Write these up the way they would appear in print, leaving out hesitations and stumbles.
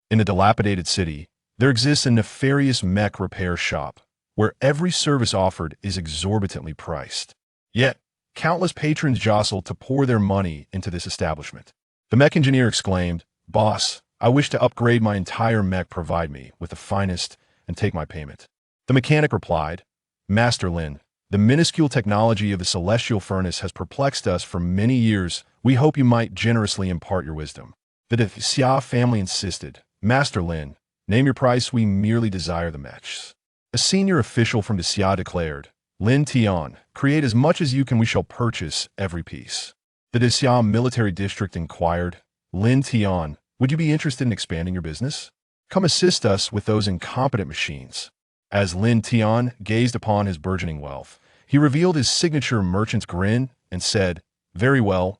In a dilapidated city, there exists a nefarious mech repair shop, where every service offered is exorbitantly priced. Yet, countless patrons jostle to pour their money into this establishment. The mech engineer exclaimed, "Boss, I wish to upgrade my entire mech. Provide me with the finest and take my payment." The mechanic replied, "Master Lin, the minuscule technology of the celestial furnace has perplexed us for many years. We hope you might generously impart your wisdom." The Daxia family insisted, "Master Lin, name your price. We merely desire the mechs." A senior official from Daxia declared, "Lin Tian, create as much as you can. We shall purchase every piece." The Daxia military district inquired, "Lin Tian, would you be interested in expanding your business? Come assist us with those incompetent machines." As Lin Tian gazed upon his burgeoning wealth, he revealed his signature merchant's grin and said, very well,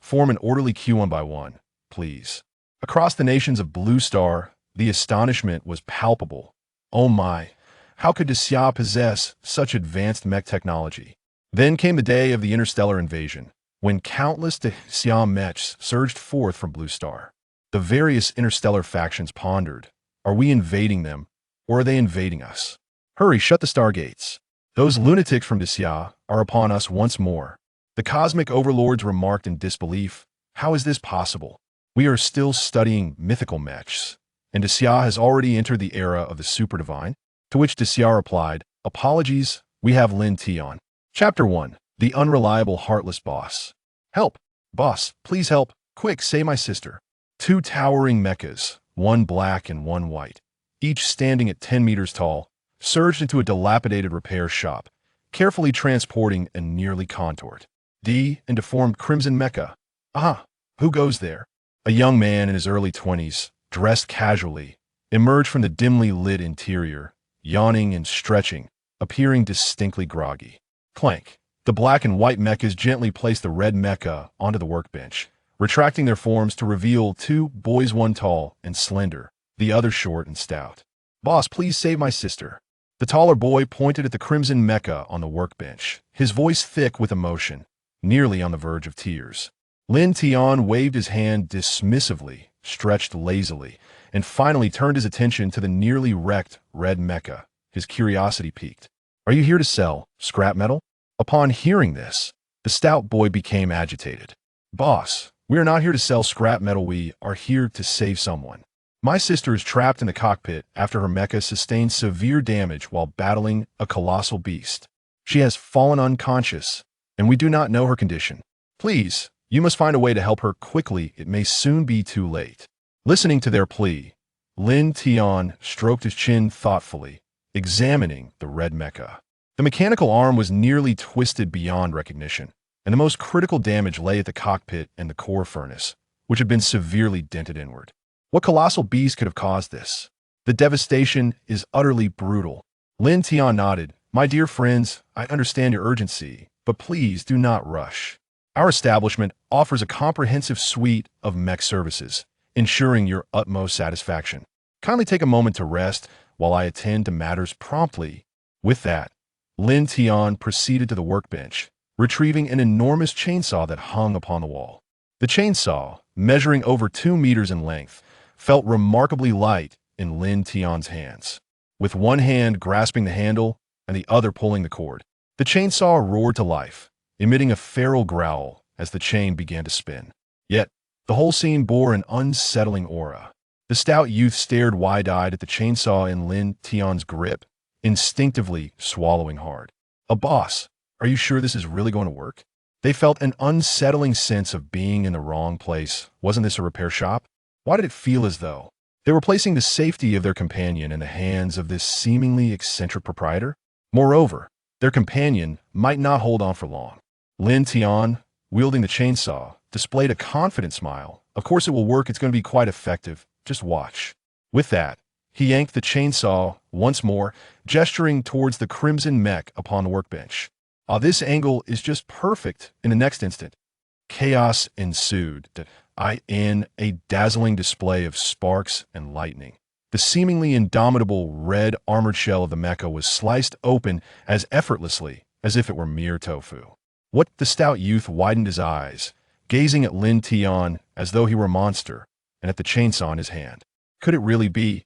form an orderly queue one by one, please." Across the nations of Blue Star, the astonishment was palpable. Oh my, how could Daxia possess such advanced mech technology? Then came the day of the interstellar invasion, when countless Daxia mechs surged forth from Blue Star. The various interstellar factions pondered, are we invading them, or are they invading us? Hurry, shut the stargates. Those lunatics from Daxia are upon us once more. The cosmic overlords remarked in disbelief, how is this possible? We are still studying mythical mechs, and Daxia has already entered the era of the super divine? To which Daxia replied, apologies, we have Lin Tian. Chapter 1. The Unreliable Heartless Boss. Help! Boss, please help! Quick, save my sister! Two towering mechas, one black and one white, each standing at 10 meters tall, surged into a dilapidated repair shop, carefully transporting a nearly contoured, and deformed crimson mecha. Ah, who goes there? A young man in his early 20s, dressed casually, emerged from the dimly lit interior, yawning and stretching, appearing distinctly groggy. Clank. The black and white mechas gently placed the red mecha onto the workbench, retracting their forms to reveal two boys, one tall and slender, the other short and stout. Boss, please save my sister. The taller boy pointed at the crimson mecha on the workbench, his voice thick with emotion, nearly on the verge of tears. Lin Tian waved his hand dismissively, stretched lazily, and finally turned his attention to the nearly wrecked red mecha. His curiosity piqued. Are you here to sell scrap metal? Upon hearing this, the stout boy became agitated. Boss, we are not here to sell scrap metal. We are here to save someone. My sister is trapped in the cockpit after her mecha sustained severe damage while battling a colossal beast. She has fallen unconscious, and we do not know her condition. Please, you must find a way to help her quickly. It may soon be too late. Listening to their plea, Lin Tian stroked his chin thoughtfully, examining the red mecha. The mechanical arm was nearly twisted beyond recognition, and the most critical damage lay at the cockpit and the core furnace, which had been severely dented inward. What colossal beast could have caused this? The devastation is utterly brutal. Lin Tian nodded. My dear friends, I understand your urgency, but please do not rush. Our establishment offers a comprehensive suite of mech services, ensuring your utmost satisfaction. Kindly take a moment to rest while I attend to matters promptly. With that, Lin Tian proceeded to the workbench, retrieving an enormous chainsaw that hung upon the wall. The chainsaw, measuring over 2 meters in length, felt remarkably light in Lin Tian's hands. With one hand grasping the handle and the other pulling the cord, the chainsaw roared to life, emitting a feral growl as the chain began to spin. Yet, the whole scene bore an unsettling aura. The stout youth stared wide-eyed at the chainsaw in Lin Tian's grip, instinctively swallowing hard. A boss, are you sure this is really going to work? They felt an unsettling sense of being in the wrong place. Wasn't this a repair shop? Why did it feel as though they were placing the safety of their companion in the hands of this seemingly eccentric proprietor? Moreover, their companion might not hold on for long. Lin Tian, wielding the chainsaw, displayed a confident smile. Of course it will work. It's going to be quite effective. Just watch. With that, he yanked the chainsaw once more, gesturing towards the crimson mech upon the workbench. This angle is just perfect. In the next instant, chaos ensued, in a dazzling display of sparks and lightning. The seemingly indomitable red armored shell of the mecha was sliced open as effortlessly as if it were mere tofu. The stout youth widened his eyes, gazing at Lin Tian as though he were a monster, and at the chainsaw in his hand. Could it really be?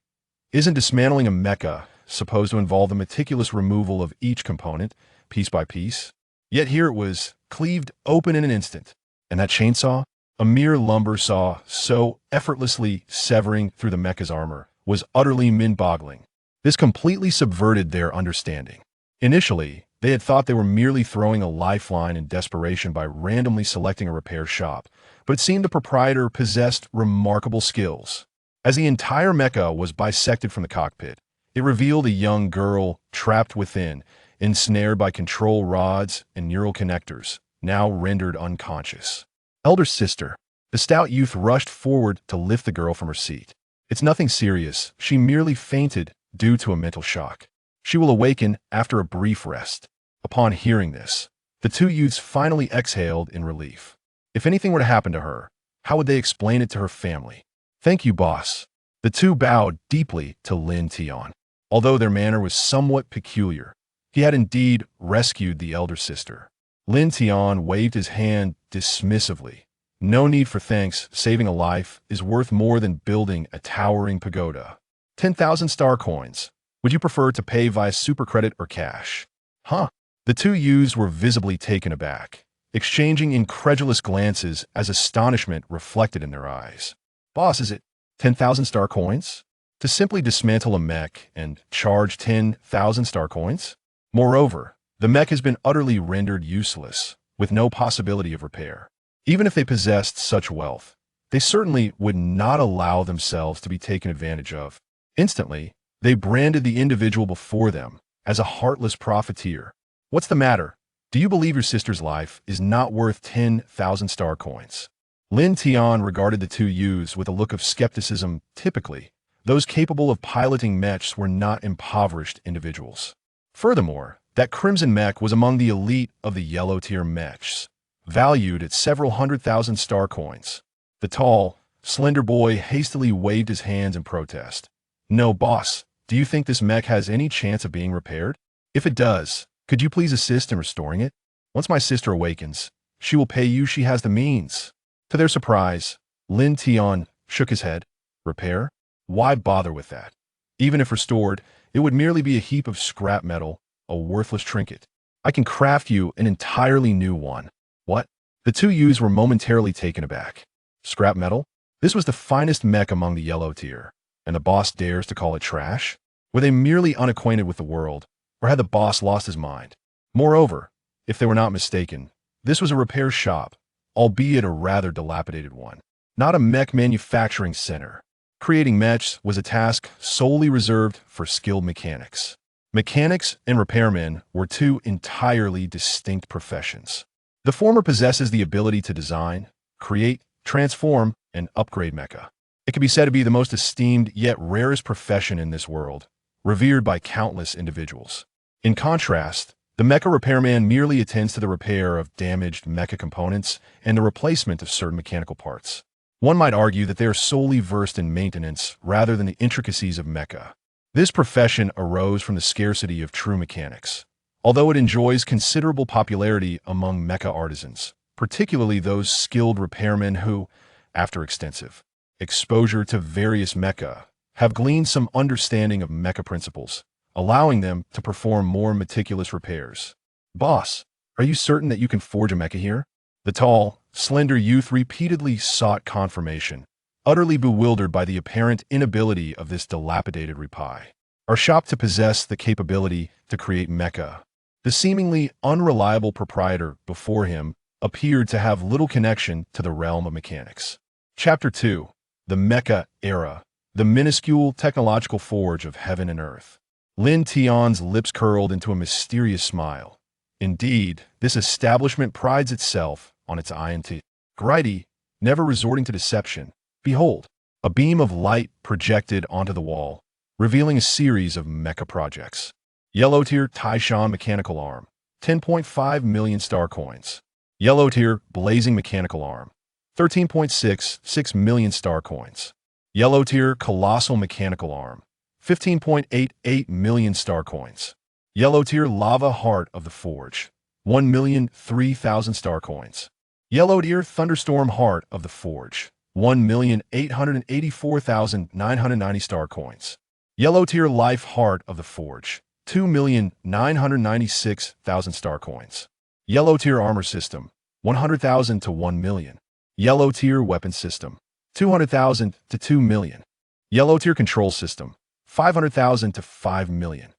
Isn't dismantling a mecha supposed to involve the meticulous removal of each component, piece by piece? Yet here it was, cleaved open in an instant. And that chainsaw, a mere lumber saw so effortlessly severing through the mecha's armor, was utterly mind-boggling. This completely subverted their understanding. Initially, they had thought they were merely throwing a lifeline in desperation by randomly selecting a repair shop, but it seemed the proprietor possessed remarkable skills. As the entire mecha was bisected from the cockpit, it revealed a young girl trapped within, ensnared by control rods and neural connectors, now rendered unconscious. Elder sister. The stout youth rushed forward to lift the girl from her seat. It's nothing serious. She merely fainted due to a mental shock. She will awaken after a brief rest. Upon hearing this, the two youths finally exhaled in relief. If anything were to happen to her, how would they explain it to her family? Thank you, boss. The two bowed deeply to Lin Tian. Although their manner was somewhat peculiar, he had indeed rescued the elder sister. Lin Tian waved his hand dismissively. No need for thanks. Saving a life is worth more than building a towering pagoda. 10,000 star coins. Would you prefer to pay via supercredit or cash? Huh? The two youths were visibly taken aback, exchanging incredulous glances as astonishment reflected in their eyes. Boss, is it 10,000 star coins? To simply dismantle a mech and charge 10,000 star coins? Moreover, the mech has been utterly rendered useless, with no possibility of repair. Even if they possessed such wealth, they certainly would not allow themselves to be taken advantage of. Instantly, they branded the individual before them as a heartless profiteer. What's the matter? Do you believe your sister's life is not worth 10,000 star coins? Lin Tian regarded the two youths with a look of skepticism. Typically, those capable of piloting mechs were not impoverished individuals. Furthermore, that crimson mech was among the elite of the yellow-tier mechs, valued at several 100,000 star coins. The tall, slender boy hastily waved his hands in protest. No, boss, do you think this mech has any chance of being repaired? If it does, could you please assist in restoring it? Once my sister awakens, she will pay you. She has the means. To their surprise, Lin Tian shook his head. Repair? Why bother with that? Even if restored, it would merely be a heap of scrap metal, a worthless trinket. I can craft you an entirely new one. What? The two youths were momentarily taken aback. Scrap metal? This was the finest mech among the yellow tier, and the boss dares to call it trash? Were they merely unacquainted with the world, or had the boss lost his mind? Moreover, if they were not mistaken, this was a repair shop, albeit a rather dilapidated one, not a mech manufacturing center. Creating mechs was a task solely reserved for skilled mechanics. Mechanics and repairmen were two entirely distinct professions. The former possesses the ability to design, create, transform, and upgrade mecha. It can be said to be the most esteemed yet rarest profession in this world, revered by countless individuals. In contrast, the mecha repairman merely attends to the repair of damaged mecha components and the replacement of certain mechanical parts. One might argue that they are solely versed in maintenance rather than the intricacies of mecha. This profession arose from the scarcity of true mechanics, although it enjoys considerable popularity among mecha artisans, particularly those skilled repairmen who, after extensive exposure to various mecha, have gleaned some understanding of mecha principles, allowing them to perform more meticulous repairs. Boss, are you certain that you can forge a mecha here? The tall, slender youth repeatedly sought confirmation, utterly bewildered by the apparent inability of this dilapidated repie. Our shop to possess the capability to create mecha. The seemingly unreliable proprietor before him appeared to have little connection to the realm of mechanics. Chapter 2. The Mecha Era. The minuscule technological forge of heaven and earth. Lin Tian's lips curled into a mysterious smile. Indeed, this establishment prides itself on its integrity, never resorting to deception. Behold, a beam of light projected onto the wall, revealing a series of mecha projects. Yellow tier Taishan mechanical arm, 10.5 million star coins. Yellow tier blazing mechanical arm, 13.66 million star coins. Yellow tier colossal mechanical arm, 15.88 million star coins. Yellow tier lava heart of the forge, 1,003,000 star coins. Yellow tier thunderstorm heart of the forge, 1,884,990 star coins. Yellow tier Life Heart of the Forge, 2,996,000 star coins. Yellow tier Armor System, 100,000 to 1 million. Yellow tier Weapon System, 200,000 to 2 million. Yellow tier Control System, 500,000 to 5 million.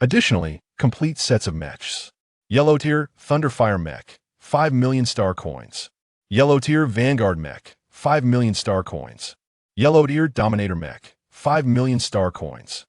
Additionally, complete sets of mechs. Yellow tier Thunderfire Mech, 5 million star coins. Yellow tier Vanguard Mech, 5 million star coins. Yellow tier Dominator Mech, 5 million star coins.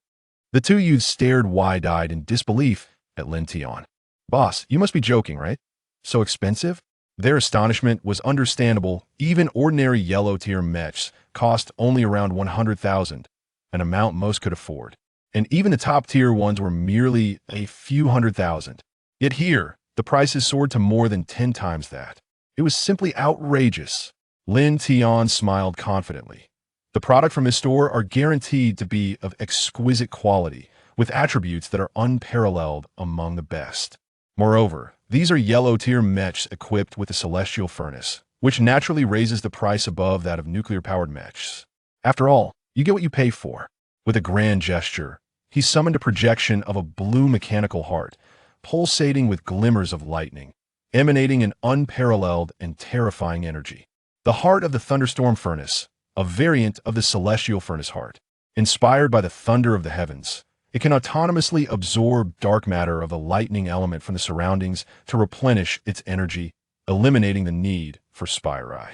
The two youths stared wide-eyed in disbelief at Lin Tian. Boss, you must be joking, right? So expensive? Their astonishment was understandable. Even ordinary yellow tier mechs cost only around 100,000, an amount most could afford. And even the top tier ones were merely a few hundred thousand. Yet here, the prices soared to more than 10 times that. It was simply outrageous. Lin Tian smiled confidently. The products from his store are guaranteed to be of exquisite quality, with attributes that are unparalleled among the best. Moreover, these are yellow-tier mechs equipped with a celestial furnace, which naturally raises the price above that of nuclear-powered mechs. After all, you get what you pay for. With a grand gesture, he summoned a projection of a blue mechanical heart, pulsating with glimmers of lightning, emanating an unparalleled and terrifying energy. The heart of the thunderstorm furnace, a variant of the celestial furnace heart. Inspired by the thunder of the heavens, it can autonomously absorb dark matter of the lightning element from the surroundings to replenish its energy, eliminating the need for spiri.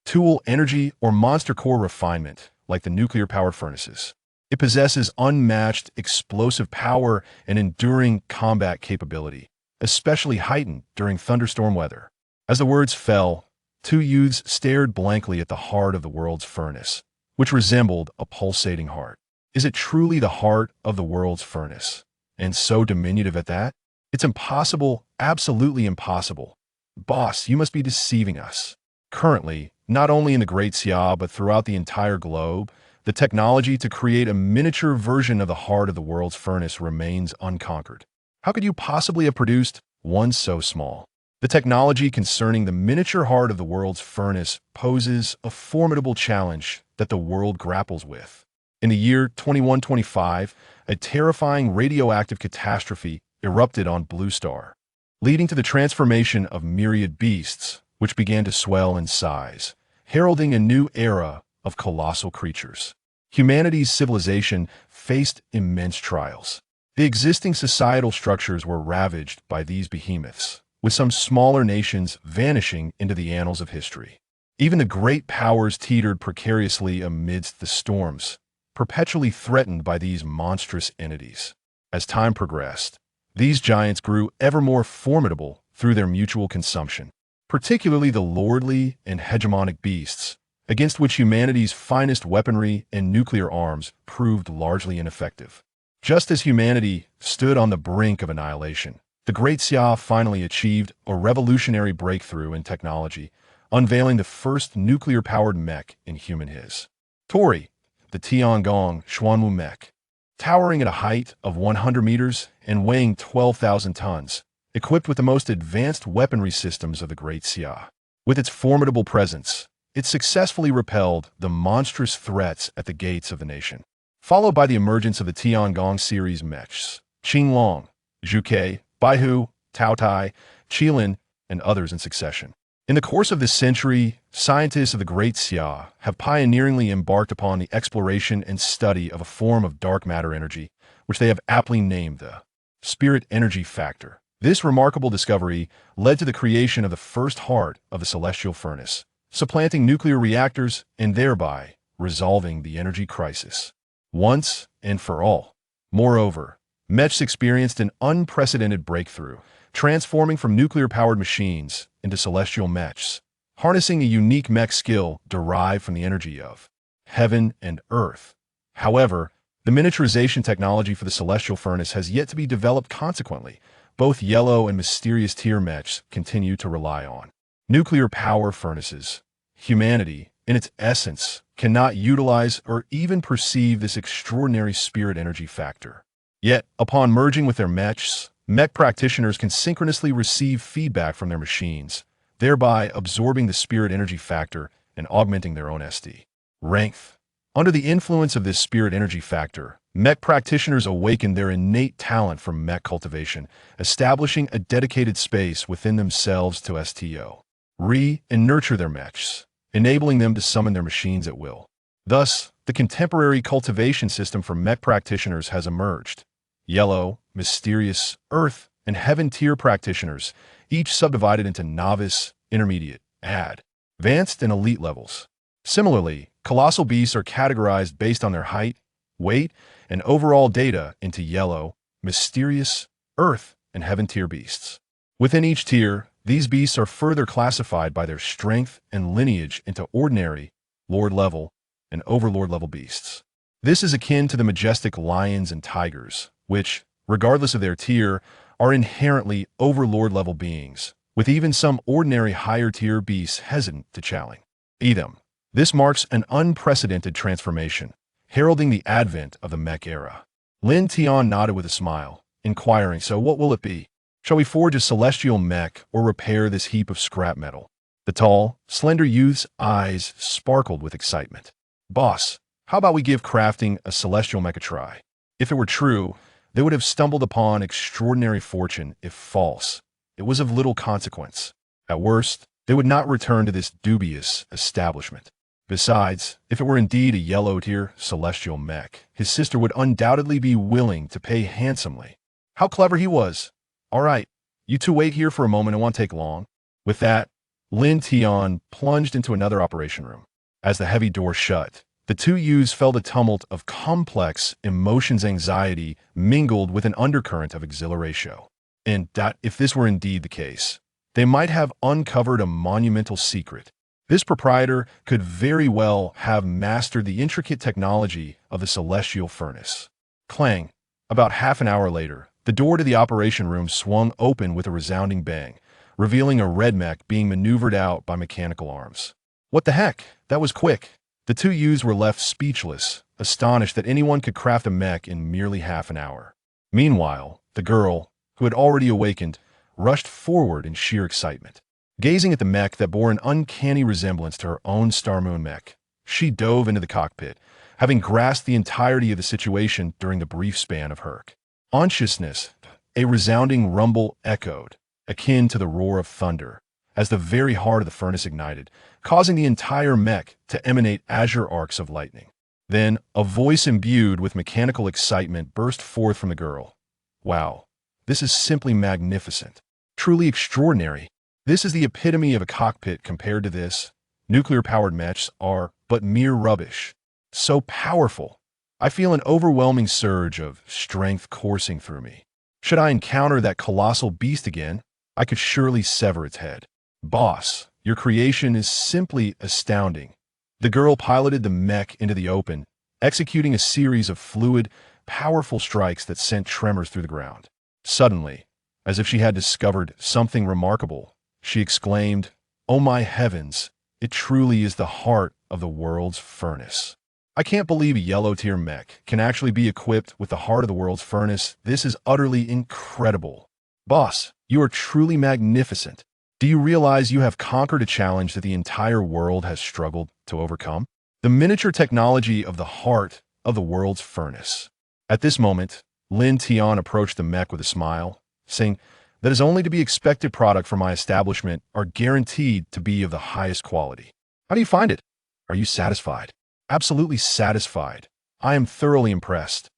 Tool energy or monster core refinement, like the nuclear-powered furnaces. It possesses unmatched explosive power and enduring combat capability, especially heightened during thunderstorm weather. As the words fell, two youths stared blankly at the heart of the world's furnace, which resembled a pulsating heart. Is it truly the heart of the world's furnace? And so diminutive at that? It's impossible, absolutely impossible. Boss, you must be deceiving us. Currently, not only in the Great Xia but throughout the entire globe, the technology to create a miniature version of the heart of the world's furnace remains unconquered. How could you possibly have produced one so small? The technology concerning the miniature heart of the world's furnace poses a formidable challenge that the world grapples with. In the year 2125, a terrifying radioactive catastrophe erupted on Blue Star, leading to the transformation of myriad beasts, which began to swell in size, heralding a new era of colossal creatures. Humanity's civilization faced immense trials. The existing societal structures were ravaged by these behemoths, with some smaller nations vanishing into the annals of history. Even the great powers teetered precariously amidst the storms, perpetually threatened by these monstrous entities. As time progressed, these giants grew ever more formidable through their mutual consumption, particularly the lordly and hegemonic beasts, against which humanity's finest weaponry and nuclear arms proved largely ineffective. Just as humanity stood on the brink of annihilation, the Great Xia finally achieved a revolutionary breakthrough in technology, unveiling the first nuclear-powered mech in human history. Tori, the Tiangong Xuanwu mech, towering at a height of 100 meters and weighing 12,000 tons, equipped with the most advanced weaponry systems of the Great Xia. With its formidable presence, it successfully repelled the monstrous threats at the gates of the nation. Followed by the emergence of the Tiangong series mechs, Qinglong, Zhuke, Baihu, Taotai, Qilin, and others in succession. In the course of this century, scientists of the Great Xia have pioneeringly embarked upon the exploration and study of a form of dark matter energy, which they have aptly named the spirit energy factor. This remarkable discovery led to the creation of the first heart of the celestial furnace, supplanting nuclear reactors and thereby resolving the energy crisis once and for all. Moreover, mechs experienced an unprecedented breakthrough, transforming from nuclear-powered machines into celestial mechs, harnessing a unique mech skill derived from the energy of heaven and earth. However, the miniaturization technology for the celestial furnace has yet to be developed. Consequently, both yellow and mysterious tier mechs continue to rely on nuclear power furnaces. Humanity, in its essence, cannot utilize or even perceive this extraordinary spirit energy factor. Yet, upon merging with their mechs, mech practitioners can synchronously receive feedback from their machines, thereby absorbing the spirit energy factor and augmenting their own SD. Strength. Under the influence of this spirit energy factor, mech practitioners awaken their innate talent for mech cultivation, establishing a dedicated space within themselves to STO. And nurture their mechs, enabling them to summon their machines at will. Thus, the contemporary cultivation system for mech practitioners has emerged. Yellow, mysterious, earth, and heaven tier practitioners, each subdivided into novice, intermediate, advanced, and elite levels. Similarly, colossal beasts are categorized based on their height, weight, and overall data into yellow, mysterious, earth, and heaven tier beasts. Within each tier, these beasts are further classified by their strength and lineage into ordinary, lord level, and overlord level beasts. This is akin to the majestic lions and tigers, which, regardless of their tier, are inherently overlord level beings, with even some ordinary higher tier beasts hesitant to challenge them. This marks an unprecedented transformation, heralding the advent of the mech era. Lin Tian nodded with a smile, inquiring, "So what will it be? Shall we forge a celestial mech or repair this heap of scrap metal?" The tall, slender youth's eyes sparkled with excitement. "Boss, how about we give crafting a celestial mech a try? If it were true, they would have stumbled upon extraordinary fortune. If false, it was of little consequence. At worst, they would not return to this dubious establishment. Besides, if it were indeed a yellow-tier celestial mech, his sister would undoubtedly be willing to pay handsomely." How clever he was! "All right, you two wait here for a moment, it won't take long." With that, Lin Tian plunged into another operation room. As the heavy door shut, the two youths felt a tumult of complex emotions, anxiety mingled with an undercurrent of exhilaration. And if this were indeed the case, they might have uncovered a monumental secret. This proprietor could very well have mastered the intricate technology of the celestial furnace. Clang! About half an hour later, the door to the operation room swung open with a resounding bang, revealing a red mech being maneuvered out by mechanical arms. What the heck? That was quick. The two youths were left speechless, astonished that anyone could craft a mech in merely half an hour. Meanwhile, the girl, who had already awakened, rushed forward in sheer excitement. Gazing at the mech that bore an uncanny resemblance to her own Star Moon mech, she dove into the cockpit, having grasped the entirety of the situation during the brief span of her consciousness. A resounding rumble echoed, akin to the roar of thunder, as the very heart of the furnace ignited, causing the entire mech to emanate azure arcs of lightning. Then, a voice imbued with mechanical excitement burst forth from the girl. "Wow, this is simply magnificent. Truly extraordinary. This is the epitome of a cockpit. Compared to this, nuclear-powered mechs are but mere rubbish. So powerful. I feel an overwhelming surge of strength coursing through me. Should I encounter that colossal beast again, I could surely sever its head. Boss, your creation is simply astounding." The girl piloted the mech into the open, executing a series of fluid, powerful strikes that sent tremors through the ground. Suddenly, as if she had discovered something remarkable, she exclaimed, "Oh my heavens, it truly is the heart of the world's furnace. I can't believe a yellow-tier mech can actually be equipped with the heart of the world's furnace. This is utterly incredible. Boss, you are truly magnificent. Do you realize you have conquered a challenge that the entire world has struggled to overcome? The miniature technology of the heart of the world's furnace." At this moment, Lin Tian approached the mech with a smile, saying, "That is only to be expected. Product from my establishment are guaranteed to be of the highest quality. How do you find it? Are you satisfied?" "Absolutely satisfied. I am thoroughly impressed.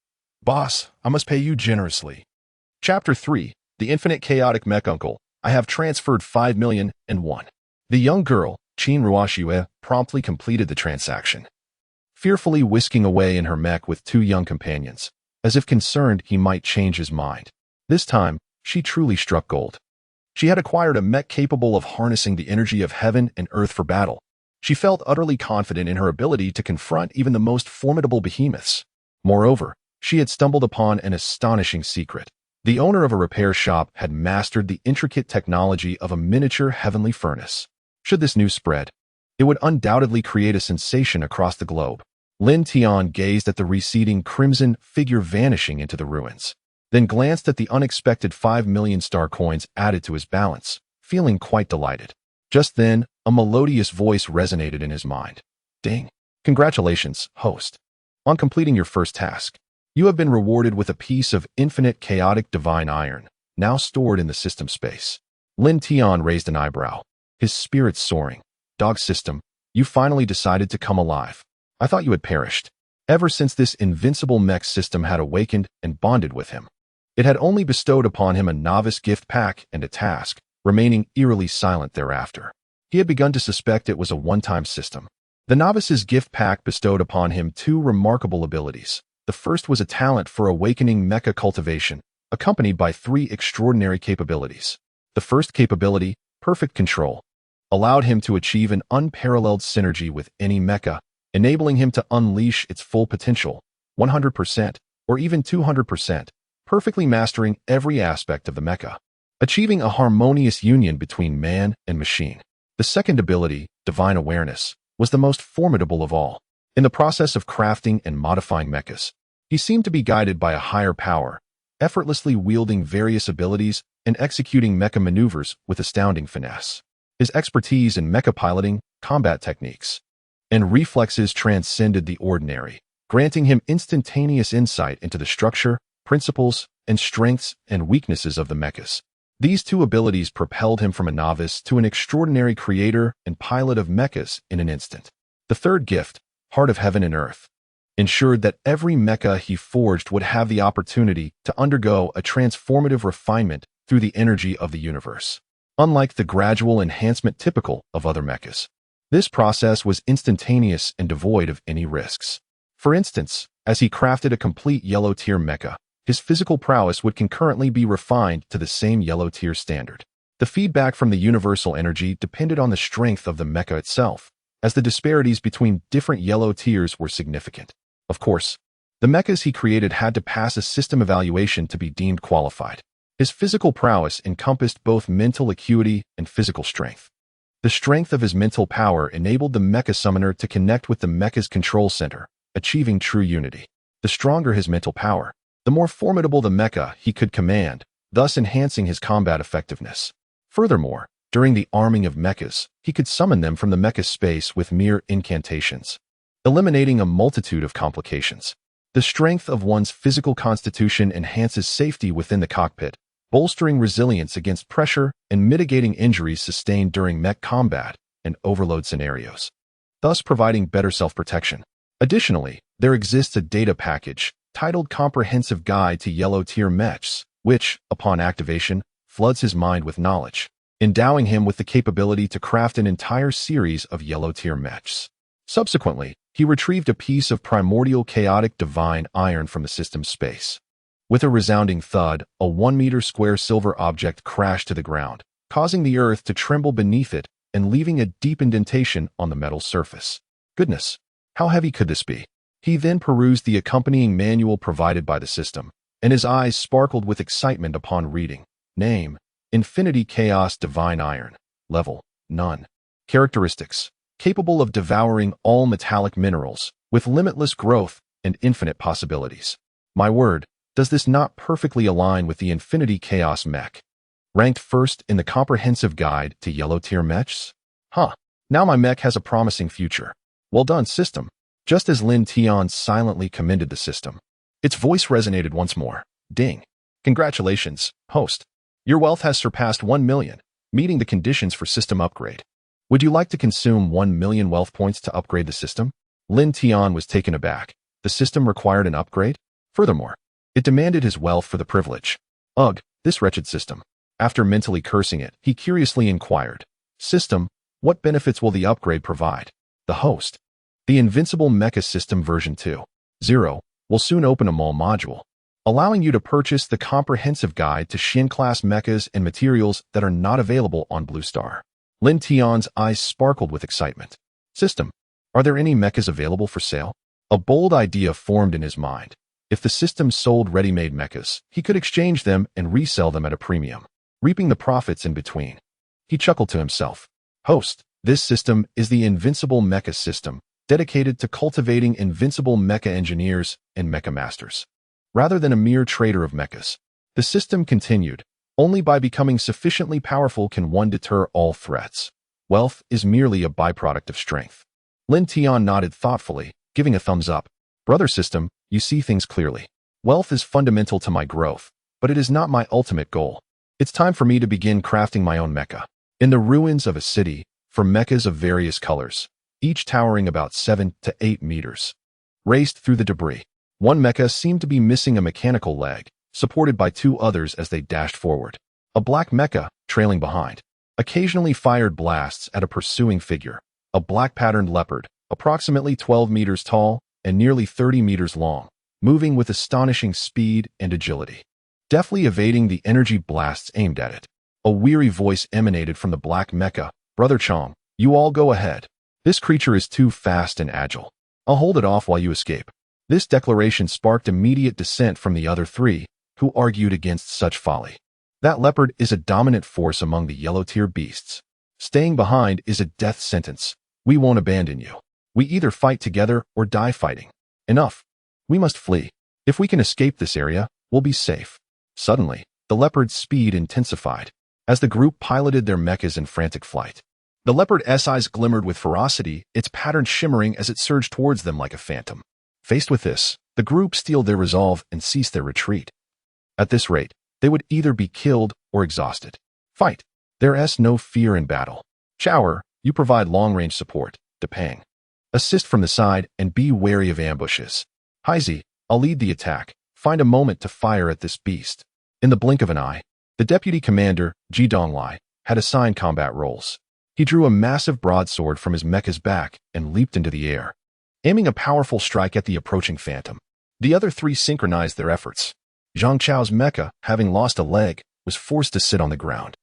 Boss, I must pay you generously." Chapter 3. The Infinite Chaotic Mech Uncle. I have transferred 5,000,001. The young girl, Qin Ruoxue, promptly completed the transaction, fearfully whisking away in her mech with two young companions, as if concerned he might change his mind. This time, she truly struck gold. She had acquired a mech capable of harnessing the energy of heaven and earth for battle. She felt utterly confident in her ability to confront even the most formidable behemoths. Moreover, she had stumbled upon an astonishing secret. The owner of a repair shop had mastered the intricate technology of a miniature heavenly furnace. Should this news spread, it would undoubtedly create a sensation across the globe. Lin Tian gazed at the receding crimson figure vanishing into the ruins, then glanced at the unexpected 5,000,000 star coins added to his balance, feeling quite delighted. Just then, A melodious voice resonated in his mind. Ding. Congratulations, host. On completing your first task, you have been rewarded with a piece of infinite chaotic divine iron, now stored in the system space. Lin Tian raised an eyebrow, his spirits soaring. Dog system, you finally decided to come alive. I thought you had perished. Ever since this invincible mech system had awakened and bonded with him, it had only bestowed upon him a novice gift pack and a task, remaining eerily silent thereafter. He had begun to suspect it was a one-time system. The novice's gift pack bestowed upon him two remarkable abilities. The first was a talent for awakening mecha cultivation, accompanied by three extraordinary capabilities. The first capability, perfect control, allowed him to achieve an unparalleled synergy with any mecha, enabling him to unleash its full potential, 100% or even 200%, perfectly mastering every aspect of the mecha, achieving a harmonious union between man and machine. The second ability, divine awareness, was the most formidable of all. In the process of crafting and modifying mechas, he seemed to be guided by a higher power, effortlessly wielding various abilities and executing mecha maneuvers with astounding finesse. His expertise in mecha piloting, combat techniques, and reflexes transcended the ordinary, granting him instantaneous insight into the structure, principles, and strengths and weaknesses of the mechas. These two abilities propelled him from a novice to an extraordinary creator and pilot of mechas in an instant. The third gift, Heart of Heaven and Earth, ensured that every mecha he forged would have the opportunity to undergo a transformative refinement through the energy of the universe. Unlike the gradual enhancement typical of other mechas, this process was instantaneous and devoid of any risks. For instance, as he crafted a complete yellow-tier mecha, his physical prowess would concurrently be refined to the same yellow-tier standard. The feedback from the universal energy depended on the strength of the mecha itself, as the disparities between different yellow tiers were significant. Of course, the mechas he created had to pass a system evaluation to be deemed qualified. His physical prowess encompassed both mental acuity and physical strength. The strength of his mental power enabled the mecha summoner to connect with the mecha's control center, achieving true unity. The stronger his mental power, the more formidable the mecha he could command, thus enhancing his combat effectiveness. Furthermore, during the arming of mechas, he could summon them from the mecha space with mere incantations, eliminating a multitude of complications. The strength of one's physical constitution enhances safety within the cockpit, bolstering resilience against pressure and mitigating injuries sustained during mech combat and overload scenarios, thus providing better self-protection. Additionally, there exists a data package titled Comprehensive Guide to Yellow-Tier Mechs, which, upon activation, floods his mind with knowledge, endowing him with the capability to craft an entire series of yellow-tier mechs. Subsequently, he retrieved a piece of primordial chaotic divine iron from the system's space. With a resounding thud, a 1-meter square silver object crashed to the ground, causing the earth to tremble beneath it and leaving a deep indentation on the metal surface. Goodness, how heavy could this be? He then perused the accompanying manual provided by the system, and his eyes sparkled with excitement upon reading. Name: Infinity Chaos Divine Iron. Level: None. Characteristics: capable of devouring all metallic minerals, with limitless growth and infinite possibilities. My word, does this not perfectly align with the Infinity Chaos Mech? Ranked first in the comprehensive guide to yellow-tier mechs? Now my mech has a promising future. Well done, system. Just as Lin Tian silently commended the system, its voice resonated once more. Ding. Congratulations, host. Your wealth has surpassed 1 million, meeting the conditions for system upgrade. Would you like to consume 1 million wealth points to upgrade the system? Lin Tian was taken aback. The system required an upgrade? Furthermore, it demanded his wealth for the privilege. Ugh, this wretched system. After mentally cursing it, he curiously inquired, System, what benefits will the upgrade provide? The host. The Invincible Mecha System version 2.0 will soon open a mall module, allowing you to purchase the comprehensive guide to Shin-class mechas and materials that are not available on Blue Star. Lin Tian's eyes sparkled with excitement. System, are there any mechas available for sale? A bold idea formed in his mind. If the system sold ready-made mechas, he could exchange them and resell them at a premium, reaping the profits in between. He chuckled to himself. Host, this system is the Invincible Mecha System, dedicated to cultivating invincible mecha engineers and mecha masters. Rather than a mere trader of mechas, the system continued, only by becoming sufficiently powerful can one deter all threats. Wealth is merely a byproduct of strength. Lin Tian nodded thoughtfully, giving a thumbs up. Brother system, you see things clearly. Wealth is fundamental to my growth, but it is not my ultimate goal. It's time for me to begin crafting my own mecha. In the ruins of a city, for mechas of various colors, each towering about 7 to 8 meters, raced through the debris. One mecha seemed to be missing a mechanical leg, supported by two others as they dashed forward. A black mecha, trailing behind, occasionally fired blasts at a pursuing figure. A black-patterned leopard, approximately 12 meters tall and nearly 30 meters long, moving with astonishing speed and agility, deftly evading the energy blasts aimed at it. A weary voice emanated from the black mecha. Brother Chong, you all go ahead. This creature is too fast and agile. I'll hold it off while you escape. This declaration sparked immediate dissent from the other three, who argued against such folly. That leopard is a dominant force among the yellow-tier beasts. Staying behind is a death sentence. We won't abandon you. We either fight together or die fighting. Enough. We must flee. If we can escape this area, we'll be safe. Suddenly, the leopard's speed intensified as the group piloted their mechas in frantic flight. The leopard's eyes glimmered with ferocity, its pattern shimmering as it surged towards them like a phantom. Faced with this, the group steeled their resolve and ceased their retreat. At this rate, they would either be killed or exhausted. Fight. There's no fear in battle. Chower, you provide long-range support. Depang. Assist from the side and be wary of ambushes. Heizi, I'll lead the attack. Find a moment to fire at this beast. In the blink of an eye, the deputy commander, Ji Donglai, had assigned combat roles. He drew a massive broadsword from his mecha's back and leaped into the air, aiming a powerful strike at the approaching phantom. The other three synchronized their efforts. Zhang Chao's mecha, having lost a leg, was forced to sit on the ground,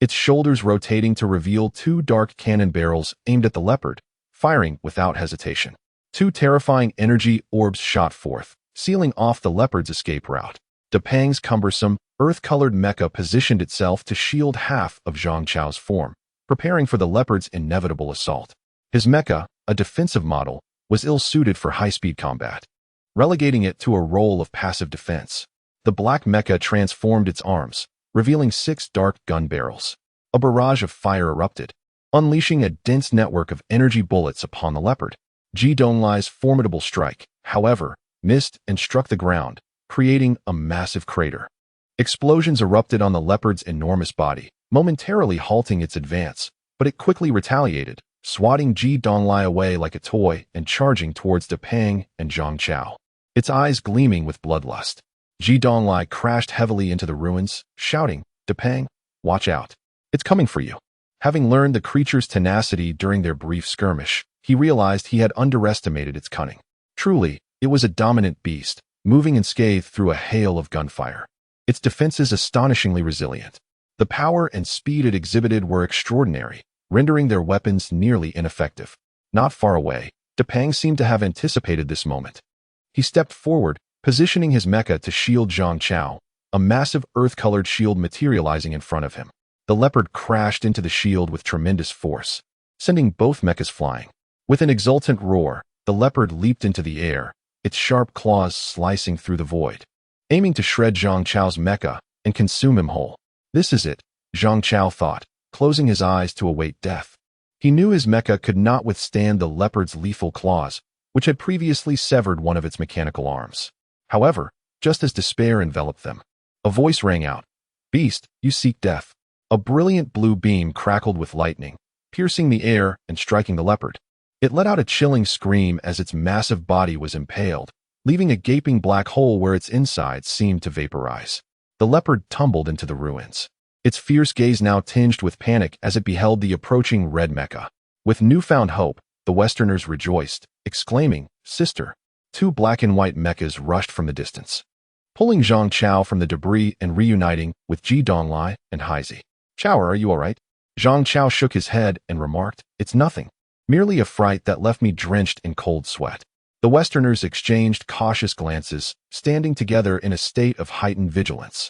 its shoulders rotating to reveal two dark cannon barrels aimed at the leopard, firing without hesitation. Two terrifying energy orbs shot forth, sealing off the leopard's escape route. Depang's cumbersome, earth-colored mecha positioned itself to shield half of Zhang Chao's form, preparing for the leopard's inevitable assault. His mecha, a defensive model, was ill-suited for high-speed combat, relegating it to a role of passive defense. The black mecha transformed its arms, revealing 6 dark gun barrels. A barrage of fire erupted, unleashing a dense network of energy bullets upon the leopard. Ji Donglai's formidable strike, however, missed and struck the ground, creating a massive crater. Explosions erupted on the leopard's enormous body, momentarily halting its advance, but it quickly retaliated, swatting Ji Donglai away like a toy and charging towards Depang and Zhang Chao, its eyes gleaming with bloodlust. Ji Donglai crashed heavily into the ruins, shouting, Depang, watch out. It's coming for you. Having learned the creature's tenacity during their brief skirmish, he realized he had underestimated its cunning. Truly, it was a dominant beast, moving unscathed through a hail of gunfire. Its defenses astonishingly resilient. The power and speed it exhibited were extraordinary, rendering their weapons nearly ineffective. Not far away, Depang seemed to have anticipated this moment. He stepped forward, positioning his mecha to shield Zhang Chao, a massive earth-colored shield materializing in front of him. The leopard crashed into the shield with tremendous force, sending both mechas flying. With an exultant roar, the leopard leaped into the air, its sharp claws slicing through the void, aiming to shred Zhang Chao's mecha and consume him whole. This is it, Zhang Chao thought, closing his eyes to await death. He knew his mecha could not withstand the leopard's lethal claws, which had previously severed one of its mechanical arms. However, just as despair enveloped them, a voice rang out. Beast, you seek death. A brilliant blue beam crackled with lightning, piercing the air and striking the leopard. It let out a chilling scream as its massive body was impaled, leaving a gaping black hole where its insides seemed to vaporize. The leopard tumbled into the ruins, its fierce gaze now tinged with panic as it beheld the approaching red mecha. With newfound hope, the Westerners rejoiced, exclaiming, Sister! 2 black and white mechas rushed from the distance, pulling Zhang Chao from the debris and reuniting with Ji Donglai and Heizi. Chao, are you all right? Zhang Chao shook his head and remarked, It's nothing. Merely a fright that left me drenched in cold sweat. The Westerners exchanged cautious glances, standing together in a state of heightened vigilance,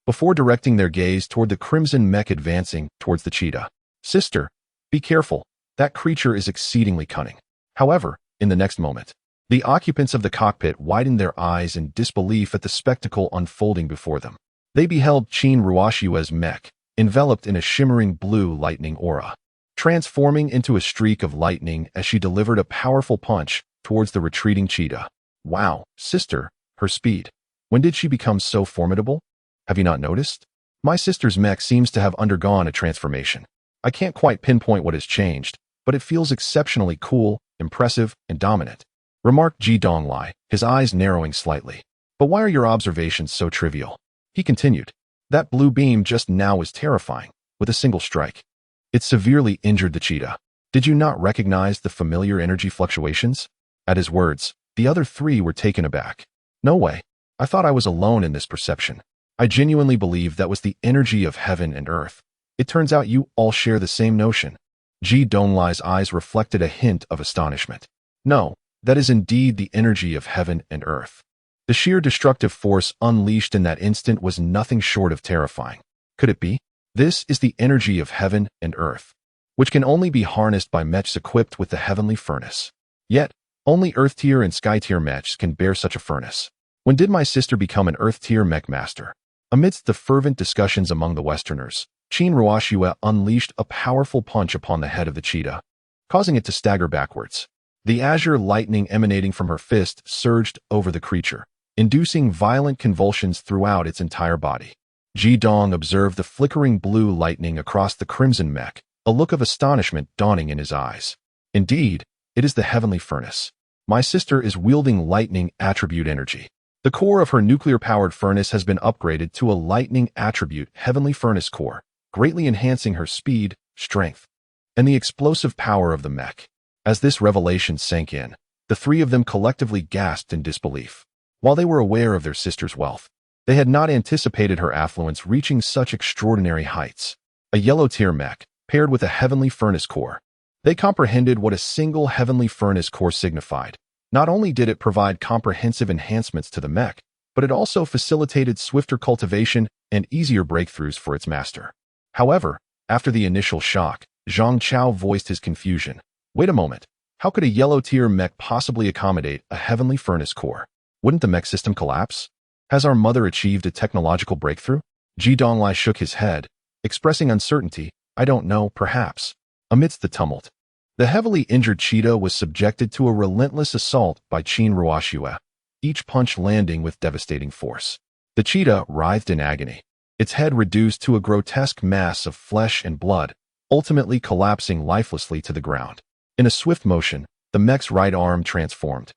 before directing their gaze toward the crimson mech advancing towards the cheetah. Sister, be careful. That creature is exceedingly cunning. However, in the next moment, the occupants of the cockpit widened their eyes in disbelief at the spectacle unfolding before them. They beheld Qin Ruoshua's mech, enveloped in a shimmering blue lightning aura. transforming into a streak of lightning as she delivered a powerful punch towards the retreating cheetah. Wow, sister, her speed. When did she become so formidable? Have you not noticed? My sister's mech seems to have undergone a transformation. I can't quite pinpoint what has changed, but it feels exceptionally cool, impressive, and dominant, remarked Ji Donglai, his eyes narrowing slightly. But why are your observations so trivial? He continued. That blue beam just now was terrifying, with a single strike. It severely injured the cheetah. Did you not recognize the familiar energy fluctuations? At his words, the other three were taken aback. No way. I thought I was alone in this perception. I genuinely believe that was the energy of heaven and earth. It turns out you all share the same notion. Ji Donglai's eyes reflected a hint of astonishment. No, that is indeed the energy of heaven and earth. The sheer destructive force unleashed in that instant was nothing short of terrifying. Could it be? This is the energy of heaven and earth, which can only be harnessed by mechs equipped with the heavenly furnace. Yet, only Earth-tier and Sky-tier mechs can bear such a furnace. When did my sister become an Earth-tier mech master? Amidst the fervent discussions among the Westerners, Qin Ruoxue unleashed a powerful punch upon the head of the cheetah, causing it to stagger backwards. The azure lightning emanating from her fist surged over the creature, inducing violent convulsions throughout its entire body. Ji Dong observed the flickering blue lightning across the crimson mech, a look of astonishment dawning in his eyes. Indeed, it is the heavenly furnace. My sister is wielding lightning attribute energy. The core of her nuclear-powered furnace has been upgraded to a lightning attribute heavenly furnace core, greatly enhancing her speed, strength, and the explosive power of the mech. As this revelation sank in, the three of them collectively gasped in disbelief. While they were aware of their sister's wealth, they had not anticipated her affluence reaching such extraordinary heights. A yellow-tier mech, paired with a heavenly furnace core. They comprehended what a single heavenly furnace core signified. Not only did it provide comprehensive enhancements to the mech, but it also facilitated swifter cultivation and easier breakthroughs for its master. However, after the initial shock, Zhang Chao voiced his confusion. Wait a moment, how could a yellow-tier mech possibly accommodate a heavenly furnace core? Wouldn't the mech system collapse? Has our mother achieved a technological breakthrough? Ji Donglai shook his head, expressing uncertainty. I don't know, perhaps. Amidst the tumult, the heavily injured cheetah was subjected to a relentless assault by Qin Ruoxue, each punch landing with devastating force. The cheetah writhed in agony, its head reduced to a grotesque mass of flesh and blood, ultimately collapsing lifelessly to the ground. In a swift motion, the mech's right arm transformed,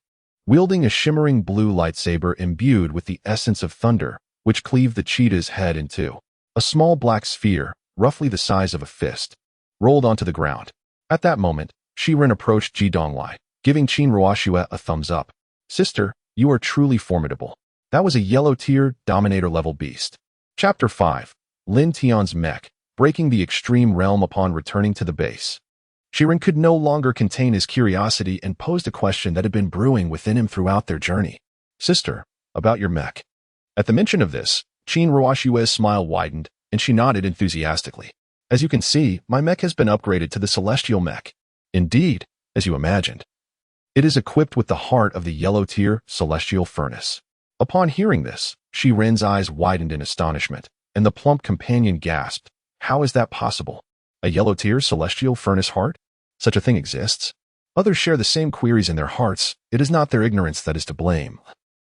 wielding a shimmering blue lightsaber imbued with the essence of thunder, which cleaved the cheetah's head in two. A small black sphere, roughly the size of a fist, rolled onto the ground. At that moment, Shiren approached Ji Donglai, giving Qin Ruoxue a thumbs up. Sister, you are truly formidable. That was a yellow-tier, dominator-level beast. Chapter 5. Lin Tian's mech, breaking the extreme realm upon returning to the base. Shiren could no longer contain his curiosity and posed a question that had been brewing within him throughout their journey. Sister, about your mech. At the mention of this, Qin Ruoxue's smile widened, and she nodded enthusiastically. As you can see, my mech has been upgraded to the celestial mech. Indeed, as you imagined. It is equipped with the heart of the yellow-tier celestial furnace. Upon hearing this, Shiren's eyes widened in astonishment, and the plump companion gasped. How is that possible? A yellow-tier celestial furnace heart? Such a thing exists? Others share the same queries in their hearts. It is not their ignorance that is to blame,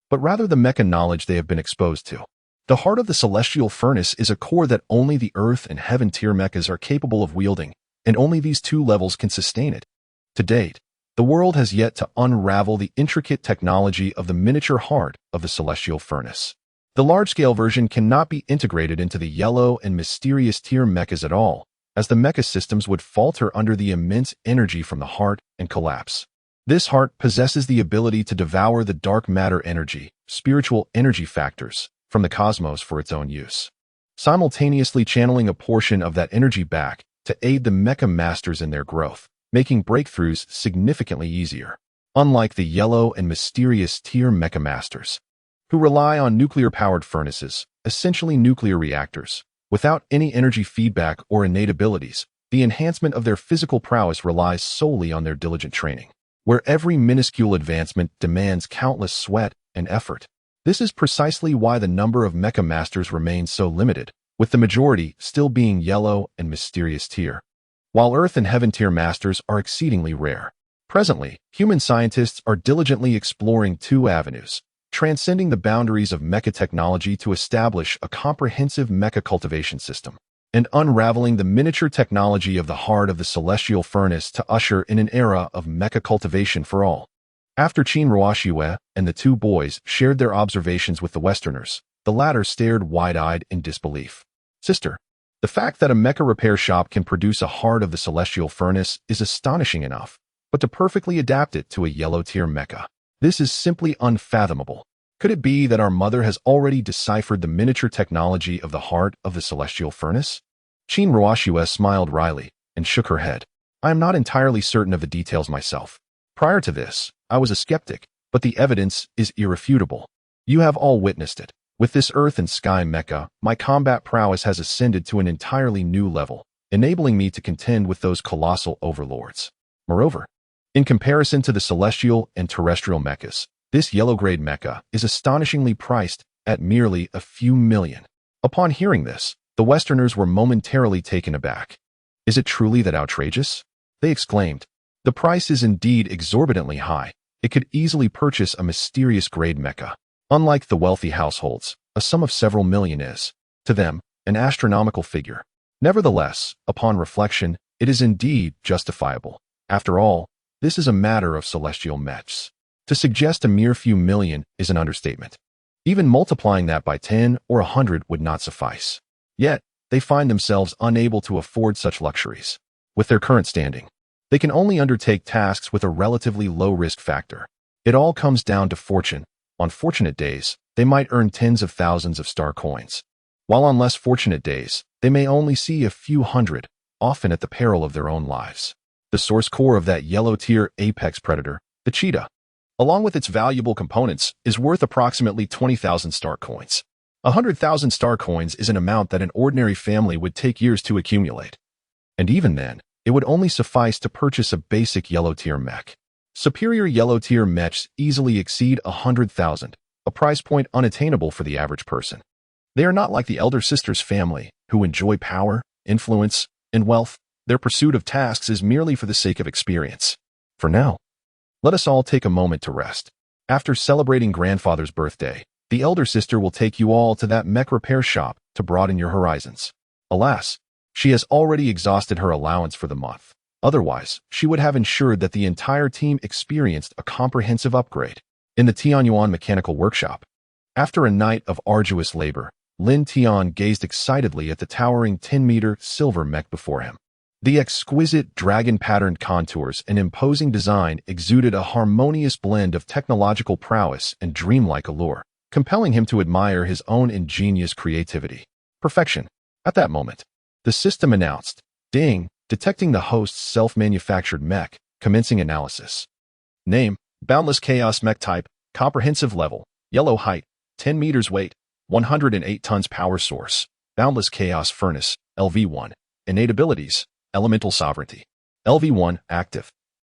but rather the mecha knowledge they have been exposed to. The heart of the celestial furnace is a core that only the earth and heaven tier mechas are capable of wielding, and only these two levels can sustain it. To date, the world has yet to unravel the intricate technology of the miniature heart of the celestial furnace. The large-scale version cannot be integrated into the yellow and mysterious tier mechas at all, as the mecha systems would falter under the immense energy from the heart and collapse. This heart possesses the ability to devour the dark matter energy, spiritual energy factors, from the cosmos for its own use, simultaneously channeling a portion of that energy back to aid the mecha masters in their growth, making breakthroughs significantly easier. Unlike the yellow and mysterious tier mecha masters, who rely on nuclear-powered furnaces, essentially nuclear reactors, without any energy feedback or innate abilities, the enhancement of their physical prowess relies solely on their diligent training, where every minuscule advancement demands countless sweat and effort. This is precisely why the number of mecha masters remains so limited, with the majority still being yellow and mysterious tier. while Earth and Heaven tier masters are exceedingly rare. Presently, human scientists are diligently exploring two avenues, transcending the boundaries of mecha technology to establish a comprehensive mecha cultivation system, and unraveling the miniature technology of the heart of the celestial furnace to usher in an era of mecha cultivation for all. After Qin Ruoxue and the two boys shared their observations with the Westerners, the latter stared wide-eyed in disbelief. Sister, the fact that a mecha repair shop can produce a heart of the celestial furnace is astonishing enough, but to perfectly adapt it to a yellow-tier mecha, this is simply unfathomable. Could it be that our mother has already deciphered the miniature technology of the heart of the celestial furnace? Qin Ruoxue smiled wryly and shook her head. I am not entirely certain of the details myself. Prior to this, I was a skeptic, but the evidence is irrefutable. You have all witnessed it. With this earth and sky mecha, my combat prowess has ascended to an entirely new level, enabling me to contend with those colossal overlords. Moreover, in comparison to the celestial and terrestrial mechas, this yellow-grade mecha is astonishingly priced at merely a few million. Upon hearing this, the Westerners were momentarily taken aback. Is it truly that outrageous? They exclaimed. The price is indeed exorbitantly high. It could easily purchase a mysterious grade mecha. Unlike the wealthy households, a sum of several million is, to them, an astronomical figure. Nevertheless, upon reflection, it is indeed justifiable. After all, this is a matter of celestial mechs. To suggest a mere few million is an understatement. Even multiplying that by 10 or 100 would not suffice. Yet, they find themselves unable to afford such luxuries. With their current standing, they can only undertake tasks with a relatively low risk factor. It all comes down to fortune. On fortunate days, they might earn tens of thousands of star coins, while on less fortunate days, they may only see a few hundred, often at the peril of their own lives. The source core of that yellow-tier apex predator, the cheetah, along with its valuable components, is worth approximately 20,000 star coins. 100,000 star coins is an amount that an ordinary family would take years to accumulate. And even then, it would only suffice to purchase a basic yellow-tier mech. Superior yellow-tier mechs easily exceed 100,000, a price point unattainable for the average person. They are not like the elder sister's family, who enjoy power, influence, and wealth. Their pursuit of tasks is merely for the sake of experience. For now, let us all take a moment to rest. After celebrating grandfather's birthday, the elder sister will take you all to that mech repair shop to broaden your horizons. Alas, she has already exhausted her allowance for the month. Otherwise, she would have ensured that the entire team experienced a comprehensive upgrade. In the Tianyuan Mechanical Workshop, after a night of arduous labor, Lin Tian gazed excitedly at the towering 10-meter silver mech before him. The exquisite dragon-patterned contours and imposing design exuded a harmonious blend of technological prowess and dreamlike allure, compelling him to admire his own ingenious creativity. Perfection. At that moment, the system announced, "Ding," detecting the host's self-manufactured mech, commencing analysis. Name, Boundless Chaos Mech Type, Comprehensive Level, Yellow Height, 10 meters Weight, 108 tons Power Source, Boundless Chaos Furnace, LV1. Innate Abilities, Elemental Sovereignty. LV1, Active.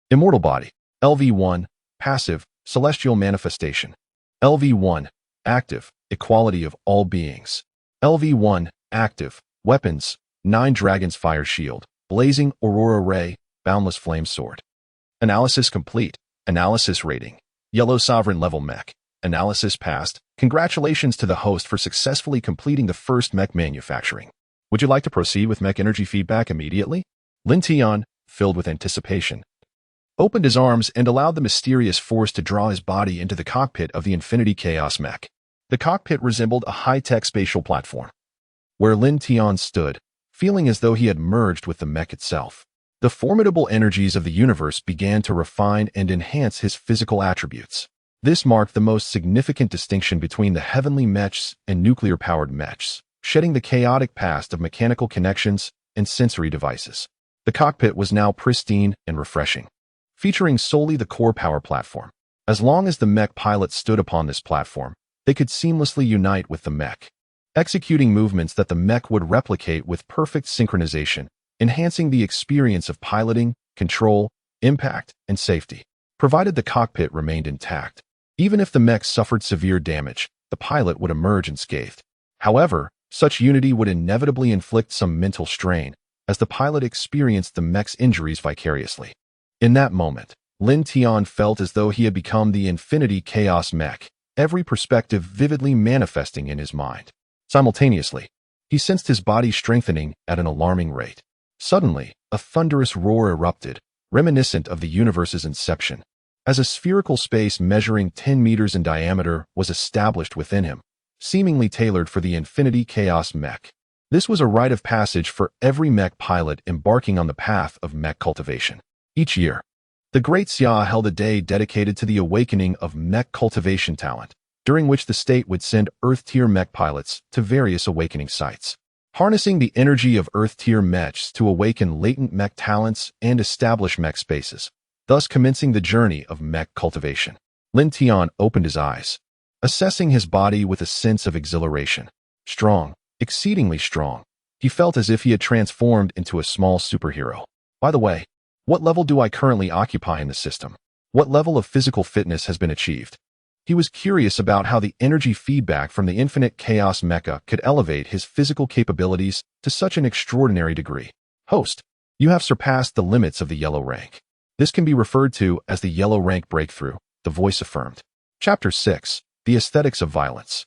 Immortal Body. LV1, Passive, Celestial Manifestation. LV1, Active, Equality of All Beings. LV1, Active, Weapons, 9 Dragon's Fire Shield, Blazing Aurora Ray, Boundless Flame Sword. Analysis complete. Analysis rating. Yellow Sovereign Level Mech. Analysis passed. Congratulations to the host for successfully completing the first mech manufacturing. Would you like to proceed with mech energy feedback immediately? Lin Tian, filled with anticipation, opened his arms and allowed the mysterious force to draw his body into the cockpit of the Infinity Chaos Mech. The cockpit resembled a high-tech spatial platform, where Lin Tian stood, feeling as though he had merged with the mech itself. The formidable energies of the universe began to refine and enhance his physical attributes. This marked the most significant distinction between the heavenly mechs and nuclear-powered mechs, shedding the chaotic past of mechanical connections and sensory devices. The cockpit was now pristine and refreshing, featuring solely the core power platform. As long as the mech pilots stood upon this platform, they could seamlessly unite with the mech, executing movements that the mech would replicate with perfect synchronization, enhancing the experience of piloting, control, impact, and safety. Provided the cockpit remained intact, even if the mech suffered severe damage, the pilot would emerge unscathed. However, such unity would inevitably inflict some mental strain, as the pilot experienced the mech's injuries vicariously. In that moment, Lin Tian felt as though he had become the infinity Chaos Mech, every perspective vividly manifesting in his mind. Simultaneously, he sensed his body strengthening at an alarming rate. Suddenly, a thunderous roar erupted, reminiscent of the universe's inception, as a spherical space measuring 10 meters in diameter was established within him, seemingly tailored for the infinity Chaos Mech. This was a rite of passage for every mech pilot embarking on the path of mech cultivation. Each year, the Great Xia held a day dedicated to the awakening of mech cultivation talent, during which the state would send Earth-tier mech pilots to various awakening sites, harnessing the energy of Earth-tier mechs to awaken latent mech talents and establish mech spaces, thus commencing the journey of mech cultivation. Lin Tian opened his eyes, assessing his body with a sense of exhilaration. Strong, exceedingly strong. He felt as if he had transformed into a small superhero. By the way, what level do I currently occupy in the system? What level of physical fitness has been achieved? He was curious about how the energy feedback from the infinite Chaos Mecha could elevate his physical capabilities to such an extraordinary degree. Host, you have surpassed the limits of the yellow rank. This can be referred to as the yellow rank breakthrough, the voice affirmed. Chapter 6. The Aesthetics of Violence.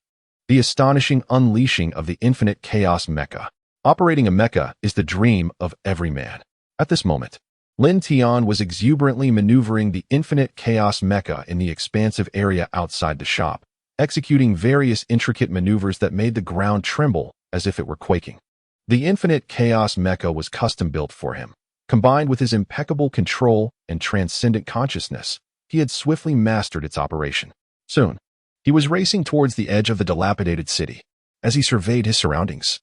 The astonishing unleashing of the infinite Chaos Mecha. Operating a mecha is the dream of every man. At this moment, Lin Tian was exuberantly maneuvering the infinite Chaos Mecha in the expansive area outside the shop, executing various intricate maneuvers that made the ground tremble as if it were quaking. The infinite Chaos Mecha was custom-built for him. Combined with his impeccable control and transcendent consciousness, he had swiftly mastered its operation. Soon, he was racing towards the edge of the dilapidated city. As he surveyed his surroundings,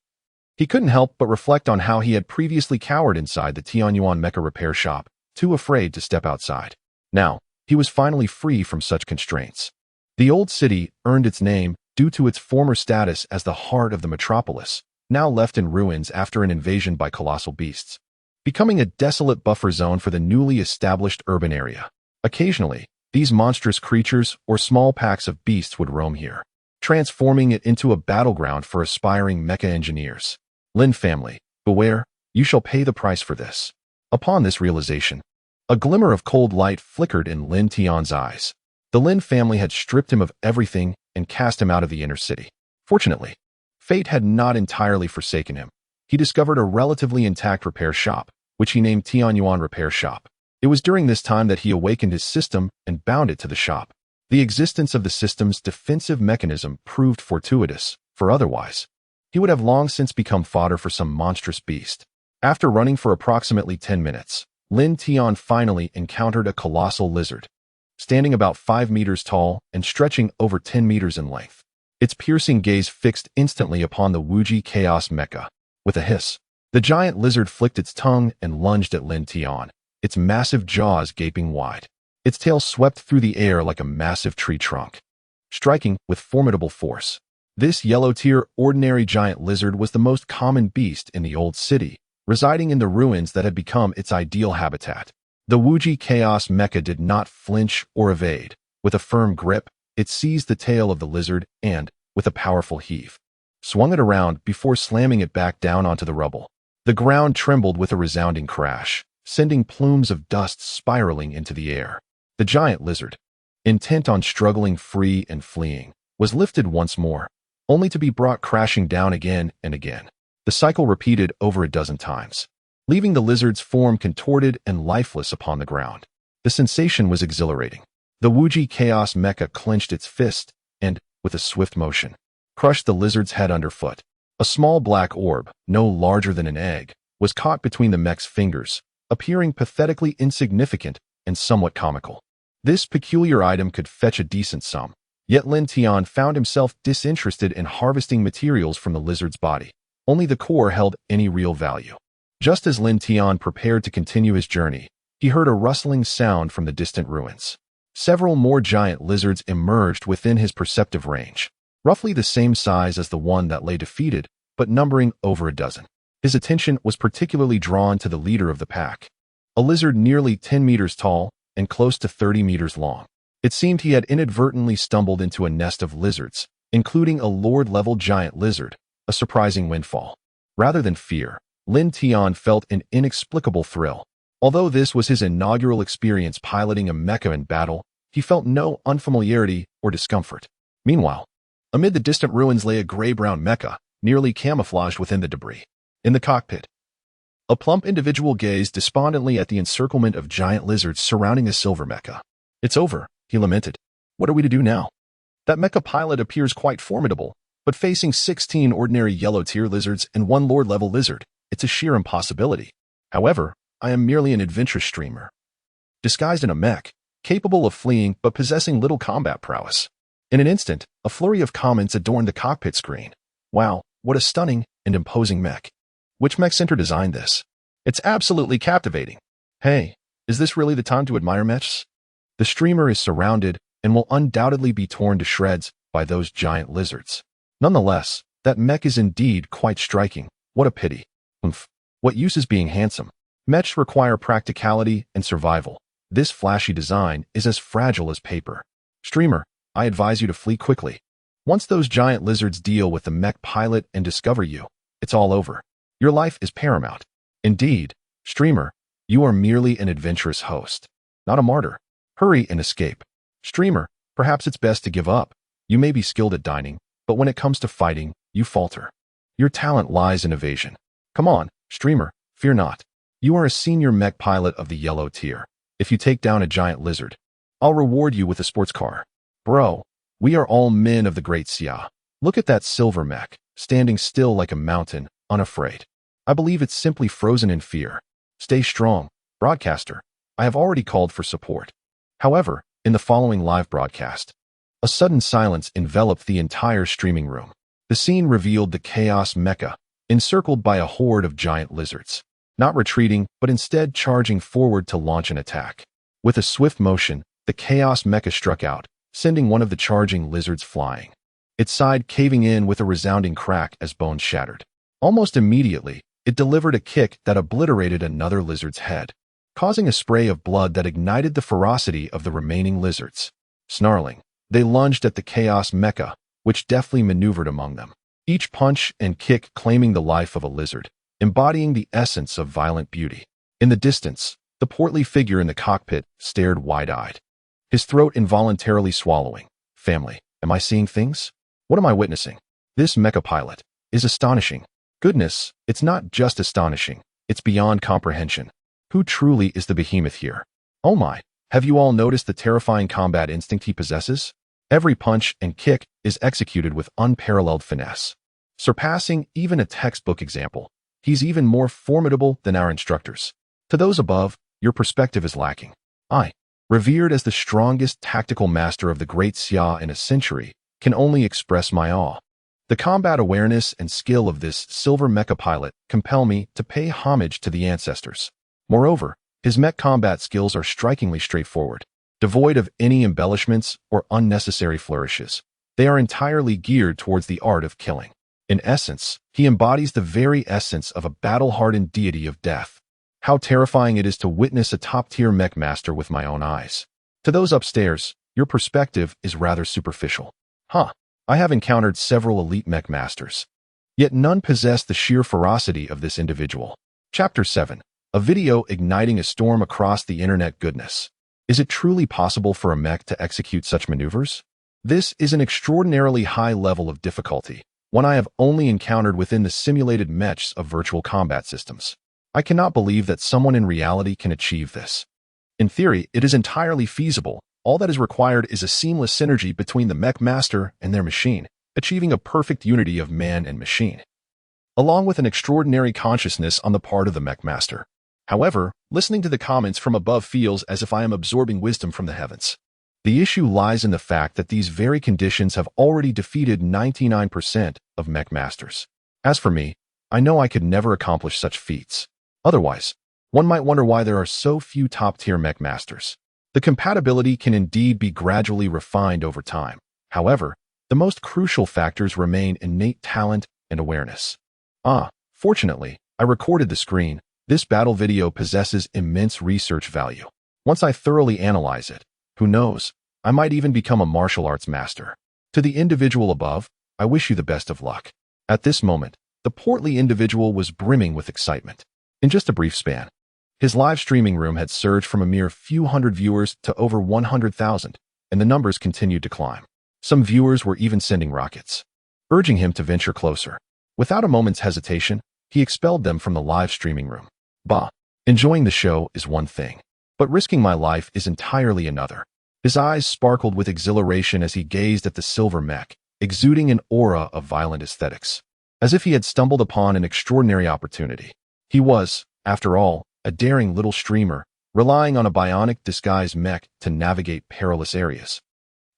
he couldn't help but reflect on how he had previously cowered inside the Tianyuan mecha repair shop, too afraid to step outside. Now, he was finally free from such constraints. The old city earned its name due to its former status as the heart of the metropolis, now left in ruins after an invasion by colossal beasts, becoming a desolate buffer zone for the newly established urban area. Occasionally, these monstrous creatures or small packs of beasts would roam here, transforming it into a battleground for aspiring mecha engineers. Lin family, beware, you shall pay the price for this. Upon this realization, a glimmer of cold light flickered in Lin Tian's eyes. The Lin family had stripped him of everything and cast him out of the inner city. Fortunately, fate had not entirely forsaken him. He discovered a relatively intact repair shop, which he named Tianyuan Repair Shop. It was during this time that he awakened his system and bound it to the shop. The existence of the system's defensive mechanism proved fortuitous, for otherwise, he would have long since become fodder for some monstrous beast. After running for approximately 10 minutes, Lin Tian finally encountered a colossal lizard, standing about 5 meters tall and stretching over 10 meters in length. Its piercing gaze fixed instantly upon the Wuji Chaos Mecha. With a hiss, the giant lizard flicked its tongue and lunged at Lin Tian, its massive jaws gaping wide. Its tail swept through the air like a massive tree trunk, striking with formidable force. This yellow-tier ordinary giant lizard was the most common beast in the old city, residing in the ruins that had become its ideal habitat. The Wuji Chaos Mecha did not flinch or evade. With a firm grip, it seized the tail of the lizard and, with a powerful heave, swung it around before slamming it back down onto the rubble. The ground trembled with a resounding crash, sending plumes of dust spiraling into the air. The giant lizard, intent on struggling free and fleeing, was lifted once more, only to be brought crashing down again and again. The cycle repeated over a dozen times, leaving the lizard's form contorted and lifeless upon the ground. The sensation was exhilarating. The Wuji Chaos Mecha clenched its fist and, with a swift motion, crushed the lizard's head underfoot. A small black orb, no larger than an egg, was caught between the mech's fingers, appearing pathetically insignificant and somewhat comical. This peculiar item could fetch a decent sum, yet Lin Tian found himself disinterested in harvesting materials from the lizard's body. Only the core held any real value. Just as Lin Tian prepared to continue his journey, he heard a rustling sound from the distant ruins. Several more giant lizards emerged within his perceptive range, roughly the same size as the one that lay defeated, but numbering over a dozen. His attention was particularly drawn to the leader of the pack, a lizard nearly 10 meters tall and close to 30 meters long. It seemed he had inadvertently stumbled into a nest of lizards, including a lord-level giant lizard, a surprising windfall. Rather than fear, Lin Tian felt an inexplicable thrill. Although this was his inaugural experience piloting a mecha in battle, he felt no unfamiliarity or discomfort. Meanwhile, amid the distant ruins lay a gray-brown mecha, nearly camouflaged within the debris. In the cockpit, a plump individual gazed despondently at the encirclement of giant lizards surrounding a silver mecha. "It's over," he lamented. "What are we to do now?" That mecha pilot appears quite formidable, but facing 16 ordinary yellow-tier lizards and one Lord-level lizard, it's a sheer impossibility. However, I am merely an adventurous streamer, disguised in a mech, capable of fleeing but possessing little combat prowess. In an instant, a flurry of comments adorned the cockpit screen. "Wow, what a stunning and imposing mech. Which mech center designed this? It's absolutely captivating. Hey, is this really the time to admire mechs?" The streamer is surrounded and will undoubtedly be torn to shreds by those giant lizards. Nonetheless, that mech is indeed quite striking. What a pity. What use is being handsome? Mechs require practicality and survival. This flashy design is as fragile as paper. Streamer, I advise you to flee quickly. Once those giant lizards deal with the mech pilot and discover you, it's all over. Your life is paramount. Indeed, streamer, you are merely an adventurous host, not a martyr. Hurry and escape. Streamer, perhaps it's best to give up. You may be skilled at dining, but when it comes to fighting, you falter. Your talent lies in evasion. Come on, streamer, fear not. You are a senior mech pilot of the yellow tier. If you take down a giant lizard, I'll reward you with a sports car. Bro, we are all men of the great Xia. Look at that silver mech, standing still like a mountain, unafraid. I believe it's simply frozen in fear. Stay strong, broadcaster. I have already called for support. However, in the following live broadcast, a sudden silence enveloped the entire streaming room. The scene revealed the Chaos Mecha, encircled by a horde of giant lizards. Not retreating, but instead charging forward to launch an attack. With a swift motion, the Chaos Mecha struck out, sending one of the charging lizards flying. Its side caving in with a resounding crack as bones shattered. Almost immediately, it delivered a kick that obliterated another lizard's head, causing a spray of blood that ignited the ferocity of the remaining lizards. Snarling, they lunged at the Chaos Mecha, which deftly maneuvered among them. Each punch and kick claiming the life of a lizard, embodying the essence of violent beauty. In the distance, the portly figure in the cockpit stared wide-eyed, his throat involuntarily swallowing. Family, am I seeing things? What am I witnessing? This mecha pilot is astonishing. Goodness, it's not just astonishing, it's beyond comprehension. Who truly is the behemoth here? Oh my, have you all noticed the terrifying combat instinct he possesses? Every punch and kick is executed with unparalleled finesse, surpassing even a textbook example. He's even more formidable than our instructors. To those above, your perspective is lacking. I, revered as the strongest tactical master of the great Xia in a century, can only express my awe. The combat awareness and skill of this silver mecha pilot compel me to pay homage to the ancestors. Moreover, his mech combat skills are strikingly straightforward, devoid of any embellishments or unnecessary flourishes. They are entirely geared towards the art of killing. In essence, he embodies the very essence of a battle-hardened deity of death. How terrifying it is to witness a top-tier mech master with my own eyes. To those upstairs, your perspective is rather superficial. I have encountered several elite mech masters, yet none possess the sheer ferocity of this individual. Chapter 7. A video igniting a storm across the internet. Goodness. Is it truly possible for a mech to execute such maneuvers? This is an extraordinarily high level of difficulty, one I have only encountered within the simulated mechs of virtual combat systems. I cannot believe that someone in reality can achieve this. In theory, it is entirely feasible. All that is required is a seamless synergy between the mech master and their machine, achieving a perfect unity of man and machine, along with an extraordinary consciousness on the part of the mech master. However, listening to the comments from above feels as if I am absorbing wisdom from the heavens. The issue lies in the fact that these very conditions have already defeated 99% of mech masters. As for me, I know I could never accomplish such feats. Otherwise, one might wonder why there are so few top-tier mech masters. The compatibility can indeed be gradually refined over time. However, the most crucial factors remain innate talent and awareness. Fortunately, I recorded the screen. This battle video possesses immense research value. Once I thoroughly analyze it, who knows, I might even become a martial arts master. To the individual above, I wish you the best of luck. At this moment, The portly individual was brimming with excitement. In just a brief span, his live streaming room had surged from a mere few hundred viewers to over 100,000, and the numbers continued to climb. Some viewers were even sending rockets, urging him to venture closer. Without a moment's hesitation, he expelled them from the live streaming room. Bah, enjoying the show is one thing, but risking my life is entirely another. His eyes sparkled with exhilaration as he gazed at the silver mech, exuding an aura of violent aesthetics, as if he had stumbled upon an extraordinary opportunity. He was, after all, a daring little streamer, relying on a bionic disguised mech to navigate perilous areas,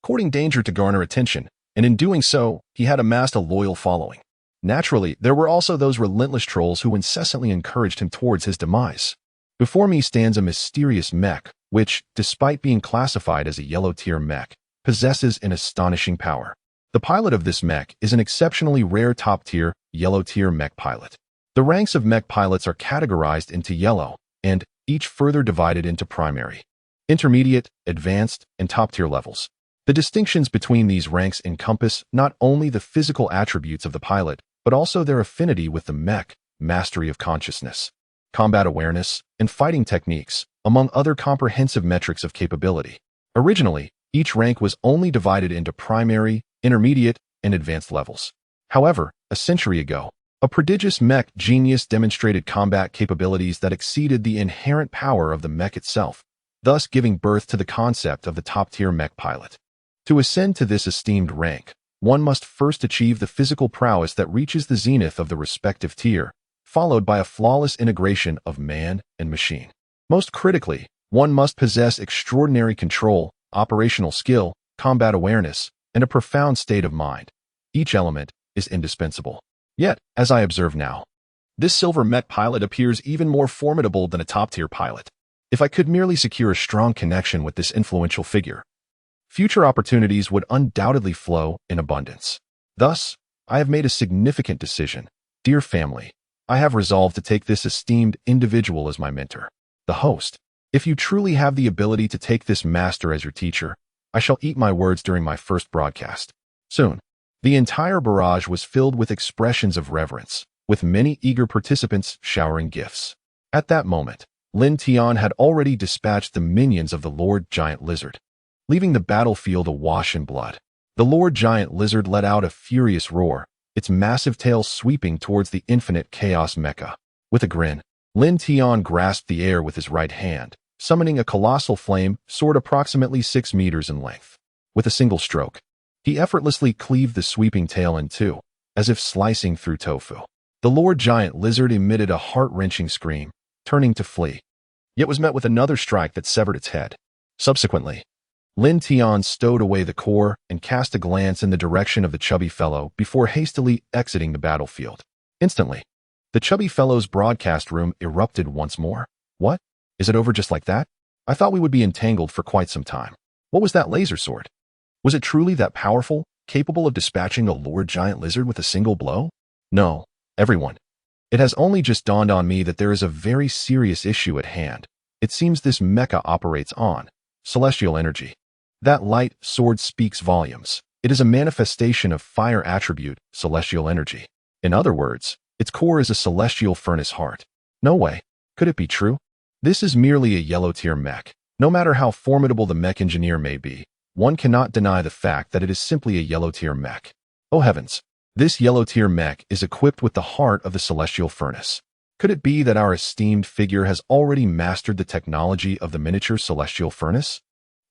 courting danger to garner attention, and in doing so, he had amassed a loyal following. Naturally, there were also those relentless trolls who incessantly encouraged him towards his demise. Before me stands a mysterious mech, which, despite being classified as a yellow-tier mech, possesses an astonishing power. The pilot of this mech is an exceptionally rare top-tier, yellow-tier mech pilot. The ranks of mech pilots are categorized into yellow, and each further divided into primary, intermediate, advanced, and top-tier levels. The distinctions between these ranks encompass not only the physical attributes of the pilot, but also their affinity with the mech, mastery of consciousness, combat awareness, and fighting techniques, among other comprehensive metrics of capability. Originally, each rank was only divided into primary, intermediate, and advanced levels. However, a century ago, a prodigious mech genius demonstrated combat capabilities that exceeded the inherent power of the mech itself, thus giving birth to the concept of the top-tier mech pilot. To ascend to this esteemed rank, one must first achieve the physical prowess that reaches the zenith of the respective tier, followed by a flawless integration of man and machine. Most critically, one must possess extraordinary control, operational skill, combat awareness, and a profound state of mind. Each element is indispensable. Yet, as I observe now, this silver mech pilot appears even more formidable than a top-tier pilot. If I could merely secure a strong connection with this influential figure, future opportunities would undoubtedly flow in abundance. Thus, I have made a significant decision. Dear family, I have resolved to take this esteemed individual as my mentor, the host. If you truly have the ability to take this master as your teacher, I shall eat my words during my first broadcast. Soon, the entire barrage was filled with expressions of reverence, with many eager participants showering gifts. At that moment, Lin Tian had already dispatched the minions of the Lord Giant Lizard, leaving the battlefield awash in blood. The Lord Giant Lizard let out a furious roar, its massive tail sweeping towards the infinite Chaos Mecha. With a grin, Lin Tian grasped the air with his right hand, summoning a colossal flame sword approximately 6 meters in length. With a single stroke, he effortlessly cleaved the sweeping tail in two, as if slicing through tofu. The Lord Giant Lizard emitted a heart-wrenching scream, turning to flee, yet was met with another strike that severed its head. Subsequently, Lin Tian stowed away the core and cast a glance in the direction of the chubby fellow before hastily exiting the battlefield. Instantly, the chubby fellow's broadcast room erupted once more. What? Is it over just like that? I thought we would be entangled for quite some time. What was that laser sword? Was it truly that powerful, capable of dispatching a Lord Giant Lizard with a single blow? No, everyone. It has only just dawned on me that there is a very serious issue at hand. It seems this mecha operates on celestial energy. That light sword speaks volumes. It is a manifestation of fire attribute, celestial energy. In other words, its core is a celestial furnace heart. No way. Could it be true? This is merely a yellow-tier mech. No matter how formidable the mech engineer may be, one cannot deny the fact that it is simply a yellow-tier mech. Oh heavens! This yellow-tier mech is equipped with the heart of the celestial furnace. Could it be that our esteemed figure has already mastered the technology of the miniature celestial furnace?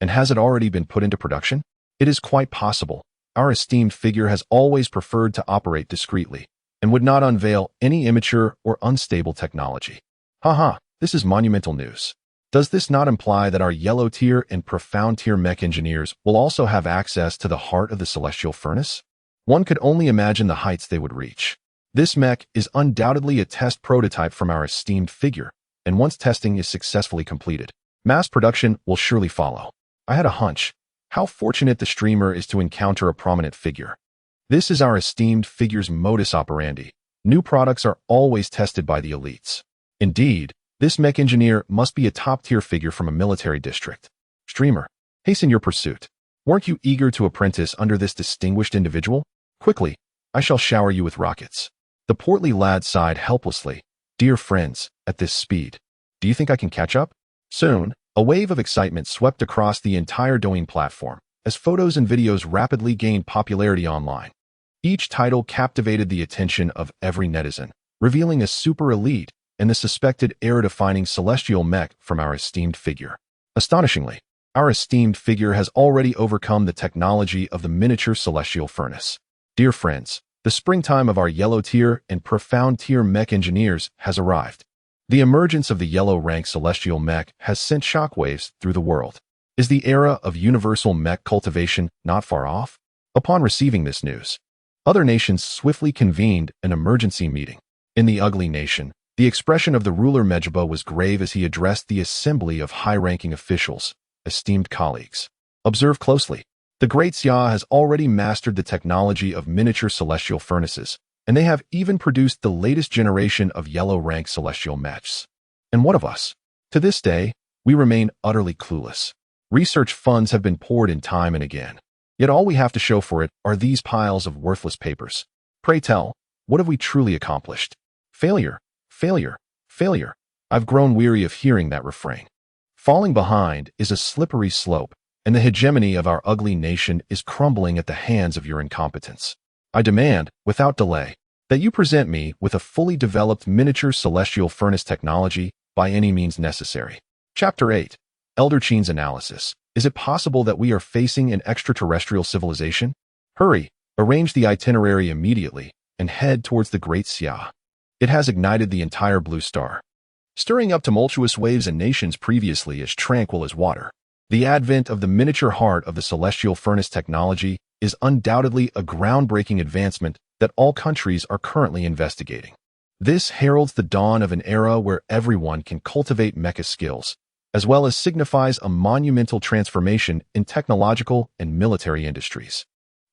And has it already been put into production? It is quite possible. Our esteemed figure has always preferred to operate discreetly, and would not unveil any immature or unstable technology. Haha, this is monumental news. Does this not imply that our yellow tier and profound tier mech engineers will also have access to the heart of the celestial furnace? One could only imagine the heights they would reach. This mech is undoubtedly a test prototype from our esteemed figure, and once testing is successfully completed, mass production will surely follow. I had a hunch. How fortunate the streamer is to encounter a prominent figure. This is our esteemed figure's modus operandi. New products are always tested by the elites. Indeed, this mech engineer must be a top-tier figure from a military district. Streamer, hasten your pursuit. Weren't you eager to apprentice under this distinguished individual? Quickly, I shall shower you with rockets. The portly lad sighed helplessly. Dear friends, at this speed, do you think I can catch up? Soon, a wave of excitement swept across the entire Douyin platform as photos and videos rapidly gained popularity online. Each title captivated the attention of every netizen, revealing a super elite and the suspected era-defining celestial mech from our esteemed figure. Astonishingly, our esteemed figure has already overcome the technology of the miniature celestial furnace. Dear friends, the springtime of our yellow tier and profound tier mech engineers has arrived. The emergence of the yellow rank celestial mech has sent shockwaves through the world. Is the era of universal mech cultivation not far off? Upon receiving this news, other nations swiftly convened an emergency meeting. In the ugly nation, the expression of the ruler Mejba was grave as he addressed the assembly of high-ranking officials, esteemed colleagues. Observe closely. The Great Xia has already mastered the technology of miniature celestial furnaces, and they have even produced the latest generation of yellow-rank celestial mechs. And what of us? To this day, we remain utterly clueless. Research funds have been poured in time and again, yet all we have to show for it are these piles of worthless papers. Pray tell, what have we truly accomplished? Failure, failure, failure. I've grown weary of hearing that refrain. Falling behind is a slippery slope, and the hegemony of our ugly nation is crumbling at the hands of your incompetence. I demand, without delay, that you present me with a fully developed miniature celestial furnace technology by any means necessary. Chapter 8. Elder Qin's Analysis. Is it possible that we are facing an extraterrestrial civilization? Hurry, arrange the itinerary immediately, and head towards the Great Xia. It has ignited the entire blue star, stirring up tumultuous waves and nations previously as tranquil as water. The advent of the miniature heart of the celestial furnace technology is undoubtedly a groundbreaking advancement that all countries are currently investigating. This heralds the dawn of an era where everyone can cultivate mecha skills, as well as signifies a monumental transformation in technological and military industries.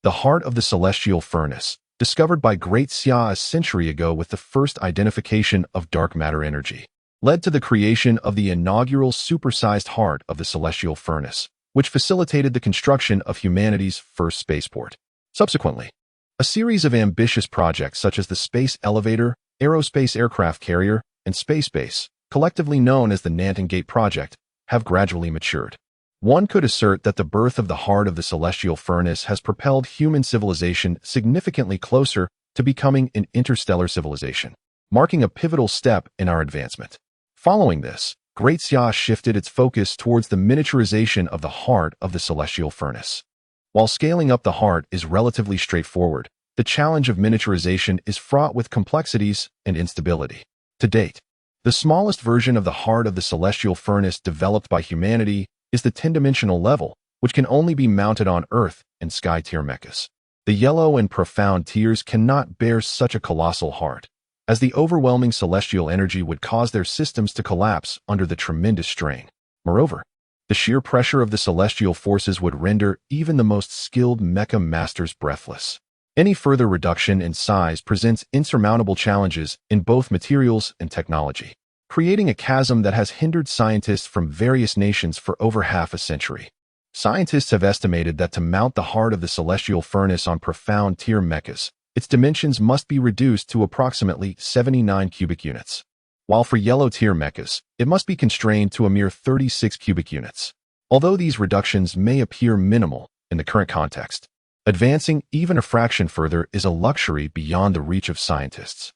The heart of the celestial furnace, discovered by Great Xia a century ago with the first identification of dark matter energy, led to the creation of the inaugural supersized heart of the celestial furnace, which facilitated the construction of humanity's first spaceport. Subsequently, a series of ambitious projects such as the space elevator, aerospace aircraft carrier, and space base, collectively known as the Nanton Gate Project, have gradually matured. One could assert that the birth of the heart of the celestial furnace has propelled human civilization significantly closer to becoming an interstellar civilization, marking a pivotal step in our advancement. Following this, Great Xia shifted its focus towards the miniaturization of the heart of the celestial furnace. While scaling up the heart is relatively straightforward, the challenge of miniaturization is fraught with complexities and instability. To date, the smallest version of the heart of the celestial furnace developed by humanity is the 10-dimensional level, which can only be mounted on Earth and Sky tier mechas. The yellow and profound tiers cannot bear such a colossal heart, as the overwhelming celestial energy would cause their systems to collapse under the tremendous strain. Moreover, the sheer pressure of the celestial forces would render even the most skilled mecha masters breathless. Any further reduction in size presents insurmountable challenges in both materials and technology, creating a chasm that has hindered scientists from various nations for over half a century. Scientists have estimated that to mount the heart of the celestial furnace on profound tier mechas, its dimensions must be reduced to approximately 79 cubic units, while for yellow tier mechas, it must be constrained to a mere 36 cubic units. Although these reductions may appear minimal in the current context, advancing even a fraction further is a luxury beyond the reach of scientists.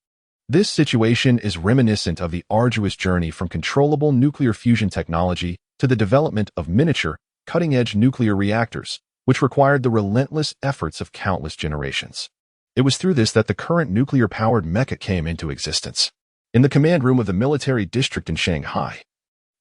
This situation is reminiscent of the arduous journey from controllable nuclear fusion technology to the development of miniature, cutting-edge nuclear reactors, which required the relentless efforts of countless generations. It was through this that the current nuclear-powered mecha came into existence. In the command room of the military district in Shanghai,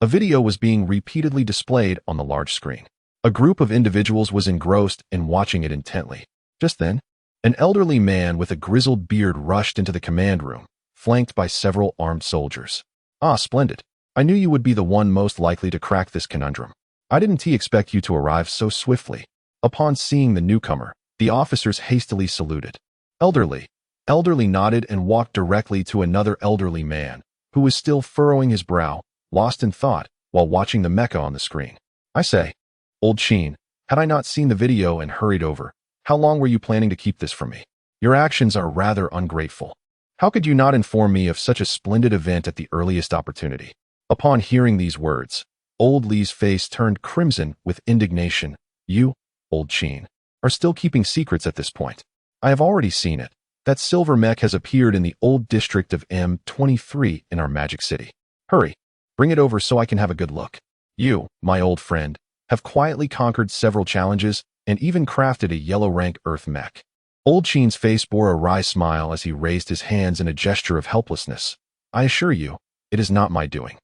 a video was being repeatedly displayed on the large screen. A group of individuals was engrossed in watching it intently. Just then, an elderly man with a grizzled beard rushed into the command room, flanked by several armed soldiers. "Ah, splendid. I knew you would be the one most likely to crack this conundrum. I didn't expect you to arrive so swiftly." Upon seeing the newcomer, the officers hastily saluted. Elderly nodded and walked directly to another elderly man, who was still furrowing his brow, lost in thought, while watching the mecha on the screen. "I say, old Qin, had I not seen the video and hurried over, how long were you planning to keep this from me? Your actions are rather ungrateful." How could you not inform me of such a splendid event at the earliest opportunity? Upon hearing these words, old Li's face turned crimson with indignation. You, old Qin, are still keeping secrets at this point. I have already seen it. That silver mech has appeared in the old district of M23 in our magic city. Hurry, bring it over so I can have a good look. You, my old friend, have quietly conquered several challenges and even crafted a yellow rank earth mech. Old Qin's face bore a wry smile as he raised his hands in a gesture of helplessness. I assure you, it is not my doing.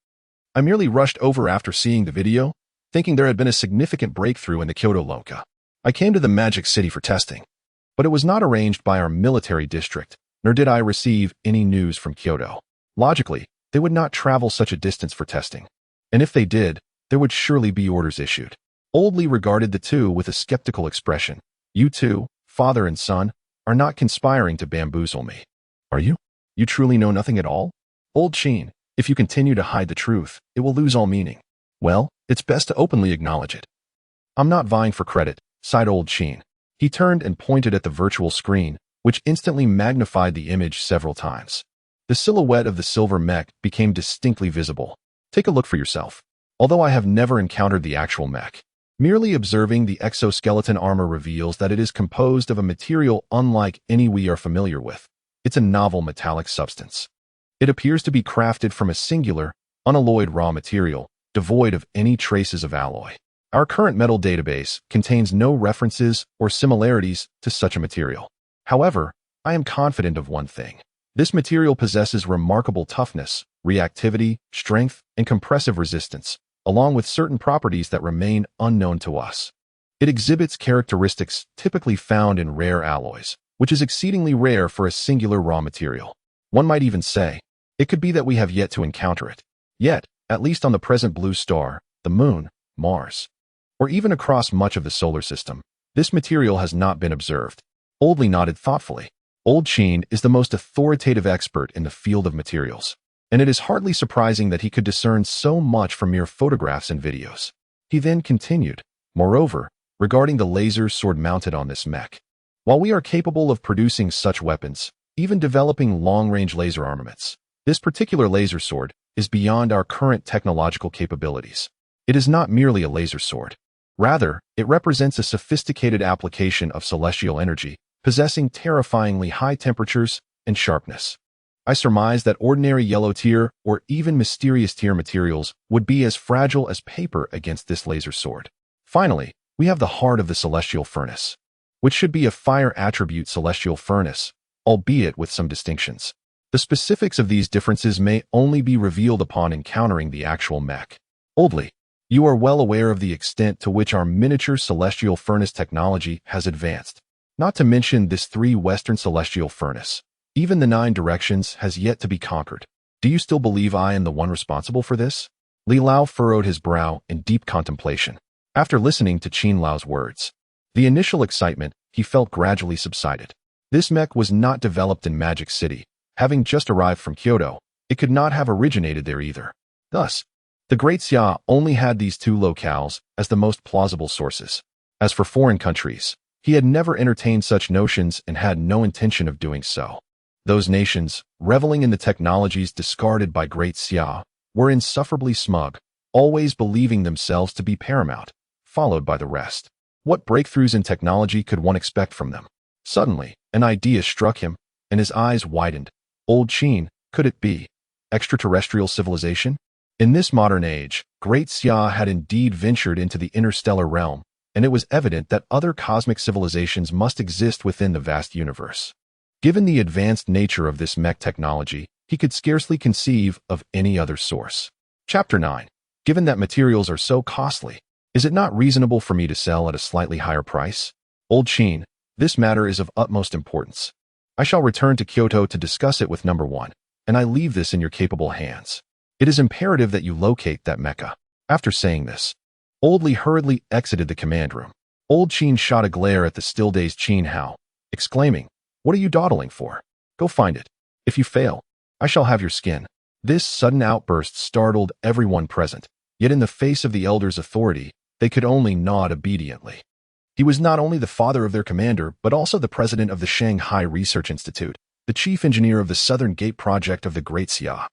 I merely rushed over after seeing the video, thinking there had been a significant breakthrough in the Kyoto Lonka. I came to the magic city for testing, but it was not arranged by our military district, nor did I receive any news from Kyoto. Logically, they would not travel such a distance for testing, and if they did, there would surely be orders issued. Old Li regarded the two with a skeptical expression. You two, father and son, are not conspiring to bamboozle me. Are you? You truly know nothing at all? Old Qin, if you continue to hide the truth, it will lose all meaning. Well, it's best to openly acknowledge it. I'm not vying for credit, sighed Old Qin. He turned and pointed at the virtual screen, which instantly magnified the image several times. The silhouette of the silver mech became distinctly visible. Take a look for yourself. Although I have never encountered the actual mech, merely observing the exoskeleton armor reveals that it is composed of a material unlike any we are familiar with. It's a novel metallic substance. It appears to be crafted from a singular, unalloyed raw material, devoid of any traces of alloy. Our current metal database contains no references or similarities to such a material. However, I am confident of one thing. This material possesses remarkable toughness, reactivity, strength, and compressive resistance, along with certain properties that remain unknown to us. It exhibits characteristics typically found in rare alloys, which is exceedingly rare for a singular raw material. One might even say, it could be that we have yet to encounter it. Yet, at least on the present blue star, the moon, Mars, or even across much of the solar system, this material has not been observed. Old Li nodded thoughtfully. Old Qin is the most authoritative expert in the field of materials, and it is hardly surprising that he could discern so much from mere photographs and videos. He then continued, moreover, regarding the laser sword mounted on this mech. While we are capable of producing such weapons, even developing long-range laser armaments, this particular laser sword is beyond our current technological capabilities. It is not merely a laser sword. Rather, it represents a sophisticated application of celestial energy, possessing terrifyingly high temperatures and sharpness. I surmise that ordinary yellow tier or even mysterious tier materials would be as fragile as paper against this laser sword. Finally, we have the heart of the celestial furnace, which should be a fire attribute celestial furnace, albeit with some distinctions. The specifics of these differences may only be revealed upon encountering the actual mech. Old Li, you are well aware of the extent to which our miniature celestial furnace technology has advanced. Not to mention this 3 Western celestial furnace. Even the 9 directions has yet to be conquered. Do you still believe I am the one responsible for this? Li Lao furrowed his brow in deep contemplation. After listening to Qin Lao's words, the initial excitement he felt gradually subsided. This mech was not developed in Magic City. Having just arrived from Kyoto, it could not have originated there either. Thus, the Great Xia only had these 2 locales as the most plausible sources. As for foreign countries, he had never entertained such notions and had no intention of doing so. Those nations, reveling in the technologies discarded by Great Xia, were insufferably smug, always believing themselves to be paramount, followed by the rest. What breakthroughs in technology could one expect from them? Suddenly, an idea struck him, and his eyes widened. Old Qin, could it be extraterrestrial civilization? In this modern age, Great Xia had indeed ventured into the interstellar realm, and it was evident that other cosmic civilizations must exist within the vast universe. Given the advanced nature of this mech technology, he could scarcely conceive of any other source. Chapter 9. Given that materials are so costly, is it not reasonable for me to sell at a slightly higher price? Old Qin, this matter is of utmost importance. I shall return to Kyoto to discuss it with number 1, and I leave this in your capable hands. It is imperative that you locate that mecha. After saying this, Old Li hurriedly exited the command room. Old Qin shot a glare at the still-dazed Qin Hao, exclaiming, "What are you dawdling for? Go find it. If you fail, I shall have your skin." This sudden outburst startled everyone present, yet in the face of the elder's authority, they could only nod obediently. He was not only the father of their commander, but also the president of the Shanghai Research Institute, the chief engineer of the Southern Gate project of the Great Xia,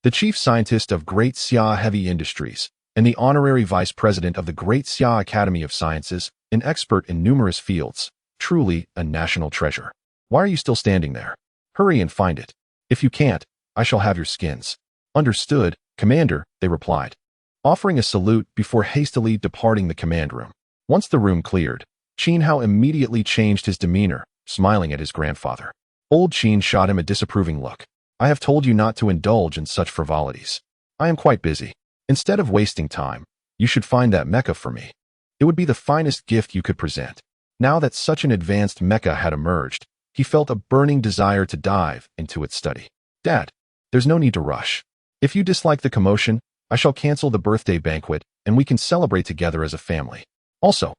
the chief scientist of Great Xia Heavy Industries, and the honorary vice president of the Great Xia Academy of Sciences, an expert in numerous fields, truly a national treasure. Why are you still standing there? Hurry and find it. If you can't, I shall have your skins. Understood, Commander, they replied, offering a salute before hastily departing the command room. Once the room cleared, Qin Hao immediately changed his demeanor, smiling at his grandfather. Old Qin shot him a disapproving look. I have told you not to indulge in such frivolities. I am quite busy. Instead of wasting time, you should find that mecha for me. It would be the finest gift you could present. Now that such an advanced mecha had emerged, he felt a burning desire to dive into its study. Dad, there's no need to rush. If you dislike the commotion, I shall cancel the birthday banquet and we can celebrate together as a family. Also,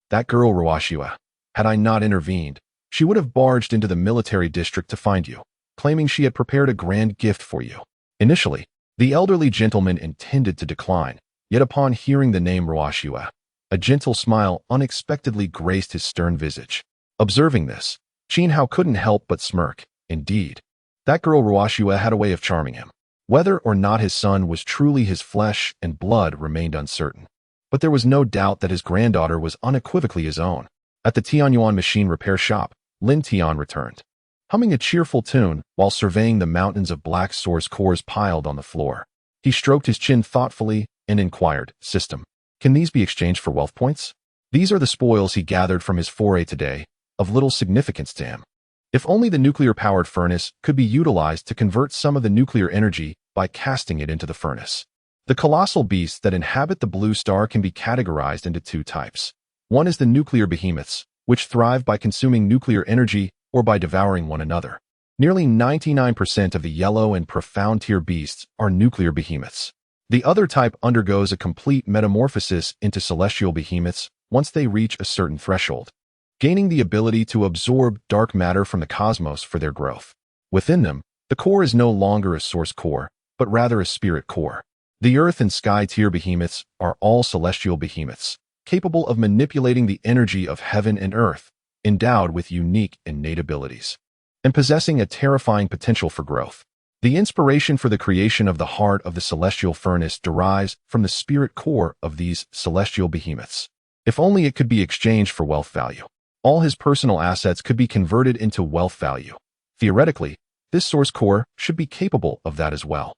that girl Ruashua, had I not intervened, she would have barged into the military district to find you, claiming she had prepared a grand gift for you. Initially, the elderly gentleman intended to decline, yet upon hearing the name Ruashua, a gentle smile unexpectedly graced his stern visage. Observing this, Qin Hao couldn't help but smirk. Indeed, that girl Ruashua had a way of charming him. Whether or not his son was truly his flesh and blood remained uncertain. But there was no doubt that his granddaughter was unequivocally his own. At the Tianyuan machine repair shop, Lin Tian returned, humming a cheerful tune while surveying the mountains of black source cores piled on the floor. He stroked his chin thoughtfully and inquired, System, can these be exchanged for wealth points? These are the spoils he gathered from his foray today, of little significance to him. If only the nuclear-powered furnace could be utilized to convert some of the nuclear energy by casting it into the furnace. The colossal beasts that inhabit the blue star can be categorized into two types. One is the nuclear behemoths, which thrive by consuming nuclear energy or by devouring one another. Nearly 99% of the yellow and profound tier beasts are nuclear behemoths. The other type undergoes a complete metamorphosis into celestial behemoths once they reach a certain threshold, gaining the ability to absorb dark matter from the cosmos for their growth. Within them, the core is no longer a source core, but rather a spirit core. The earth and sky tier behemoths are all celestial behemoths, capable of manipulating the energy of heaven and earth, endowed with unique innate abilities, and possessing a terrifying potential for growth. The inspiration for the creation of the heart of the celestial furnace derives from the spirit core of these celestial behemoths. If only it could be exchanged for wealth value. All his personal assets could be converted into wealth value. Theoretically, this source core should be capable of that as well.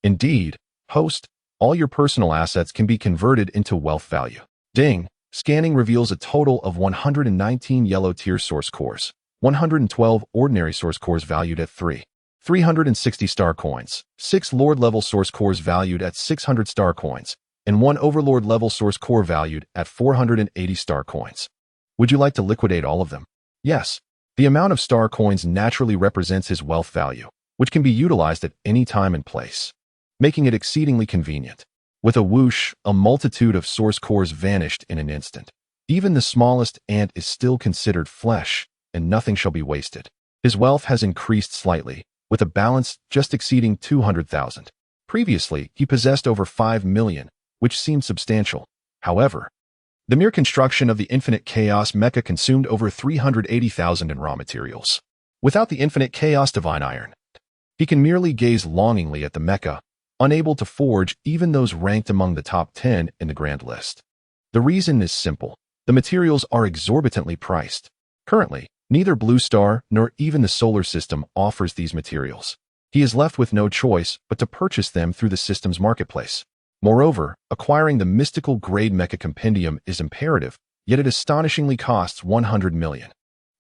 Indeed, host, all your personal assets can be converted into wealth value. Ding! Scanning reveals a total of 119 yellow tier source cores, 112 ordinary source cores valued at 360 star coins, 6 Lord level source cores valued at 600 star coins, and 1 Overlord level source core valued at 480 star coins. Would you like to liquidate all of them? Yes. The amount of star coins naturally represents his wealth value, which can be utilized at any time and place, making it exceedingly convenient. With a whoosh, a multitude of source cores vanished in an instant. Even the smallest ant is still considered flesh, and nothing shall be wasted. His wealth has increased slightly, with a balance just exceeding 200,000. Previously, he possessed over 5 million, which seemed substantial. However, the mere construction of the infinite Chaos Mecha consumed over 380,000 in raw materials. Without the infinite Chaos Divine Iron, he can merely gaze longingly at the mecha, unable to forge even those ranked among the top 10 in the grand list. The reason is simple. The materials are exorbitantly priced. Currently, neither Blue Star nor even the solar system offers these materials. He is left with no choice but to purchase them through the system's marketplace. Moreover, acquiring the mystical grade mecha compendium is imperative, yet it astonishingly costs 100 million.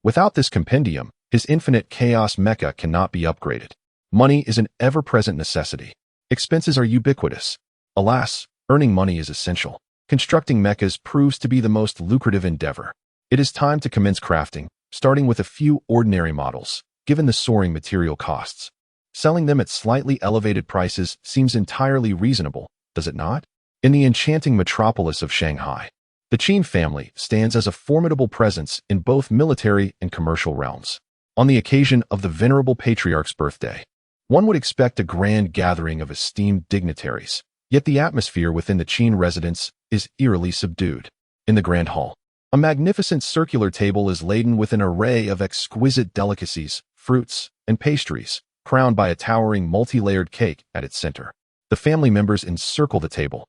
Without this compendium, his infinite Chaos Mecha cannot be upgraded. Money is an ever-present necessity. Expenses are ubiquitous. Alas, earning money is essential. Constructing mechas proves to be the most lucrative endeavor. It is time to commence crafting, starting with a few ordinary models, given the soaring material costs. Selling them at slightly elevated prices seems entirely reasonable, does it not? In the enchanting metropolis of Shanghai, the Qin family stands as a formidable presence in both military and commercial realms. On the occasion of the venerable patriarch's birthday, one would expect a grand gathering of esteemed dignitaries, yet the atmosphere within the Qin residence is eerily subdued. In the grand hall, a magnificent circular table is laden with an array of exquisite delicacies, fruits, and pastries, crowned by a towering multi-layered cake at its center. The family members encircle the table,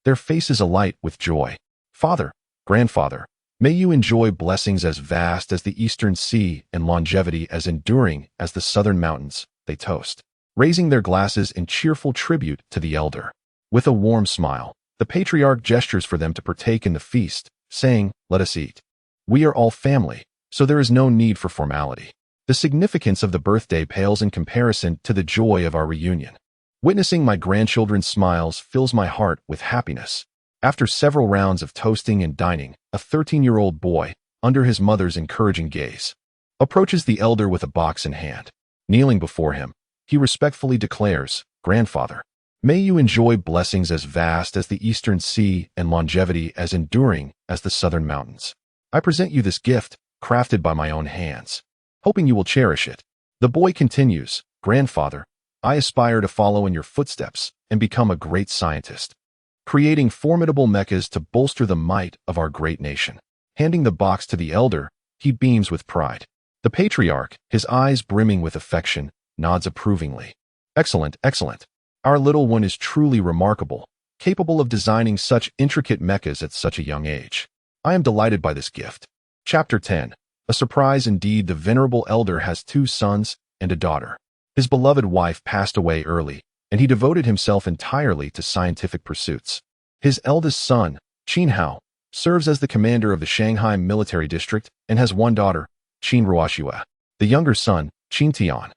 their faces alight with joy. Father, grandfather, may you enjoy blessings as vast as the eastern sea and longevity as enduring as the southern mountains, they toast, raising their glasses in cheerful tribute to the elder. With a warm smile, the patriarch gestures for them to partake in the feast, saying, "Let us eat. We are all family, so there is no need for formality." The significance of the birthday pales in comparison to the joy of our reunion. Witnessing my grandchildren's smiles fills my heart with happiness. After several rounds of toasting and dining, a 13-year-old boy, under his mother's encouraging gaze, approaches the elder with a box in hand. Kneeling before him, he respectfully declares, "Grandfather, may you enjoy blessings as vast as the eastern sea and longevity as enduring as the southern mountains. I present you this gift, crafted by my own hands, hoping you will cherish it." The boy continues, "Grandfather, I aspire to follow in your footsteps and become a great scientist, creating formidable mechas to bolster the might of our great nation." Handing the box to the elder, he beams with pride. The patriarch, his eyes brimming with affection, nods approvingly. "Excellent, excellent. Our little one is truly remarkable, capable of designing such intricate mechas at such a young age. I am delighted by this gift." Chapter 10. A surprise indeed. The venerable elder has 2 sons and a daughter. His beloved wife passed away early, and he devoted himself entirely to scientific pursuits. His eldest son, Qin Hao, serves as the commander of the Shanghai military district and has 1 daughter, Qin Ruoxue. The younger son, Qin Tian,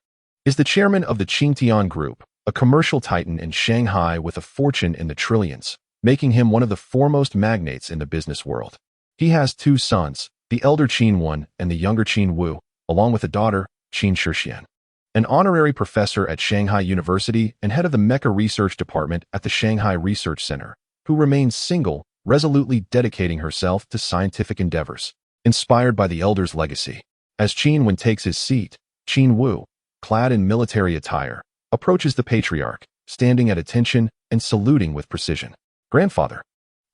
is the chairman of the Qin Tian Group, a commercial titan in Shanghai with a fortune in the trillions, making him one of the foremost magnates in the business world. He has 2 sons, the elder Qin Wen and the younger Qin Wu, along with a daughter, Qin Shixian, an honorary professor at Shanghai University and head of the Mecha Research Department at the Shanghai Research Center, who remains single, resolutely dedicating herself to scientific endeavors, inspired by the elder's legacy. As Qin Wen takes his seat, Qin Wu, clad in military attire, approaches the patriarch, standing at attention and saluting with precision. "Grandfather,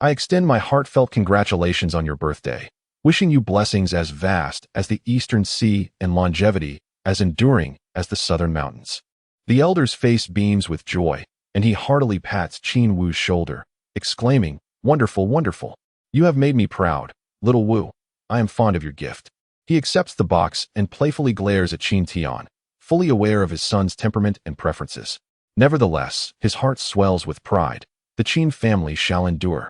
I extend my heartfelt congratulations on your birthday, wishing you blessings as vast as the eastern sea and longevity as enduring as the southern mountains." The elder's face beams with joy, and he heartily pats Qin Wu's shoulder, exclaiming, "Wonderful, wonderful. You have made me proud, little Wu. I am fond of your gift." He accepts the box and playfully glares at Qin Tian, fully aware of his son's temperament and preferences. Nevertheless, his heart swells with pride. The Qin family shall endure.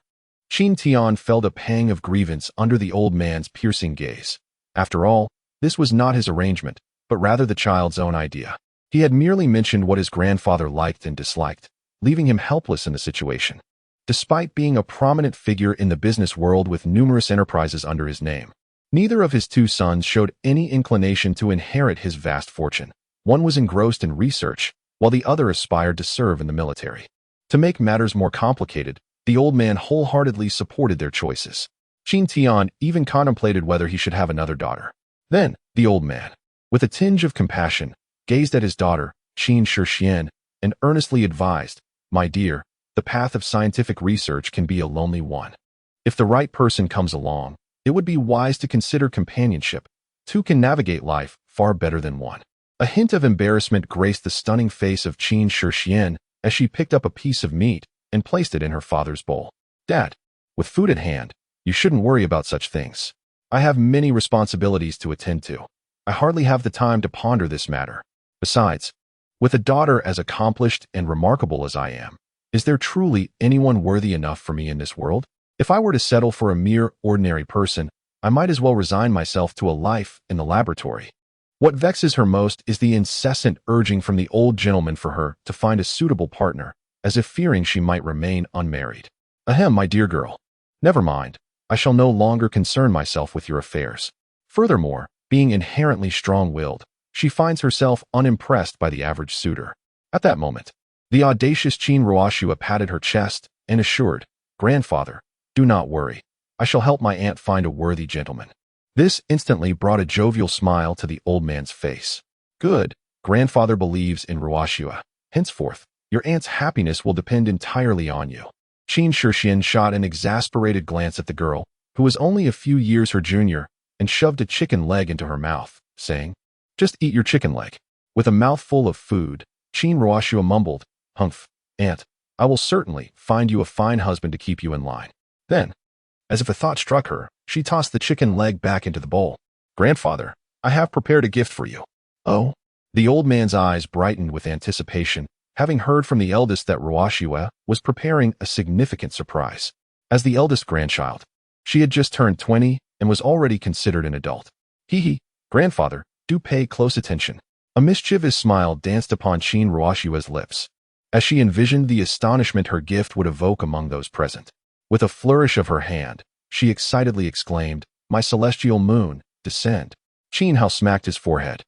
Qin Tian felt a pang of grievance under the old man's piercing gaze. After all, this was not his arrangement, but rather the child's own idea. He had merely mentioned what his grandfather liked and disliked, leaving him helpless in the situation. Despite being a prominent figure in the business world with numerous enterprises under his name, neither of his 2 sons showed any inclination to inherit his vast fortune. One was engrossed in research, while the other aspired to serve in the military. To make matters more complicated, the old man wholeheartedly supported their choices. Qin Tian even contemplated whether he should have another daughter. Then, the old man, with a tinge of compassion, gazed at his daughter, Qin Shixian, and earnestly advised, "My dear, the path of scientific research can be a lonely one. If the right person comes along, it would be wise to consider companionship. 2 can navigate life far better than 1." A hint of embarrassment graced the stunning face of Qin Shixian as she picked up a piece of meat and placed it in her father's bowl. "Dad, with food at hand, you shouldn't worry about such things. I have many responsibilities to attend to. I hardly have the time to ponder this matter. Besides, with a daughter as accomplished and remarkable as I am, is there truly anyone worthy enough for me in this world? If I were to settle for a mere ordinary person, I might as well resign myself to a life in the laboratory." What vexes her most is the incessant urging from the old gentleman for her to find a suitable partner, as if fearing she might remain unmarried. "Ahem, my dear girl. Never mind. I shall no longer concern myself with your affairs." Furthermore, being inherently strong-willed, she finds herself unimpressed by the average suitor. At that moment, the audacious Qin Ruoxue patted her chest and assured, "Grandfather, do not worry. I shall help my aunt find a worthy gentleman." This instantly brought a jovial smile to the old man's face. "Good. Grandfather believes in Ruoxue. Henceforth, your aunt's happiness will depend entirely on you." Qin Shixian shot an exasperated glance at the girl, who was only a few years her junior, and shoved a chicken leg into her mouth, saying, "Just eat your chicken leg." With a mouthful of food, Qin Ruoxua mumbled, "Humph, aunt, I will certainly find you a fine husband to keep you in line." Then, as if a thought struck her, she tossed the chicken leg back into the bowl. "Grandfather, I have prepared a gift for you." "Oh?" The old man's eyes brightened with anticipation, having heard from the eldest that Ruoxua was preparing a significant surprise. As the eldest grandchild, she had just turned 20 and was already considered an adult. "Hee, grandfather, do pay close attention." A mischievous smile danced upon Qin Ruoxua's lips, as she envisioned the astonishment her gift would evoke among those present. With a flourish of her hand, she excitedly exclaimed, "My celestial moon, descend." Qin Hao smacked his forehead.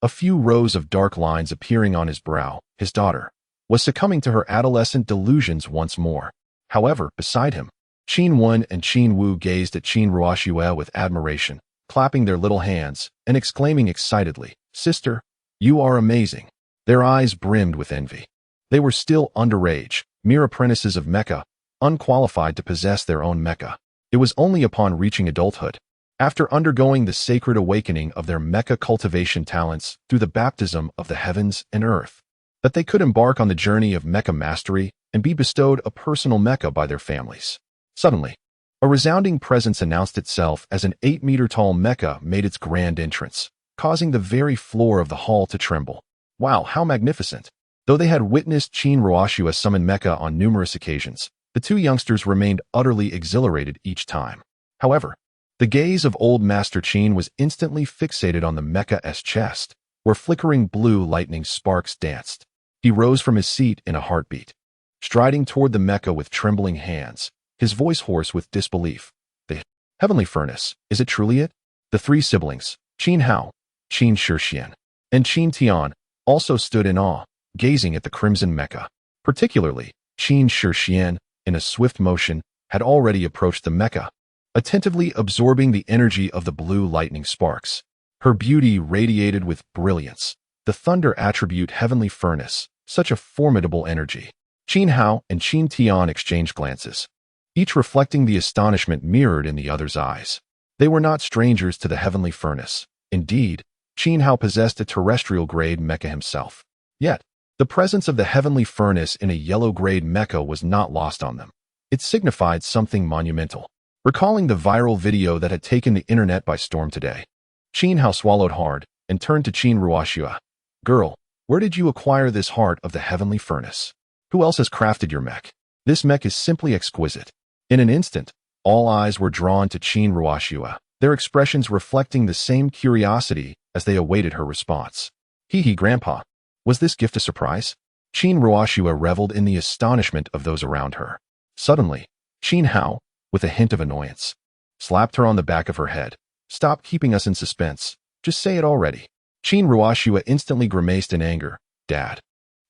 A few rows of dark lines appearing on his brow. His daughter was succumbing to her adolescent delusions once more. However, beside him, Qin Wen and Qin Wu gazed at Qin Ruoxua with admiration, clapping their little hands and exclaiming excitedly, "Sister, you are amazing." Their eyes brimmed with envy. They were still underage, mere apprentices of mecha, unqualified to possess their own mecha. It was only upon reaching adulthood, after undergoing the sacred awakening of their mecha cultivation talents through the baptism of the heavens and earth, that they could embark on the journey of mecha mastery and be bestowed a personal mecha by their families. Suddenly, a resounding presence announced itself as an 8-meter-tall mecha made its grand entrance, causing the very floor of the hall to tremble. Wow, how magnificent! Though they had witnessed Qin Ruoxua summon mecha on numerous occasions, the two youngsters remained utterly exhilarated each time. However, the gaze of old Master Qin was instantly fixated on the mecha's chest, where flickering blue lightning sparks danced. He rose from his seat in a heartbeat, striding toward the mecha with trembling hands, his voice hoarse with disbelief. "The heavenly furnace, is it truly it?" The three siblings, Qin Hao, Qin Shixian, and Qin Tian, also stood in awe, gazing at the crimson mecha. Particularly, Qin Shixian, in a swift motion, had already approached the mecha, attentively absorbing the energy of the blue lightning sparks. Her beauty radiated with brilliance, the thunder attribute heavenly furnace, such a formidable energy. Qin Hao and Qin Tian exchanged glances, each reflecting the astonishment mirrored in the other's eyes. They were not strangers to the heavenly furnace. Indeed, Qin Hao possessed a terrestrial-grade mecha himself. Yet, the presence of the heavenly furnace in a yellow-grade mecha was not lost on them. It signified something monumental. Recalling the viral video that had taken the internet by storm today, Qin Hao swallowed hard and turned to Qin Ruoxua. "Girl, where did you acquire this heart of the heavenly furnace? Who else has crafted your mech? This mech is simply exquisite." In an instant, all eyes were drawn to Qin Ruoxua, their expressions reflecting the same curiosity as they awaited her response. "Hee, Grandpa, was this gift a surprise?" Qin Ruoxua reveled in the astonishment of those around her. Suddenly, Qin Hao, with a hint of annoyance, slapped her on the back of her head. "Stop keeping us in suspense. Just say it already." Qin Ruoxua instantly grimaced in anger. "Dad,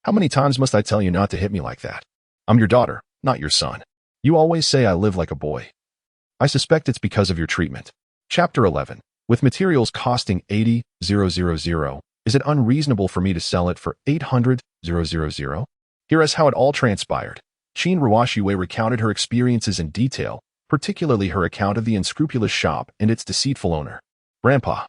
how many times must I tell you not to hit me like that? I'm your daughter, not your son. You always say I live like a boy. I suspect it's because of your treatment." Chapter 11. With materials costing 80,000, is it unreasonable for me to sell it for 800,000? Here is how it all transpired. Qin Ruoxua recounted her experiences in detail, particularly her account of the unscrupulous shop and its deceitful owner. "Grandpa,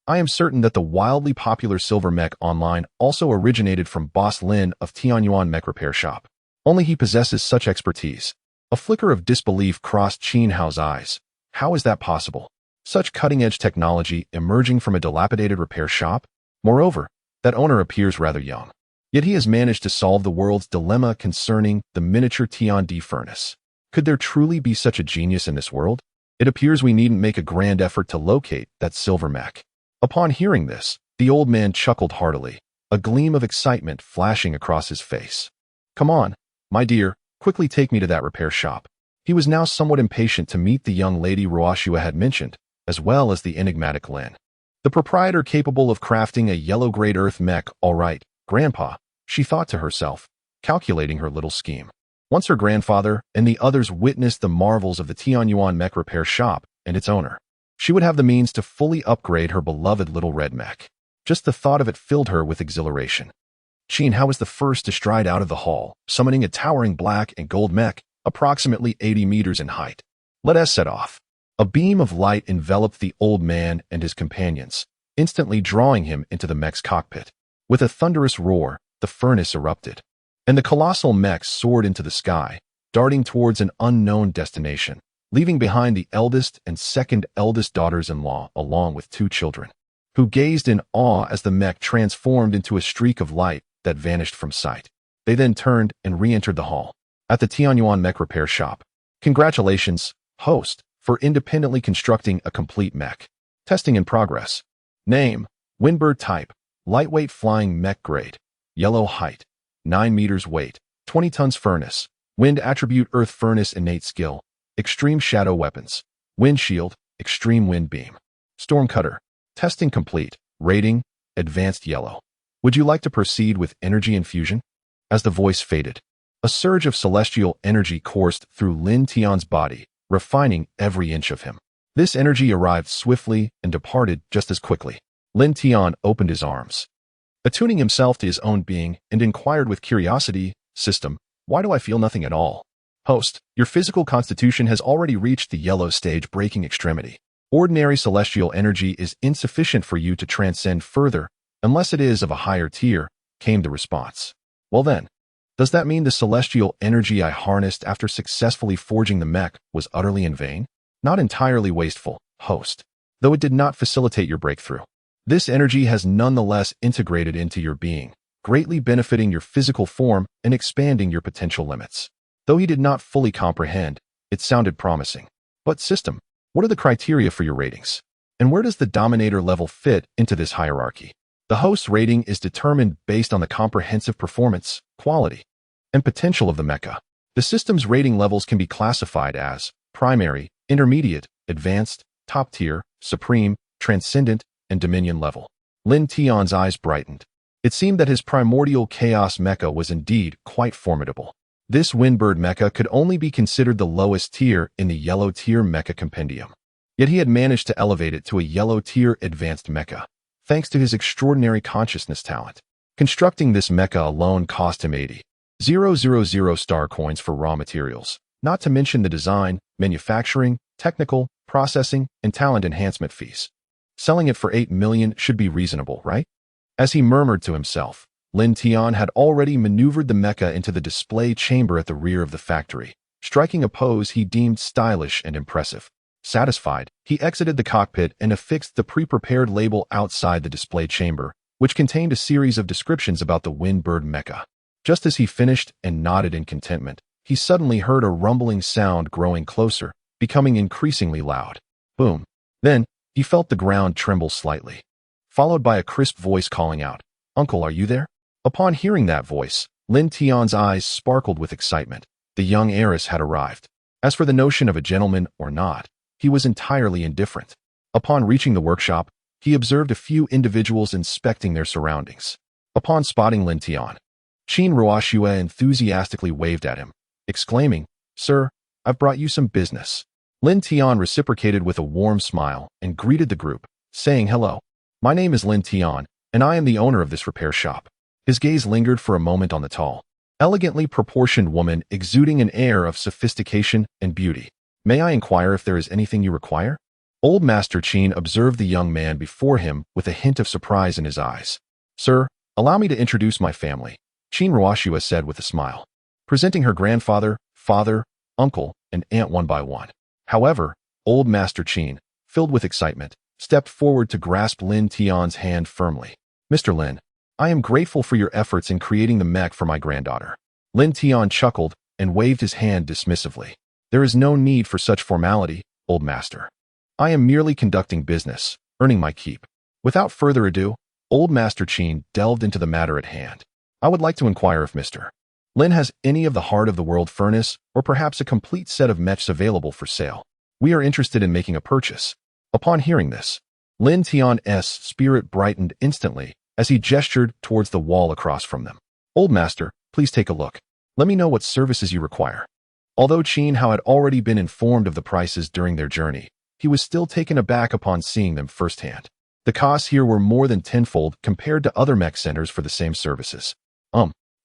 I am certain that the wildly popular silver mech online also originated from Boss Lin of Tianyuan Mech Repair Shop. Only he possesses such expertise." A flicker of disbelief crossed Qin Hao's eyes. How is that possible? Such cutting-edge technology emerging from a dilapidated repair shop? Moreover, that owner appears rather young. Yet he has managed to solve the world's dilemma concerning the miniature Tian-D furnace. Could there truly be such a genius in this world? It appears we needn't make a grand effort to locate that silver mech. Upon hearing this, the old man chuckled heartily, a gleam of excitement flashing across his face. "Come on, my dear, quickly take me to that repair shop." He was now somewhat impatient to meet the young lady Ruoxua had mentioned, as well as the enigmatic Lin, the proprietor capable of crafting a yellow-grade earth mech. "All right, Grandpa," she thought to herself, calculating her little scheme. Once her grandfather and the others witnessed the marvels of the Tianyuan Mech Repair Shop and its owner, she would have the means to fully upgrade her beloved little red mech. Just the thought of it filled her with exhilaration. Qin Hao was the first to stride out of the hall, summoning a towering black and gold mech, approximately 80 meters in height. "Let us set off." A beam of light enveloped the old man and his companions, instantly drawing him into the mech's cockpit. With a thunderous roar, the furnace erupted, and the colossal mech soared into the sky, darting towards an unknown destination, leaving behind the eldest and second eldest daughters-in-law along with 2 children, who gazed in awe as the mech transformed into a streak of light that vanished from sight. They then turned and re-entered the hall. At the Tianyuan mech repair shop. Congratulations, host, for independently constructing a complete mech. Testing in progress. Name, Windbird type, lightweight flying mech grade, yellow height, 9 meters weight, 20 tons furnace, wind attribute earth furnace innate skill, extreme shadow weapons, wind shield, extreme wind beam. Storm cutter. Testing complete. Rating, advanced yellow. Would you like to proceed with energy infusion? As the voice faded, a surge of celestial energy coursed through Lin Tian's body, refining every inch of him. This energy arrived swiftly and departed just as quickly. Lin Tian opened his arms, attuning himself to his own being, and inquired with curiosity, "System, why do I feel nothing at all?" Host, your physical constitution has already reached the yellow stage breaking extremity. Ordinary celestial energy is insufficient for you to transcend further, unless it is of a higher tier, came the response. Well then, does that mean the celestial energy I harnessed after successfully forging the mech was utterly in vain? Not entirely wasteful, host, though it did not facilitate your breakthrough. This energy has nonetheless integrated into your being, greatly benefiting your physical form and expanding your potential limits. Though he did not fully comprehend, it sounded promising. But system, what are the criteria for your ratings? And where does the dominator level fit into this hierarchy? The host's rating is determined based on the comprehensive performance, quality, and potential of the mecha. The system's rating levels can be classified as primary, intermediate, advanced, top tier, supreme, transcendent, and dominion level. Lin Tian's eyes brightened. It seemed that his primordial Chaos Mecha was indeed quite formidable. This Windbird Mecha could only be considered the lowest tier in the yellow tier mecha compendium. Yet he had managed to elevate it to a yellow tier advanced mecha, thanks to his extraordinary consciousness talent. Constructing this mecha alone cost him 80,000 star coins for raw materials, not to mention the design, manufacturing, technical, processing, and talent enhancement fees. Selling it for 8 million should be reasonable, right? As he murmured to himself, Lin Tian had already maneuvered the mecha into the display chamber at the rear of the factory, striking a pose he deemed stylish and impressive. Satisfied, he exited the cockpit and affixed the pre-prepared label outside the display chamber, which contained a series of descriptions about the Windbird mecha. Just as he finished and nodded in contentment, he suddenly heard a rumbling sound growing closer, becoming increasingly loud. Boom. Then, he felt the ground tremble slightly, followed by a crisp voice calling out, "Uncle, are you there?" Upon hearing that voice, Lin Tian's eyes sparkled with excitement. The young heiress had arrived. As for the notion of a gentleman or not, he was entirely indifferent. Upon reaching the workshop, he observed a few individuals inspecting their surroundings. Upon spotting Lin Tian, Qin Ruoxue enthusiastically waved at him, exclaiming, "Sir, I've brought you some business." Lin Tian reciprocated with a warm smile and greeted the group, saying, "Hello, my name is Lin Tian, and I am the owner of this repair shop." His gaze lingered for a moment on the tall, elegantly proportioned woman exuding an air of sophistication and beauty. "May I inquire if there is anything you require?" Old Master Qin observed the young man before him with a hint of surprise in his eyes. "Sir, allow me to introduce my family," Qin Ruoxue said with a smile, presenting her grandfather, father, uncle, and aunt one by one. However, Old Master Qin, filled with excitement, stepped forward to grasp Lin Tian's hand firmly. "Mr. Lin, I am grateful for your efforts in creating the mech for my granddaughter." Lin Tian chuckled and waved his hand dismissively. "There is no need for such formality, old master. I am merely conducting business, earning my keep." Without further ado, Old Master Qin delved into the matter at hand. "I would like to inquire if Mr. Lin has any of the Heart of the World furnace or perhaps a complete set of mechs available for sale. We are interested in making a purchase." Upon hearing this, Lin Tian's spirit brightened instantly as he gestured towards the wall across from them. "Old Master, please take a look. Let me know what services you require." Although Qin Hao had already been informed of the prices during their journey, he was still taken aback upon seeing them firsthand. The costs here were more than tenfold compared to other mech centers for the same services.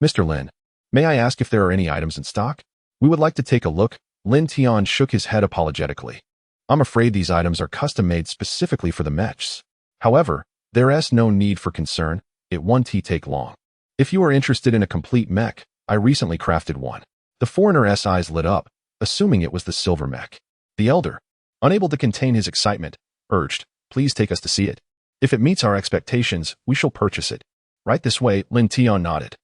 Mr. Lin, may I ask if there are any items in stock? We would like to take a look." Lin Tian shook his head apologetically. "I'm afraid these items are custom-made specifically for the mechs. However, there is no need for concern, It won't take long. If you are interested in a complete mech, I recently crafted one. The foreigner's eyes lit up, assuming it was the silver mech. The elder, unable to contain his excitement, urged, please take us to see it. If it meets our expectations, we shall purchase it. Right this way, Lin Tian nodded,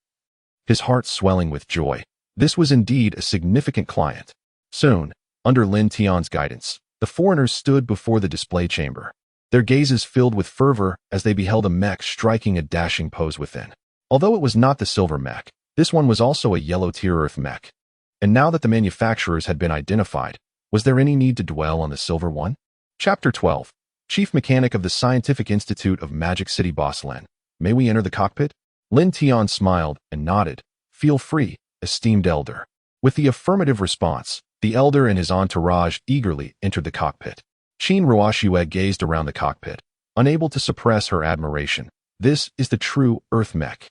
his heart swelling with joy. This was indeed a significant client. Soon, under Lin Tian's guidance, the foreigners stood before the display chamber. Their gazes filled with fervor as they beheld a mech striking a dashing pose within. Although it was not the silver mech, this one was also a yellow-tier earth mech. And now that the manufacturers had been identified, was there any need to dwell on the silver one? Chapter 12. Chief Mechanic of the Scientific Institute of Magic City Boss Lin. May we enter the cockpit? Lin Tian smiled and nodded. Feel free, esteemed elder. With the affirmative response, the elder and his entourage eagerly entered the cockpit. Qin Ruoxue gazed around the cockpit, unable to suppress her admiration. This is the true Earth mech.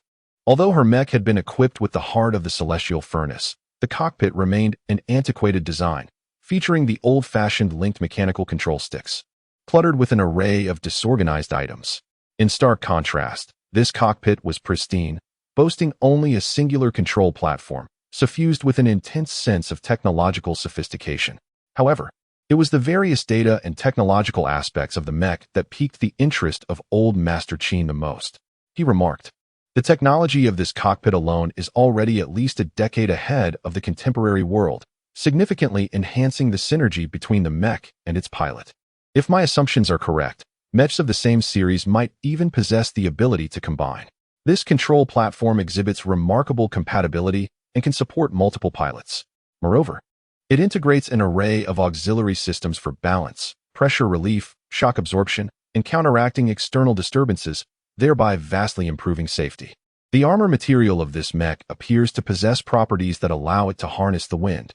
Although her mech had been equipped with the heart of the celestial furnace, the cockpit remained an antiquated design, featuring the old-fashioned linked mechanical control sticks, cluttered with an array of disorganized items. In stark contrast, this cockpit was pristine, boasting only a singular control platform, suffused with an intense sense of technological sophistication. However, it was the various data and technological aspects of the mech that piqued the interest of old Master Qin the most. He remarked, the technology of this cockpit alone is already at least a decade ahead of the contemporary world, significantly enhancing the synergy between the mech and its pilot. If my assumptions are correct, mechs of the same series might even possess the ability to combine. This control platform exhibits remarkable compatibility and can support multiple pilots. Moreover, it integrates an array of auxiliary systems for balance, pressure relief, shock absorption, and counteracting external disturbances, thereby vastly improving safety. The armor material of this mech appears to possess properties that allow it to harness the wind,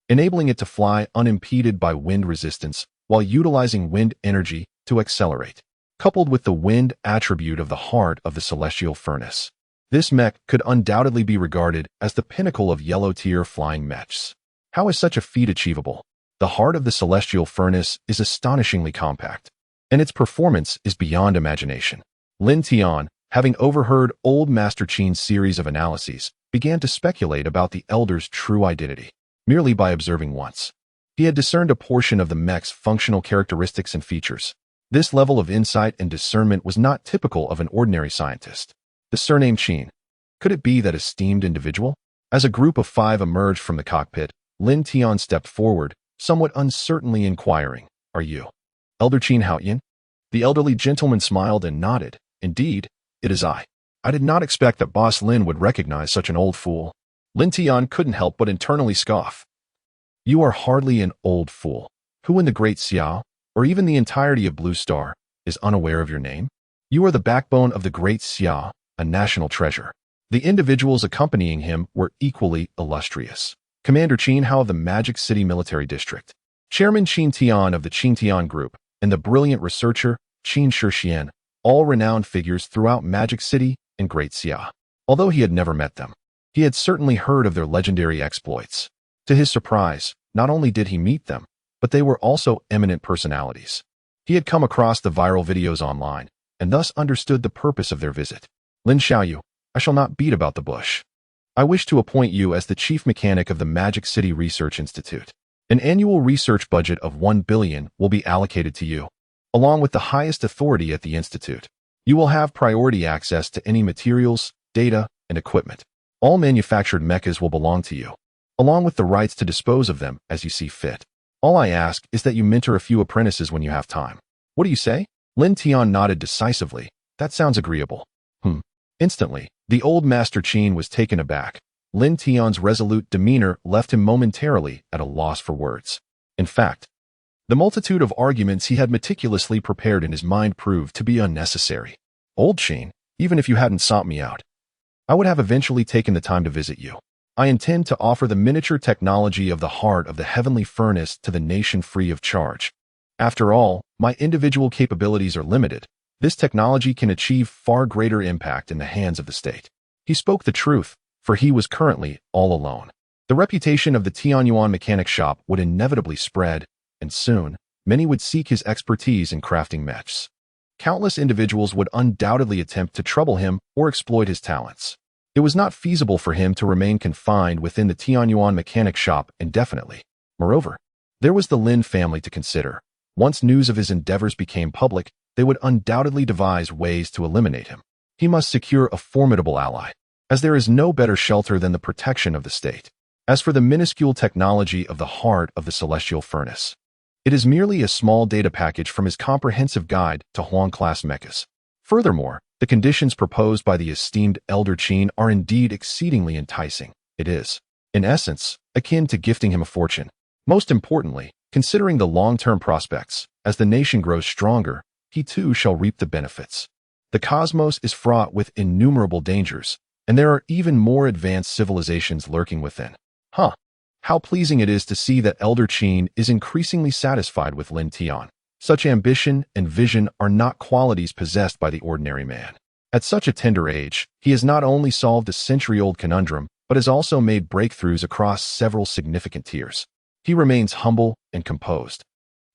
enabling it to fly unimpeded by wind resistance while utilizing wind energy to accelerate. Coupled with the wind attribute of the heart of the celestial furnace, this mech could undoubtedly be regarded as the pinnacle of yellow-tier flying mechs. How is such a feat achievable? The heart of the celestial furnace is astonishingly compact, and its performance is beyond imagination. Lin Tian, having overheard old Master Qin's series of analyses, began to speculate about the elder's true identity. Merely by observing once, he had discerned a portion of the mech's functional characteristics and features. This level of insight and discernment was not typical of an ordinary scientist. The surname Qin. Could it be that esteemed individual? As a group of 5 emerged from the cockpit, Lin Tian stepped forward, somewhat uncertainly inquiring, are you Elder Qin Haoyan? The elderly gentleman smiled and nodded. Indeed, it is I. I did not expect that Boss Lin would recognize such an old fool. Lin Tian couldn't help but internally scoff. You are hardly an old fool. Who in the Great Xiao, or even the entirety of Blue Star, is unaware of your name? You are the backbone of the Great Xiao, a national treasure. The individuals accompanying him were equally illustrious. Commander Qin Hao of the Magic City Military District, Chairman Qin Tian of the Qin Tian Group, and the brilliant researcher Qin Shixian, all renowned figures throughout Magic City and Great Xia. Although he had never met them, he had certainly heard of their legendary exploits. To his surprise, not only did he meet them, but they were also eminent personalities. He had come across the viral videos online, and thus understood the purpose of their visit. Lin Xiaoyu, I shall not beat about the bush. I wish to appoint you as the chief mechanic of the Magic City Research Institute. An annual research budget of 1 billion will be allocated to you, along with the highest authority at the institute. You will have priority access to any materials, data, and equipment. All manufactured mechas will belong to you, along with the rights to dispose of them as you see fit. All I ask is that you mentor a few apprentices when you have time. What do you say? Lin Tian nodded decisively. That sounds agreeable. Instantly, the old Master Qin was taken aback. Lin Tian's resolute demeanor left him momentarily at a loss for words. In fact, the multitude of arguments he had meticulously prepared in his mind proved to be unnecessary. Old Qin, even if you hadn't sought me out, I would have eventually taken the time to visit you. I intend to offer the miniature technology of the heart of the heavenly furnace to the nation free of charge. After all, my individual capabilities are limited. This technology can achieve far greater impact in the hands of the state. He spoke the truth, for he was currently all alone. The reputation of the Tianyuan mechanic shop would inevitably spread, and soon, many would seek his expertise in crafting mechs. countless individuals would undoubtedly attempt to trouble him or exploit his talents. It was not feasible for him to remain confined within the Tianyuan mechanic shop indefinitely. Moreover, there was the Lin family to consider. Once news of his endeavors became public, they would undoubtedly devise ways to eliminate him. He must secure a formidable ally, as there is no better shelter than the protection of the state. As for the minuscule technology of the heart of the celestial furnace, it is merely a small data package from his comprehensive guide to Huang-class mechas. Furthermore, the conditions proposed by the esteemed Elder Qin are indeed exceedingly enticing. It is, in essence, akin to gifting him a fortune. Most importantly, considering the long-term prospects, as the nation grows stronger, he too shall reap the benefits. The cosmos is fraught with innumerable dangers, and there are even more advanced civilizations lurking within. How pleasing it is to see that Elder Qin is increasingly satisfied with Lin Tian. Such ambition and vision are not qualities possessed by the ordinary man. At such a tender age, he has not only solved a century-old conundrum, but has also made breakthroughs across several significant tiers. He remains humble and composed,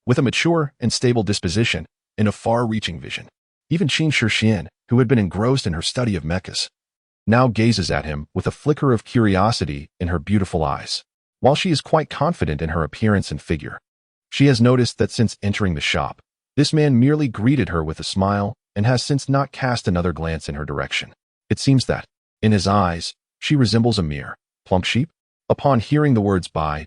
with a mature and stable disposition and a far-reaching vision. Even Qin Shixian, who had been engrossed in her study of mechas, now gazes at him with a flicker of curiosity in her beautiful eyes. While she is quite confident in her appearance and figure, she has noticed that since entering the shop, this man merely greeted her with a smile and has since not cast another glance in her direction. It seems that, in his eyes, she resembles a mere plump sheep. Upon hearing the words bye,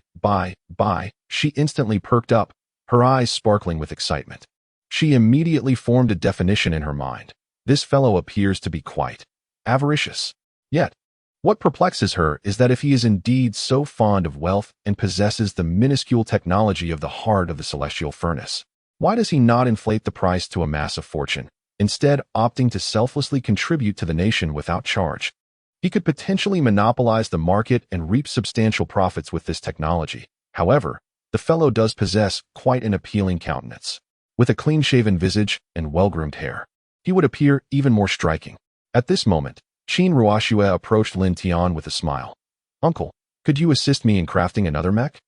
she instantly perked up, her eyes sparkling with excitement. She immediately formed a definition in her mind. This fellow appears to be quite avaricious. Yet, what perplexes her is that if he is indeed so fond of wealth and possesses the minuscule technology of the heart of the celestial furnace, why does he not inflate the price to amass a fortune, instead opting to selflessly contribute to the nation without charge? He could potentially monopolize the market and reap substantial profits with this technology. However, the fellow does possess quite an appealing countenance. With a clean-shaven visage and well-groomed hair, he would appear even more striking. At this moment, Qin Ruoxue approached Lin Tian with a smile. "Uncle, could you assist me in crafting another mech?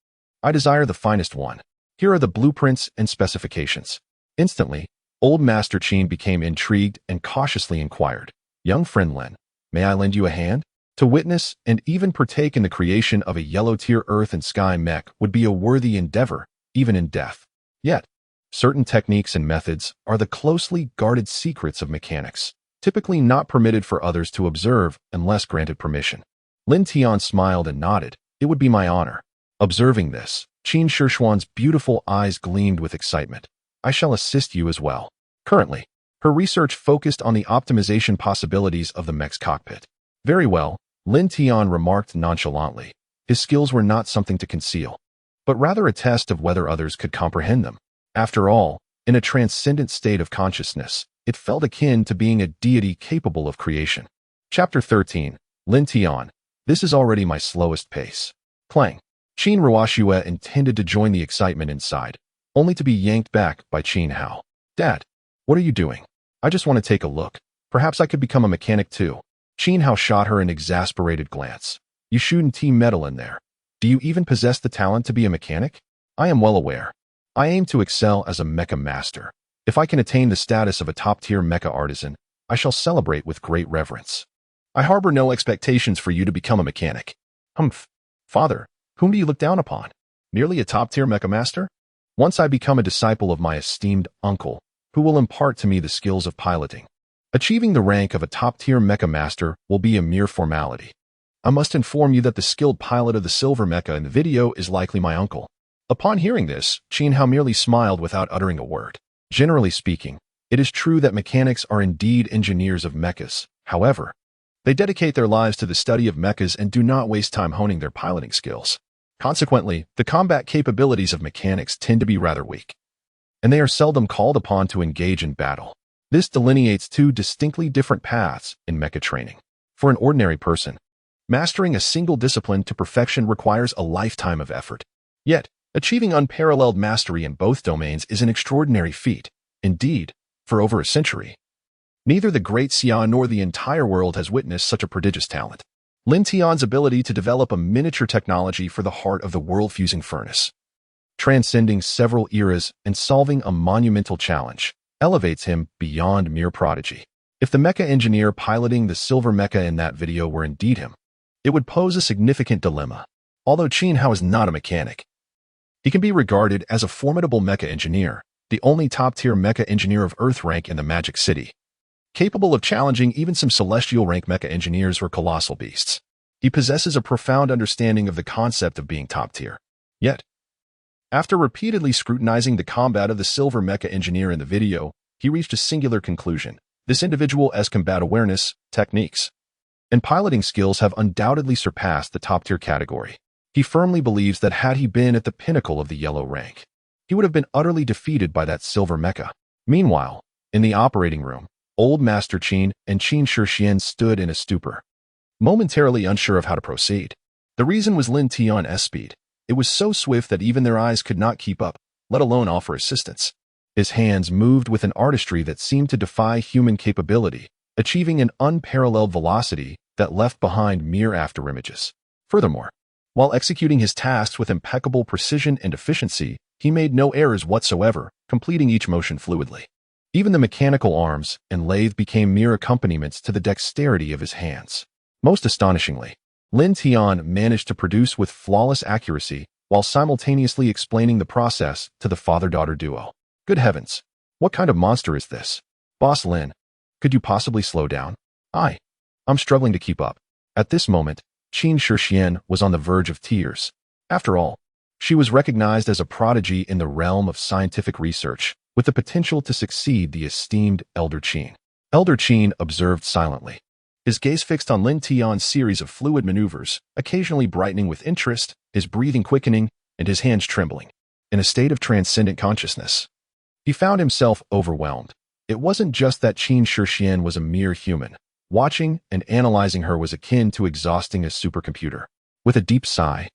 I desire the finest one. Here are the blueprints and specifications." Instantly, old Master Qin became intrigued and cautiously inquired, "Young friend Lin, may I lend you a hand?" To witness and even partake in the creation of a yellow-tier earth and sky mech would be a worthy endeavor, even in death. Yet, certain techniques and methods are the closely guarded secrets of mechanics, typically not permitted for others to observe unless granted permission. Lin Tian smiled and nodded. "It would be my honor." Observing this, Qin Shishuan's beautiful eyes gleamed with excitement. "I shall assist you as well." Currently, her research focused on the optimization possibilities of the mech's cockpit. "Very well," Lin Tian remarked nonchalantly. His skills were not something to conceal, but rather a test of whether others could comprehend them. After all, in a transcendent state of consciousness, it felt akin to being a deity capable of creation. Chapter 13. Lin Tian. This is already my slowest pace. Clang. Qin Ruoxue intended to join the excitement inside, only to be yanked back by Qin Hao. "Dad, what are you doing? I just want to take a look. Perhaps I could become a mechanic too." Qin Hao shot her an exasperated glance. "You shouldn't team metal in there. Do you even possess the talent to be a mechanic?" "I am well aware. I aim to excel as a mecha master. If I can attain the status of a top-tier mecha artisan, I shall celebrate with great reverence. I harbor no expectations for you to become a mechanic." "Humph. Father, whom do you look down upon? Merely a top-tier mecha master? Once I become a disciple of my esteemed uncle, who will impart to me the skills of piloting, achieving the rank of a top-tier mecha master will be a mere formality. I must inform you that the skilled pilot of the silver mecha in the video is likely my uncle." Upon hearing this, Qin Hao merely smiled without uttering a word. Generally speaking, it is true that mechanics are indeed engineers of mechas. However, they dedicate their lives to the study of mechas and do not waste time honing their piloting skills. Consequently, the combat capabilities of mechanics tend to be rather weak, and they are seldom called upon to engage in battle. This delineates two distinctly different paths in mecha training. For an ordinary person, mastering a single discipline to perfection requires a lifetime of effort. Yet, achieving unparalleled mastery in both domains is an extraordinary feat. Indeed, for over a century, neither the Great Xia nor the entire world has witnessed such a prodigious talent. Lin Tian's ability to develop a miniature technology for the heart of the world-fusing furnace, transcending several eras and solving a monumental challenge, elevates him beyond mere prodigy. If the mecha engineer piloting the silver mecha in that video were indeed him, it would pose a significant dilemma. Although Qin Hao is not a mechanic, he can be regarded as a formidable mecha engineer, the only top-tier mecha engineer of Earth rank in the Magic City, capable of challenging even some celestial rank mecha engineers or colossal beasts. He possesses a profound understanding of the concept of being top-tier. Yet, after repeatedly scrutinizing the combat of the silver mecha engineer in the video, he reached a singular conclusion. This individual's combat awareness, techniques, and piloting skills have undoubtedly surpassed the top-tier category. He firmly believes that had he been at the pinnacle of the yellow rank, he would have been utterly defeated by that silver mecha. Meanwhile, in the operating room, old Master Qin and Qin Shixian stood in a stupor, momentarily unsure of how to proceed. The reason was Lin Tian's speed. It was so swift that even their eyes could not keep up, let alone offer assistance. His hands moved with an artistry that seemed to defy human capability, achieving an unparalleled velocity that left behind mere afterimages. Furthermore, while executing his tasks with impeccable precision and efficiency, he made no errors whatsoever, completing each motion fluidly. Even the mechanical arms and lathe became mere accompaniments to the dexterity of his hands. Most astonishingly, Lin Tian managed to produce with flawless accuracy while simultaneously explaining the process to the father-daughter duo. Good heavens, what kind of monster is this? Boss Lin, could you possibly slow down? I'm struggling to keep up. At this moment, Qin Shixian was on the verge of tears. After all, she was recognized as a prodigy in the realm of scientific research, with the potential to succeed the esteemed Elder Qin. Elder Qin observed silently, his gaze fixed on Lin Tian's series of fluid maneuvers, occasionally brightening with interest, his breathing quickening, and his hands trembling. In a state of transcendent consciousness, he found himself overwhelmed. It wasn't just that Qin Shixian was a mere human. Watching and analyzing her was akin to exhausting a supercomputer. With a deep sigh,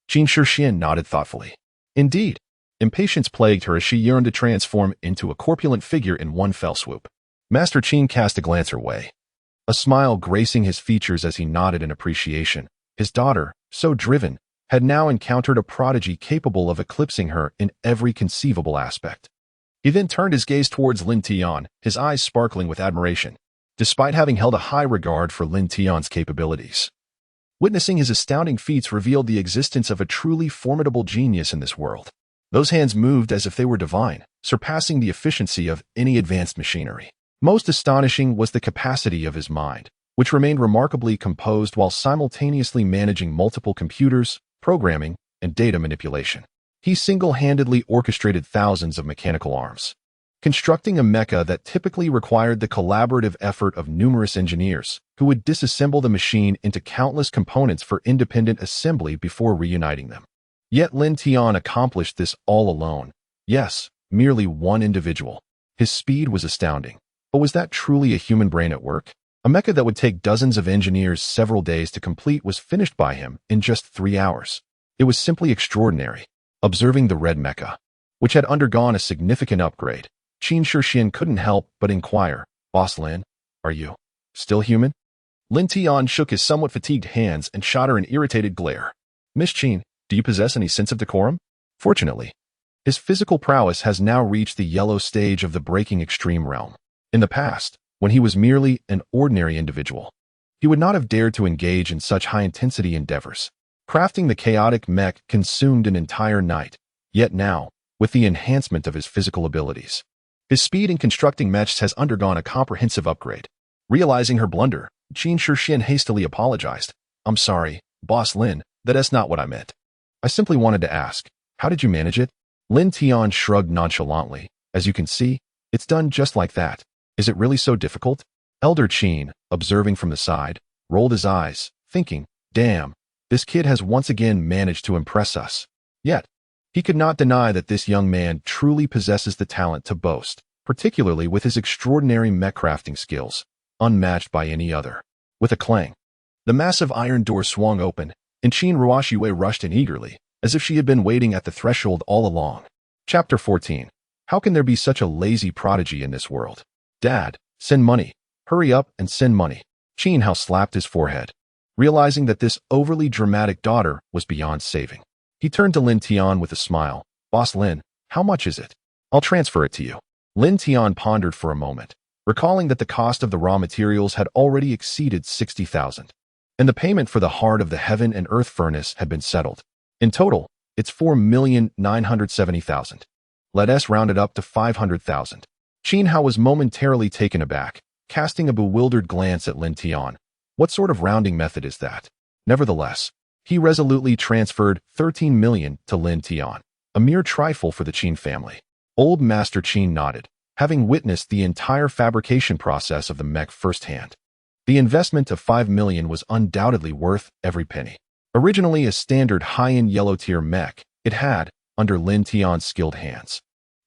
Qin Shixian nodded thoughtfully. Indeed, impatience plagued her as she yearned to transform into a corpulent figure in one fell swoop. Master Qin cast a glance her way, a smile gracing his features as he nodded in appreciation. His daughter, so driven, had now encountered a prodigy capable of eclipsing her in every conceivable aspect. He then turned his gaze towards Lin Tian, his eyes sparkling with admiration, despite having held a high regard for Lin Tian's capabilities. Witnessing his astounding feats revealed the existence of a truly formidable genius in this world. Those hands moved as if they were divine, surpassing the efficiency of any advanced machinery. Most astonishing was the capacity of his mind, which remained remarkably composed while simultaneously managing multiple computers, programming, and data manipulation. He single-handedly orchestrated thousands of mechanical arms, constructing a mecha that typically required the collaborative effort of numerous engineers who would disassemble the machine into countless components for independent assembly before reuniting them. Yet Lin Tian accomplished this all alone. Yes, merely one individual. His speed was astounding. But was that truly a human brain at work? A mecha that would take dozens of engineers several days to complete was finished by him in just 3 hours. It was simply extraordinary. Observing the red mecha, which had undergone a significant upgrade, Qin Shixian couldn't help but inquire, Boss Lin, are you still human? Lin Tian shook his somewhat fatigued hands and shot her an irritated glare. Miss Qin, do you possess any sense of decorum? Fortunately, his physical prowess has now reached the yellow stage of the breaking extreme realm. In the past, when he was merely an ordinary individual, he would not have dared to engage in such high-intensity endeavors. Crafting the chaotic mech consumed an entire night, yet now, with the enhancement of his physical abilities, his speed in constructing mechs has undergone a comprehensive upgrade. Realizing her blunder, Qin Shixian hastily apologized. I'm sorry, Boss Lin, that's not what I meant. I simply wanted to ask, how did you manage it? Lin Tian shrugged nonchalantly. As you can see, it's done just like that. Is it really so difficult? Elder Qin, observing from the side, rolled his eyes, thinking, damn, this kid has once again managed to impress us. Yet, he could not deny that this young man truly possesses the talent to boast, particularly with his extraordinary mech crafting skills, unmatched by any other. With a clang, the massive iron door swung open, and Qin Ruoxue rushed in eagerly, as if she had been waiting at the threshold all along. Chapter 14. How can there be such a lazy prodigy in this world? Dad, send money. Hurry up and send money. Qin Hao slapped his forehead, realizing that this overly dramatic daughter was beyond saving. He turned to Lin Tian with a smile. Boss Lin, how much is it? I'll transfer it to you. Lin Tian pondered for a moment, recalling that the cost of the raw materials had already exceeded 60,000, and the payment for the heart of the heaven and earth furnace had been settled. In total, it's 4,970,000. Let us round it up to 500,000. Qin Hao was momentarily taken aback, casting a bewildered glance at Lin Tian. What sort of rounding method is that? Nevertheless, he resolutely transferred 13 million to Lin Tian, a mere trifle for the Qin family. Old Master Qin nodded, having witnessed the entire fabrication process of the mech firsthand. The investment of 5 million was undoubtedly worth every penny. Originally a standard high-end yellow-tier mech, it had, under Lin Tian's skilled hands,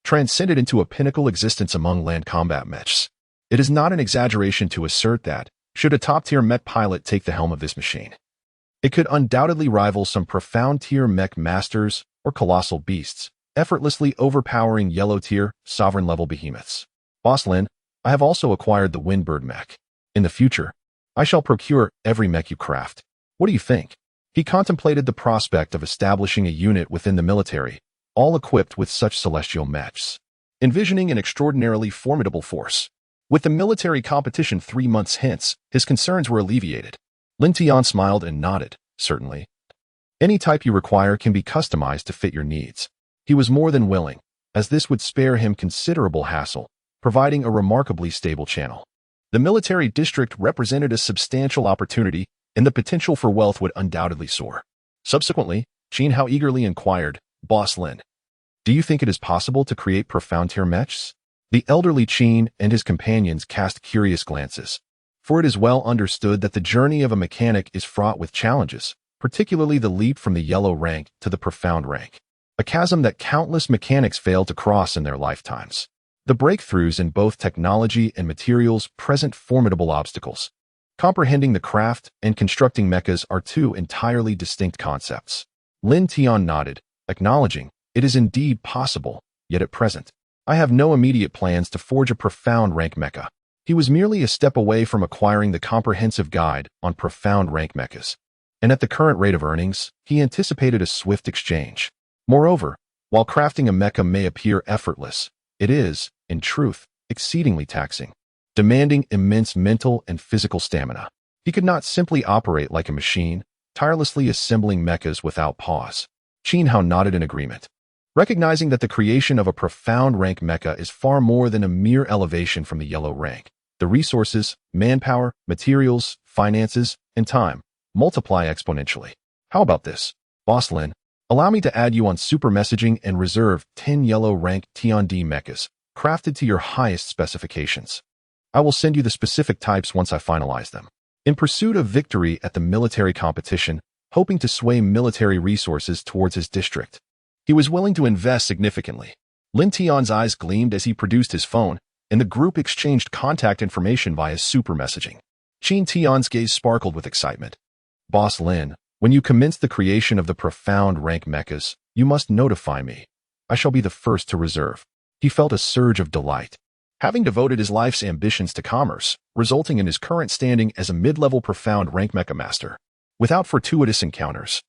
transcended into a pinnacle existence among land combat mechs. It is not an exaggeration to assert that, should a top-tier mech pilot take the helm of this machine, it could undoubtedly rival some profound-tier mech masters or colossal beasts, effortlessly overpowering yellow-tier, sovereign-level behemoths. Boss Lin, I have also acquired the Windbird mech. In the future, I shall procure every mech you craft. What do you think? He contemplated the prospect of establishing a unit within the military, all equipped with such celestial mechs, envisioning an extraordinarily formidable force. With the military competition 3 months hence, his concerns were alleviated. Lin Tian smiled and nodded, certainly. Any type you require can be customized to fit your needs. He was more than willing, as this would spare him considerable hassle, providing a remarkably stable channel. The military district represented a substantial opportunity, and the potential for wealth would undoubtedly soar. Subsequently, Qin Hao eagerly inquired, Boss Lin, do you think it is possible to create profound-tier mechs? The elderly Qin and his companions cast curious glances, for it is well understood that the journey of a mechanic is fraught with challenges, particularly the leap from the yellow rank to the profound rank, a chasm that countless mechanics fail to cross in their lifetimes. The breakthroughs in both technology and materials present formidable obstacles. Comprehending the craft and constructing mechas are two entirely distinct concepts. Lin Tian nodded, acknowledging, it is indeed possible, yet at present, I have no immediate plans to forge a profound rank mecha. He was merely a step away from acquiring the comprehensive guide on profound rank mechas, and at the current rate of earnings, he anticipated a swift exchange. Moreover, while crafting a mecha may appear effortless, it is, in truth, exceedingly taxing, demanding immense mental and physical stamina. He could not simply operate like a machine, tirelessly assembling mechas without pause. Qin Hao nodded in agreement, recognizing that the creation of a profound rank mecha is far more than a mere elevation from the yellow rank. The resources, manpower, materials, finances, and time multiply exponentially. How about this, Boss Lin? Allow me to add you on super messaging and reserve 10 yellow rank T&D mechas, crafted to your highest specifications. I will send you the specific types once I finalize them. In pursuit of victory at the military competition, hoping to sway military resources towards his district, he was willing to invest significantly. Lin Tian's eyes gleamed as he produced his phone, and the group exchanged contact information via super messaging. Qin Tian's gaze sparkled with excitement. Boss Lin, when you commence the creation of the profound rank mechas, you must notify me. I shall be the first to reserve. He felt a surge of delight. Having devoted his life's ambitions to commerce, resulting in his current standing as a mid-level profound rank mecha master, without fortuitous encounters,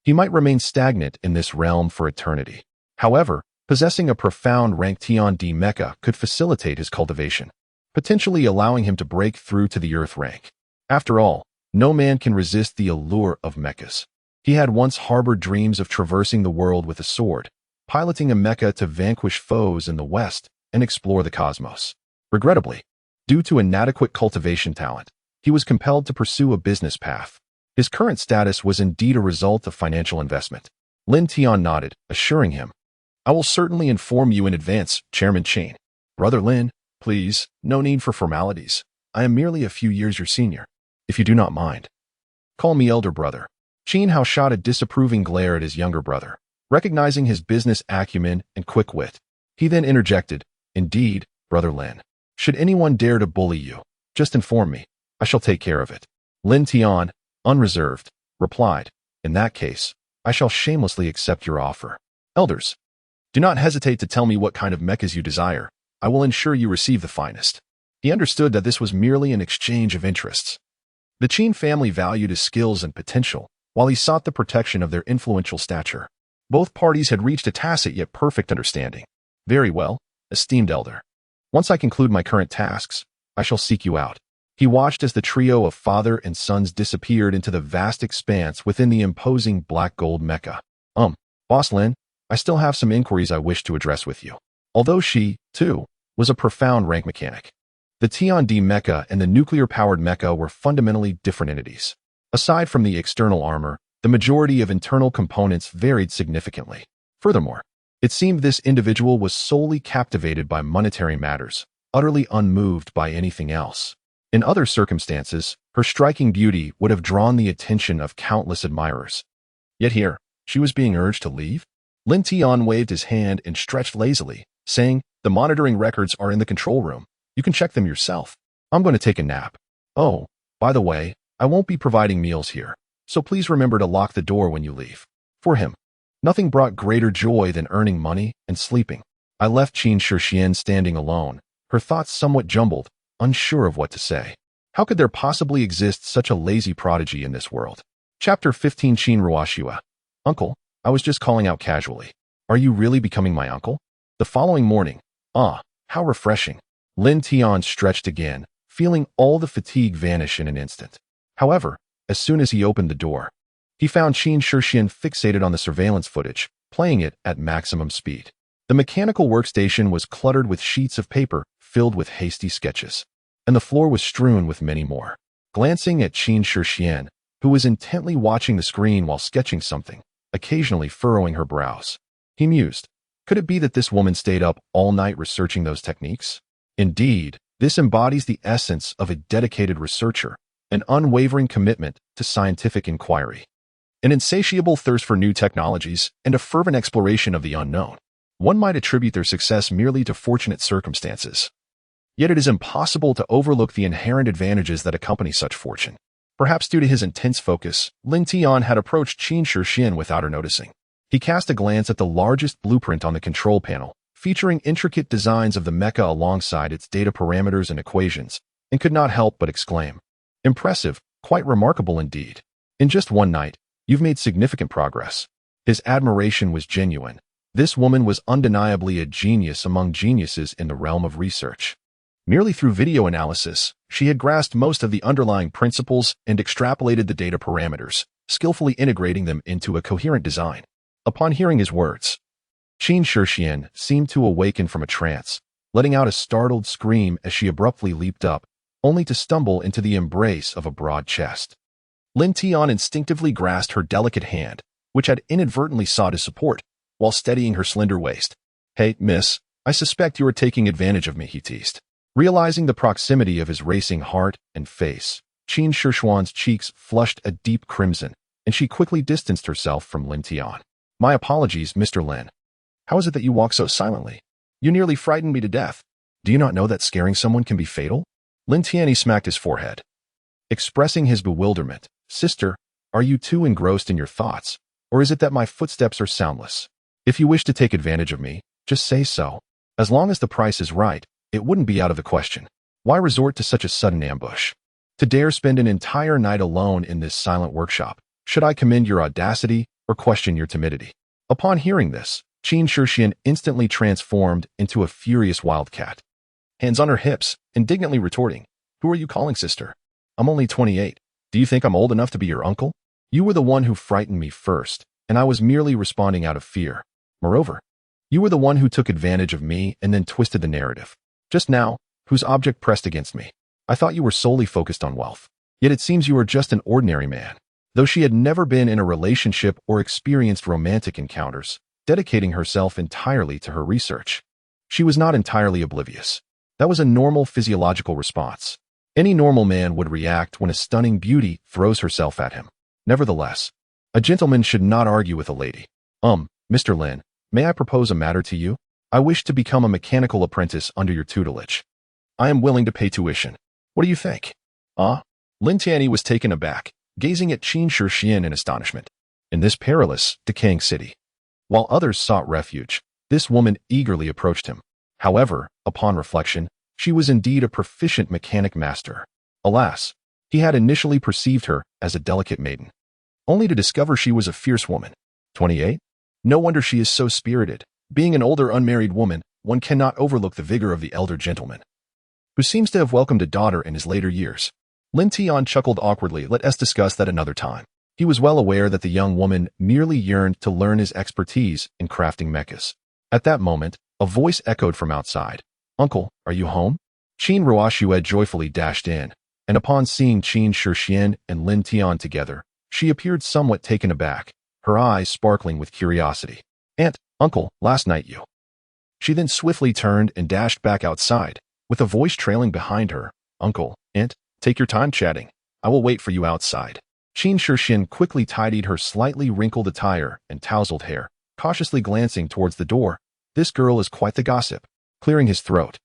he might remain stagnant in this realm for eternity. However, possessing a profound rank T&D mecha could facilitate his cultivation, potentially allowing him to break through to the earth rank. After all, no man can resist the allure of mechas. He had once harbored dreams of traversing the world with a sword, piloting a mecha to vanquish foes in the West and explore the cosmos. Regrettably, due to inadequate cultivation talent, he was compelled to pursue a business path. His current status was indeed a result of financial investment. Lin Tian nodded, assuring him, I will certainly inform you in advance, Chairman Qin. Brother Lin, please, no need for formalities. I am merely a few years your senior. If you do not mind, call me elder brother. Qin Hao shot a disapproving glare at his younger brother, recognizing his business acumen and quick wit. He then interjected, Indeed, Brother Lin. Should anyone dare to bully you, just inform me. I shall take care of it. Lin Tian, unreserved, replied, In that case, I shall shamelessly accept your offer. Elders, do not hesitate to tell me what kind of mechas you desire. I will ensure you receive the finest. He understood that this was merely an exchange of interests. The Qin family valued his skills and potential, while he sought the protection of their influential stature. Both parties had reached a tacit yet perfect understanding. Very well, esteemed elder. Once I conclude my current tasks, I shall seek you out. He watched as the trio of father and sons disappeared into the vast expanse within the imposing black gold mecha. Boss Lin, I still have some inquiries I wish to address with you. Although she, too, was a profound rank mechanic. The Tian-D mecha and the nuclear-powered mecha were fundamentally different entities. Aside from the external armor, the majority of internal components varied significantly. Furthermore, it seemed this individual was solely captivated by monetary matters, utterly unmoved by anything else. In other circumstances, her striking beauty would have drawn the attention of countless admirers. Yet here, she was being urged to leave? Lin Tian waved his hand and stretched lazily, saying, "The monitoring records are in the control room. You can check them yourself. I'm going to take a nap. Oh, by the way, I won't be providing meals here, so please remember to lock the door when you leave." For him, nothing brought greater joy than earning money and sleeping. I left Qin Shixian standing alone, her thoughts somewhat jumbled, unsure of what to say. How could there possibly exist such a lazy prodigy in this world? Chapter 15 Qin Ruoxua. Uncle, I was just calling out casually. Are you really becoming my uncle? The following morning. How refreshing. Lin Tian stretched again, feeling all the fatigue vanish in an instant. However, as soon as he opened the door, he found Qin Shixian fixated on the surveillance footage, playing it at maximum speed. The mechanical workstation was cluttered with sheets of paper filled with hasty sketches, and the floor was strewn with many more. Glancing at Qin Shixian, who was intently watching the screen while sketching something, occasionally furrowing her brows, he mused, could it be that this woman stayed up all night researching those techniques? Indeed, this embodies the essence of a dedicated researcher, an unwavering commitment to scientific inquiry, an insatiable thirst for new technologies, and a fervent exploration of the unknown. One might attribute their success merely to fortunate circumstances. Yet it is impossible to overlook the inherent advantages that accompany such fortune. Perhaps due to his intense focus, Lin Tian had approached Qin Shixian without her noticing. He cast a glance at the largest blueprint on the control panel, featuring intricate designs of the mecha alongside its data parameters and equations, and could not help but exclaim, "Impressive, quite remarkable indeed. In just one night, you've made significant progress." His admiration was genuine. This woman was undeniably a genius among geniuses in the realm of research. Merely through video analysis, she had grasped most of the underlying principles and extrapolated the data parameters, skillfully integrating them into a coherent design. Upon hearing his words, Qin Shixian seemed to awaken from a trance, letting out a startled scream as she abruptly leaped up, only to stumble into the embrace of a broad chest. Lin Tian instinctively grasped her delicate hand, which had inadvertently sought his support, while steadying her slender waist. "Hey, miss, I suspect you are taking advantage of me," he teased. Realizing the proximity of his racing heart and face, Qin Shixian's cheeks flushed a deep crimson, and she quickly distanced herself from Lin Tian. "My apologies, Mr. Lin. How is it that you walk so silently? You nearly frightened me to death. Do you not know that scaring someone can be fatal?" Lin Tian smacked his forehead, expressing his bewilderment. "Sister, are you too engrossed in your thoughts, or is it that my footsteps are soundless? If you wish to take advantage of me, just say so. As long as the price is right, it wouldn't be out of the question. Why resort to such a sudden ambush? To dare spend an entire night alone in this silent workshop, should I commend your audacity or question your timidity?" Upon hearing this, Qin Shixian instantly transformed into a furious wildcat. Hands on her hips, indignantly retorting, "Who are you calling sister? I'm only 28. Do you think I'm old enough to be your uncle? You were the one who frightened me first, and I was merely responding out of fear. Moreover, you were the one who took advantage of me and then twisted the narrative. Just now, whose object pressed against me? I thought you were solely focused on wealth. Yet it seems you are just an ordinary man." Though she had never been in a relationship or experienced romantic encounters, dedicating herself entirely to her research, she was not entirely oblivious. That was a normal physiological response. Any normal man would react when a stunning beauty throws herself at him. Nevertheless, a gentleman should not argue with a lady. Mr. Lin, may I propose a matter to you? I wish to become a mechanical apprentice under your tutelage. I am willing to pay tuition. What do you think?" Lin Tian was taken aback, gazing at Qin Shixian in astonishment. In this perilous, decaying city, while others sought refuge, this woman eagerly approached him. However, upon reflection, she was indeed a proficient mechanic master. Alas, he had initially perceived her as a delicate maiden, only to discover she was a fierce woman. 28? No wonder she is so spirited. Being an older unmarried woman, one cannot overlook the vigor of the elder gentleman, who seems to have welcomed a daughter in his later years. Lin Tian chuckled awkwardly. Let us discuss that another time. He was well aware that the young woman merely yearned to learn his expertise in crafting mechas. At that moment, a voice echoed from outside. Uncle, are you home? Qin Ruoxue joyfully dashed in, and upon seeing Qin Shixian and Lin Tian together, she appeared somewhat taken aback, her eyes sparkling with curiosity. Aunt, uncle, last night you. She then swiftly turned and dashed back outside, with a voice trailing behind her. Uncle, aunt, take your time chatting. I will wait for you outside. Qin Shixian quickly tidied her slightly wrinkled attire and tousled hair, cautiously glancing towards the door. This girl is quite the gossip. Clearing his throat,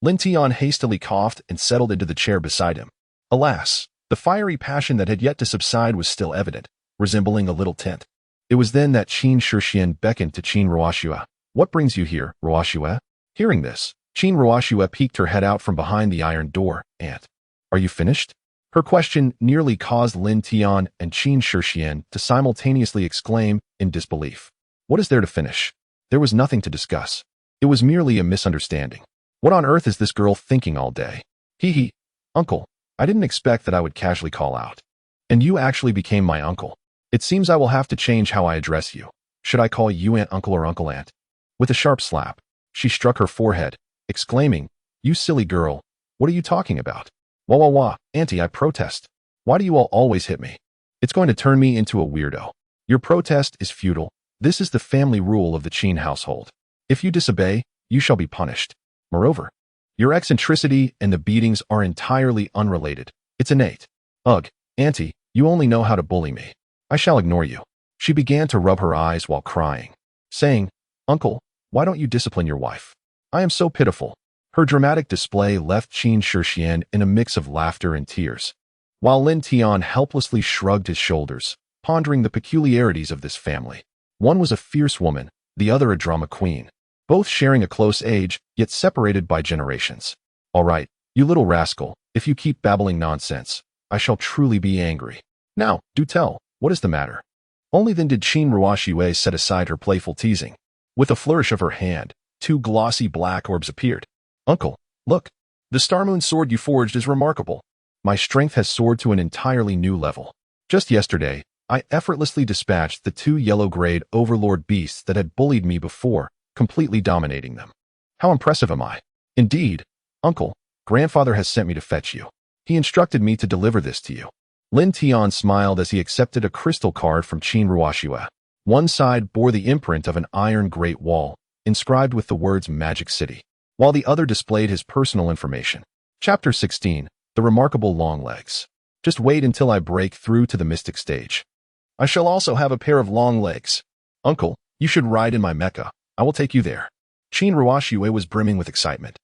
Lin Tian hastily coughed and settled into the chair beside him. Alas, the fiery passion that had yet to subside was still evident, resembling a little tint. It was then that Qin Shixian beckoned to Qin Ruoxue. What brings you here, Ruoxue? Hearing this, Qin Ruoxue peeked her head out from behind the iron door. Aunt, are you finished? Her question nearly caused Lin Tian and Qin Shixian to simultaneously exclaim in disbelief. What is there to finish? There was nothing to discuss. It was merely a misunderstanding. What on earth is this girl thinking all day? Hee. Uncle, I didn't expect that I would casually call out. And you actually became my uncle. It seems I will have to change how I address you. Should I call you aunt uncle or uncle aunt? With a sharp slap, she struck her forehead, exclaiming, You silly girl, what are you talking about? Wah, auntie, I protest. Why do you all always hit me? It's going to turn me into a weirdo. Your protest is futile. This is the family rule of the Qin household. If you disobey, you shall be punished. Moreover, your eccentricity and the beatings are entirely unrelated. It's innate. Ugh, auntie, you only know how to bully me. I shall ignore you. She began to rub her eyes while crying, saying, Uncle, why don't you discipline your wife? I am so pitiful. Her dramatic display left Qin Shixian in a mix of laughter and tears, while Lin Tian helplessly shrugged his shoulders, pondering the peculiarities of this family. One was a fierce woman, the other a drama queen, both sharing a close age, yet separated by generations. All right, you little rascal, if you keep babbling nonsense, I shall truly be angry. Now, do tell, what is the matter? Only then did Qin Ruoxue set aside her playful teasing. With a flourish of her hand, two glossy black orbs appeared. Uncle, look, the Star Moon sword you forged is remarkable. My strength has soared to an entirely new level. Just yesterday, I effortlessly dispatched the two yellow-grade overlord beasts that had bullied me before, completely dominating them. How impressive am I? Indeed, uncle, grandfather has sent me to fetch you. He instructed me to deliver this to you. Lin Tian smiled as he accepted a crystal card from Qin Ruoxue. One side bore the imprint of an iron great wall, inscribed with the words Magic City, while the other displayed his personal information. Chapter 16, The Remarkable Long Legs. Just wait until I break through to the mystic stage. I shall also have a pair of long legs. Uncle, you should ride in my mecha. I will take you there. Qin Ruoxue was brimming with excitement,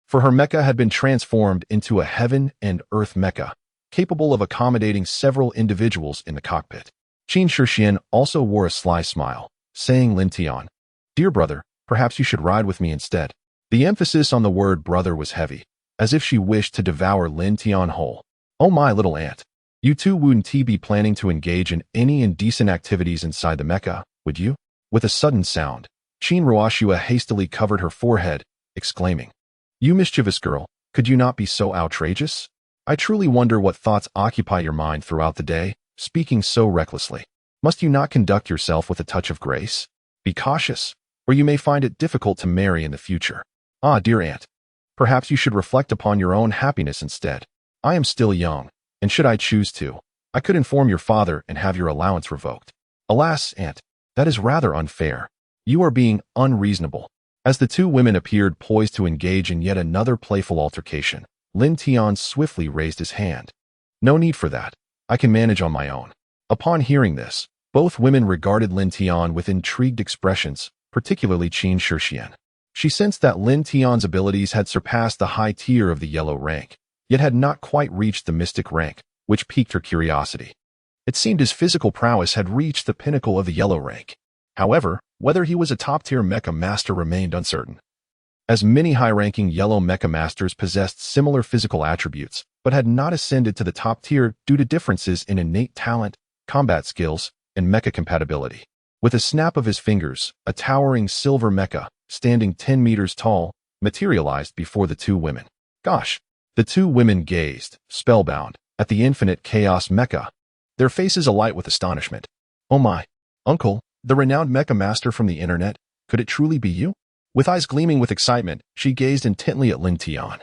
for her mecha had been transformed into a heaven and earth mecha, capable of accommodating several individuals in the cockpit. Qin Shixian also wore a sly smile, saying Lin Tian, Dear brother, perhaps you should ride with me instead. The emphasis on the word brother was heavy, as if she wished to devour Lin Tian whole. Oh my little aunt, you two wouldn't be planning to engage in any indecent activities inside the mecha, would you? With a sudden sound, Qin Ruoxue hastily covered her forehead, exclaiming, You mischievous girl, could you not be so outrageous? I truly wonder what thoughts occupy your mind throughout the day, speaking so recklessly. Must you not conduct yourself with a touch of grace? Be cautious, or you may find it difficult to marry in the future. Ah, dear aunt, perhaps you should reflect upon your own happiness instead. I am still young, and should I choose to, I could inform your father and have your allowance revoked. Alas, aunt, that is rather unfair. You are being unreasonable. As the two women appeared poised to engage in yet another playful altercation, Lin Tian swiftly raised his hand. No need for that. I can manage on my own. Upon hearing this, both women regarded Lin Tian with intrigued expressions, particularly Qin Shixian. She sensed that Lin Tian's abilities had surpassed the high tier of the yellow rank, yet had not quite reached the mystic rank, which piqued her curiosity. It seemed his physical prowess had reached the pinnacle of the yellow rank. However, whether he was a top-tier mecha master remained uncertain, as many high-ranking yellow mecha masters possessed similar physical attributes, but had not ascended to the top tier due to differences in innate talent, combat skills, and mecha compatibility. With a snap of his fingers, a towering silver mecha, standing 10 meters tall, materialized before the two women. Gosh! The two women gazed, spellbound, at the infinite Chaos Mecha, their faces alight with astonishment. Oh my! Uncle, the renowned mecha master from the internet, could it truly be you? With eyes gleaming with excitement, she gazed intently at Lin Tian.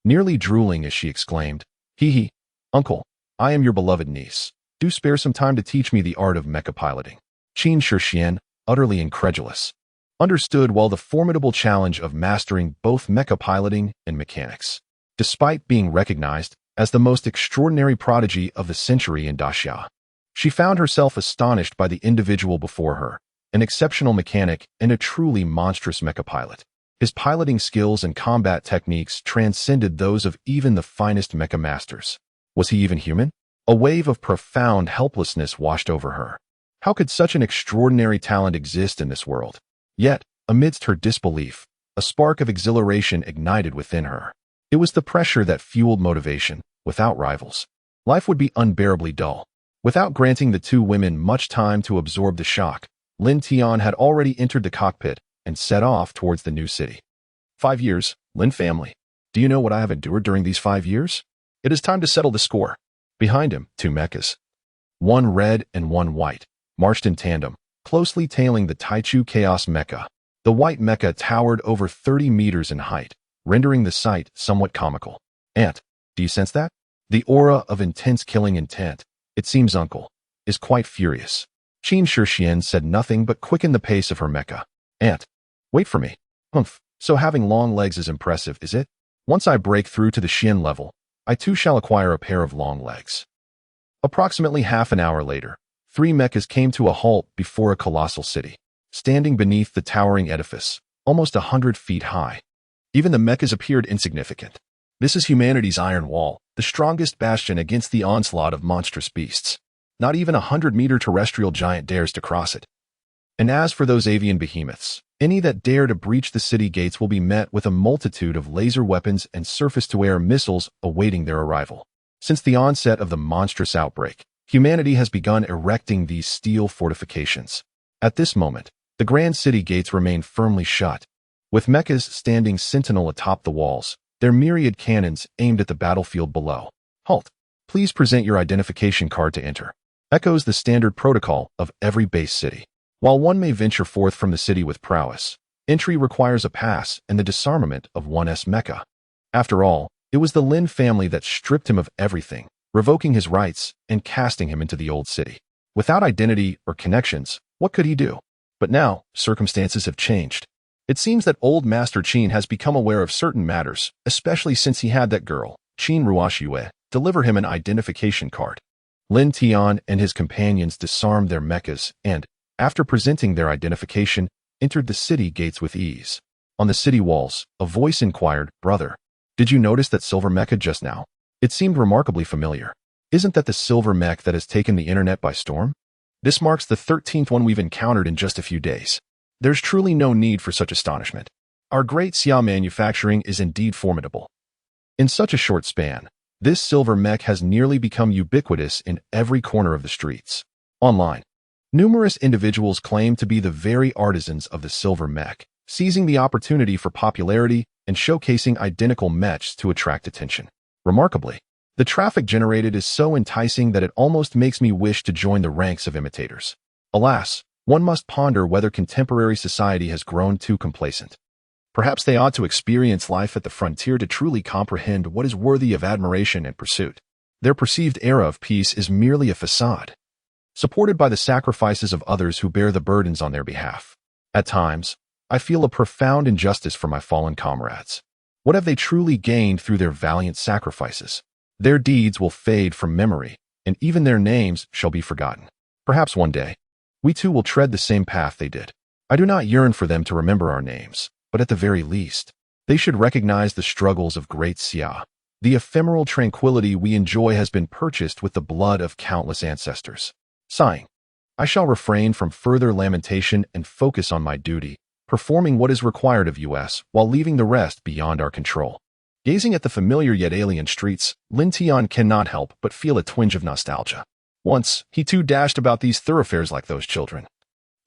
Nearly drooling as she exclaimed, Hee hee, Uncle, I am your beloved niece. Do spare some time to teach me the art of mecha piloting. Qin Shixian, utterly incredulous, understood well the formidable challenge of mastering both mecha piloting and mechanics. Despite being recognized as the most extraordinary prodigy of the century in Daxia, she found herself astonished by the individual before her, an exceptional mechanic and a truly monstrous mecha pilot. His piloting skills and combat techniques transcended those of even the finest mecha masters. Was he even human? A wave of profound helplessness washed over her. How could such an extraordinary talent exist in this world? Yet, amidst her disbelief, a spark of exhilaration ignited within her. It was the pressure that fueled motivation. Without rivals, life would be unbearably dull. Without granting the two women much time to absorb the shock, Lin Tian had already entered the cockpit and set off towards the new city. 5 years, Lin family. Do you know what I have endured during these 5 years? It is time to settle the score. Behind him, two mechas, one red and one white, marched in tandem, closely tailing the Taichu Chaos Mecha. The white mecha towered over 30 meters in height, rendering the sight somewhat comical. Aunt, do you sense that? The aura of intense killing intent, it seems Uncle, is quite furious. Qin Shixian said nothing but quickened the pace of her mecha. Aunt, wait for me. Humph, so having long legs is impressive, is it? Once I break through to the Xian level, I too shall acquire a pair of long legs. Approximately half an hour later, 3 mechas came to a halt before a colossal city, standing beneath the towering edifice, almost 100 feet high. Even the mechas appeared insignificant. This is humanity's iron wall, the strongest bastion against the onslaught of monstrous beasts. Not even a 100-meter terrestrial giant dares to cross it. And as for those avian behemoths, any that dare to breach the city gates will be met with a multitude of laser weapons and surface-to-air missiles awaiting their arrival. Since the onset of the monstrous outbreak, humanity has begun erecting these steel fortifications. At this moment, the grand city gates remain firmly shut, with mechas standing sentinel atop the walls, their myriad cannons aimed at the battlefield below. Halt! Please present your identification card to enter. Echoes the standard protocol of every base city. While one may venture forth from the city with prowess, entry requires a pass and the disarmament of one's mecha. After all, it was the Lin family that stripped him of everything, revoking his rights and casting him into the old city. Without identity or connections, what could he do? But now, circumstances have changed. It seems that old Master Qin has become aware of certain matters, especially since he had that girl, Qin Ruoxue, deliver him an identification card. Lin Tian and his companions disarmed their mechas and, after presenting their identification, entered the city gates with ease. On the city walls, a voice inquired, Brother, did you notice that silver mecha just now? It seemed remarkably familiar. Isn't that the silver mech that has taken the internet by storm? This marks the 13th one we've encountered in just a few days. There's truly no need for such astonishment. Our great Xia manufacturing is indeed formidable. In such a short span, this silver mech has nearly become ubiquitous in every corner of the streets. Online, numerous individuals claim to be the very artisans of the silver mech, seizing the opportunity for popularity and showcasing identical mechs to attract attention. Remarkably, the traffic generated is so enticing that it almost makes me wish to join the ranks of imitators. Alas, one must ponder whether contemporary society has grown too complacent. Perhaps they ought to experience life at the frontier to truly comprehend what is worthy of admiration and pursuit. Their perceived era of peace is merely a facade, supported by the sacrifices of others who bear the burdens on their behalf. At times, I feel a profound injustice for my fallen comrades. What have they truly gained through their valiant sacrifices? Their deeds will fade from memory, and even their names shall be forgotten. Perhaps one day, we too will tread the same path they did. I do not yearn for them to remember our names, but at the very least, they should recognize the struggles of great Xia. The ephemeral tranquility we enjoy has been purchased with the blood of countless ancestors. Sighing, I shall refrain from further lamentation and focus on my duty, performing what is required of us while leaving the rest beyond our control. Gazing at the familiar yet alien streets, Lin Tian cannot help but feel a twinge of nostalgia. Once, he too dashed about these thoroughfares like those children.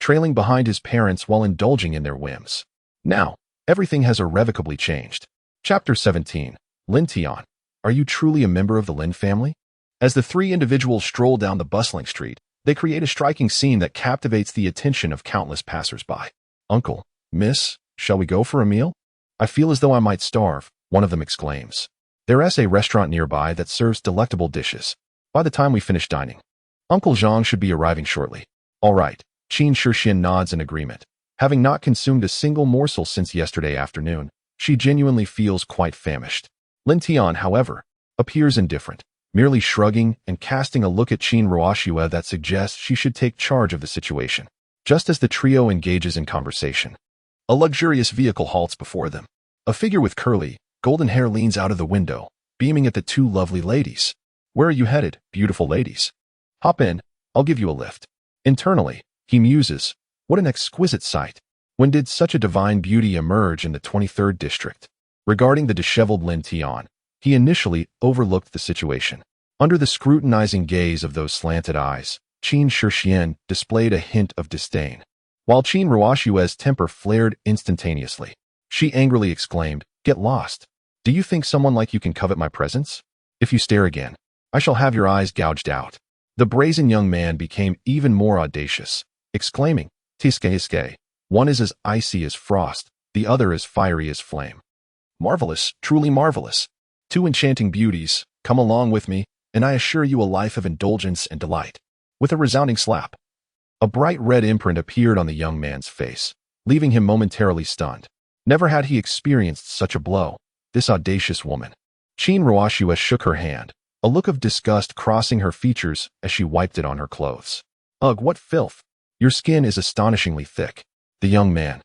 trailing behind his parents while indulging in their whims. Now, everything has irrevocably changed. Chapter 17. Lin Tian. Are you truly a member of the Lin family? As the three individuals stroll down the bustling street, they create a striking scene that captivates the attention of countless passers-by. Uncle, Miss, shall we go for a meal? I feel as though I might starve, one of them exclaims. There is a restaurant nearby that serves delectable dishes. By the time we finish dining, Uncle Zhang should be arriving shortly. All right, Qin Shixian nods in agreement. Having not consumed a single morsel since yesterday afternoon, she genuinely feels quite famished. Lin Tian, however, appears indifferent, merely shrugging and casting a look at Qin Ruoxue that suggests she should take charge of the situation. Just as the trio engages in conversation, a luxurious vehicle halts before them. A figure with curly, golden hair leans out of the window, beaming at the two lovely ladies. Where are you headed, beautiful ladies? Hop in, I'll give you a lift. Internally, he muses, what an exquisite sight. When did such a divine beauty emerge in the 23rd district? Regarding the disheveled Lin Tian, he initially overlooked the situation. Under the scrutinizing gaze of those slanted eyes, Qin Shixian displayed a hint of disdain. While Qin Ruoxue's temper flared instantaneously, she angrily exclaimed, Get lost. Do you think someone like you can covet my presence? If you stare again, I shall have your eyes gouged out. The brazen young man became even more audacious, exclaiming, Tiske, one is as icy as frost, the other as fiery as flame. Marvelous, truly marvelous. Two enchanting beauties, come along with me, and I assure you a life of indulgence and delight. With a resounding slap, a bright red imprint appeared on the young man's face, leaving him momentarily stunned. Never had he experienced such a blow. This audacious woman. Qin Ruoxue shook her hand, a look of disgust crossing her features as she wiped it on her clothes. Ugh, what filth! Your skin is astonishingly thick. The young man,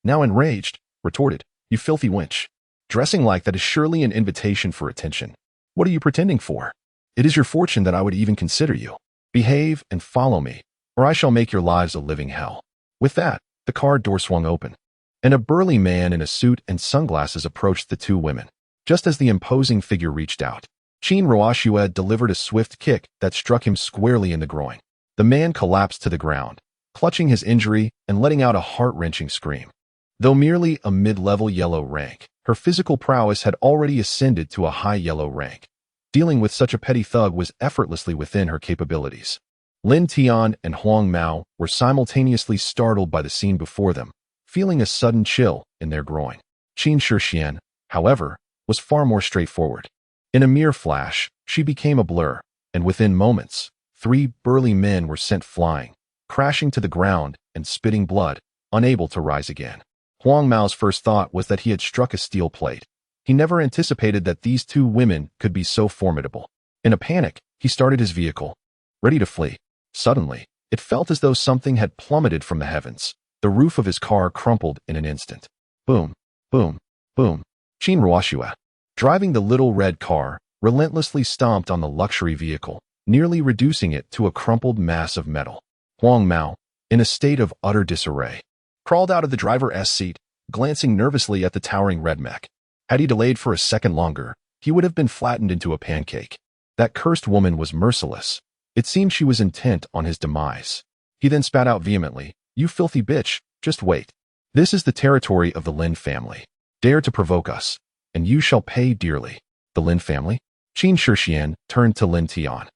now enraged, retorted, You filthy wench. Dressing like that is surely an invitation for attention. What are you pretending for? It is your fortune that I would even consider you. Behave and follow me, or I shall make your lives a living hell. With that, the car door swung open, and a burly man in a suit and sunglasses approached the two women. Just as the imposing figure reached out, Qin Ruoxue delivered a swift kick that struck him squarely in the groin. The man collapsed to the ground, clutching his injury and letting out a heart-wrenching scream. Though merely a mid-level yellow rank, her physical prowess had already ascended to a high yellow rank. Dealing with such a petty thug was effortlessly within her capabilities. Lin Tian and Huang Mao were simultaneously startled by the scene before them, feeling a sudden chill in their groin. Qin Shixian, however, was far more straightforward. In a mere flash, she became a blur, and within moments, three burly men were sent flying, crashing to the ground and spitting blood, unable to rise again. Huang Mao's first thought was that he had struck a steel plate. He never anticipated that these two women could be so formidable. In a panic, he started his vehicle, ready to flee. Suddenly, it felt as though something had plummeted from the heavens. The roof of his car crumpled in an instant. Boom, boom, boom. Qin Ruoxue, driving the little red car, relentlessly stomped on the luxury vehicle, nearly reducing it to a crumpled mass of metal. Huang Mao, in a state of utter disarray, crawled out of the driver's seat, glancing nervously at the towering red mech. Had he delayed for a second longer, he would have been flattened into a pancake. That cursed woman was merciless. It seemed she was intent on his demise. He then spat out vehemently, You filthy bitch, just wait. This is the territory of the Lin family. Dare to provoke us, and you shall pay dearly. The Lin family? Qin Shixian turned to Lin Tian,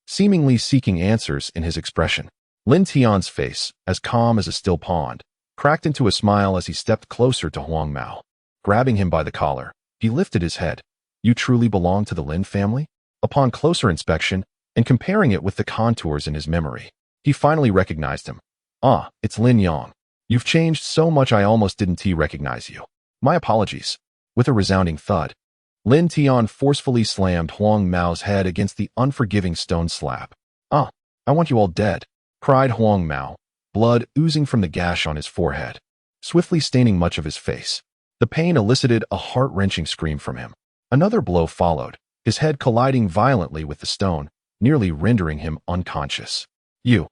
seemingly seeking answers in his expression. Lin Tian's face, as calm as a still pond, cracked into a smile as he stepped closer to Huang Mao. Grabbing him by the collar, he lifted his head. You truly belong to the Lin family? Upon closer inspection, and comparing it with the contours in his memory, he finally recognized him. Ah, it's Lin Yang. You've changed so much I almost didn't recognize you. My apologies. With a resounding thud, Lin Tian forcefully slammed Huang Mao's head against the unforgiving stone slab. Ah, I want you all dead, cried Huang Mao, blood oozing from the gash on his forehead, swiftly staining much of his face. The pain elicited a heart-wrenching scream from him. Another blow followed, his head colliding violently with the stone, nearly rendering him unconscious. You're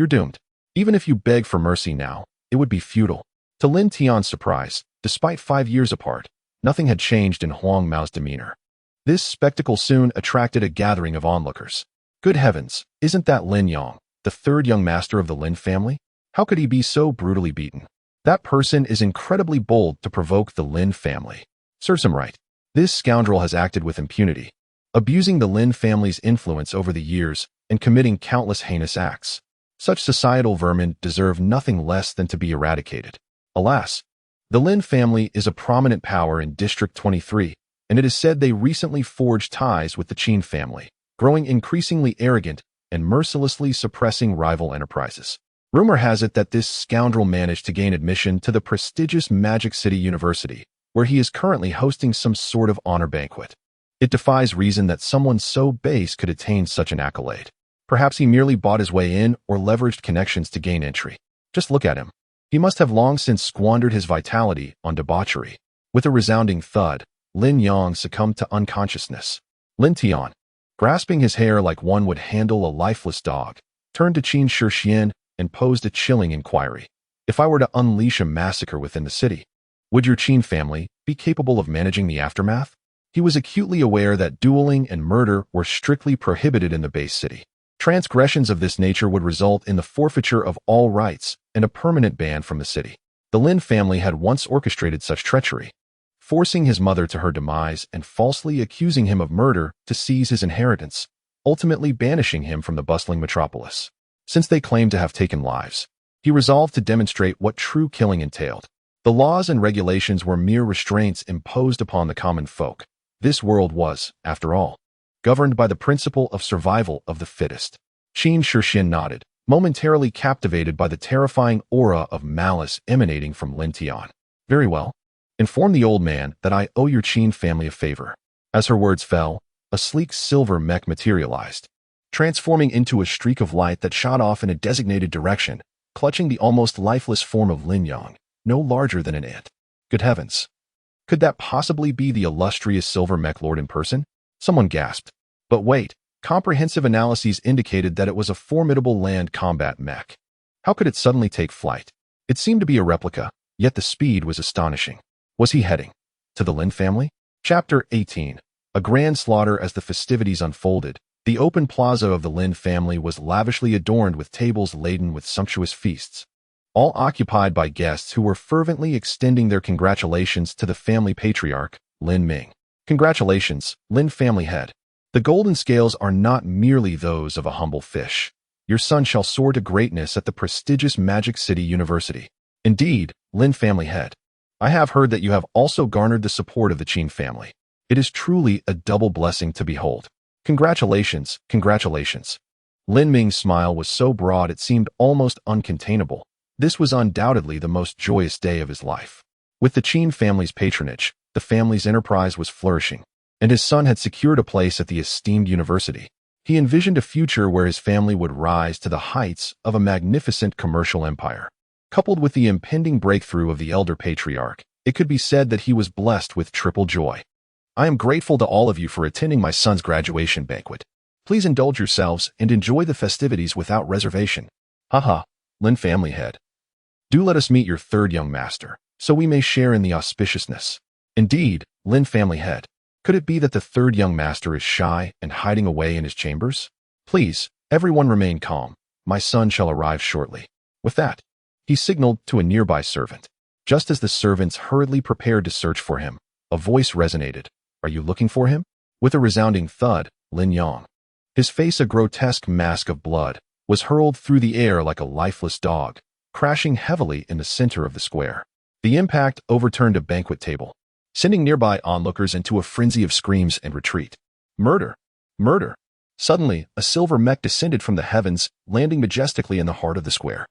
doomed. Even if you beg for mercy now, it would be futile. To Lin Tian's surprise, despite 5 years apart, nothing had changed in Huang Mao's demeanor. This spectacle soon attracted a gathering of onlookers. Good heavens, isn't that Lin Yang, the third young master of the Lin family? How could he be so brutally beaten? That person is incredibly bold to provoke the Lin family. Serves him right. This scoundrel has acted with impunity, abusing the Lin family's influence over the years and committing countless heinous acts. Such societal vermin deserve nothing less than to be eradicated. Alas, the Lin family is a prominent power in District 23, and it is said they recently forged ties with the Qin family, growing increasingly arrogant and mercilessly suppressing rival enterprises. Rumor has it that this scoundrel managed to gain admission to the prestigious Magic City University, where he is currently hosting some sort of honor banquet. It defies reason that someone so base could attain such an accolade. Perhaps he merely bought his way in or leveraged connections to gain entry. Just look at him. He must have long since squandered his vitality on debauchery. With a resounding thud, Lin Yang succumbed to unconsciousness. Lin Tian, grasping his hair like one would handle a lifeless dog, turned to Qin Shixian and posed a chilling inquiry. If I were to unleash a massacre within the city, would your Qin family be capable of managing the aftermath? He was acutely aware that dueling and murder were strictly prohibited in the base city. Transgressions of this nature would result in the forfeiture of all rights and a permanent ban from the city. The Lin family had once orchestrated such treachery, forcing his mother to her demise and falsely accusing him of murder to seize his inheritance, ultimately banishing him from the bustling metropolis. Since they claimed to have taken lives, he resolved to demonstrate what true killing entailed. The laws and regulations were mere restraints imposed upon the common folk. This world was, after all, governed by the principle of survival of the fittest. Qin Shixian nodded, momentarily captivated by the terrifying aura of malice emanating from Lin Tian. Very well. Inform the old man that I owe your Qin family a favor. As her words fell, a sleek silver mech materialized, transforming into a streak of light that shot off in a designated direction, clutching the almost lifeless form of Lin Yang, no larger than an ant. Good heavens! Could that possibly be the illustrious silver mech lord in person? Someone gasped. But wait, comprehensive analyses indicated that it was a formidable land combat mech. How could it suddenly take flight? It seemed to be a replica, yet the speed was astonishing. Was he heading to the Lin family? Chapter 18. A grand slaughter. As the festivities unfolded, the open plaza of the Lin family was lavishly adorned with tables laden with sumptuous feasts, all occupied by guests who were fervently extending their congratulations to the family patriarch, Lin Ming. Congratulations, Lin family head. The golden scales are not merely those of a humble fish. Your son shall soar to greatness at the prestigious Magic City University. Indeed, Lin family head. I have heard that you have also garnered the support of the Qin family. It is truly a double blessing to behold. Congratulations, congratulations. Lin Ming's smile was so broad it seemed almost uncontainable. This was undoubtedly the most joyous day of his life. With the Qin family's patronage, the family's enterprise was flourishing, and his son had secured a place at the esteemed university. He envisioned a future where his family would rise to the heights of a magnificent commercial empire. Coupled with the impending breakthrough of the elder patriarch, it could be said that he was blessed with triple joy. I am grateful to all of you for attending my son's graduation banquet. Please indulge yourselves and enjoy the festivities without reservation. Haha, Lin family head. Do let us meet your third young master, so we may share in the auspiciousness. Indeed, Lin family head. Could it be that the third young master is shy and hiding away in his chambers? Please, everyone remain calm. My son shall arrive shortly. With that, he signaled to a nearby servant. Just as the servants hurriedly prepared to search for him, a voice resonated. Are you looking for him? With a resounding thud, Lin Yang, his face a grotesque mask of blood, was hurled through the air like a lifeless dog, crashing heavily in the center of the square. The impact overturned a banquet table, sending nearby onlookers into a frenzy of screams and retreat. Murder! Murder! Suddenly, a silver mech descended from the heavens, landing majestically in the heart of the square.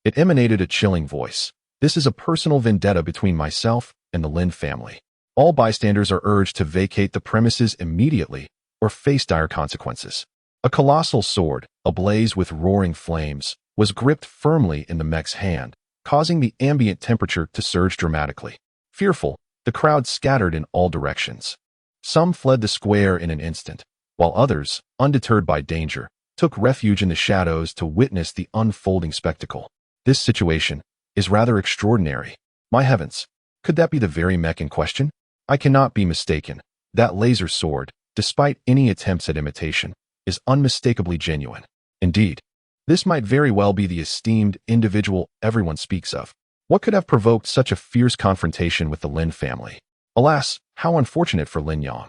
It emanated a chilling voice. This is a personal vendetta between myself and the Lin family. All bystanders are urged to vacate the premises immediately or face dire consequences. A colossal sword, ablaze with roaring flames, was gripped firmly in the mech's hand, causing the ambient temperature to surge dramatically. Fearful, the crowd scattered in all directions. Some fled the square in an instant, while others, undeterred by danger, took refuge in the shadows to witness the unfolding spectacle. This situation is rather extraordinary. My heavens, could that be the very mech in question? I cannot be mistaken. That laser sword, despite any attempts at imitation, is unmistakably genuine. Indeed, This might very well be the esteemed individual everyone speaks of. What could have provoked such a fierce confrontation with the Lin family? Alas, how unfortunate for Lin Yang.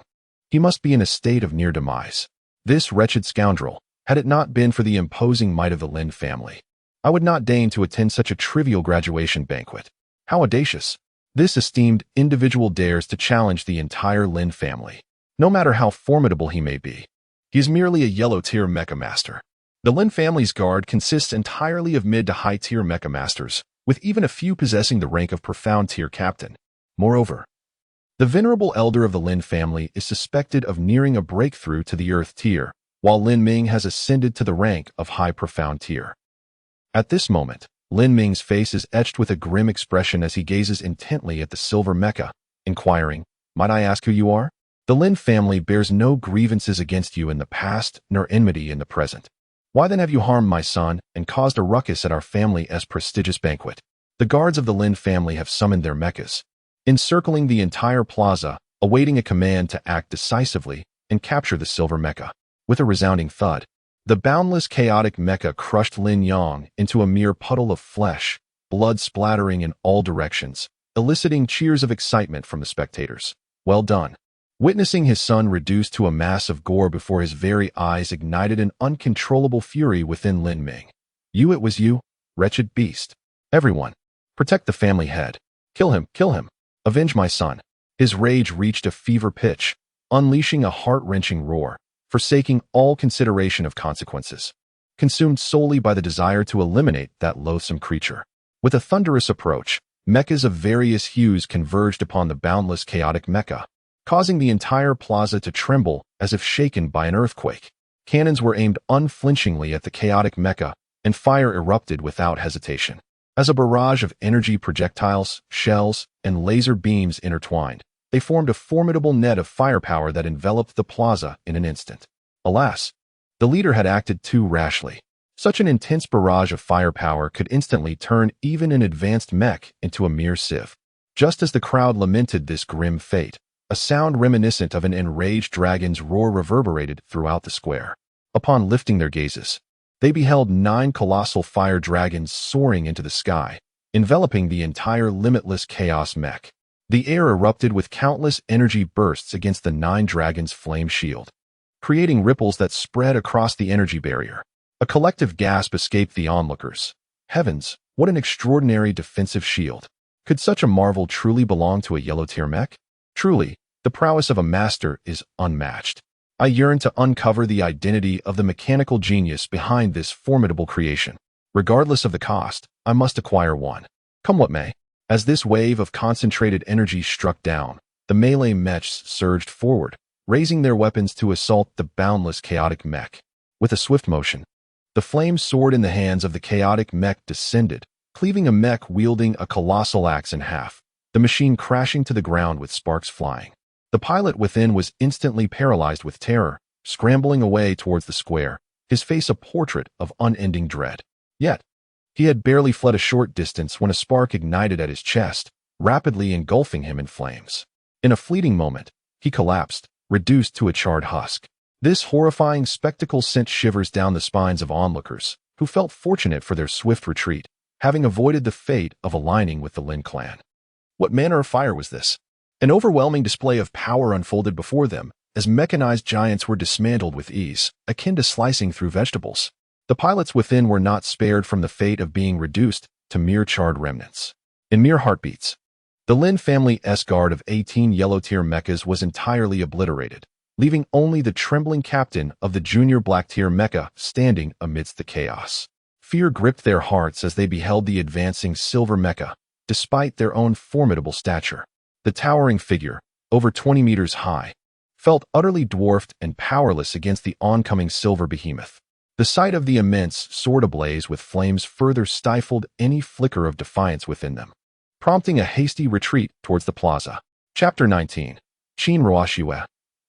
He must be in a state of near demise. This wretched scoundrel, had it not been for the imposing might of the Lin family, I would not deign to attend such a trivial graduation banquet. How audacious! This esteemed individual dares to challenge the entire Lin family. No matter how formidable he may be, he is merely a yellow-tier mecha master. The Lin family's guard consists entirely of mid to high-tier mecha masters, with even a few possessing the rank of profound-tier captain. Moreover, the venerable elder of the Lin family is suspected of nearing a breakthrough to the Earth tier, while Lin Ming has ascended to the rank of high profound tier. At this moment, Lin Ming's face is etched with a grim expression as he gazes intently at the silver mecha, inquiring, "Might I ask who you are?" The Lin family bears no grievances against you in the past, nor enmity in the present. Why then have you harmed my son and caused a ruckus at our family's prestigious banquet? The guards of the Lin family have summoned their mechas, encircling the entire plaza, awaiting a command to act decisively and capture the silver mecha. With a resounding thud, the boundless chaotic mecha crushed Lin Yang into a mere puddle of flesh, blood splattering in all directions, eliciting cheers of excitement from the spectators. Well done. Witnessing his son reduced to a mass of gore before his very eyes ignited an uncontrollable fury within Lin Ming. It was you, wretched beast. Everyone, protect the family head. Kill him, kill him. Avenge my son. His rage reached a fever pitch, unleashing a heart-wrenching roar, forsaking all consideration of consequences, consumed solely by the desire to eliminate that loathsome creature. With a thunderous approach, mechas of various hues converged upon the boundless chaotic mecha, causing the entire plaza to tremble as if shaken by an earthquake. Cannons were aimed unflinchingly at the chaotic mecha, and fire erupted without hesitation. As a barrage of energy projectiles, shells, and laser beams intertwined, they formed a formidable net of firepower that enveloped the plaza in an instant. Alas, the leader had acted too rashly. Such an intense barrage of firepower could instantly turn even an advanced mech into a mere sieve. Just as the crowd lamented this grim fate, a sound reminiscent of an enraged dragon's roar reverberated throughout the square. Upon lifting their gazes, they beheld 9 colossal fire dragons soaring into the sky, enveloping the entire limitless Chaos Mech. The air erupted with countless energy bursts against the 9 dragons' flame shield, creating ripples that spread across the energy barrier. A collective gasp escaped the onlookers. Heavens, what an extraordinary defensive shield. Could such a marvel truly belong to a yellow-tier mech? Truly, the prowess of a master is unmatched. I yearn to uncover the identity of the mechanical genius behind this formidable creation. Regardless of the cost, I must acquire one. Come what may. As this wave of concentrated energy struck down, the melee mechs surged forward, raising their weapons to assault the boundless chaotic mech. With a swift motion, the flame sword in the hands of the chaotic mech descended, cleaving a mech wielding a colossal axe in half, the machine crashing to the ground with sparks flying. The pilot within was instantly paralyzed with terror, scrambling away towards the square, his face a portrait of unending dread. Yet, he had barely fled a short distance when a spark ignited at his chest, rapidly engulfing him in flames. In a fleeting moment, he collapsed, reduced to a charred husk. This horrifying spectacle sent shivers down the spines of onlookers, who felt fortunate for their swift retreat, having avoided the fate of aligning with the Lin clan. What manner of fire was this? An overwhelming display of power unfolded before them, as mechanized giants were dismantled with ease, akin to slicing through vegetables. The pilots within were not spared from the fate of being reduced to mere charred remnants. In mere heartbeats, the Lin family's guard of 18 yellow-tier mechas was entirely obliterated, leaving only the trembling captain of the junior black-tier mecha standing amidst the chaos. Fear gripped their hearts as they beheld the advancing silver mecha, despite their own formidable stature. The towering figure, over 20 meters high, felt utterly dwarfed and powerless against the oncoming silver behemoth. The sight of the immense sword ablaze with flames further stifled any flicker of defiance within them, prompting a hasty retreat towards the plaza. Chapter 19. Chin Roashue.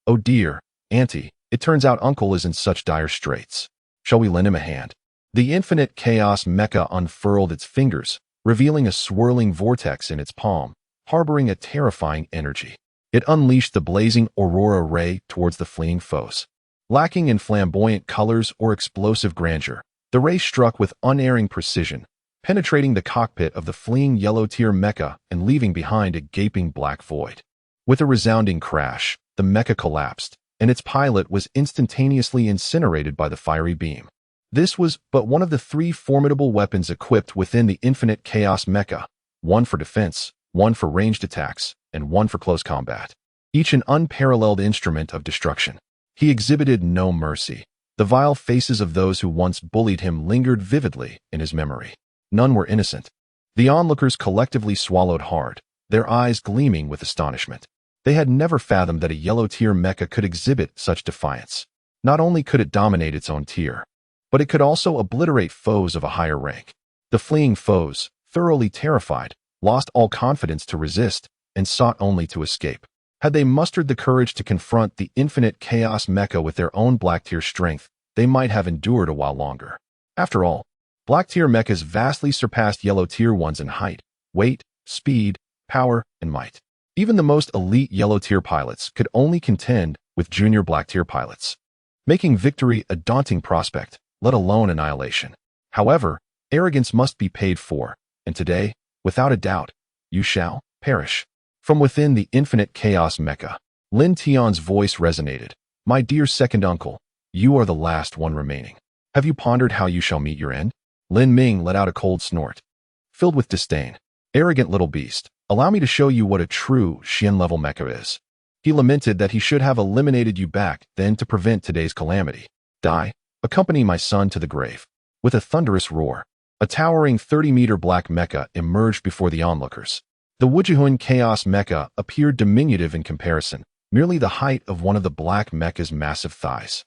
Oh dear, Auntie, it turns out Uncle is in such dire straits. Shall we lend him a hand? The infinite Chaos Mecha unfurled its fingers, revealing a swirling vortex in its palm, harboring a terrifying energy. It unleashed the blazing aurora ray towards the fleeing foes. Lacking in flamboyant colors or explosive grandeur, The ray struck with unerring precision, penetrating the cockpit of the fleeing yellow-tier mecha and leaving behind a gaping black void. With a resounding crash, the mecha collapsed, and its pilot was instantaneously incinerated by the fiery beam. This was but one of the 3 formidable weapons equipped within the infinite Chaos Mecha, one for defense, one for ranged attacks, and one for close combat. Each an unparalleled instrument of destruction. He exhibited no mercy. The vile faces of those who once bullied him lingered vividly in his memory. None were innocent. The onlookers collectively swallowed hard, their eyes gleaming with astonishment. They had never fathomed that a yellow-tier mecha could exhibit such defiance. Not only could it dominate its own tier, but it could also obliterate foes of a higher rank. The fleeing foes, thoroughly terrified, lost all confidence to resist and sought only to escape. Had they mustered the courage to confront the infinite Chaos Mecha with their own black-tier strength, they might have endured a while longer. After all, black-tier mechas vastly surpassed yellow-tier ones in height, weight, speed, power, and might. Even the most elite yellow-tier pilots could only contend with junior black-tier pilots, making victory a daunting prospect, let alone annihilation. However, arrogance must be paid for, and today, without a doubt, you shall perish. From within the infinite Chaos Mecha, Lin Tian's voice resonated. My dear second uncle, you are the last one remaining. Have you pondered how you shall meet your end? Lin Ming let out a cold snort, filled with disdain. Arrogant little beast, allow me to show you what a true Xian-level mecha is. He lamented that he should have eliminated you back then to prevent today's calamity. Die, accompany my son to the grave. With a thunderous roar, a towering 30-meter black mecha emerged before the onlookers. The Wujihun Chaos Mecha appeared diminutive in comparison, merely the height of one of the black mecha's massive thighs.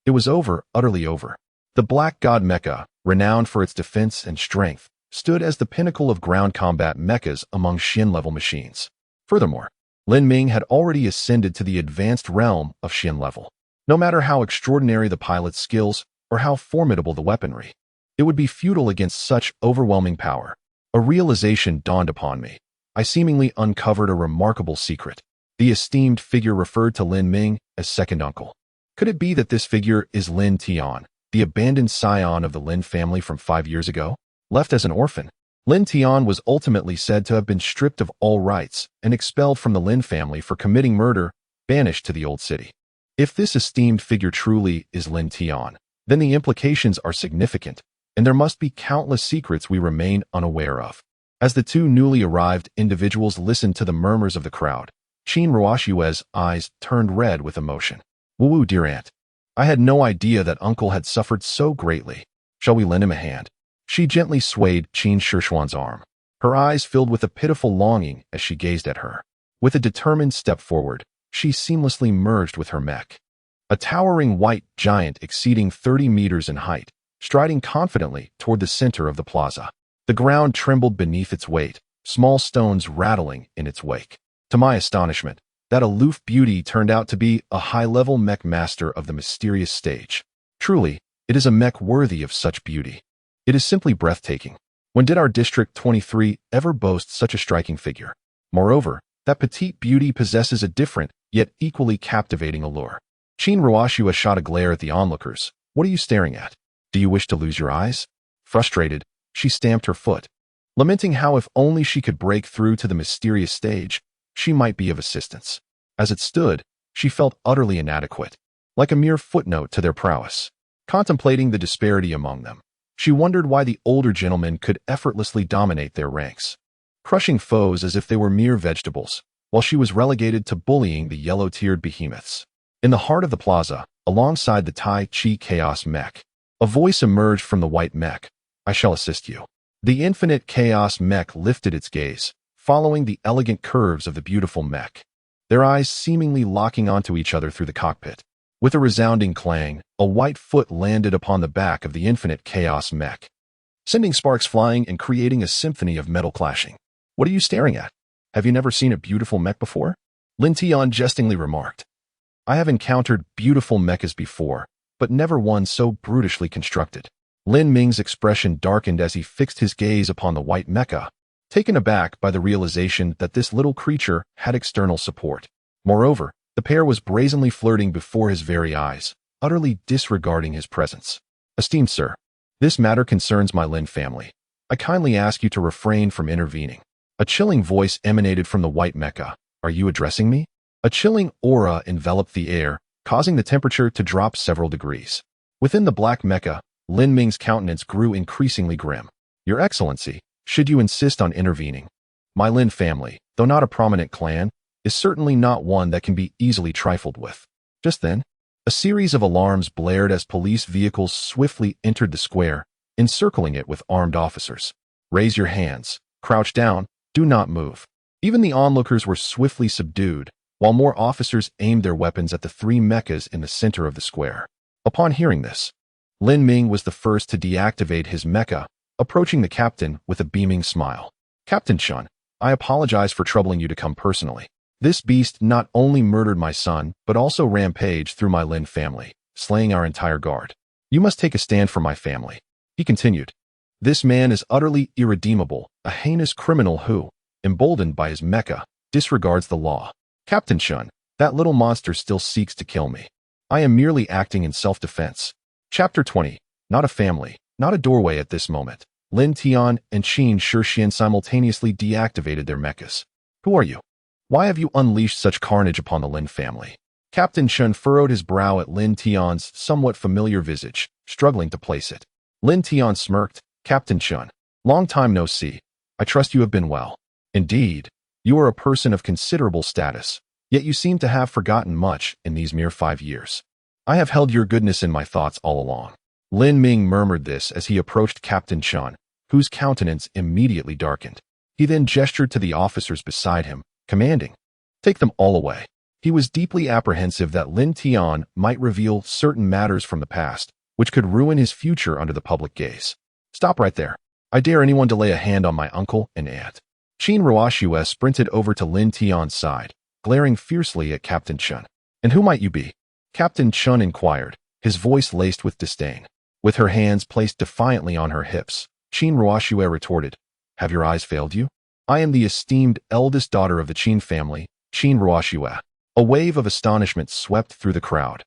It was over, utterly over. The Black God Mecha, renowned for its defense and strength, stood as the pinnacle of ground combat mechas among Xian-level machines. Furthermore, Lin Ming had already ascended to the advanced realm of Xian level. No matter how extraordinary the pilot's skills or how formidable the weaponry, it would be futile against such overwhelming power. A realization dawned upon me. I seemingly uncovered a remarkable secret. The esteemed figure referred to Lin Ming as second uncle. Could it be that this figure is Lin Tian, the abandoned scion of the Lin family from 5 years ago? Left as an orphan, Lin Tian was ultimately said to have been stripped of all rights and expelled from the Lin family for committing murder, banished to the old city. If this esteemed figure truly is Lin Tian, then the implications are significant, and there must be countless secrets we remain unaware of. As the 2 newly arrived individuals listened to the murmurs of the crowd, Qin Ruoshue's eyes turned red with emotion. Woo, dear aunt. I had no idea that uncle had suffered so greatly. Shall we lend him a hand? She gently swayed Qin Shishuan's arm. Her eyes filled with a pitiful longing as she gazed at her. With a determined step forward, she seamlessly merged with her mech. A towering white giant exceeding 30 meters in height, striding confidently toward the center of the plaza. The ground trembled beneath its weight, small stones rattling in its wake. To my astonishment, that aloof beauty turned out to be a high-level mech master of the mysterious stage. Truly, it is a mech worthy of such beauty. It is simply breathtaking. When did our District 23 ever boast such a striking figure? Moreover, that petite beauty possesses a different, yet equally captivating allure. Qin Ruoshua shot a glare at the onlookers. What are you staring at? Do you wish to lose your eyes? Frustrated, she stamped her foot, lamenting how if only she could break through to the mysterious stage, she might be of assistance. As it stood, she felt utterly inadequate, like a mere footnote to their prowess. Contemplating the disparity among them, she wondered why the older gentlemen could effortlessly dominate their ranks, crushing foes as if they were mere vegetables, while she was relegated to bullying the yellow-tiered behemoths. In the heart of the plaza, alongside the Tai Chi Chaos Mech, a voice emerged from the white mech. I shall assist you. The infinite Chaos Mech lifted its gaze, following the elegant curves of the beautiful mech, their eyes seemingly locking onto each other through the cockpit. With a resounding clang, a white foot landed upon the back of the infinite Chaos Mech, sending sparks flying and creating a symphony of metal clashing. What are you staring at? Have you never seen a beautiful mech before? Lin Tian jestingly remarked. I have encountered beautiful mechas before, but never one so brutishly constructed. Lin Ming's expression darkened as he fixed his gaze upon the white mecha, taken aback by the realization that this little creature had external support. Moreover, the pair was brazenly flirting before his very eyes, utterly disregarding his presence. Esteemed sir, This matter concerns my Lin family. I kindly ask you to refrain from intervening. A chilling voice emanated from the white mecha. Are you addressing me? A chilling aura enveloped the air, causing the temperature to drop several degrees. Within the black mecha, Lin Ming's countenance grew increasingly grim. Your Excellency, should you insist on intervening? My Lin family, though not a prominent clan, is certainly not one that can be easily trifled with. Just then, a series of alarms blared as police vehicles swiftly entered the square, encircling it with armed officers. Raise your hands, crouch down, do not move. Even the onlookers were swiftly subdued, while more officers aimed their weapons at the three mechas in the center of the square. Upon hearing this, Lin Ming was the first to deactivate his mecha, approaching the captain with a beaming smile. Captain Chun, I apologize for troubling you to come personally. This beast not only murdered my son, but also rampaged through my Lin family, slaying our entire guard. You must take a stand for my family. He continued. This man is utterly irredeemable, a heinous criminal who, emboldened by his mecha, disregards the law. Captain Chun, that little monster still seeks to kill me. I am merely acting in self-defense. Chapter 20. Not a family, not a doorway at this moment. Lin Tian and Qin Shixian simultaneously deactivated their mechas. Who are you? Why have you unleashed such carnage upon the Lin family? Captain Chun furrowed his brow at Lin Tian's somewhat familiar visage, struggling to place it. Lin Tian smirked. Captain Chun, long time no see. I trust you have been well. Indeed, you are a person of considerable status, yet you seem to have forgotten much in these mere 5 years. I have held your goodness in my thoughts all along. Lin Ming murmured this as he approached Captain Chun, whose countenance immediately darkened. He then gestured to the officers beside him, commanding, take them all away. He was deeply apprehensive that Lin Tian might reveal certain matters from the past, which could ruin his future under the public gaze. Stop right there. I dare anyone to lay a hand on my uncle and aunt. Qin Ruoxue sprinted over to Lin Tian's side, glaring fiercely at Captain Chun. And who might you be? Captain Chun inquired, his voice laced with disdain. With her hands placed defiantly on her hips, Qin Ruoxue retorted, have your eyes failed you? I am the esteemed eldest daughter of the Qin family, Qin Ruoxue. A wave of astonishment swept through the crowd,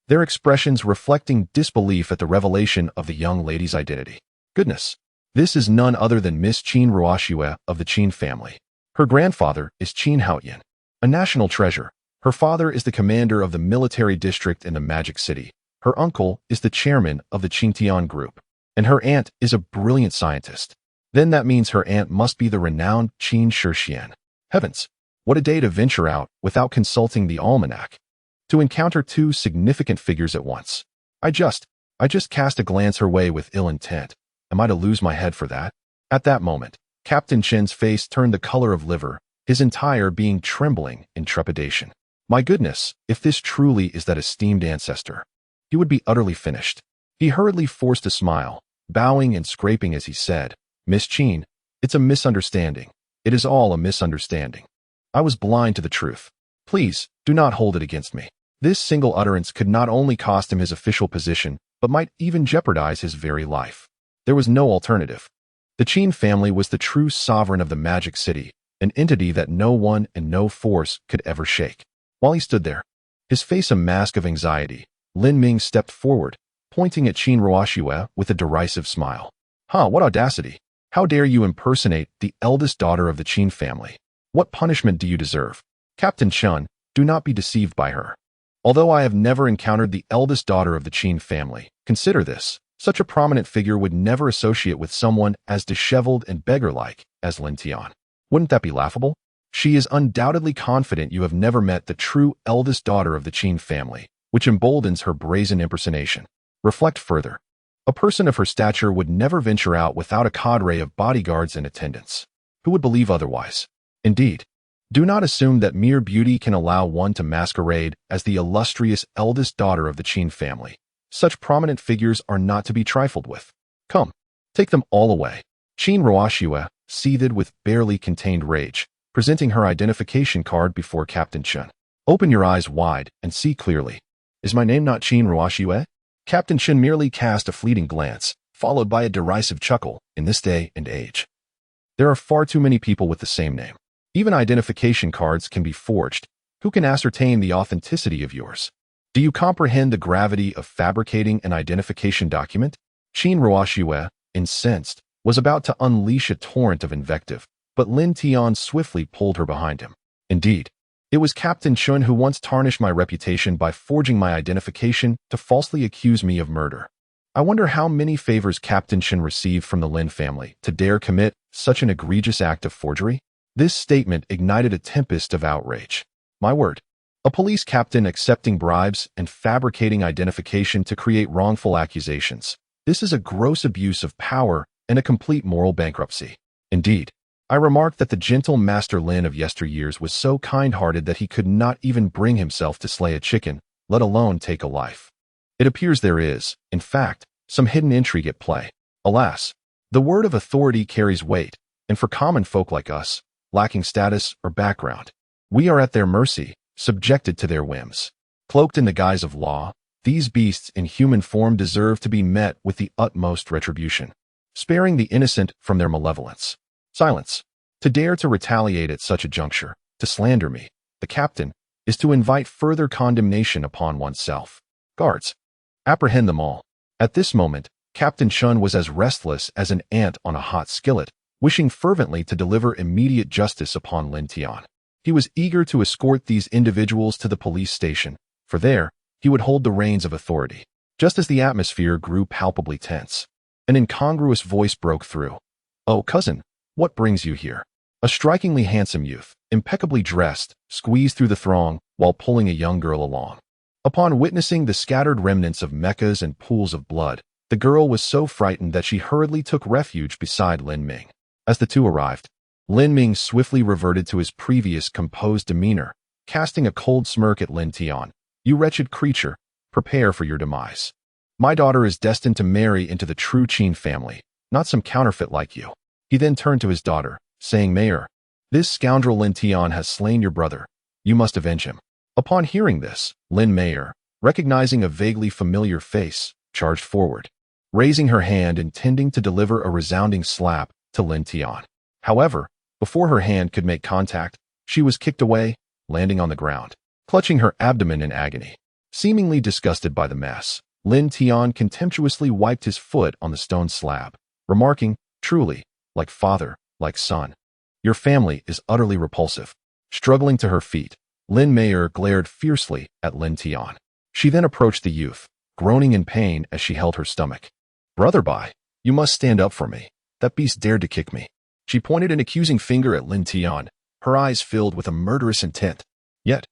their expressions reflecting disbelief at the revelation of the young lady's identity. Goodness, this is none other than Miss Qin Ruoxue of the Qin family. Her grandfather is Qin Haoyan, a national treasure. Her father is the commander of the military district in the Magic City. Her uncle is the chairman of the Qingtian group, and her aunt is a brilliant scientist. Then that means her aunt must be the renowned Qin Shixian. Heavens, what a day to venture out without consulting the almanac. To encounter two significant figures at once. I just cast a glance her way with ill intent. Am I to lose my head for that? At that moment, Captain Chen's face turned the color of liver, his entire being trembling in trepidation. My goodness, if this truly is that esteemed ancestor, he would be utterly finished. He hurriedly forced a smile, bowing and scraping as he said, Miss Qin, it's a misunderstanding. It is all a misunderstanding. I was blind to the truth. Please, do not hold it against me. This single utterance could not only cost him his official position, but might even jeopardize his very life. There was no alternative. The Qin family was the true sovereign of the Magic City, an entity that no one and no force could ever shake. While he stood there, his face a mask of anxiety, Lin Ming stepped forward, pointing at Qin Ruoxue with a derisive smile. What audacity! How dare you impersonate the eldest daughter of the Qin family? What punishment do you deserve? Captain Chun, do not be deceived by her. Although I have never encountered the eldest daughter of the Qin family, consider this. Such a prominent figure would never associate with someone as disheveled and beggar-like as Lin Tian. Wouldn't that be laughable? She is undoubtedly confident you have never met the true eldest daughter of the Qin family, which emboldens her brazen impersonation. Reflect further. A person of her stature would never venture out without a cadre of bodyguards in attendance. Who would believe otherwise? Indeed, do not assume that mere beauty can allow one to masquerade as the illustrious eldest daughter of the Qin family. Such prominent figures are not to be trifled with. Come, take them all away. Qin Ruoxue seethed with barely contained rage, presenting her identification card before Captain Chun. Open your eyes wide and see clearly. Is my name not Qin Ruoxue? Captain Chun merely cast a fleeting glance, followed by a derisive chuckle. In this day and age, there are far too many people with the same name. Even identification cards can be forged. Who can ascertain the authenticity of yours? Do you comprehend the gravity of fabricating an identification document? Qin Ruoxue, incensed, was about to unleash a torrent of invective, but Lin Tian swiftly pulled her behind him. Indeed, it was Captain Chun who once tarnished my reputation by forging my identification to falsely accuse me of murder. I wonder how many favors Captain Chun received from the Lin family to dare commit such an egregious act of forgery? This statement ignited a tempest of outrage. My word. A police captain accepting bribes and fabricating identification to create wrongful accusations. This is a gross abuse of power and a complete moral bankruptcy. Indeed, I remarked that the gentle Master Lin of yesteryears was so kind-hearted that he could not even bring himself to slay a chicken, let alone take a life. It appears there is, in fact, some hidden intrigue at play. Alas, the word of authority carries weight, and for common folk like us, lacking status or background, we are at their mercy, subjected to their whims. Cloaked in the guise of law, these beasts in human form deserve to be met with the utmost retribution, sparing the innocent from their malevolence. Silence. To dare to retaliate at such a juncture, to slander me, the captain, is to invite further condemnation upon oneself. Guards, apprehend them all. At this moment, Captain Chun was as restless as an ant on a hot skillet, wishing fervently to deliver immediate justice upon Lin Tian. He was eager to escort these individuals to the police station, for there, he would hold the reins of authority. Just as the atmosphere grew palpably tense, an incongruous voice broke through. "Oh, cousin, what brings you here?" A strikingly handsome youth, impeccably dressed, squeezed through the throng while pulling a young girl along. Upon witnessing the scattered remnants of mechas and pools of blood, the girl was so frightened that she hurriedly took refuge beside Lin Ming. As the two arrived, Lin Ming swiftly reverted to his previous composed demeanor, casting a cold smirk at Lin Tian. "You wretched creature, prepare for your demise. My daughter is destined to marry into the true Qin family, not some counterfeit like you." He then turned to his daughter, saying, "Mayor, this scoundrel Lin Tian has slain your brother. You must avenge him." Upon hearing this, Lin Mayor, recognizing a vaguely familiar face, charged forward, raising her hand intending to deliver a resounding slap to Lin Tian. However, before her hand could make contact, she was kicked away, landing on the ground, clutching her abdomen in agony. Seemingly disgusted by the mess, Lin Tian contemptuously wiped his foot on the stone slab, remarking, "Truly, like father, like son. Your family is utterly repulsive." Struggling to her feet, Lin Mayor glared fiercely at Lin Tian. She then approached the youth, groaning in pain as she held her stomach. "Brother Bai, you must stand up for me. That beast dared to kick me." She pointed an accusing finger at Lin Tian, her eyes filled with a murderous intent. Yet,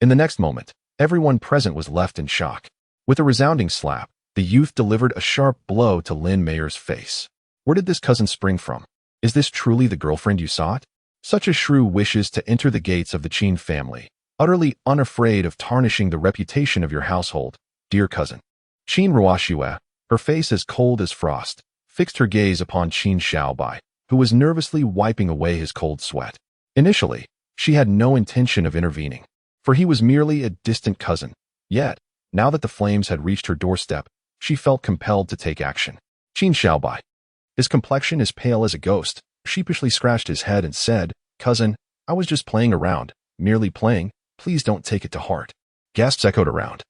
in the next moment, everyone present was left in shock. With a resounding slap, the youth delivered a sharp blow to Lin Mayor's face. Where did this cousin spring from? Is this truly the girlfriend you sought? Such a shrew wishes to enter the gates of the Qin family, utterly unafraid of tarnishing the reputation of your household, dear cousin. Qin Ruoxue, her face as cold as frost, fixed her gaze upon Qin Xiaobai, who was nervously wiping away his cold sweat. Initially, she had no intention of intervening, for he was merely a distant cousin. Yet, now that the flames had reached her doorstep, she felt compelled to take action. Qin Xiaobai, his complexion as pale as a ghost, sheepishly scratched his head and said, "Cousin, I was just playing around, merely playing, please don't take it to heart." Gasps echoed around,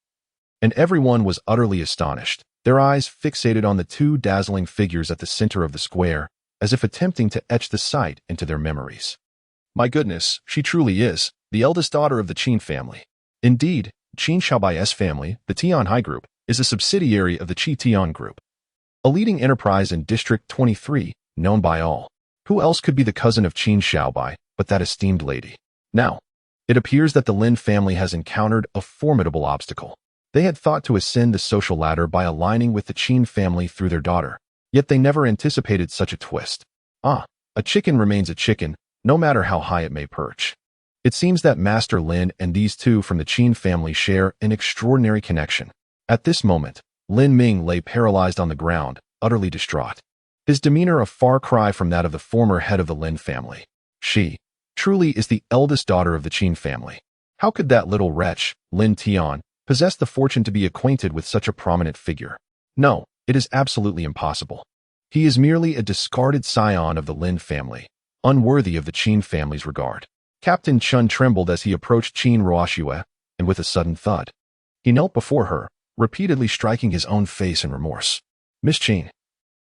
and everyone was utterly astonished, their eyes fixated on the two dazzling figures at the center of the square, as if attempting to etch the sight into their memories. My goodness, she truly is, the eldest daughter of the Qin family. Indeed, Qin Xiaobai's family, the Tian Hai Group, is a subsidiary of the Qi Tian Group, a leading enterprise in District 23, known by all. Who else could be the cousin of Qin Xiaobai but that esteemed lady? Now, it appears that the Lin family has encountered a formidable obstacle. They had thought to ascend the social ladder by aligning with the Qin family through their daughter, yet they never anticipated such a twist. A chicken remains a chicken, no matter how high it may perch. It seems that Master Lin and these two from the Qin family share an extraordinary connection. At this moment, Lin Ming lay paralyzed on the ground, utterly distraught. His demeanor a far cry from that of the former head of the Lin family. She, truly, is the eldest daughter of the Qin family. How could that little wretch, Lin Tian, possess the fortune to be acquainted with such a prominent figure? No, it is absolutely impossible. He is merely a discarded scion of the Lin family, unworthy of the Qin family's regard. Captain Chun trembled as he approached Qin Ruoxue, and with a sudden thud, he knelt before her, repeatedly striking his own face in remorse. Miss Qin,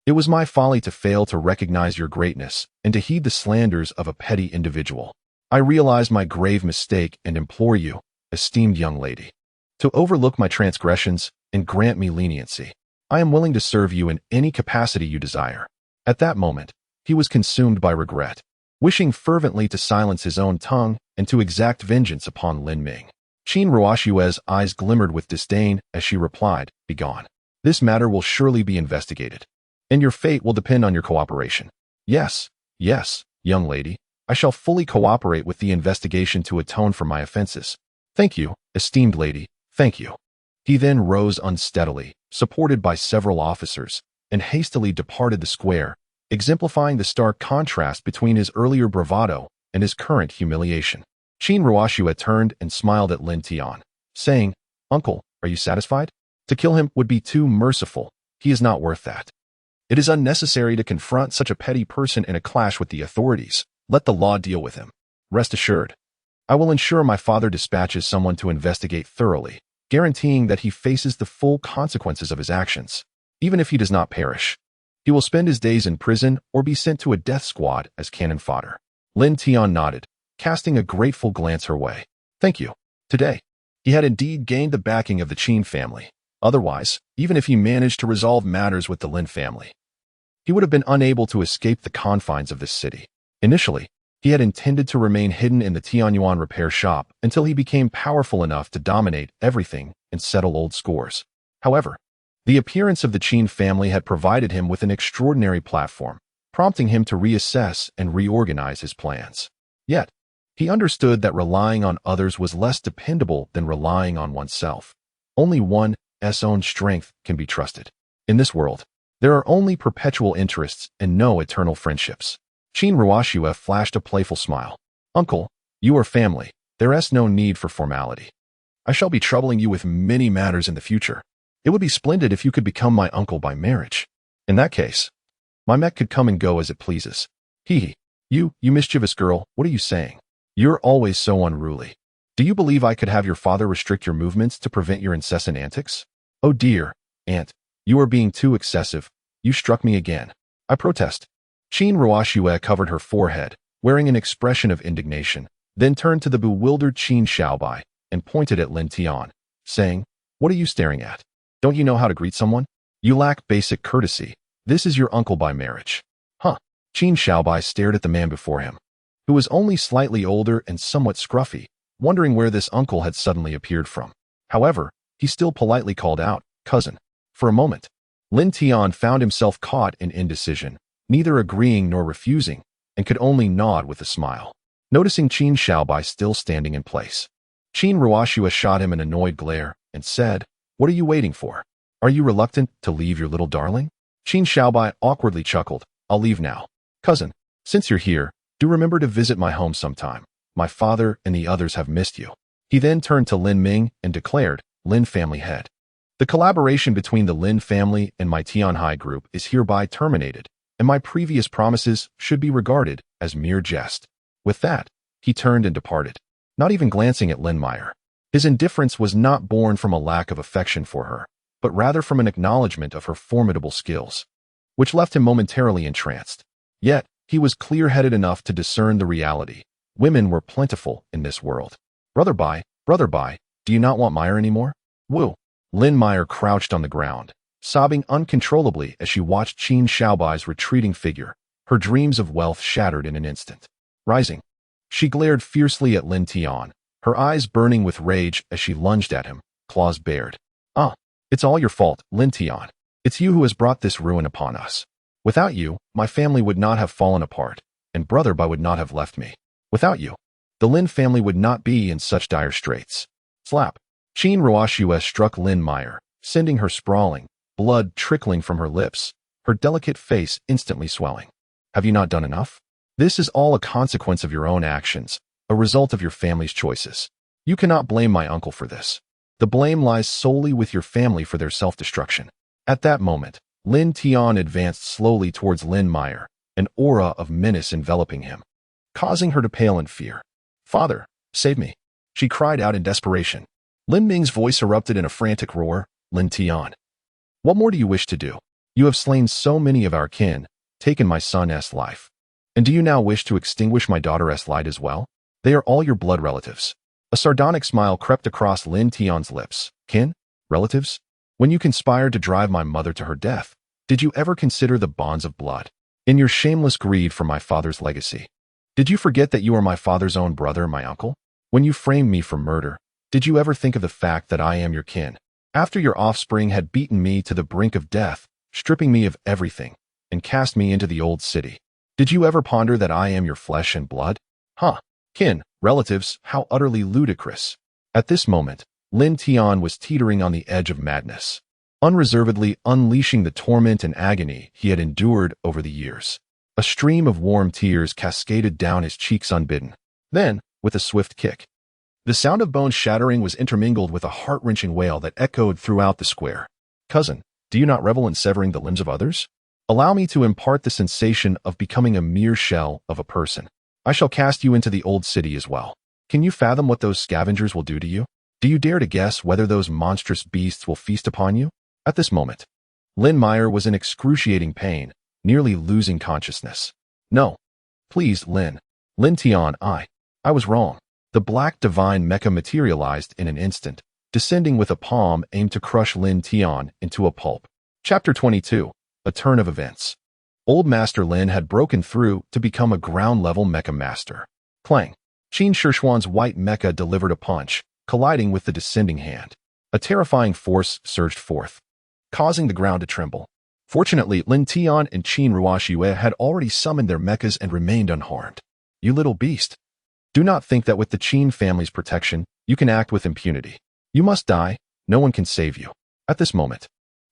it was my folly to fail to recognize your greatness and to heed the slanders of a petty individual. I realize my grave mistake and implore you, esteemed young lady, to overlook my transgressions and grant me leniency. I am willing to serve you in any capacity you desire. At that moment, he was consumed by regret, wishing fervently to silence his own tongue and to exact vengeance upon Lin Ming. Qin Ruoxue's eyes glimmered with disdain as she replied, "Begone. This matter will surely be investigated, and your fate will depend on your cooperation." Yes, young lady, I shall fully cooperate with the investigation to atone for my offenses. Thank you, esteemed lady, thank you. He then rose unsteadily, supported by several officers, and hastily departed the square, exemplifying the stark contrast between his earlier bravado and his current humiliation. Qin Ruoxue turned and smiled at Lin Tian, saying, "Uncle, are you satisfied? To kill him would be too merciful. He is not worth that. It is unnecessary to confront such a petty person in a clash with the authorities. Let the law deal with him. Rest assured, I will ensure my father dispatches someone to investigate thoroughly, guaranteeing that he faces the full consequences of his actions. Even if he does not perish, he will spend his days in prison or be sent to a death squad as cannon fodder." Lin Tian nodded, casting a grateful glance her way. Thank you. Today, he had indeed gained the backing of the Qin family. Otherwise, even if he managed to resolve matters with the Lin family, he would have been unable to escape the confines of this city. Initially, he had intended to remain hidden in the Tianyuan repair shop until he became powerful enough to dominate everything and settle old scores. However, the appearance of the Qin family had provided him with an extraordinary platform, prompting him to reassess and reorganize his plans. Yet, he understood that relying on others was less dependable than relying on oneself. Only one's own strength can be trusted. In this world, there are only perpetual interests and no eternal friendships. Qin Ruoxue flashed a playful smile. "Uncle, you are family. There is no need for formality. I shall be troubling you with many matters in the future. It would be splendid if you could become my uncle by marriage. In that case, my mech could come and go as it pleases." "Hee. You mischievous girl, what are you saying? You're always so unruly. Do you believe I could have your father restrict your movements to prevent your incessant antics?" "Oh dear, aunt, you are being too excessive. You struck me again. I protest." Qin Ruoxue covered her forehead, wearing an expression of indignation, then turned to the bewildered Qin Xiaobai and pointed at Lin Tian, saying, "What are you staring at? Don't you know how to greet someone? You lack basic courtesy. This is your uncle by marriage." "Huh?" Qin Xiaobai stared at the man before him, who was only slightly older and somewhat scruffy, wondering where this uncle had suddenly appeared from. However, he still politely called out, "Cousin." For a moment, Lin Tian found himself caught in indecision, neither agreeing nor refusing, and could only nod with a smile. Noticing Qin Xiaobai still standing in place, Qin Ruoxue shot him an annoyed glare and said, "What are you waiting for? Are you reluctant to leave your little darling?" Qin Xiaobai awkwardly chuckled, "I'll leave now. Cousin, since you're here, do remember to visit my home sometime. My father and the others have missed you." He then turned to Lin Ming and declared, "Lin family head, the collaboration between the Lin family and my Tianhai group is hereby terminated, and my previous promises should be regarded as mere jest." With that, he turned and departed, not even glancing at Lin Meyer. His indifference was not born from a lack of affection for her, but rather from an acknowledgement of her formidable skills, which left him momentarily entranced. Yet, he was clear-headed enough to discern the reality. Women were plentiful in this world. Brother Bai, do you not want Meyer anymore?" "Woo." Lin Meyer crouched on the ground, sobbing uncontrollably as she watched Qin Xiaobai's retreating figure, her dreams of wealth shattered in an instant. Rising, she glared fiercely at Lin Tian, her eyes burning with rage as she lunged at him, claws bared. "Ah, it's all your fault, Lin Tian. It's you who has brought this ruin upon us. Without you, my family would not have fallen apart, and Brother Bai would not have left me. Without you, the Lin family would not be in such dire straits." Slap. Qin Ruoxue struck Lin Meyer, sending her sprawling, blood trickling from her lips, her delicate face instantly swelling. "Have you not done enough? This is all a consequence of your own actions, a result of your family's choices. You cannot blame my uncle for this. The blame lies solely with your family for their self-destruction." At that moment, Lin Tian advanced slowly towards Lin Meyer, an aura of menace enveloping him, causing her to pale in fear. "Father, save me," she cried out in desperation. Lin Ming's voice erupted in a frantic roar. "Lin Tian, what more do you wish to do? You have slain so many of our kin, taken my son's life. And do you now wish to extinguish my daughter's light as well? They are all your blood relatives. A sardonic smile crept across Lin Tian's lips. Kin? Relatives? When you conspired to drive my mother to her death, did you ever consider the bonds of blood? In your shameless greed for my father's legacy, did you forget that you are my father's own brother, my uncle? When you framed me for murder, did you ever think of the fact that I am your kin? After your offspring had beaten me to the brink of death, stripping me of everything, and cast me into the old city, did you ever ponder that I am your flesh and blood? Huh. Kin, relatives, how utterly ludicrous. At this moment, Lin Tian was teetering on the edge of madness, unreservedly unleashing the torment and agony he had endured over the years. A stream of warm tears cascaded down his cheeks unbidden. Then, with a swift kick, the sound of bones shattering was intermingled with a heart-wrenching wail that echoed throughout the square. Cousin, do you not revel in severing the limbs of others? Allow me to impart the sensation of becoming a mere shell of a person. I shall cast you into the old city as well. Can you fathom what those scavengers will do to you? Do you dare to guess whether those monstrous beasts will feast upon you? At this moment, Lin Meyer was in excruciating pain, nearly losing consciousness. No. Please, Lin Tian, I was wrong. The black divine mecha materialized in an instant, descending with a palm aimed to crush Lin Tian into a pulp. Chapter 22. A Turn of Events. Old Master Lin had broken through to become a ground-level mecha master. Clang. Qin Shishuan's white mecha delivered a punch, colliding with the descending hand. A terrifying force surged forth, causing the ground to tremble. Fortunately, Lin Tian and Qin Ruoxue had already summoned their mechas and remained unharmed. You little beast. Do not think that with the Qin family's protection, you can act with impunity. You must die. No one can save you. At this moment,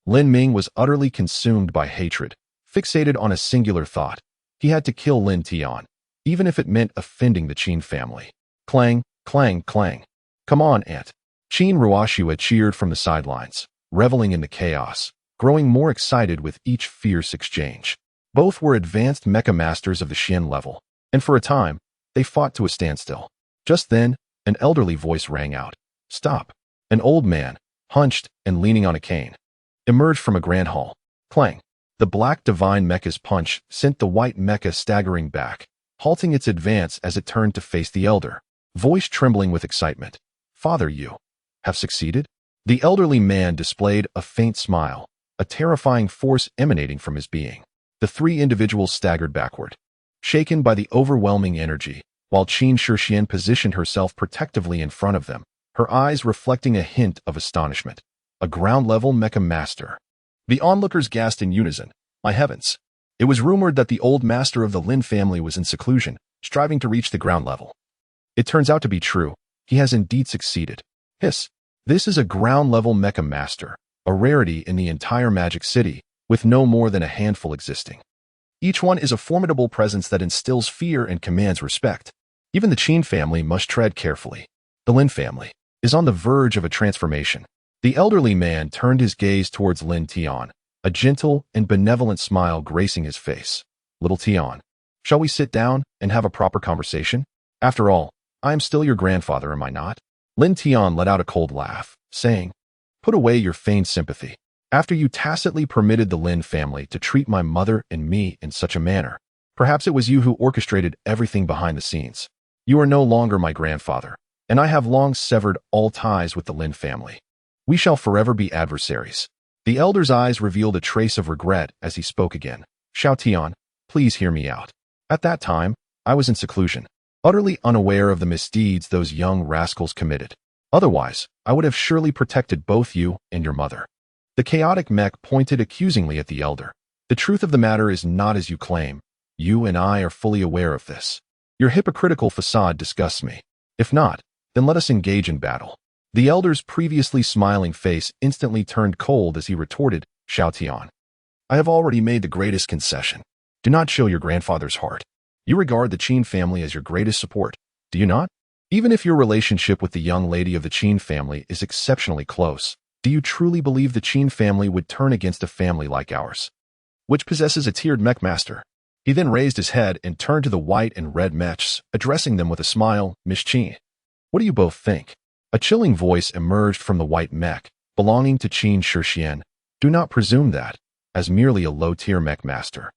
Lin Ming was utterly consumed by hatred, fixated on a singular thought. He had to kill Lin Tian, even if it meant offending the Qin family. Clang, clang, clang. Come on, Aunt. Qin Ruoxue cheered from the sidelines, reveling in the chaos, growing more excited with each fierce exchange. Both were advanced mecha masters of the Xian level, and for a time, they fought to a standstill. Just then, an elderly voice rang out. Stop. An old man, hunched and leaning on a cane, emerged from a grand hall. Clang. The black divine mecha's punch sent the white mecha staggering back, halting its advance as it turned to face the elder, voice trembling with excitement. Father, you have succeeded? The elderly man displayed a faint smile, a terrifying force emanating from his being. The three individuals staggered backward, shaken by the overwhelming energy, while Qin Shishuan positioned herself protectively in front of them, her eyes reflecting a hint of astonishment. A ground-level mecha master. The onlookers gasped in unison. My heavens. It was rumored that the old master of the Lin family was in seclusion, striving to reach the ground level. It turns out to be true. He has indeed succeeded. Hiss. This is a ground-level mecha master, a rarity in the entire Magic City, with no more than a handful existing. Each one is a formidable presence that instills fear and commands respect. Even the Qin family must tread carefully. The Lin family is on the verge of a transformation. The elderly man turned his gaze towards Lin Tian, a gentle and benevolent smile gracing his face. Little Tian, shall we sit down and have a proper conversation? After all, I am still your grandfather, am I not? Lin Tian let out a cold laugh, saying, Put away your feigned sympathy. After you tacitly permitted the Lin family to treat my mother and me in such a manner, perhaps it was you who orchestrated everything behind the scenes. You are no longer my grandfather, and I have long severed all ties with the Lin family. We shall forever be adversaries. The elder's eyes revealed a trace of regret as he spoke again. Xiao Tian, please hear me out. At that time, I was in seclusion, utterly unaware of the misdeeds those young rascals committed. Otherwise, I would have surely protected both you and your mother. The chaotic mech pointed accusingly at the elder. The truth of the matter is not as you claim. You and I are fully aware of this. Your hypocritical facade disgusts me. If not, then let us engage in battle. The elder's previously smiling face instantly turned cold as he retorted, Xiao Tian. I have already made the greatest concession. Do not show your grandfather's heart. You regard the Qin family as your greatest support, do you not? Even if your relationship with the young lady of the Qin family is exceptionally close, do you truly believe the Qin family would turn against a family like ours, which possesses a tiered mech master? He then raised his head and turned to the white and red mechs, addressing them with a smile. Miss Qin, what do you both think? A chilling voice emerged from the white mech, belonging to Qin Shishuan. Do not presume that, as merely a low-tier mech master.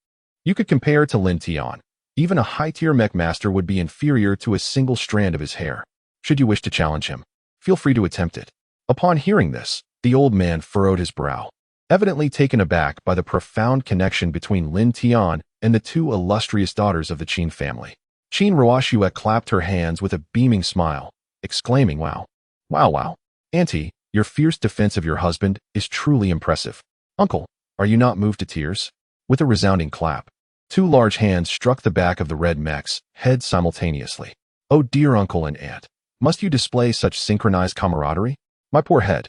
You could compare to Lin Tian. Even a high-tier mech master would be inferior to a single strand of his hair. Should you wish to challenge him, feel free to attempt it. Upon hearing this, the old man furrowed his brow, evidently taken aback by the profound connection between Lin Tian and the two illustrious daughters of the Qin family. Qin Ruoxue clapped her hands with a beaming smile, exclaiming, "Wow! Wow, wow! Auntie, your fierce defense of your husband is truly impressive. Uncle, are you not moved to tears?" With a resounding clap, two large hands struck the back of the red mech's head simultaneously. "Oh dear uncle and aunt, must you display such synchronized camaraderie? My poor head."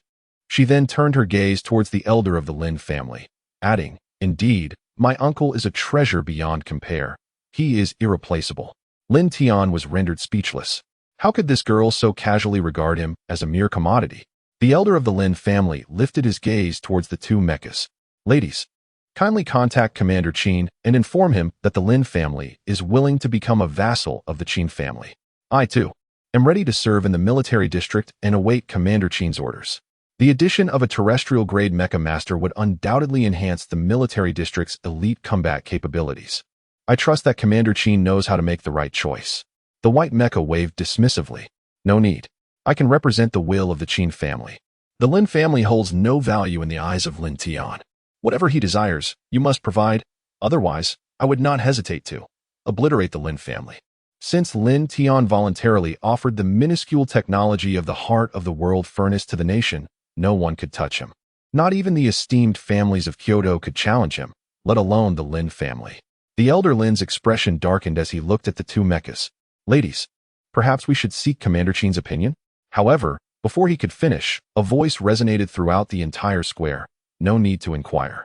She then turned her gaze towards the elder of the Lin family, adding, "Indeed, my uncle is a treasure beyond compare. He is irreplaceable." Lin Tian was rendered speechless. How could this girl so casually regard him as a mere commodity? The elder of the Lin family lifted his gaze towards the two mechas. "Ladies, kindly contact Commander Qin and inform him that the Lin family is willing to become a vassal of the Qin family. I, too, am ready to serve in the military district and await Commander Qin's orders." The addition of a terrestrial-grade mecha master would undoubtedly enhance the military district's elite combat capabilities. "I trust that Commander Qin knows how to make the right choice." The white mecha waved dismissively. "No need. I can represent the will of the Qin family. The Lin family holds no value in the eyes of Lin Tian. Whatever he desires, you must provide. Otherwise, I would not hesitate to obliterate the Lin family." Since Lin Tian voluntarily offered the minuscule technology of the heart of the world furnace to the nation, no one could touch him. Not even the esteemed families of Kyoto could challenge him, let alone the Lin family. The elder Lin's expression darkened as he looked at the two mechas. "Ladies, perhaps we should seek Commander Qin's opinion?" However, before he could finish, a voice resonated throughout the entire square. "No need to inquire.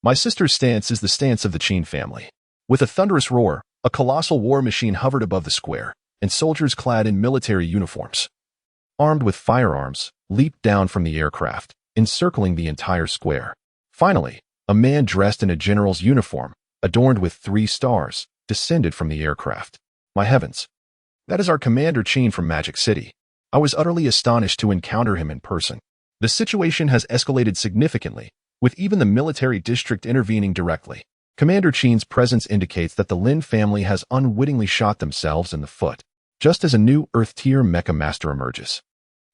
My sister's stance is the stance of the Qin family." With a thunderous roar, a colossal war machine hovered above the square, and soldiers clad in military uniforms, armed with firearms, leaped down from the aircraft, encircling the entire square. Finally, a man dressed in a general's uniform, adorned with 3 stars, descended from the aircraft. "My heavens! That is our Commander Qin from Magic City. I was utterly astonished to encounter him in person." The situation has escalated significantly, with even the military district intervening directly. Commander Qin's presence indicates that the Lin family has unwittingly shot themselves in the foot, just as a new Earth-tier mecha master emerges.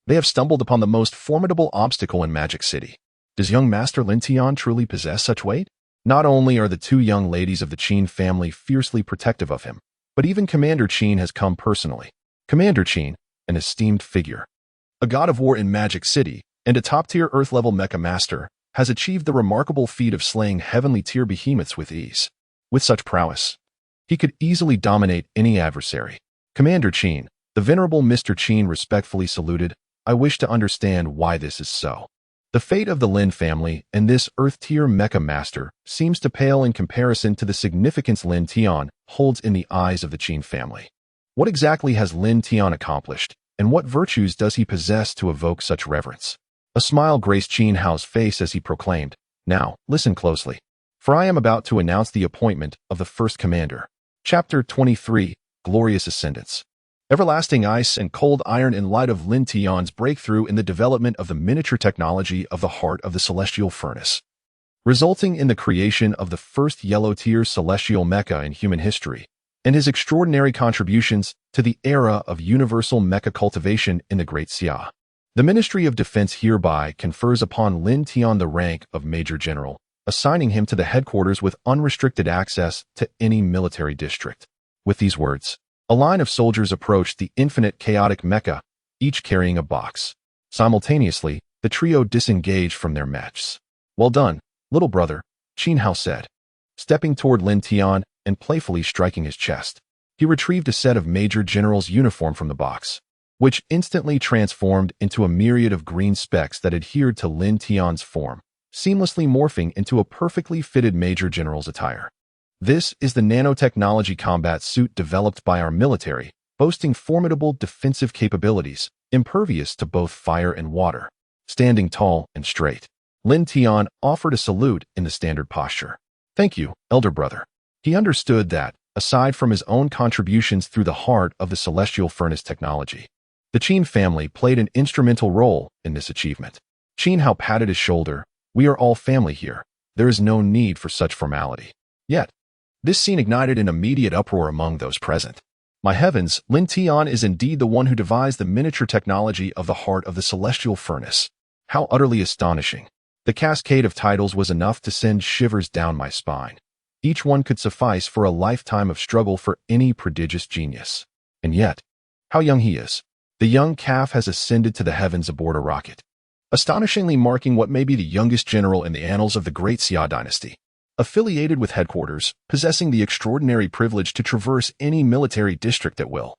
They have stumbled upon the most formidable obstacle in Magic City. Does young Master Lin Tian truly possess such weight? Not only are the two young ladies of the Qin family fiercely protective of him, but even Commander Qin has come personally. Commander Qin, an esteemed figure, a god of war in Magic City, and a top-tier Earth-level mecha master, has achieved the remarkable feat of slaying heavenly-tier behemoths with ease. With such prowess, he could easily dominate any adversary. Commander Qin, the venerable Mr. Qin respectfully saluted. "I wish to understand why this is so." The fate of the Lin family and this Earth-tier mecha master seems to pale in comparison to the significance Lin Tian holds in the eyes of the Qin family. What exactly has Lin Tian accomplished, and what virtues does he possess to evoke such reverence? A smile graced Qin Hao's face as he proclaimed, "Now, listen closely, for I am about to announce the appointment of the first commander." Chapter 23, Glorious Ascendance. Everlasting ice and cold iron in light of Lin Tian's breakthrough in the development of the miniature technology of the heart of the celestial furnace, resulting in the creation of the first yellow-tier celestial mecha in human history, and his extraordinary contributions to the era of universal mecha cultivation in the Great Xia. The Ministry of Defense hereby confers upon Lin Tian the rank of Major General, assigning him to the headquarters with unrestricted access to any military district. With these words, a line of soldiers approached the infinite chaotic mecha, each carrying a box. Simultaneously, the trio disengaged from their mechs. "Well done, little brother," Qin Hao said, stepping toward Lin Tian and playfully striking his chest. He retrieved a set of Major General's uniform from the box, which instantly transformed into a myriad of green specks that adhered to Lin Tian's form, seamlessly morphing into a perfectly fitted Major General's attire. "This is the nanotechnology combat suit developed by our military, boasting formidable defensive capabilities, impervious to both fire and water." Standing tall and straight, Lin Tian offered a salute in the standard posture. "Thank you, elder brother." He understood that, aside from his own contributions through the heart of the celestial furnace technology, the Qin family played an instrumental role in this achievement. Qin Hao patted his shoulder. "We are all family here. there is no need for such formality. Yet, this scene ignited an immediate uproar among those present. My heavens, Lin Tian is indeed the one who devised the miniature technology of the heart of the celestial furnace. How utterly astonishing. The cascade of titles was enough to send shivers down my spine. Each one could suffice for a lifetime of struggle for any prodigious genius. And yet, how young he is. The young calf has ascended to the heavens aboard a rocket, astonishingly marking what may be the youngest general in the annals of the Great Xia dynasty. Affiliated with headquarters, possessing the extraordinary privilege to traverse any military district at will.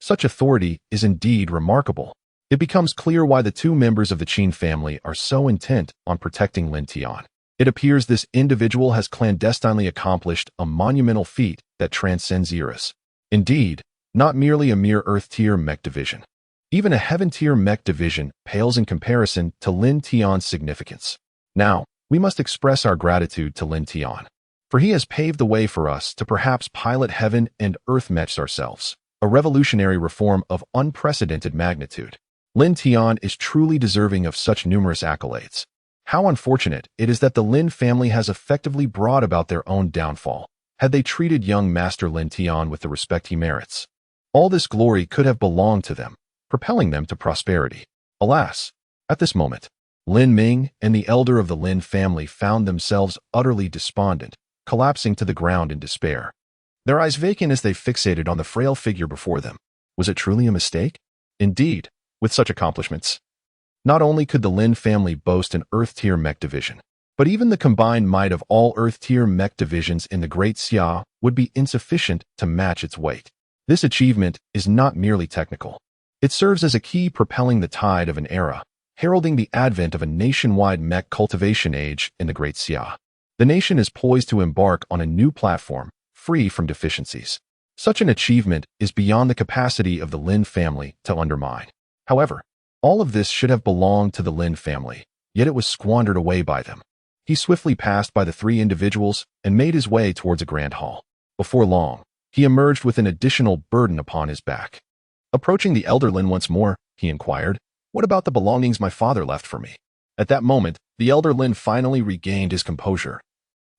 Such authority is indeed remarkable. It becomes clear why the two members of the Qin family are so intent on protecting Lin Tian. It appears this individual has clandestinely accomplished a monumental feat that transcends eras. Indeed, not merely a mere Earth-tier mech division. Even a Heaven-tier mech division pales in comparison to Lin Tian's significance. Now, we must express our gratitude to Lin Tian, for he has paved the way for us to perhaps pilot heaven and earth mechs ourselves, a revolutionary reform of unprecedented magnitude. Lin Tian is truly deserving of such numerous accolades. How unfortunate it is that the Lin family has effectively brought about their own downfall, had they treated young Master Lin Tian with the respect he merits. All this glory could have belonged to them, propelling them to prosperity. Alas, at this moment, Lin Ming and the elder of the Lin family found themselves utterly despondent, collapsing to the ground in despair. Their eyes vacant as they fixated on the frail figure before them. Was it truly a mistake? Indeed, with such accomplishments. Not only could the Lin family boast an Earth-tier mech division, but even the combined might of all Earth-tier mech divisions in the Great Xia would be insufficient to match its weight. This achievement is not merely technical. It serves as a key propelling the tide of an era, heralding the advent of a nationwide mech cultivation age in the Great Xia. The nation is poised to embark on a new platform, free from deficiencies. Such an achievement is beyond the capacity of the Lin family to undermine. However, all of this should have belonged to the Lin family, yet it was squandered away by them. He swiftly passed by the three individuals and made his way towards a grand hall. Before long, he emerged with an additional burden upon his back. Approaching the elder Lin once more, he inquired, "What about the belongings my father left for me?" At that moment, the elder Lin finally regained his composure.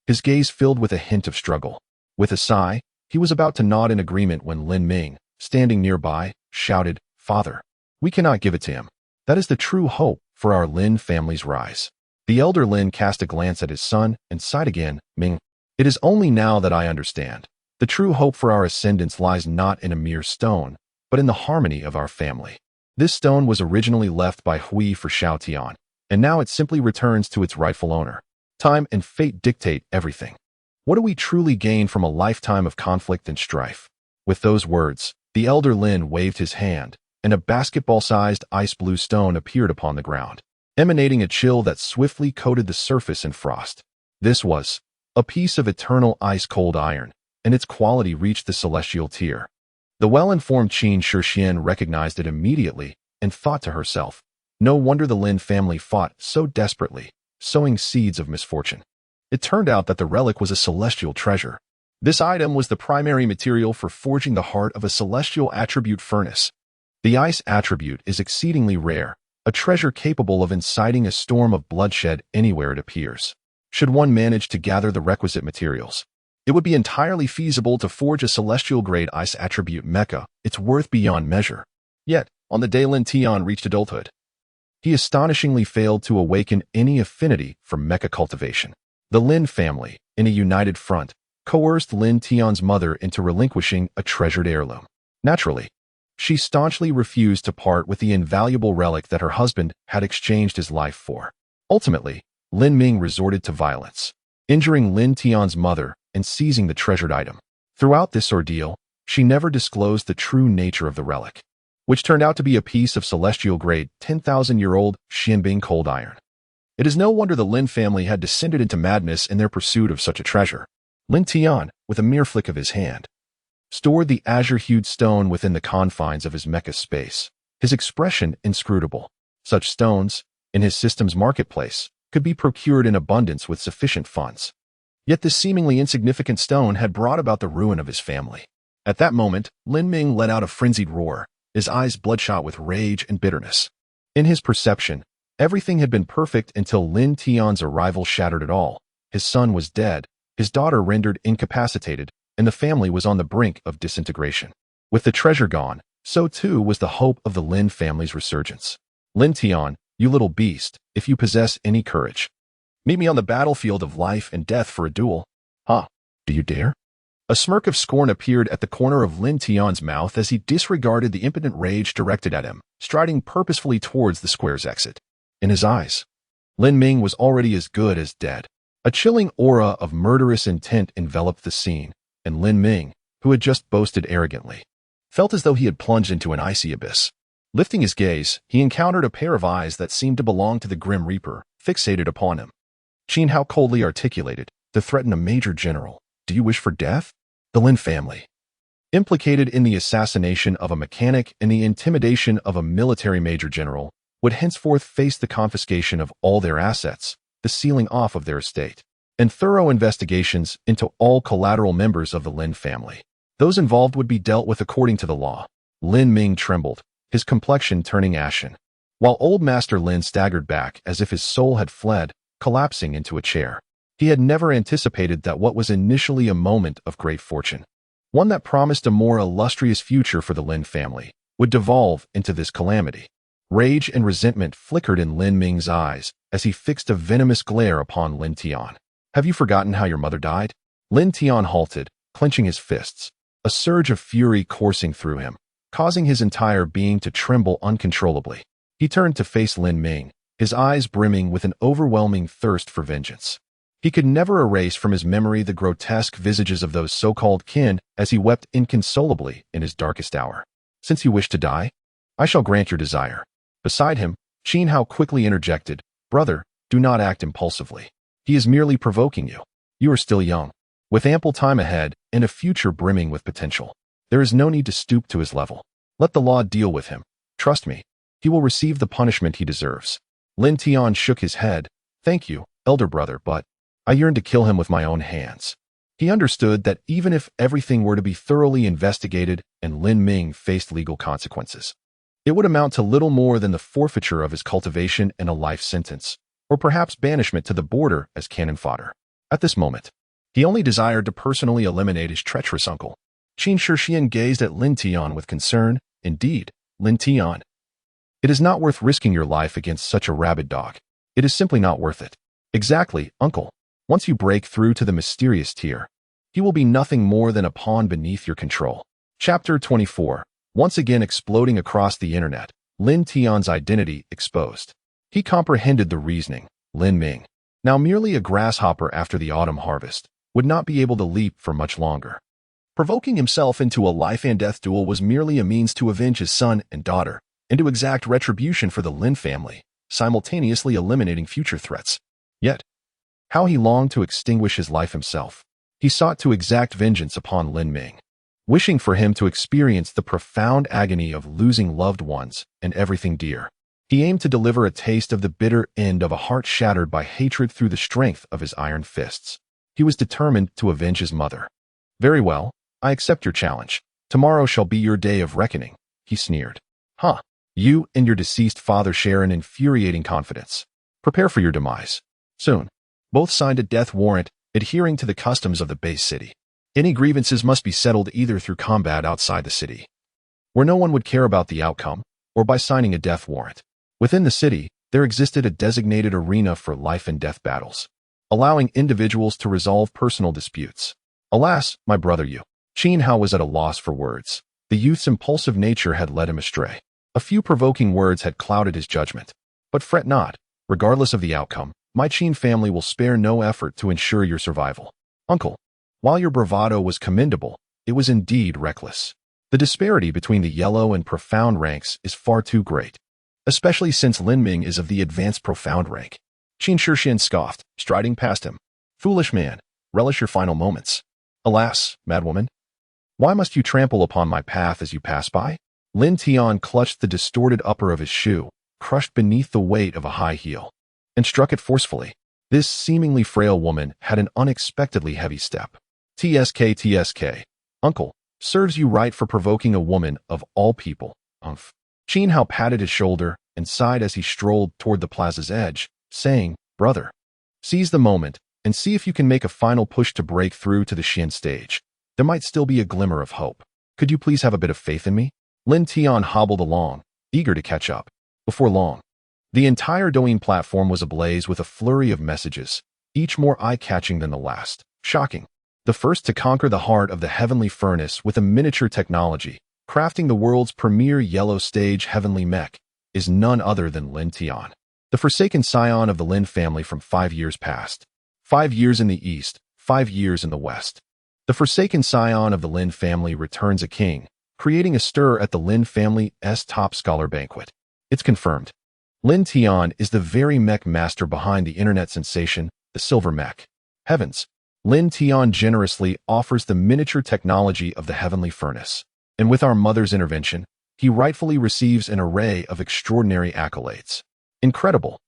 His gaze filled with a hint of struggle. With a sigh, he was about to nod in agreement when Lin Ming, standing nearby, shouted, "Father, we cannot give it to him. That is the true hope for our Lin family's rise." The elder Lin cast a glance at his son and sighed again, "Ming, it is only now that I understand. The true hope for our ascendance lies not in a mere stone, but in the harmony of our family. This stone was originally left by Hui for Xiao Tian, and now it simply returns to its rightful owner. Time and fate dictate everything. What do we truly gain from a lifetime of conflict and strife?" With those words, the elder Lin waved his hand, and a basketball-sized ice-blue stone appeared upon the ground, emanating a chill that swiftly coated the surface in frost. This was a piece of eternal ice-cold iron, and its quality reached the celestial tier. The well-informed Qin Shixian recognized it immediately and thought to herself, no wonder the Lin family fought so desperately, sowing seeds of misfortune. It turned out that the relic was a celestial treasure. This item was the primary material for forging the heart of a celestial attribute furnace. The ice attribute is exceedingly rare, a treasure capable of inciting a storm of bloodshed anywhere it appears. Should one manage to gather the requisite materials, it would be entirely feasible to forge a celestial-grade ice attribute mecha, its worth beyond measure. Yet, on the day Lin Tian reached adulthood, he astonishingly failed to awaken any affinity for mecha cultivation. The Lin family, in a united front, coerced Lin Tian's mother into relinquishing a treasured heirloom. Naturally, she staunchly refused to part with the invaluable relic that her husband had exchanged his life for. Ultimately, Lin Ming resorted to violence, injuring Lin Tian's mother and seizing the treasured item. Throughout this ordeal, she never disclosed the true nature of the relic, which turned out to be a piece of celestial-grade 10,000-year-old Xianbing cold iron. It is no wonder the Lin family had descended into madness in their pursuit of such a treasure. Lin Tian, with a mere flick of his hand, stored the azure-hued stone within the confines of his mecha space, his expression inscrutable. Such stones, in his system's marketplace, could be procured in abundance with sufficient funds. Yet this seemingly insignificant stone had brought about the ruin of his family. At that moment, Lin Ming let out a frenzied roar, his eyes bloodshot with rage and bitterness. In his perception, everything had been perfect until Lin Tian's arrival shattered it all. His son was dead, his daughter rendered incapacitated, and the family was on the brink of disintegration. With the treasure gone, so too was the hope of the Lin family's resurgence. Lin Tian, you little beast, if you possess any courage, meet me on the battlefield of life and death for a duel. Huh? Do you dare? A smirk of scorn appeared at the corner of Lin Tian's mouth as he disregarded the impotent rage directed at him, striding purposefully towards the square's exit. In his eyes, Lin Ming was already as good as dead. A chilling aura of murderous intent enveloped the scene, and Lin Ming, who had just boasted arrogantly, felt as though he had plunged into an icy abyss. Lifting his gaze, he encountered a pair of eyes that seemed to belong to the Grim Reaper, fixated upon him. Qin Hao coldly articulated, to threaten a major general. Do you wish for death? The Lin family, implicated in the assassination of a mechanic and the intimidation of a military major general, would henceforth face the confiscation of all their assets, the sealing off of their estate, and thorough investigations into all collateral members of the Lin family. Those involved would be dealt with according to the law. Lin Ming trembled, his complexion turning ashen, while old Master Lin staggered back as if his soul had fled, collapsing into a chair. He had never anticipated that what was initially a moment of great fortune, one that promised a more illustrious future for the Lin family, would devolve into this calamity. Rage and resentment flickered in Lin Ming's eyes as he fixed a venomous glare upon Lin Tian. Have you forgotten how your mother died? Lin Tian halted, clenching his fists, a surge of fury coursing through him, causing his entire being to tremble uncontrollably. He turned to face Lin Ming, his eyes brimming with an overwhelming thirst for vengeance. He could never erase from his memory the grotesque visages of those so-called kin as he wept inconsolably in his darkest hour. Since you wish to die, I shall grant your desire. Beside him, Qin Hao quickly interjected, Brother, do not act impulsively. He is merely provoking you. You are still young, with ample time ahead and a future brimming with potential. There is no need to stoop to his level. Let the law deal with him. Trust me, he will receive the punishment he deserves. Lin Tian shook his head. Thank you, elder brother, but I yearn to kill him with my own hands. He understood that even if everything were to be thoroughly investigated and Lin Ming faced legal consequences, it would amount to little more than the forfeiture of his cultivation and a life sentence, or perhaps banishment to the border as cannon fodder. At this moment, he only desired to personally eliminate his treacherous uncle. Qin Shixian gazed at Lin Tian with concern. Indeed, Lin Tian, it is not worth risking your life against such a rabid dog. It is simply not worth it. Exactly, uncle. Once you break through to the mysterious tier, he will be nothing more than a pawn beneath your control. Chapter 24. Once again exploding across the internet, Lin Tian's identity exposed. He comprehended the reasoning. Lin Ming, now merely a grasshopper after the autumn harvest, would not be able to leap for much longer. Provoking himself into a life and death duel was merely a means to avenge his son and daughter, and to exact retribution for the Lin family, simultaneously eliminating future threats. Yet, how he longed to extinguish his life himself. He sought to exact vengeance upon Lin Ming, wishing for him to experience the profound agony of losing loved ones and everything dear. He aimed to deliver a taste of the bitter end of a heart shattered by hatred through the strength of his iron fists. He was determined to avenge his mother. Very well, I accept your challenge. Tomorrow shall be your day of reckoning, he sneered. Huh, you and your deceased father share an infuriating confidence. Prepare for your demise. Soon. Both signed a death warrant, adhering to the customs of the base city. Any grievances must be settled either through combat outside the city, where no one would care about the outcome, or by signing a death warrant. Within the city, there existed a designated arena for life and death battles, allowing individuals to resolve personal disputes. Alas, my brother Yu. Qin Hao was at a loss for words. The youth's impulsive nature had led him astray. A few provoking words had clouded his judgment. But fret not, regardless of the outcome, my Qin family will spare no effort to ensure your survival. Uncle, while your bravado was commendable, it was indeed reckless. The disparity between the yellow and profound ranks is far too great, especially since Lin Ming is of the advanced profound rank. Qin Shixian scoffed, striding past him. Foolish man, relish your final moments. Alas, madwoman, why must you trample upon my path as you pass by? Lin Tian clutched the distorted upper of his shoe, crushed beneath the weight of a high heel, and struck it forcefully. This seemingly frail woman had an unexpectedly heavy step. TSK, uncle, serves you right for provoking a woman of all people. Umph. Qin Hao patted his shoulder and sighed as he strolled toward the plaza's edge, saying, Brother, seize the moment, and see if you can make a final push to break through to the Xian stage. There might still be a glimmer of hope. Could you please have a bit of faith in me? Lin Tian hobbled along, eager to catch up. Before long, the entire Douyin platform was ablaze with a flurry of messages, each more eye-catching than the last. Shocking. The first to conquer the heart of the heavenly furnace with a miniature technology, crafting the world's premier yellow stage heavenly mech, is none other than Lin Tian, the forsaken scion of the Lin family from 5 years past. 5 years in the east, 5 years in the west. The forsaken scion of the Lin family returns a king, creating a stir at the Lin family's top scholar banquet. It's confirmed. Lin Tian is the very mech master behind the internet sensation, the silver mech. Heavens! Lin Tian generously offers the miniature technology of the heavenly furnace. And with our mother's intervention, he rightfully receives an array of extraordinary accolades. Incredible!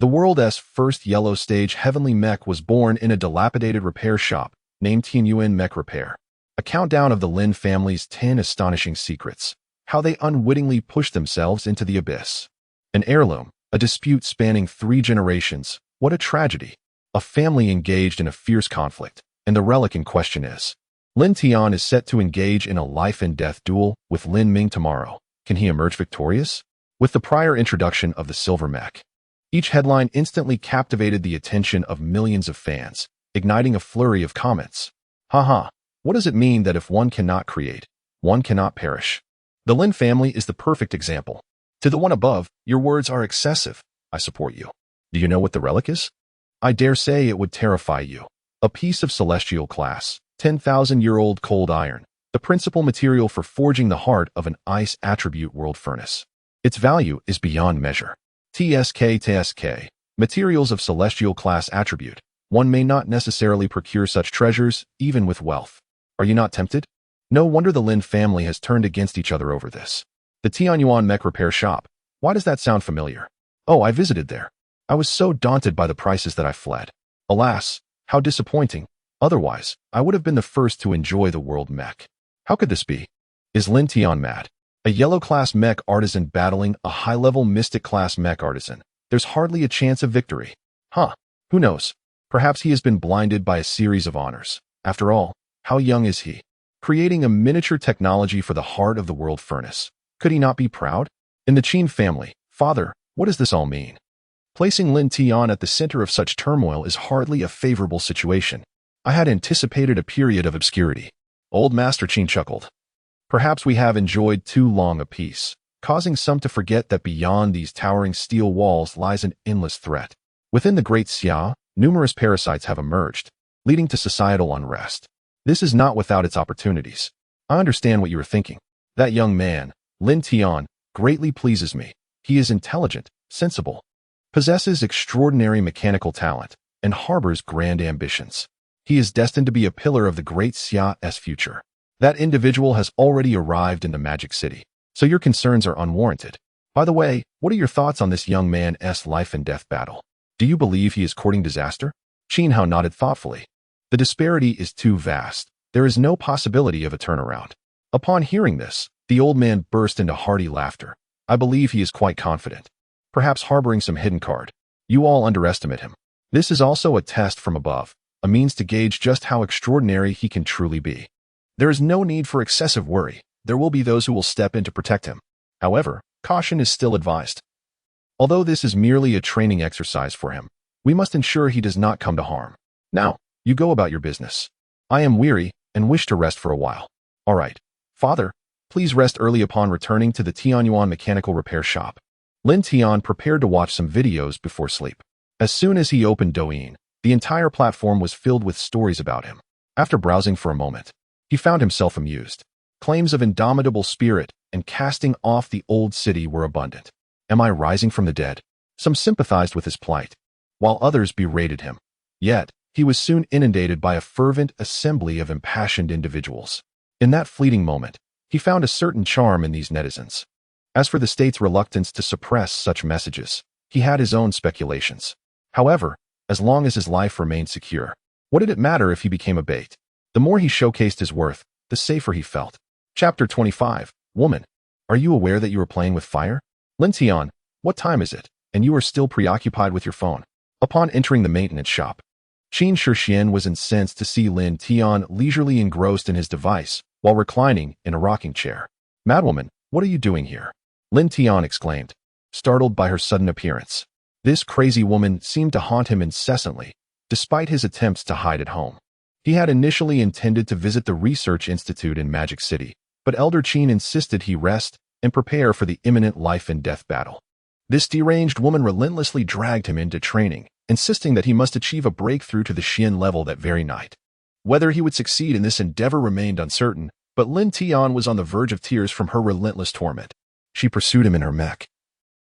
The world's first yellow stage heavenly mech was born in a dilapidated repair shop named Tianyuan Mech Repair. A countdown of the Lin family's 10 astonishing secrets. How they unwittingly pushed themselves into the abyss. An heirloom, a dispute spanning 3 generations. What a tragedy. A family engaged in a fierce conflict, and the relic in question is. Lin Tian is set to engage in a life-and-death duel with Lin Ming tomorrow. Can he emerge victorious? With the prior introduction of the silver mech, each headline instantly captivated the attention of millions of fans, igniting a flurry of comments. Haha, what does it mean that if one cannot create, one cannot perish? The Lin family is the perfect example. To the one above, your words are excessive. I support you. Do you know what the relic is? I dare say it would terrify you. A piece of celestial class, 10,000-year-old cold iron, the principal material for forging the heart of an ice attribute world furnace. Its value is beyond measure. TSK, materials of celestial class attribute. One may not necessarily procure such treasures, even with wealth. Are you not tempted? No wonder the Lin family has turned against each other over this. The Tianyuan Mech Repair Shop. Why does that sound familiar? Oh, I visited there. I was so daunted by the prices that I fled. Alas, how disappointing. Otherwise, I would have been the first to enjoy the world mech. How could this be? Is Lin Tian mad? A yellow-class mech artisan battling a high-level mystic-class mech artisan. There's hardly a chance of victory. Huh, who knows? Perhaps he has been blinded by a series of honors. After all, how young is he? Creating a miniature technology for the heart of the world furnace. Could he not be proud? In the Qin family, father, what does this all mean? Placing Lin Tian at the center of such turmoil is hardly a favorable situation. I had anticipated a period of obscurity. Old Master Qin chuckled. Perhaps we have enjoyed too long a peace, causing some to forget that beyond these towering steel walls lies an endless threat. Within the Great Xia, numerous parasites have emerged, leading to societal unrest. This is not without its opportunities. I understand what you are thinking. That young man, Lin Tian, greatly pleases me. He is intelligent, sensible, possesses extraordinary mechanical talent, and harbors grand ambitions. He is destined to be a pillar of the Great Xia's future. That individual has already arrived in the Magic City, so your concerns are unwarranted. By the way, what are your thoughts on this young man's life and death battle? Do you believe he is courting disaster? Qin Hao nodded thoughtfully. The disparity is too vast. There is no possibility of a turnaround. Upon hearing this, the old man burst into hearty laughter. I believe he is quite confident, perhaps harboring some hidden card. You all underestimate him. This is also a test from above, a means to gauge just how extraordinary he can truly be. There is no need for excessive worry. There will be those who will step in to protect him. However, caution is still advised. Although this is merely a training exercise for him, we must ensure he does not come to harm. Now, you go about your business. I am weary and wish to rest for a while. All right, father, please rest early. Upon returning to the Tianyuan Mechanical Repair Shop, Lin Tian prepared to watch some videos before sleep. As soon as he opened Douyin, the entire platform was filled with stories about him. After browsing for a moment, he found himself amused. Claims of indomitable spirit and casting off the old city were abundant. Am I rising from the dead? Some sympathized with his plight, while others berated him. Yet, he was soon inundated by a fervent assembly of impassioned individuals. In that fleeting moment, he found a certain charm in these netizens. As for the state's reluctance to suppress such messages, he had his own speculations. However, as long as his life remained secure, what did it matter if he became a bait? The more he showcased his worth, the safer he felt. Chapter 25. Woman, are you aware that you are playing with fire? Lin Tian, what time is it, and you are still preoccupied with your phone? Upon entering the maintenance shop, Qin Shixian was incensed to see Lin Tian leisurely engrossed in his device while reclining in a rocking chair. "Madwoman, what are you doing here?" Lin Tian exclaimed, startled by her sudden appearance. This crazy woman seemed to haunt him incessantly, despite his attempts to hide at home. He had initially intended to visit the research institute in Magic City, but Elder Qin insisted he rest and prepare for the imminent life-and-death battle. This deranged woman relentlessly dragged him into training, insisting that he must achieve a breakthrough to the Xian level that very night. Whether he would succeed in this endeavor remained uncertain, but Lin Tian was on the verge of tears from her relentless torment. She pursued him in her mech,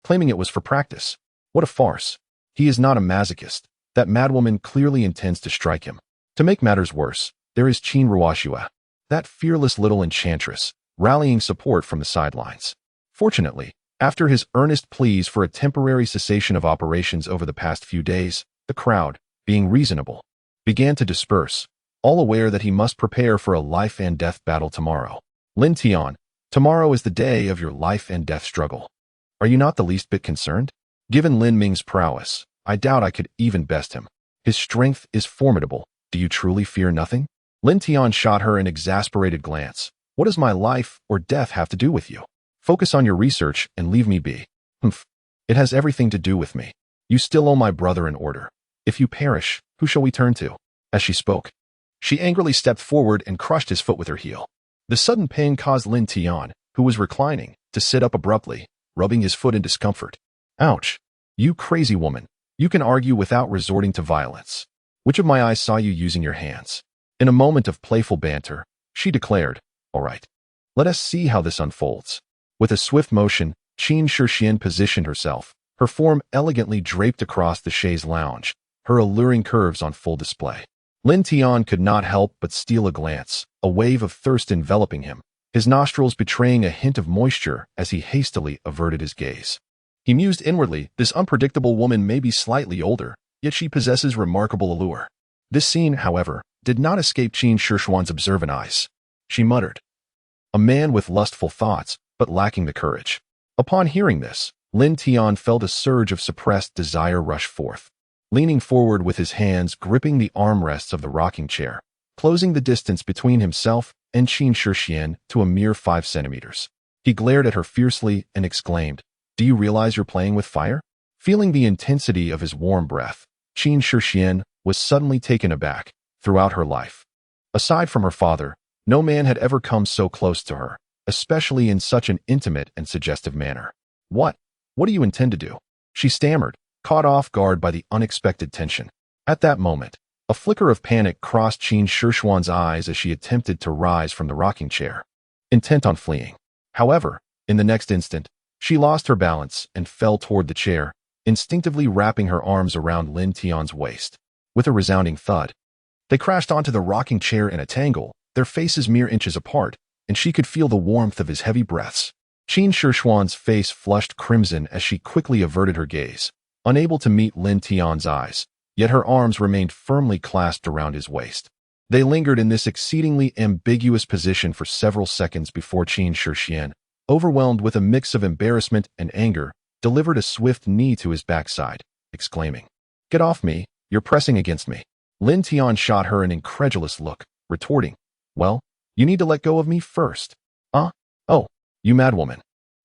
claiming it was for practice. What a farce. He is not a masochist. That madwoman clearly intends to strike him. To make matters worse, there is Qin Ruoxua, that fearless little enchantress, rallying support from the sidelines. Fortunately, after his earnest pleas for a temporary cessation of operations over the past few days, the crowd, being reasonable, began to disperse, all aware that he must prepare for a life-and-death battle tomorrow. Lin Tian, tomorrow is the day of your life-and-death struggle. Are you not the least bit concerned? Given Lin Ming's prowess, I doubt I could even best him. His strength is formidable. Do you truly fear nothing? Lin Tian shot her an exasperated glance. What does my life or death have to do with you? Focus on your research and leave me be. Humph. It has everything to do with me. You still owe my brother an order. If you perish, who shall we turn to? As she spoke, she angrily stepped forward and crushed his foot with her heel. The sudden pain caused Lin Tian, who was reclining, to sit up abruptly, rubbing his foot in discomfort. Ouch. You crazy woman. You can argue without resorting to violence. Which of my eyes saw you using your hands? In a moment of playful banter, she declared, "All right. Let us see how this unfolds." With a swift motion, Qin Shixian positioned herself, her form elegantly draped across the chaise lounge, her alluring curves on full display. Lin Tian could not help but steal a glance, a wave of thirst enveloping him, his nostrils betraying a hint of moisture as he hastily averted his gaze. He mused inwardly, this unpredictable woman may be slightly older, yet she possesses remarkable allure. This scene, however, did not escape Qin Shixian's observant eyes. She muttered, "A man with lustful thoughts, but lacking the courage." Upon hearing this, Lin Tian felt a surge of suppressed desire rush forth. Leaning forward with his hands gripping the armrests of the rocking chair, closing the distance between himself and Qin Shixian to a mere 5 centimeters. He glared at her fiercely and exclaimed, "Do you realize you're playing with fire?" Feeling the intensity of his warm breath, Qin Shixian was suddenly taken aback. Throughout her life, aside from her father, no man had ever come so close to her, especially in such an intimate and suggestive manner. What do you intend to do?" she stammered, caught off guard by the unexpected tension. At that moment, a flicker of panic crossed Qin Shixian's eyes as she attempted to rise from the rocking chair, intent on fleeing. However, in the next instant, she lost her balance and fell toward the chair, instinctively wrapping her arms around Lin Tian's waist. With a resounding thud, they crashed onto the rocking chair in a tangle, their faces mere inches apart, and she could feel the warmth of his heavy breaths. Qin Shixian's face flushed crimson as she quickly averted her gaze, unable to meet Lin Tian's eyes, yet her arms remained firmly clasped around his waist. They lingered in this exceedingly ambiguous position for several seconds before Qin Shixian, overwhelmed with a mix of embarrassment and anger, delivered a swift knee to his backside, exclaiming, "Get off me, you're pressing against me." Lin Tian shot her an incredulous look, retorting, "Well, you need to let go of me first." Oh, you madwoman.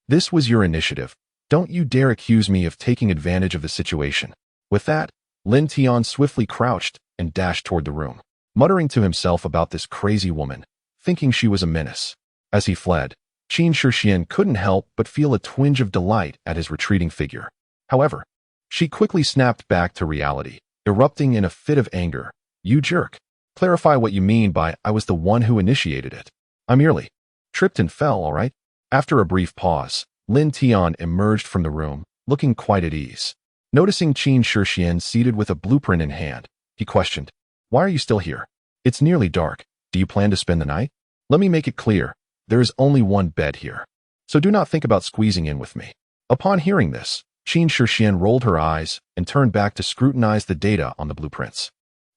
This was your initiative. Don't you dare accuse me of taking advantage of the situation." With that, Lin Tian swiftly crouched and dashed toward the room, muttering to himself about this crazy woman, thinking she was a menace. As he fled, Qin Shixian couldn't help but feel a twinge of delight at his retreating figure. However, she quickly snapped back to reality, erupting in a fit of anger. "You jerk. Clarify what you mean by I was the one who initiated it. I merely tripped and fell, all right?" After a brief pause, Lin Tian emerged from the room, looking quite at ease. Noticing Qin Shixian seated with a blueprint in hand, he questioned, "Why are you still here? It's nearly dark. Do you plan to spend the night? Let me make it clear. There is only one bed here, so do not think about squeezing in with me." Upon hearing this, Qin Shixian rolled her eyes and turned back to scrutinize the data on the blueprints,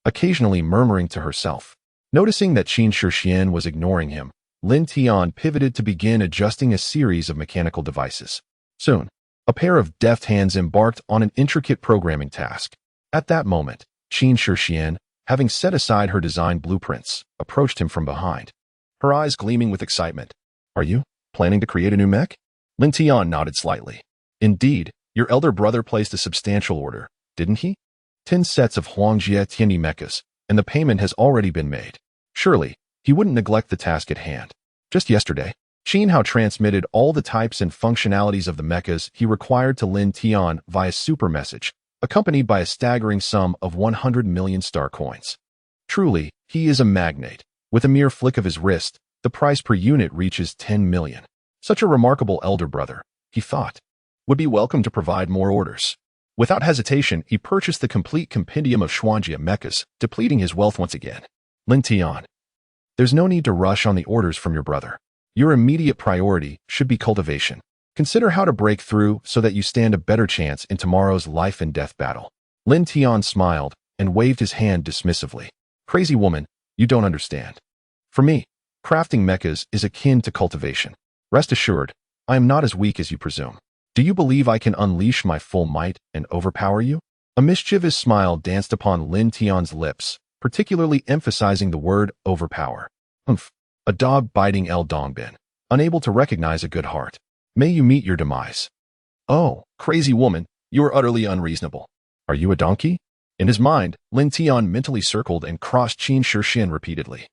occasionally murmuring to herself. Noticing that Qin Shixian was ignoring him, Lin Tian pivoted to begin adjusting a series of mechanical devices. Soon, a pair of deft hands embarked on an intricate programming task. At that moment, Qin Shixian, having set aside her design blueprints, approached him from behind, her eyes gleaming with excitement. Are you planning to create a new mech? Lin Tian nodded slightly. Indeed, your elder brother placed a substantial order, didn't he? 10 sets of Huangjie Tianyi mechas, and the payment has already been made. Surely, he wouldn't neglect the task at hand. Just yesterday, Qin Hao transmitted all the types and functionalities of the mechas he required to Lin Tian via super message, accompanied by a staggering sum of 100 million star coins. Truly, he is a magnate. With a mere flick of his wrist, the price per unit reaches 10 million. Such a remarkable elder brother, he thought, would be welcome to provide more orders. Without hesitation, he purchased the complete compendium of Huangjie mechas, depleting his wealth once again. Lin Tian, there's no need to rush on the orders from your brother. Your immediate priority should be cultivation. Consider how to break through so that you stand a better chance in tomorrow's life and death battle. Lin Tian smiled and waved his hand dismissively. Crazy woman, you don't understand. For me, crafting mechas is akin to cultivation. Rest assured, I am not as weak as you presume. Do you believe I can unleash my full might and overpower you? A mischievous smile danced upon Lin Tian's lips, particularly emphasizing the word overpower. Humph. A dog biting El Dongbin, unable to recognize a good heart. May you meet your demise. Oh, crazy woman, you are utterly unreasonable. Are you a donkey? In his mind, Lin Tian mentally circled and crossed Qin Shixin repeatedly,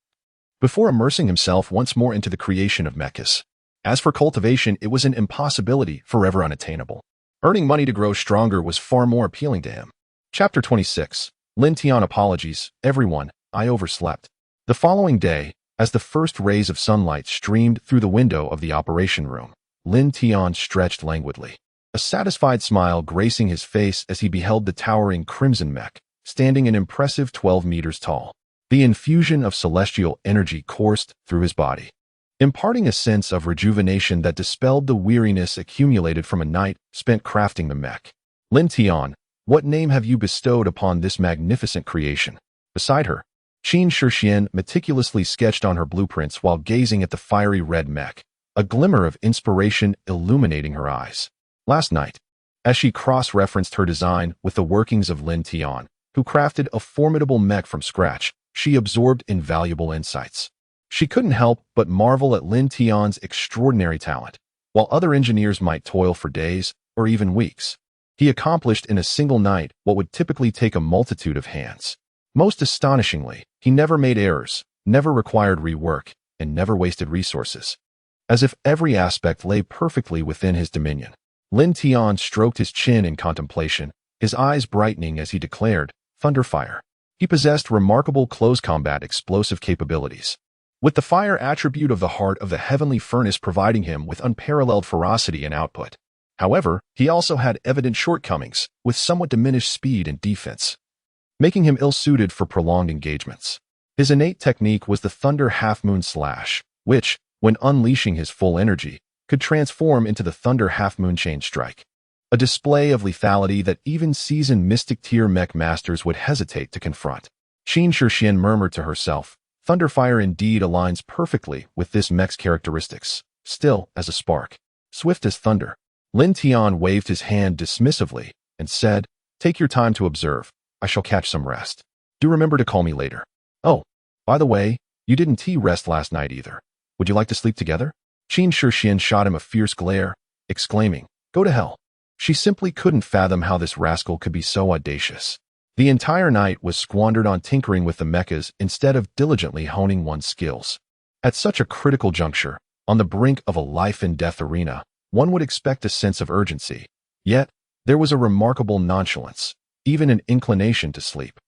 before immersing himself once more into the creation of mechas. As for cultivation, it was an impossibility, forever unattainable. Earning money to grow stronger was far more appealing to him. Chapter 26. Lin Tian apologies, everyone, I overslept. The following day, as the first rays of sunlight streamed through the window of the operation room, Lin Tian stretched languidly, a satisfied smile gracing his face as he beheld the towering crimson mech, standing an impressive 12 meters tall. The infusion of celestial energy coursed through his body, imparting a sense of rejuvenation that dispelled the weariness accumulated from a night spent crafting the mech. Lin Tian, what name have you bestowed upon this magnificent creation? Beside her, Qin Shixin meticulously sketched on her blueprints while gazing at the fiery red mech, a glimmer of inspiration illuminating her eyes. Last night, as she cross-referenced her design with the workings of Lin Tian, who crafted a formidable mech from scratch, she absorbed invaluable insights. She couldn't help but marvel at Lin Tian's extraordinary talent. While other engineers might toil for days or even weeks, he accomplished in a single night what would typically take a multitude of hands. Most astonishingly, he never made errors, never required rework, and never wasted resources. As if every aspect lay perfectly within his dominion. Lin Tian stroked his chin in contemplation, his eyes brightening as he declared, Thunderfire. He possessed remarkable close combat explosive capabilities, with the fire attribute of the heart of the heavenly furnace providing him with unparalleled ferocity and output. However, he also had evident shortcomings, with somewhat diminished speed and defense, making him ill-suited for prolonged engagements. His innate technique was the Thunder Half-Moon Slash, which, when unleashing his full energy, could transform into the Thunder Half-Moon Chain Strike, a display of lethality that even seasoned Mystic-tier mech masters would hesitate to confront. Qin Shixin murmured to herself, Thunderfire indeed aligns perfectly with this mech's characteristics, still as a spark, swift as thunder. Lin Tian waved his hand dismissively and said, Take your time to observe. I shall catch some rest. Do remember to call me later. Oh, by the way, you didn't rest last night either. Would you like to sleep together? Qin Shixin shot him a fierce glare, exclaiming, Go to hell. She simply couldn't fathom how this rascal could be so audacious. The entire night was squandered on tinkering with the mechas instead of diligently honing one's skills. At such a critical juncture, on the brink of a life-and-death arena, one would expect a sense of urgency. Yet, there was a remarkable nonchalance, even an inclination to sleep.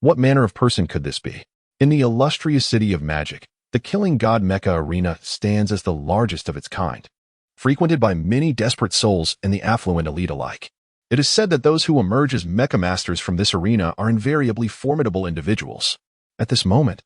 What manner of person could this be? In the illustrious city of magic, the Killing God Mecha Arena stands as the largest of its kind, frequented by many desperate souls and the affluent elite alike. It is said that those who emerge as mecha masters from this arena are invariably formidable individuals. At this moment,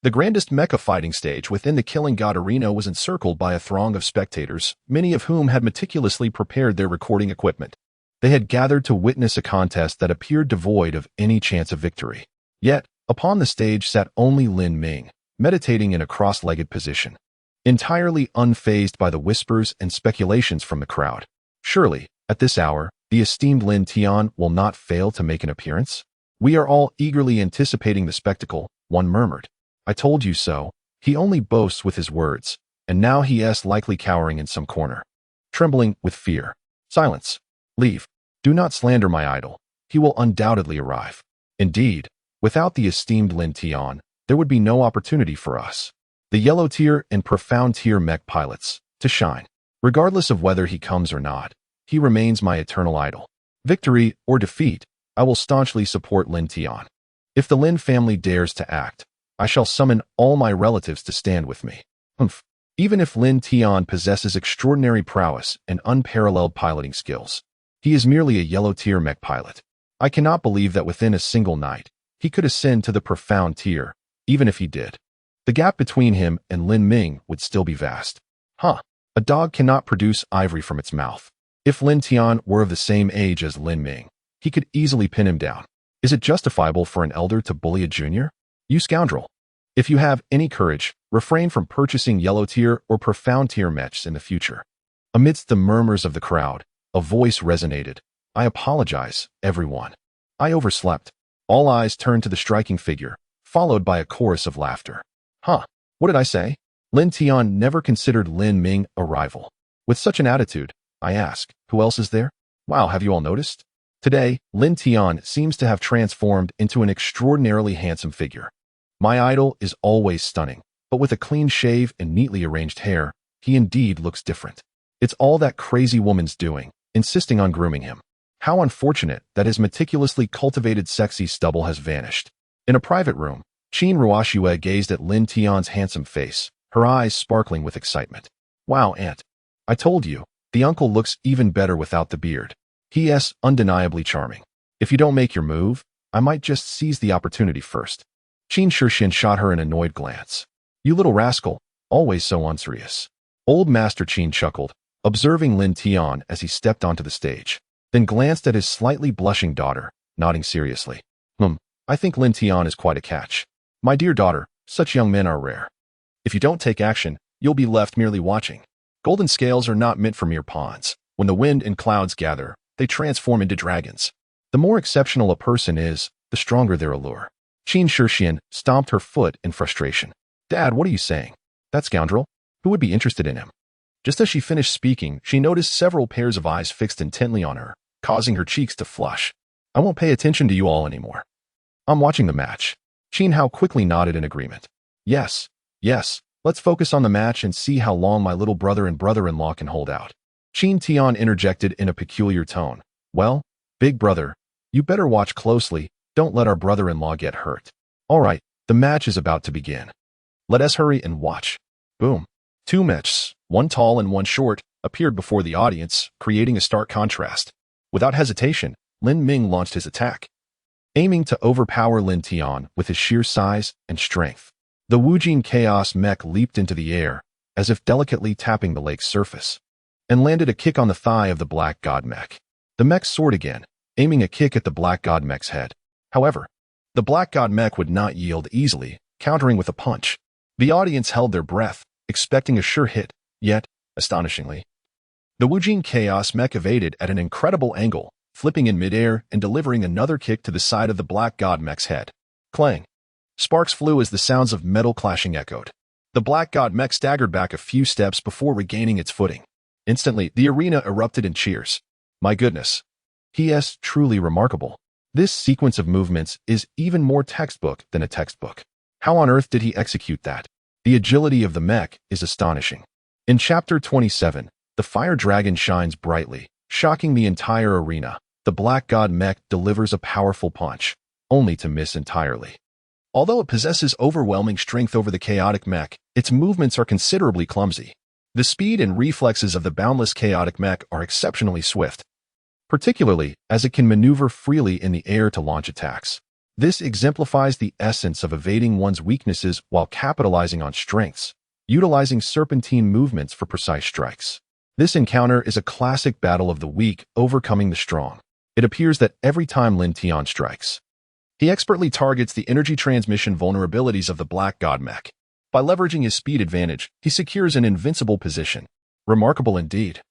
the grandest mecha fighting stage within the Killing God Arena was encircled by a throng of spectators, many of whom had meticulously prepared their recording equipment. They had gathered to witness a contest that appeared devoid of any chance of victory. Yet, upon the stage sat only Lin Ming, meditating in a cross-legged position, entirely unfazed by the whispers and speculations from the crowd. Surely, at this hour, the esteemed Lin Tian will not fail to make an appearance? We are all eagerly anticipating the spectacle, one murmured. I told you so. He only boasts with his words, and now he is likely cowering in some corner, trembling with fear. Silence. Leave. Do not slander my idol. He will undoubtedly arrive. Indeed, without the esteemed Lin Tian, there would be no opportunity for us, the yellow tier and profound tier mech pilots, to shine. Regardless of whether he comes or not, he remains my eternal idol. Victory or defeat, I will staunchly support Lin Tian. If the Lin family dares to act, I shall summon all my relatives to stand with me. Even if Lin Tian possesses extraordinary prowess and unparalleled piloting skills, he is merely a yellow tier mech pilot. I cannot believe that within a single night, he could ascend to the profound tier, even if he did. The gap between him and Lin Ming would still be vast. A dog cannot produce ivory from its mouth. If Lin Tian were of the same age as Lin Ming, he could easily pin him down. Is it justifiable for an elder to bully a junior? You scoundrel. If you have any courage, refrain from purchasing yellow tier or profound tier mechs in the future. Amidst the murmurs of the crowd, a voice resonated. I apologize, everyone. I overslept. All eyes turned to the striking figure, followed by a chorus of laughter. What did I say? Lin Tian never considered Lin Ming a rival. With such an attitude, I ask, who else is there? Wow, have you all noticed? Today, Lin Tian seems to have transformed into an extraordinarily handsome figure. My idol is always stunning, but with a clean shave and neatly arranged hair, he indeed looks different. It's all that crazy woman's doing, insisting on grooming him. How unfortunate that his meticulously cultivated sexy stubble has vanished. In a private room, Qin Ruoxue gazed at Lin Tian's handsome face, her eyes sparkling with excitement. Wow, Aunt. I told you, the uncle looks even better without the beard. He is undeniably charming. If you don't make your move, I might just seize the opportunity first. Qin Shixin shot her an annoyed glance. You little rascal, always so unserious. Old Master Qin chuckled, observing Lin Tian as he stepped onto the stage, then glanced at his slightly blushing daughter, nodding seriously. I think Lin Tian is quite a catch. My dear daughter, such young men are rare. If you don't take action, you'll be left merely watching. Golden scales are not meant for mere pawns. When the wind and clouds gather, they transform into dragons. The more exceptional a person is, the stronger their allure. Qin Shixin stomped her foot in frustration. Dad, what are you saying? That scoundrel? Who would be interested in him? Just as she finished speaking, she noticed several pairs of eyes fixed intently on her, causing her cheeks to flush. I won't pay attention to you all anymore. I'm watching the match. Qin Hao quickly nodded in agreement. Yes, let's focus on the match and see how long my little brother and brother-in-law can hold out. Qin Tian interjected in a peculiar tone. Well, big brother, you better watch closely, don't let our brother-in-law get hurt. All right, the match is about to begin. Let us hurry and watch. Boom. Two mechs, one tall and one short, appeared before the audience, creating a stark contrast. Without hesitation, Lin Ming launched his attack, aiming to overpower Lin Tian with his sheer size and strength. The Wujing Chaos Mech leaped into the air, as if delicately tapping the lake's surface, and landed a kick on the thigh of the Black God Mech. The mech soared again, aiming a kick at the Black God Mech's head. However, the Black God Mech would not yield easily, countering with a punch. The audience held their breath, expecting a sure hit, yet, astonishingly, the Wujing Chaos Mech evaded at an incredible angle, flipping in midair and delivering another kick to the side of the Black God Mech's head. Clang. Sparks flew as the sounds of metal clashing echoed. The Black God Mech staggered back a few steps before regaining its footing. Instantly, the arena erupted in cheers. My goodness. He is truly remarkable. This sequence of movements is even more textbook than a textbook. How on earth did he execute that? The agility of the mech is astonishing. In Chapter 27, the Fire Dragon shines brightly, shocking the entire arena. The Black God Mech delivers a powerful punch, only to miss entirely. Although it possesses overwhelming strength over the chaotic mech, its movements are considerably clumsy. The speed and reflexes of the boundless chaotic mech are exceptionally swift, particularly as it can maneuver freely in the air to launch attacks. This exemplifies the essence of evading one's weaknesses while capitalizing on strengths, utilizing serpentine movements for precise strikes. This encounter is a classic battle of the weak overcoming the strong. It appears that every time Lin Tian strikes, he expertly targets the energy transmission vulnerabilities of the Black God Mech. By leveraging his speed advantage, he secures an invincible position. Remarkable indeed.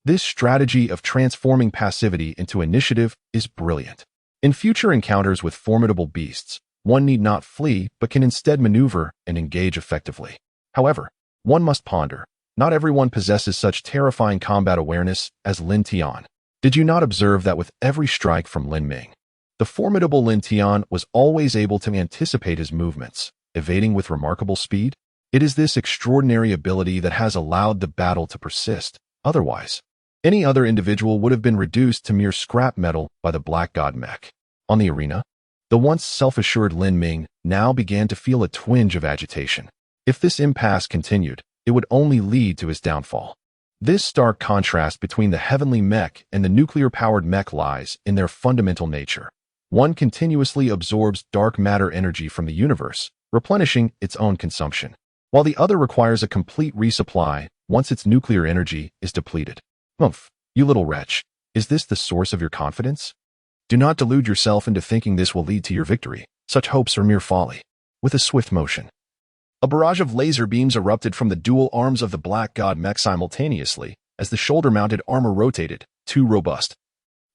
This strategy of transforming passivity into initiative is brilliant. In future encounters with formidable beasts, one need not flee but can instead maneuver and engage effectively. However, one must ponder, not everyone possesses such terrifying combat awareness as Lin Tian. Did you not observe that with every strike from Lin Ming, the formidable Lin Tian was always able to anticipate his movements, evading with remarkable speed? It is this extraordinary ability that has allowed the battle to persist. Otherwise, any other individual would have been reduced to mere scrap metal by the Black God Mech. On the arena, the once self-assured Lin Ming now began to feel a twinge of agitation. If this impasse continued, it would only lead to his downfall. This stark contrast between the heavenly mech and the nuclear-powered mech lies in their fundamental nature. One continuously absorbs dark matter energy from the universe, replenishing its own consumption, while the other requires a complete resupply once its nuclear energy is depleted. Humph, you little wretch, is this the source of your confidence? Do not delude yourself into thinking this will lead to your victory. Such hopes are mere folly. With a swift motion, a barrage of laser beams erupted from the dual arms of the Black God Mech simultaneously as the shoulder-mounted armor rotated, two robust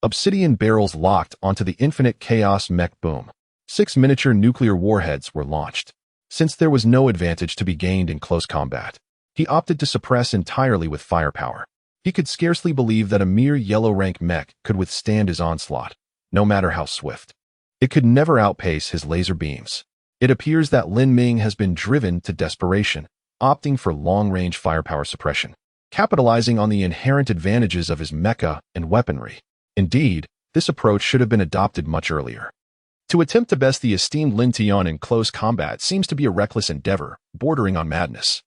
obsidian barrels locked onto the infinite Chaos Mech boom. 6 miniature nuclear warheads were launched. Since there was no advantage to be gained in close combat, he opted to suppress entirely with firepower. He could scarcely believe that a mere yellow-rank mech could withstand his onslaught, no matter how swift. It could never outpace his laser beams. It appears that Lin Ming has been driven to desperation, opting for long-range firepower suppression, capitalizing on the inherent advantages of his mecha and weaponry. Indeed, this approach should have been adopted much earlier. To attempt to best the esteemed Lin Tian in close combat seems to be a reckless endeavor, bordering on madness.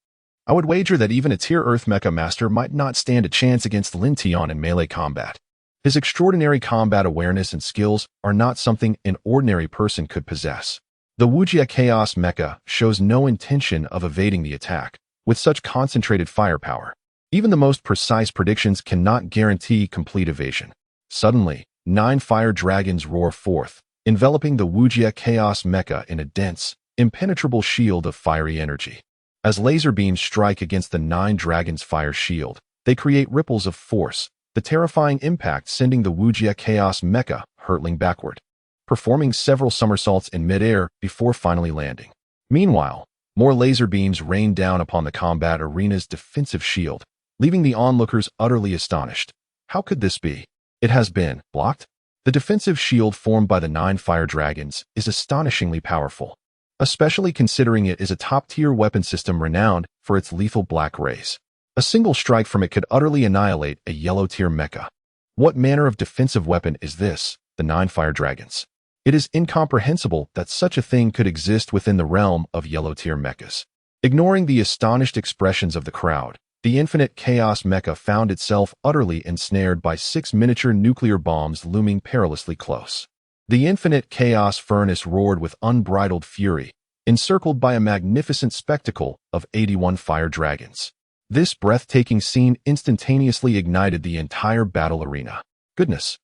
I would wager that even a tier Earth mecha master might not stand a chance against Lin Tian in melee combat. His extraordinary combat awareness and skills are not something an ordinary person could possess. The Wuxia Chaos Mecha shows no intention of evading the attack. With such concentrated firepower, even the most precise predictions cannot guarantee complete evasion. Suddenly, 9 fire dragons roar forth, enveloping the Wuxia Chaos Mecha in a dense, impenetrable shield of fiery energy. As laser beams strike against the 9 dragons' fire shield, they create ripples of force, the terrifying impact sending the Wuxia Chaos Mecha hurtling backward, performing several somersaults in midair before finally landing. Meanwhile, more laser beams rain down upon the combat arena's defensive shield, leaving the onlookers utterly astonished. How could this be? It has been blocked? The defensive shield formed by the 9 fire dragons is astonishingly powerful, especially considering it is a top-tier weapon system renowned for its lethal black rays. A single strike from it could utterly annihilate a yellow-tier mecha. What manner of defensive weapon is this, the 9 fire dragons? It is incomprehensible that such a thing could exist within the realm of yellow-tier mechas. Ignoring the astonished expressions of the crowd, the infinite Chaos Mecha found itself utterly ensnared by 6 miniature nuclear bombs looming perilously close. The infinite Chaos Furnace roared with unbridled fury, encircled by a magnificent spectacle of 81 fire dragons. This breathtaking scene instantaneously ignited the entire battle arena. Goodness!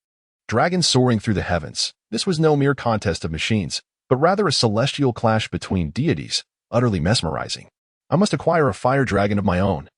Dragons soaring through the heavens. This was no mere contest of machines, but rather a celestial clash between deities, utterly mesmerizing. I must acquire a fire dragon of my own.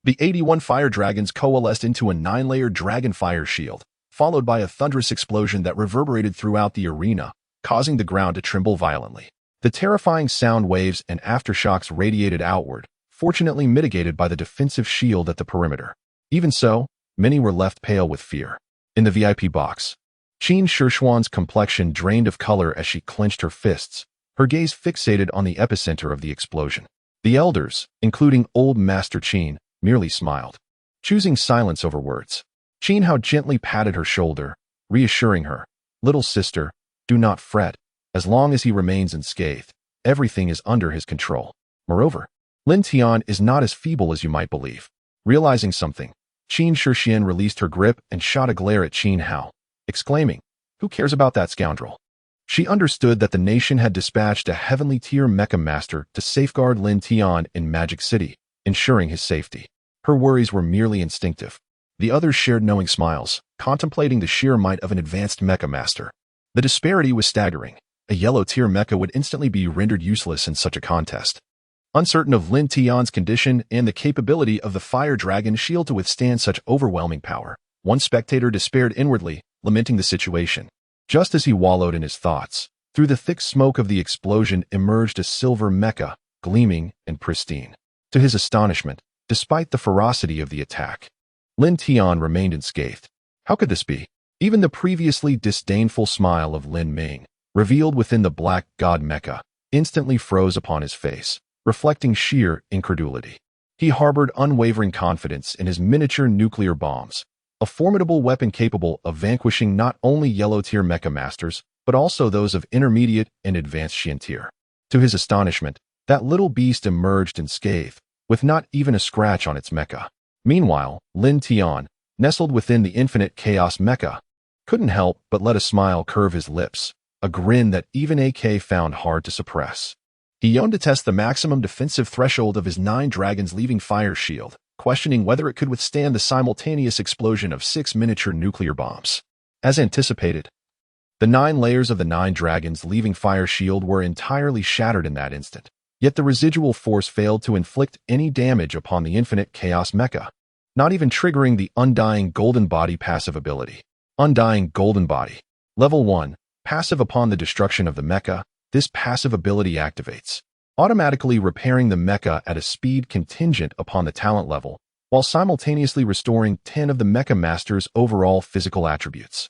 The 81 fire dragons coalesced into a 9-layered dragon fire shield, followed by a thunderous explosion that reverberated throughout the arena, causing the ground to tremble violently. The terrifying sound waves and aftershocks radiated outward, fortunately mitigated by the defensive shield at the perimeter. Even so, many were left pale with fear. In the VIP box, Qin Shishuan's complexion drained of color as she clenched her fists, her gaze fixated on the epicenter of the explosion. The elders, including old Master Qin, merely smiled, choosing silence over words. Qin Hao gently patted her shoulder, reassuring her, "Little sister, do not fret. As long as he remains unscathed, everything is under his control." Moreover, Lin Tian is not as feeble as you might believe. Realizing something, Qin Shishuan released her grip and shot a glare at Qin Hao, exclaiming, "Who cares about that scoundrel?" She understood that the nation had dispatched a heavenly-tier mecha master to safeguard Lin Tian in Magic City, ensuring his safety. Her worries were merely instinctive. The others shared knowing smiles, contemplating the sheer might of an advanced mecha master. The disparity was staggering. A yellow-tier mecha would instantly be rendered useless in such a contest. Uncertain of Lin Tian's condition and the capability of the fire dragon shield to withstand such overwhelming power, one spectator despaired inwardly, lamenting the situation. Just as he wallowed in his thoughts, through the thick smoke of the explosion emerged a silver mecha, gleaming and pristine. To his astonishment, despite the ferocity of the attack, Lin Tian remained unscathed. How could this be? Even the previously disdainful smile of Lin Ming, revealed within the black god mecha, instantly froze upon his face, reflecting sheer incredulity. He harbored unwavering confidence in his miniature nuclear bombs, a formidable weapon capable of vanquishing not only yellow-tier mecha masters, but also those of intermediate and advanced Xian tier. To his astonishment, that little beast emerged unscathed, with not even a scratch on its mecha. Meanwhile, Lin Tian, nestled within the infinite Chaos Mecha, couldn't help but let a smile curve his lips, a grin that even AK found hard to suppress. He yearned to test the maximum defensive threshold of his 9 dragons leaving fire shield, questioning whether it could withstand the simultaneous explosion of 6 miniature nuclear bombs. As anticipated, the 9 layers of the 9 dragons leaving fire shield were entirely shattered in that instant, yet the residual force failed to inflict any damage upon the infinite Chaos Mecha, not even triggering the Undying Golden Body passive ability. Undying Golden Body. Level 1. Passive upon the destruction of the mecha, this passive ability activates, automatically repairing the mecha at a speed contingent upon the talent level, while simultaneously restoring 10 of the mecha master's overall physical attributes.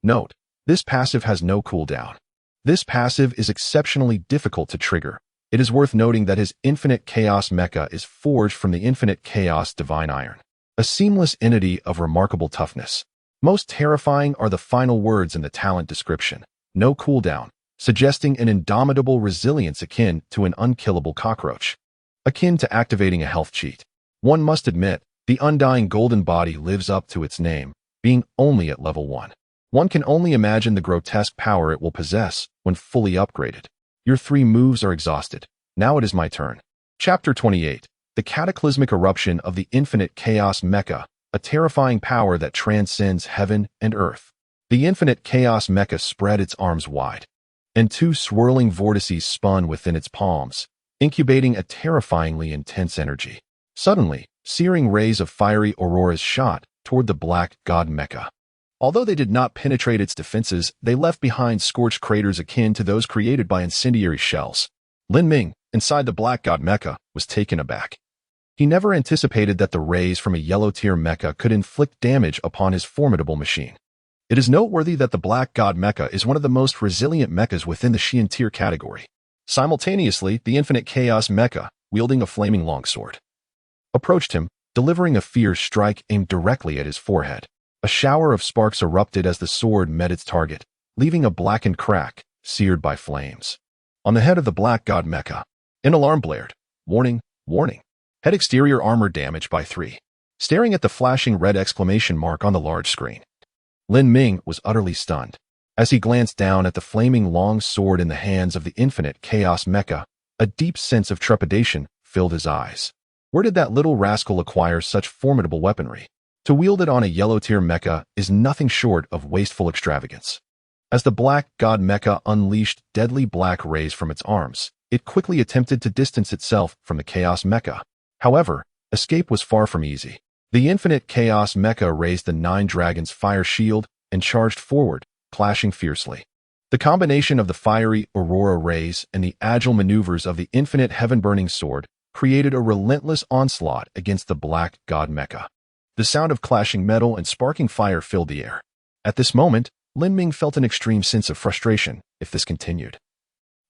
Note, this passive has no cooldown. This passive is exceptionally difficult to trigger. It is worth noting that his infinite Chaos Mecha is forged from the infinite Chaos Divine Iron, a seamless entity of remarkable toughness. Most terrifying are the final words in the talent description, no cooldown, suggesting an indomitable resilience akin to an unkillable cockroach, akin to activating a health cheat. One must admit, the Undying Golden Body lives up to its name, being only at level 1. One can only imagine the grotesque power it will possess when fully upgraded. Your 3 moves are exhausted. Now it is my turn. Chapter 28. The Cataclysmic Eruption of the Infinite Chaos Mecha, a terrifying power that transcends heaven and earth. The infinite Chaos Mecha spread its arms wide, and 2 swirling vortices spun within its palms, incubating a terrifyingly intense energy. Suddenly, searing rays of fiery auroras shot toward the black god mecha. Although they did not penetrate its defenses, they left behind scorched craters akin to those created by incendiary shells. Lin Ming, inside the black god mecha, was taken aback. He never anticipated that the rays from a yellow-tier mecha could inflict damage upon his formidable machine. It is noteworthy that the Black God Mecha is one of the most resilient mechas within the Xian tier category. Simultaneously, the Infinite Chaos Mecha, wielding a flaming longsword, approached him, delivering a fierce strike aimed directly at his forehead. A shower of sparks erupted as the sword met its target, leaving a blackened crack, seared by flames. On the head of the Black God Mecha, an alarm blared. Warning, warning. Head exterior armor damaged by 3. Staring at the flashing red exclamation mark on the large screen, Lin Ming was utterly stunned. As he glanced down at the flaming long sword in the hands of the infinite Chaos Mecha, a deep sense of trepidation filled his eyes. Where did that little rascal acquire such formidable weaponry? To wield it on a yellow-tier mecha is nothing short of wasteful extravagance. As the Black God Mecha unleashed deadly black rays from its arms, it quickly attempted to distance itself from the Chaos Mecha. However, escape was far from easy. The infinite Chaos Mecha raised the 9 dragons' fire shield and charged forward, clashing fiercely. The combination of the fiery aurora rays and the agile maneuvers of the infinite heaven-burning sword created a relentless onslaught against the Black God Mecha. The sound of clashing metal and sparking fire filled the air. At this moment, Lin Ming felt an extreme sense of frustration if this continued.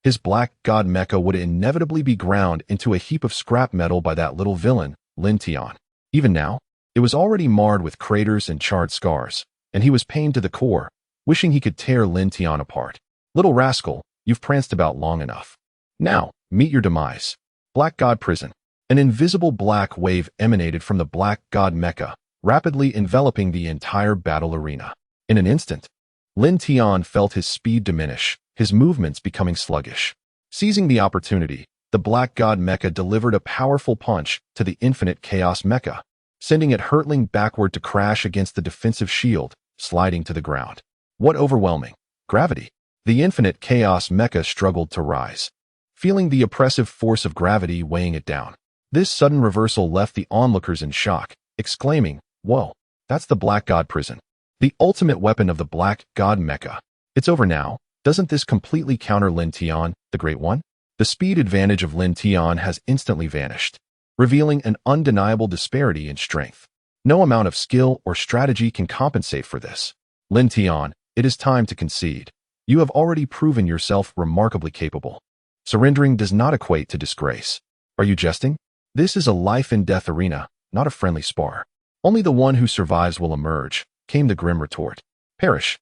His Black God Mecha would inevitably be ground into a heap of scrap metal by that little villain, Lin Tian. Even now, it was already marred with craters and charred scars, and he was pained to the core, wishing he could tear Lin Tian apart. Little rascal, you've pranced about long enough. Now, meet your demise. Black God Prison. An invisible black wave emanated from the Black God Mecha, rapidly enveloping the entire battle arena. In an instant, Lin Tian felt his speed diminish, his movements becoming sluggish. Seizing the opportunity, the Black God Mecha delivered a powerful punch to the infinite Chaos Mecha, sending it hurtling backward to crash against the defensive shield, sliding to the ground. What overwhelming gravity! The infinite Chaos Mecha struggled to rise, feeling the oppressive force of gravity weighing it down. This sudden reversal left the onlookers in shock, exclaiming, "Whoa, that's the Black God Prison, the ultimate weapon of the Black God Mecha. It's over now. Doesn't this completely counter Lin Tian, the Great One? The speed advantage of Lin Tian has instantly vanished, revealing an undeniable disparity in strength. No amount of skill or strategy can compensate for this. Lin Tian, it is time to concede. You have already proven yourself remarkably capable. Surrendering does not equate to disgrace. Are you jesting? This is a life-and-death arena, not a friendly spar. Only the one who survives will emerge, came the grim retort. Perish,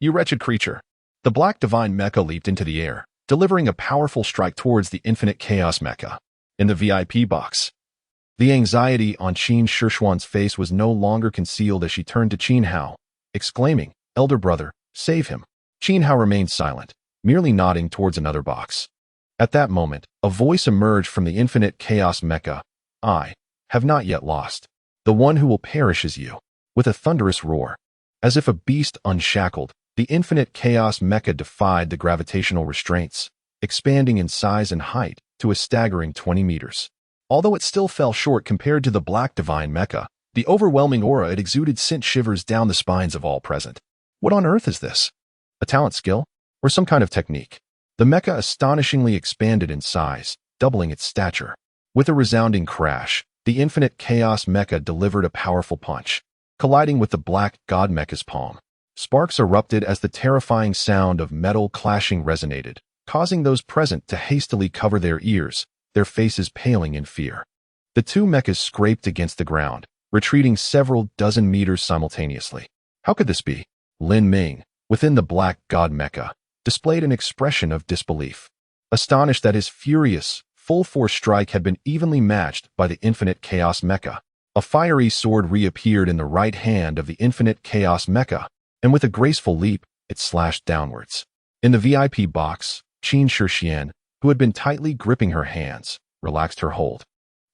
you wretched creature. The Black Divine Mecha leaped into the air, delivering a powerful strike towards the infinite Chaos Mecha. In the VIP box, the anxiety on Qin Shishuan's face was no longer concealed as she turned to Qin Hao, exclaiming, Elder brother, save him. Qin Hao remained silent, merely nodding towards another box. At that moment, a voice emerged from the infinite Chaos Mecha. I have not yet lost. The one who will perish is you. With a thunderous roar, as if a beast unshackled, the infinite Chaos Mecha defied the gravitational restraints, expanding in size and height to a staggering 20 meters. Although it still fell short compared to the Black Divine Mecha, the overwhelming aura it exuded sent shivers down the spines of all present. What on earth is this? A talent skill? Or some kind of technique? The mecha astonishingly expanded in size, doubling its stature. With a resounding crash, the infinite Chaos Mecha delivered a powerful punch, colliding with the Black God Mecha's palm. Sparks erupted as the terrifying sound of metal clashing resonated, causing those present to hastily cover their ears, their faces paling in fear. The two mechas scraped against the ground, retreating several dozen meters simultaneously. How could this be? Lin Ming, within the Black God Mecha, displayed an expression of disbelief, astonished that his furious, full-force strike had been evenly matched by the infinite Chaos Mecha. A fiery sword reappeared in the right hand of the infinite Chaos Mecha, and with a graceful leap, it slashed downwards. In the VIP box, Qin Shishuan, who had been tightly gripping her hands, relaxed her hold,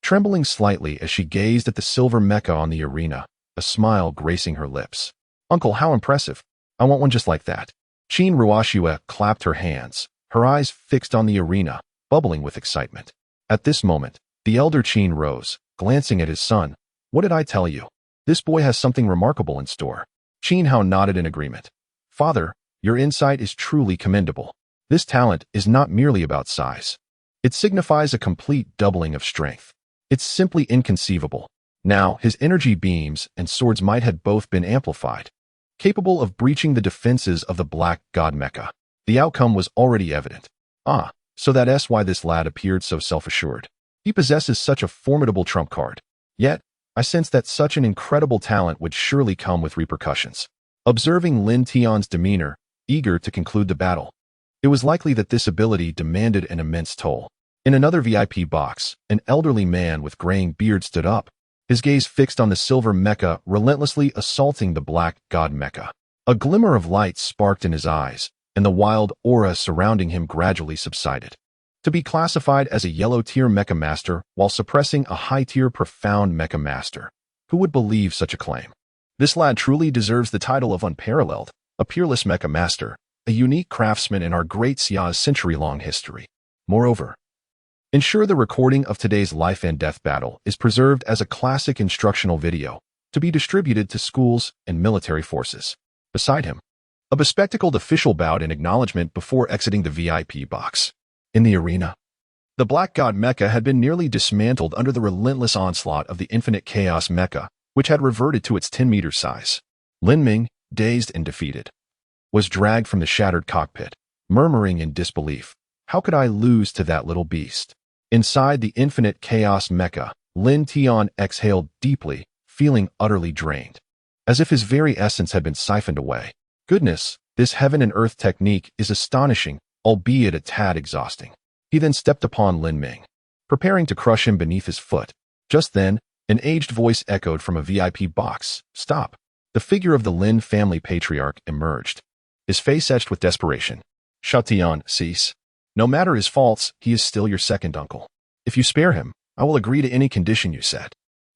trembling slightly as she gazed at the silver mecha on the arena, a smile gracing her lips. Uncle, how impressive. I want one just like that. Qin Ruoxue clapped her hands, her eyes fixed on the arena, bubbling with excitement. At this moment, the elder Qin rose, glancing at his son. What did I tell you? This boy has something remarkable in store. Qin Hao nodded in agreement. Father, your insight is truly commendable. This talent is not merely about size. It signifies a complete doubling of strength. It's simply inconceivable. Now, his energy beams and swords might had both been amplified, capable of breaching the defenses of the Black God Mecha. The outcome was already evident. So that's why this lad appeared so self-assured. He possesses such a formidable trump card. Yet, I sensed that such an incredible talent would surely come with repercussions. Observing Lin Tian's demeanor, eager to conclude the battle, it was likely that this ability demanded an immense toll. In another VIP box, an elderly man with graying beard stood up, his gaze fixed on the silver mecha relentlessly assaulting the Black God Mecha. A glimmer of light sparked in his eyes, and the wild aura surrounding him gradually subsided. To be classified as a yellow-tier mecha master while suppressing a high-tier profound mecha master. Who would believe such a claim? This lad truly deserves the title of unparalleled, a peerless mecha master, a unique craftsman in our great Xia's century-long history. Moreover, ensure the recording of today's life and death battle is preserved as a classic instructional video to be distributed to schools and military forces. Beside him, a bespectacled official bowed in acknowledgement before exiting the VIP box. In the arena, the Black God Mecha had been nearly dismantled under the relentless onslaught of the infinite Chaos Mecha, which had reverted to its 10-meter size. Lin Ming, dazed and defeated, was dragged from the shattered cockpit, murmuring in disbelief. How could I lose to that little beast? Inside the infinite Chaos Mecha, Lin Tian exhaled deeply, feeling utterly drained, as if his very essence had been siphoned away. Goodness, this heaven and earth technique is astonishing, albeit a tad exhausting. He then stepped upon Lin Ming, preparing to crush him beneath his foot. Just then, an aged voice echoed from a VIP box. Stop. The figure of the Lin family patriarch emerged, his face etched with desperation. Shao Tian, cease. No matter his faults, he is still your second uncle. If you spare him, I will agree to any condition you set.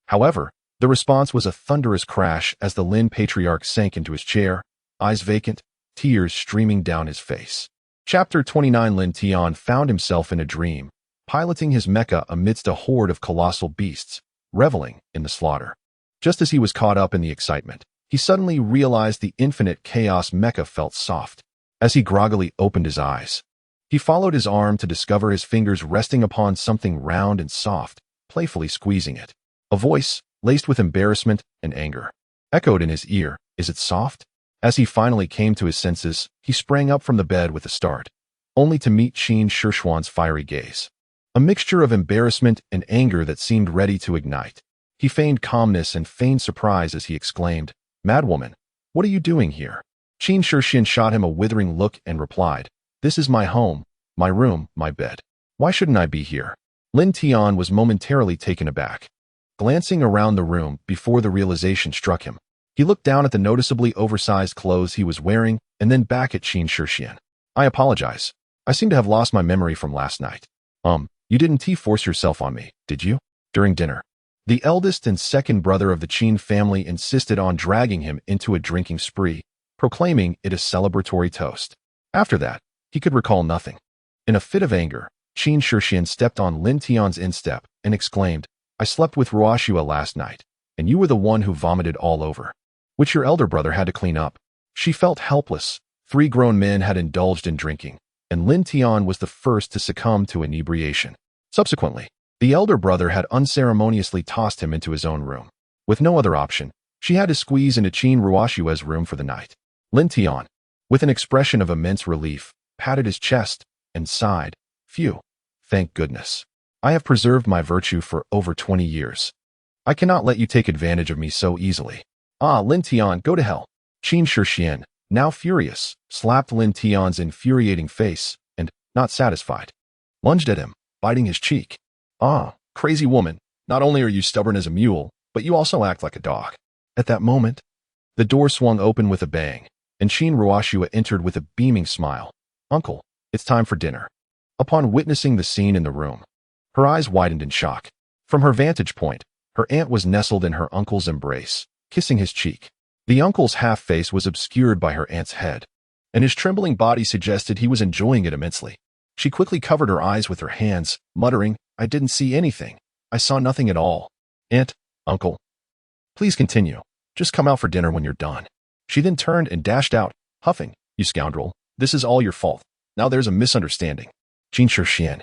However, the response was a thunderous crash as the Lin patriarch sank into his chair, eyes vacant, tears streaming down his face. Chapter 29. Lin Tian found himself in a dream, piloting his mecha amidst a horde of colossal beasts, reveling in the slaughter. Just as he was caught up in the excitement, he suddenly realized the infinite Chaos Mecha felt soft, As he groggily opened his eyes, he followed his arm to discover his fingers resting upon something round and soft, playfully squeezing it. A voice, laced with embarrassment and anger, echoed in his ear, "Is it soft?" As he finally came to his senses, he sprang up from the bed with a start, only to meet Qin Shishuan's fiery gaze. A mixture of embarrassment and anger that seemed ready to ignite. He feigned calmness and feigned surprise as he exclaimed, "Madwoman, what are you doing here?" Qin Shishuan shot him a withering look and replied, "This is my home, my room, my bed. Why shouldn't I be here?" Lin Tian was momentarily taken aback, glancing around the room before the realization struck him. He looked down at the noticeably oversized clothes he was wearing and then back at Qin Shishuan. "I apologize. I seem to have lost my memory from last night. You didn't force yourself on me, did you?" During dinner, the eldest and second brother of the Qin family insisted on dragging him into a drinking spree, proclaiming it a celebratory toast. After that, he could recall nothing. In a fit of anger, Qin Shishuan stepped on Lin Tian's instep and exclaimed, "I slept with Ruoshua last night, and you were the one who vomited all over, which your elder brother had to clean up." She felt helpless. 3 grown men had indulged in drinking, and Lin Tian was the first to succumb to inebriation. Subsequently, the elder brother had unceremoniously tossed him into his own room. With no other option, she had to squeeze into Qin Ruoshua's room for the night. Lin Tian, with an expression of immense relief, patted his chest and sighed, "Phew, thank goodness. I have preserved my virtue for over 20 years. I cannot let you take advantage of me so easily." "Ah, Lin Tian, go to hell." Qin Shishuan, now furious, slapped Lin Tian's infuriating face and, not satisfied, lunged at him, biting his cheek. "Ah, crazy woman, not only are you stubborn as a mule, but you also act like a dog." At that moment, the door swung open with a bang, and Qin Ruoshua entered with a beaming smile. "Uncle, it's time for dinner." Upon witnessing the scene in the room, her eyes widened in shock. From her vantage point, her aunt was nestled in her uncle's embrace, kissing his cheek. The uncle's half-face was obscured by her aunt's head, and his trembling body suggested he was enjoying it immensely. She quickly covered her eyes with her hands, muttering, "I didn't see anything. I saw nothing at all. Aunt, uncle, please continue. Just come out for dinner when you're done." She then turned and dashed out, huffing, "You scoundrel, this is all your fault. Now there's a misunderstanding." Qin Shishuan,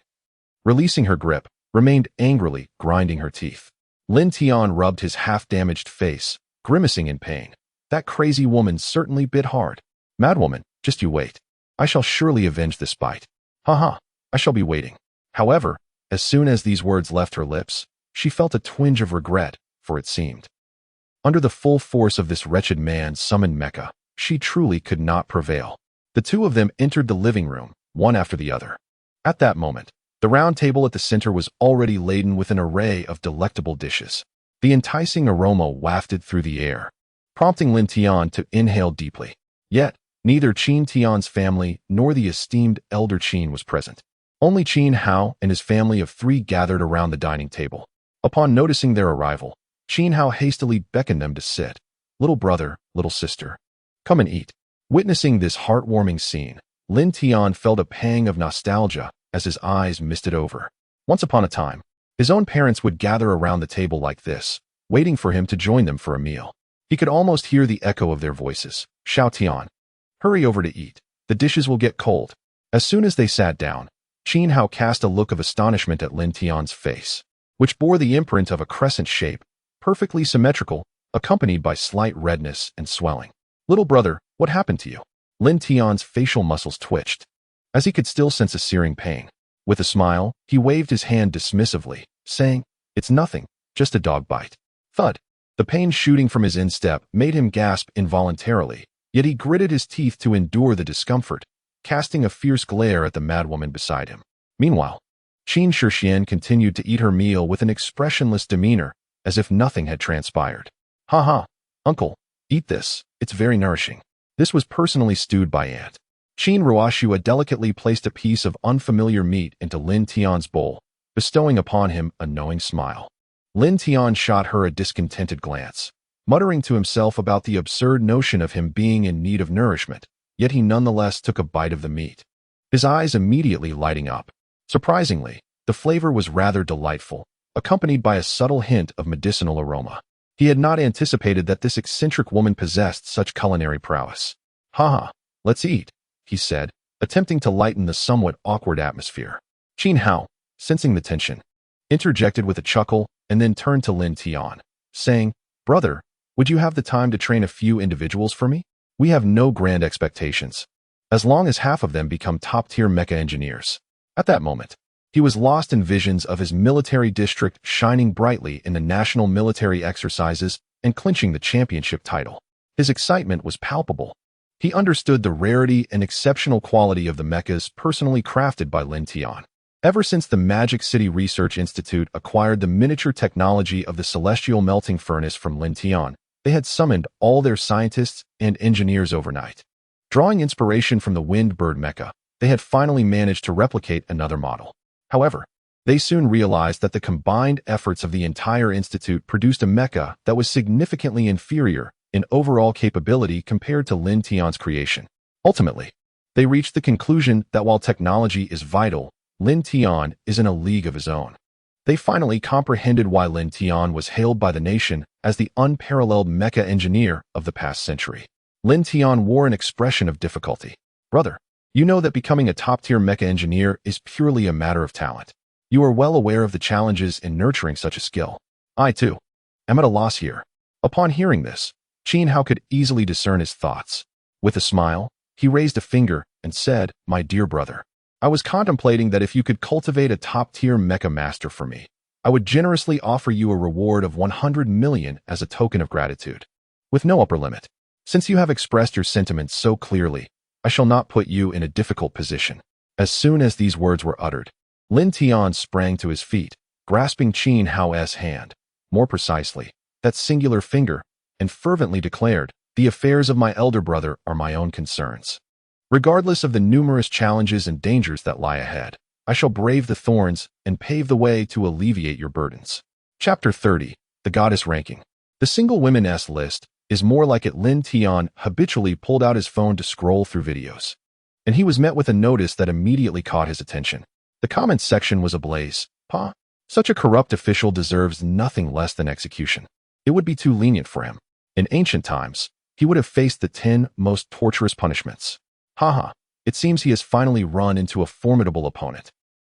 releasing her grip, remained angrily grinding her teeth. Lin Tian rubbed his half-damaged face, grimacing in pain. That crazy woman certainly bit hard. "Madwoman, just you wait. I shall surely avenge this bite. Ha, I shall be waiting." However, as soon as these words left her lips, she felt a twinge of regret, for it seemed, under the full force of this wretched man's summoned mecha, she truly could not prevail. The two of them entered the living room, one after the other. At that moment, the round table at the center was already laden with an array of delectable dishes. The enticing aroma wafted through the air, prompting Lin Tian to inhale deeply. Yet, neither Qin Tian's family nor the esteemed elder Qin was present. Only Qin Hao and his family of 3 gathered around the dining table. Upon noticing their arrival, Qin Hao hastily beckoned them to sit. "Little brother, little sister, come and eat." Witnessing this heartwarming scene, Lin Tian felt a pang of nostalgia as his eyes misted over. Once upon a time, his own parents would gather around the table like this, waiting for him to join them for a meal. He could almost hear the echo of their voices. "Xiao Tian, hurry over to eat. The dishes will get cold." As soon as they sat down, Qin Hao cast a look of astonishment at Lin Tian's face, which bore the imprint of a crescent shape, perfectly symmetrical, accompanied by slight redness and swelling. "Little brother, what happened to you?" Lin Tian's facial muscles twitched, as he could still sense a searing pain. With a smile, he waved his hand dismissively, saying, "It's nothing, just a dog bite." Thud. The pain shooting from his instep made him gasp involuntarily, yet he gritted his teeth to endure the discomfort, casting a fierce glare at the madwoman beside him. Meanwhile, Qin Shishuan continued to eat her meal with an expressionless demeanor, as if nothing had transpired. "Ha, uncle, eat this, it's very nourishing." This was personally stewed by Aunt. Qin Ruoshua delicately placed a piece of unfamiliar meat into Lin Tian's bowl, bestowing upon him a knowing smile. Lin Tian shot her a discontented glance, muttering to himself about the absurd notion of him being in need of nourishment, yet he nonetheless took a bite of the meat, his eyes immediately lighting up. Surprisingly, the flavor was rather delightful, accompanied by a subtle hint of medicinal aroma. He had not anticipated that this eccentric woman possessed such culinary prowess. "Ha, let's eat," he said, attempting to lighten the somewhat awkward atmosphere. Qin Hao, sensing the tension, interjected with a chuckle and then turned to Lin Tian, saying, "Brother, would you have the time to train a few individuals for me? We have no grand expectations, as long as half of them become top-tier mecha engineers." At that moment, he was lost in visions of his military district shining brightly in the national military exercises and clinching the championship title. His excitement was palpable. He understood the rarity and exceptional quality of the mechas personally crafted by Lin Tian. Ever since the Magic City Research Institute acquired the miniature technology of the celestial melting furnace from Lin Tian, they had summoned all their scientists and engineers overnight. Drawing inspiration from the Wind Bird mecha, they had finally managed to replicate another model. However, they soon realized that the combined efforts of the entire institute produced a mecha that was significantly inferior in overall capability compared to Lin Tian's creation. Ultimately, they reached the conclusion that while technology is vital, Lin Tian is in a league of his own. They finally comprehended why Lin Tian was hailed by the nation as the unparalleled mecha engineer of the past century. Lin Tian wore an expression of difficulty. "Brother, you know that becoming a top-tier mecha engineer is purely a matter of talent. You are well aware of the challenges in nurturing such a skill. I, too, am at a loss here." Upon hearing this, Qin Hao could easily discern his thoughts. With a smile, he raised a finger and said, "My dear brother, I was contemplating that if you could cultivate a top-tier mecha master for me, I would generously offer you a reward of 100 million as a token of gratitude, with no upper limit. Since you have expressed your sentiments so clearly, I shall not put you in a difficult position." As soon as these words were uttered, Lin Tian sprang to his feet, grasping Qin Hao's hand, more precisely, that singular finger, and fervently declared, "The affairs of my elder brother are my own concerns. Regardless of the numerous challenges and dangers that lie ahead, I shall brave the thorns and pave the way to alleviate your burdens." Chapter 30, The Goddess Ranking. The single women's list is more like it. Lin Tian habitually pulled out his phone to scroll through videos, and he was met with a notice that immediately caught his attention. The comments section was ablaze. "Pa, such a corrupt official deserves nothing less than execution. It would be too lenient for him. In ancient times, he would have faced the 10 most torturous punishments. Haha, it seems he has finally run into a formidable opponent.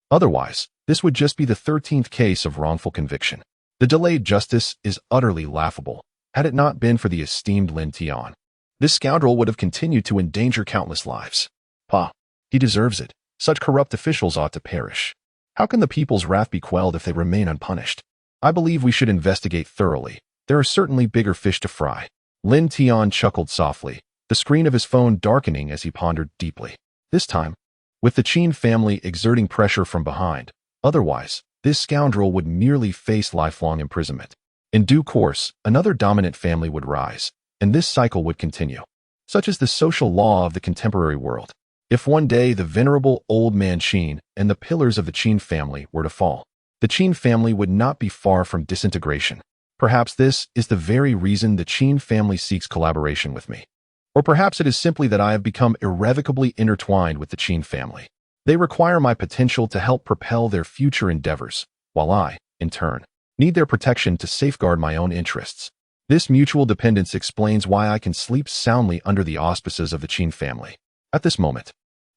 Otherwise, this would just be the 13th case of wrongful conviction. The delayed justice is utterly laughable. Had it not been for the esteemed Lin Tian, this scoundrel would have continued to endanger countless lives. Pa, he deserves it. Such corrupt officials ought to perish. How can the people's wrath be quelled if they remain unpunished? I believe we should investigate thoroughly. There are certainly bigger fish to fry." Lin Tian chuckled softly, the screen of his phone darkening as he pondered deeply. This time, with the Qin family exerting pressure from behind, otherwise, this scoundrel would merely face lifelong imprisonment. In due course, another dominant family would rise, and this cycle would continue. Such is the social law of the contemporary world. If one day the venerable old man Qin and the pillars of the Qin family were to fall, the Qin family would not be far from disintegration. Perhaps this is the very reason the Qin family seeks collaboration with me. Or perhaps it is simply that I have become irrevocably intertwined with the Qin family. They require my potential to help propel their future endeavors, while I, in turn, need their protection to safeguard my own interests. This mutual dependence explains why I can sleep soundly under the auspices of the Qin family. At this moment,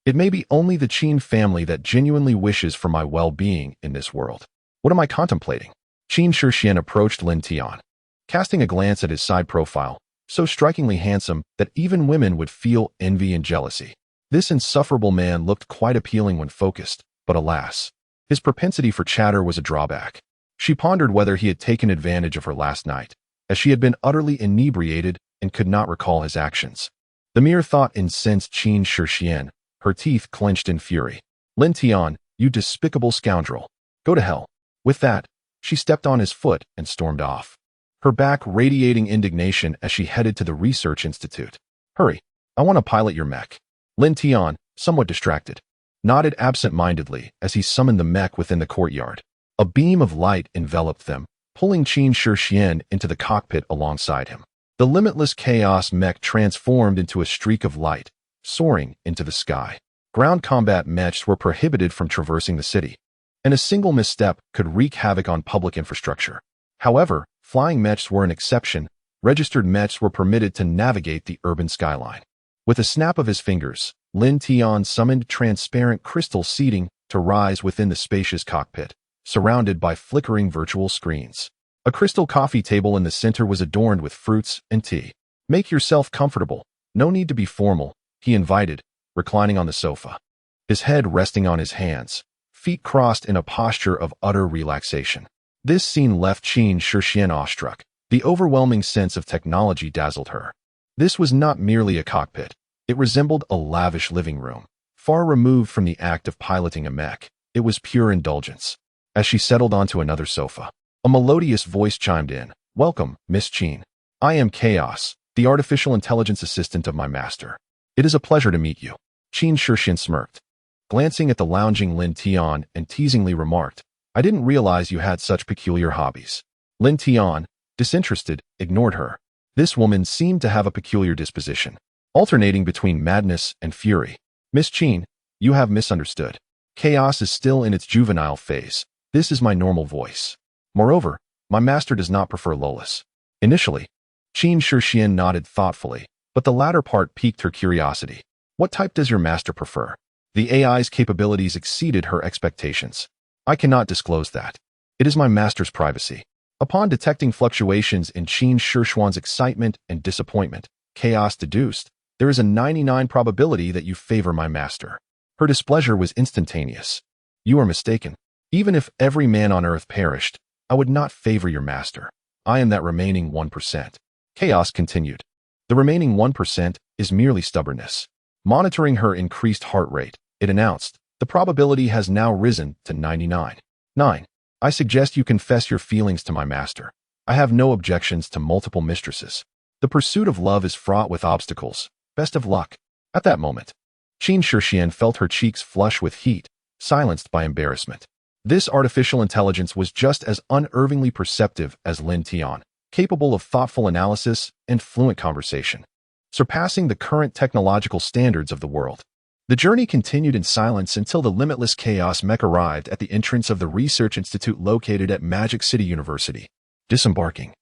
it may be only the Qin family that genuinely wishes for my well-being in this world. What am I contemplating? Qin Shixian approached Lin Tian, casting a glance at his side profile, so strikingly handsome that even women would feel envy and jealousy. This insufferable man looked quite appealing when focused, but alas, his propensity for chatter was a drawback. She pondered whether he had taken advantage of her last night, as she had been utterly inebriated and could not recall his actions. The mere thought incensed Qin Shixian, her teeth clenched in fury. "Lin Tian, you despicable scoundrel. Go to hell." With that, she stepped on his foot and stormed off, her back radiating indignation as she headed to the research institute. "Hurry, I want to pilot your mech." Lin Tian, somewhat distracted, nodded absent-mindedly as he summoned the mech within the courtyard. A beam of light enveloped them, pulling Qin Shixian into the cockpit alongside him. The limitless Chaos Mech transformed into a streak of light, soaring into the sky. Ground combat mechs were prohibited from traversing the city, and a single misstep could wreak havoc on public infrastructure. However, flying mechs were an exception. Registered mechs were permitted to navigate the urban skyline. With a snap of his fingers, Lin Tian summoned transparent crystal seating to rise within the spacious cockpit, surrounded by flickering virtual screens. A crystal coffee table in the center was adorned with fruits and tea. "Make yourself comfortable. No need to be formal," he invited, reclining on the sofa. His head resting on his hands, feet crossed in a posture of utter relaxation. This scene left Qin Shixian awestruck. The overwhelming sense of technology dazzled her. This was not merely a cockpit. It resembled a lavish living room. Far removed from the act of piloting a mech, it was pure indulgence. As she settled onto another sofa, a melodious voice chimed in. "Welcome, Miss Qin. I am Chaos, the artificial intelligence assistant of my master. It is a pleasure to meet you." Qin Shixian smirked, glancing at the lounging Lin Tian and teasingly remarked, "I didn't realize you had such peculiar hobbies." Lin Tian, disinterested, ignored her. This woman seemed to have a peculiar disposition, alternating between madness and fury. "Miss Qin, you have misunderstood. Chaos is still in its juvenile phase. This is my normal voice. Moreover, my master does not prefer Lolas." Initially, Qin Shixian nodded thoughtfully, but the latter part piqued her curiosity. "What type does your master prefer?" The AI's capabilities exceeded her expectations. "I cannot disclose that. It is my master's privacy." Upon detecting fluctuations in Qin Shixian's excitement and disappointment, Chaos deduced, "There is a 99% probability that you favor my master." Her displeasure was instantaneous. "You are mistaken. Even if every man on earth perished, I would not favor your master. I am that remaining 1%. Chaos continued. "The remaining 1% is merely stubbornness." Monitoring her increased heart rate, it announced, "The probability has now risen to 99.9. I suggest you confess your feelings to my master. I have no objections to multiple mistresses. The pursuit of love is fraught with obstacles. Best of luck." At that moment, Qin Shixian felt her cheeks flush with heat, silenced by embarrassment. This artificial intelligence was just as unervingly perceptive as Lin Tian, capable of thoughtful analysis and fluent conversation, surpassing the current technological standards of the world. The journey continued in silence until the limitless Chaos Mecha arrived at the entrance of the research institute located at Magic City University. Disembarking,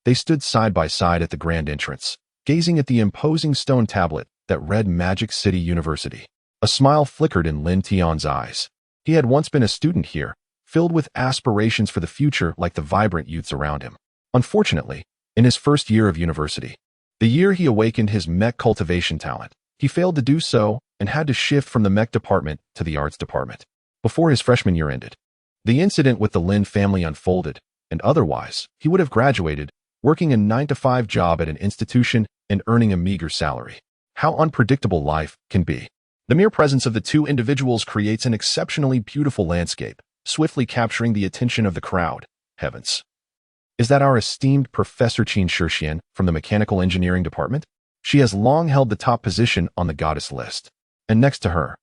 they stood side by side at the grand entrance, gazing at the imposing stone tablet that read Magic City University. A smile flickered in Lin Tian's eyes. He had once been a student here, filled with aspirations for the future like the vibrant youths around him. Unfortunately, in his first year of university, the year he awakened his mech cultivation talent, he failed to do so and had to shift from the mech department to the arts department before his freshman year ended. The incident with the Lin family unfolded, and otherwise, he would have graduated, working a 9-to-5 job at an institution and earning a meager salary. How unpredictable life can be. The mere presence of the two individuals creates an exceptionally beautiful landscape, swiftly capturing the attention of the crowd. Heavens. Is that our esteemed Professor Qin Shixian from the Mechanical Engineering Department? She has long held the top position on the goddess list. And next to her,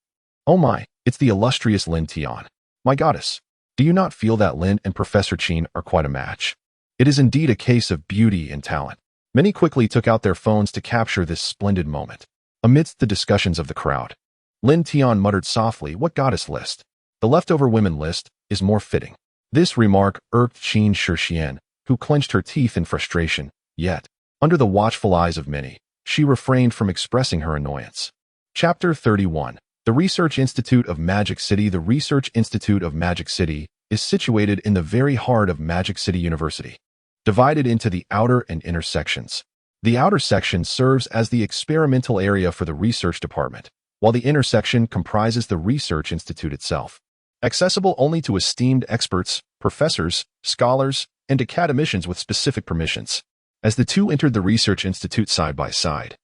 oh my, it's the illustrious Lin Tian. My goddess, do you not feel that Lin and Professor Qin are quite a match? It is indeed a case of beauty and talent. Many quickly took out their phones to capture this splendid moment. Amidst the discussions of the crowd, Lin Tian muttered softly, "What goddess list? The leftover women list is more fitting." This remark irked Qin Shixian, who clenched her teeth in frustration, yet, under the watchful eyes of many, she refrained from expressing her annoyance. Chapter 31. The Research Institute of Magic City. The Research Institute of Magic City is situated in the very heart of Magic City University, divided into the outer and inner sections. The outer section serves as the experimental area for the research department, while the inner section comprises the research institute itself, accessible only to esteemed experts, professors, scholars, and academicians with specific permissions. As the two entered the research institute side by side,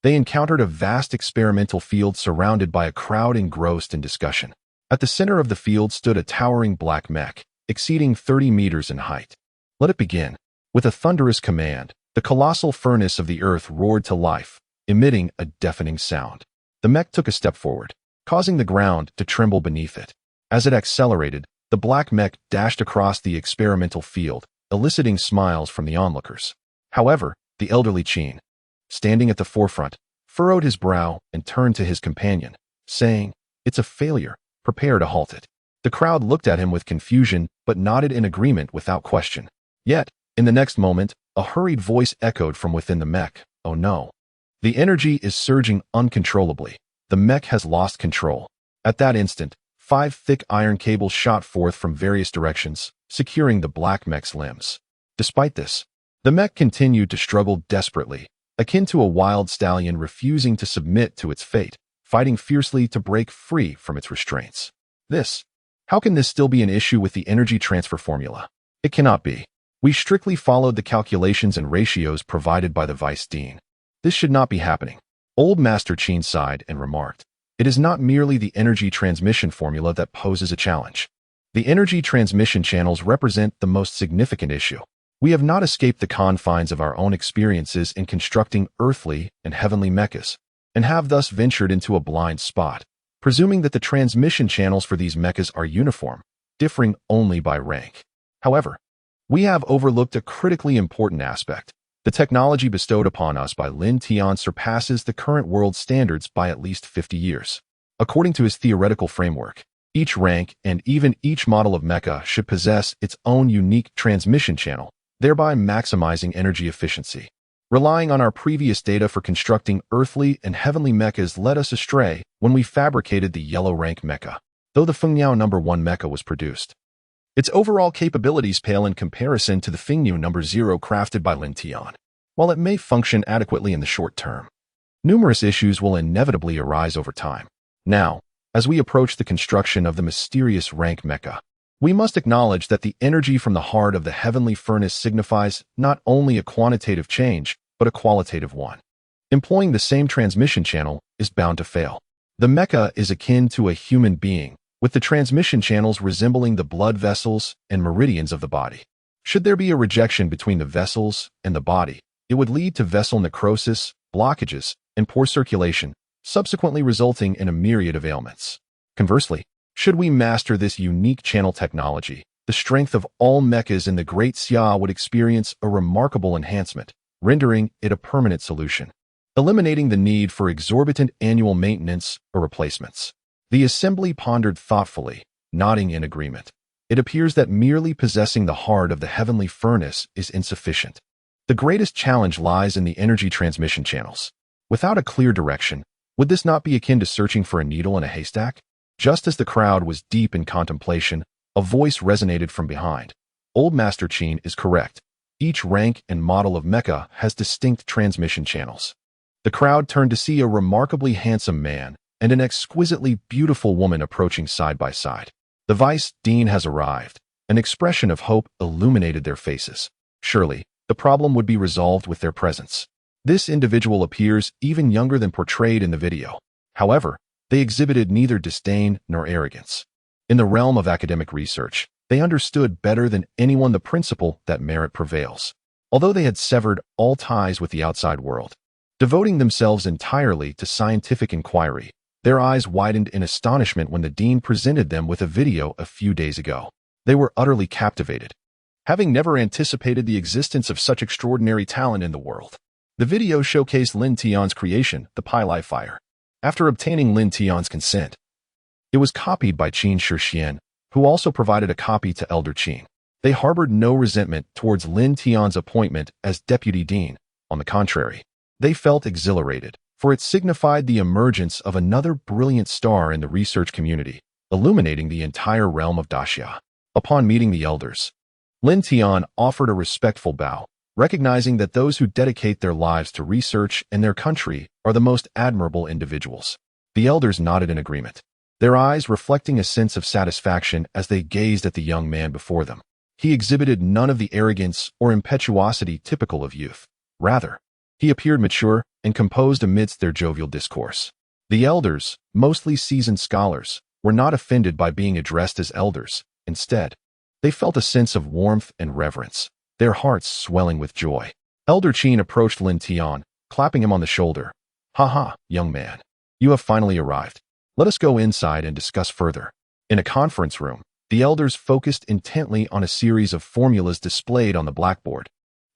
they encountered a vast experimental field surrounded by a crowd engrossed in discussion. At the center of the field stood a towering black mech, exceeding 30 meters in height. Let it begin. With a thunderous command, the colossal furnace of the earth roared to life, emitting a deafening sound. The mech took a step forward, causing the ground to tremble beneath it. As it accelerated, the black mech dashed across the experimental field, eliciting smiles from the onlookers. However, the elderly Qin, standing at the forefront, furrowed his brow and turned to his companion, saying, "It's a failure. Prepare to halt it." The crowd looked at him with confusion but nodded in agreement without question. Yet, in the next moment, a hurried voice echoed from within the mech, "Oh no. The energy is surging uncontrollably. the mech has lost control. At that instant, 5 thick iron cables shot forth from various directions, securing the black mech's limbs. Despite this, the mech continued to struggle desperately, akin to a wild stallion refusing to submit to its fate, fighting fiercely to break free from its restraints. How can this still be an issue with the energy transfer formula? It cannot be. We strictly followed the calculations and ratios provided by the Vice Dean. This should not be happening. Old Master Qin sighed and remarked, "It is not merely the energy transmission formula that poses a challenge. The energy transmission channels represent the most significant issue. We have not escaped the confines of our own experiences in constructing earthly and heavenly mechas, and have thus ventured into a blind spot, presuming that the transmission channels for these mechas are uniform, differing only by rank. However, we have overlooked a critically important aspect. The technology bestowed upon us by Lin Tian surpasses the current world standards by at least 50 years. According to his theoretical framework, each rank and even each model of mecha should possess its own unique transmission channel, thereby maximizing energy efficiency. Relying on our previous data for constructing earthly and heavenly mechas led us astray when we fabricated the yellow rank mecha. Though the Fengniao No. 1 mecha was produced, its overall capabilities pale in comparison to the Fengniao No. 0 crafted by Lin Tian. While it may function adequately in the short term, numerous issues will inevitably arise over time. Now, as we approach the construction of the mysterious rank mecha, we must acknowledge that the energy from the heart of the heavenly furnace signifies not only a quantitative change, but a qualitative one. Employing the same transmission channel is bound to fail. The mecha is akin to a human being, with the transmission channels resembling the blood vessels and meridians of the body. Should there be a rejection between the vessels and the body, it would lead to vessel necrosis, blockages, and poor circulation, subsequently resulting in a myriad of ailments. Conversely, should we master this unique channel technology, the strength of all mechas in the Great Xia would experience a remarkable enhancement, rendering it a permanent solution, eliminating the need for exorbitant annual maintenance or replacements. The assembly pondered thoughtfully, nodding in agreement. It appears that merely possessing the heart of the heavenly furnace is insufficient. The greatest challenge lies in the energy transmission channels. Without a clear direction, would this not be akin to searching for a needle in a haystack? Just as the crowd was deep in contemplation, a voice resonated from behind. Old Master Qin is correct. Each rank and model of mecha has distinct transmission channels. The crowd turned to see a remarkably handsome man and an exquisitely beautiful woman approaching side by side. The Vice Dean has arrived. An expression of hope illuminated their faces. Surely, the problem would be resolved with their presence. This individual appears even younger than portrayed in the video. However, they exhibited neither disdain nor arrogance. In the realm of academic research, they understood better than anyone the principle that merit prevails. Although they had severed all ties with the outside world, devoting themselves entirely to scientific inquiry, their eyes widened in astonishment when the dean presented them with a video a few days ago. They were utterly captivated, having never anticipated the existence of such extraordinary talent in the world. The video showcased Lin Tian's creation, the Pai Fire. After obtaining Lin Tian's consent, it was copied by Qin Shixian, who also provided a copy to Elder Qin. They harbored no resentment towards Lin Tian's appointment as deputy dean. On the contrary, they felt exhilarated, for it signified the emergence of another brilliant star in the research community, illuminating the entire realm of Daxia. Upon meeting the elders, Lin Tian offered a respectful bow, recognizing that those who dedicate their lives to research and their country are the most admirable individuals. The elders nodded in agreement, their eyes reflecting a sense of satisfaction as they gazed at the young man before them. He exhibited none of the arrogance or impetuosity typical of youth. Rather, he appeared mature and composed amidst their jovial discourse. The elders, mostly seasoned scholars, were not offended by being addressed as elders. Instead, they felt a sense of warmth and reverence, their hearts swelling with joy. Elder Qin approached Lin Tian, clapping him on the shoulder. "Ha, young man. You have finally arrived. Let us go inside and discuss further." In a conference room, the elders focused intently on a series of formulas displayed on the blackboard,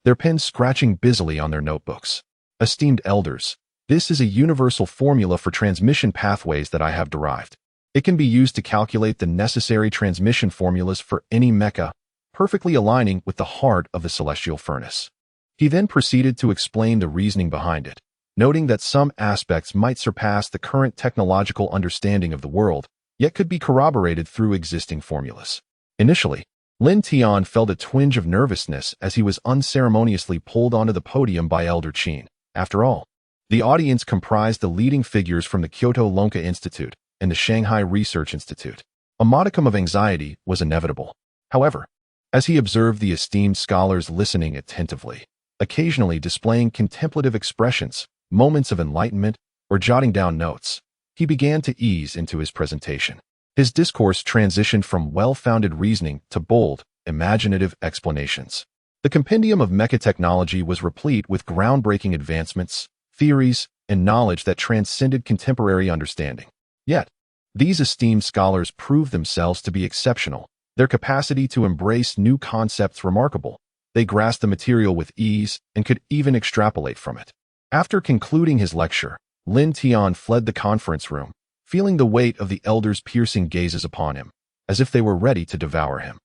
their pens scratching busily on their notebooks. "Esteemed elders, this is a universal formula for transmission pathways that I have derived. It can be used to calculate the necessary transmission formulas for any mecha, perfectly aligning with the heart of the celestial furnace." He then proceeded to explain the reasoning behind it. noting that some aspects might surpass the current technological understanding of the world, yet could be corroborated through existing formulas. Initially, Lin Tian felt a twinge of nervousness as he was unceremoniously pulled onto the podium by Elder Qin. After all, the audience comprised the leading figures from the Kyoto Lonka Institute and the Shanghai Research Institute. A modicum of anxiety was inevitable. However, as he observed the esteemed scholars listening attentively, occasionally displaying contemplative expressions, moments of enlightenment, or jotting down notes, he began to ease into his presentation. His discourse transitioned from well-founded reasoning to bold, imaginative explanations. The compendium of mecha technology was replete with groundbreaking advancements, theories, and knowledge that transcended contemporary understanding. Yet, these esteemed scholars proved themselves to be exceptional, their capacity to embrace new concepts remarkable. They grasped the material with ease and could even extrapolate from it. After concluding his lecture, Lin Tian fled the conference room, feeling the weight of the elders' piercing gazes upon him, as if they were ready to devour him.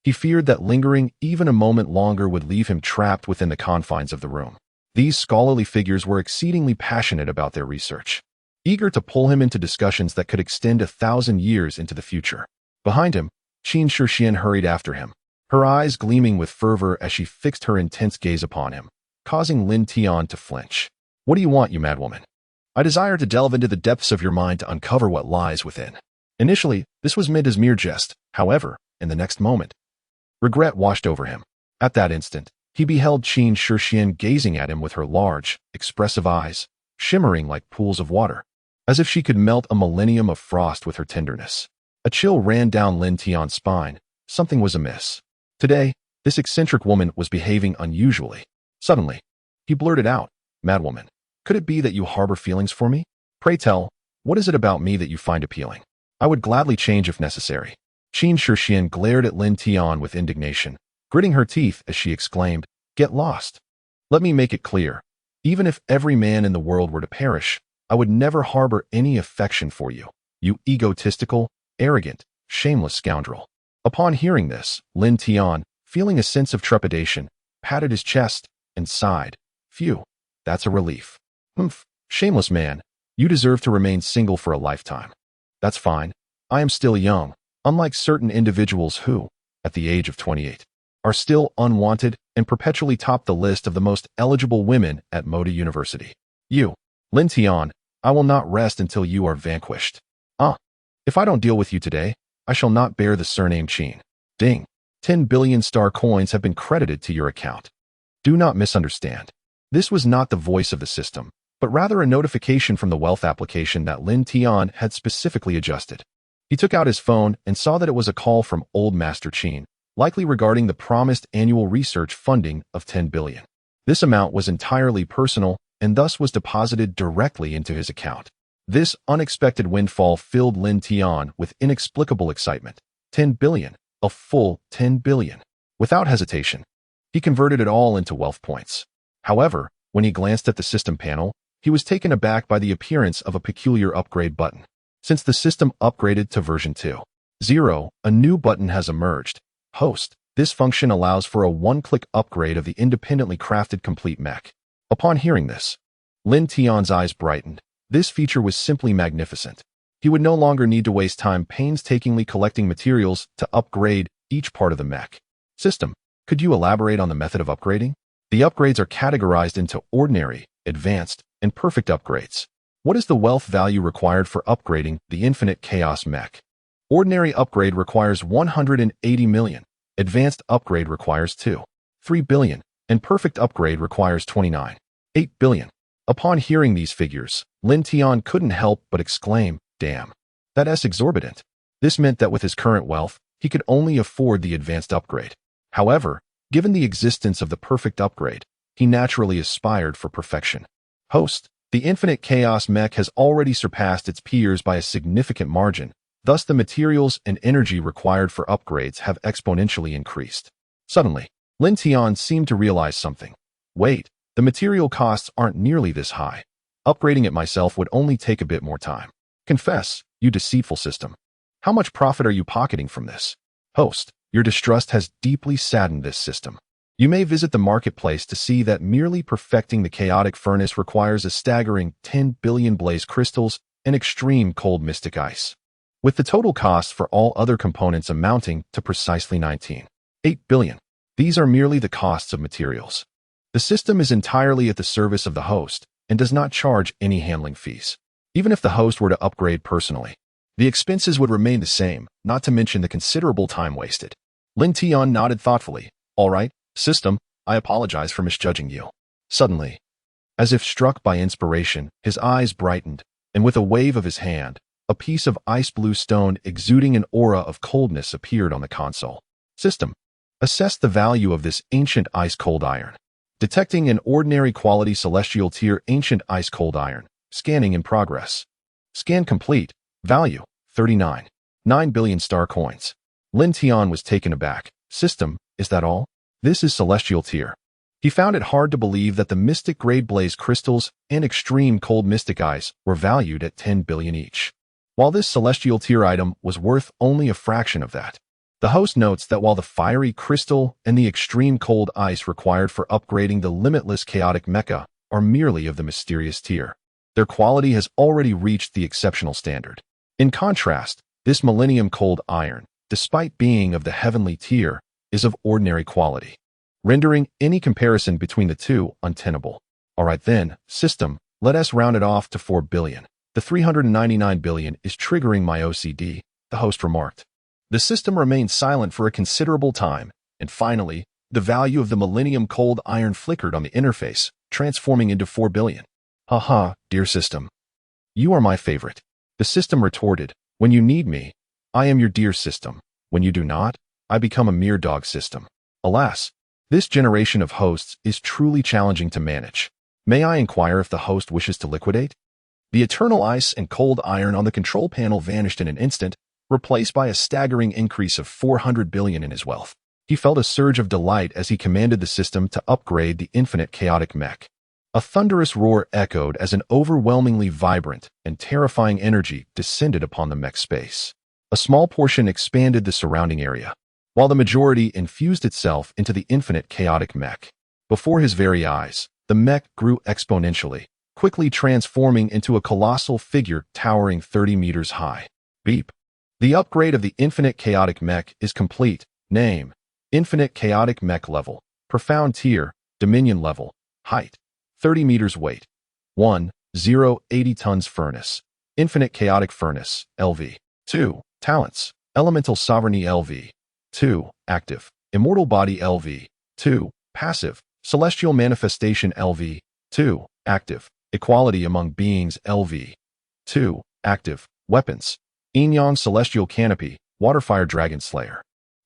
He feared that lingering even a moment longer would leave him trapped within the confines of the room. These scholarly figures were exceedingly passionate about their research, eager to pull him into discussions that could extend 1,000 years into the future. Behind him, Qin Shixian hurried after him, her eyes gleaming with fervor as she fixed her intense gaze upon him, causing Lin Tian to flinch. "What do you want, you madwoman?" "I desire to delve into the depths of your mind to uncover what lies within." Initially, this was meant as mere jest. However, in the next moment, regret washed over him. At that instant, he beheld Qin Shixian gazing at him with her large, expressive eyes, shimmering like pools of water, as if she could melt a millennium of frost with her tenderness. A chill ran down Lin Tian's spine. Something was amiss. Today, this eccentric woman was behaving unusually. Suddenly, he blurted out, "Madwoman, could it be that you harbor feelings for me? Pray tell, what is it about me that you find appealing? I would gladly change if necessary." Qin Shixian glared at Lin Tian with indignation, gritting her teeth as she exclaimed, "Get lost. Let me make it clear. Even if every man in the world were to perish, I would never harbor any affection for you, you egotistical, arrogant, shameless scoundrel." Upon hearing this, Lin Tian, feeling a sense of trepidation, patted his chest and sighed. "Phew, that's a relief. Humph, shameless man, you deserve to remain single for a lifetime. That's fine. I am still young, unlike certain individuals who, at the age of 28, are still unwanted and perpetually top the list of the most eligible women at Moda University. You, Lin Tian, I will not rest until you are vanquished. If I don't deal with you today, I shall not bear the surname Qin. Ding. 10 billion star coins have been credited to your account. Do not misunderstand. This was not the voice of the system, but rather a notification from the wealth application that Lin Tian had specifically adjusted. He took out his phone and saw that it was a call from Old Master Qin, likely regarding the promised annual research funding of 10 billion. This amount was entirely personal and thus was deposited directly into his account. This unexpected windfall filled Lin Tian with inexplicable excitement. 10 billion, a full 10 billion. Without hesitation, he converted it all into wealth points. However, when he glanced at the system panel, he was taken aback by the appearance of a peculiar upgrade button. Since the system upgraded to version 2.0, a new button has emerged. Host. This function allows for a one-click upgrade of the independently crafted complete mech. Upon hearing this, Lin Tian's eyes brightened. This feature was simply magnificent. He would no longer need to waste time painstakingly collecting materials to upgrade each part of the mech. System, could you elaborate on the method of upgrading? The upgrades are categorized into ordinary, advanced, and perfect upgrades. What is the wealth value required for upgrading the infinite Chaos Mech? Ordinary upgrade requires 180 million, advanced upgrade requires 2.3 billion, and perfect upgrade requires 29.8 billion. Upon hearing these figures, Lin Tian couldn't help but exclaim, "Damn, that's exorbitant." This meant that with his current wealth, he could only afford the advanced upgrade. However, given the existence of the perfect upgrade, he naturally aspired for perfection. Host, the infinite Chaos Mech has already surpassed its peers by a significant margin, thus the materials and energy required for upgrades have exponentially increased. Suddenly, Lin Tian seemed to realize something. Wait, the material costs aren't nearly this high. Upgrading it myself would only take a bit more time. Confess, you deceitful system. How much profit are you pocketing from this? Host, your distrust has deeply saddened this system. You may visit the marketplace to see that merely perfecting the chaotic furnace requires a staggering 10 billion blaze crystals and extreme cold mystic ice, with the total cost for all other components amounting to precisely 19.8 billion. These are merely the costs of materials. The system is entirely at the service of the host and does not charge any handling fees. Even if the host were to upgrade personally, the expenses would remain the same, not to mention the considerable time wasted. Lin Tian nodded thoughtfully. All right, system, I apologize for misjudging you. Suddenly, as if struck by inspiration, his eyes brightened, and with a wave of his hand, a piece of ice blue stone exuding an aura of coldness appeared on the console. System, assess the value of this ancient ice-cold iron. Detecting an ordinary quality celestial tier ancient ice-cold iron. Scanning in progress. Scan complete. Value, 39.9 billion star coins. Lin Tian was taken aback. System, is that all? This is celestial tier. He found it hard to believe that the mystic grade blaze crystals and extreme cold mystic ice were valued at 10 billion each, while this celestial tier item was worth only a fraction of that. The host notes that while the fiery crystal and the extreme cold ice required for upgrading the limitless chaotic mecha are merely of the mysterious tier, their quality has already reached the exceptional standard. In contrast, this millennium cold iron, despite being of the heavenly tier, is of ordinary quality, rendering any comparison between the two untenable. All right then, system, let us round it off to 4 billion. The 399 billion is triggering my OCD, the host remarked. The system remained silent for a considerable time, and finally, the value of the millennium cold iron flickered on the interface, transforming into 4 billion. Haha, dear system. You are my favorite. The system retorted, when you need me, I am your dear system. When you do not, I become a mere dog system. Alas, this generation of hosts is truly challenging to manage. May I inquire if the host wishes to liquidate? The eternal ice and cold iron on the control panel vanished in an instant, replaced by a staggering increase of 400 billion in his wealth. He felt a surge of delight as he commanded the system to upgrade the infinite chaotic mech. A thunderous roar echoed as an overwhelmingly vibrant and terrifying energy descended upon the mech space. A small portion expanded the surrounding area, while the majority infused itself into the infinite chaotic mech. Before his very eyes, the mech grew exponentially, quickly transforming into a colossal figure towering 30 meters high. Beep. The upgrade of the infinite chaotic mech is complete. Name: Infinite chaotic mech level. Profound tier, Dominion level. Height: 30 meters. Weight: 80 tons. Furnace: Infinite chaotic furnace, LV. 2. Talents: Elemental sovereignty, LV. 2. Active: Immortal body, LV. 2. Passive: Celestial manifestation, LV. 2. Active: Equality among beings, LV. 2. Active: Weapons: Yin-Yang celestial canopy, Waterfire dragon slayer.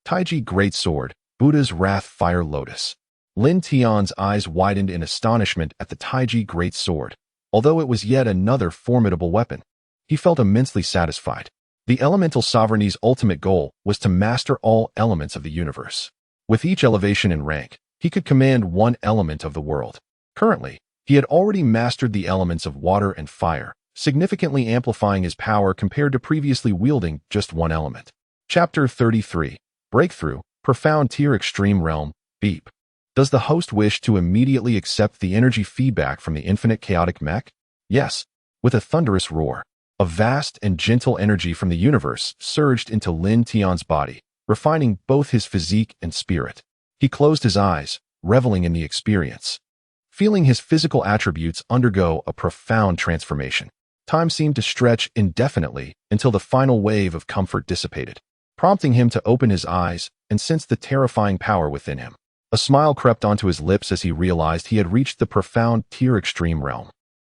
Taiji great sword, Buddha's wrath fire lotus. Lin Tian's eyes widened in astonishment at the Taiji great sword. Although it was yet another formidable weapon, he felt immensely satisfied. The elemental sovereignty's ultimate goal was to master all elements of the universe. With each elevation in rank, he could command one element of the world. Currently, he had already mastered the elements of water and fire, significantly amplifying his power compared to previously wielding just one element. Chapter 33. Breakthrough, Profound Tier Extreme Realm, Beep. Does the host wish to immediately accept the energy feedback from the infinite chaotic mech? Yes. With a thunderous roar, a vast and gentle energy from the universe surged into Lin Tian's body, refining both his physique and spirit. He closed his eyes, reveling in the experience, feeling his physical attributes undergo a profound transformation. Time seemed to stretch indefinitely until the final wave of comfort dissipated, prompting him to open his eyes and sense the terrifying power within him. A smile crept onto his lips as he realized he had reached the Profound Tier Extreme Realm.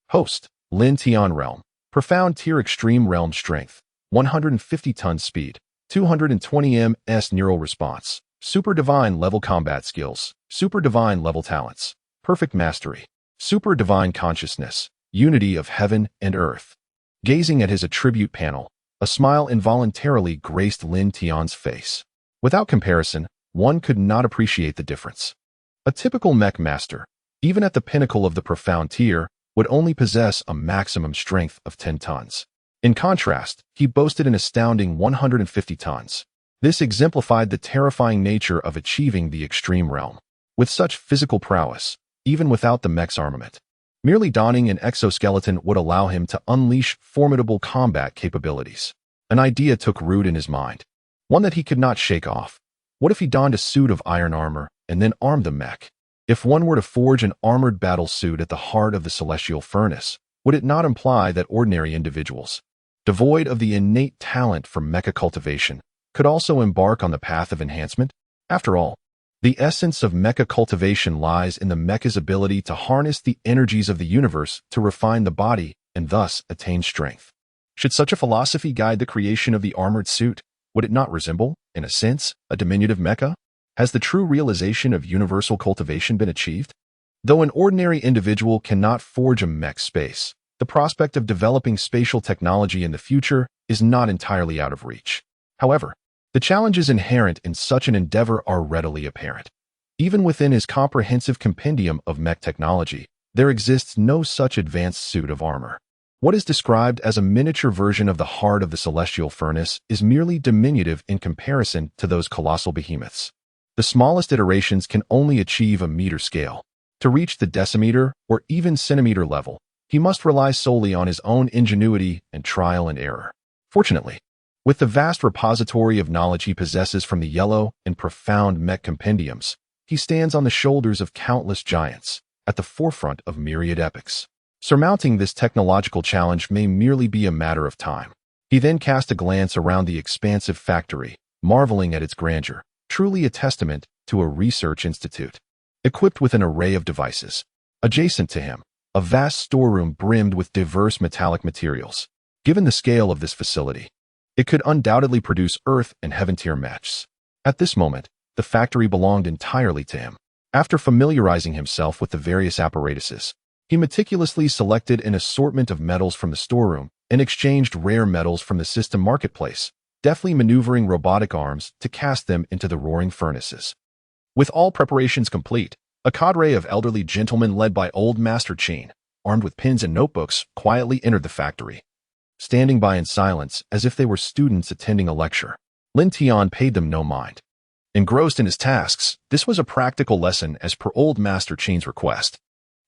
Host: Lin Tian Realm. Profound Tier Extreme Realm Strength: 150 tons. Speed: 220 ms. Neural Response: Super Divine Level Combat Skills, Super Divine Level Talents, Perfect Mastery, Super Divine Consciousness, Unity of Heaven and Earth. Gazing at his attribute panel, a smile involuntarily graced Lin Tian's face. Without comparison, one could not appreciate the difference. A typical mech master, even at the pinnacle of the profound tier, would only possess a maximum strength of 10 tons. In contrast, he boasted an astounding 150 tons. This exemplified the terrifying nature of achieving the extreme realm. With such physical prowess, even without the mech's armament, merely donning an exoskeleton would allow him to unleash formidable combat capabilities. An idea took root in his mind, one that he could not shake off. What if he donned a suit of iron armor and then armed the mech? If one were to forge an armored battle suit at the heart of the celestial furnace, would it not imply that ordinary individuals, devoid of the innate talent for mecha cultivation, could also embark on the path of enhancement? After all, the essence of mecha cultivation lies in the mecha's ability to harness the energies of the universe to refine the body and thus attain strength. Should such a philosophy guide the creation of the armored suit, would it not resemble, in a sense, a diminutive mecha? Has the true realization of universal cultivation been achieved? Though an ordinary individual cannot forge a mech space, the prospect of developing spatial technology in the future is not entirely out of reach. However, the challenges inherent in such an endeavor are readily apparent. Even within his comprehensive compendium of mech technology, there exists no such advanced suit of armor. What is described as a miniature version of the heart of the celestial furnace is merely diminutive in comparison to those colossal behemoths. The smallest iterations can only achieve a meter scale. To reach the decimeter or even centimeter level, he must rely solely on his own ingenuity and trial and error. Fortunately, with the vast repository of knowledge he possesses from the yellow and profound mech compendiums, he stands on the shoulders of countless giants, at the forefront of myriad epics. Surmounting this technological challenge may merely be a matter of time. He then cast a glance around the expansive factory, marveling at its grandeur, truly a testament to a research institute. Equipped with an array of devices, adjacent to him, a vast storeroom brimmed with diverse metallic materials. Given the scale of this facility, it could undoubtedly produce Earth and Heaven-tier mechs. At this moment, the factory belonged entirely to him. After familiarizing himself with the various apparatuses, he meticulously selected an assortment of metals from the storeroom and exchanged rare metals from the system marketplace, deftly maneuvering robotic arms to cast them into the roaring furnaces. With all preparations complete, a cadre of elderly gentlemen led by old Master Qin, armed with pens and notebooks, quietly entered the factory. Standing by in silence as if they were students attending a lecture, Lin Tian paid them no mind. Engrossed in his tasks, this was a practical lesson as per old Master Qin's request.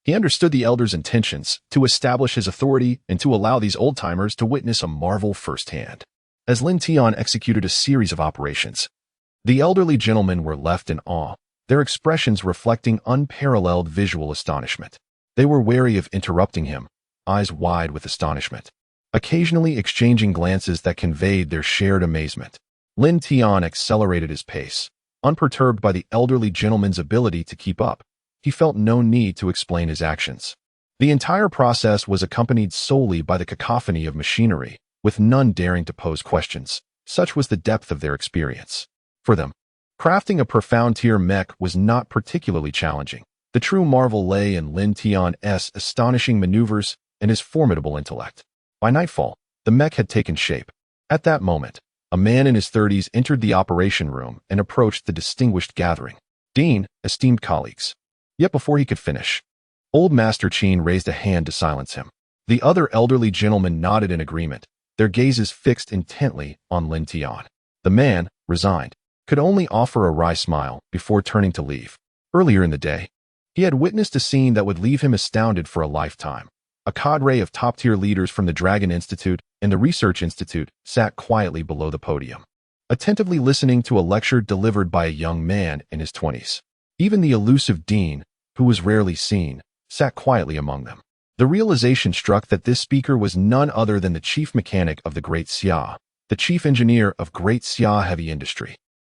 He understood the elder's intentions to establish his authority and to allow these old-timers to witness a marvel firsthand. As Lin Tian executed a series of operations, the elderly gentlemen were left in awe, their expressions reflecting unparalleled visual astonishment. They were wary of interrupting him, eyes wide with astonishment, occasionally exchanging glances that conveyed their shared amazement. Lin Tian accelerated his pace, unperturbed by the elderly gentleman's ability to keep up. He felt no need to explain his actions. The entire process was accompanied solely by the cacophony of machinery, with none daring to pose questions. Such was the depth of their experience. For them, crafting a profound-tier mech was not particularly challenging. The true marvel lay in Lin Tian's astonishing maneuvers and his formidable intellect. By nightfall, the mech had taken shape. At that moment, a man in his 30s entered the operation room and approached the distinguished gathering. "Dean, esteemed colleagues." Yet before he could finish, old Master Qin raised a hand to silence him. The other elderly gentlemen nodded in agreement, their gazes fixed intently on Lin Tian. The man, resigned, could only offer a wry smile before turning to leave. Earlier in the day, he had witnessed a scene that would leave him astounded for a lifetime. A cadre of top-tier leaders from the Dragon Institute and the Research Institute sat quietly below the podium, attentively listening to a lecture delivered by a young man in his 20s. Even the elusive Dean, who was rarely seen, sat quietly among them. The realization struck that this speaker was none other than the chief mechanic of the Great Xia, the chief engineer of Great Xia Heavy Industry,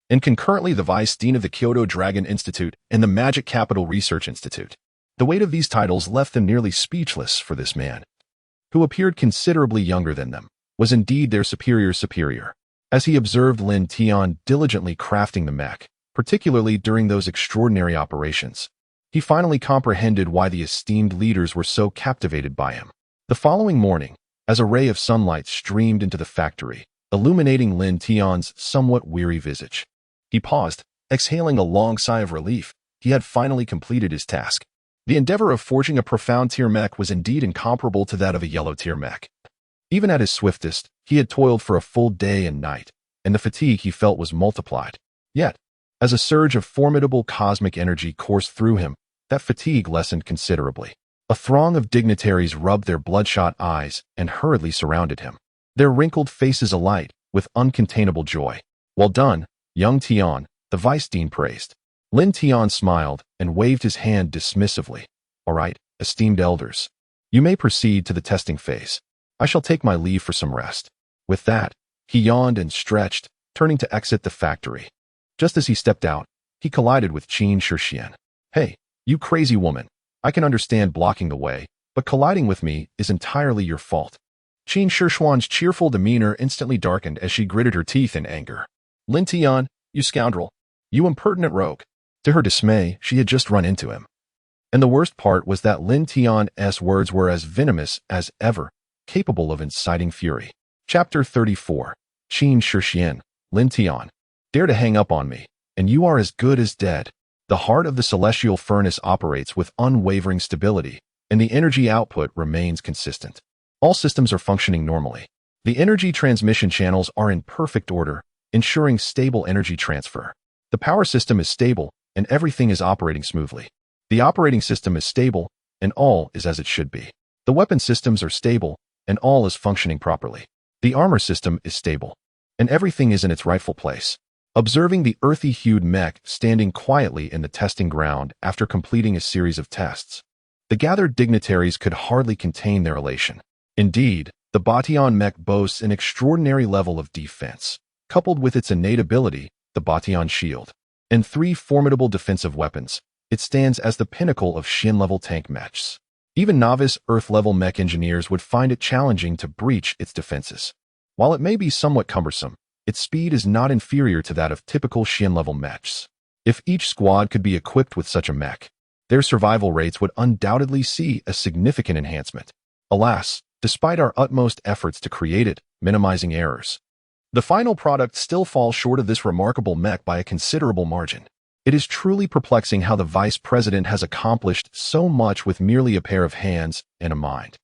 and concurrently the vice dean of the Kyoto Dragon Institute and the Magic Capital Research Institute. The weight of these titles left them nearly speechless, for this man, who appeared considerably younger than them, was indeed their superior. As he observed Lin Tian diligently crafting the mech, particularly during those extraordinary operations, he finally comprehended why the esteemed leaders were so captivated by him. The following morning, as a ray of sunlight streamed into the factory, illuminating Lin Tian's somewhat weary visage, he paused, exhaling a long sigh of relief. He had finally completed his task. The endeavor of forging a profound-tier mech was indeed incomparable to that of a yellow-tier mech. Even at his swiftest, he had toiled for a full day and night, and the fatigue he felt was multiplied. Yet, As a surge of formidable cosmic energy coursed through him, that fatigue lessened considerably. A throng of dignitaries rubbed their bloodshot eyes and hurriedly surrounded him, their wrinkled faces alight with uncontainable joy. "Well done, young Tian," the vice dean praised. Lin Tian smiled and waved his hand dismissively. "All right, esteemed elders. You may proceed to the testing phase. I shall take my leave for some rest." With that, he yawned and stretched, turning to exit the factory. Just as he stepped out, he collided with Qin Shixian. "Hey, you crazy woman. I can understand blocking the way, but colliding with me is entirely your fault." Qin Shixian's cheerful demeanor instantly darkened as she gritted her teeth in anger. "Lin Tian, you scoundrel. You impertinent rogue." To her dismay, she had just run into him. And the worst part was that Lin Tian's words were as venomous as ever, capable of inciting fury. Chapter 34. Qin Shixian, Lin Tian. Dare to hang up on me, and you are as good as dead. The heart of the celestial furnace operates with unwavering stability, and the energy output remains consistent. All systems are functioning normally. The energy transmission channels are in perfect order, ensuring stable energy transfer. The power system is stable, and everything is operating smoothly. The operating system is stable, and all is as it should be. The weapon systems are stable, and all is functioning properly. The armor system is stable, and everything is in its rightful place. Observing the earthy-hued mech standing quietly in the testing ground after completing a series of tests, the gathered dignitaries could hardly contain their elation. Indeed, the Batian mech boasts an extraordinary level of defense, coupled with its innate ability, the Batian shield, and 3 formidable defensive weapons. It stands as the pinnacle of Shin-level tank mechs. Even novice Earth-level mech engineers would find it challenging to breach its defenses. While it may be somewhat cumbersome, its speed is not inferior to that of typical Shin-level mechs. If each squad could be equipped with such a mech, their survival rates would undoubtedly see a significant enhancement. Alas, despite our utmost efforts to create it, minimizing errors, the final product still falls short of this remarkable mech by a considerable margin. It is truly perplexing how the vice president has accomplished so much with merely a pair of hands and a mind.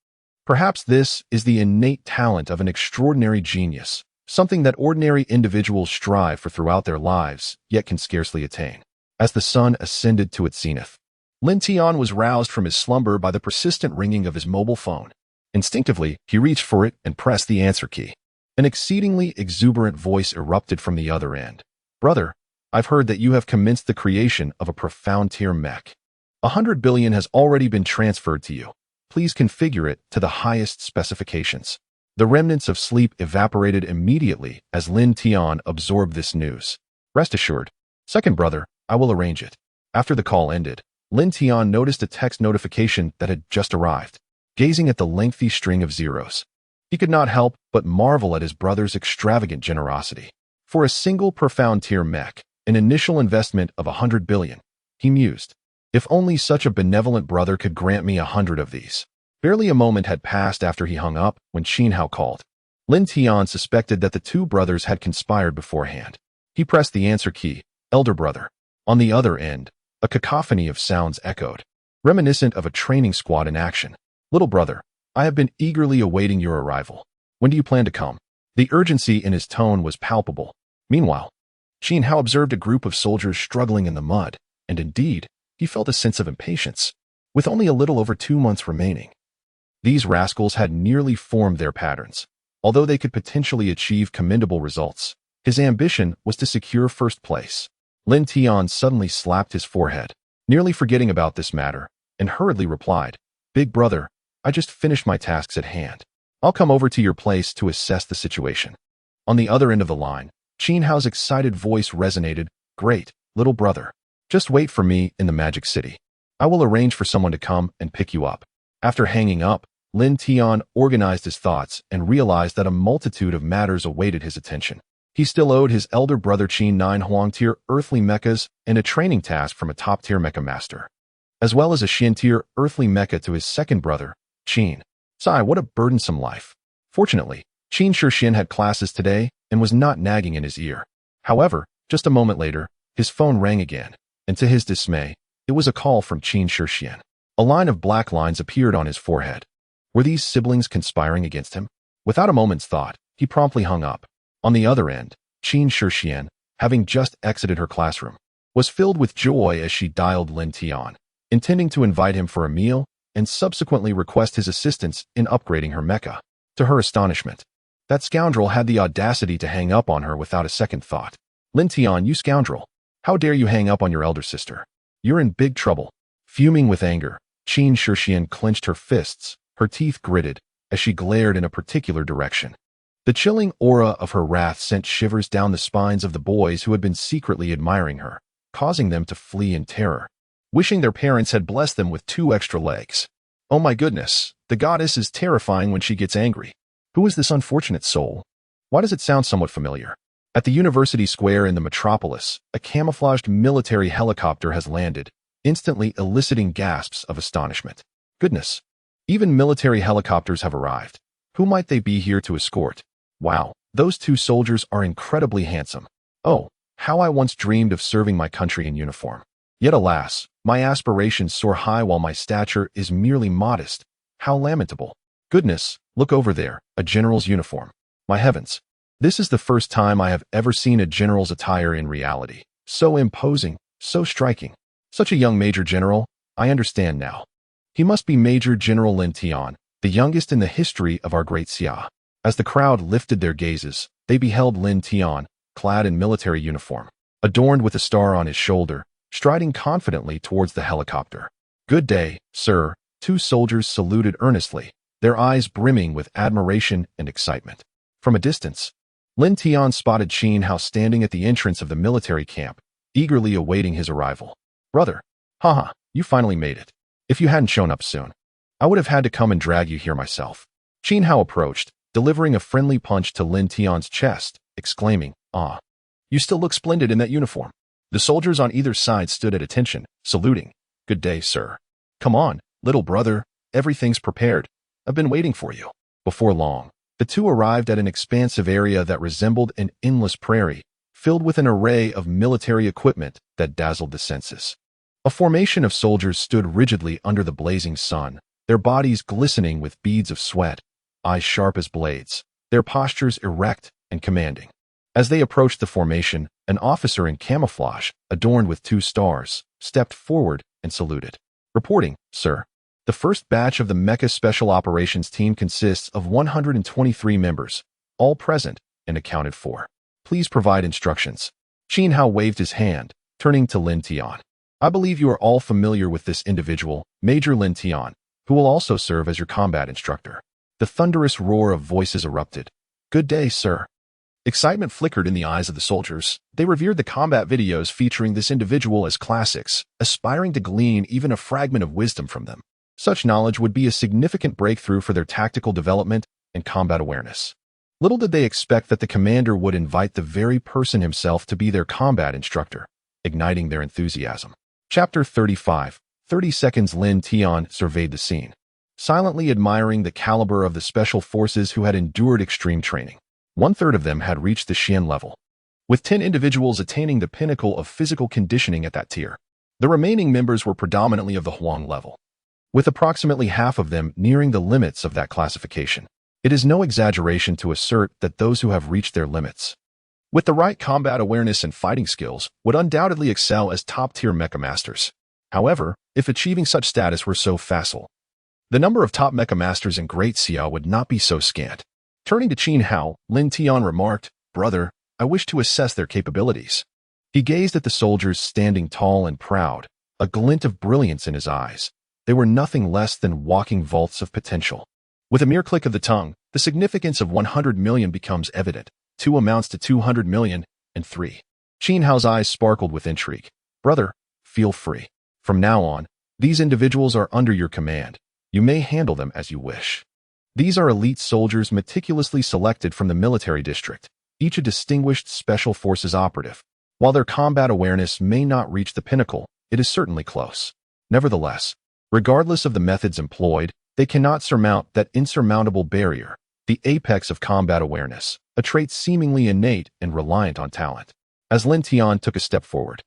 Perhaps this is the innate talent of an extraordinary genius, something that ordinary individuals strive for throughout their lives, yet can scarcely attain. As the sun ascended to its zenith, Lin Tian was roused from his slumber by the persistent ringing of his mobile phone. Instinctively, he reached for it and pressed the answer key. An exceedingly exuberant voice erupted from the other end. "Brother, I've heard that you have commenced the creation of a profound tier mech. 100 billion has already been transferred to you. Please configure it to the highest specifications." The remnants of sleep evaporated immediately as Lin Tian absorbed this news. "Rest assured, second brother, I will arrange it." After the call ended, Lin Tian noticed a text notification that had just arrived. Gazing at the lengthy string of zeros, he could not help but marvel at his brother's extravagant generosity. For a single profound tier mech, an initial investment of 100 billion, he mused. If only such a benevolent brother could grant me 100 of these. Barely a moment had passed after he hung up when Qin Hao called. Lin Tian suspected that the 2 brothers had conspired beforehand. He pressed the answer key. "Elder brother." On the other end, a cacophony of sounds echoed, reminiscent of a training squad in action. "Little brother, I have been eagerly awaiting your arrival. When do you plan to come?" The urgency in his tone was palpable. Meanwhile, Qin Hao observed a group of soldiers struggling in the mud, and indeed, he felt a sense of impatience. With only a little over 2 months remaining, these rascals had nearly formed their patterns. Although they could potentially achieve commendable results, his ambition was to secure first place. Lin Tian suddenly slapped his forehead, nearly forgetting about this matter, and hurriedly replied, "Big brother, I just finished my tasks at hand. I'll come over to your place to assess the situation." On the other end of the line, Qin Hao's excited voice resonated. "Great, little brother. Just wait for me in the Magic City. I will arrange for someone to come and pick you up." After hanging up, Lin Tian organized his thoughts and realized that a multitude of matters awaited his attention. He still owed his elder brother Qin 9 Huang-tier earthly mechas and a training task from a top-tier mecha master, as well as a Shin-tier earthly mecha to his second brother, Qin. Sigh, what a burdensome life. Fortunately, Qin Shixian had classes today and was not nagging in his ear. However, just a moment later, his phone rang again, and to his dismay, it was a call from Qin Shixian. A line of black lines appeared on his forehead. Were these siblings conspiring against him? Without a moment's thought, he promptly hung up. On the other end, Qin Shixian, having just exited her classroom, was filled with joy as she dialed Lin Tian, intending to invite him for a meal and subsequently request his assistance in upgrading her mecha. To her astonishment, that scoundrel had the audacity to hang up on her without a second thought. Lin Tian, you scoundrel! How dare you hang up on your elder sister? You're in big trouble. Fuming with anger, Qin Shixian clenched her fists, her teeth gritted, as she glared in a particular direction. The chilling aura of her wrath sent shivers down the spines of the boys who had been secretly admiring her, causing them to flee in terror, wishing their parents had blessed them with 2 extra legs. Oh my goodness, the goddess is terrifying when she gets angry. Who is this unfortunate soul? Why does it sound somewhat familiar? At the University Square in the metropolis, a camouflaged military helicopter has landed, instantly eliciting gasps of astonishment. Goodness! Even military helicopters have arrived. Who might they be here to escort? Wow, those 2 soldiers are incredibly handsome. Oh, how I once dreamed of serving my country in uniform. Yet alas, my aspirations soar high while my stature is merely modest. How lamentable. Goodness, look over there, a general's uniform. My heavens. This is the first time I have ever seen a general's attire in reality. So imposing, so striking. Such a young Major General, I understand now. He must be Major General Lin Tian, the youngest in the history of our great Xia. As the crowd lifted their gazes, they beheld Lin Tian, clad in military uniform, adorned with a star on his shoulder, striding confidently towards the helicopter. Good day, sir, 2 soldiers saluted earnestly, their eyes brimming with admiration and excitement. From a distance, Lin Tian spotted Qin Hao standing at the entrance of the military camp, eagerly awaiting his arrival. Brother, haha, you finally made it. If you hadn't shown up soon, I would have had to come and drag you here myself. Qin Hao approached, delivering a friendly punch to Lin Tian's chest, exclaiming, "Ah, you still look splendid in that uniform." The soldiers on either side stood at attention, saluting. Good day, sir. Come on, little brother, everything's prepared. I've been waiting for you. Before long, the 2 arrived at an expansive area that resembled an endless prairie, filled with an array of military equipment that dazzled the senses. A formation of soldiers stood rigidly under the blazing sun, their bodies glistening with beads of sweat, eyes sharp as blades, their postures erect and commanding. As they approached the formation, an officer in camouflage, adorned with 2 stars, stepped forward and saluted. Reporting, sir. The first batch of the Mecha Special Operations Team consists of 123 members, all present and accounted for. Please provide instructions. Qin Hao waved his hand, turning to Lin Tian. I believe you are all familiar with this individual, Major Lin Tian, who will also serve as your combat instructor. The thunderous roar of voices erupted. Good day, sir. Excitement flickered in the eyes of the soldiers. They revered the combat videos featuring this individual as classics, aspiring to glean even a fragment of wisdom from them. Such knowledge would be a significant breakthrough for their tactical development and combat awareness. Little did they expect that the commander would invite the very person himself to be their combat instructor, igniting their enthusiasm. Chapter 35. 30 seconds. Lin Tian surveyed the scene, silently admiring the caliber of the special forces who had endured extreme training. 1/3 of them had reached the Xian level, with 10 individuals attaining the pinnacle of physical conditioning at that tier. The remaining members were predominantly of the Huang level, with approximately half of them nearing the limits of that classification. It is no exaggeration to assert that those who have reached their limits, with the right combat awareness and fighting skills, would undoubtedly excel as top-tier mecha masters. However, if achieving such status were so facile, the number of top mecha masters in Great Xia would not be so scant. Turning to Qin Hao, Lin Tian remarked, Brother, I wish to assess their capabilities. He gazed at the soldiers standing tall and proud, a glint of brilliance in his eyes. They were nothing less than walking vaults of potential. With a mere click of the tongue, the significance of 100 million becomes evident. 2 amounts to 200 million, and 3. Qin Hao's eyes sparkled with intrigue. Brother, feel free. From now on, these individuals are under your command. You may handle them as you wish. These are elite soldiers meticulously selected from the military district, each a distinguished special forces operative. While their combat awareness may not reach the pinnacle, it is certainly close. Nevertheless, regardless of the methods employed, they cannot surmount that insurmountable barrier, the apex of combat awareness, a trait seemingly innate and reliant on talent. As Lin Tian took a step forward,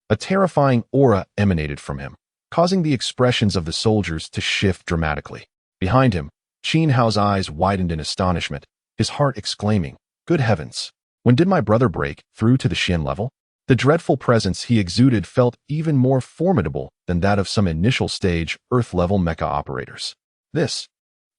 a terrifying aura emanated from him, causing the expressions of the soldiers to shift dramatically. Behind him, Qin Hao's eyes widened in astonishment, his heart exclaiming, Good heavens! When did my brother break through to the Xian level? The dreadful presence he exuded felt even more formidable than that of some initial-stage, Earth-level mecha operators. This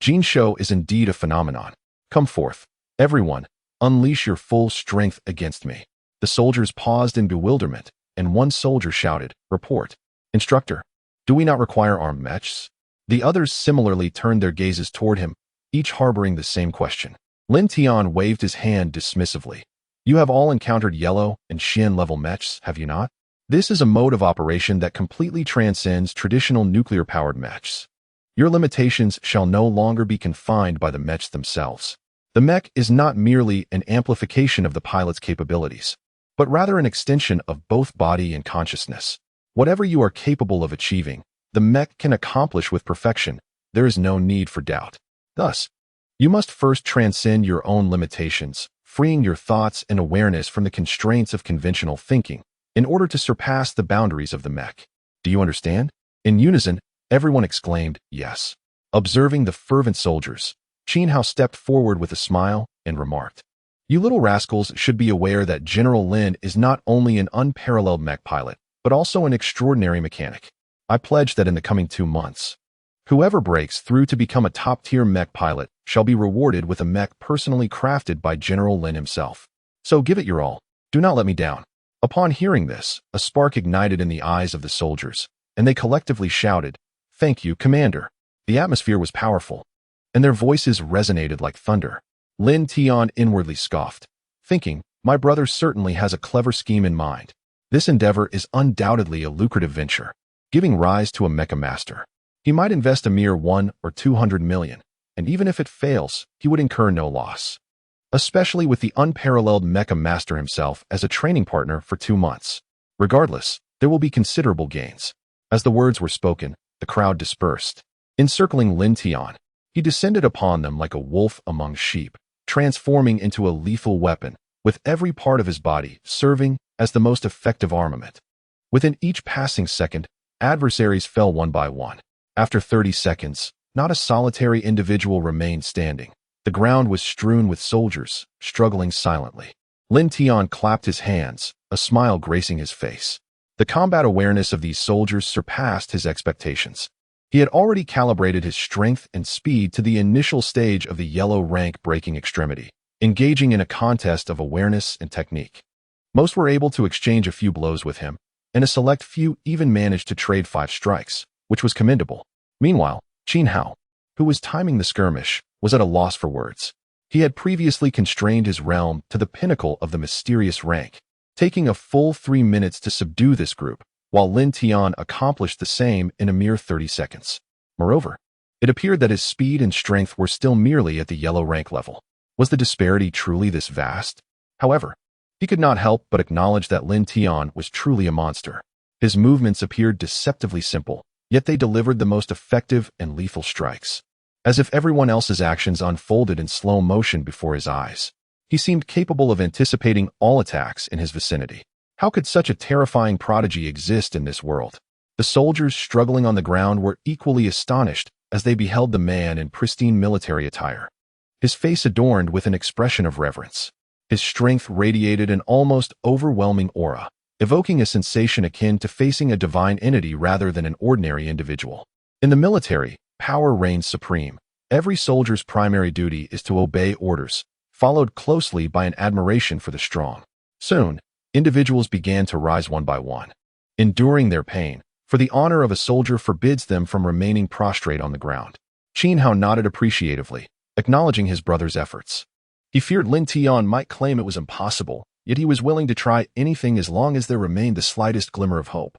Jin Shou is indeed a phenomenon. Come forth, everyone, unleash your full strength against me. The soldiers paused in bewilderment, and one soldier shouted, "Report. Instructor, do we not require armed mechs?" The others similarly turned their gazes toward him, each harboring the same question. Lin Tian waved his hand dismissively. You have all encountered yellow and Xian-level mechs, have you not? This is a mode of operation that completely transcends traditional nuclear-powered mechs. Your limitations shall no longer be confined by the mechs themselves. The mech is not merely an amplification of the pilot's capabilities, but rather an extension of both body and consciousness. Whatever you are capable of achieving, the mech can accomplish with perfection. There is no need for doubt. Thus, you must first transcend your own limitations, freeing your thoughts and awareness from the constraints of conventional thinking, in order to surpass the boundaries of the mech. Do you understand? In unison, everyone exclaimed, yes. Observing the fervent soldiers, Qin Hao stepped forward with a smile and remarked, You little rascals should be aware that General Lin is not only an unparalleled mech pilot, but also an extraordinary mechanic. I pledge that in the coming 2 months, whoever breaks through to become a top-tier mech pilot shall be rewarded with a mech personally crafted by General Lin himself. So give it your all. Do not let me down. Upon hearing this, a spark ignited in the eyes of the soldiers, and they collectively shouted, Thank you, Commander. The atmosphere was powerful, and their voices resonated like thunder. Lin Tian inwardly scoffed, thinking, My brother certainly has a clever scheme in mind. This endeavor is undoubtedly a lucrative venture, giving rise to a mecha master. He might invest a mere 1 or 200 million, and even if it fails, he would incur no loss. Especially with the unparalleled mecha master himself as a training partner for 2 months. Regardless, there will be considerable gains. As the words were spoken, the crowd dispersed. Encircling Lin Tian, he descended upon them like a wolf among sheep, transforming into a lethal weapon, with every part of his body serving as the most effective armament. Within each passing second, adversaries fell one by one. After 30 seconds, not a solitary individual remained standing. The ground was strewn with soldiers, struggling silently. Lin Tian clapped his hands, a smile gracing his face. The combat awareness of these soldiers surpassed his expectations. He had already calibrated his strength and speed to the initial stage of the yellow rank breaking extremity, engaging in a contest of awareness and technique. Most were able to exchange a few blows with him, and a select few even managed to trade 5 strikes, which was commendable. Meanwhile, Qin Hao, who was timing the skirmish, was at a loss for words. He had previously constrained his realm to the pinnacle of the mysterious rank, taking a full 3 minutes to subdue this group, while Lin Tian accomplished the same in a mere 30 seconds. Moreover, it appeared that his speed and strength were still merely at the yellow rank level. Was the disparity truly this vast? However, he could not help but acknowledge that Lin Tian was truly a monster. His movements appeared deceptively simple, yet they delivered the most effective and lethal strikes. As if everyone else's actions unfolded in slow motion before his eyes, he seemed capable of anticipating all attacks in his vicinity. How could such a terrifying prodigy exist in this world? The soldiers struggling on the ground were equally astonished as they beheld the man in pristine military attire. His face adorned with an expression of reverence. His strength radiated an almost overwhelming aura, evoking a sensation akin to facing a divine entity rather than an ordinary individual. In the military, power reigns supreme. Every soldier's primary duty is to obey orders, followed closely by an admiration for the strong. Soon, individuals began to rise one by one, enduring their pain, for the honor of a soldier forbids them from remaining prostrate on the ground. Qin Hao nodded appreciatively, acknowledging his brother's efforts. He feared Lin Tian might claim it was impossible, yet he was willing to try anything as long as there remained the slightest glimmer of hope.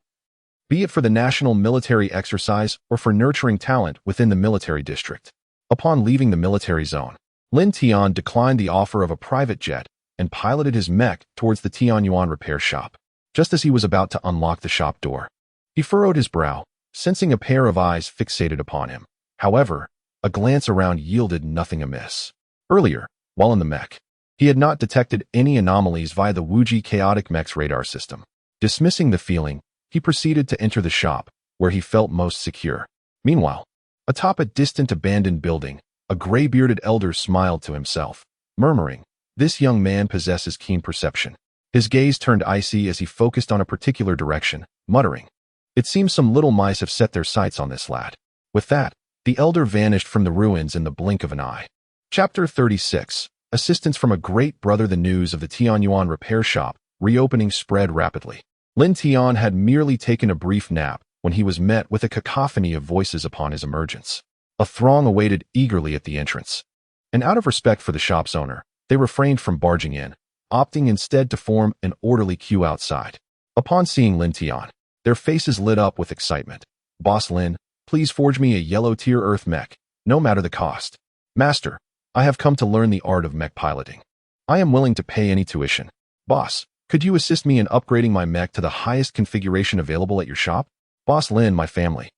Be it for the national military exercise or for nurturing talent within the military district. Upon leaving the military zone, Lin Tian declined the offer of a private jet and piloted his mech towards the Tianyuan repair shop. Just as he was about to unlock the shop door, he furrowed his brow, sensing a pair of eyes fixated upon him. However, a glance around yielded nothing amiss. Earlier, while in the mech, he had not detected any anomalies via the Wuji chaotic mech's radar system. Dismissing the feeling, he proceeded to enter the shop, where he felt most secure. Meanwhile, atop a distant abandoned building, a gray-bearded elder smiled to himself, murmuring, This young man possesses keen perception. His gaze turned icy as he focused on a particular direction, muttering, "It seems some little mice have set their sights on this lad." With that, the elder vanished from the ruins in the blink of an eye. Chapter 36. Assistance from a great brother. The news of the Tianyuan repair shop reopening spread rapidly. Lin Tian had merely taken a brief nap when he was met with a cacophony of voices upon his emergence. A throng awaited eagerly at the entrance, and out of respect for the shop's owner, they refrained from barging in, opting instead to form an orderly queue outside. Upon seeing Lin Tian, their faces lit up with excitement. "Boss Lin, please forge me a yellow tier earth mech, no matter the cost." "Master, I have come to learn the art of mech piloting. I am willing to pay any tuition." "Boss, could you assist me in upgrading my mech to the highest configuration available at your shop?" "Boss Lin, my family,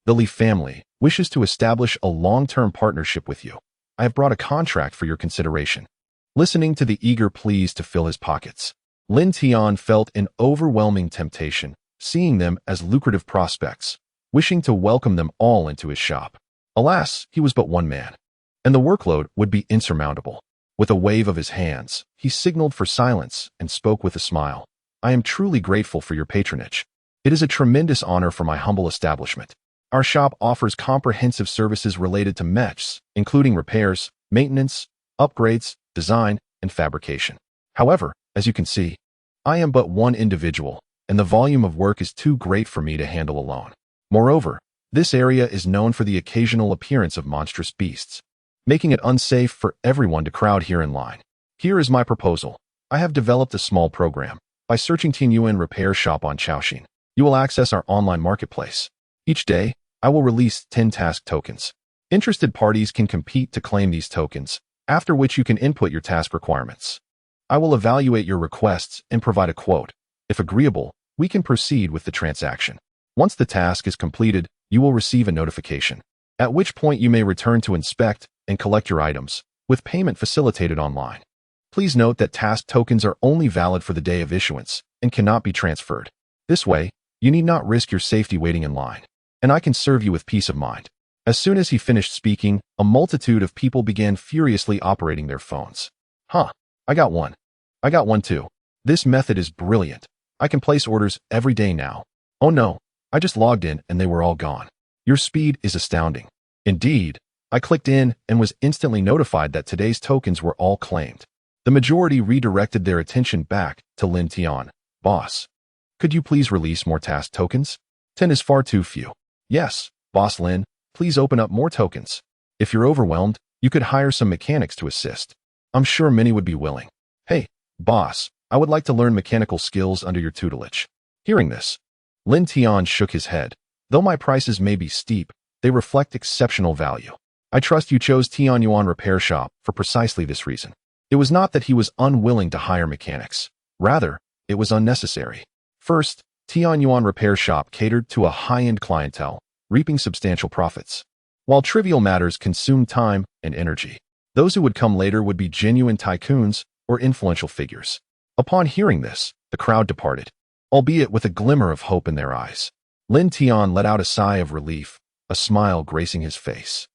the Li family, wishes to establish a long-term partnership with you. I have brought a contract for your consideration." Listening to the eager pleas to fill his pockets, Lin Tian felt an overwhelming temptation, seeing them as lucrative prospects, wishing to welcome them all into his shop. Alas, he was but one man, and the workload would be insurmountable. With a wave of his hands, he signaled for silence and spoke with a smile. "I am truly grateful for your patronage. It is a tremendous honor for my humble establishment. Our shop offers comprehensive services related to mechs, including repairs, maintenance, upgrades, design, and fabrication. However, as you can see, I am but one individual, and the volume of work is too great for me to handle alone. Moreover, this area is known for the occasional appearance of monstrous beasts, making it unsafe for everyone to crowd here in line. Here is my proposal. I have developed a small program. By searching Tianyuan Repair Shop on Chaoshin, you will access our online marketplace. Each day, I will release 10 task tokens. Interested parties can compete to claim these tokens, after which you can input your task requirements. I will evaluate your requests and provide a quote. If agreeable, we can proceed with the transaction. Once the task is completed, you will receive a notification, at which point you may return to inspect and collect your items, with payment facilitated online. Please note that task tokens are only valid for the day of issuance and cannot be transferred. This way, you need not risk your safety waiting in line, and I can serve you with peace of mind." As soon as he finished speaking, a multitude of people began furiously operating their phones. "Huh, I got one. I got one too. This method is brilliant. I can place orders every day now. Oh no, I just logged in and they were all gone. Your speed is astounding." Indeed, I clicked in and was instantly notified that today's tokens were all claimed. The majority redirected their attention back to Lin Tian. "Boss, could you please release more task tokens? 10 is far too few." "Yes, Boss Lin, please open up more tokens. If you're overwhelmed, you could hire some mechanics to assist. I'm sure many would be willing." "Hey, boss, I would like to learn mechanical skills under your tutelage." Hearing this, Lin Tian shook his head. "Though my prices may be steep, they reflect exceptional value. I trust you chose Tianyuan Repair Shop for precisely this reason." It was not that he was unwilling to hire mechanics. Rather, it was unnecessary. First, Tianyuan Repair Shop catered to a high-end clientele, reaping substantial profits. While trivial matters consumed time and energy, those who would come later would be genuine tycoons or influential figures. Upon hearing this, the crowd departed, albeit with a glimmer of hope in their eyes. Lin Tian let out a sigh of relief, a smile gracing his face.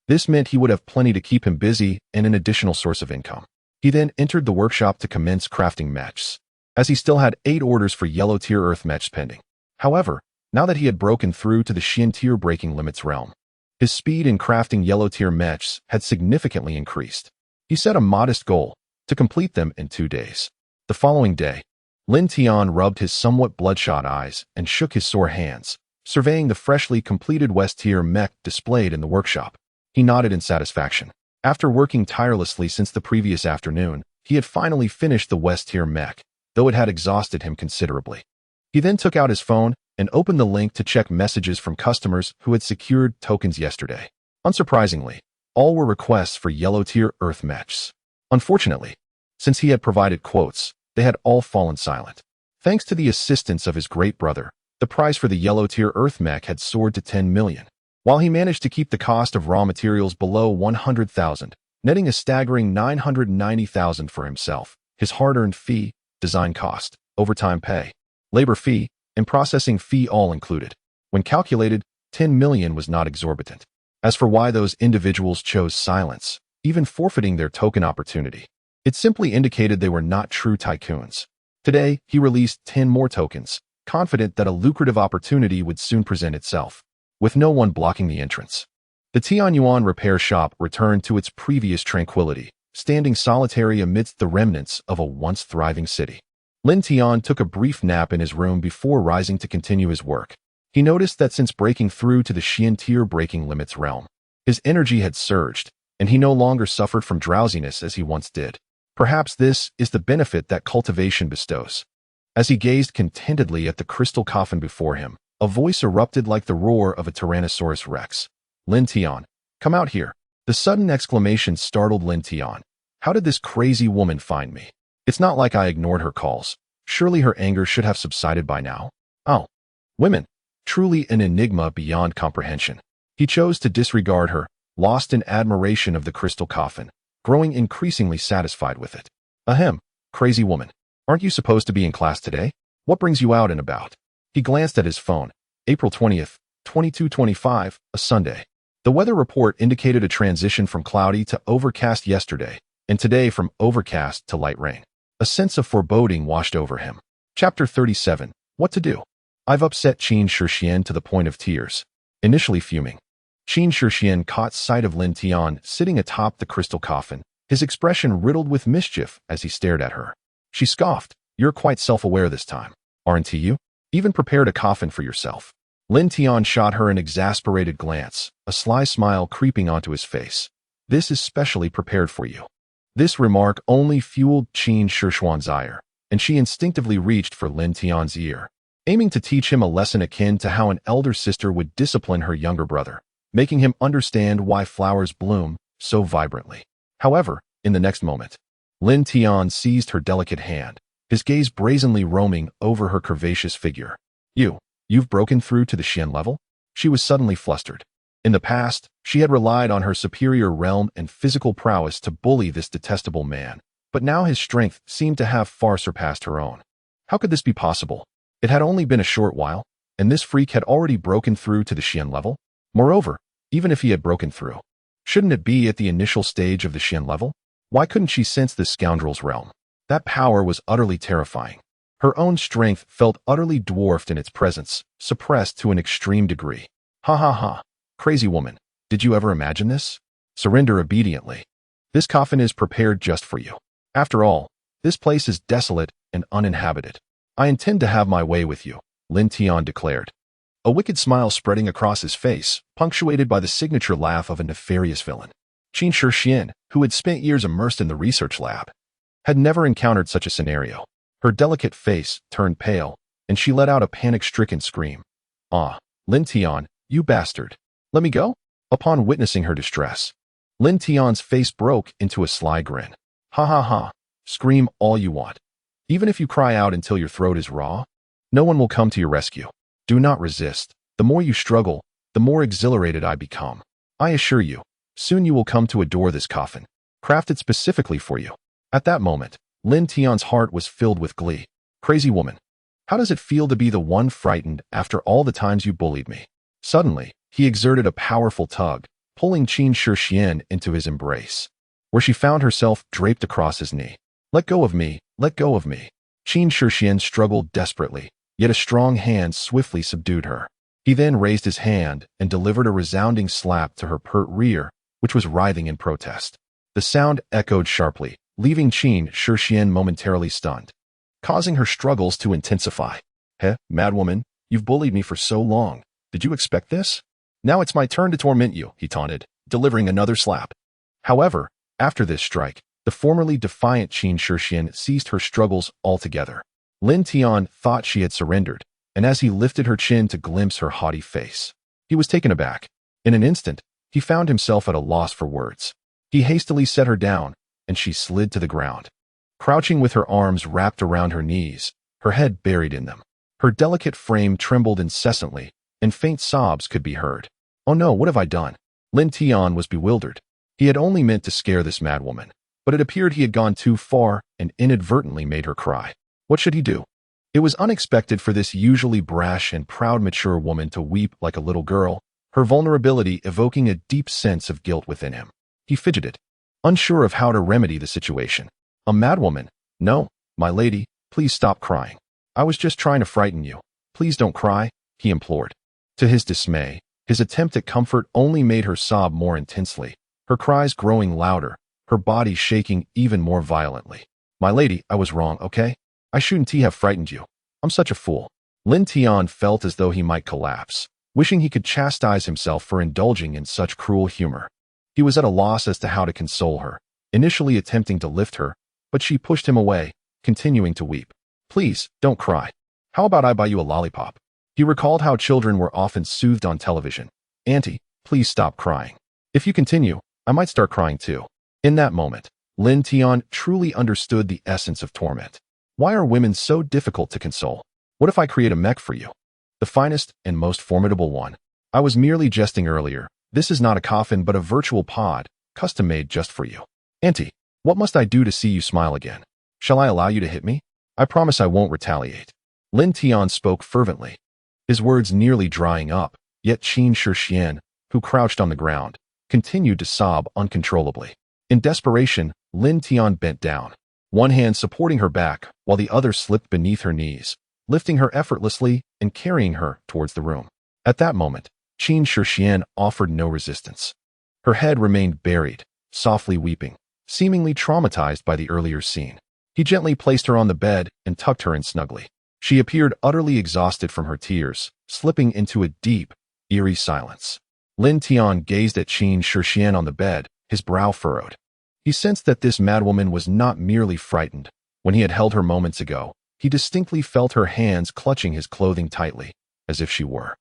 This meant he would have plenty to keep him busy and an additional source of income. He then entered the workshop to commence crafting mechs, as he still had 8 orders for yellow tier earth mechs pending. However, now that he had broken through to the Xian tier breaking limits realm, his speed in crafting yellow tier mechs had significantly increased. He set a modest goal to complete them in 2 days. The following day, Lin Tian rubbed his somewhat bloodshot eyes and shook his sore hands, surveying the freshly completed west tier mech displayed in the workshop. He nodded in satisfaction. After working tirelessly since the previous afternoon, he had finally finished the west tier mech, though it had exhausted him considerably. He then took out his phone and opened the link to check messages from customers who had secured tokens yesterday. Unsurprisingly, all were requests for yellow tier earth mechs. Unfortunately, since he had provided quotes, they had all fallen silent. Thanks to the assistance of his great brother, the price for the yellow tier earth mech had soared to 10 million. While he managed to keep the cost of raw materials below 100,000, netting a staggering 990,000 for himself, his hard-earned fee, design cost, overtime pay, labor fee, and processing fee all included. When calculated, 10 million was not exorbitant. As for why those individuals chose silence, even forfeiting their token opportunity, it simply indicated they were not true tycoons. Today, he released 10 more tokens, confident that a lucrative opportunity would soon present itself, with no one blocking the entrance. The Tianyuan repair shop returned to its previous tranquility, standing solitary amidst the remnants of a once thriving city. Lin Tian took a brief nap in his room before rising to continue his work. He noticed that since breaking through to the Xian tier breaking limits realm, his energy had surged, and he no longer suffered from drowsiness as he once did. Perhaps this is the benefit that cultivation bestows. As he gazed contentedly at the crystal coffin before him, a voice erupted like the roar of a Tyrannosaurus Rex. Lin Tian, come out here. The sudden exclamation startled Lin Tian. How did this crazy woman find me? It's not like I ignored her calls. Surely her anger should have subsided by now. Oh, women. Truly an enigma beyond comprehension. He chose to disregard her, lost in admiration of the crystal coffin, growing increasingly satisfied with it. Ahem, crazy woman. Aren't you supposed to be in class today? What brings you out and about? He glanced at his phone. April 20th, 2225, a Sunday. The weather report indicated a transition from cloudy to overcast yesterday, and today from overcast to light rain. A sense of foreboding washed over him. Chapter 37. What to do? I've upset Qin Shixian to the point of tears. Initially fuming, Qin Shixian caught sight of Lin Tian sitting atop the crystal coffin, his expression riddled with mischief as he stared at her. She scoffed. You're quite self-aware this time, aren't you? Even prepared a coffin for yourself. Lin Tian shot her an exasperated glance, a sly smile creeping onto his face. This is specially prepared for you. This remark only fueled Qin Shixian's ire, and she instinctively reached for Lin Tian's ear, aiming to teach him a lesson akin to how an elder sister would discipline her younger brother, making him understand why flowers bloom so vibrantly. However, in the next moment, Lin Tian seized her delicate hand, his gaze brazenly roaming over her curvaceous figure. You've broken through to the Xian level? She was suddenly flustered. In the past, she had relied on her superior realm and physical prowess to bully this detestable man, but now his strength seemed to have far surpassed her own. How could this be possible? It had only been a short while, and this freak had already broken through to the Xian level. Moreover, even if he had broken through, shouldn't it be at the initial stage of the Xian level? Why couldn't she sense this scoundrel's realm? That power was utterly terrifying. Her own strength felt utterly dwarfed in its presence, suppressed to an extreme degree. Ha ha ha. Crazy woman, did you ever imagine this? Surrender obediently. This coffin is prepared just for you. After all, this place is desolate and uninhabited. I intend to have my way with you, Lin Tian declared. A wicked smile spreading across his face, punctuated by the signature laugh of a nefarious villain. Qin Shixian, who had spent years immersed in the research lab, had never encountered such a scenario. Her delicate face turned pale, and she let out a panic-stricken scream. Ah, Lin Tian, you bastard. Let me go? Upon witnessing her distress, Lin Tian's face broke into a sly grin. Ha ha ha. Scream all you want. Even if you cry out until your throat is raw, no one will come to your rescue. Do not resist. The more you struggle, the more exhilarated I become. I assure you, soon you will come to adore this coffin, crafted specifically for you. At that moment, Lin Tian's heart was filled with glee. Crazy woman. How does it feel to be the one frightened after all the times you bullied me? Suddenly, he exerted a powerful tug, pulling Qin Shixian into his embrace, where she found herself draped across his knee. Let go of me, let go of me. Qin Shixian struggled desperately, yet a strong hand swiftly subdued her. He then raised his hand and delivered a resounding slap to her pert rear, which was writhing in protest. The sound echoed sharply, leaving Qin Shixian momentarily stunned, causing her struggles to intensify. Heh, madwoman, you've bullied me for so long. Did you expect this? Now it's my turn to torment you, he taunted, delivering another slap. However, after this strike, the formerly defiant Qin Shixian ceased her struggles altogether. Lin Tian thought she had surrendered, and as he lifted her chin to glimpse her haughty face, he was taken aback. In an instant, he found himself at a loss for words. He hastily set her down, and she slid to the ground. Crouching with her arms wrapped around her knees, her head buried in them, her delicate frame trembled incessantly, and faint sobs could be heard. Oh no, what have I done? Lin Tian was bewildered. He had only meant to scare this madwoman, but it appeared he had gone too far and inadvertently made her cry. What should he do? It was unexpected for this usually brash and proud mature woman to weep like a little girl, her vulnerability evoking a deep sense of guilt within him. He fidgeted, unsure of how to remedy the situation. A madwoman? No, my lady, please stop crying. I was just trying to frighten you. Please don't cry, he implored. To his dismay, his attempt at comfort only made her sob more intensely, her cries growing louder, her body shaking even more violently. My lady, I was wrong, okay? I shouldn't have frightened you. I'm such a fool. Lin Tian felt as though he might collapse, wishing he could chastise himself for indulging in such cruel humor. He was at a loss as to how to console her, initially attempting to lift her, but she pushed him away, continuing to weep. Please, don't cry. How about I buy you a lollipop? He recalled how children were often soothed on television. Auntie, please stop crying. If you continue, I might start crying too. In that moment, Lin Tian truly understood the essence of torment. Why are women so difficult to console? What if I create a mech for you? The finest and most formidable one. I was merely jesting earlier. This is not a coffin but a virtual pod, custom-made just for you. Auntie, what must I do to see you smile again? Shall I allow you to hit me? I promise I won't retaliate. Lin Tian spoke fervently, his words nearly drying up, yet Qin Shixian, who crouched on the ground, continued to sob uncontrollably. In desperation, Lin Tian bent down, one hand supporting her back while the other slipped beneath her knees, lifting her effortlessly and carrying her towards the room. At that moment, Qin Shixian offered no resistance. Her head remained buried, softly weeping, seemingly traumatized by the earlier scene. He gently placed her on the bed and tucked her in snugly. She appeared utterly exhausted from her tears, slipping into a deep, eerie silence. Lin Tian gazed at Qin Shixian on the bed, his brow furrowed. He sensed that this madwoman was not merely frightened. When he had held her moments ago, he distinctly felt her hands clutching his clothing tightly, as if she were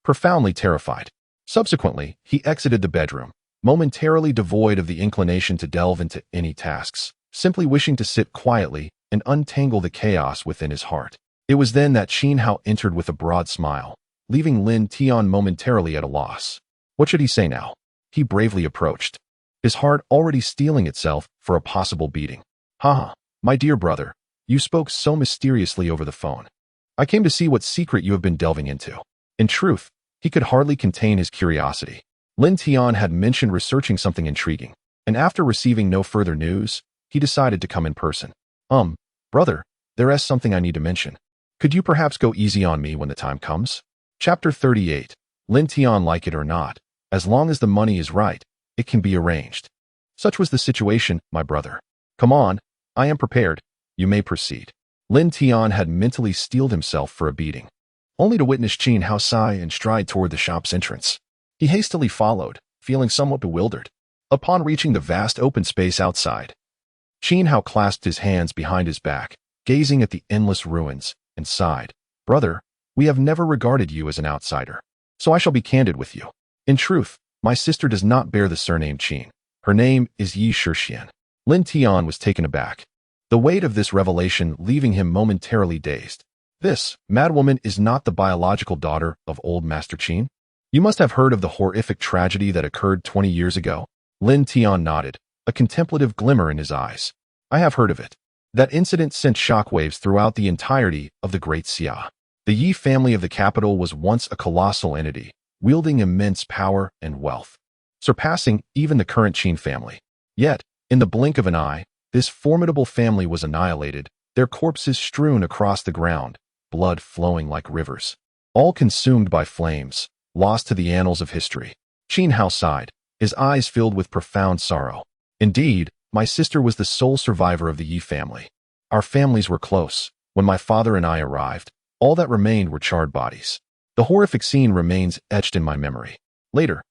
profoundly terrified. Subsequently, he exited the bedroom, momentarily devoid of the inclination to delve into any tasks, simply wishing to sit quietly and untangle the chaos within his heart. It was then that Qin Hao entered with a broad smile, leaving Lin Tian momentarily at a loss. What should he say now? He bravely approached, his heart already steeling itself for a possible beating. Haha, my dear brother, you spoke so mysteriously over the phone. I came to see what secret you have been delving into. In truth, he could hardly contain his curiosity. Lin Tian had mentioned researching something intriguing, and after receiving no further news, he decided to come in person. Brother, there is something I need to mention. Could you perhaps go easy on me when the time comes? Chapter 38. Lin Tian, like it or not, as long as the money is right, it can be arranged. Such was the situation, my brother. Come on, I am prepared. You may proceed. Lin Tian had mentally steeled himself for a beating, only to witness Qin Hao sigh and stride toward the shop's entrance. He hastily followed, feeling somewhat bewildered. Upon reaching the vast open space outside, Qin Hao clasped his hands behind his back, gazing at the endless ruins, and sighed. Brother, we have never regarded you as an outsider, so I shall be candid with you. In truth, my sister does not bear the surname Qin. Her name is Yi Shixian. Lin Tian was taken aback, the weight of this revelation leaving him momentarily dazed. This madwoman is not the biological daughter of old Master Qin? You must have heard of the horrific tragedy that occurred 20 years ago. Lin Tian nodded, a contemplative glimmer in his eyes. I have heard of it. That incident sent shockwaves throughout the entirety of the Great Xia. The Yi family of the capital was once a colossal entity, wielding immense power and wealth, surpassing even the current Qin family. Yet, in the blink of an eye, this formidable family was annihilated, their corpses strewn across the ground, blood flowing like rivers, all consumed by flames, lost to the annals of history. Qin Hao sighed, his eyes filled with profound sorrow. Indeed, my sister was the sole survivor of the Yi family. Our families were close. When my father and I arrived, all that remained were charred bodies. The horrific scene remains etched in my memory. Later,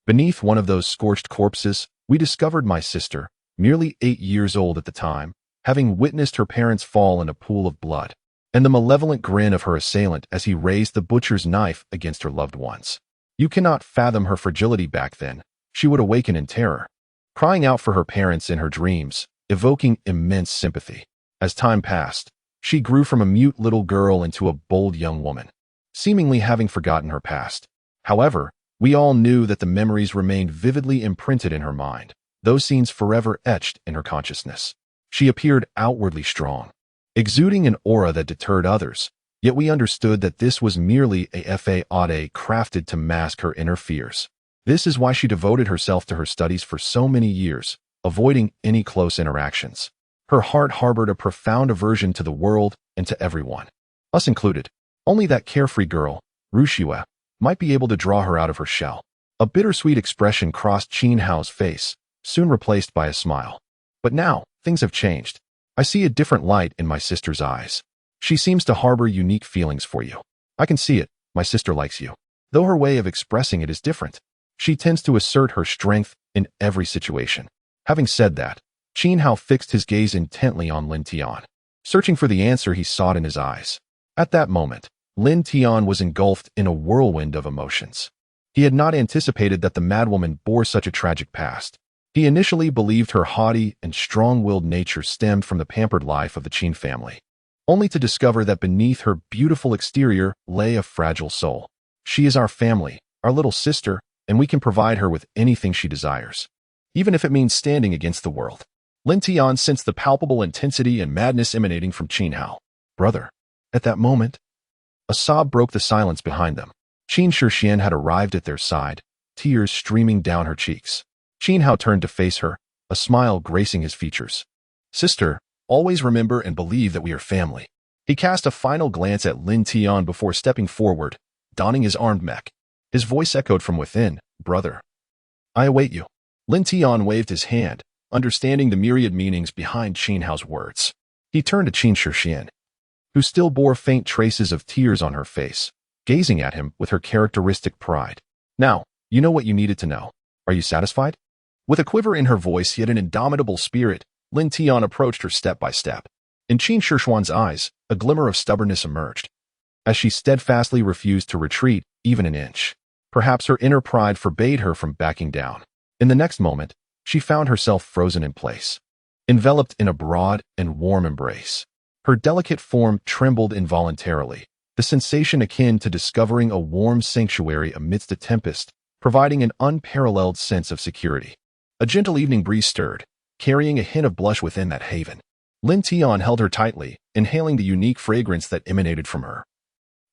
beneath one of those scorched corpses, we discovered my sister, merely 8 years old at the time, having witnessed her parents fall in a pool of blood, and the malevolent grin of her assailant as he raised the butcher's knife against her loved ones. You cannot fathom her fragility back then. She would awaken in terror, crying out for her parents in her dreams, evoking immense sympathy. As time passed, she grew from a mute little girl into a bold young woman, seemingly having forgotten her past. However, we all knew that the memories remained vividly imprinted in her mind, those scenes forever etched in her consciousness. She appeared outwardly strong, exuding an aura that deterred others, yet we understood that this was merely a fade crafted to mask her inner fears. This is why she devoted herself to her studies for so many years, avoiding any close interactions. Her heart harbored a profound aversion to the world and to everyone, us included. Only that carefree girl, Rushua, might be able to draw her out of her shell. A bittersweet expression crossed Qin Hao's face, soon replaced by a smile. But now, things have changed. I see a different light in my sister's eyes. She seems to harbor unique feelings for you. I can see it. My sister likes you. Though her way of expressing it is different. She tends to assert her strength in every situation. Having said that, Qin Hao fixed his gaze intently on Lin Tian, searching for the answer he sought in his eyes. At that moment, Lin Tian was engulfed in a whirlwind of emotions. He had not anticipated that the madwoman bore such a tragic past. He initially believed her haughty and strong-willed nature stemmed from the pampered life of the Qin family, only to discover that beneath her beautiful exterior lay a fragile soul. She is our family, our little sister, and we can provide her with anything she desires, even if it means standing against the world. Lin Tian sensed the palpable intensity and madness emanating from Qin Hao. Brother. At that moment, a sob broke the silence behind them. Qin Shixian had arrived at their side, tears streaming down her cheeks. Qin Hao turned to face her, a smile gracing his features. Sister, always remember and believe that we are family. He cast a final glance at Lin Tian before stepping forward, donning his armed mech. His voice echoed from within, Brother. I await you. Lin Tian waved his hand, understanding the myriad meanings behind Qin Hao's words. He turned to Qin Shixian, who still bore faint traces of tears on her face, gazing at him with her characteristic pride. Now, you know what you needed to know. Are you satisfied? With a quiver in her voice yet an indomitable spirit, Lin Tian approached her step by step. In Qin Shixian's eyes, a glimmer of stubbornness emerged, as she steadfastly refused to retreat even an inch. Perhaps her inner pride forbade her from backing down. In the next moment, she found herself frozen in place, enveloped in a broad and warm embrace. Her delicate form trembled involuntarily, the sensation akin to discovering a warm sanctuary amidst a tempest, providing an unparalleled sense of security. A gentle evening breeze stirred, carrying a hint of blush within that haven. Lin Tian held her tightly, inhaling the unique fragrance that emanated from her,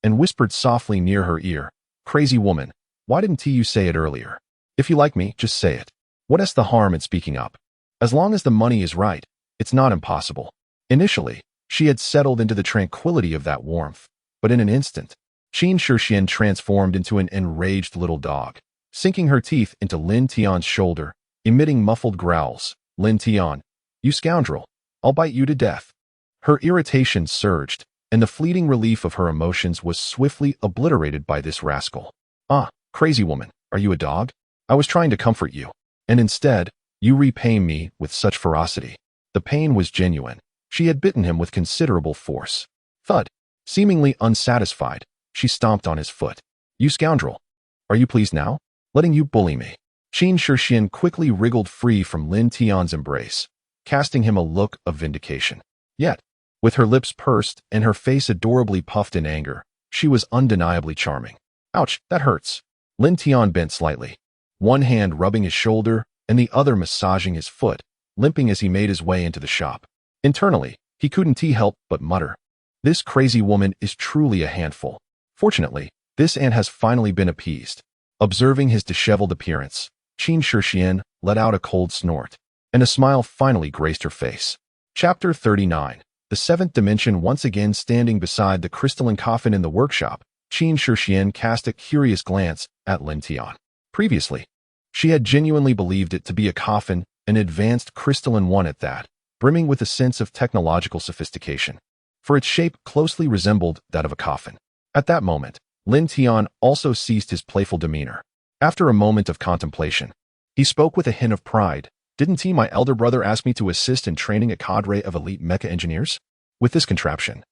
and whispered softly near her ear, Crazy woman, why didn't you say it earlier? If you like me, just say it. What's the harm in speaking up? As long as the money is right, it's not impossible. Initially, she had settled into the tranquility of that warmth, but in an instant, Qin Shixian transformed into an enraged little dog, sinking her teeth into Lin Tian's shoulder, emitting muffled growls. Lin Tian, you scoundrel, I'll bite you to death. Her irritation surged, and the fleeting relief of her emotions was swiftly obliterated by this rascal. Ah, crazy woman, are you a dog? I was trying to comfort you, and instead, you repay me with such ferocity. The pain was genuine. She had bitten him with considerable force. Thud. Seemingly unsatisfied, she stomped on his foot. You scoundrel. Are you pleased now? Letting you bully me. Qin Shixian quickly wriggled free from Lin Tian's embrace, casting him a look of vindication. Yet, with her lips pursed and her face adorably puffed in anger, she was undeniably charming. Ouch, that hurts. Lin Tian bent slightly, one hand rubbing his shoulder and the other massaging his foot, limping as he made his way into the shop. Internally, he couldn't help but mutter, This crazy woman is truly a handful. Fortunately, this ant has finally been appeased. Observing his disheveled appearance, Qin Shixian let out a cold snort, and a smile finally graced her face. Chapter 39. The seventh dimension. Once again standing beside the crystalline coffin in the workshop, Qin Shixian cast a curious glance at Lin Tian. Previously, she had genuinely believed it to be a coffin, an advanced crystalline one at that, brimming with a sense of technological sophistication, for its shape closely resembled that of a coffin. At that moment, Lin Tian also ceased his playful demeanor. After a moment of contemplation, he spoke with a hint of pride. Didn't my elder brother ask me to assist in training a cadre of elite mecha engineers? With this contraption,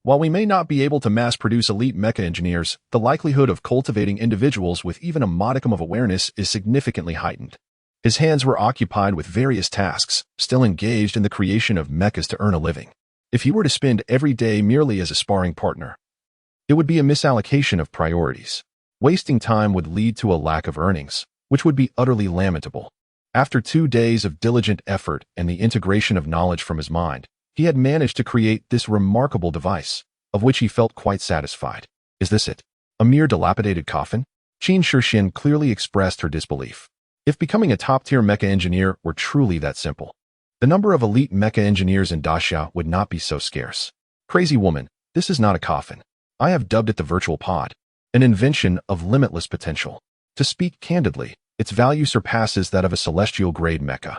while we may not be able to mass-produce elite mecha engineers, the likelihood of cultivating individuals with even a modicum of awareness is significantly heightened. His hands were occupied with various tasks, still engaged in the creation of mechas to earn a living. If he were to spend every day merely as a sparring partner, it would be a misallocation of priorities. Wasting time would lead to a lack of earnings, which would be utterly lamentable. After 2 days of diligent effort and the integration of knowledge from his mind, he had managed to create this remarkable device, of which he felt quite satisfied. Is this it? A mere dilapidated coffin? Qin Shixian clearly expressed her disbelief. If becoming a top-tier mecha engineer were truly that simple, the number of elite mecha engineers in Daxia would not be so scarce. Crazy woman, this is not a coffin. I have dubbed it the virtual pod, an invention of limitless potential. To speak candidly, its value surpasses that of a celestial-grade mecha.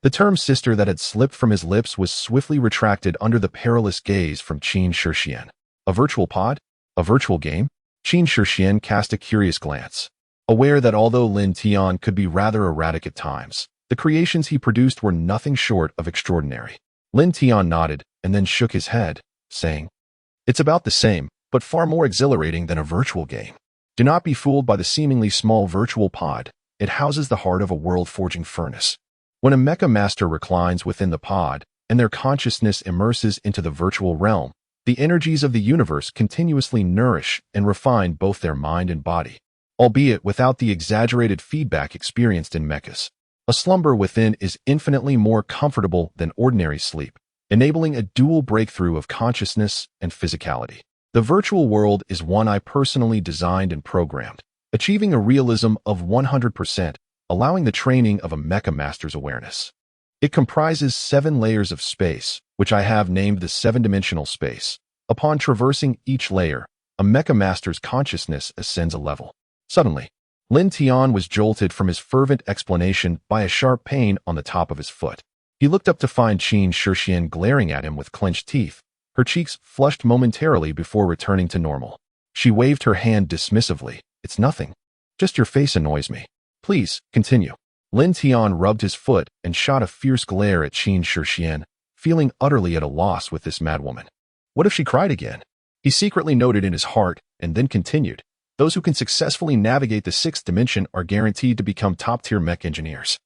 The term sister that had slipped from his lips was swiftly retracted under the perilous gaze from Qin Shixian. A virtual pod? A virtual game? Qin Shixian cast a curious glance, aware that although Lin Tian could be rather erratic at times, the creations he produced were nothing short of extraordinary. Lin Tian nodded and then shook his head, saying, "It's about the same, but far more exhilarating than a virtual game. Do not be fooled by the seemingly small virtual pod. It houses the heart of a world-forging furnace. When a mecha master reclines within the pod and their consciousness immerses into the virtual realm, the energies of the universe continuously nourish and refine both their mind and body, albeit without the exaggerated feedback experienced in mechas. A slumber within is infinitely more comfortable than ordinary sleep, enabling a dual breakthrough of consciousness and physicality. The virtual world is one I personally designed and programmed, achieving a realism of 100%, allowing the training of a mecha master's awareness. It comprises 7 layers of space, which I have named the 7-dimensional space. Upon traversing each layer, a mecha master's consciousness ascends a level. Suddenly, Lin Tian was jolted from his fervent explanation by a sharp pain on the top of his foot. He looked up to find Qin Shixian glaring at him with clenched teeth. Her cheeks flushed momentarily before returning to normal. She waved her hand dismissively. "It's nothing. Just your face annoys me. Please, continue." Lin Tian rubbed his foot and shot a fierce glare at Qin Shixian, feeling utterly at a loss with this madwoman. What if she cried again? He secretly noted in his heart and then continued, "Those who can successfully navigate the 6th dimension are guaranteed to become top-tier mech engineers."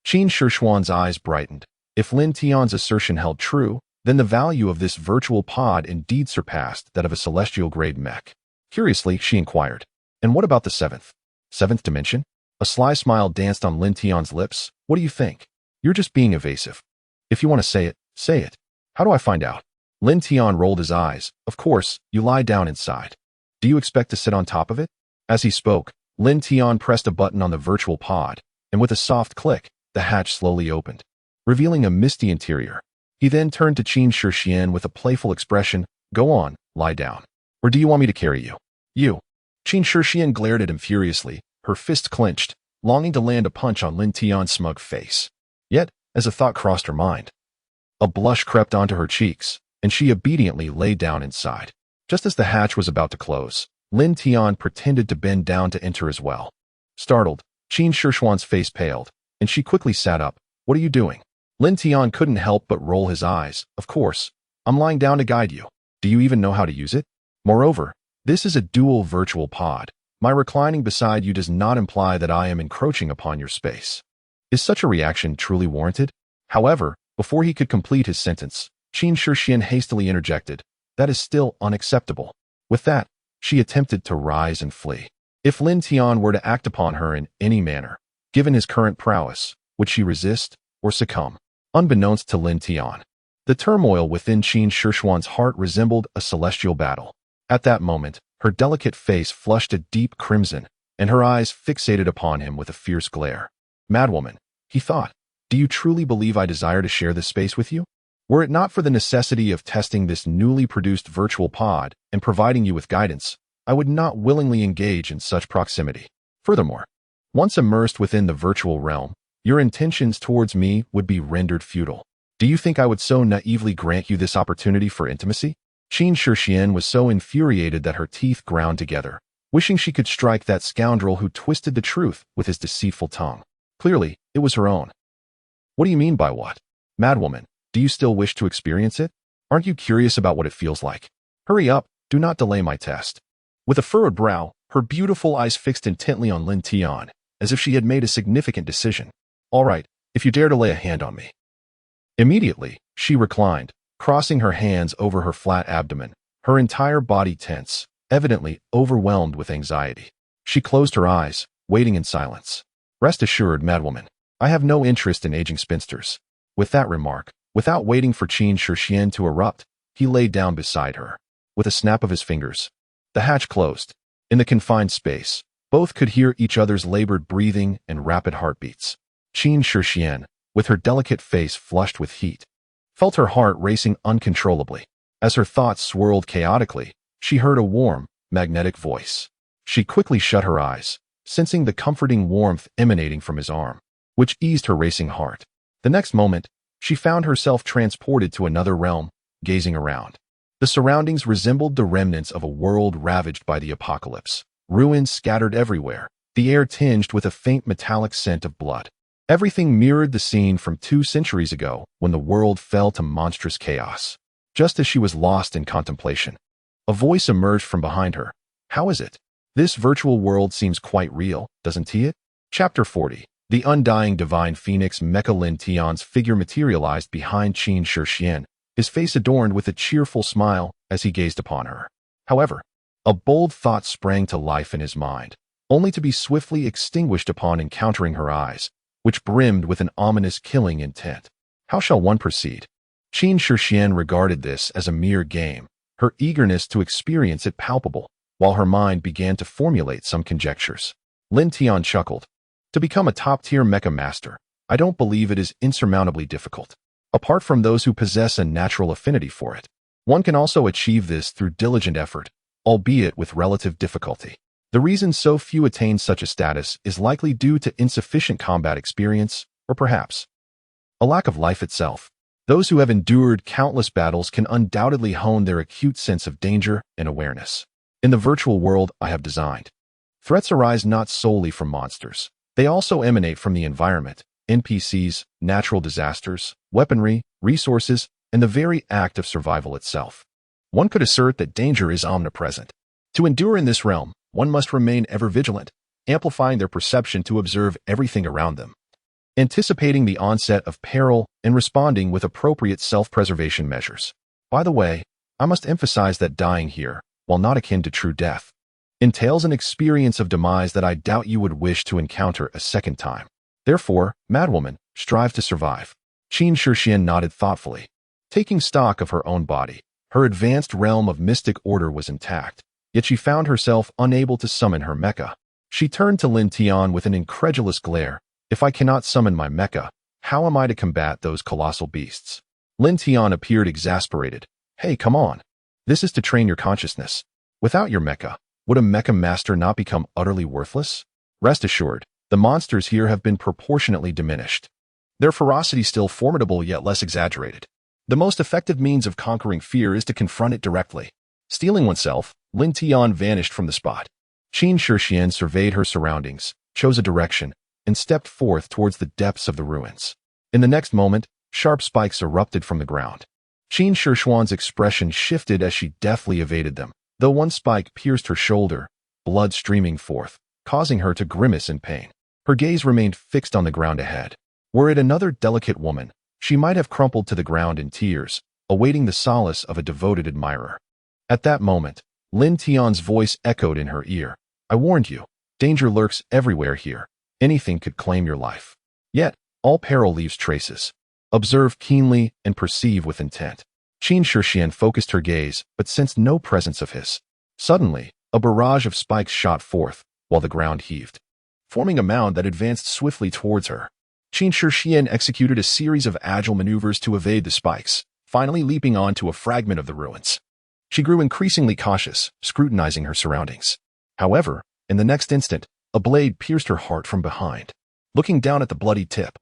Qin Shixian's eyes brightened. If Lin Tian's assertion held true, then the value of this virtual pod indeed surpassed that of a celestial-grade mech. Curiously, she inquired, "And what about the 7th dimension?" A sly smile danced on Lin Tian's lips. "What do you think? You're just being evasive. If you want to say it, say it. How do I find out?" Lin Tian rolled his eyes. "Of course, you lie down inside. Do you expect to sit on top of it?" As he spoke, Lin Tian pressed a button on the virtual pod, and with a soft click, the hatch slowly opened, revealing a misty interior. He then turned to Qin Shixian with a playful expression. "Go on, lie down. Or do you want me to carry you?" "You." Qin Shixian glared at him furiously, her fist clenched, longing to land a punch on Lin Tian's smug face. Yet, as a thought crossed her mind, a blush crept onto her cheeks, and she obediently lay down inside. Just as the hatch was about to close, Lin Tian pretended to bend down to enter as well. Startled, Qin Shixian's face paled, and she quickly sat up. "What are you doing?" Lin Tian couldn't help but roll his eyes. "Of course, I'm lying down to guide you. Do you even know how to use it? Moreover, this is a dual virtual pod. My reclining beside you does not imply that I am encroaching upon your space." Is such a reaction truly warranted? However, before he could complete his sentence, Qin Shixian hastily interjected, "That is still unacceptable." With that, she attempted to rise and flee. If Lin Tian were to act upon her in any manner, given his current prowess, would she resist or succumb? Unbeknownst to Lin Tian, the turmoil within Qin Shixian's heart resembled a celestial battle. At that moment, her delicate face flushed a deep crimson, and her eyes fixated upon him with a fierce glare. "Madwoman," he thought, "do you truly believe I desire to share this space with you? Were it not for the necessity of testing this newly produced virtual pod and providing you with guidance, I would not willingly engage in such proximity. Furthermore, once immersed within the virtual realm, your intentions towards me would be rendered futile. Do you think I would so naively grant you this opportunity for intimacy?" Qin Shixian was so infuriated that her teeth ground together, wishing she could strike that scoundrel who twisted the truth with his deceitful tongue. Clearly, it was her own. "What do you mean by what? Madwoman, do you still wish to experience it? Aren't you curious about what it feels like? Hurry up, do not delay my test." With a furrowed brow, her beautiful eyes fixed intently on Lin Tian, as if she had made a significant decision. "All right, if you dare to lay a hand on me." Immediately, she reclined, crossing her hands over her flat abdomen, her entire body tense, evidently overwhelmed with anxiety. She closed her eyes, waiting in silence. "Rest assured, madwoman, I have no interest in aging spinsters." With that remark, without waiting for Qin Shixian to erupt, he lay down beside her. With a snap of his fingers, the hatch closed. In the confined space, both could hear each other's labored breathing and rapid heartbeats. Qin Shixian, with her delicate face flushed with heat. Felt her heart racing uncontrollably. As her thoughts swirled chaotically, she heard a warm, magnetic voice. She quickly shut her eyes, sensing the comforting warmth emanating from his arm, which eased her racing heart. The next moment, she found herself transported to another realm, gazing around. The surroundings resembled the remnants of a world ravaged by the apocalypse. Ruins scattered everywhere, the air tinged with a faint metallic scent of blood. Everything mirrored the scene from 2 centuries ago when the world fell to monstrous chaos. Just as she was lost in contemplation, a voice emerged from behind her. How is it? This virtual world seems quite real, doesn't it? Chapter 40. The undying divine phoenix Mecha Lin Tian's figure materialized behind Qin Shixian, his face adorned with a cheerful smile as he gazed upon her. However, a bold thought sprang to life in his mind, only to be swiftly extinguished upon encountering her eyes, which brimmed with an ominous killing intent. How shall one proceed? Qin Shixian regarded this as a mere game, her eagerness to experience it palpable, while her mind began to formulate some conjectures. Lin Tian chuckled. To become a top-tier mecha master, I don't believe it is insurmountably difficult. Apart from those who possess a natural affinity for it, one can also achieve this through diligent effort, albeit with relative difficulty. The reason so few attain such a status is likely due to insufficient combat experience, or perhaps a lack of life itself. Those who have endured countless battles can undoubtedly hone their acute sense of danger and awareness. In the virtual world I have designed, threats arise not solely from monsters. They also emanate from the environment, NPCs, natural disasters, weaponry, resources, and the very act of survival itself. One could assert that danger is omnipresent. To endure in this realm, one must remain ever vigilant, amplifying their perception to observe everything around them, anticipating the onset of peril and responding with appropriate self-preservation measures. By the way, I must emphasize that dying here, while not akin to true death, entails an experience of demise that I doubt you would wish to encounter a second time. Therefore, madwoman, strive to survive. Qin Shixian nodded thoughtfully. Taking stock of her own body, her advanced realm of mystic order was intact, yet she found herself unable to summon her mecha. She turned to Lin Tian with an incredulous glare. If I cannot summon my mecha, how am I to combat those colossal beasts? Lin Tian appeared exasperated. Hey, come on. This is to train your consciousness. Without your mecha, would a mecha master not become utterly worthless? Rest assured, the monsters here have been proportionately diminished. Their ferocity still formidable yet less exaggerated. The most effective means of conquering fear is to confront it directly. Steeling oneself, Lin Tian vanished from the spot. Qin Shixian surveyed her surroundings, chose a direction, and stepped forth towards the depths of the ruins. In the next moment, sharp spikes erupted from the ground. Qin Shixian's expression shifted as she deftly evaded them, though one spike pierced her shoulder, blood streaming forth, causing her to grimace in pain. Her gaze remained fixed on the ground ahead. Were it another delicate woman, she might have crumpled to the ground in tears, awaiting the solace of a devoted admirer. At that moment, Lin Tian's voice echoed in her ear. I warned you, danger lurks everywhere here. Anything could claim your life. Yet, all peril leaves traces. Observe keenly and perceive with intent. Qin Shixian focused her gaze, but sensed no presence of his. Suddenly, a barrage of spikes shot forth, while the ground heaved, forming a mound that advanced swiftly towards her. Qin Shixian executed a series of agile maneuvers to evade the spikes, finally leaping onto a fragment of the ruins. She grew increasingly cautious, scrutinizing her surroundings. However, in the next instant, a blade pierced her heart from behind. Looking down at the bloody tip,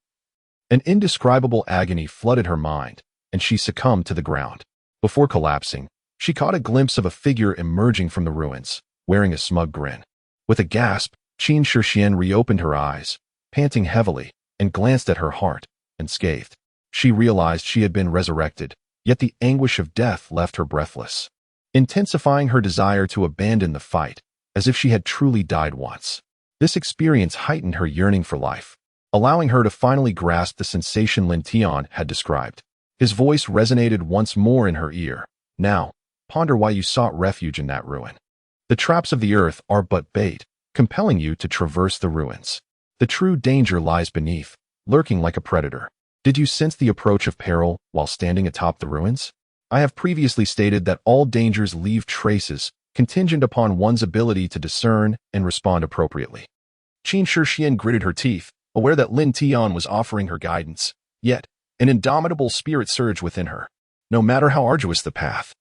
an indescribable agony flooded her mind, and she succumbed to the ground. Before collapsing, she caught a glimpse of a figure emerging from the ruins, wearing a smug grin. With a gasp, Qin Shixian reopened her eyes, panting heavily, and glanced at her heart, unscathed. She realized she had been resurrected, yet the anguish of death left her breathless, intensifying her desire to abandon the fight, as if she had truly died once. This experience heightened her yearning for life, allowing her to finally grasp the sensation Lin Tian had described. His voice resonated once more in her ear. Now, ponder why you sought refuge in that ruin. The traps of the earth are but bait, compelling you to traverse the ruins. The true danger lies beneath, lurking like a predator. Did you sense the approach of peril while standing atop the ruins? I have previously stated that all dangers leave traces, contingent upon one's ability to discern and respond appropriately. Qin Shixian gritted her teeth, aware that Lin Tian was offering her guidance, Yet, an indomitable spirit surged within her. No matter how arduous the path,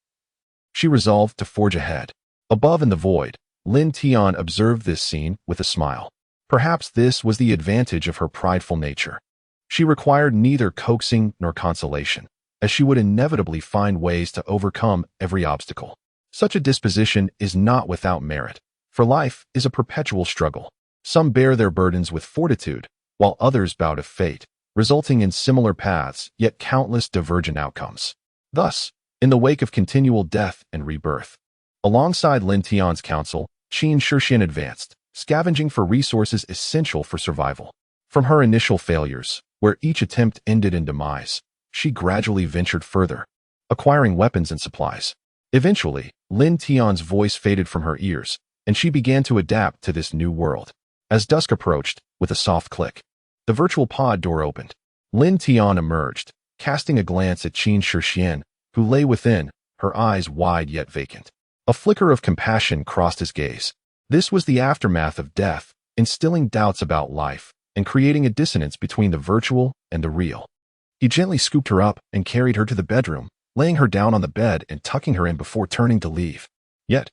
she resolved to forge ahead. Above in the void, Lin Tian observed this scene with a smile. Perhaps this was the advantage of her prideful nature. She required neither coaxing nor consolation, as she would inevitably find ways to overcome every obstacle. Such a disposition is not without merit, for life is a perpetual struggle. Some bear their burdens with fortitude, while others bow to fate, resulting in similar paths yet countless divergent outcomes. Thus, in the wake of continual death and rebirth, alongside Lin Tian's counsel, Qin Shixian advanced, scavenging for resources essential for survival. From her initial failures, where each attempt ended in demise, she gradually ventured further, acquiring weapons and supplies. Eventually, Lin Tian's voice faded from her ears, and she began to adapt to this new world. As dusk approached, with a soft click, the virtual pod door opened. Lin Tian emerged, casting a glance at Qin Shixian, who lay within, her eyes wide yet vacant. A flicker of compassion crossed his gaze. This was the aftermath of death, instilling doubts about life and creating a dissonance between the virtual and the real. He gently scooped her up and carried her to the bedroom, laying her down on the bed and tucking her in before turning to leave. Yet,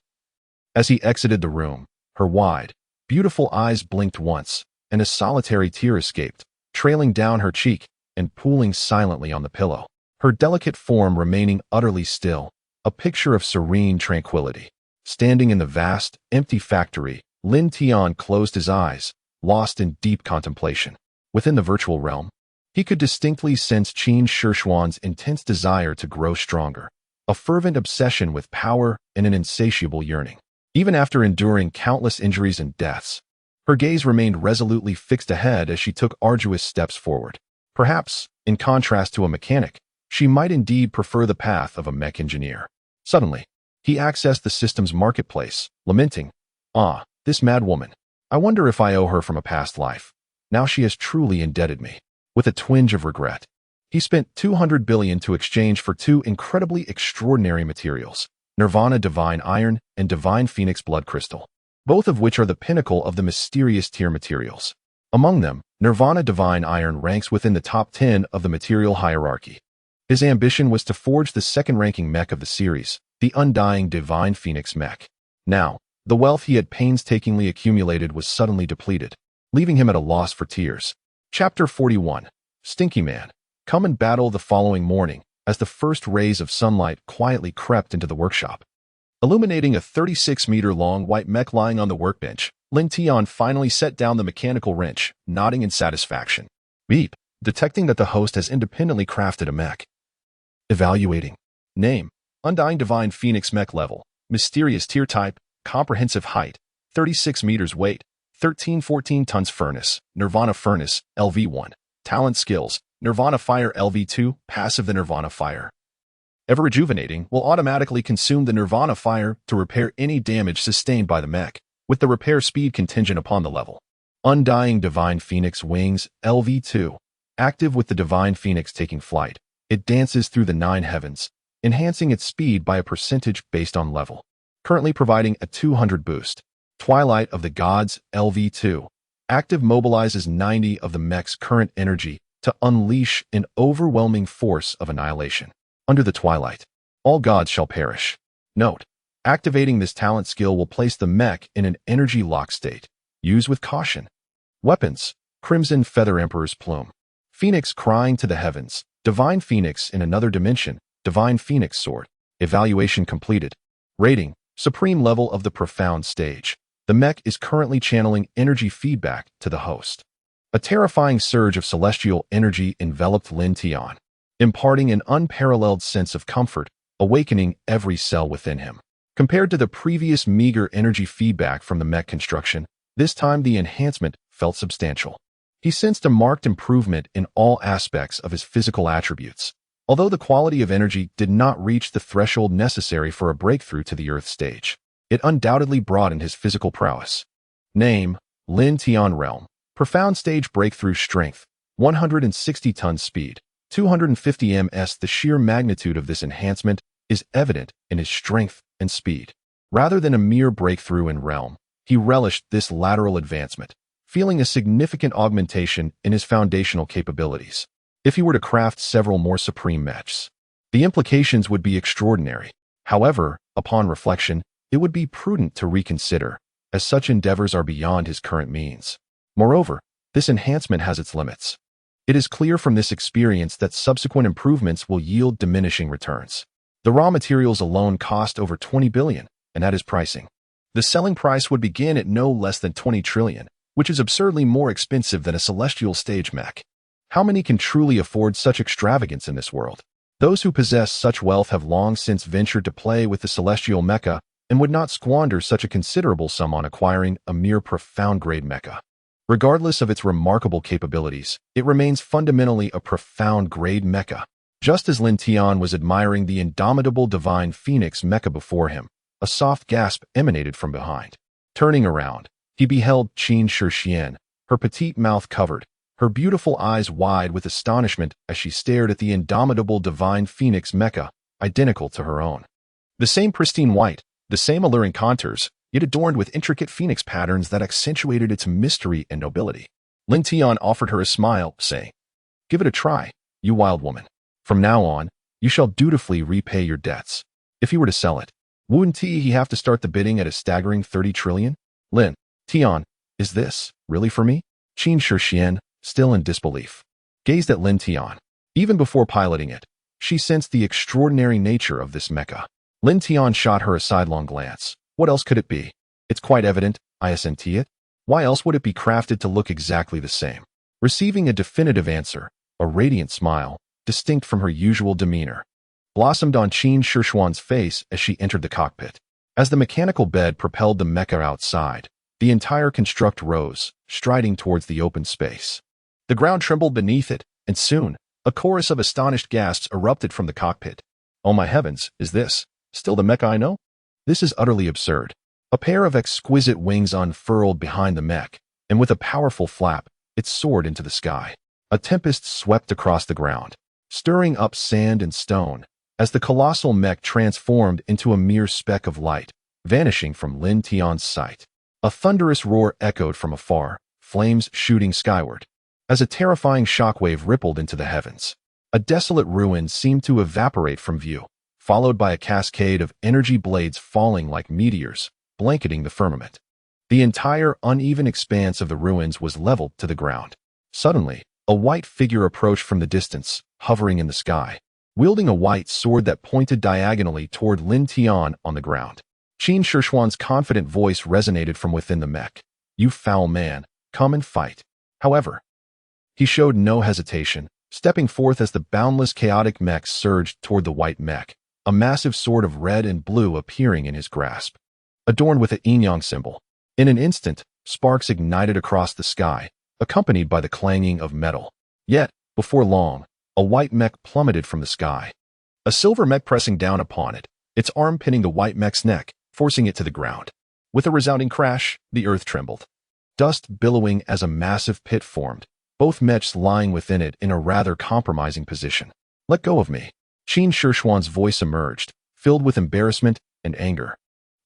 as he exited the room, her wide, beautiful eyes blinked once, and a solitary tear escaped, trailing down her cheek and pooling silently on the pillow. Her delicate form remaining utterly still, a picture of serene tranquility. Standing in the vast, empty factory, Lin Tian closed his eyes, lost in deep contemplation. Within the virtual realm, he could distinctly sense Qin Shixian's intense desire to grow stronger, a fervent obsession with power and an insatiable yearning. Even after enduring countless injuries and deaths, her gaze remained resolutely fixed ahead as she took arduous steps forward. Perhaps, in contrast to a mechanic, she might indeed prefer the path of a mech engineer. Suddenly, he accessed the system's marketplace, lamenting, "Ah, this mad woman. I wonder if I owe her from a past life. Now she has truly indebted me." With a twinge of regret, he spent 200 billion to exchange for two incredibly extraordinary materials, Nirvana Divine Iron and Divine Phoenix Blood Crystal, both of which are the pinnacle of the mysterious tier materials. Among them, Nirvana Divine Iron ranks within the top 10 of the material hierarchy. His ambition was to forge the second-ranking mech of the series, the undying Divine Phoenix mech. Now, the wealth he had painstakingly accumulated was suddenly depleted, leaving him at a loss for tears. Chapter 41. Stinky Man. Come and battle the following morning, as the first rays of sunlight quietly crept into the workshop. Illuminating a 36-meter-long white mech lying on the workbench, Lin Tian finally set down the mechanical wrench, nodding in satisfaction. Beep. Detecting that the host has independently crafted a mech. Evaluating. Name: Undying Divine Phoenix Mech Level. Mysterious Tier Type. Comprehensive Height. 36 meters Weight. 13-14 tons Furnace. Nirvana Furnace. LV1. Talent Skills. Nirvana Fire LV2. Passive: the Nirvana Fire, Ever Rejuvenating, will automatically consume the Nirvana Fire to repair any damage sustained by the mech, with the repair speed contingent upon the level. Undying Divine Phoenix Wings LV2. Active with the Divine Phoenix taking flight, it dances through the 9 heavens, enhancing its speed by a percentage based on level. Currently providing a 200 boost. Twilight of the Gods LV2. Active mobilizes 90 of the mech's current energy to unleash an overwhelming force of annihilation. Under the Twilight, all gods shall perish. Note: activating this talent skill will place the mech in an energy lock state. Use with caution. Weapons: Crimson Feather Emperor's Plume. Phoenix Crying to the Heavens. Divine Phoenix in Another Dimension. Divine Phoenix Sword. Evaluation completed. Rating: Supreme Level of the Profound Stage. The mech is currently channeling energy feedback to the host. A terrifying surge of celestial energy enveloped Lin Tian, imparting an unparalleled sense of comfort, awakening every cell within him. Compared to the previous meager energy feedback from the mech construction, this time the enhancement felt substantial. He sensed a marked improvement in all aspects of his physical attributes, although the quality of energy did not reach the threshold necessary for a breakthrough to the Earth stage. It undoubtedly broadened his physical prowess. Name: Lin Tian Realm. Profound Stage Breakthrough Strength. 160 tons Speed. 250 ms. The sheer magnitude of this enhancement is evident in his strength and speed. Rather than a mere breakthrough in realm, he relished this lateral advancement, feeling a significant augmentation in his foundational capabilities. if he were to craft several more supreme mechs. The implications would be extraordinary. However, upon reflection, it would be prudent to reconsider, as such endeavors are beyond his current means. Moreover, this enhancement has its limits. It is clear from this experience that subsequent improvements will yield diminishing returns. The raw materials alone cost over 20 billion, and at his pricing, the selling price would begin at no less than 20 trillion, which is absurdly more expensive than a celestial stage mech. How many can truly afford such extravagance in this world? Those who possess such wealth have long since ventured to play with the celestial mecha and would not squander such a considerable sum on acquiring a mere profound-grade mecha. Regardless of its remarkable capabilities, it remains fundamentally a profound-grade mecha. Just as Lin Tian was admiring the indomitable divine phoenix mecha before him, a soft gasp emanated from behind. Turning around, he beheld Qin Shixian, her petite mouth covered, her beautiful eyes wide with astonishment as she stared at the indomitable divine phoenix mecha, identical to her own. The same pristine white, the same alluring contours, yet adorned with intricate phoenix patterns that accentuated its mystery and nobility. Lin Tian offered her a smile, saying, "Give it a try, you wild woman. From now on, you shall dutifully repay your debts." If he were to sell it, wouldn't he have to start the bidding at a staggering 30 trillion? Lin Tian, is this really for me? Qin Shixian, still in disbelief, gazed at Lin Tian. Even before piloting it, she sensed the extraordinary nature of this mecha. Lin Tian shot her a sidelong glance. What else could it be? It's quite evident, isn't it? Why else would it be crafted to look exactly the same? Receiving a definitive answer, a radiant smile, distinct from her usual demeanor, blossomed on Qin Shixian's face as she entered the cockpit. As the mechanical bed propelled the mecha outside, the entire construct rose, striding towards the open space. The ground trembled beneath it, and soon, a chorus of astonished gasps erupted from the cockpit. Oh my heavens, is this still the mecha I know? This is utterly absurd. A pair of exquisite wings unfurled behind the mech, and with a powerful flap, it soared into the sky. A tempest swept across the ground, stirring up sand and stone, as the colossal mech transformed into a mere speck of light, vanishing from Lin Tian's sight. A thunderous roar echoed from afar, flames shooting skyward, as a terrifying shockwave rippled into the heavens. A desolate ruin seemed to evaporate from view, followed by a cascade of energy blades falling like meteors, blanketing the firmament. The entire uneven expanse of the ruins was leveled to the ground. Suddenly, a white figure approached from the distance, hovering in the sky, wielding a white sword that pointed diagonally toward Lin Tian on the ground. Qin Shixian's confident voice resonated from within the mech. "You foul man, come and fight." However, he showed no hesitation, stepping forth as the boundless chaotic mech surged toward the white mech, a massive sword of red and blue appearing in his grasp, adorned with a yin-yang symbol. In an instant, sparks ignited across the sky, accompanied by the clanging of metal. Yet, before long, a white mech plummeted from the sky. A silver mech pressing down upon it, its arm pinning the white mech's neck, forcing it to the ground. With a resounding crash, the earth trembled. Dust billowing as a massive pit formed, both mechs lying within it in a rather compromising position. "Let go of me." Qin Shixian's voice emerged, filled with embarrassment and anger,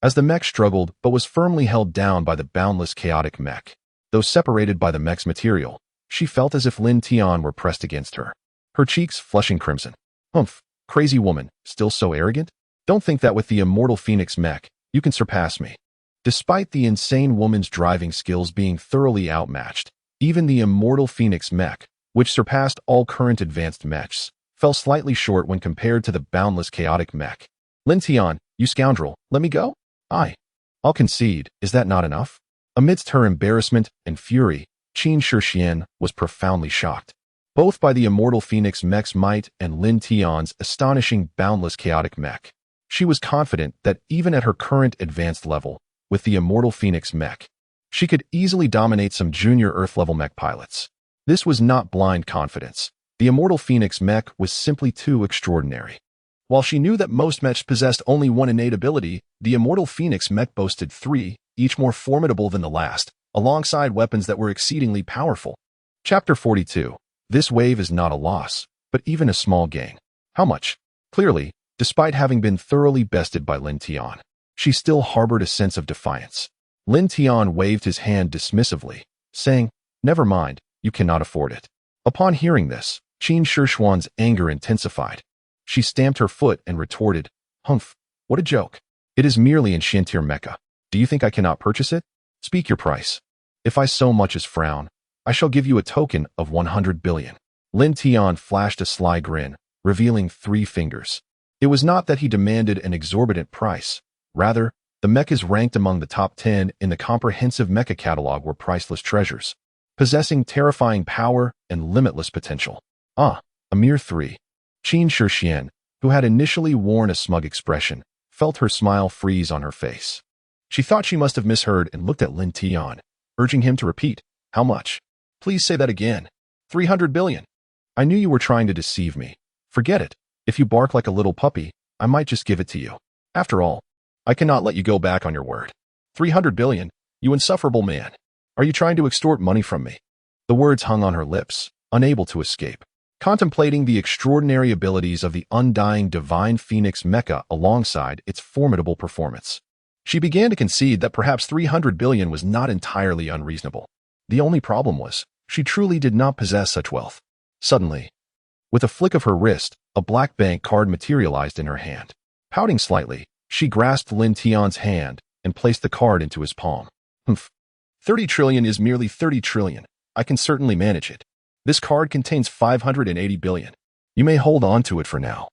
as the mech struggled but was firmly held down by the boundless chaotic mech. Though separated by the mech's material, she felt as if Lin Tian were pressed against her, her cheeks flushing crimson. "Humph, crazy woman, still so arrogant? Don't think that with the immortal Phoenix mech, you can surpass me." Despite the insane woman's driving skills being thoroughly outmatched, even the immortal Phoenix mech, which surpassed all current advanced mechs, fell slightly short when compared to the boundless chaotic mech. "Lin Tian, you scoundrel, let me go?" I'll concede, is that not enough?" Amidst her embarrassment and fury, Qin Shixian was profoundly shocked, both by the immortal Phoenix mech's might and Lin Tian's astonishing boundless chaotic mech. She was confident that even at her current advanced level, with the immortal Phoenix mech, she could easily dominate some junior Earth-level mech pilots. This was not blind confidence. The immortal Phoenix mech was simply too extraordinary. While she knew that most mechs possessed only one innate ability, the immortal Phoenix mech boasted three, each more formidable than the last, alongside weapons that were exceedingly powerful. Chapter 42. This wave is not a loss, but even a small gain. How much? Clearly, despite having been thoroughly bested by Lin Tian, she still harbored a sense of defiance. Lin Tian waved his hand dismissively, saying, "Never mind, you cannot afford it." Upon hearing this, Qin Shishuan's anger intensified. She stamped her foot and retorted, "Humph, what a joke. It is merely in Shintier Mecha. Do you think I cannot purchase it? Speak your price. If I so much as frown, I shall give you a token of 100 billion. Lin Tian flashed a sly grin, revealing 3 fingers. It was not that he demanded an exorbitant price. Rather, the mechas ranked among the top 10 in the comprehensive mecha catalog were priceless treasures, possessing terrifying power and limitless potential. A mere 3. Qin Shishuan, who had initially worn a smug expression, felt her smile freeze on her face. She thought she must have misheard and looked at Lin Tian, urging him to repeat. How much? Please say that again. 300 billion. I knew you were trying to deceive me. Forget it. If you bark like a little puppy, I might just give it to you. After all, I cannot let you go back on your word. 300 billion, you insufferable man. Are you trying to extort money from me? The words hung on her lips, unable to escape. Contemplating the extraordinary abilities of the undying divine phoenix mecha alongside its formidable performance, she began to concede that perhaps 300 billion was not entirely unreasonable. The only problem was, she truly did not possess such wealth. Suddenly, with a flick of her wrist, a black bank card materialized in her hand. Pouting slightly, she grasped Lin Tian's hand and placed the card into his palm. 30 trillion is merely 30 trillion. I can certainly manage it. This card contains 580 billion. You may hold on to it for now,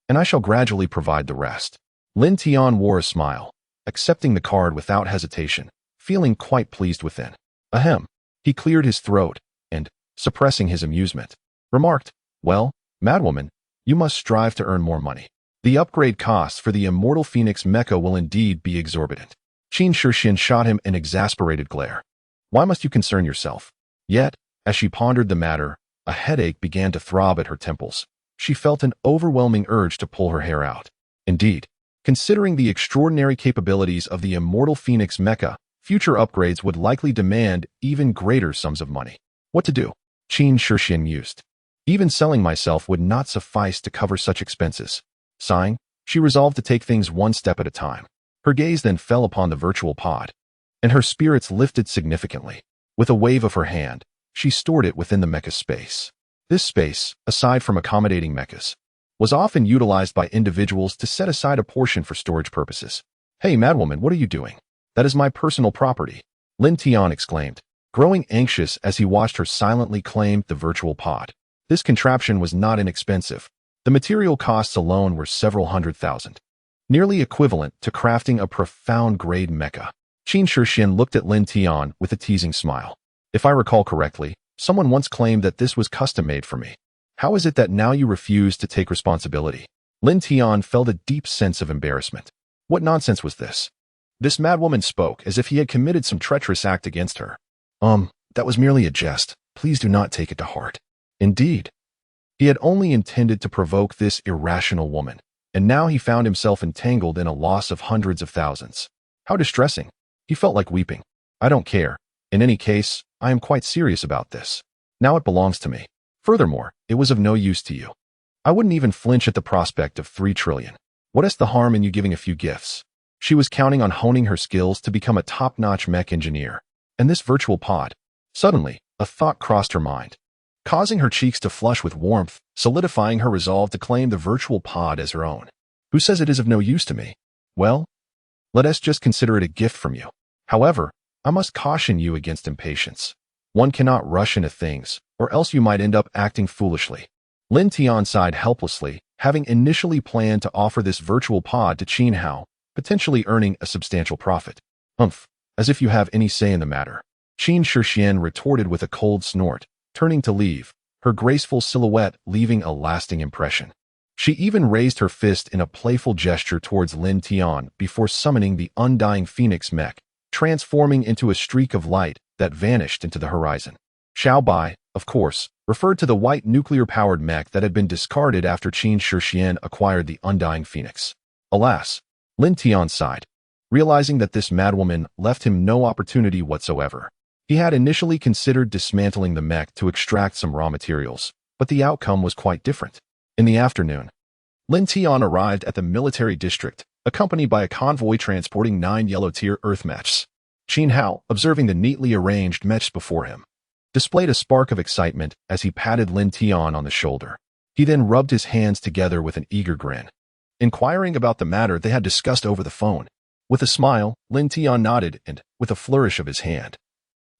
and I shall gradually provide the rest. Lin Tian wore a smile, accepting the card without hesitation, feeling quite pleased within. Ahem. He cleared his throat and, suppressing his amusement, remarked, "Well, madwoman, you must strive to earn more money. The upgrade costs for the immortal Phoenix Mecha will indeed be exorbitant." Qin Shishuan shot him an exasperated glare. "Why must you concern yourself?" Yet, as she pondered the matter, a headache began to throb at her temples. She felt an overwhelming urge to pull her hair out. Indeed, considering the extraordinary capabilities of the immortal Phoenix Mecha, future upgrades would likely demand even greater sums of money. What to do? Qin Shishuan mused. Even selling myself would not suffice to cover such expenses. Sighing, she resolved to take things one step at a time. Her gaze then fell upon the virtual pod, and her spirits lifted significantly. With a wave of her hand, she stored it within the mecha space. This space, aside from accommodating mechas, was often utilized by individuals to set aside a portion for storage purposes. "Hey, madwoman, what are you doing? That is my personal property," Lin Tian exclaimed, growing anxious as he watched her silently claim the virtual pod. This contraption was not inexpensive. The material costs alone were several $100,000, nearly equivalent to crafting a profound-grade mecha. Qin Shishuan looked at Lin Tian with a teasing smile. "If I recall correctly, someone once claimed that this was custom-made for me. How is it that now you refuse to take responsibility?" Lin Tian felt a deep sense of embarrassment. What nonsense was this? This madwoman spoke as if he had committed some treacherous act against her. That was merely a jest. Please do not take it to heart." Indeed, he had only intended to provoke this irrational woman, and now he found himself entangled in a loss of hundreds of thousands. How distressing. He felt like weeping. "I don't care. In any case, I am quite serious about this. Now it belongs to me. Furthermore, it was of no use to you. I wouldn't even flinch at the prospect of 3 trillion. What is the harm in you giving a few gifts?" She was counting on honing her skills to become a top-notch mech engineer. And this virtual pod. Suddenly, a thought crossed her mind, causing her cheeks to flush with warmth, solidifying her resolve to claim the virtual pod as her own. "Who says it is of no use to me? Well, let us just consider it a gift from you. However, I must caution you against impatience. One cannot rush into things, or else you might end up acting foolishly." Lin Tian sighed helplessly, having initially planned to offer this virtual pod to Qin Hao, potentially earning a substantial profit. As if you have any say in the matter," Qin Shishuan retorted with a cold snort, turning to leave, her graceful silhouette leaving a lasting impression. She even raised her fist in a playful gesture towards Lin Tian before summoning the undying Phoenix Mech, transforming into a streak of light that vanished into the horizon. Xiao Bai, of course, referred to the white nuclear-powered mech that had been discarded after Qin Shishuan acquired the undying Phoenix. Alas, Lin Tian sighed, realizing that this madwoman left him no opportunity whatsoever. He had initially considered dismantling the mech to extract some raw materials, but the outcome was quite different. In the afternoon, Lin Tian arrived at the military district, accompanied by a convoy transporting 9 yellow-tier earth mechs. Qin Hao, observing the neatly arranged mechs before him, displayed a spark of excitement as he patted Lin Tian on the shoulder. He then rubbed his hands together with an eager grin, inquiring about the matter they had discussed over the phone. With a smile, Lin Tian nodded and, with a flourish of his hand,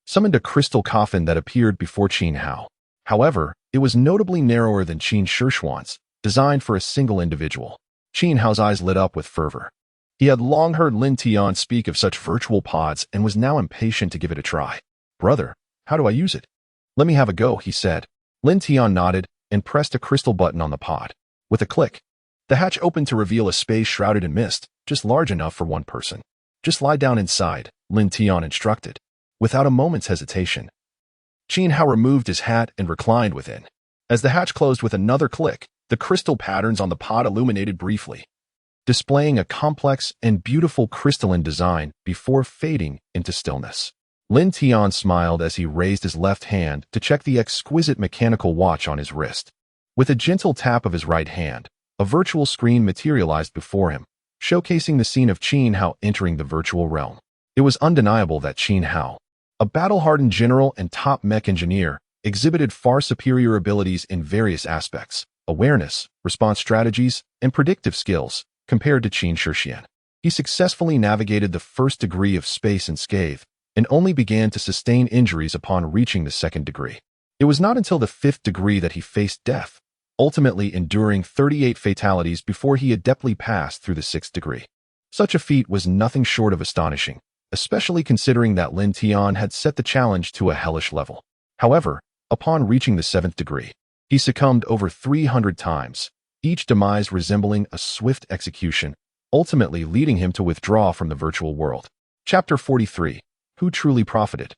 summoned a crystal coffin that appeared before Qin Hao. However, it was notably narrower than Qin Shishuan's, designed for a single individual. Qin Hao's eyes lit up with fervor. He had long heard Lin Tian speak of such virtual pods and was now impatient to give it a try. "Brother, how do I use it?" "Let me have a go," he said. Lin Tian nodded and pressed a crystal button on the pod. With a click, the hatch opened to reveal a space shrouded in mist, just large enough for one person. "Just lie down inside," Lin Tian instructed. Without a moment's hesitation, Qin Hao removed his hat and reclined within. As the hatch closed with another click, the crystal patterns on the pod illuminated briefly, displaying a complex and beautiful crystalline design before fading into stillness. Lin Tian smiled as he raised his left hand to check the exquisite mechanical watch on his wrist. With a gentle tap of his right hand, a virtual screen materialized before him, showcasing the scene of Qin Hao entering the virtual realm. It was undeniable that Qin Hao, a battle-hardened general and top mech engineer, exhibited far superior abilities in various aspects: awareness, response strategies, and predictive skills, compared to Qin Shishuan. He successfully navigated the first degree of space unscathed, and only began to sustain injuries upon reaching the second degree. It was not until the fifth degree that he faced death, ultimately enduring 38 fatalities before he adeptly passed through the sixth degree. Such a feat was nothing short of astonishing, especially considering that Lin Tian had set the challenge to a hellish level. However, upon reaching the seventh degree, he succumbed over 300 times, each demise resembling a swift execution, ultimately leading him to withdraw from the virtual world. Chapter 43. Who truly profited?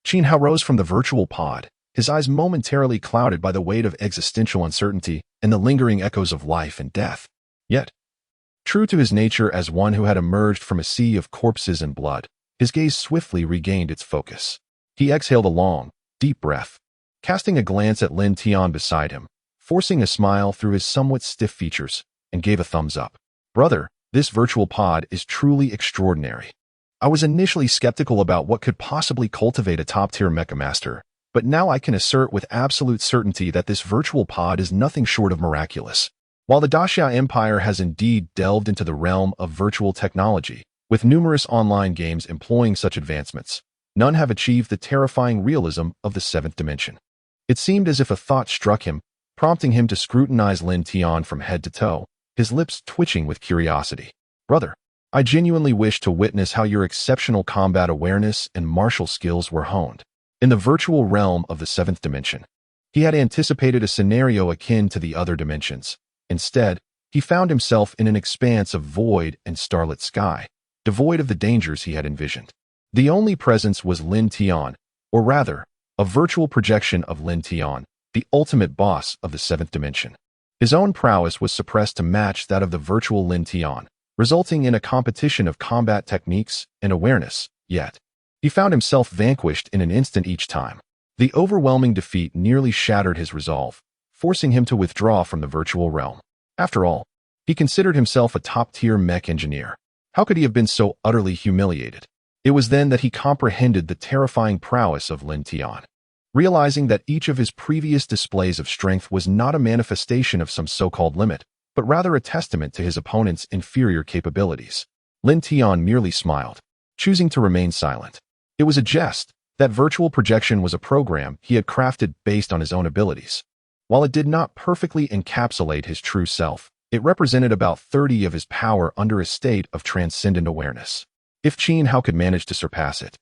Qin Hao rose from the virtual pod, his eyes momentarily clouded by the weight of existential uncertainty and the lingering echoes of life and death. Yet, true to his nature as one who had emerged from a sea of corpses and blood, his gaze swiftly regained its focus. He exhaled a long, deep breath, casting a glance at Lin Tian beside him, forcing a smile through his somewhat stiff features, and gave a thumbs up. "Brother, this virtual pod is truly extraordinary. I was initially skeptical about what could possibly cultivate a top-tier mecha master, but now I can assert with absolute certainty that this virtual pod is nothing short of miraculous." While the Daxia Empire has indeed delved into the realm of virtual technology, with numerous online games employing such advancements, none have achieved the terrifying realism of the seventh dimension. It seemed as if a thought struck him, prompting him to scrutinize Lin Tian from head to toe, his lips twitching with curiosity. "Brother, I genuinely wish to witness how your exceptional combat awareness and martial skills were honed in the virtual realm of the seventh dimension." He had anticipated a scenario akin to the other dimensions. Instead, he found himself in an expanse of void and starlit sky, devoid of the dangers he had envisioned. The only presence was Lin Tian, or rather, a virtual projection of Lin Tian, the ultimate boss of the seventh dimension. His own prowess was suppressed to match that of the virtual Lin Tian, resulting in a competition of combat techniques and awareness, yet he found himself vanquished in an instant each time. The overwhelming defeat nearly shattered his resolve, forcing him to withdraw from the virtual realm. After all, he considered himself a top-tier mech engineer. How could he have been so utterly humiliated? It was then that he comprehended the terrifying prowess of Lin Tian. Realizing that each of his previous displays of strength was not a manifestation of some so-called limit, but rather a testament to his opponent's inferior capabilities, Lin Tian merely smiled, choosing to remain silent. It was a jest. That virtual projection was a program he had crafted based on his own abilities. While it did not perfectly encapsulate his true self, it represented about 30 of his power under a state of transcendent awareness. If Qin Hao could manage to surpass it,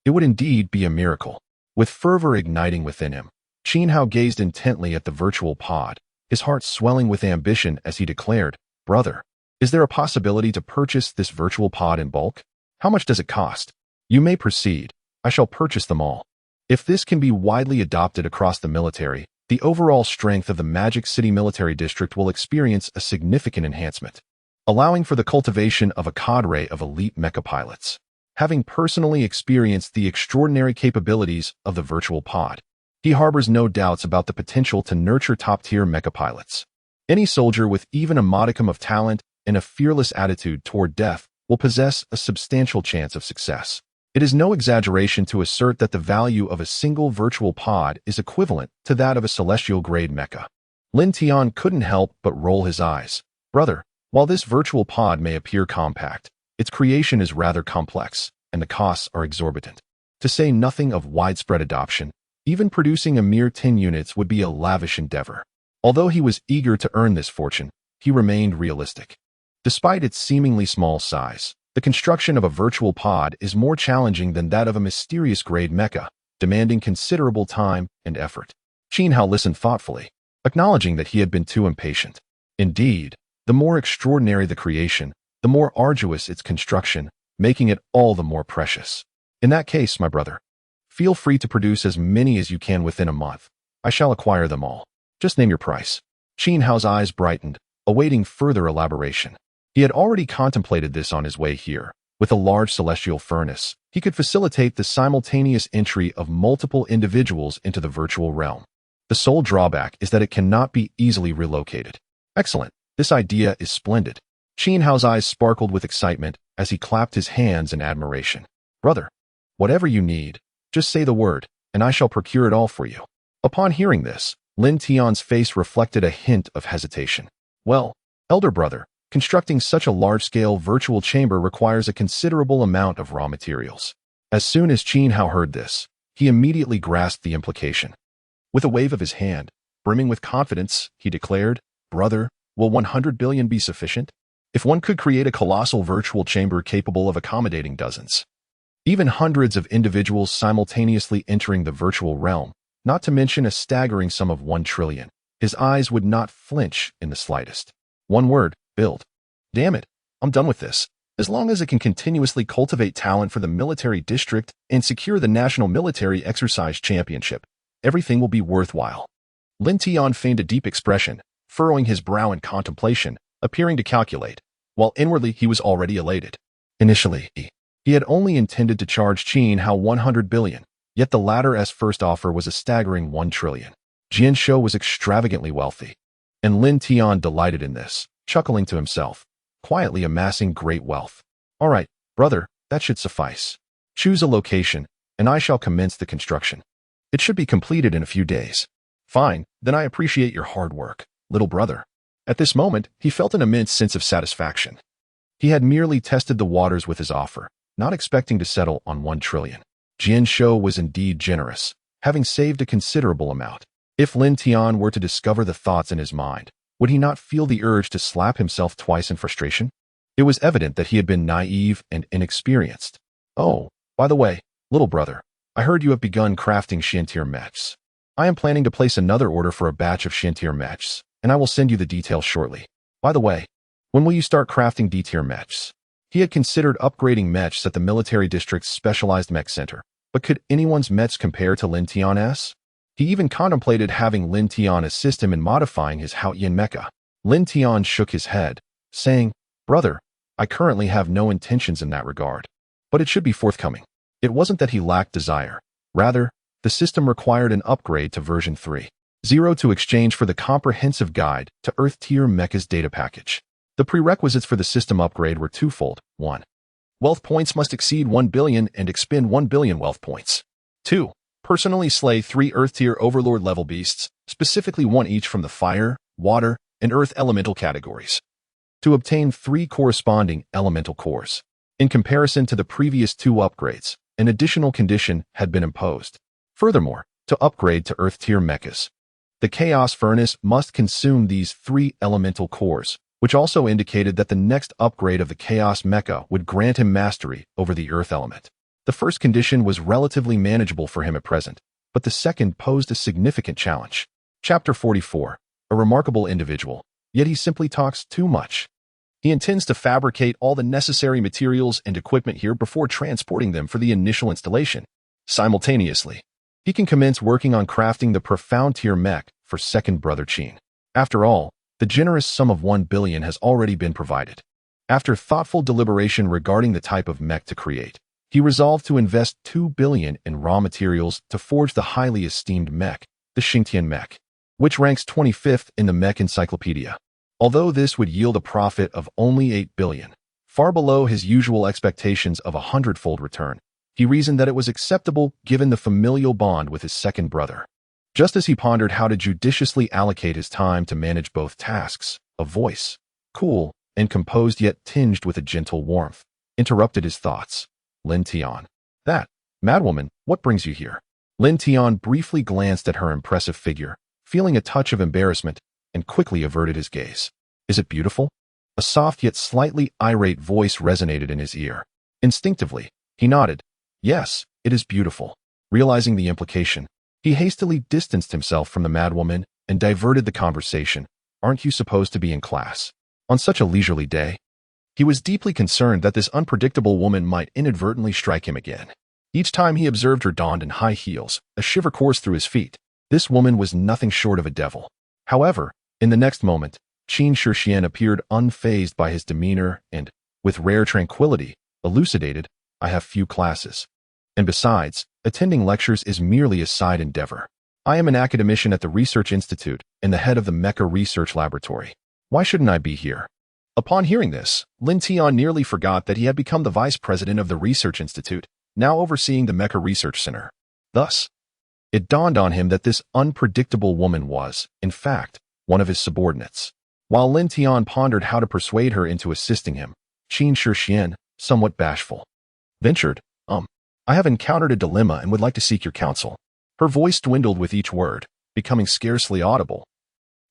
it would indeed be a miracle. With fervor igniting within him, Qin Hao gazed intently at the virtual pod, his heart swelling with ambition as he declared, "Brother, is there a possibility to purchase this virtual pod in bulk? How much does it cost?" "You may proceed. I shall purchase them all. If this can be widely adopted across the military, the overall strength of the Magic City Military District will experience a significant enhancement, allowing for the cultivation of a cadre of elite mecha pilots." Having personally experienced the extraordinary capabilities of the virtual pod, he harbors no doubts about the potential to nurture top-tier mecha pilots. Any soldier with even a modicum of talent and a fearless attitude toward death will possess a substantial chance of success. It is no exaggeration to assert that the value of a single virtual pod is equivalent to that of a celestial-grade mecha. Lin Tian couldn't help but roll his eyes. Brother, while this virtual pod may appear compact, its creation is rather complex, and the costs are exorbitant. To say nothing of widespread adoption, even producing a mere 10 units would be a lavish endeavor. Although he was eager to earn this fortune, he remained realistic. Despite its seemingly small size, the construction of a virtual pod is more challenging than that of a mysterious grade mecha, demanding considerable time and effort. Qin Hao listened thoughtfully, acknowledging that he had been too impatient. Indeed, the more extraordinary the creation, the more arduous its construction, making it all the more precious. In that case, my brother, feel free to produce as many as you can within a month. I shall acquire them all. Just name your price. Qin Hao's eyes brightened, awaiting further elaboration. He had already contemplated this on his way here. With a large celestial furnace, he could facilitate the simultaneous entry of multiple individuals into the virtual realm. The sole drawback is that it cannot be easily relocated. Excellent. This idea is splendid. Qin Hao's eyes sparkled with excitement as he clapped his hands in admiration. Brother, whatever you need, just say the word, and I shall procure it all for you. Upon hearing this, Lin Tian's face reflected a hint of hesitation. Well, elder brother, constructing such a large-scale virtual chamber requires a considerable amount of raw materials. As soon as Qin Hao heard this, he immediately grasped the implication. With a wave of his hand, brimming with confidence, he declared, Brother, will 100 billion be sufficient? If one could create a colossal virtual chamber capable of accommodating dozens, even hundreds of individuals simultaneously entering the virtual realm, not to mention a staggering sum of 1 trillion, his eyes would not flinch in the slightest. One word, build. Damn it, I'm done with this. As long as it can continuously cultivate talent for the military district and secure the National Military Exercise Championship, everything will be worthwhile. Lin Tian feigned a deep expression, furrowing his brow in contemplation, appearing to calculate, while inwardly he was already elated. Initially, he had only intended to charge Qin Hao 100 billion, yet the latter's first offer was a staggering 1 trillion. Jian Shou was extravagantly wealthy, and Lin Tian delighted in this, chuckling to himself, quietly amassing great wealth. All right, brother, that should suffice. Choose a location, and I shall commence the construction. It should be completed in a few days. Fine, then I appreciate your hard work, little brother. At this moment, he felt an immense sense of satisfaction. He had merely tested the waters with his offer, not expecting to settle on 1 trillion. Jian Shou was indeed generous, having saved a considerable amount. If Lin Tian were to discover the thoughts in his mind, would he not feel the urge to slap himself twice in frustration? It was evident that he had been naive and inexperienced. Oh, by the way, little brother, I heard you have begun crafting Shantier mechs. I am planning to place another order for a batch of Shantier mechs, and I will send you the details shortly. By the way, when will you start crafting D-tier mechs? He had considered upgrading mechs at the military district's specialized mech center, but could anyone's mechs compare to Lin Tian's? He even contemplated having Lin Tian assist him in modifying his Haoyan mecha. Lin Tian shook his head, saying, Brother, I currently have no intentions in that regard, but it should be forthcoming. It wasn't that he lacked desire. Rather, the system required an upgrade to version 3.0 to exchange for the comprehensive guide to Earth-tier mechas data package. The prerequisites for the system upgrade were twofold. 1. Wealth points must exceed 1 billion and expend 1 billion wealth points. 2. Personally slay 3 Earth-tier Overlord level beasts, specifically 1 each from the Fire, Water, and Earth elemental categories, to obtain 3 corresponding elemental cores. In comparison to the previous 2 upgrades, an additional condition had been imposed. Furthermore, to upgrade to Earth-tier mechas, the Chaos Furnace must consume these 3 elemental cores, which also indicated that the next upgrade of the Chaos Mecha would grant him mastery over the Earth element. The first condition was relatively manageable for him at present, but the second posed a significant challenge. Chapter 44. A remarkable individual, yet he simply talks too much. He intends to fabricate all the necessary materials and equipment here before transporting them for the initial installation. Simultaneously, he can commence working on crafting the profound tier mech for second brother Qin. After all, the generous sum of 1 billion has already been provided. After thoughtful deliberation regarding the type of mech to create, he resolved to invest 2 billion in raw materials to forge the highly esteemed mech, the Xingtian mech, which ranks 25th in the mech encyclopedia. Although this would yield a profit of only 8 billion, far below his usual expectations of a 100-fold return, He reasoned that it was acceptable given the familial bond with his second brother. Just as he pondered how to judiciously allocate his time to manage both tasks, a voice, cool and composed yet tinged with a gentle warmth, interrupted his thoughts. Lin Tian. That, madwoman, what brings you here? Lin Tian briefly glanced at her impressive figure, feeling a touch of embarrassment, and quickly averted his gaze. Is it beautiful? A soft yet slightly irate voice resonated in his ear. Instinctively, he nodded. Yes, it is beautiful. Realizing the implication, he hastily distanced himself from the madwoman and diverted the conversation. Aren't you supposed to be in class? On such a leisurely day? He was deeply concerned that this unpredictable woman might inadvertently strike him again. Each time he observed her donned in high heels, a shiver coursed through his feet. This woman was nothing short of a devil. However, in the next moment, Qin Shixian appeared unfazed by his demeanor and, with rare tranquility, elucidated, I have few classes. And besides, attending lectures is merely a side endeavor. I am an academician at the Research Institute and the head of the Mecha Research Laboratory. Why shouldn't I be here? Upon hearing this, Lin Tian nearly forgot that he had become the vice president of the Research Institute, now overseeing the Mecha Research Center. Thus, it dawned on him that this unpredictable woman was, in fact, one of his subordinates. While Lin Tian pondered how to persuade her into assisting him, Qin Shixian, somewhat bashful, ventured, I have encountered a dilemma and would like to seek your counsel. Her voice dwindled with each word, becoming scarcely audible.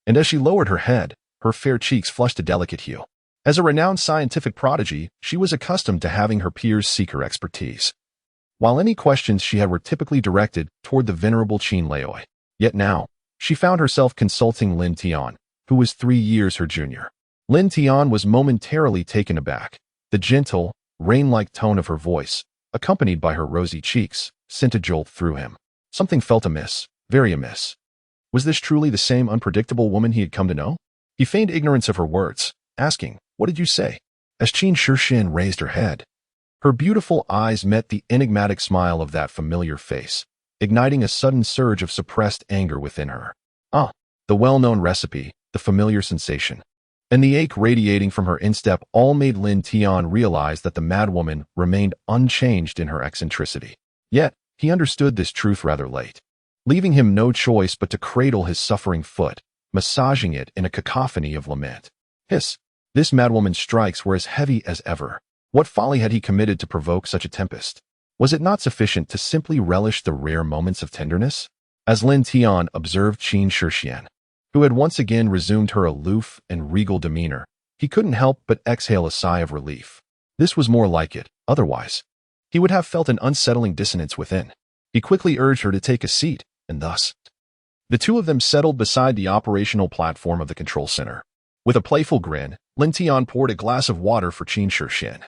And as she lowered her head, her fair cheeks flushed a delicate hue. As a renowned scientific prodigy, she was accustomed to having her peers seek her expertise. While any questions she had were typically directed toward the venerable Qin Leoi. Yet now, she found herself consulting Lin Tian, who was 3 years her junior. Lin Tian was momentarily taken aback. The gentle, rain-like tone of her voice, accompanied by her rosy cheeks, sent a jolt through him. Something felt amiss, very amiss. Was this truly the same unpredictable woman he had come to know? He feigned ignorance of her words, asking, What did you say? As Qin Shixian raised her head, her beautiful eyes met the enigmatic smile of that familiar face, igniting a sudden surge of suppressed anger within her. The well-known recipe, the familiar sensation, and the ache radiating from her instep all made Lin Tian realize that the madwoman remained unchanged in her eccentricity. Yet, he understood this truth rather late, leaving him no choice but to cradle his suffering foot, massaging it in a cacophony of lament. Hiss! This madwoman's strikes were as heavy as ever. What folly had he committed to provoke such a tempest? Was it not sufficient to simply relish the rare moments of tenderness? As Lin Tian observed Qin Shixian, who had once again resumed her aloof and regal demeanor, he couldn't help but exhale a sigh of relief. This was more like it, otherwise he would have felt an unsettling dissonance within. He quickly urged her to take a seat, and thus, the two of them settled beside the operational platform of the control center. With a playful grin, Lin Tian poured a glass of water for Qin Shixian,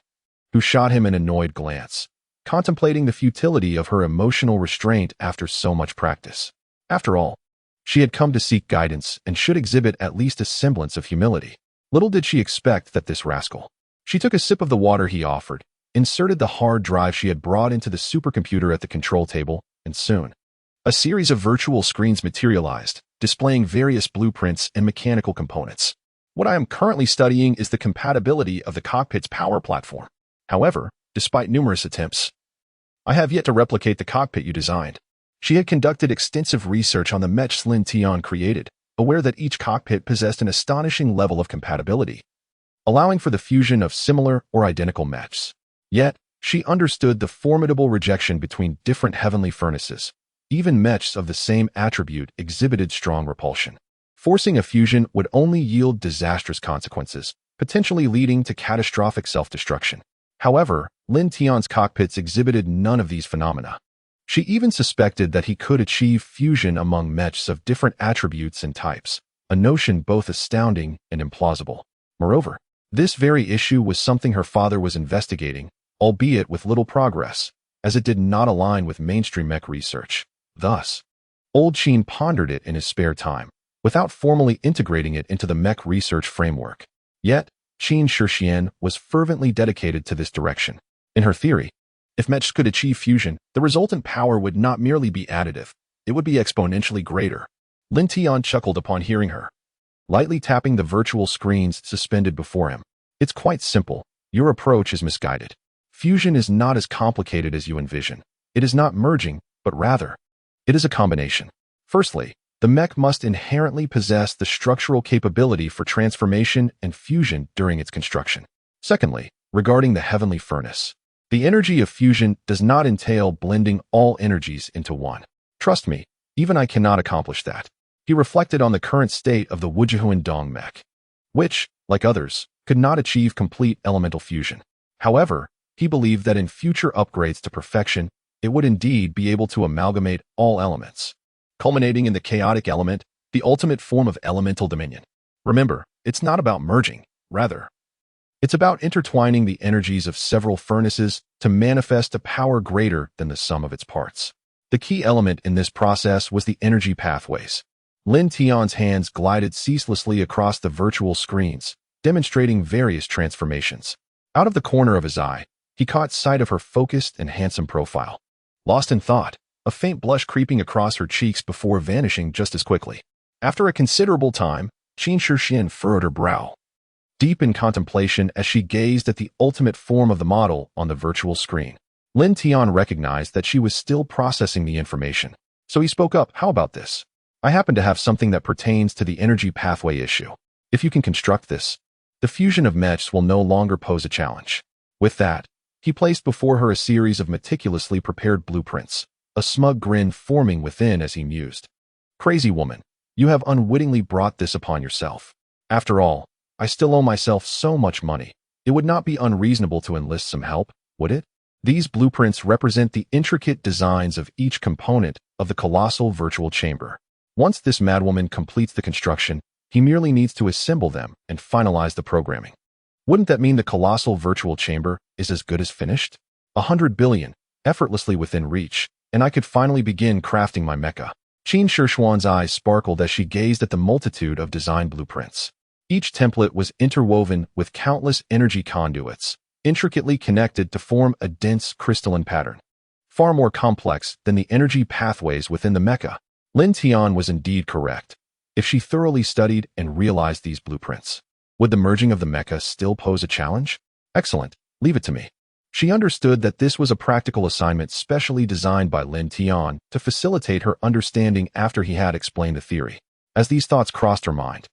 who shot him an annoyed glance, contemplating the futility of her emotional restraint after so much practice. After all, she had come to seek guidance and should exhibit at least a semblance of humility. Little did she expect that this rascal. She took a sip of the water he offered, inserted the hard drive she had brought into the supercomputer at the control table, and soon, a series of virtual screens materialized, displaying various blueprints and mechanical components. What I am currently studying is the compatibility of the cockpit's power platform. However, despite numerous attempts, I have yet to replicate the cockpit you designed. She had conducted extensive research on the mechs Lin Tian created, aware that each cockpit possessed an astonishing level of compatibility, allowing for the fusion of similar or identical mechs. Yet, she understood the formidable rejection between different heavenly furnaces. Even mechs of the same attribute exhibited strong repulsion. Forcing a fusion would only yield disastrous consequences, potentially leading to catastrophic self-destruction. However, Lin Tian's cockpits exhibited none of these phenomena. She even suspected that he could achieve fusion among mechs of different attributes and types, a notion both astounding and implausible. Moreover, this very issue was something her father was investigating, albeit with little progress, as it did not align with mainstream mech research. Thus, old Qin pondered it in his spare time, without formally integrating it into the mech research framework. Yet, Qin Shixian was fervently dedicated to this direction. In her theory, if mechs could achieve fusion, the resultant power would not merely be additive, it would be exponentially greater. Lin Tian chuckled upon hearing her, lightly tapping the virtual screens suspended before him. It's quite simple. Your approach is misguided. Fusion is not as complicated as you envision. It is not merging, but rather, it is a combination. Firstly, the mech must inherently possess the structural capability for transformation and fusion during its construction. Secondly, regarding the heavenly furnace, the energy of fusion does not entail blending all energies into one. Trust me, even I cannot accomplish that. He reflected on the current state of the Wujihuan Dong mech, which, like others, could not achieve complete elemental fusion. However, he believed that in future upgrades to perfection, it would indeed be able to amalgamate all elements, culminating in the chaotic element, the ultimate form of elemental dominion. Remember, it's not about merging, rather, it's about intertwining the energies of several furnaces to manifest a power greater than the sum of its parts. The key element in this process was the energy pathways. Lin Tian's hands glided ceaselessly across the virtual screens, demonstrating various transformations. Out of the corner of his eye, he caught sight of her focused and handsome profile. Lost in thought, a faint blush creeping across her cheeks before vanishing just as quickly. After a considerable time, Qin Shixian furrowed her brow, deep in contemplation as she gazed at the ultimate form of the model on the virtual screen. Lin Tian recognized that she was still processing the information, so he spoke up. How about this? I happen to have something that pertains to the energy pathway issue. If you can construct this, the fusion of mechs will no longer pose a challenge. With that, he placed before her a series of meticulously prepared blueprints, a smug grin forming within as he mused. Crazy woman, you have unwittingly brought this upon yourself. After all, I still owe myself so much money. It would not be unreasonable to enlist some help, would it? These blueprints represent the intricate designs of each component of the colossal virtual chamber. Once this madwoman completes the construction, he merely needs to assemble them and finalize the programming. Wouldn't that mean the colossal virtual chamber is as good as finished? 100 billion, effortlessly within reach, and I could finally begin crafting my mecha. Qin Shishuan's eyes sparkled as she gazed at the multitude of design blueprints. Each template was interwoven with countless energy conduits, intricately connected to form a dense crystalline pattern, far more complex than the energy pathways within the mecha. Lin Tian was indeed correct. If she thoroughly studied and realized these blueprints, would the merging of the mecha still pose a challenge? Excellent, leave it to me. She understood that this was a practical assignment specially designed by Lin Tian to facilitate her understanding after he had explained the theory. As these thoughts crossed her mind,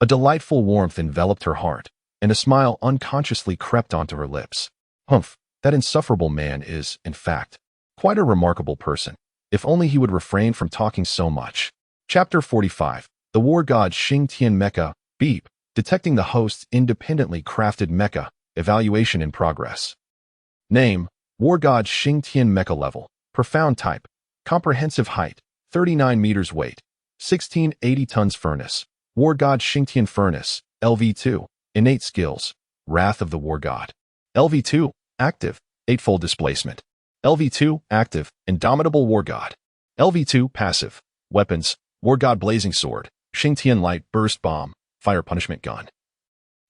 a delightful warmth enveloped her heart, and a smile unconsciously crept onto her lips. Humph, that insufferable man is, in fact, quite a remarkable person. If only he would refrain from talking so much. Chapter 45. The War God Xing Tian Mecha, Beep, detecting the host's independently crafted mecha, evaluation in progress. Name, War God Xing Tian Mecha level, profound type, comprehensive height, 39 meters weight, 1680 tons furnace, War God Xing Tian furnace, LV2, innate skills, Wrath of the War God. LV2, active, eightfold displacement. LV2, active, Indomitable War God. LV2, passive, weapons, War God Blazing Sword, Xing Tian Light Burst Bomb, Fire Punishment Gun.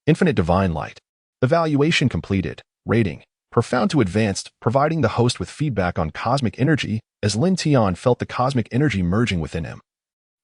Infinite Divine Light. Evaluation completed. Rating, profound to advanced, providing the host with feedback on cosmic energy as Lin Tian felt the cosmic energy merging within him.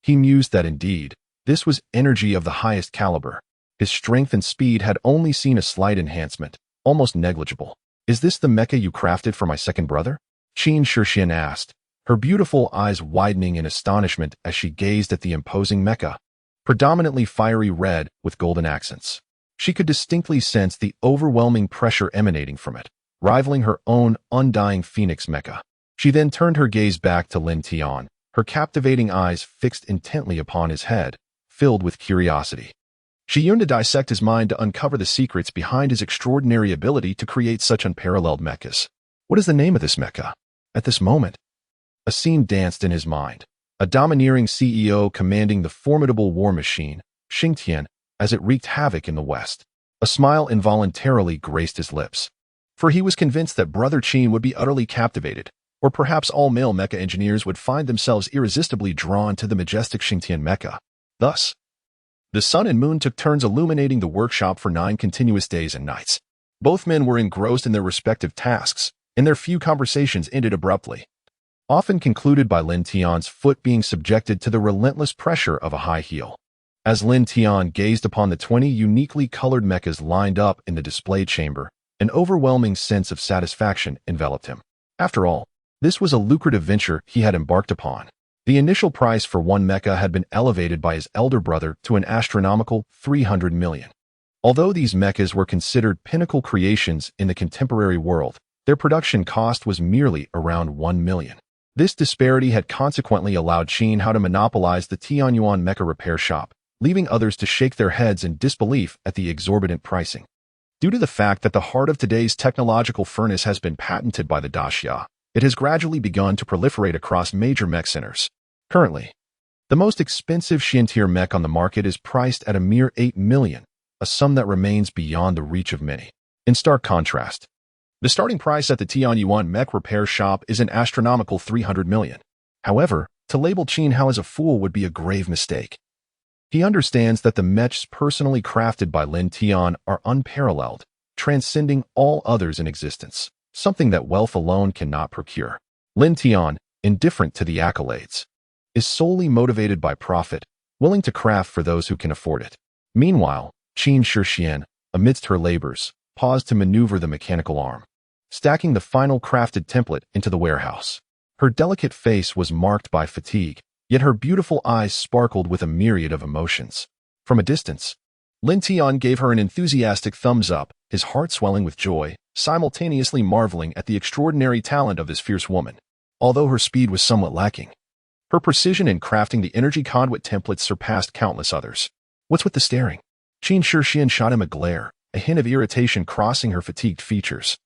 He mused that indeed, this was energy of the highest caliber. His strength and speed had only seen a slight enhancement, almost negligible. Is this the mecha you crafted for my second brother? Qin Shixian asked, her beautiful eyes widening in astonishment as she gazed at the imposing mecha, predominantly fiery red with golden accents. She could distinctly sense the overwhelming pressure emanating from it, rivaling her own undying phoenix mecha. She then turned her gaze back to Lin Tian, her captivating eyes fixed intently upon his head, filled with curiosity. She yearned to dissect his mind to uncover the secrets behind his extraordinary ability to create such unparalleled mechas. What is the name of this mecha? At this moment, a scene danced in his mind. A domineering CEO commanding the formidable war machine, Xing Tian, as it wreaked havoc in the West. A smile involuntarily graced his lips, for he was convinced that Brother Qin would be utterly captivated, or perhaps all male mecha engineers would find themselves irresistibly drawn to the majestic Xing Tian mecha. Thus, the sun and moon took turns illuminating the workshop for 9 continuous days and nights. Both men were engrossed in their respective tasks, and their few conversations ended abruptly, often concluded by Lin Tian's foot being subjected to the relentless pressure of a high heel. As Lin Tian gazed upon the 20 uniquely colored mechas lined up in the display chamber, An overwhelming sense of satisfaction enveloped him. After all, this was a lucrative venture he had embarked upon. The initial price for one mecha had been elevated by his elder brother to an astronomical 300 million. Although these mechas were considered pinnacle creations in the contemporary world, their production cost was merely around 1 million. This disparity had consequently allowed Qin Hao to monopolize the Tianyuan mecha repair shop, leaving others to shake their heads in disbelief at the exorbitant pricing. Due to the fact that the heart of today's technological furnace has been patented by the Daxia, it has gradually begun to proliferate across major mech centers. Currently, the most expensive Xian-tier mech on the market is priced at a mere 8 million, a sum that remains beyond the reach of many. In stark contrast, the starting price at the Tianyuan mech repair shop is an astronomical 300 million. However, to label Qin Hao as a fool would be a grave mistake. He understands that the mechs personally crafted by Lin Tian are unparalleled, transcending all others in existence, something that wealth alone cannot procure. Lin Tian, indifferent to the accolades, is solely motivated by profit, willing to craft for those who can afford it. Meanwhile, Qin Shixian, amidst her labors, paused to maneuver the mechanical arm, stacking the final crafted template into the warehouse. Her delicate face was marked by fatigue, yet her beautiful eyes sparkled with a myriad of emotions. From a distance, Lin Tian gave her an enthusiastic thumbs up, his heart swelling with joy, simultaneously marveling at the extraordinary talent of this fierce woman. Although her speed was somewhat lacking, her precision in crafting the energy conduit templates surpassed countless others. What's with the staring? Qin Shixian shot him a glare, a hint of irritation crossing her fatigued features.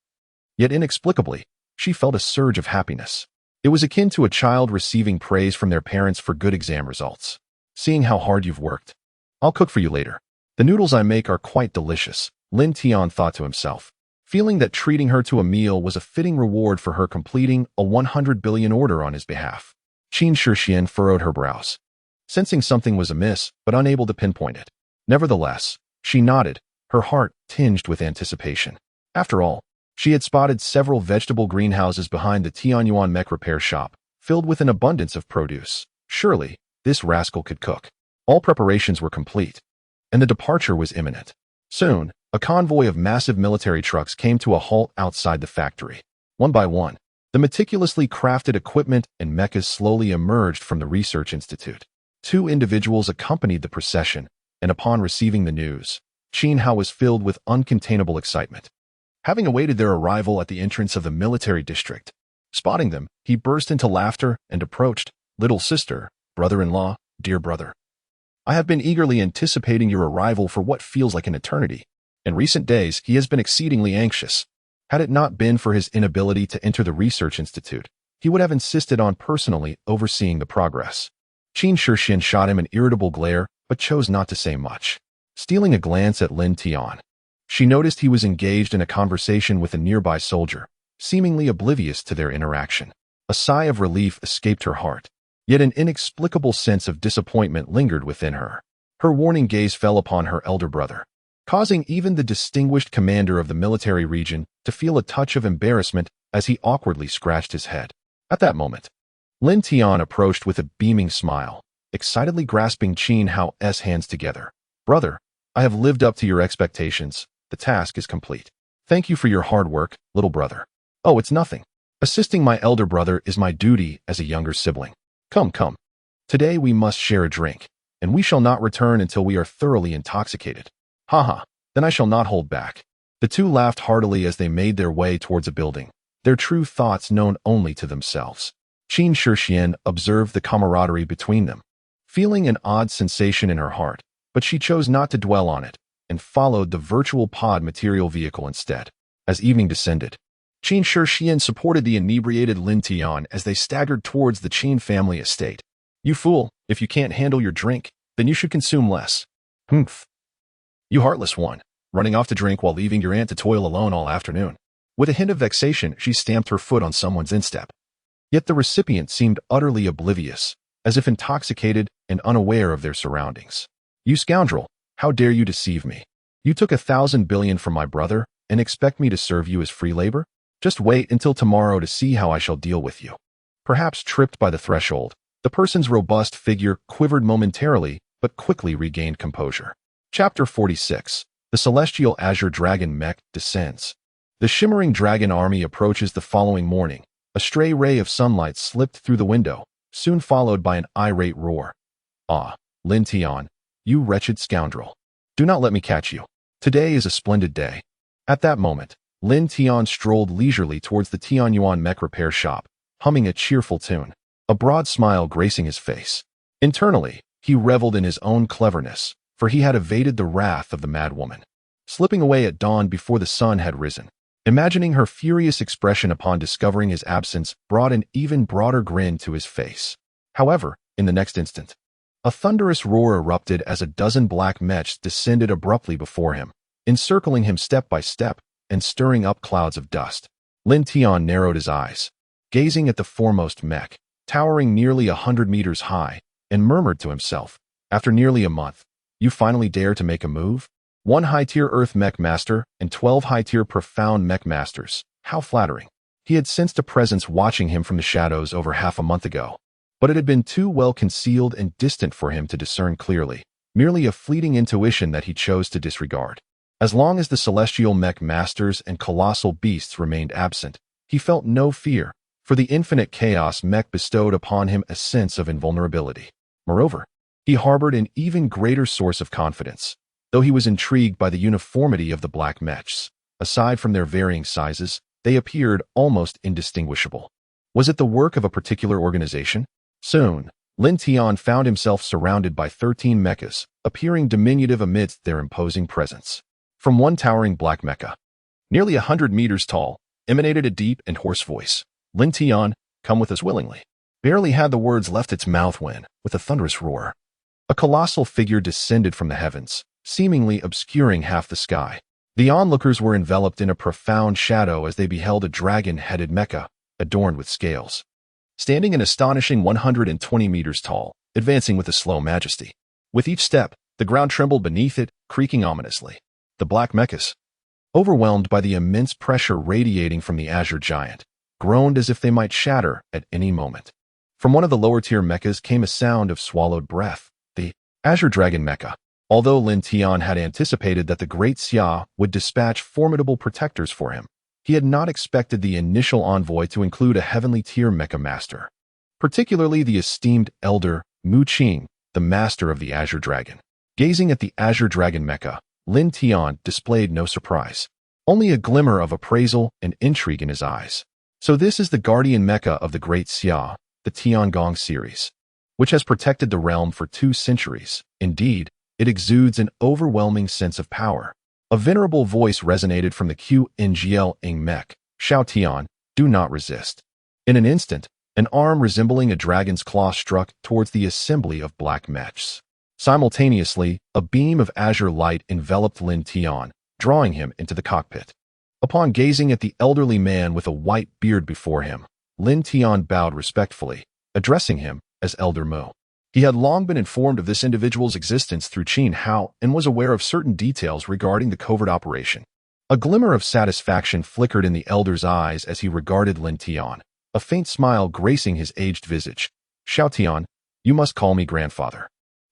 Yet inexplicably, she felt a surge of happiness. It was akin to a child receiving praise from their parents for good exam results. Seeing how hard you've worked. I'll cook for you later. The noodles I make are quite delicious, Lin Tian thought to himself, feeling that treating her to a meal was a fitting reward for her completing a 100 billion order on his behalf. Qin Shixian furrowed her brows, sensing something was amiss, but unable to pinpoint it. Nevertheless, she nodded, her heart tinged with anticipation. After all, she had spotted several vegetable greenhouses behind the Tianyuan mech repair shop, filled with an abundance of produce. Surely, this rascal could cook. All preparations were complete, and the departure was imminent. Soon, a convoy of massive military trucks came to a halt outside the factory. One by one, the meticulously crafted equipment and mechas slowly emerged from the research institute. 2 individuals accompanied the procession, and upon receiving the news, Qin Hao was filled with uncontainable excitement. Having awaited their arrival at the entrance of the military district, spotting them, he burst into laughter and approached, "Little sister, brother-in-law, dear brother. I have been eagerly anticipating your arrival for what feels like an eternity. In recent days, he has been exceedingly anxious. Had it not been for his inability to enter the research institute, he would have insisted on personally overseeing the progress." Qin Shixian shot him an irritable glare, but chose not to say much. Stealing a glance at Lin Tian, she noticed he was engaged in a conversation with a nearby soldier, seemingly oblivious to their interaction. A sigh of relief escaped her heart, yet an inexplicable sense of disappointment lingered within her. Her warning gaze fell upon her elder brother, causing even the distinguished commander of the military region to feel a touch of embarrassment as he awkwardly scratched his head. At that moment, Lin Tian approached with a beaming smile, excitedly grasping Qin Hao's hands together. "Brother, I have lived up to your expectations. The task is complete. Thank you for your hard work, little brother." "Oh, it's nothing. Assisting my elder brother is my duty as a younger sibling. Come, come. Today we must share a drink, and we shall not return until we are thoroughly intoxicated." "Haha, then I shall not hold back." The two laughed heartily as they made their way towards a building, their true thoughts known only to themselves. Qin Shixian observed the camaraderie between them, feeling an odd sensation in her heart, but she chose not to dwell on it, and followed the virtual pod material vehicle instead. As evening descended, Qin Shixian supported the inebriated Lin Tian as they staggered towards the Qin family estate. "You fool, if you can't handle your drink, then you should consume less." "Humph. You heartless one, running off to drink while leaving your aunt to toil alone all afternoon." With a hint of vexation, she stamped her foot on someone's instep. Yet the recipient seemed utterly oblivious, as if intoxicated and unaware of their surroundings. "You scoundrel, how dare you deceive me? You took 1,000 billion from my brother and expect me to serve you as free labor? Just wait until tomorrow to see how I shall deal with you." Perhaps tripped by the threshold, the person's robust figure quivered momentarily, but quickly regained composure. Chapter 46. The Celestial Azure Dragon Mech descends. The shimmering dragon army approaches the following morning. A stray ray of sunlight slipped through the window, soon followed by an irate roar. Ah, Lin Tian, you wretched scoundrel. Do not let me catch you. Today is a splendid day. At that moment, Lin Tian strolled leisurely towards the Tianyuan mech repair shop, humming a cheerful tune, a broad smile gracing his face. Internally, he reveled in his own cleverness, for he had evaded the wrath of the madwoman, slipping away at dawn before the sun had risen. Imagining her furious expression upon discovering his absence brought an even broader grin to his face. However, in the next instant, a thunderous roar erupted as a dozen black mechs descended abruptly before him, encircling him step by step and stirring up clouds of dust. Lin Tian narrowed his eyes, gazing at the foremost mech, towering nearly 100 meters high, and murmured to himself, after nearly a month, you finally dare to make a move? 1 high-tier Earth Mech Master and 12 high-tier Profound Mech Masters. How flattering. He had sensed a presence watching him from the shadows over half a month ago, but it had been too well concealed and distant for him to discern clearly, merely a fleeting intuition that he chose to disregard. As long as the Celestial Mech Masters and Colossal Beasts remained absent, he felt no fear, for the infinite Chaos Mech bestowed upon him a sense of invulnerability. Moreover, he harbored an even greater source of confidence. Though he was intrigued by the uniformity of the black mechs, aside from their varying sizes, they appeared almost indistinguishable. Was it the work of a particular organization? Soon, Lin Tian found himself surrounded by 13 mechas, appearing diminutive amidst their imposing presence. From one towering black mecha, nearly 100 meters tall, emanated a deep and hoarse voice. Lin Tian, come with us willingly. Barely had the words left its mouth when, with a thunderous roar, a colossal figure descended from the heavens, seemingly obscuring half the sky. The onlookers were enveloped in a profound shadow as they beheld a dragon-headed mecha, adorned with scales, standing an astonishing 120 meters tall, advancing with a slow majesty. With each step, the ground trembled beneath it, creaking ominously. The black mechas, overwhelmed by the immense pressure radiating from the azure giant, groaned as if they might shatter at any moment. From one of the lower-tier mechas came a sound of swallowed breath. The Azure Dragon Mecha. Although Lin Tian had anticipated that the Great Xia would dispatch formidable protectors for him, he had not expected the initial envoy to include a heavenly tier mecha master, particularly the esteemed elder Mu Qing, the master of the Azure Dragon. Gazing at the Azure Dragon Mecha, Lin Tian displayed no surprise, only a glimmer of appraisal and intrigue in his eyes. So this is the guardian mecha of the Great Xia, the Tiangong series, which has protected the realm for 2 centuries. Indeed, it exudes an overwhelming sense of power. A venerable voice resonated from the QNGL Ing Mech. Shao Tian, do not resist. In an instant, an arm resembling a dragon's claw struck towards the assembly of black mechs. Simultaneously, a beam of azure light enveloped Lin Tian, drawing him into the cockpit. Upon gazing at the elderly man with a white beard before him, Lin Tian bowed respectfully, addressing him as Elder Mu. He had long been informed of this individual's existence through Qin Hao and was aware of certain details regarding the covert operation. A glimmer of satisfaction flickered in the elder's eyes as he regarded Lin Tian, a faint smile gracing his aged visage. Shao Tian, you must call me grandfather.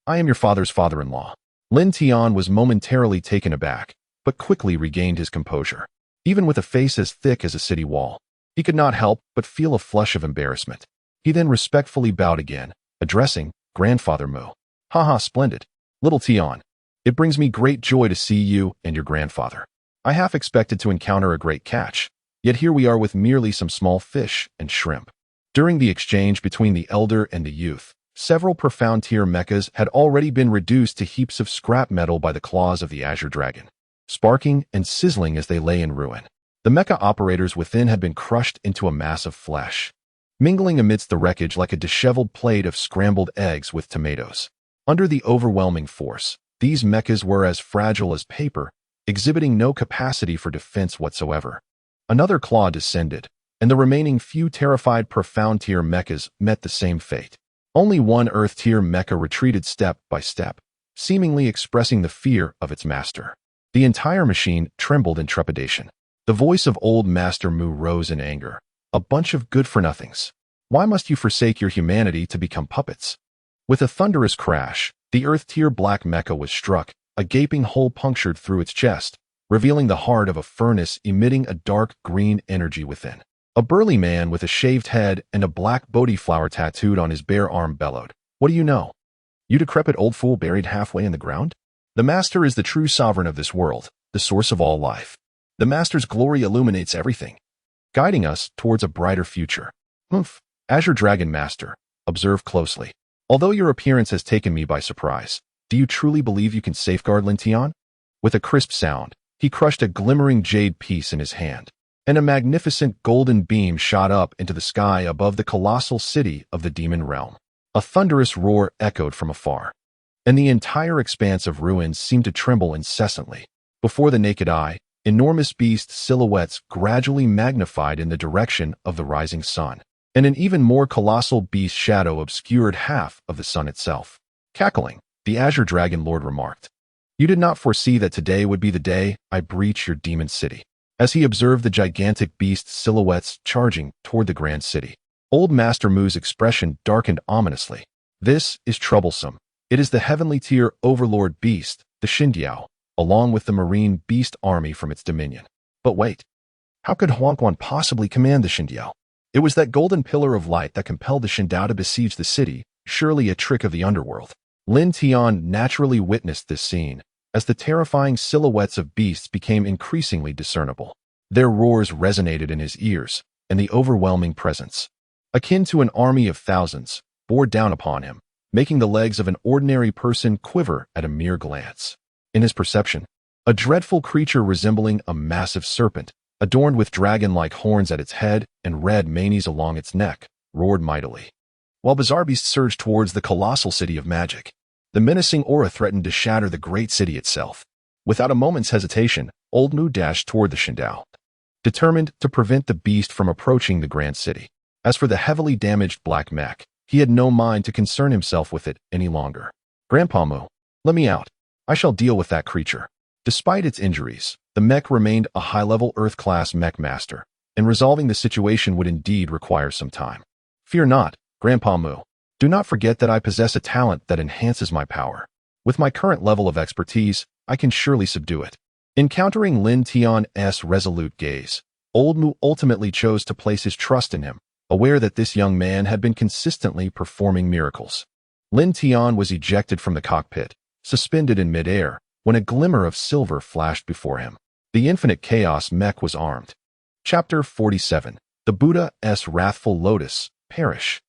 I am your father's father-in-law. Lin Tian was momentarily taken aback, but quickly regained his composure. Even with a face as thick as a city wall, he could not help but feel a flush of embarrassment. He then respectfully bowed again, addressing Grandfather Mu. Haha, splendid. Little Tian, it brings me great joy to see you and your grandfather. I half expected to encounter a great catch, yet here we are with merely some small fish and shrimp. During the exchange between the elder and the youth, several profound tier mechas had already been reduced to heaps of scrap metal by the claws of the Azure Dragon, sparking and sizzling as they lay in ruin. The mecha operators within had been crushed into a mass of flesh, mingling amidst the wreckage like a disheveled plate of scrambled eggs with tomatoes. Under the overwhelming force, these mechas were as fragile as paper, exhibiting no capacity for defense whatsoever. Another claw descended, and the remaining few terrified profound-tier mechas met the same fate. Only one Earth-tier mecha retreated step by step, seemingly expressing the fear of its master. The entire machine trembled in trepidation. The voice of old Master Mu rose in anger. A bunch of good-for-nothings. Why must you forsake your humanity to become puppets? With a thunderous crash, the Earth-tier black mecha was struck, a gaping hole punctured through its chest, revealing the heart of a furnace emitting a dark green energy within. A burly man with a shaved head and a black Bodhi flower tattooed on his bare arm bellowed, "What do you know? You decrepit old fool buried halfway in the ground? The Master is the true sovereign of this world, the source of all life. The Master's glory illuminates everything, guiding us towards a brighter future. Azure Dragon Master, observe closely. Although your appearance has taken me by surprise, do you truly believe you can safeguard Lin Tian?" With a crisp sound, he crushed a glimmering jade piece in his hand, and a magnificent golden beam shot up into the sky above the colossal city of the demon realm. A thunderous roar echoed from afar, and the entire expanse of ruins seemed to tremble incessantly. Before the naked eye, enormous beast silhouettes gradually magnified in the direction of the rising sun, and an even more colossal beast shadow obscured half of the sun itself. Cackling, the Azure Dragon Lord remarked, "You did not foresee that today would be the day I breach your demon city." As he observed the gigantic beast silhouettes charging toward the grand city, Old Master Mu's expression darkened ominously. "This is troublesome. It is the heavenly tier overlord beast, the Xindiao, along with the marine beast army from its dominion." But wait, how could Huangquan possibly command the Xindiao? It was that golden pillar of light that compelled the Xindiao to besiege the city, surely a trick of the underworld. Lin Tian naturally witnessed this scene, as the terrifying silhouettes of beasts became increasingly discernible. Their roars resonated in his ears, and the overwhelming presence, akin to an army of thousands, bore down upon him, making the legs of an ordinary person quiver at a mere glance. In his perception, a dreadful creature resembling a massive serpent, adorned with dragon-like horns at its head and red manes along its neck, roared mightily. While bizarre beasts surged towards the colossal city of magic, the menacing aura threatened to shatter the great city itself. Without a moment's hesitation, Old Mu dashed toward the Xindiao, determined to prevent the beast from approaching the grand city. As for the heavily damaged black mech, he had no mind to concern himself with it any longer. "Grandpa Mu, let me out. I shall deal with that creature." Despite its injuries, the mech remained a high-level Earth-class mech master, and resolving the situation would indeed require some time. "Fear not, Grandpa Mu. Do not forget that I possess a talent that enhances my power. With my current level of expertise, I can surely subdue it." Encountering Lin Tian's resolute gaze, Old Mu ultimately chose to place his trust in him, aware that this young man had been consistently performing miracles. Lin Tian was ejected from the cockpit, suspended in midair, when a glimmer of silver flashed before him. The infinite Chaos Mech was armed. Chapter 47. The Buddha's Wrathful Lotus, Perish.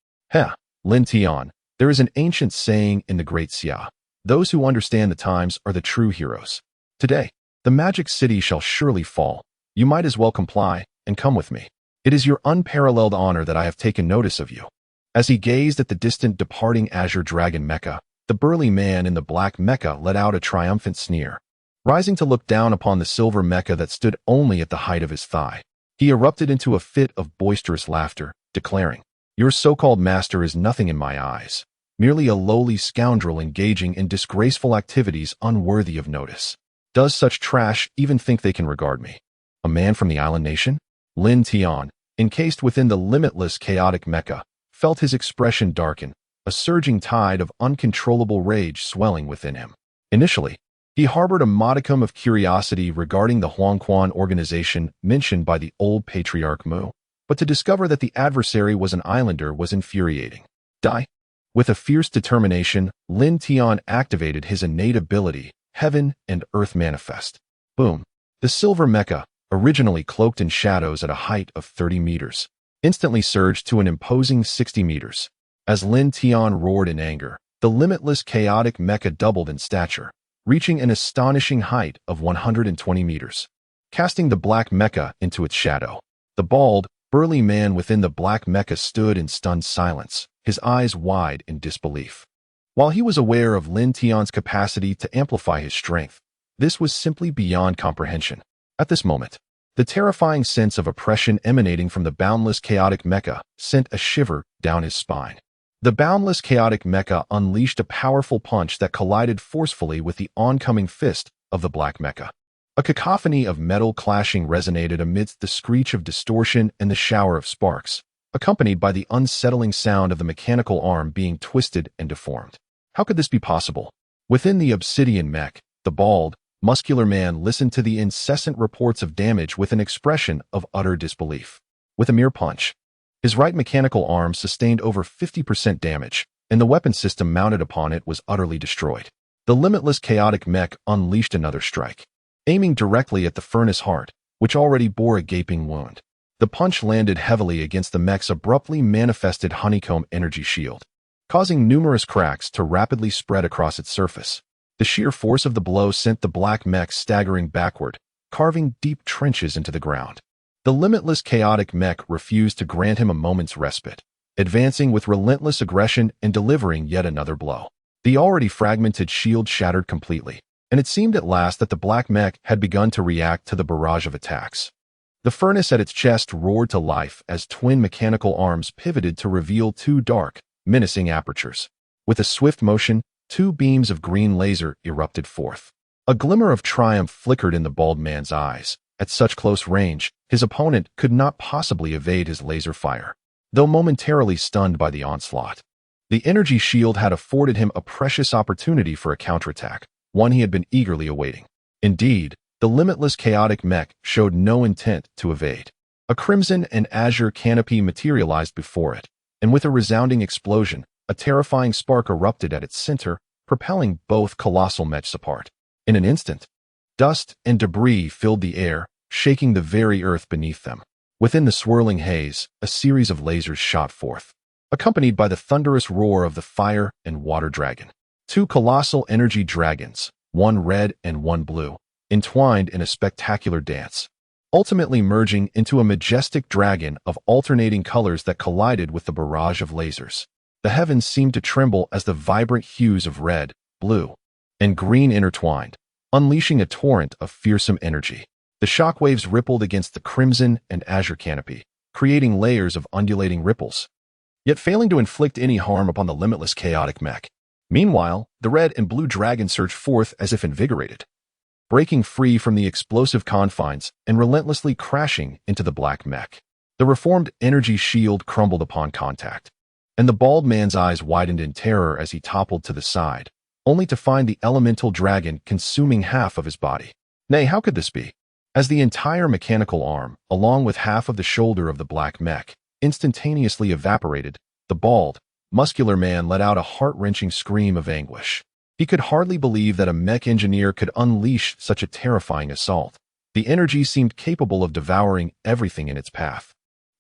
Lin Tian, there is an ancient saying in the Great Xia. Those who understand the times are the true heroes. Today, the magic city shall surely fall. You might as well comply and come with me. It is your unparalleled honor that I have taken notice of you." As he gazed at the distant departing Azure Dragon Mecha, the burly man in the black mecha let out a triumphant sneer. Rising to look down upon the silver mecha that stood only at the height of his thigh, he erupted into a fit of boisterous laughter, declaring, "Your so-called master is nothing in my eyes, merely a lowly scoundrel engaging in disgraceful activities unworthy of notice. Does such trash even think they can regard me? A man from the island nation?" Lin Tian, encased within the limitless chaotic mecha, felt his expression darken, a surging tide of uncontrollable rage swelling within him. Initially, he harbored a modicum of curiosity regarding the Huangquan organization mentioned by the old patriarch Mu, but to discover that the adversary was an islander was infuriating. Die. With a fierce determination, Lin Tian activated his innate ability, Heaven and Earth Manifest. Boom. The silver mecha, originally cloaked in shadows at a height of 30 meters, instantly surged to an imposing 60 meters. As Lin Tian roared in anger, the limitless chaotic mecha doubled in stature, reaching an astonishing height of 120 meters, casting the black mecha into its shadow. The bald, burly man within the black mecha stood in stunned silence, his eyes wide in disbelief. While he was aware of Lin Tian's capacity to amplify his strength, this was simply beyond comprehension. At this moment, the terrifying sense of oppression emanating from the boundless chaotic mecha sent a shiver down his spine. The boundless chaotic mecha unleashed a powerful punch that collided forcefully with the oncoming fist of the black mecha. A cacophony of metal clashing resonated amidst the screech of distortion and the shower of sparks, accompanied by the unsettling sound of the mechanical arm being twisted and deformed. How could this be possible? Within the obsidian mech, the bald, Muscular Man listened to the incessant reports of damage with an expression of utter disbelief. With a mere punch, his right mechanical arm sustained over 50% damage, and the weapon system mounted upon it was utterly destroyed. The limitless chaotic mech unleashed another strike, aiming directly at the furnace heart, which already bore a gaping wound. The punch landed heavily against the mech's abruptly manifested honeycomb energy shield, causing numerous cracks to rapidly spread across its surface. The sheer force of the blow sent the black mech staggering backward, carving deep trenches into the ground. The limitless chaotic mech refused to grant him a moment's respite, advancing with relentless aggression and delivering yet another blow. The already fragmented shield shattered completely, and it seemed at last that the black mech had begun to react to the barrage of attacks. The furnace at its chest roared to life as twin mechanical arms pivoted to reveal two dark, menacing apertures. With a swift motion, two beams of green laser erupted forth. A glimmer of triumph flickered in the bald man's eyes. At such close range, his opponent could not possibly evade his laser fire, though momentarily stunned by the onslaught. The energy shield had afforded him a precious opportunity for a counterattack, one he had been eagerly awaiting. Indeed, the limitless chaotic mech showed no intent to evade. A crimson and azure canopy materialized before it, and with a resounding explosion, a terrifying spark erupted at its center, propelling both colossal mechs apart. In an instant, dust and debris filled the air, shaking the very earth beneath them. Within the swirling haze, a series of lasers shot forth, accompanied by the thunderous roar of the fire and water dragon. Two colossal energy dragons, one red and one blue, entwined in a spectacular dance, ultimately merging into a majestic dragon of alternating colors that collided with the barrage of lasers. The heavens seemed to tremble as the vibrant hues of red, blue, and green intertwined, unleashing a torrent of fearsome energy. The shockwaves rippled against the crimson and azure canopy, creating layers of undulating ripples, yet failing to inflict any harm upon the limitless chaotic mech. Meanwhile, the red and blue dragon surged forth as if invigorated, breaking free from the explosive confines and relentlessly crashing into the black mech. The reformed energy shield crumbled upon contact, and the bald man's eyes widened in terror as he toppled to the side, only to find the elemental dragon consuming half of his body. Nay, how could this be? As the entire mechanical arm, along with half of the shoulder of the black mech, instantaneously evaporated, the bald, muscular man let out a heart-wrenching scream of anguish. He could hardly believe that a mech engineer could unleash such a terrifying assault. The energy seemed capable of devouring everything in its path.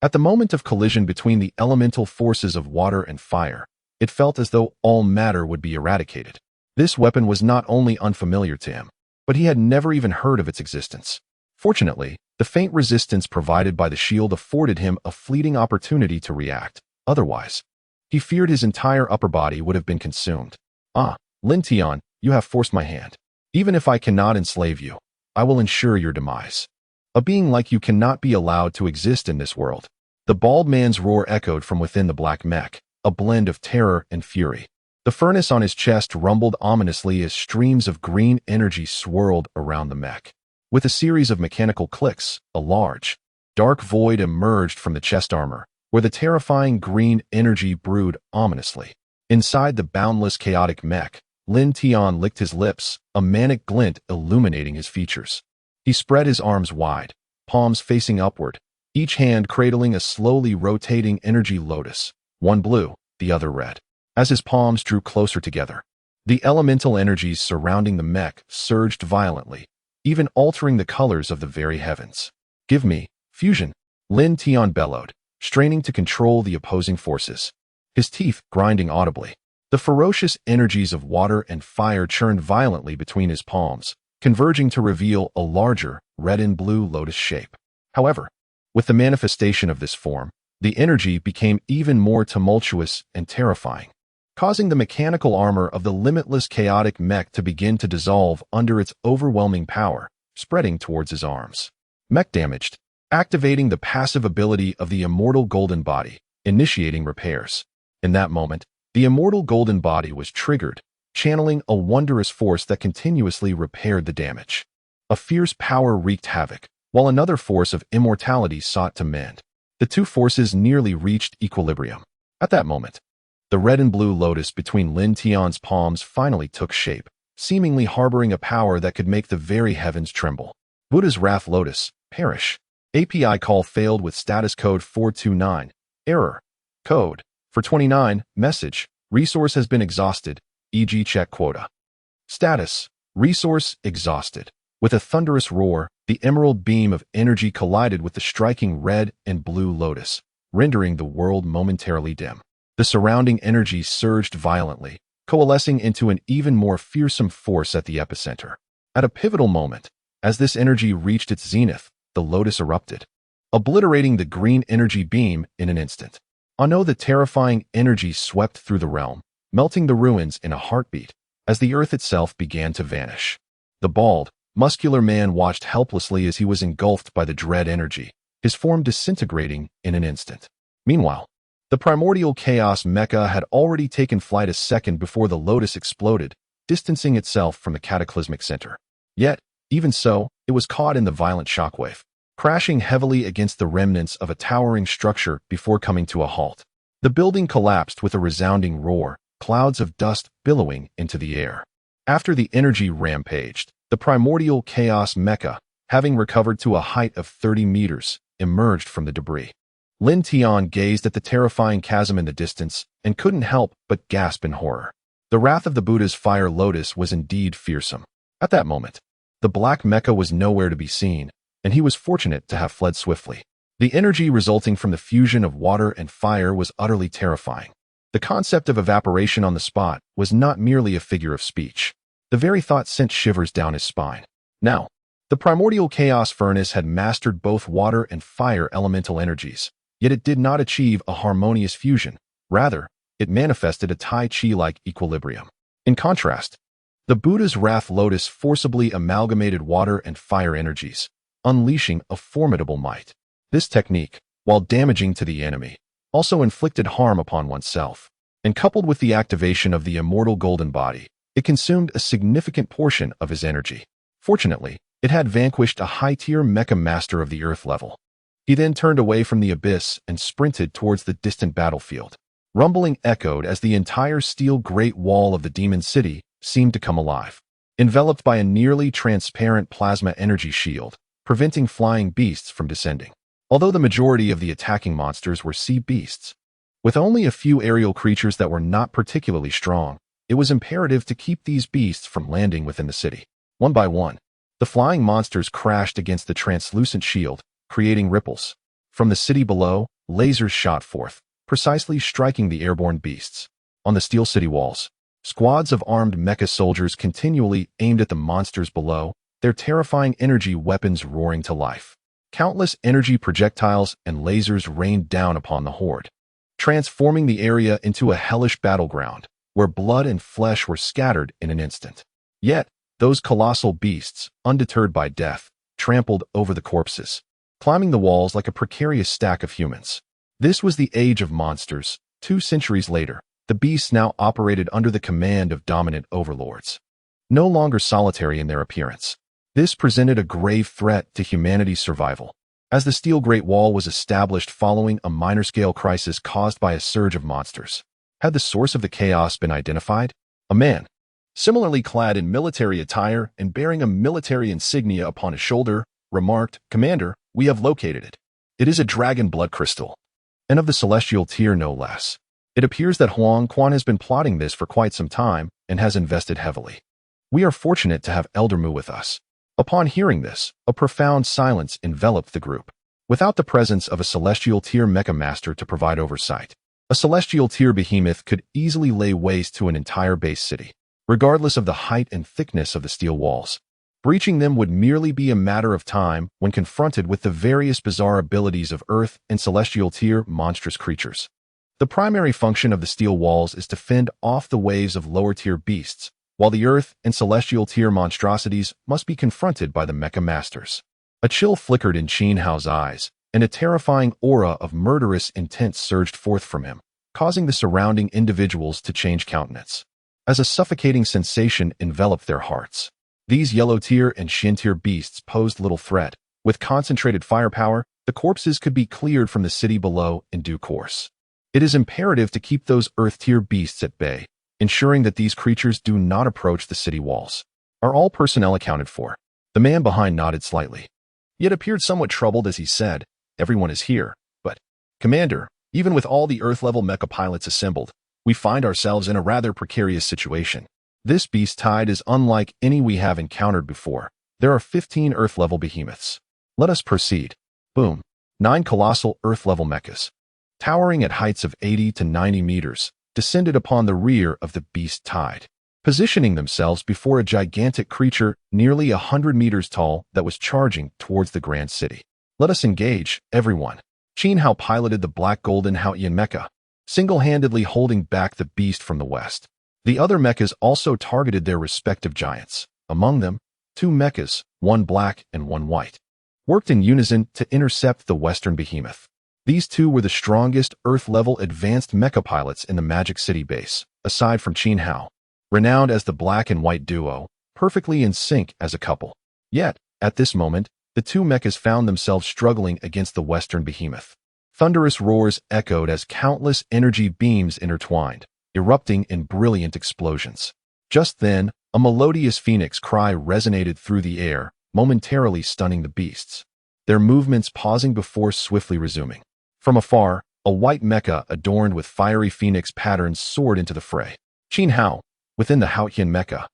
At the moment of collision between the elemental forces of water and fire, it felt as though all matter would be eradicated. This weapon was not only unfamiliar to him, but he had never even heard of its existence. Fortunately, the faint resistance provided by the shield afforded him a fleeting opportunity to react. Otherwise, he feared his entire upper body would have been consumed. Ah, Lin Tian, you have forced my hand. Even if I cannot enslave you, I will ensure your demise. A being like you cannot be allowed to exist in this world. The bald man's roar echoed from within the black mech, a blend of terror and fury. The furnace on his chest rumbled ominously as streams of green energy swirled around the mech. With a series of mechanical clicks, a large, dark void emerged from the chest armor, where the terrifying green energy brewed ominously. Inside the boundless chaotic mech, Lin Tian licked his lips, a manic glint illuminating his features. He spread his arms wide, palms facing upward, each hand cradling a slowly rotating energy lotus, one blue, the other red. As his palms drew closer together, the elemental energies surrounding the mech surged violently, even altering the colors of the very heavens. Give me, fusion, Lin Tian bellowed, straining to control the opposing forces, his teeth grinding audibly. The ferocious energies of water and fire churned violently between his palms, converging to reveal a larger, red and blue lotus shape. However, with the manifestation of this form, the energy became even more tumultuous and terrifying, causing the mechanical armor of the limitless chaotic mech to begin to dissolve under its overwhelming power, spreading towards his arms. Mech damaged, activating the passive ability of the immortal golden body, initiating repairs. In that moment, the immortal golden body was triggered, channeling a wondrous force that continuously repaired the damage. A fierce power wreaked havoc, while another force of immortality sought to mend. The two forces nearly reached equilibrium. At that moment, the red and blue lotus between Lin Tian's palms finally took shape, seemingly harboring a power that could make the very heavens tremble. Buddha's Wrath Lotus, perish. API call failed with status code 429. Error. Code. For 29, message. Resource has been exhausted, e.g. check quota. Status. Resource exhausted. With a thunderous roar, the emerald beam of energy collided with the striking red and blue lotus, rendering the world momentarily dim. The surrounding energy surged violently, coalescing into an even more fearsome force at the epicenter. At a pivotal moment, as this energy reached its zenith, the lotus erupted, obliterating the green energy beam in an instant. The terrifying energy swept through the realm, melting the ruins in a heartbeat, as the earth itself began to vanish. The bald, muscular man watched helplessly as he was engulfed by the dread energy, his form disintegrating in an instant. Meanwhile, the primordial Chaos Mecha had already taken flight a second before the lotus exploded, distancing itself from the cataclysmic center. Yet, even so, it was caught in the violent shockwave, crashing heavily against the remnants of a towering structure before coming to a halt. The building collapsed with a resounding roar, clouds of dust billowing into the air. After the energy rampaged, the primordial Chaos Mecha, having recovered to a height of 30 meters, emerged from the debris. Lin Tian gazed at the terrifying chasm in the distance and couldn't help but gasp in horror. The wrath of the Buddha's fire lotus was indeed fearsome. At that moment, the black mecha was nowhere to be seen, and he was fortunate to have fled swiftly. The energy resulting from the fusion of water and fire was utterly terrifying. The concept of evaporation on the spot was not merely a figure of speech. The very thought sent shivers down his spine. Now, the primordial chaos furnace had mastered both water and fire elemental energies, yet it did not achieve a harmonious fusion. Rather, it manifested a Tai Chi-like equilibrium. In contrast, the Buddha's Wrath Lotus forcibly amalgamated water and fire energies, unleashing a formidable might. This technique, while damaging to the enemy, also inflicted harm upon oneself, and coupled with the activation of the immortal golden body, it consumed a significant portion of his energy. Fortunately, it had vanquished a high-tier mecha master of the earth level. He then turned away from the abyss and sprinted towards the distant battlefield. Rumbling echoed as the entire steel great wall of the demon city seemed to come alive, enveloped by a nearly transparent plasma energy shield, preventing flying beasts from descending. Although the majority of the attacking monsters were sea beasts, with only a few aerial creatures that were not particularly strong, it was imperative to keep these beasts from landing within the city. One by one, the flying monsters crashed against the translucent shield, creating ripples. From the city below, lasers shot forth, precisely striking the airborne beasts. On the steel city walls, squads of armed mecha soldiers continually aimed at the monsters below, their terrifying energy weapons roaring to life. Countless energy projectiles and lasers rained down upon the horde, transforming the area into a hellish battleground, where blood and flesh were scattered in an instant. Yet, those colossal beasts, undeterred by death, trampled over the corpses, climbing the walls like a precarious stack of humans. This was the age of monsters. 2 centuries later, the beasts now operated under the command of dominant overlords, no longer solitary in their appearance. This presented a grave threat to humanity's survival, as the Steel Great Wall was established following a minor-scale crisis caused by a surge of monsters. Had the source of the chaos been identified? A man, similarly clad in military attire and bearing a military insignia upon his shoulder, remarked, "Commander, we have located it. It is a dragon blood crystal, and of the celestial tier no less. It appears that Huang Quan has been plotting this for quite some time and has invested heavily. We are fortunate to have Elder Mu with us." Upon hearing this, a profound silence enveloped the group. Without the presence of a celestial tier mecha master to provide oversight, a celestial tier behemoth could easily lay waste to an entire base city, regardless of the height and thickness of the steel walls. Breaching them would merely be a matter of time when confronted with the various bizarre abilities of Earth and celestial tier monstrous creatures. The primary function of the steel walls is to fend off the waves of lower-tier beasts, while the Earth and celestial tier monstrosities must be confronted by the mecha masters. A chill flickered in Qin Hao's eyes, and a terrifying aura of murderous intent surged forth from him, causing the surrounding individuals to change countenance, as a suffocating sensation enveloped their hearts. These yellow-tier and shin-tier beasts posed little threat. With concentrated firepower, the corpses could be cleared from the city below in due course. It is imperative to keep those Earth-tier beasts at bay, ensuring that these creatures do not approach the city walls. Are all personnel accounted for? The man behind nodded slightly, yet appeared somewhat troubled as he said, everyone is here, but, Commander, even with all the Earth-level mecha pilots assembled, we find ourselves in a rather precarious situation. This beast tide is unlike any we have encountered before. There are 15 Earth-level behemoths. Let us proceed. Boom. 9 colossal Earth-level mechas, towering at heights of 80 to 90 meters, descended upon the rear of the beast tide, positioning themselves before a gigantic creature nearly 100 meters tall that was charging towards the grand city. Let us engage, everyone. Qin Hao piloted the black golden Haotian mecha, single-handedly holding back the beast from the west. The other mechas also targeted their respective giants. Among them, 2 mechas, one black and one white, worked in unison to intercept the western behemoth. These 2 were the strongest Earth-level advanced mecha pilots in the Magic City base, aside from Qin Hao, renowned as the black and white duo, perfectly in sync as a couple. Yet, at this moment, the 2 mechas found themselves struggling against the western behemoth. Thunderous roars echoed as countless energy beams intertwined, erupting in brilliant explosions. Just then, a melodious phoenix cry resonated through the air, momentarily stunning the beasts, their movements pausing before swiftly resuming. From afar, a white mecha adorned with fiery phoenix patterns soared into the fray. Qin Hao, within the Haotian mecha,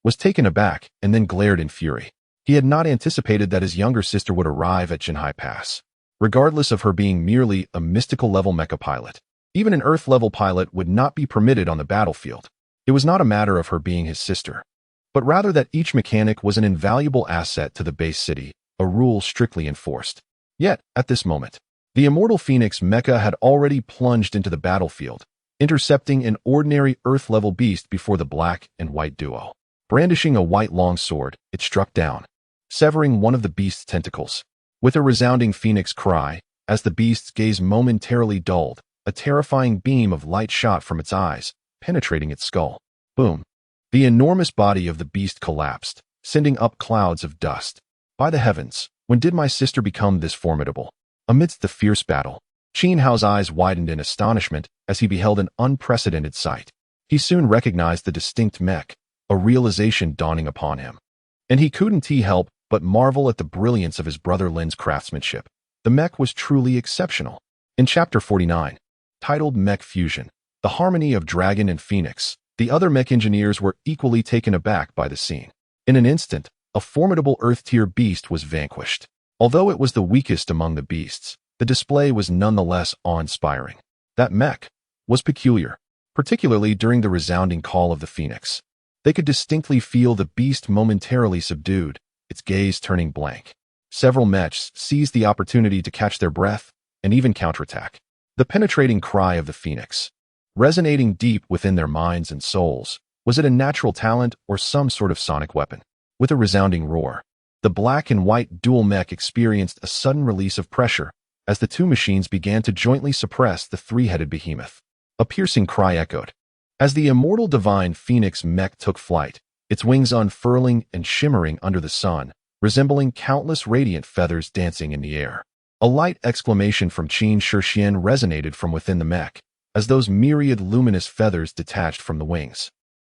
was taken aback and then glared in fury. He had not anticipated that his younger sister would arrive at Jinhai Pass. Regardless of her being merely a mystical-level mecha pilot, even an Earth-level pilot would not be permitted on the battlefield. It was not a matter of her being his sister, but rather that each mechanic was an invaluable asset to the base city, a rule strictly enforced. Yet, at this moment, the immortal Phoenix mecha had already plunged into the battlefield, intercepting an ordinary Earth-level beast before the black and white duo. Brandishing a white longsword, it struck down, severing one of the beast's tentacles. With a resounding phoenix cry, as the beast's gaze momentarily dulled, a terrifying beam of light shot from its eyes, penetrating its skull. Boom. The enormous body of the beast collapsed, sending up clouds of dust. By the heavens, when did my sister become this formidable? Amidst the fierce battle, Qin Hao's eyes widened in astonishment as he beheld an unprecedented sight. He soon recognized the distinct mech, a realization dawning upon him. And he couldn't help but marvel at the brilliance of his brother Lin's craftsmanship. The mech was truly exceptional. In Chapter 49, titled Mech Fusion, The Harmony of Dragon and Phoenix, the other mech engineers were equally taken aback by the scene. In an instant, a formidable Earth-tier beast was vanquished. Although it was the weakest among the beasts, the display was nonetheless awe-inspiring. That mech was peculiar, particularly during the resounding call of the phoenix. They could distinctly feel the beast momentarily subdued, its gaze turning blank. Several mechs seized the opportunity to catch their breath and even counterattack. The penetrating cry of the phoenix, resonating deep within their minds and souls, was it a natural talent or some sort of sonic weapon? With a resounding roar, the black and white dual mech experienced a sudden release of pressure as the 2 machines began to jointly suppress the 3-headed behemoth. A piercing cry echoed. As the immortal divine phoenix mech took flight, its wings unfurling and shimmering under the sun, resembling countless radiant feathers dancing in the air. A light exclamation from Qin Shixian resonated from within the mech, as those myriad luminous feathers detached from the wings,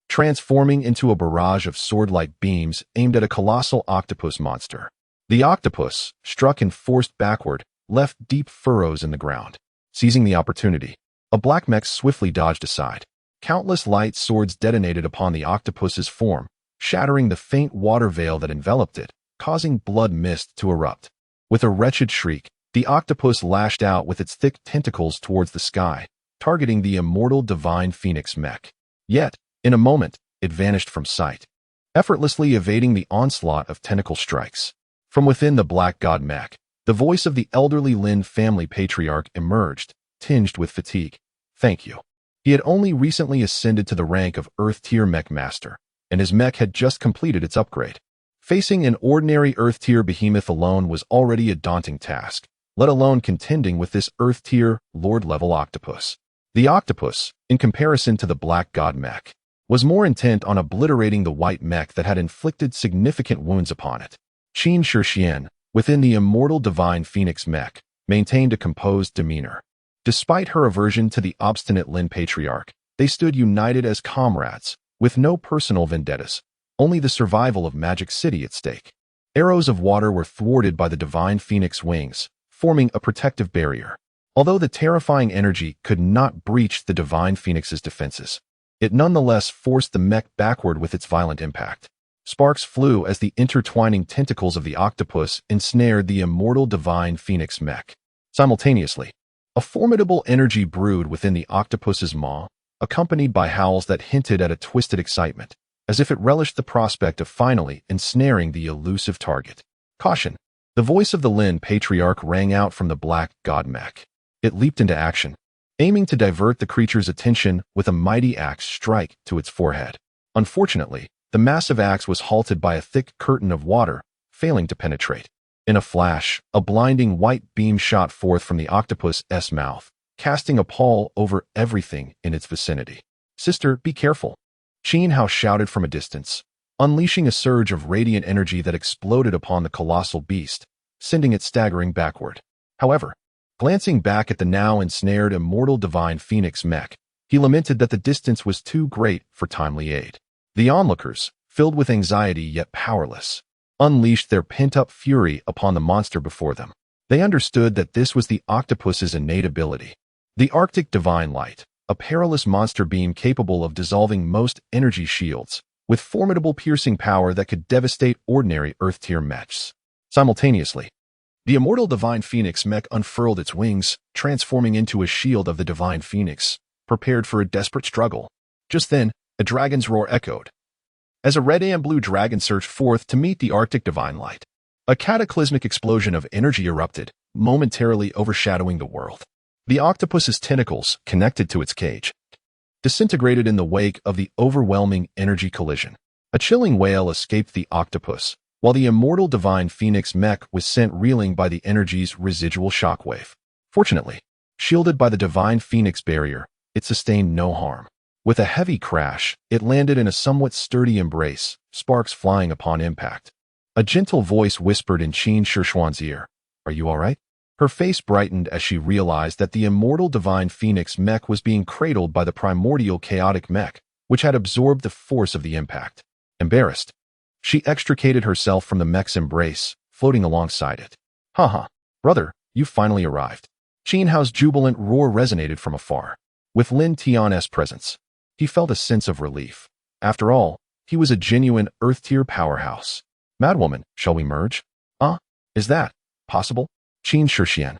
transforming into a barrage of sword-like beams aimed at a colossal octopus monster. The octopus, struck and forced backward, left deep furrows in the ground. Seizing the opportunity, a black mech swiftly dodged aside. Countless light swords detonated upon the octopus's form, shattering the faint water veil that enveloped it, causing blood mist to erupt. With a wretched shriek, the octopus lashed out with its thick tentacles towards the sky, targeting the immortal divine phoenix mech. Yet, in a moment, it vanished from sight, effortlessly evading the onslaught of tentacle strikes. From within the black god mech, the voice of the elderly Lin family patriarch emerged, tinged with fatigue. Thank you. He had only recently ascended to the rank of Earth-tier mech master, and his mech had just completed its upgrade. Facing an ordinary Earth-tier behemoth alone was already a daunting task, let alone contending with this Earth-tier, Lord-level octopus. The octopus, in comparison to the black god mech, was more intent on obliterating the white mech that had inflicted significant wounds upon it. Qin Shixian, within the immortal divine phoenix mech, maintained a composed demeanor. Despite her aversion to the obstinate Lin patriarch, They stood united as comrades, with no personal vendettas, only the survival of Magic City at stake. Arrows of water were thwarted by the divine phoenix wings, forming a protective barrier. Although the terrifying energy could not breach the divine phoenix's defenses, it nonetheless forced the mech backward with its violent impact. Sparks flew as the intertwining tentacles of the octopus ensnared the immortal divine phoenix mech. Simultaneously, a formidable energy brewed within the octopus's maw, accompanied by howls that hinted at a twisted excitement, as if it relished the prospect of finally ensnaring the elusive target. Caution! The voice of the Lin patriarch rang out from the black god mech. It leaped into action, aiming to divert the creature's attention with a mighty axe strike to its forehead. Unfortunately, the massive axe was halted by a thick curtain of water, failing to penetrate. In a flash, a blinding white beam shot forth from the octopus's mouth, casting a pall over everything in its vicinity. "Sister, be careful," Qin Hao shouted from a distance, unleashing a surge of radiant energy that exploded upon the colossal beast, sending it staggering backward. However, glancing back at the now ensnared immortal divine phoenix mech, he lamented that the distance was too great for timely aid. The onlookers, filled with anxiety yet powerless, unleashed their pent-up fury upon the monster before them. They understood that this was the octopus's innate ability. The Arctic Divine Light, a perilous monster beam capable of dissolving most energy shields, with formidable piercing power that could devastate ordinary Earth-tier mechs. Simultaneously, the immortal divine phoenix mech unfurled its wings, transforming into a shield of the divine phoenix, prepared for a desperate struggle. Just then, a dragon's roar echoed, as a red and blue dragon surged forth to meet the Arctic Divine Light. A cataclysmic explosion of energy erupted, momentarily overshadowing the world. The octopus's tentacles, connected to its cage, disintegrated in the wake of the overwhelming energy collision. A chilling wail escaped the octopus, while the immortal divine phoenix mech was sent reeling by the energy's residual shockwave. Fortunately, shielded by the divine phoenix barrier, it sustained no harm. With a heavy crash, it landed in a somewhat sturdy embrace, sparks flying upon impact. A gentle voice whispered in Qin Shishuan's ear, "Are you all right?" Her face brightened as she realized that the immortal divine phoenix mech was being cradled by the primordial chaotic mech, which had absorbed the force of the impact. Embarrassed, she extricated herself from the mech's embrace, floating alongside it. "Haha, brother, you finally arrived." Qin Hao's jubilant roar resonated from afar. With Lin Tian's presence, he felt a sense of relief. After all, he was a genuine Earth-tier powerhouse. "Madwoman, shall we merge?" Is that possible?" Qin Shishuan,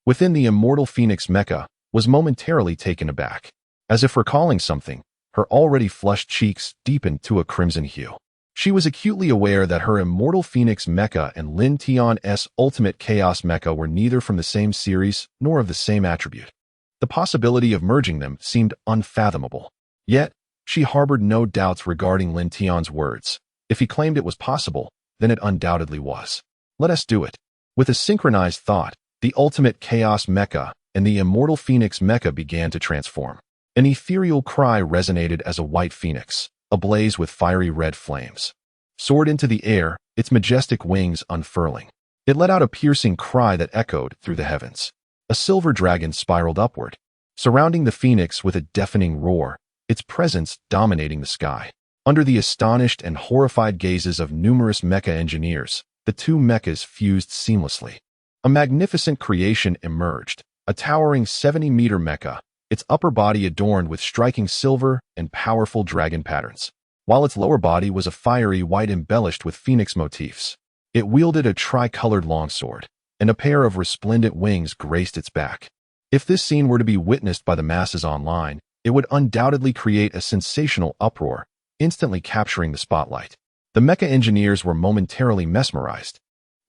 within the immortal Phoenix Mecha, was momentarily taken aback. As if recalling something, her already flushed cheeks deepened to a crimson hue. She was acutely aware that her immortal Phoenix Mecha and Lin Tian's ultimate Chaos Mecha were neither from the same series nor of the same attribute. The possibility of merging them seemed unfathomable. Yet, she harbored no doubts regarding Lin Tian's words. If he claimed it was possible, then it undoubtedly was. "Let us do it." With a synchronized thought, the ultimate Chaos Mecha and the immortal Phoenix Mecha began to transform. An ethereal cry resonated as a white phoenix, ablaze with fiery red flames, soared into the air, its majestic wings unfurling. It let out a piercing cry that echoed through the heavens. A silver dragon spiraled upward, surrounding the phoenix with a deafening roar, its presence dominating the sky. Under the astonished and horrified gazes of numerous mecha engineers, the two mechas fused seamlessly. A magnificent creation emerged, a towering 70-meter mecha, its upper body adorned with striking silver and powerful dragon patterns, while its lower body was a fiery white embellished with phoenix motifs. It wielded a tricolored longsword, and a pair of resplendent wings graced its back. If this scene were to be witnessed by the masses online, it would undoubtedly create a sensational uproar, instantly capturing the spotlight. The mecha engineers were momentarily mesmerized,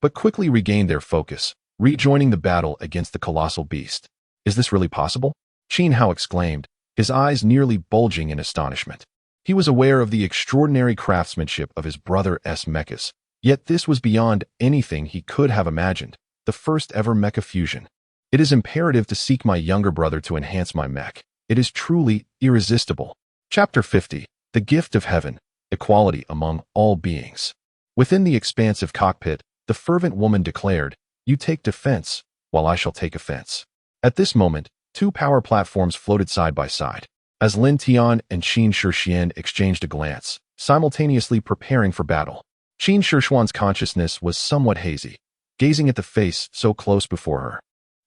but quickly regained their focus, rejoining the battle against the colossal beast. "Is this really possible?" Qin Hao exclaimed, his eyes nearly bulging in astonishment. He was aware of the extraordinary craftsmanship of his brother's mechas, yet this was beyond anything he could have imagined, the first ever mecha fusion. "It is imperative to seek my younger brother to enhance my mech. It is truly irresistible." Chapter 50, The Gift of Heaven, Equality Among All Beings. Within the expansive cockpit, the fervent woman declared, "You take defense, while I shall take offense." At this moment, two power platforms floated side by side. as Lin Tian and Qin Shixian exchanged a glance, simultaneously preparing for battle. Qin Shishuan's consciousness was somewhat hazy, gazing at the face so close before her.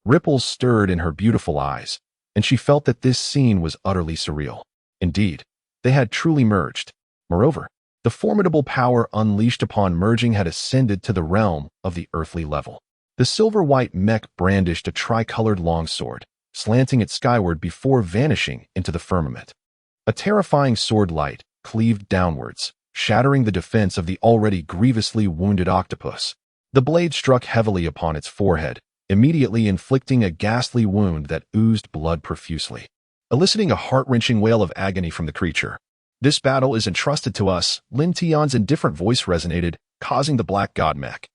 Ripples stirred in her beautiful eyes, and she felt that this scene was utterly surreal. Indeed, they had truly merged. Moreover, the formidable power unleashed upon merging had ascended to the realm of the earthly level. The silver-white mech brandished a tricolored longsword, slanting it skyward before vanishing into the firmament. A terrifying sword light cleaved downwards, shattering the defense of the already grievously wounded octopus. The blade struck heavily upon its forehead, immediately inflicting a ghastly wound that oozed blood profusely, eliciting a heart-wrenching wail of agony from the creature. "This battle is entrusted to us," Lin Tian's indifferent voice resonated, causing the black god mech,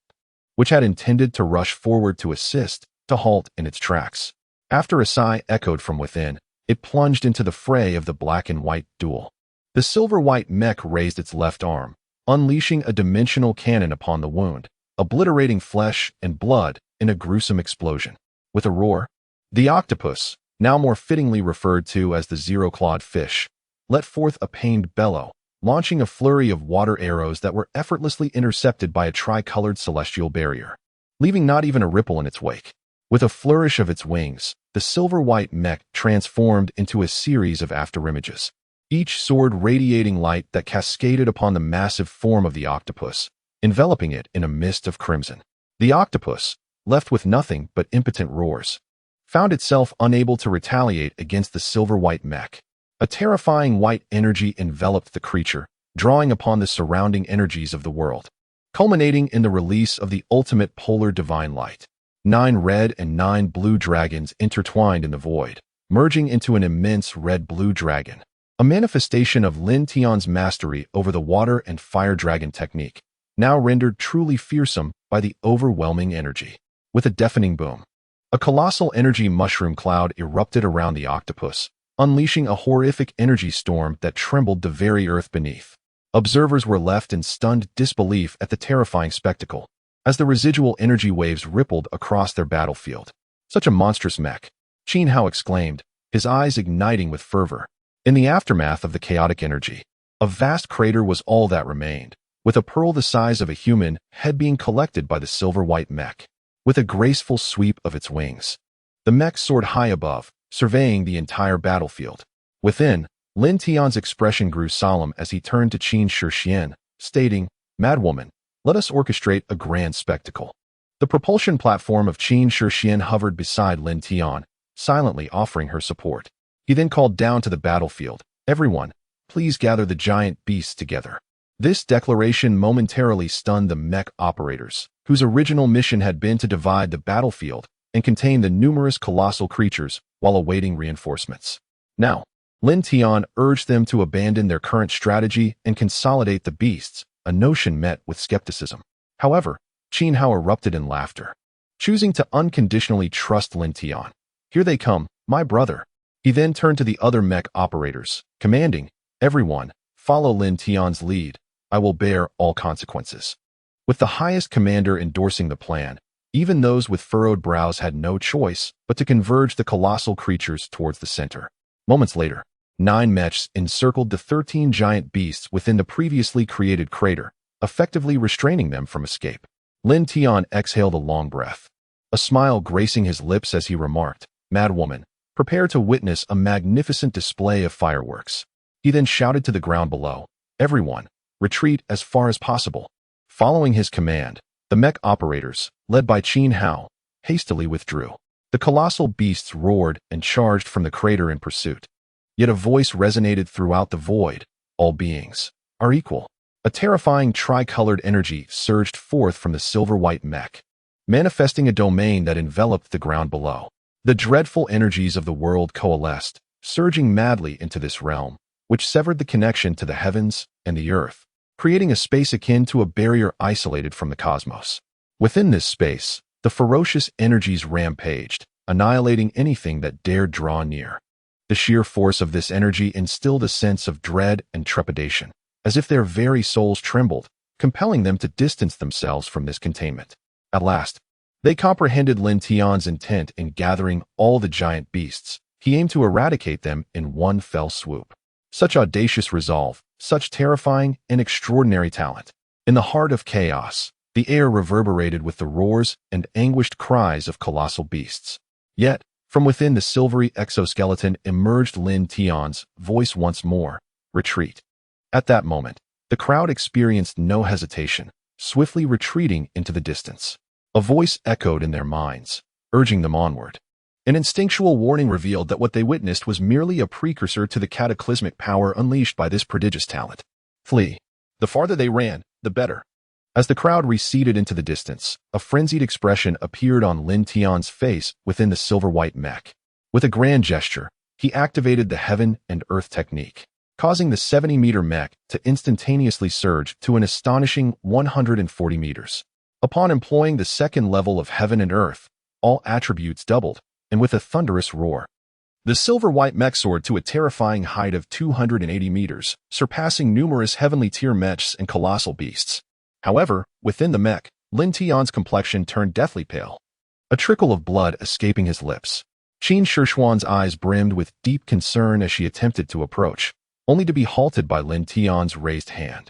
which had intended to rush forward to assist, to halt in its tracks. After a sigh echoed from within, it plunged into the fray of the black and white duel. The silver-white mech raised its left arm, unleashing a dimensional cannon upon the wound, obliterating flesh and blood in a gruesome explosion. With a roar, the octopus, now more fittingly referred to as the zero-clawed fish, let forth a pained bellow, launching a flurry of water arrows that were effortlessly intercepted by a tricolored celestial barrier, leaving not even a ripple in its wake. With a flourish of its wings, the silver-white mech transformed into a series of afterimages, each sword radiating light that cascaded upon the massive form of the octopus, enveloping it in a mist of crimson. The octopus, left with nothing but impotent roars, found itself unable to retaliate against the silver-white mech. A terrifying white energy enveloped the creature, drawing upon the surrounding energies of the world, culminating in the release of the ultimate polar divine light. 9 red and 9 blue dragons intertwined in the void, merging into an immense red-blue dragon, a manifestation of Lin Tian's mastery over the water and fire dragon technique, now rendered truly fearsome by the overwhelming energy. With a deafening boom, a colossal energy mushroom cloud erupted around the octopus, unleashing a horrific energy storm that trembled the very earth beneath. Observers were left in stunned disbelief at the terrifying spectacle, as the residual energy waves rippled across their battlefield. "Such a monstrous mech," Qin Hao exclaimed, his eyes igniting with fervor. In the aftermath of the chaotic energy, a vast crater was all that remained, with a pearl the size of a human head being collected by the silver-white mech. With a graceful sweep of its wings, the mech soared high above, surveying the entire battlefield. Within, Lin Tian's expression grew solemn as he turned to Qin Shixian, stating, "Madwoman, let us orchestrate a grand spectacle." The propulsion platform of Qin Shixian hovered beside Lin Tian, silently offering her support. He then called down to the battlefield, "Everyone, please gather the giant beasts together." This declaration momentarily stunned the mech operators, whose original mission had been to divide the battlefield and contain the numerous colossal creatures while awaiting reinforcements. Now, Lin Tian urged them to abandon their current strategy and consolidate the beasts, a notion met with skepticism. However, Qin Hao erupted in laughter, choosing to unconditionally trust Lin Tian. "Here they come, my brother." He then turned to the other mech operators, commanding, "Everyone, follow Lin Tian's lead. I will bear all consequences." With the highest commander endorsing the plan, even those with furrowed brows had no choice but to converge the colossal creatures towards the center. Moments later, 9 mechs encircled the 13 giant beasts within the previously created crater, effectively restraining them from escape. Lin Tian exhaled a long breath, a smile gracing his lips as he remarked, "Madwoman, prepare to witness a magnificent display of fireworks." He then shouted to the ground below, "Everyone, retreat as far as possible." Following his command, the mech operators, led by Qin Hao, hastily withdrew. The colossal beasts roared and charged from the crater in pursuit. Yet a voice resonated throughout the void, "All beings are equal." A terrifying tricolored energy surged forth from the silver-white mech, manifesting a domain that enveloped the ground below. The dreadful energies of the world coalesced, surging madly into this realm, which severed the connection to the heavens and the earth, creating a space akin to a barrier isolated from the cosmos. Within this space, the ferocious energies rampaged, annihilating anything that dared draw near. The sheer force of this energy instilled a sense of dread and trepidation, as if their very souls trembled, compelling them to distance themselves from this containment. At last, they comprehended Lin Tian's intent in gathering all the giant beasts, He aimed to eradicate them in one fell swoop. Such audacious resolve, such terrifying and extraordinary talent. In the heart of chaos, the air reverberated with the roars and anguished cries of colossal beasts. Yet, from within the silvery exoskeleton emerged Lin Tian's voice once more, retreat. At that moment, the crowd experienced no hesitation, swiftly retreating into the distance. A voice echoed in their minds, urging them onward. An instinctual warning revealed that what they witnessed was merely a precursor to the cataclysmic power unleashed by this prodigious talent. Flee. The farther they ran, the better. As the crowd receded into the distance, a frenzied expression appeared on Lin Tian's face within the silver-white mech. With a grand gesture, he activated the heaven and earth technique, causing the 70-meter mech to instantaneously surge to an astonishing 140 meters. Upon employing the second level of heaven and earth, all attributes doubled, and with a thunderous roar, the silver-white mech soared to a terrifying height of 280 meters, surpassing numerous heavenly tier mechs and colossal beasts. However, within the mech, Lin Tian's complexion turned deathly pale, a trickle of blood escaping his lips. Qin Shixuan's eyes brimmed with deep concern as she attempted to approach, only to be halted by Lin Tian's raised hand.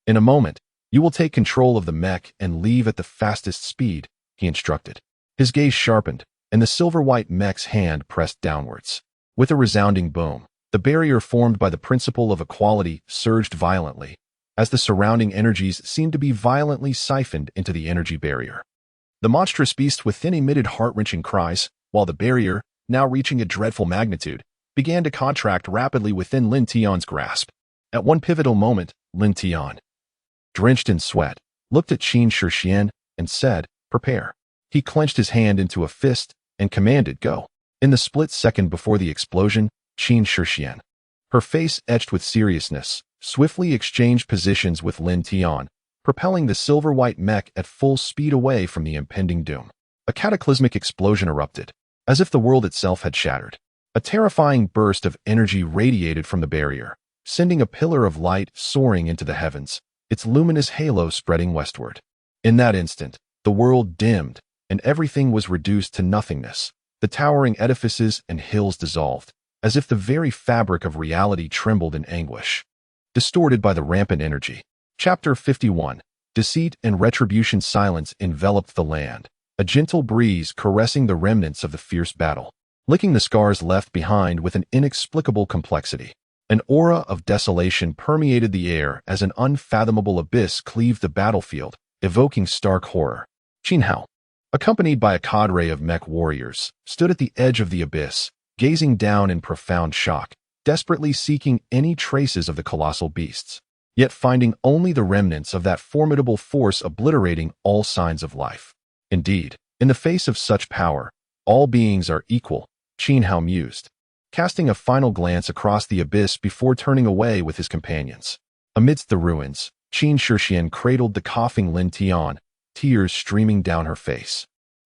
In a moment, you will take control of the mech and leave at the fastest speed, he instructed. His gaze sharpened, and the silver-white mech's hand pressed downwards. With a resounding boom, the barrier formed by the principle of equality surged violently, as the surrounding energies seemed to be violently siphoned into the energy barrier. The monstrous beast within emitted heart-wrenching cries, while the barrier, now reaching a dreadful magnitude, began to contract rapidly within Lin Tian's grasp. At one pivotal moment, Lin Tian, drenched in sweat, looked at Qin Shixian and said, "Prepare." He clenched his hand into a fist and commanded, "Go." In the split second before the explosion, Qin Shixian, her face etched with seriousness, swiftly exchanged positions with Lin Tian, propelling the silver-white mech at full speed away from the impending doom. A cataclysmic explosion erupted, as if the world itself had shattered. A terrifying burst of energy radiated from the barrier, sending a pillar of light soaring into the heavens, its luminous halo spreading westward. In that instant, the world dimmed, and everything was reduced to nothingness. The towering edifices and hills dissolved, as if the very fabric of reality trembled in anguish, distorted by the rampant energy. Chapter 51. Deceit and retribution. Silence enveloped the land, a gentle breeze caressing the remnants of the fierce battle, licking the scars left behind with an inexplicable complexity. An aura of desolation permeated the air as an unfathomable abyss cleaved the battlefield, evoking stark horror. Qin Hao, accompanied by a cadre of mech warriors, stood at the edge of the abyss, gazing down in profound shock, desperately seeking any traces of the colossal beasts, yet finding only the remnants of that formidable force obliterating all signs of life. Indeed, in the face of such power, all beings are equal, Qin Hao mused, casting a final glance across the abyss before turning away with his companions. Amidst the ruins, Qin Shixian cradled the coughing Lin Tian, tears streaming down her face,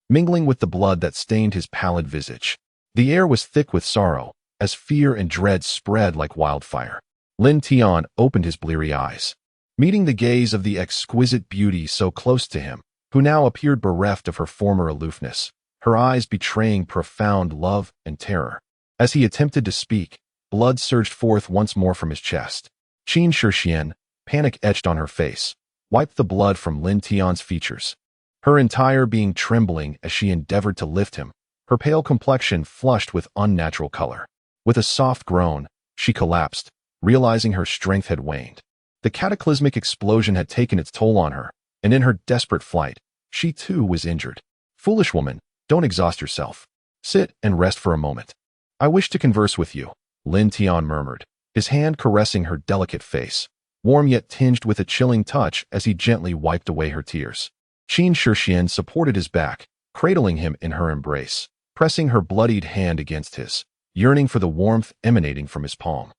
mingling with the blood that stained his pallid visage. The air was thick with sorrow, as fear and dread spread like wildfire. Lin Tian opened his bleary eyes, meeting the gaze of the exquisite beauty so close to him, who now appeared bereft of her former aloofness, her eyes betraying profound love and terror. As he attempted to speak, blood surged forth once more from his chest. Qin Shixian, panic etched on her face, wiped the blood from Lin Tian's features, her entire being trembling as she endeavored to lift him, her pale complexion flushed with unnatural color. With a soft groan, she collapsed, realizing her strength had waned. The cataclysmic explosion had taken its toll on her, and in her desperate flight, she too was injured. "Foolish woman, don't exhaust yourself. Sit and rest for a moment. I wish to converse with you," Lin Tian murmured, his hand caressing her delicate face, warm yet tinged with a chilling touch as he gently wiped away her tears. Qin Shixian supported his back, cradling him in her embrace, pressing her bloodied hand against his, yearning for the warmth emanating from his palm,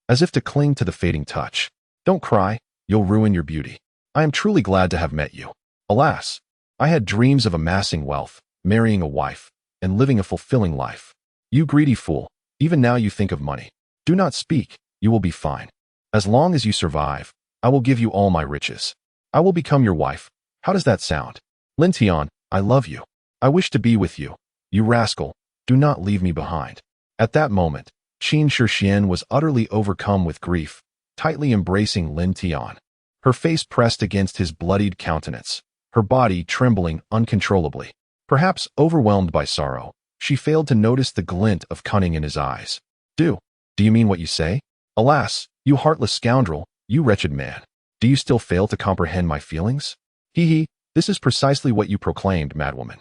as if to cling to the fading touch. "Don't cry, you'll ruin your beauty. I am truly glad to have met you. Alas, I had dreams of amassing wealth, marrying a wife, and living a fulfilling life. You greedy fool, even now you think of money. Do not speak, you will be fine. As long as you survive, I will give you all my riches. I will become your wife. How does that sound? Lin Tian, I love you. I wish to be with you. You rascal, do not leave me behind." At that moment, Qin Shixian was utterly overcome with grief, tightly embracing Lin Tian. Her face pressed against his bloodied countenance, her body trembling uncontrollably. Perhaps overwhelmed by sorrow, she failed to notice the glint of cunning in his eyes. Do you mean what you say? Alas, you heartless scoundrel, you wretched man. Do you still fail to comprehend my feelings? Hee, this is precisely what you proclaimed, madwoman.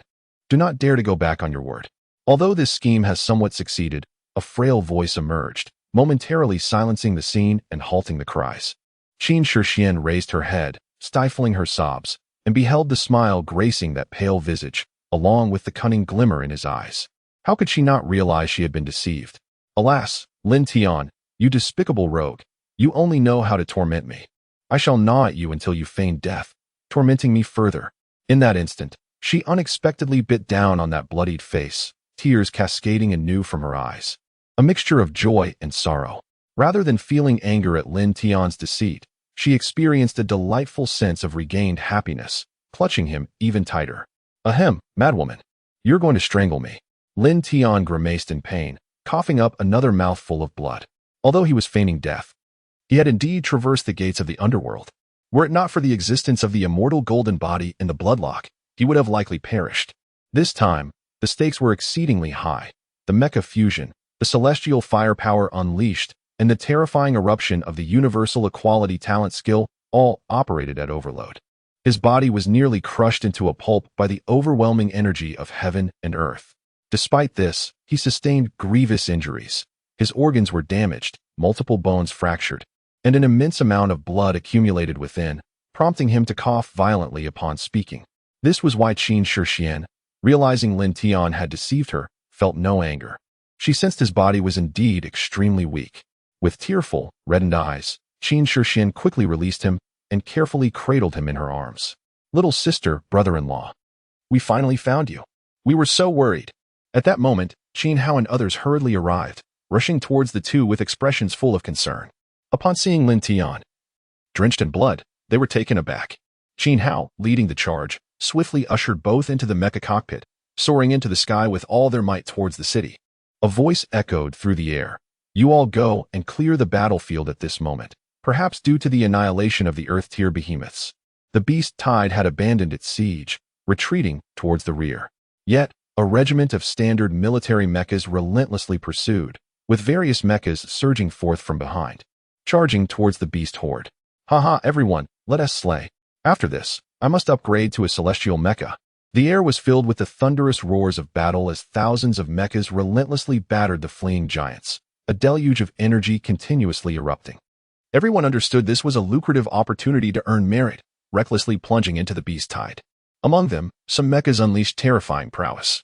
Do not dare to go back on your word. Although this scheme has somewhat succeeded, a frail voice emerged, momentarily silencing the scene and halting the cries. Qin Shixian raised her head, stifling her sobs, and beheld the smile gracing that pale visage, along with the cunning glimmer in his eyes. How could she not realize she had been deceived? Alas, Lin Tian, you despicable rogue, you only know how to torment me. I shall gnaw at you until you feign death, tormenting me further. In that instant, she unexpectedly bit down on that bloodied face, tears cascading anew from her eyes. A mixture of joy and sorrow. Rather than feeling anger at Lin Tian's deceit, she experienced a delightful sense of regained happiness, clutching him even tighter. Ahem, madwoman. You're going to strangle me. Lin Tian grimaced in pain, coughing up another mouthful of blood. Although he was feigning death, he had indeed traversed the gates of the underworld. Were it not for the existence of the immortal golden body in the bloodlock, he would have likely perished. This time, the stakes were exceedingly high. The mecha fusion, the celestial firepower unleashed, and the terrifying eruption of the universal equality talent skill all operated at overload. His body was nearly crushed into a pulp by the overwhelming energy of heaven and earth. Despite this, he sustained grievous injuries. His organs were damaged, multiple bones fractured, and an immense amount of blood accumulated within, prompting him to cough violently upon speaking. This was why Qin Shixian, realizing Lin Tian had deceived her, felt no anger. She sensed his body was indeed extremely weak. With tearful, reddened eyes, Qin Shixian quickly released him and carefully cradled him in her arms. Little sister, brother-in-law. We finally found you. We were so worried. At that moment, Qin Hao and others hurriedly arrived, rushing towards the two with expressions full of concern. Upon seeing Lin Tian, drenched in blood, they were taken aback. Qin Hao, leading the charge, swiftly ushered both into the mecha cockpit, soaring into the sky with all their might towards the city. A voice echoed through the air. You all go and clear the battlefield at this moment, perhaps due to the annihilation of the Earth-tier behemoths. The beast tide had abandoned its siege, retreating towards the rear. Yet, a regiment of standard military mechas relentlessly pursued, with various mechas surging forth from behind, charging towards the beast horde. Haha, everyone, let us slay. After this, I must upgrade to a celestial mecha. The air was filled with the thunderous roars of battle as thousands of mechas relentlessly battered the fleeing giants, a deluge of energy continuously erupting. Everyone understood this was a lucrative opportunity to earn merit, recklessly plunging into the beast tide. Among them, some mechas unleashed terrifying prowess.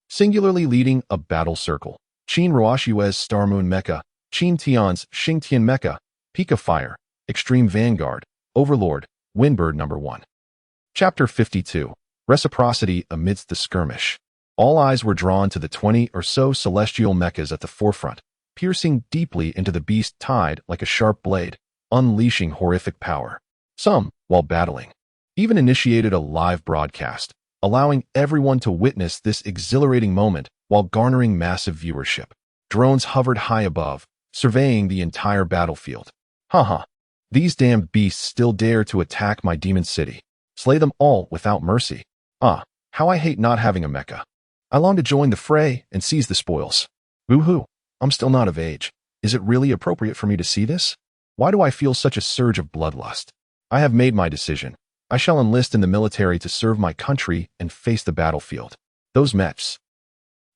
Singularly leading a battle circle, Qin Ruoshui's Star Moon Mecha, Qin Tian's Xingtian Mecha, Pika Fire, Extreme Vanguard, Overlord, Windbird No. 1. Chapter 52. Reciprocity amidst the skirmish. All eyes were drawn to the 20 or so celestial mechas at the forefront, piercing deeply into the beast tide like a sharp blade, unleashing horrific power. Some, while battling, even initiated a live broadcast, allowing everyone to witness this exhilarating moment while garnering massive viewership. Drones hovered high above, surveying the entire battlefield. Haha, these damned beasts still dare to attack my demon city. Slay them all without mercy. Ah, how I hate not having a mecha. I long to join the fray and seize the spoils. Boo-hoo, I'm still not of age. Is it really appropriate for me to see this? Why do I feel such a surge of bloodlust? I have made my decision. I shall enlist in the military to serve my country and face the battlefield. Those mechs.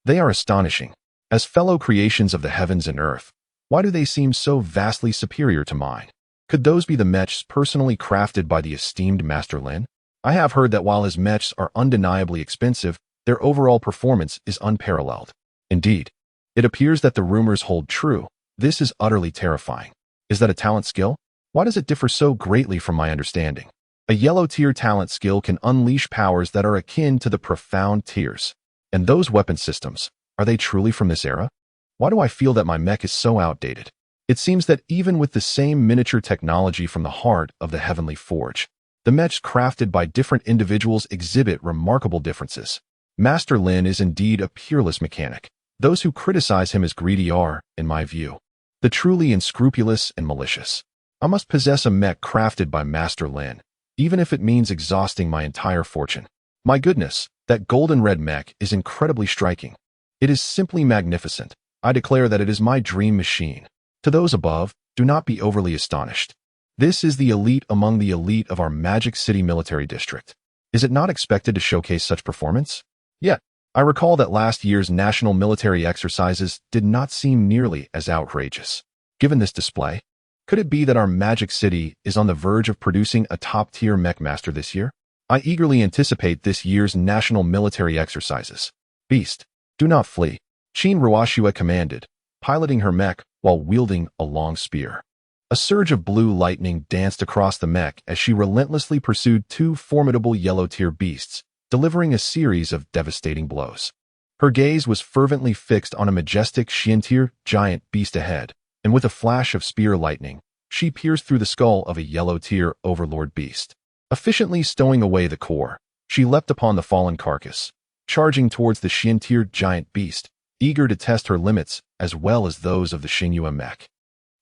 They are astonishing. As fellow creations of the heavens and earth, why do they seem so vastly superior to mine? Could those be the mechs personally crafted by the esteemed Master Lin? I have heard that while his mechs are undeniably expensive, their overall performance is unparalleled. Indeed, it appears that the rumors hold true. This is utterly terrifying. Is that a talent skill? Why does it differ so greatly from my understanding? A yellow tier talent skill can unleash powers that are akin to the profound tiers. And those weapon systems, are they truly from this era? Why do I feel that my mech is so outdated? It seems that even with the same miniature technology from the heart of the Heavenly Forge, the mechs crafted by different individuals exhibit remarkable differences. Master Lin is indeed a peerless mechanic, Those who criticize him as greedy are, in my view, the truly unscrupulous and malicious. I must possess a mech crafted by Master Lin, even if it means exhausting my entire fortune. My goodness, that golden red mech is incredibly striking. It is simply magnificent. I declare that it is my dream machine. To those above, do not be overly astonished. This is the elite among the elite of our Magic City military district. Is it not expected to showcase such performance? Yet, I recall that last year's national military exercises did not seem nearly as outrageous. Given this display, could it be that our Magic City is on the verge of producing a top-tier mech master this year? I eagerly anticipate this year's national military exercises. Beast, do not flee, Qin Ruoxue commanded, piloting her mech while wielding a long spear. A surge of blue lightning danced across the mech as she relentlessly pursued two formidable yellow-tier beasts, delivering a series of devastating blows. Her gaze was fervently fixed on a majestic Xian-tier giant beast ahead, and with a flash of spear lightning, she pierced through the skull of a yellow-tier overlord beast. Efficiently stowing away the core, she leapt upon the fallen carcass, charging towards the Xian-tier giant beast, eager to test her limits as well as those of the Xingyue mech.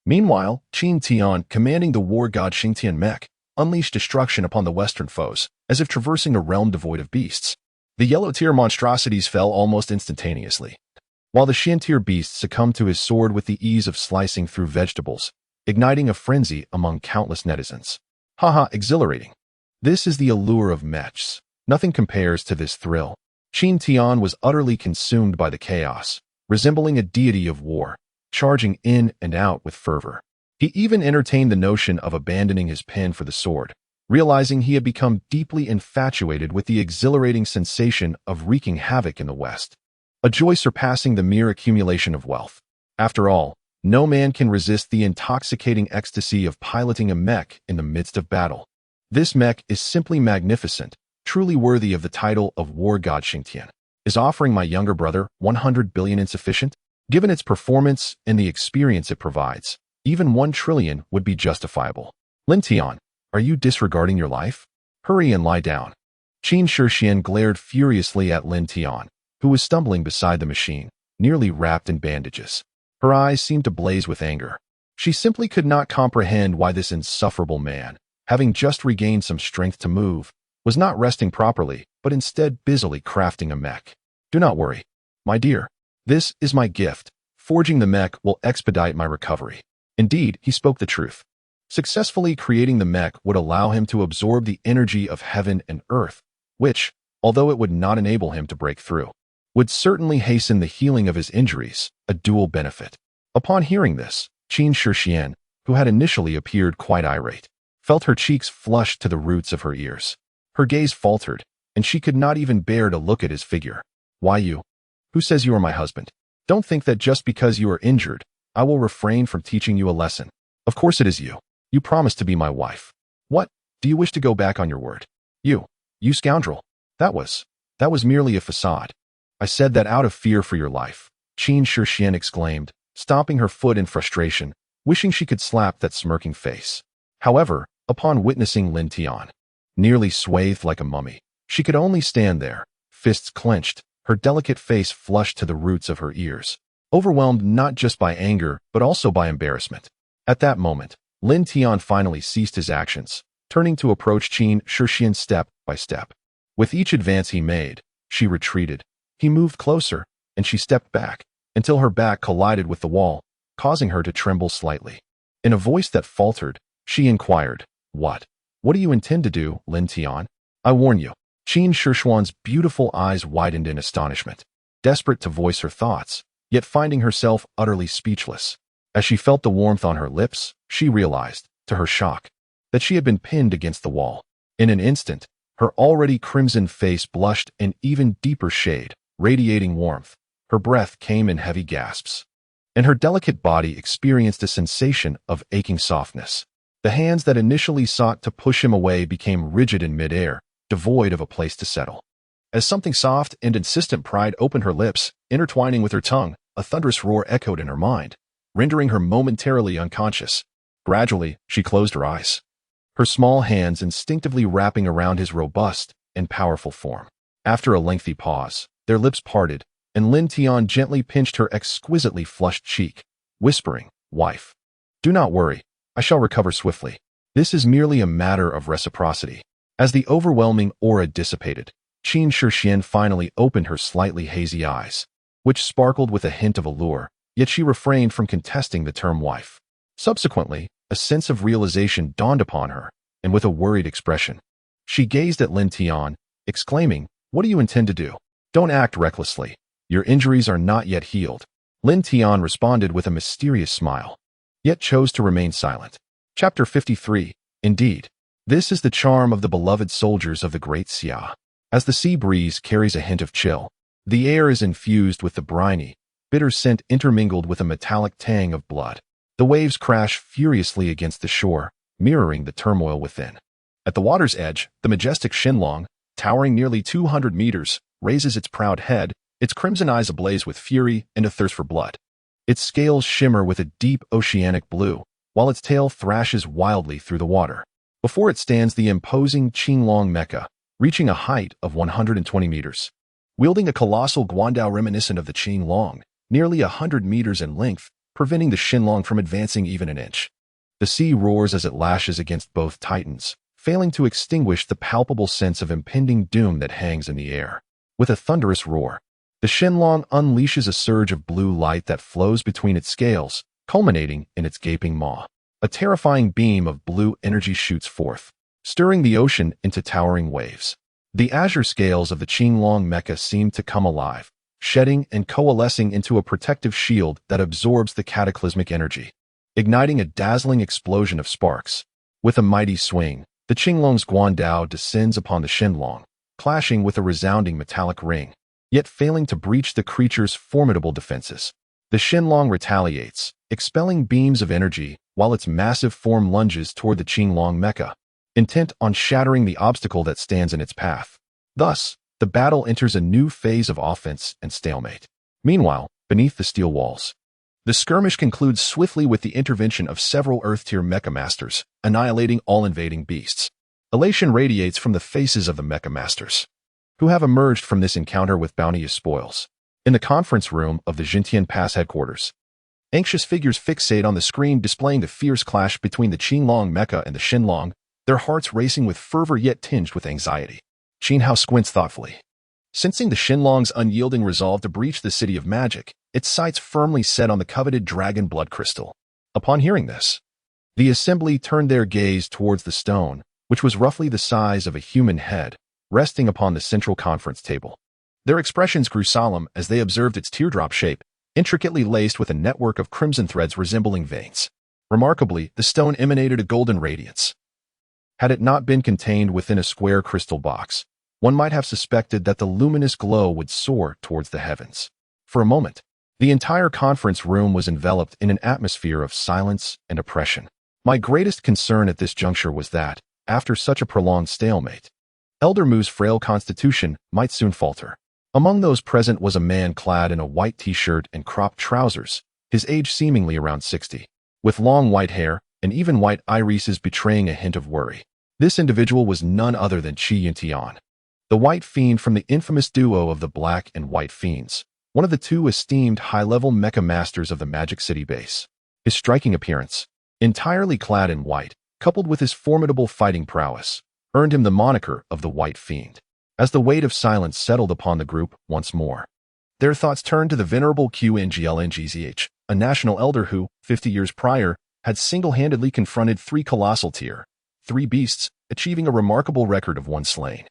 Meanwhile, Lin Tian, commanding the war god Xingtian mech, unleashed destruction upon the western foes, as if traversing a realm devoid of beasts. The yellow-tier monstrosities fell almost instantaneously, while the Xian-tier beast succumbed to his sword with the ease of slicing through vegetables, igniting a frenzy among countless netizens. Haha, exhilarating. This is the allure of mechs. Nothing compares to this thrill. Lin Tian was utterly consumed by the chaos, resembling a deity of war, charging in and out with fervor. He even entertained the notion of abandoning his pen for the sword, realizing he had become deeply infatuated with the exhilarating sensation of wreaking havoc in the West, a joy surpassing the mere accumulation of wealth. After all, no man can resist the intoxicating ecstasy of piloting a mech in the midst of battle. This mech is simply magnificent, truly worthy of the title of War God Xingtian. Is offering my younger brother 100 billion insufficient? Given its performance and the experience it provides, even 1 trillion would be justifiable. Lin Tian, are you disregarding your life? Hurry and lie down. Qin Shixian glared furiously at Lin Tian, who was stumbling beside the machine, nearly wrapped in bandages. Her eyes seemed to blaze with anger. She simply could not comprehend why this insufferable man, having just regained some strength to move, was not resting properly, but instead busily crafting a mech. Do not worry, my dear. This is my gift. Forging the mech will expedite my recovery. Indeed, he spoke the truth. Successfully creating the mech would allow him to absorb the energy of heaven and earth, which, although it would not enable him to break through, would certainly hasten the healing of his injuries, a dual benefit. Upon hearing this, Qin Shixian, who had initially appeared quite irate, felt her cheeks flush to the roots of her ears. Her gaze faltered, and she could not even bear to look at his figure. Why you? Who says you are my husband? Don't think that just because you are injured, I will refrain from teaching you a lesson. Of course it is you. You promised to be my wife. What? Do you wish to go back on your word? You scoundrel. That was merely a facade. I said that out of fear for your life. Qin Shixian exclaimed, stomping her foot in frustration, wishing she could slap that smirking face. However, upon witnessing Lin Tian, nearly swathed like a mummy, she could only stand there, fists clenched, her delicate face flushed to the roots of her ears, overwhelmed not just by anger but also by embarrassment. At that moment, Lin Tian finally ceased his actions, turning to approach Qin Shixian step by step. With each advance he made, she retreated. He moved closer, and she stepped back, until her back collided with the wall, causing her to tremble slightly. In a voice that faltered, she inquired, What do you intend to do, Lin Tian? I warn you. Qin Shixian's beautiful eyes widened in astonishment, desperate to voice her thoughts, yet finding herself utterly speechless. As she felt the warmth on her lips, she realized, to her shock, that she had been pinned against the wall. In an instant, her already crimson face blushed an even deeper shade, radiating warmth. Her breath came in heavy gasps, and her delicate body experienced a sensation of aching softness. The hands that initially sought to push him away became rigid in midair, devoid of a place to settle. As something soft and insistent pried open her lips, intertwining with her tongue, a thunderous roar echoed in her mind, rendering her momentarily unconscious. Gradually, she closed her eyes, her small hands instinctively wrapping around his robust and powerful form. After a lengthy pause, their lips parted, and Lin Tian gently pinched her exquisitely flushed cheek, whispering, "Wife, do not worry, I shall recover swiftly. This is merely a matter of reciprocity." As the overwhelming aura dissipated, Qin Shixian finally opened her slightly hazy eyes, which sparkled with a hint of allure, yet she refrained from contesting the term wife. Subsequently, a sense of realization dawned upon her, and with a worried expression, she gazed at Lin Tian, exclaiming, "What do you intend to do? Don't act recklessly. Your injuries are not yet healed." Lin Tian responded with a mysterious smile, yet chose to remain silent. Chapter 53. Indeed, this is the charm of the beloved soldiers of the Great Xia. As the sea breeze carries a hint of chill, the air is infused with the briny, bitter scent intermingled with a metallic tang of blood. The waves crash furiously against the shore, mirroring the turmoil within. At the water's edge, the majestic Shenlong, towering nearly 200 meters, raises its proud head, its crimson eyes ablaze with fury and a thirst for blood. Its scales shimmer with a deep oceanic blue, while its tail thrashes wildly through the water. Before it stands the imposing Qinglong Mecha, reaching a height of 120 meters. Wielding a colossal guandao reminiscent of the Qinglong, nearly 100 meters in length, preventing the Shenlong from advancing even an inch. The sea roars as it lashes against both titans, failing to extinguish the palpable sense of impending doom that hangs in the air. With a thunderous roar, the Shenlong unleashes a surge of blue light that flows between its scales, culminating in its gaping maw. A terrifying beam of blue energy shoots forth, stirring the ocean into towering waves. The azure scales of the Qinglong Mecha seem to come alive, shedding and coalescing into a protective shield that absorbs the cataclysmic energy, igniting a dazzling explosion of sparks. With a mighty swing, the Qinglong's guandao descends upon the Shenlong, clashing with a resounding metallic ring, yet failing to breach the creature's formidable defenses. The Shenlong retaliates, expelling beams of energy while its massive form lunges toward the Qinglong Mecha, intent on shattering the obstacle that stands in its path. Thus, the battle enters a new phase of offense and stalemate. Meanwhile, beneath the steel walls, the skirmish concludes swiftly with the intervention of several Earth-tier Mecha Masters, annihilating all invading beasts. Elation radiates from the faces of the Mecha Masters, who have emerged from this encounter with bounteous spoils. In the conference room of the Jintian Pass headquarters, anxious figures fixate on the screen displaying the fierce clash between the Qinglong Mecha and the Shenlong, their hearts racing with fervor yet tinged with anxiety. Qin Hao squints thoughtfully. Sensing the Shenlong's unyielding resolve to breach the City of Magic, its sights firmly set on the coveted dragon blood crystal. Upon hearing this, the assembly turned their gaze towards the stone, which was roughly the size of a human head, resting upon the central conference table. Their expressions grew solemn as they observed its teardrop shape, intricately laced with a network of crimson threads resembling veins. Remarkably, the stone emanated a golden radiance. Had it not been contained within a square crystal box, one might have suspected that the luminous glow would soar towards the heavens. For a moment, the entire conference room was enveloped in an atmosphere of silence and oppression. My greatest concern at this juncture was that, after such a prolonged stalemate, Elder Mu's frail constitution might soon falter. Among those present was a man clad in a white t-shirt and cropped trousers, his age seemingly around 60, with long white hair and even white irises betraying a hint of worry. This individual was none other than Qi Yuntian, the White Fiend from the infamous duo of the Black and White Fiends, one of the two esteemed high-level mecha masters of the Magic City base. His striking appearance, entirely clad in white, coupled with his formidable fighting prowess, earned him the moniker of the White Fiend. As the weight of silence settled upon the group once more, their thoughts turned to the venerable QNGLNGZH, a national elder who, 50 years prior, had single-handedly confronted 3 colossal tier, 3 beasts, achieving a remarkable record of 1 slain,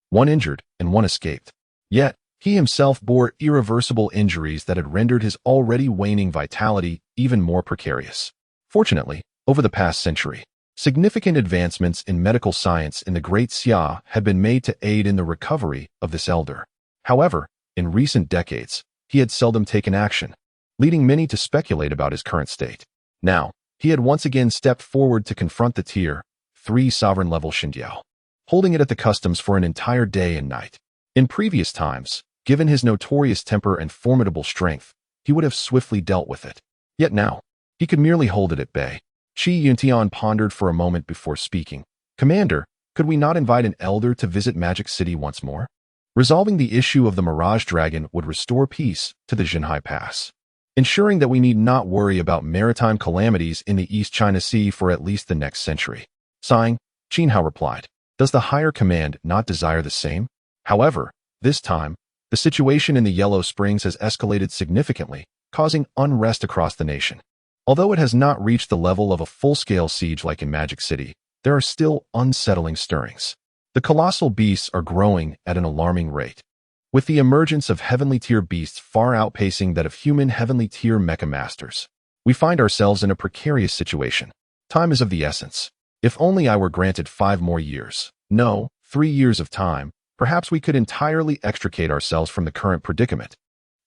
1 injured, and 1 escaped. Yet, he himself bore irreversible injuries that had rendered his already waning vitality even more precarious. Fortunately, over the past century, significant advancements in medical science in the Great Xia had been made to aid in the recovery of this elder. However, in recent decades, he had seldom taken action, leading many to speculate about his current state. Now, he had once again stepped forward to confront the Tier 3 sovereign-level Xindiao, holding it at the customs for an entire day and night. In previous times, given his notorious temper and formidable strength, he would have swiftly dealt with it. Yet now, he could merely hold it at bay. Qi Yuntian pondered for a moment before speaking. "Commander, could we not invite an elder to visit Magic City once more?" Resolving the issue of the Mirage Dragon would restore peace to the Xinhai Pass, ensuring that we need not worry about maritime calamities in the East China Sea for at least the next century. Sighing, Qin Hao replied, "Does the higher command not desire the same?" However, this time, the situation in the Yellow Springs has escalated significantly, causing unrest across the nation. Although it has not reached the level of a full-scale siege like in Magic City, there are still unsettling stirrings. The colossal beasts are growing at an alarming rate, with the emergence of heavenly-tier beasts far outpacing that of human heavenly-tier mecha masters. We find ourselves in a precarious situation. Time is of the essence. If only I were granted 5 more years, no, 3 years of time, perhaps we could entirely extricate ourselves from the current predicament,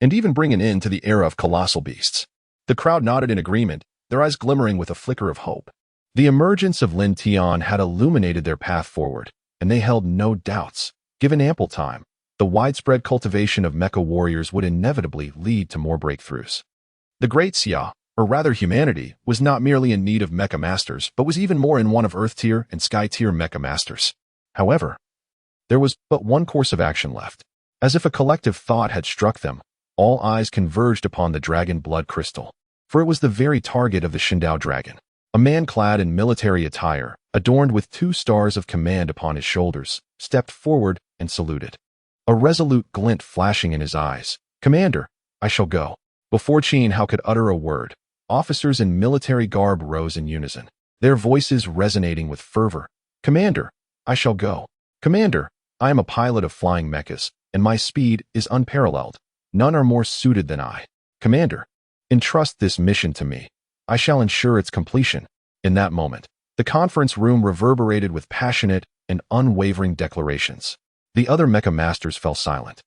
and even bring an end to the era of colossal beasts. The crowd nodded in agreement, their eyes glimmering with a flicker of hope. The emergence of Lin Tian had illuminated their path forward, and they held no doubts. Given ample time, the widespread cultivation of mecha warriors would inevitably lead to more breakthroughs. The Great Xia, or rather humanity, was not merely in need of mecha masters, but was even more in want of Earth-tier and Sky-tier mecha masters. However, there was but one course of action left. As if a collective thought had struck them, all eyes converged upon the dragon blood crystal, for it was the very target of the Shindao dragon. A man clad in military attire, adorned with 2 stars of command upon his shoulders, stepped forward and saluted, a resolute glint flashing in his eyes. "Commander, I shall go." Before Qin Hao could utter a word, officers in military garb rose in unison, their voices resonating with fervor. "Commander, I shall go. Commander, I am a pilot of flying mechas, and my speed is unparalleled. None are more suited than I. Commander, entrust this mission to me. I shall ensure its completion." In that moment, the conference room reverberated with passionate and unwavering declarations. The other mecha masters fell silent.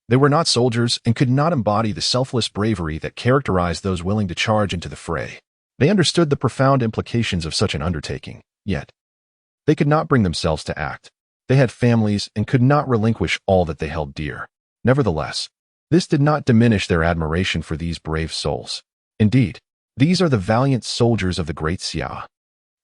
They were not soldiers and could not embody the selfless bravery that characterized those willing to charge into the fray. They understood the profound implications of such an undertaking, yet they could not bring themselves to act. They had families and could not relinquish all that they held dear. Nevertheless, this did not diminish their admiration for these brave souls. Indeed, these are the valiant soldiers of the Great Xia.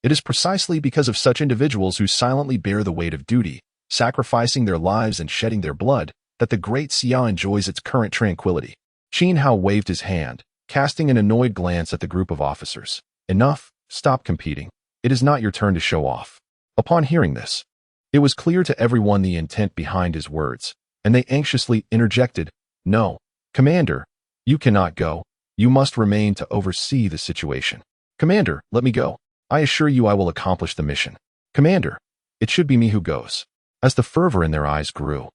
It is precisely because of such individuals who silently bear the weight of duty, sacrificing their lives and shedding their blood, that the Great Xia enjoys its current tranquility. Qin Hao waved his hand, casting an annoyed glance at the group of officers. "Enough, stop competing. It is not your turn to show off." Upon hearing this, it was clear to everyone the intent behind his words, and they anxiously interjected, "No, Commander, you cannot go. You must remain to oversee the situation." "Commander, let me go. I assure you I will accomplish the mission." "Commander, it should be me who goes." As the fervor in their eyes grew,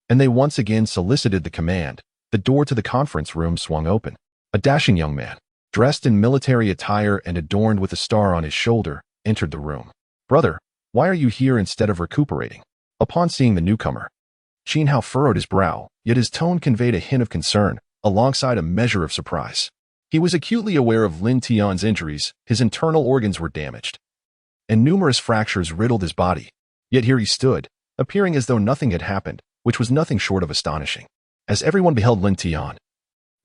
and they once again solicited the command, the door to the conference room swung open. A dashing young man, dressed in military attire and adorned with a star on his shoulder, entered the room. "Brother, why are you here instead of recuperating?" Upon seeing the newcomer, Qin Hao furrowed his brow, yet his tone conveyed a hint of concern, alongside a measure of surprise. He was acutely aware of Lin Tian's injuries. His internal organs were damaged, and numerous fractures riddled his body. Yet here he stood, appearing as though nothing had happened, which was nothing short of astonishing. As everyone beheld Lin Tian,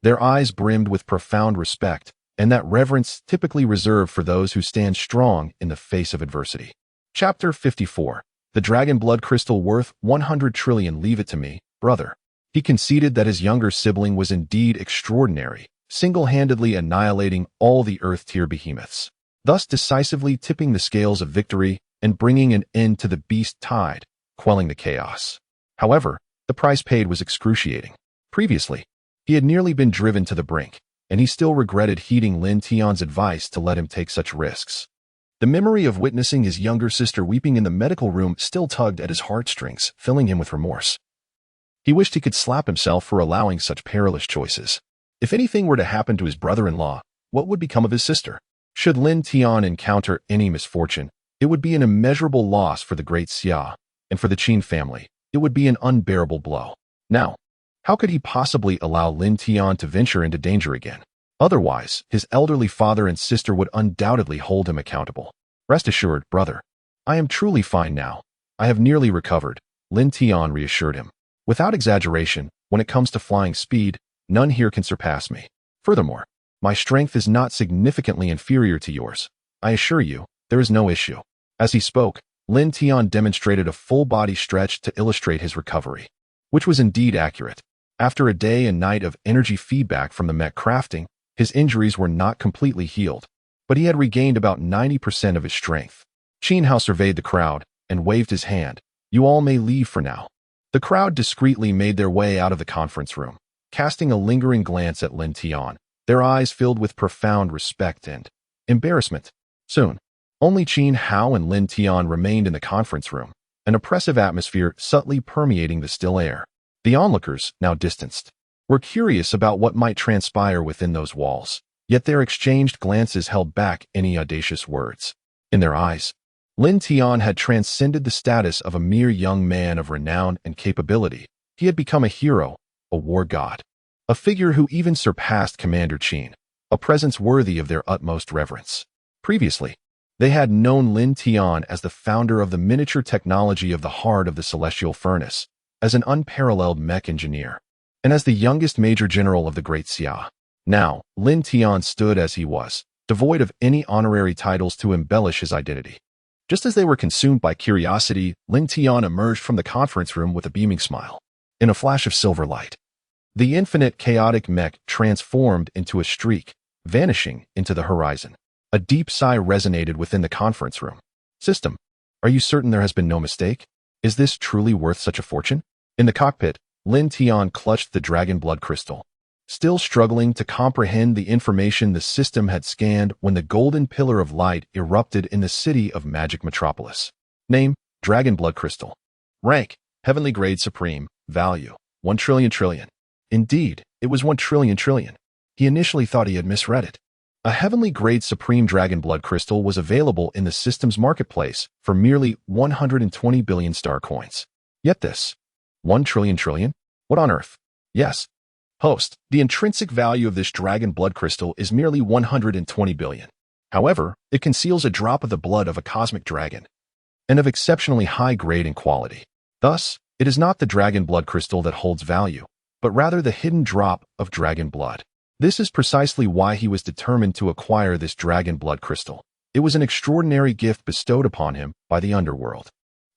their eyes brimmed with profound respect, and that reverence typically reserved for those who stand strong in the face of adversity. Chapter 54. The Dragon Blood Crystal worth 100 trillion. Leave it to me, brother. He conceded that his younger sibling was indeed extraordinary, single-handedly annihilating all the Earth-tier behemoths, thus decisively tipping the scales of victory and bringing an end to the beast tide, quelling the chaos. However, the price paid was excruciating. Previously, he had nearly been driven to the brink, and he still regretted heeding Lin Tian's advice to let him take such risks. The memory of witnessing his younger sister weeping in the medical room still tugged at his heartstrings, filling him with remorse. He wished he could slap himself for allowing such perilous choices. If anything were to happen to his brother-in-law, what would become of his sister? Should Lin Tian encounter any misfortune, it would be an immeasurable loss for the Great Xia, and for the Qin family, it would be an unbearable blow. Now, how could he possibly allow Lin Tian to venture into danger again? Otherwise, his elderly father and sister would undoubtedly hold him accountable. "Rest assured, brother. I am truly fine now. I have nearly recovered," Lin Tian reassured him. "Without exaggeration, when it comes to flying speed, none here can surpass me. Furthermore, my strength is not significantly inferior to yours. I assure you, there is no issue." As he spoke, Lin Tian demonstrated a full-body stretch to illustrate his recovery. which was indeed accurate. After a day and night of energy feedback from the mech crafting, his injuries were not completely healed, but he had regained about 90% of his strength. Qin Hao surveyed the crowd and waved his hand. You all may leave for now. The crowd discreetly made their way out of the conference room, casting a lingering glance at Lin Tian, their eyes filled with profound respect and embarrassment. Soon, only Qin Hao and Lin Tian remained in the conference room, an oppressive atmosphere subtly permeating the still air. The onlookers, now distanced, were curious about what might transpire within those walls, yet their exchanged glances held back any audacious words. In their eyes, Lin Tian had transcended the status of a mere young man of renown and capability. He had become a hero, a war god, a figure who even surpassed Commander Qin, a presence worthy of their utmost reverence. Previously, they had known Lin Tian as the founder of the miniature technology of the heart of the celestial furnace, as an unparalleled mech engineer, and as the youngest major general of the Great Xia. Now, Lin Tian stood as he was, devoid of any honorary titles to embellish his identity. Just as they were consumed by curiosity, Lin Tian emerged from the conference room with a beaming smile. In a flash of silver light, the infinite chaotic mech transformed into a streak, vanishing into the horizon. A deep sigh resonated within the conference room. System, are you certain there has been no mistake? Is this truly worth such a fortune? In the cockpit, Lin Tian clutched the dragon blood crystal, still struggling to comprehend the information the system had scanned when the golden pillar of light erupted in the city of Magic Metropolis. Name, Dragon Blood Crystal. Rank, Heavenly Grade Supreme. Value, 1 trillion trillion. Indeed, it was 1 trillion trillion. He initially thought he had misread it. A Heavenly Grade Supreme Dragon Blood Crystal was available in the system's marketplace for merely 120 billion star coins. Yet this, 1 trillion trillion? What on earth? Yes. Host, the intrinsic value of this Dragon Blood Crystal is merely 120 billion. However, it conceals a drop of the blood of a cosmic dragon, and of exceptionally high grade and quality. Thus, it is not the Dragon Blood Crystal that holds value, but rather the hidden drop of dragon blood. This is precisely why he was determined to acquire this Dragon Blood Crystal. It was an extraordinary gift bestowed upon him by the underworld.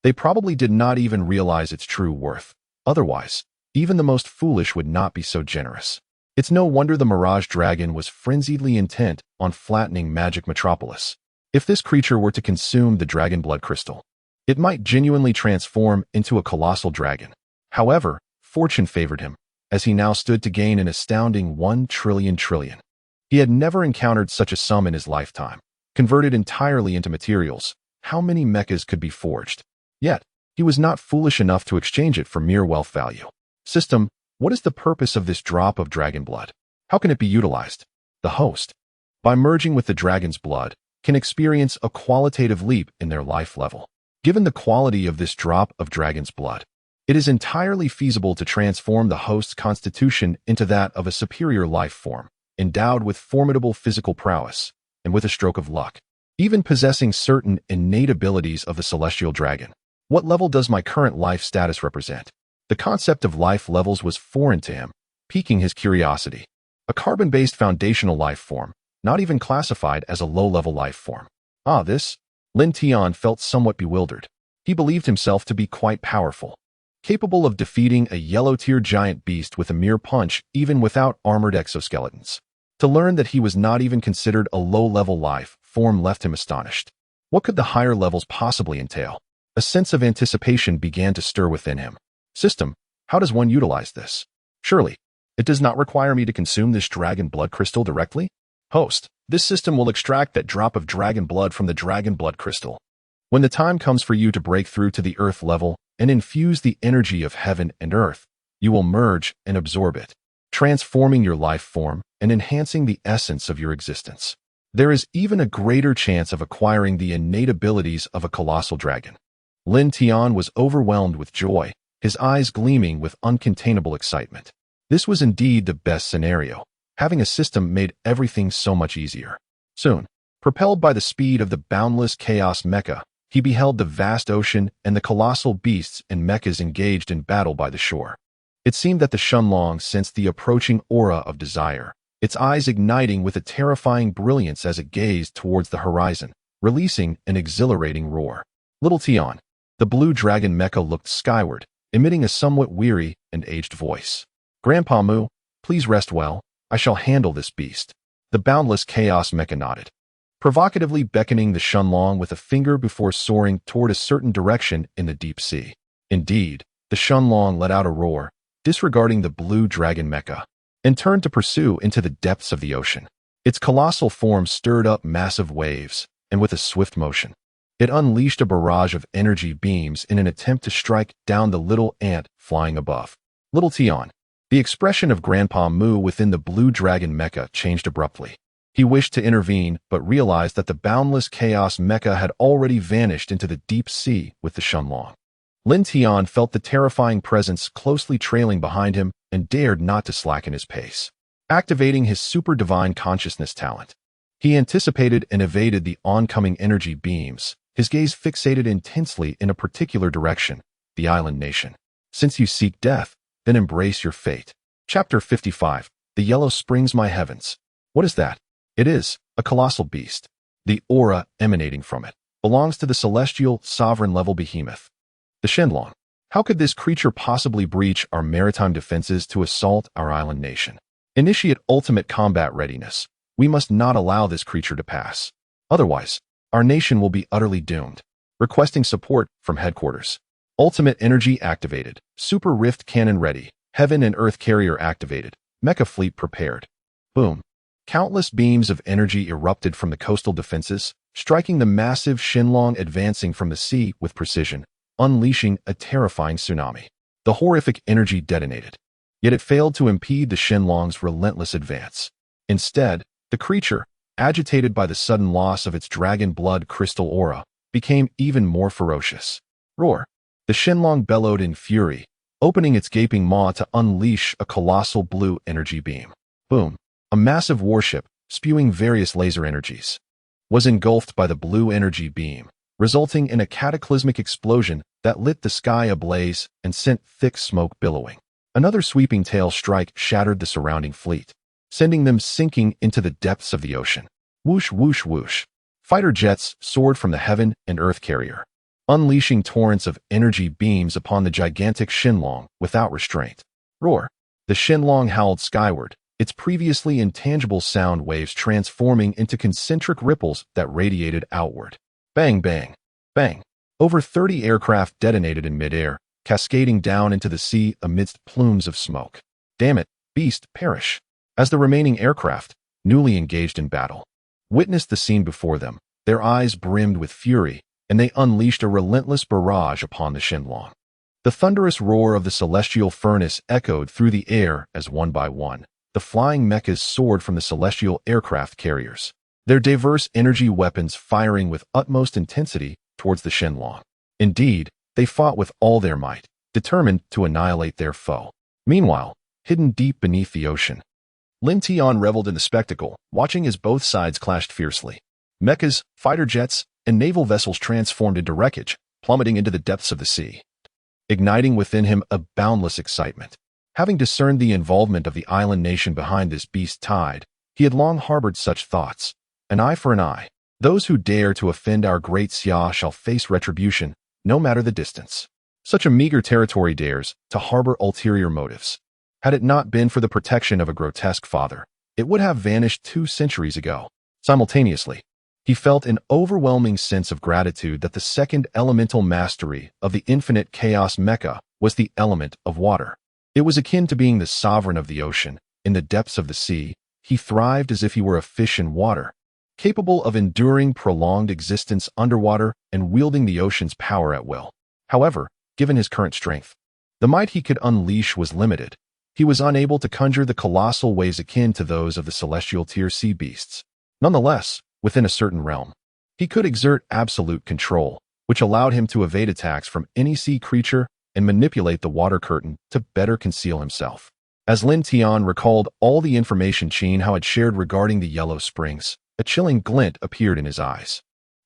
They probably did not even realize its true worth. Otherwise, even the most foolish would not be so generous. It's no wonder the Mirage Dragon was frenziedly intent on flattening Magic Metropolis. If this creature were to consume the Dragon Blood Crystal, it might genuinely transform into a colossal dragon. However, fortune favored him, as he now stood to gain an astounding 1 trillion trillion. He had never encountered such a sum in his lifetime. Converted entirely into materials, how many mechas could be forged? Yet, he was not foolish enough to exchange it for mere wealth value. System, what is the purpose of this drop of dragon blood? How can it be utilized? The host, by merging with the dragon's blood, can experience a qualitative leap in their life level. Given the quality of this drop of dragon's blood, it is entirely feasible to transform the host's constitution into that of a superior life form, endowed with formidable physical prowess, and with a stroke of luck, even possessing certain innate abilities of the celestial dragon. What level does my current life status represent? The concept of life levels was foreign to him, piquing his curiosity. A carbon-based foundational life form, not even classified as a low-level life form. This? Lin Tian felt somewhat bewildered. He believed himself to be quite powerful, capable of defeating a yellow-tier giant beast with a mere punch even without armored exoskeletons. To learn that he was not even considered a low-level life form left him astonished. What could the higher levels possibly entail? A sense of anticipation began to stir within him. System, how does one utilize this? Surely, it does not require me to consume this dragon blood crystal directly? Host, this system will extract that drop of dragon blood from the dragon blood crystal. When the time comes for you to break through to the earth level and infuse the energy of heaven and earth, you will merge and absorb it, transforming your life form and enhancing the essence of your existence. There is even a greater chance of acquiring the innate abilities of a colossal dragon. Lin Tian was overwhelmed with joy, his eyes gleaming with uncontainable excitement. This was indeed the best scenario. Having a system made everything so much easier. Soon, propelled by the speed of the boundless Chaos Mecha, he beheld the vast ocean and the colossal beasts and mechas engaged in battle by the shore. It seemed that the Shunlong sensed the approaching aura of desire, its eyes igniting with a terrifying brilliance as it gazed towards the horizon, releasing an exhilarating roar. Little Tian, the blue dragon mecha, looked skyward, emitting a somewhat weary and aged voice. "Grandpa Mu, please rest well. I shall handle this beast." The boundless Chaos Mecha nodded, provocatively beckoning the Shenlong with a finger before soaring toward a certain direction in the deep sea. Indeed, the Shenlong let out a roar, disregarding the blue dragon mecha, and turned to pursue into the depths of the ocean. Its colossal form stirred up massive waves, and with a swift motion, it unleashed a barrage of energy beams in an attempt to strike down the little ant flying above. Lin Tian. The expression of Grandpa Mu within the blue dragon mecha changed abruptly. He wished to intervene, but realized that the boundless Chaos Mecha had already vanished into the deep sea with the Shenlong. Lin Tian felt the terrifying presence closely trailing behind him and dared not to slacken his pace. Activating his super divine consciousness talent, he anticipated and evaded the oncoming energy beams, his gaze fixated intensely in a particular direction, the island nation. Since you seek death, then embrace your fate. Chapter 55. The Yellow Springs My Heavens. What is that? It is a colossal beast. The aura emanating from it belongs to the celestial sovereign-level behemoth, the Shenlong. How could this creature possibly breach our maritime defenses to assault our island nation? Initiate ultimate combat readiness. We must not allow this creature to pass. Otherwise, our nation will be utterly doomed. Requesting support from headquarters. Ultimate energy activated. Super rift cannon ready. Heaven and earth carrier activated. Mecha fleet prepared. Boom. Countless beams of energy erupted from the coastal defenses, striking the massive Shenlong advancing from the sea with precision, unleashing a terrifying tsunami. The horrific energy detonated, yet it failed to impede the Shenlong's relentless advance. Instead, the creature, agitated by the sudden loss of its dragon blood crystal aura, became even more ferocious. Roar. The Shenlong bellowed in fury, opening its gaping maw to unleash a colossal blue energy beam. Boom. A massive warship, spewing various laser energies, was engulfed by the blue energy beam, resulting in a cataclysmic explosion that lit the sky ablaze and sent thick smoke billowing. Another sweeping tail strike shattered the surrounding fleet, sending them sinking into the depths of the ocean. Whoosh, whoosh, whoosh. Fighter jets soared from the heaven and earth carrier, unleashing torrents of energy beams upon the gigantic Shenlong without restraint. Roar. The Shenlong howled skyward, its previously intangible sound waves transforming into concentric ripples that radiated outward. Bang, bang, bang. Over 30 aircraft detonated in midair, cascading down into the sea amidst plumes of smoke. Damn it, beast, perish. As the remaining aircraft, newly engaged in battle, witnessed the scene before them, their eyes brimmed with fury, and they unleashed a relentless barrage upon the Shenlong. The thunderous roar of the celestial furnace echoed through the air as one by one, the flying mechas soared from the celestial aircraft carriers, their diverse energy weapons firing with utmost intensity towards the Shenlong. Indeed, they fought with all their might, determined to annihilate their foe. Meanwhile, hidden deep beneath the ocean, Lin Tian reveled in the spectacle, watching as both sides clashed fiercely. Mechas, fighter jets, and naval vessels transformed into wreckage, plummeting into the depths of the sea, igniting within him a boundless excitement. Having discerned the involvement of the island nation behind this beast tide, he had long harbored such thoughts. An eye for an eye. Those who dare to offend our great Xia shall face retribution, no matter the distance. Such a meager territory dares to harbor ulterior motives. Had it not been for the protection of a grotesque father, it would have vanished 2 centuries ago. Simultaneously, he felt an overwhelming sense of gratitude that the second elemental mastery of the infinite Chaos Mecha was the element of water. It was akin to being the sovereign of the ocean. In the depths of the sea, he thrived as if he were a fish in water, capable of enduring prolonged existence underwater and wielding the ocean's power at will. However, given his current strength, the might he could unleash was limited. He was unable to conjure the colossal waves akin to those of the celestial tier sea beasts. Nonetheless, within a certain realm, he could exert absolute control, which allowed him to evade attacks from any sea creature and manipulate the water curtain to better conceal himself. As Lin Tian recalled all the information Qin Hao had shared regarding the Yellow Springs, a chilling glint appeared in his eyes.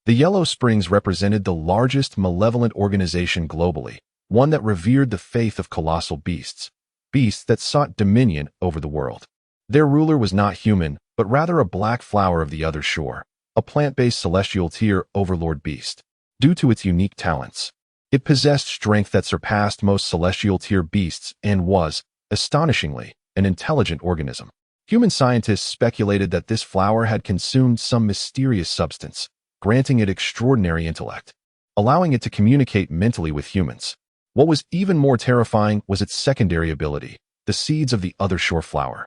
The Yellow Springs represented the largest malevolent organization globally, one that revered the faith of colossal beasts that sought dominion over the world. Their ruler was not human, but rather a black flower of the other shore, a plant-based celestial tier overlord beast. Due to its unique talents, It possessed strength that surpassed most celestial tier beasts and was, astonishingly, an intelligent organism. Human scientists speculated that this flower had consumed some mysterious substance, granting it extraordinary intellect, allowing it to communicate mentally with humans. What was even more terrifying was its secondary ability, the seeds of the other shore flower.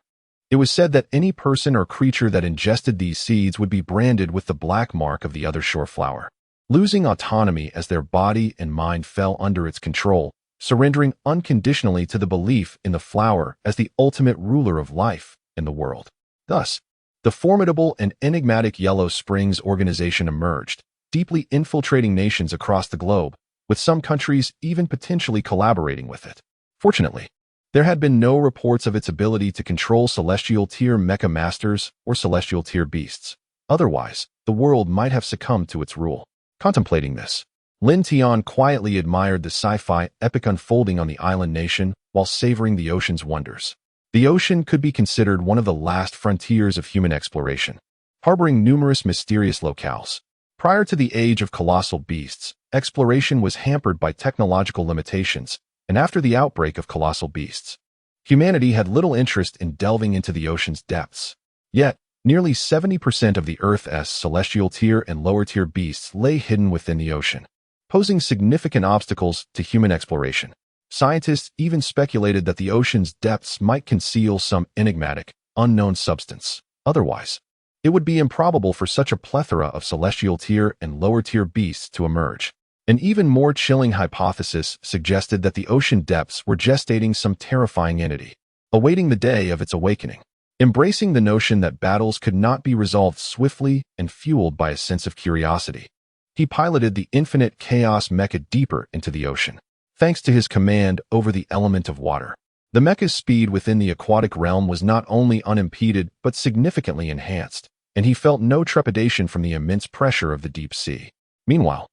It was said that any person or creature that ingested these seeds would be branded with the black mark of the other shore flower, losing autonomy as their body and mind fell under its control, surrendering unconditionally to the belief in the flower as the ultimate ruler of life in the world. Thus, the formidable and enigmatic Yellow Springs organization emerged, deeply infiltrating nations across the globe, with some countries even potentially collaborating with it. Fortunately, there had been no reports of its ability to control celestial tier mecha masters or celestial tier beasts. Otherwise, the world might have succumbed to its rule. Contemplating this, Lin Tian quietly admired the sci-fi epic unfolding on the island nation while savoring the ocean's wonders. The ocean could be considered one of the last frontiers of human exploration, harboring numerous mysterious locales. Prior to the age of colossal beasts, exploration was hampered by technological limitations, and after the outbreak of colossal beasts, humanity had little interest in delving into the ocean's depths. Yet, nearly 70% of the Earth's celestial tier and lower tier beasts lay hidden within the ocean, posing significant obstacles to human exploration. Scientists even speculated that the ocean's depths might conceal some enigmatic, unknown substance. Otherwise, it would be improbable for such a plethora of celestial tier and lower tier beasts to emerge. An even more chilling hypothesis suggested that the ocean depths were gestating some terrifying entity, awaiting the day of its awakening. Embracing the notion that battles could not be resolved swiftly and fueled by a sense of curiosity, he piloted the infinite Chaos Mecha deeper into the ocean. Thanks to his command over the element of water, the mecha's speed within the aquatic realm was not only unimpeded but significantly enhanced, and he felt no trepidation from the immense pressure of the deep sea. Meanwhile,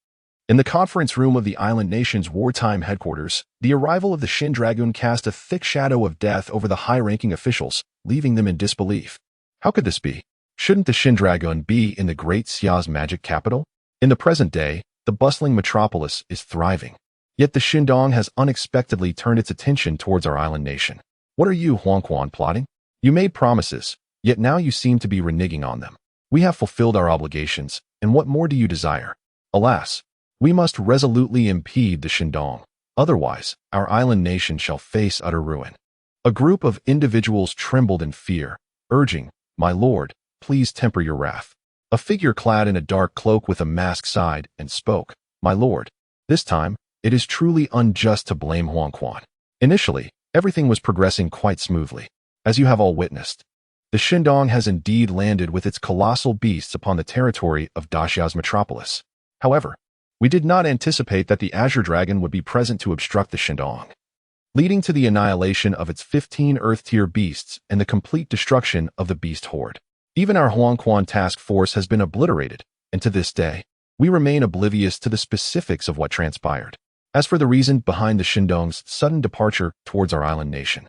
in the conference room of the island nation's wartime headquarters, the arrival of the Shin Dragoon cast a thick shadow of death over the high-ranking officials, leaving them in disbelief. How could this be? Shouldn't the Shin Dragoon be in the great Xia's magic capital? In the present day, the bustling metropolis is thriving. Yet the Shindong has unexpectedly turned its attention towards our island nation. What are you, Huangquan, plotting? You made promises, yet now you seem to be reneging on them. We have fulfilled our obligations, and what more do you desire? Alas, we must resolutely impede the Shindong. Otherwise, our island nation shall face utter ruin. A group of individuals trembled in fear, urging, "My lord, please temper your wrath." A figure clad in a dark cloak with a mask sighed and spoke, "My lord, this time, it is truly unjust to blame Huangquan. Initially, everything was progressing quite smoothly. As you have all witnessed, the Shindong has indeed landed with its colossal beasts upon the territory of Daxia's metropolis. However, we did not anticipate that the Azure Dragon would be present to obstruct the Shindong, leading to the annihilation of its 15 Earth-tier beasts and the complete destruction of the beast horde. Even our Huangquan task force has been obliterated, and to this day, we remain oblivious to the specifics of what transpired. As for the reason behind the Shindong's sudden departure towards our island nation,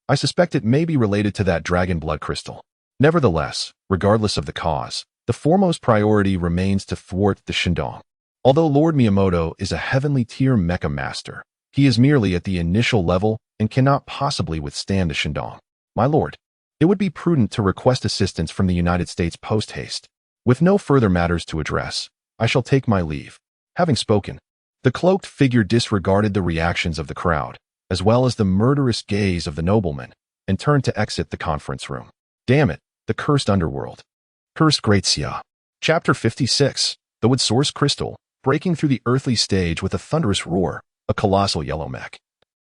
I suspect it may be related to that dragon blood crystal. Nevertheless, regardless of the cause, the foremost priority remains to thwart the Shindong. Although Lord Miyamoto is a heavenly tier mecha master, he is merely at the initial level and cannot possibly withstand the Shindong. My lord, it would be prudent to request assistance from the United States post-haste. With no further matters to address, I shall take my leave. Having spoken, the cloaked figure disregarded the reactions of the crowd, as well as the murderous gaze of the nobleman, and turned to exit the conference room. Damn it, the cursed underworld. Cursed Great Xia. Chapter 56. The Wood Source Crystal, breaking through the earthly stage with a thunderous roar, a colossal yellow mech.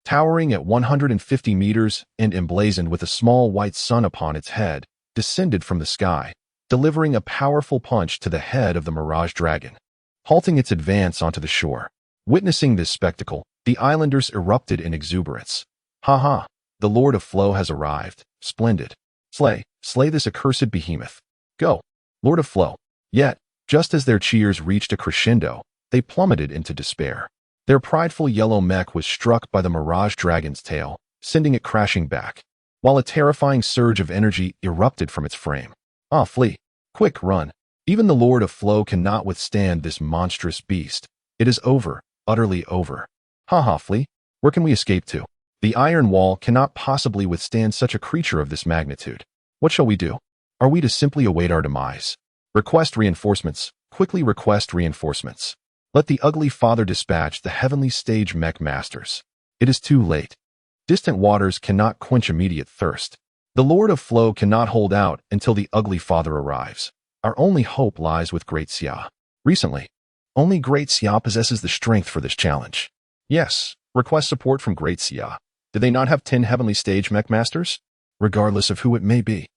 Towering at 150 meters and emblazoned with a small white sun upon its head, descended from the sky, delivering a powerful punch to the head of the Mirage Dragon, halting its advance onto the shore. Witnessing this spectacle, the islanders erupted in exuberance. "Ha ha, the Lord of Flow has arrived. Splendid. Slay this accursed behemoth. Go, Lord of Flow." Yet, just as their cheers reached a crescendo, they plummeted into despair. Their prideful yellow mech was struck by the Mirage Dragon's tail, sending it crashing back, while a terrifying surge of energy erupted from its frame. "Ah, flee. Quick, run. Even the Lord of Flow cannot withstand this monstrous beast. It is over. utterly over. Haha, Flea, where can we escape to? The iron wall cannot possibly withstand such a creature of this magnitude. What shall we do? Are we to simply await our demise? Request reinforcements. Quickly request reinforcements. Let the ugly father dispatch the heavenly stage mech masters. It is too late. Distant waters cannot quench immediate thirst. The Lord of Flow cannot hold out until the ugly father arrives. Our only hope lies with Great Xia. Recently, only Great Xia possesses the strength for this challenge. Yes, request support from Great Xia. Do they not have 10 heavenly stage mech masters? Regardless of who it may be.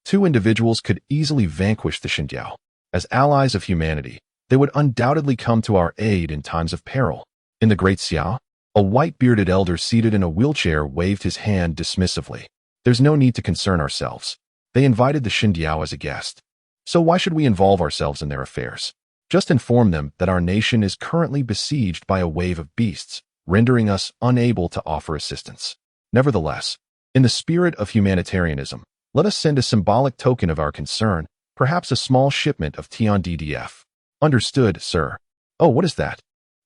2 individuals could easily vanquish the Xindiao. As allies of humanity, they would undoubtedly come to our aid in times of peril. In the Great Xia, a white-bearded elder seated in a wheelchair waved his hand dismissively. There's no need to concern ourselves. They invited the Xindiao as a guest. So why should we involve ourselves in their affairs? Just inform them that our nation is currently besieged by a wave of beasts, rendering us unable to offer assistance. Nevertheless, in the spirit of humanitarianism, let us send a symbolic token of our concern, perhaps a small shipment of Tian DDF. Understood, sir. Oh, what is that?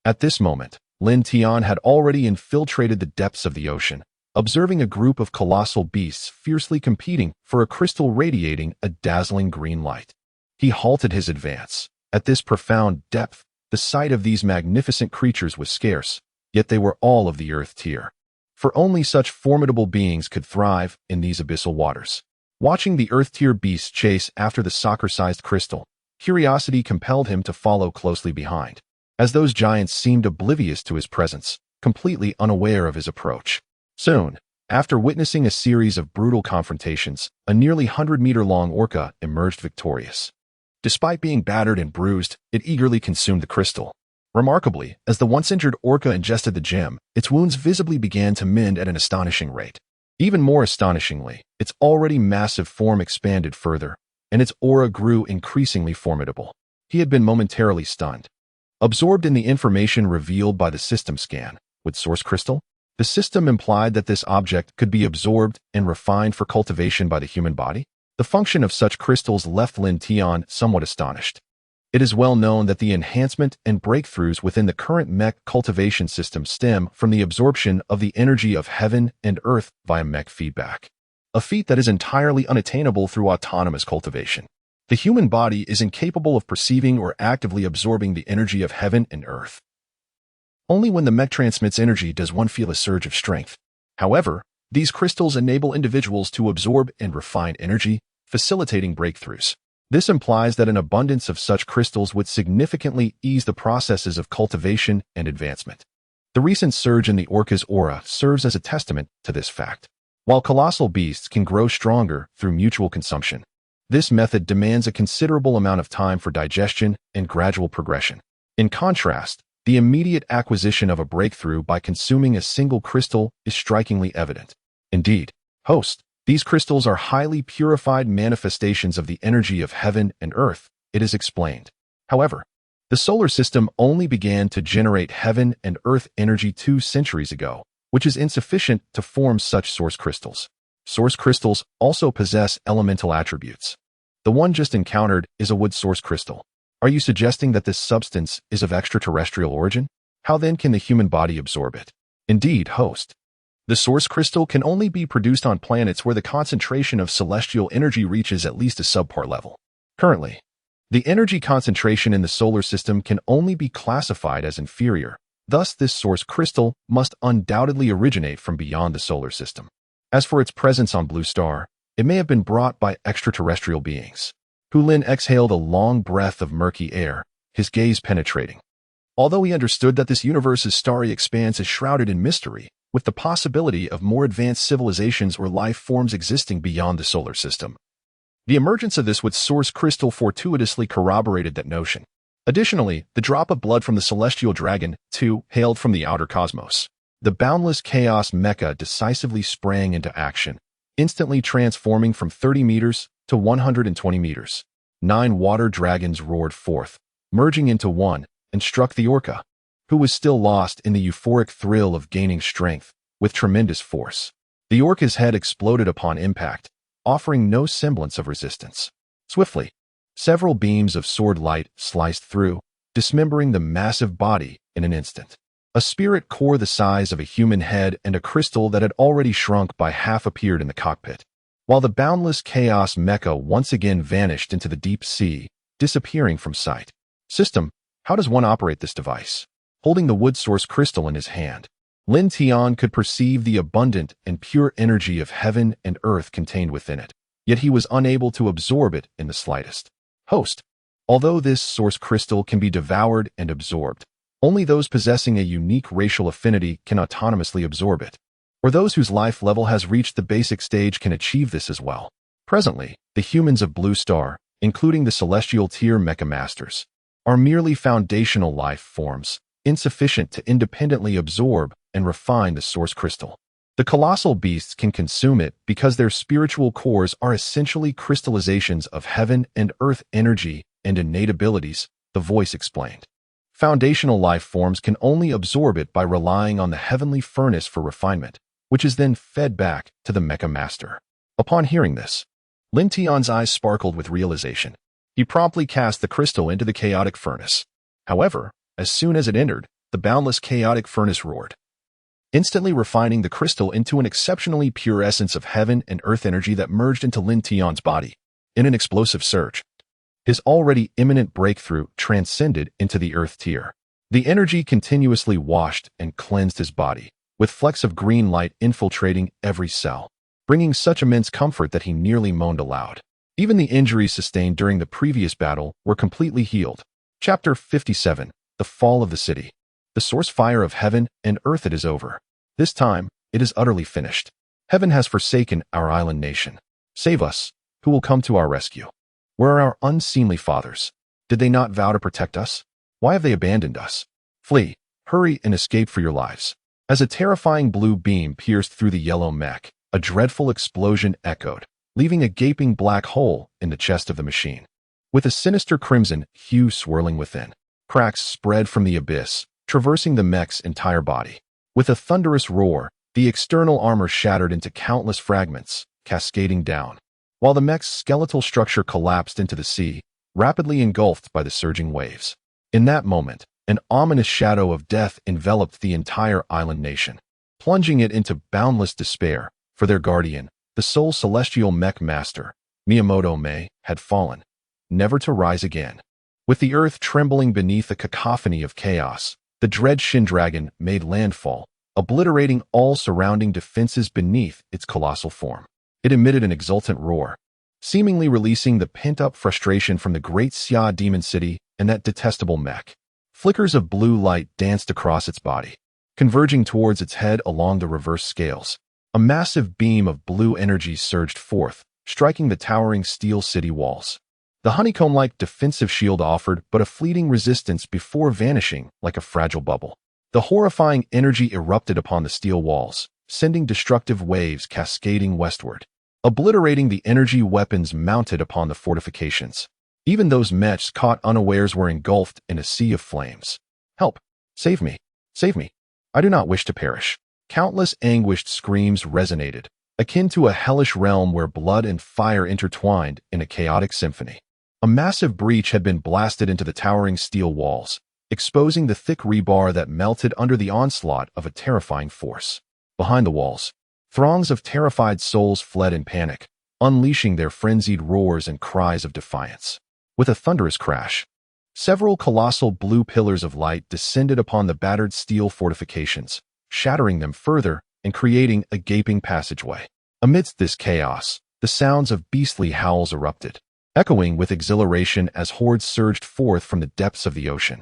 At this moment, Lin Tian had already infiltrated the depths of the ocean, observing a group of colossal beasts fiercely competing for a crystal radiating a dazzling green light. He halted his advance. At this profound depth, the sight of these magnificent creatures was scarce, yet they were all of the earth tier. For only such formidable beings could thrive in these abyssal waters. Watching the earth tier beasts chase after the soccer-sized crystal, curiosity compelled him to follow closely behind, as those giants seemed oblivious to his presence, completely unaware of his approach. Soon, after witnessing a series of brutal confrontations, a nearly 100-meter-long orca emerged victorious. Despite being battered and bruised, it eagerly consumed the crystal. Remarkably, as the once-injured orca ingested the gem, its wounds visibly began to mend at an astonishing rate. Even more astonishingly, its already massive form expanded further, and its aura grew increasingly formidable. He had been momentarily stunned. Absorbed in the information revealed by the system scan, with source crystal, the system implied that this object could be absorbed and refined for cultivation by the human body. The function of such crystals left Lin Tian somewhat astonished. It is well known that the enhancement and breakthroughs within the current mech cultivation system stem from the absorption of the energy of heaven and earth via mech feedback, a feat that is entirely unattainable through autonomous cultivation. The human body is incapable of perceiving or actively absorbing the energy of heaven and earth. Only when the mech transmits energy does one feel a surge of strength. However, these crystals enable individuals to absorb and refine energy, facilitating breakthroughs. This implies that an abundance of such crystals would significantly ease the processes of cultivation and advancement. The recent surge in the orca's aura serves as a testament to this fact. While colossal beasts can grow stronger through mutual consumption, this method demands a considerable amount of time for digestion and gradual progression. In contrast, the immediate acquisition of a breakthrough by consuming a single crystal is strikingly evident. Indeed, host, these crystals are highly purified manifestations of the energy of heaven and earth, it is explained. However, the solar system only began to generate heaven and earth energy 2 centuries ago, which is insufficient to form such source crystals. Source crystals also possess elemental attributes. The one just encountered is a wood source crystal. Are you suggesting that this substance is of extraterrestrial origin? How then can the human body absorb it? Indeed, host. The source crystal can only be produced on planets where the concentration of celestial energy reaches at least a subpar level. Currently, the energy concentration in the solar system can only be classified as inferior. Thus, this source crystal must undoubtedly originate from beyond the solar system. As for its presence on Blue Star, it may have been brought by extraterrestrial beings. Hu Lin exhaled a long breath of murky air, his gaze penetrating. Although he understood that this universe's starry expanse is shrouded in mystery, with the possibility of more advanced civilizations or life forms existing beyond the solar system, the emergence of this wood source crystal fortuitously corroborated that notion. Additionally, the drop of blood from the celestial dragon, too, hailed from the outer cosmos. The boundless Chaos Mecha decisively sprang into action, instantly transforming from 30 meters to 120 meters. 9 water dragons roared forth, merging into one, and struck the orca, who was still lost in the euphoric thrill of gaining strength, with tremendous force. The orca's head exploded upon impact, offering no semblance of resistance. Swiftly, several beams of sword light sliced through, dismembering the massive body in an instant. A spirit core the size of a human head and a crystal that had already shrunk by half appeared in the cockpit, while the boundless Chaos Mecha once again vanished into the deep sea, disappearing from sight. System, how does one operate this device? Holding the wood source crystal in his hand, Lin Tian could perceive the abundant and pure energy of heaven and earth contained within it, yet he was unable to absorb it in the slightest. Host, although this source crystal can be devoured and absorbed, only those possessing a unique racial affinity can autonomously absorb it, or those whose life level has reached the basic stage can achieve this as well. Presently, the humans of Blue Star, including the celestial tier mecha masters, are merely foundational life forms, insufficient to independently absorb and refine the source crystal. The colossal beasts can consume it because their spiritual cores are essentially crystallizations of heaven and earth energy and innate abilities, the voice explained. Foundational life forms can only absorb it by relying on the heavenly furnace for refinement, which is then fed back to the mecha master. Upon hearing this, Lin Tian's eyes sparkled with realization. He promptly cast the crystal into the chaotic furnace. However, as soon as it entered, the boundless chaotic furnace roared, instantly refining the crystal into an exceptionally pure essence of heaven and earth energy that merged into Lin Tian's body. In an explosive surge, his already imminent breakthrough transcended into the earth tier. The energy continuously washed and cleansed his body, with flecks of green light infiltrating every cell, bringing such immense comfort that he nearly moaned aloud. Even the injuries sustained during the previous battle were completely healed. Chapter 57, The Fall of the City. The source fire of heaven and earth, it is over. This time, it is utterly finished. Heaven has forsaken our island nation. Save us. Who will come to our rescue? Where are our unseemly fathers? Did they not vow to protect us? Why have they abandoned us? Flee, hurry, and escape for your lives. As a terrifying blue beam pierced through the yellow mech, a dreadful explosion echoed, leaving a gaping black hole in the chest of the machine. With a sinister crimson hue swirling within, cracks spread from the abyss, traversing the mech's entire body. With a thunderous roar, the external armor shattered into countless fragments, cascading down, while the mech's skeletal structure collapsed into the sea, rapidly engulfed by the surging waves. In that moment, an ominous shadow of death enveloped the entire island nation, plunging it into boundless despair, for their guardian, the sole celestial mech master, Miyamoto Mei, had fallen, never to rise again. With the earth trembling beneath a cacophony of chaos, the dread Shin Dragon made landfall, obliterating all surrounding defenses beneath its colossal form. It emitted an exultant roar, seemingly releasing the pent-up frustration from the great Xia demon city and that detestable mech. Flickers of blue light danced across its body, converging towards its head along the reverse scales. A massive beam of blue energy surged forth, striking the towering steel city walls. The honeycomb-like defensive shield offered but a fleeting resistance before vanishing like a fragile bubble. The horrifying energy erupted upon the steel walls, sending destructive waves cascading westward, obliterating the energy weapons mounted upon the fortifications. Even those mechs caught unawares were engulfed in a sea of flames. Help! Save me! Save me! I do not wish to perish. Countless anguished screams resonated, akin to a hellish realm where blood and fire intertwined in a chaotic symphony. A massive breach had been blasted into the towering steel walls, exposing the thick rebar that melted under the onslaught of a terrifying force. Behind the walls, throngs of terrified souls fled in panic, unleashing their frenzied roars and cries of defiance. With a thunderous crash, several colossal blue pillars of light descended upon the battered steel fortifications, shattering them further and creating a gaping passageway. Amidst this chaos, the sounds of beastly howls erupted, echoing with exhilaration as hordes surged forth from the depths of the ocean,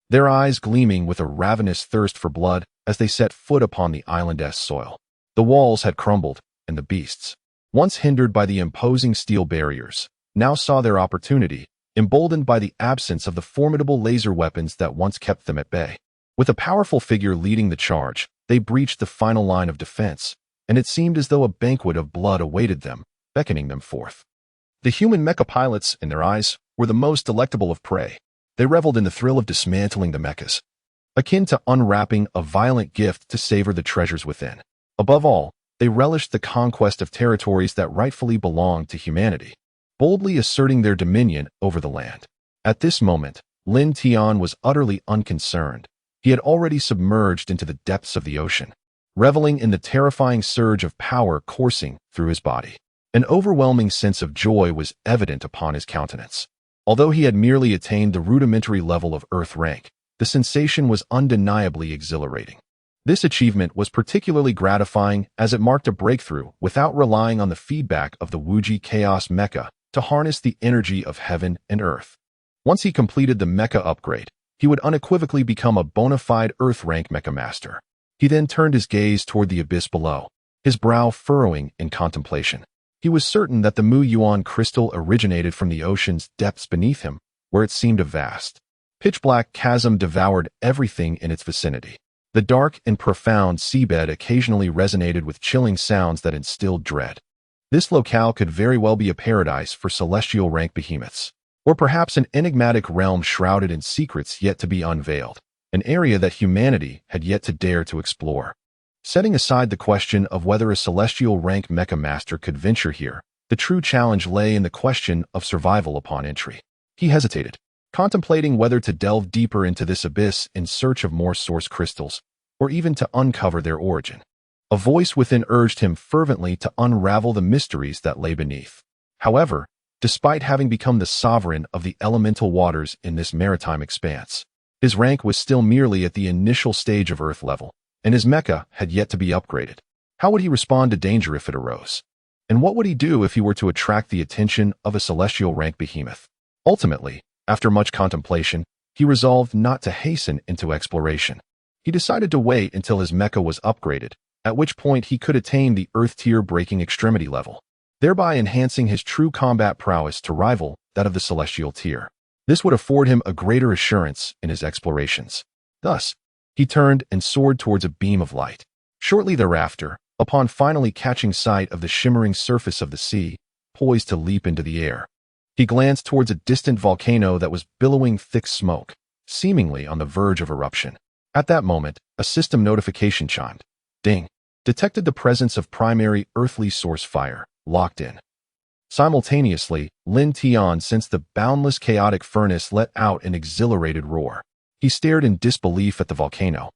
their eyes gleaming with a ravenous thirst for blood as they set foot upon the island's soil. The walls had crumbled, and the beasts, once hindered by the imposing steel barriers, now saw their opportunity, emboldened by the absence of the formidable laser weapons that once kept them at bay. With a powerful figure leading the charge, they breached the final line of defense, and it seemed as though a banquet of blood awaited them, beckoning them forth. The human mecha pilots, in their eyes, were the most delectable of prey. They reveled in the thrill of dismantling the mechas, akin to unwrapping a violent gift to savor the treasures within. Above all, they relished the conquest of territories that rightfully belonged to humanity, boldly asserting their dominion over the land. At this moment, Lin Tian was utterly unconcerned. He had already submerged into the depths of the ocean, reveling in the terrifying surge of power coursing through his body. An overwhelming sense of joy was evident upon his countenance. Although he had merely attained the rudimentary level of Earth rank, the sensation was undeniably exhilarating. This achievement was particularly gratifying as it marked a breakthrough without relying on the feedback of the Wuji Chaos Mecha to harness the energy of heaven and earth. Once he completed the mecha upgrade, he would unequivocally become a bona fide Earth rank mecha master. He then turned his gaze toward the abyss below, his brow furrowing in contemplation. He was certain that the Mu Yuan crystal originated from the ocean's depths beneath him, where it seemed a vast, pitch-black chasm devoured everything in its vicinity. The dark and profound seabed occasionally resonated with chilling sounds that instilled dread. This locale could very well be a paradise for celestial rank behemoths, or perhaps an enigmatic realm shrouded in secrets yet to be unveiled, an area that humanity had yet to dare to explore. Setting aside the question of whether a celestial rank mecha master could venture here, the true challenge lay in the question of survival upon entry. He hesitated, contemplating whether to delve deeper into this abyss in search of more source crystals, or even to uncover their origin. A voice within urged him fervently to unravel the mysteries that lay beneath. However, despite having become the sovereign of the elemental waters in this maritime expanse, his rank was still merely at the initial stage of Earth level, and his mecha had yet to be upgraded. How would he respond to danger if it arose? And what would he do if he were to attract the attention of a celestial rank behemoth? Ultimately, after much contemplation, he resolved not to hasten into exploration. He decided to wait until his mecha was upgraded, at which point he could attain the Earth tier breaking extremity level, thereby enhancing his true combat prowess to rival that of the celestial tier. This would afford him a greater assurance in his explorations. Thus, he turned and soared towards a beam of light. Shortly thereafter, upon finally catching sight of the shimmering surface of the sea, poised to leap into the air, he glanced towards a distant volcano that was billowing thick smoke, seemingly on the verge of eruption. At that moment, a system notification chimed. Ding! Detected the presence of primary earthly source fire, locked in. Simultaneously, Lin Tian sensed the boundless chaotic furnace let out an exhilarated roar. He stared in disbelief at the volcano,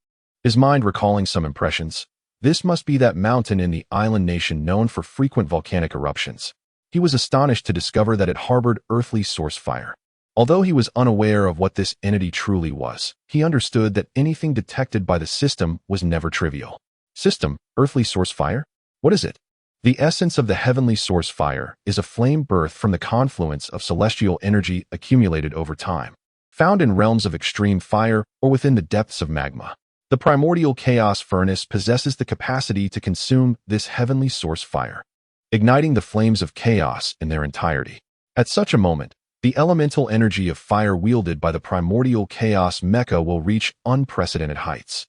his mind recalling some impressions. This must be that mountain in the island nation known for frequent volcanic eruptions. He was astonished to discover that it harbored earthly source fire. Although he was unaware of what this entity truly was, he understood that anything detected by the system was never trivial. System, earthly source fire? What is it? The essence of the heavenly source fire is a flame birthed from the confluence of celestial energy accumulated over time, found in realms of extreme fire or within the depths of magma. The primordial chaos furnace possesses the capacity to consume this heavenly source fire, igniting the flames of chaos in their entirety. At such a moment, the elemental energy of fire wielded by the primordial Chaos Mecha will reach unprecedented heights.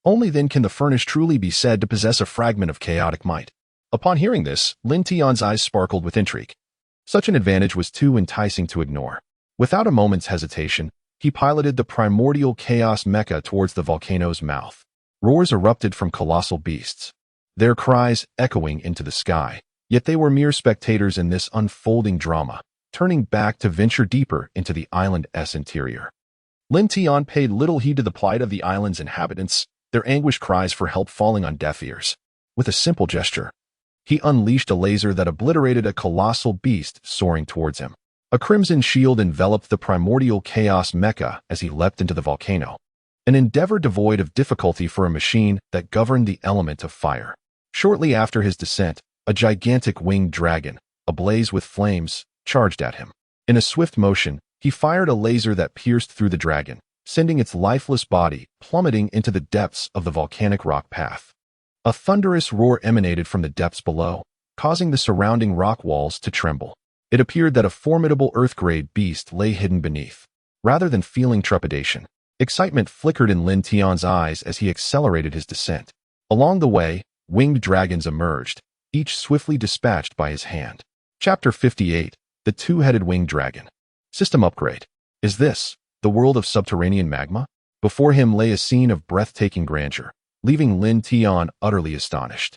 Only then can the furnace truly be said to possess a fragment of chaotic might. Upon hearing this, Lin Tian's eyes sparkled with intrigue. Such an advantage was too enticing to ignore. Without a moment's hesitation, he piloted the primordial Chaos Mecha towards the volcano's mouth. Roars erupted from colossal beasts, their cries echoing into the sky. Yet they were mere spectators in this unfolding drama, turning back to venture deeper into the island's interior. Lin Tian paid little heed to the plight of the island's inhabitants, their anguished cries for help falling on deaf ears. With a simple gesture, he unleashed a laser that obliterated a colossal beast soaring towards him. A crimson shield enveloped the primordial Chaos Mecha as he leapt into the volcano, an endeavor devoid of difficulty for a machine that governed the element of fire. Shortly after his descent, a gigantic winged dragon, ablaze with flames, charged at him. In a swift motion, he fired a laser that pierced through the dragon, sending its lifeless body plummeting into the depths of the volcanic rock path. A thunderous roar emanated from the depths below, causing the surrounding rock walls to tremble. It appeared that a formidable Earth-grade beast lay hidden beneath. Rather than feeling trepidation, excitement flickered in Lin Tian's eyes as he accelerated his descent. Along the way, winged dragons emerged, each swiftly dispatched by his hand. Chapter 58, The Two-Headed Winged Dragon. System Upgrade. Is this the world of subterranean magma? Before him lay a scene of breathtaking grandeur, leaving Lin Tian utterly astonished.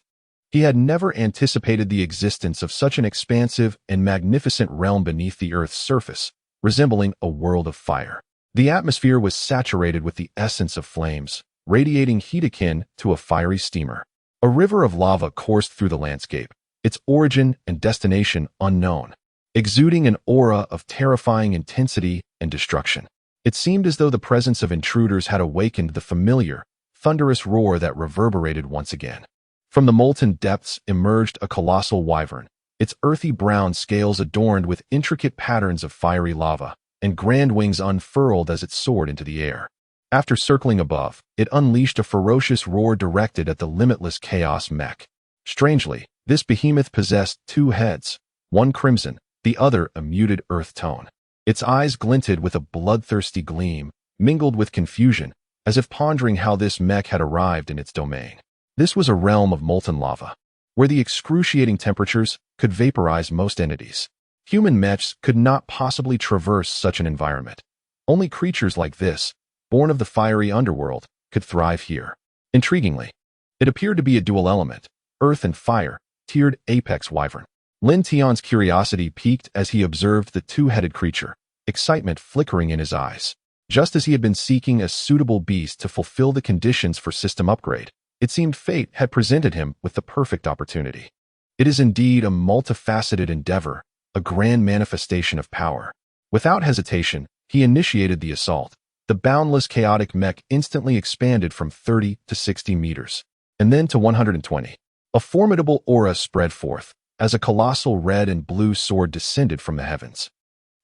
He had never anticipated the existence of such an expansive and magnificent realm beneath the Earth's surface, resembling a world of fire. The atmosphere was saturated with the essence of flames, radiating heat akin to a fiery steamer. A river of lava coursed through the landscape, its origin and destination unknown, exuding an aura of terrifying intensity and destruction. It seemed as though the presence of intruders had awakened the familiar, thunderous roar that reverberated once again. From the molten depths emerged a colossal wyvern, its earthy brown scales adorned with intricate patterns of fiery lava, and grand wings unfurled as it soared into the air. After circling above, it unleashed a ferocious roar directed at the limitless Chaos Mech. Strangely, this behemoth possessed two heads, one crimson, the other a muted earth tone. Its eyes glinted with a bloodthirsty gleam, mingled with confusion, as if pondering how this mech had arrived in its domain. This was a realm of molten lava, where the excruciating temperatures could vaporize most entities. Human mechs could not possibly traverse such an environment. Only creatures like this, born of the fiery underworld, could thrive here. Intriguingly, it appeared to be a dual element, earth and fire, tiered apex wyvern. Lin Tian's curiosity piqued as he observed the two-headed creature, excitement flickering in his eyes. Just as he had been seeking a suitable beast to fulfill the conditions for system upgrade, it seemed fate had presented him with the perfect opportunity. It is indeed a multifaceted endeavor, a grand manifestation of power. Without hesitation, he initiated the assault. The boundless chaotic mech instantly expanded from 30 to 60 meters, and then to 120. A formidable aura spread forth, as a colossal red and blue sword descended from the heavens.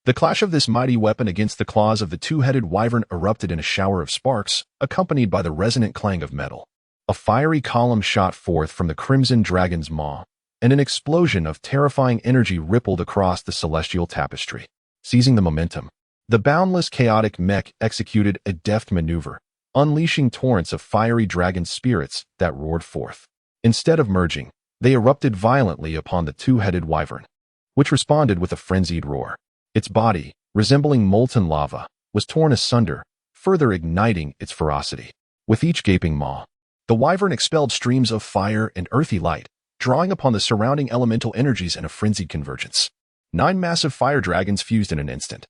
The clash of this mighty weapon against the claws of the two-headed wyvern erupted in a shower of sparks, accompanied by the resonant clang of metal. A fiery column shot forth from the crimson dragon's maw, and an explosion of terrifying energy rippled across the celestial tapestry. Seizing the momentum, the boundless chaotic mech executed a deft maneuver, unleashing torrents of fiery dragon spirits that roared forth. Instead of merging, they erupted violently upon the two-headed wyvern, which responded with a frenzied roar. Its body, resembling molten lava, was torn asunder, further igniting its ferocity. With each gaping maw, the wyvern expelled streams of fire and earthy light, drawing upon the surrounding elemental energies in a frenzied convergence. 9 massive fire dragons fused in an instant,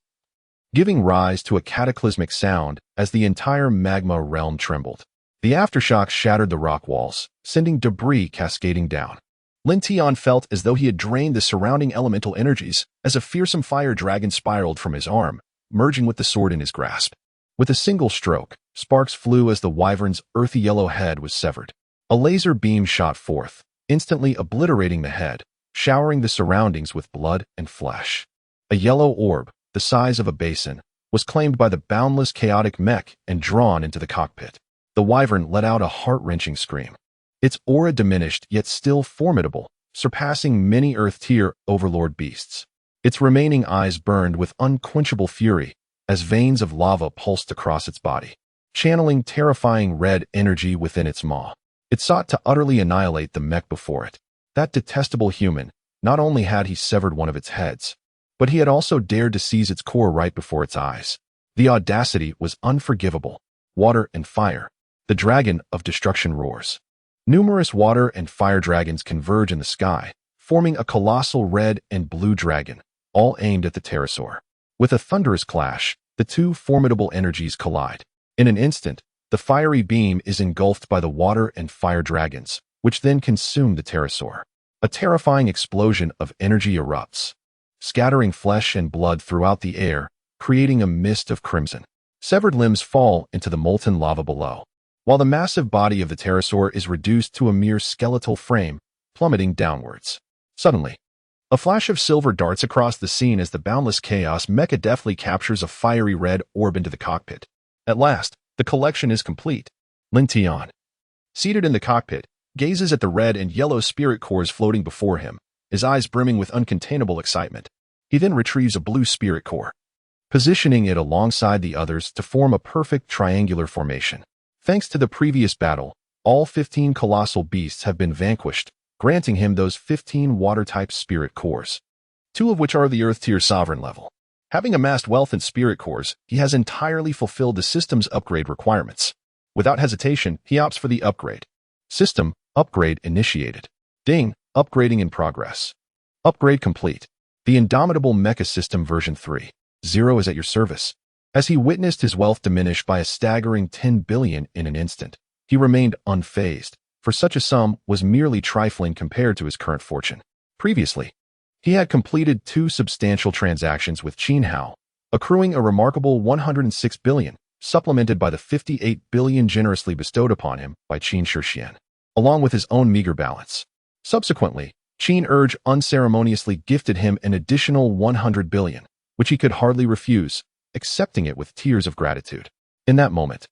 giving rise to a cataclysmic sound as the entire magma realm trembled. The aftershocks shattered the rock walls, sending debris cascading down. Lin Tian felt as though he had drained the surrounding elemental energies as a fearsome fire dragon spiraled from his arm, merging with the sword in his grasp. With a single stroke, sparks flew as the wyvern's earthy yellow head was severed. A laser beam shot forth, instantly obliterating the head, showering the surroundings with blood and flesh. A yellow orb, the size of a basin, was claimed by the boundless chaotic mech and drawn into the cockpit. The wyvern let out a heart-wrenching scream. Its aura diminished yet still formidable, surpassing many Earth-tier overlord beasts. Its remaining eyes burned with unquenchable fury as veins of lava pulsed across its body, channeling terrifying red energy within its maw. It sought to utterly annihilate the mech before it. That detestable human, not only had he severed one of its heads, but he had also dared to seize its core right before its eyes. The audacity was unforgivable. Water and fire. The dragon of destruction roars. Numerous water and fire dragons converge in the sky, forming a colossal red and blue dragon, all aimed at the pterosaur. With a thunderous clash, the two formidable energies collide. In an instant, the fiery beam is engulfed by the water and fire dragons, which then consume the pterosaur. A terrifying explosion of energy erupts, scattering flesh and blood throughout the air, creating a mist of crimson. Severed limbs fall into the molten lava below, while the massive body of the pterosaur is reduced to a mere skeletal frame, plummeting downwards. Suddenly, a flash of silver darts across the scene as the boundless Chaos Mecha deftly captures a fiery red orb into the cockpit. At last, the collection is complete. Lin Tian, seated in the cockpit, gazes at the red and yellow spirit cores floating before him, his eyes brimming with uncontainable excitement. He then retrieves a blue spirit core, positioning it alongside the others to form a perfect triangular formation. Thanks to the previous battle, all 15 colossal beasts have been vanquished, granting him those 15 water-type spirit cores, 2 of which are the Earth-tier sovereign level. Having amassed wealth in spirit cores, he has entirely fulfilled the system's upgrade requirements. Without hesitation, he opts for the upgrade. System upgrade initiated. Ding, upgrading in progress. Upgrade complete. The Indomitable Mecha System version 3.0 is at your service. As he witnessed his wealth diminish by a staggering 10 billion in an instant, he remained unfazed, for such a sum was merely trifling compared to his current fortune. Previously, he had completed 2 substantial transactions with Qin Hao, accruing a remarkable 106 billion, supplemented by the 58 billion generously bestowed upon him by Qin Shixian, along with his own meager balance. Subsequently, Qin Urge unceremoniously gifted him an additional 100 billion, which he could hardly refuse, accepting it with tears of gratitude. In that moment,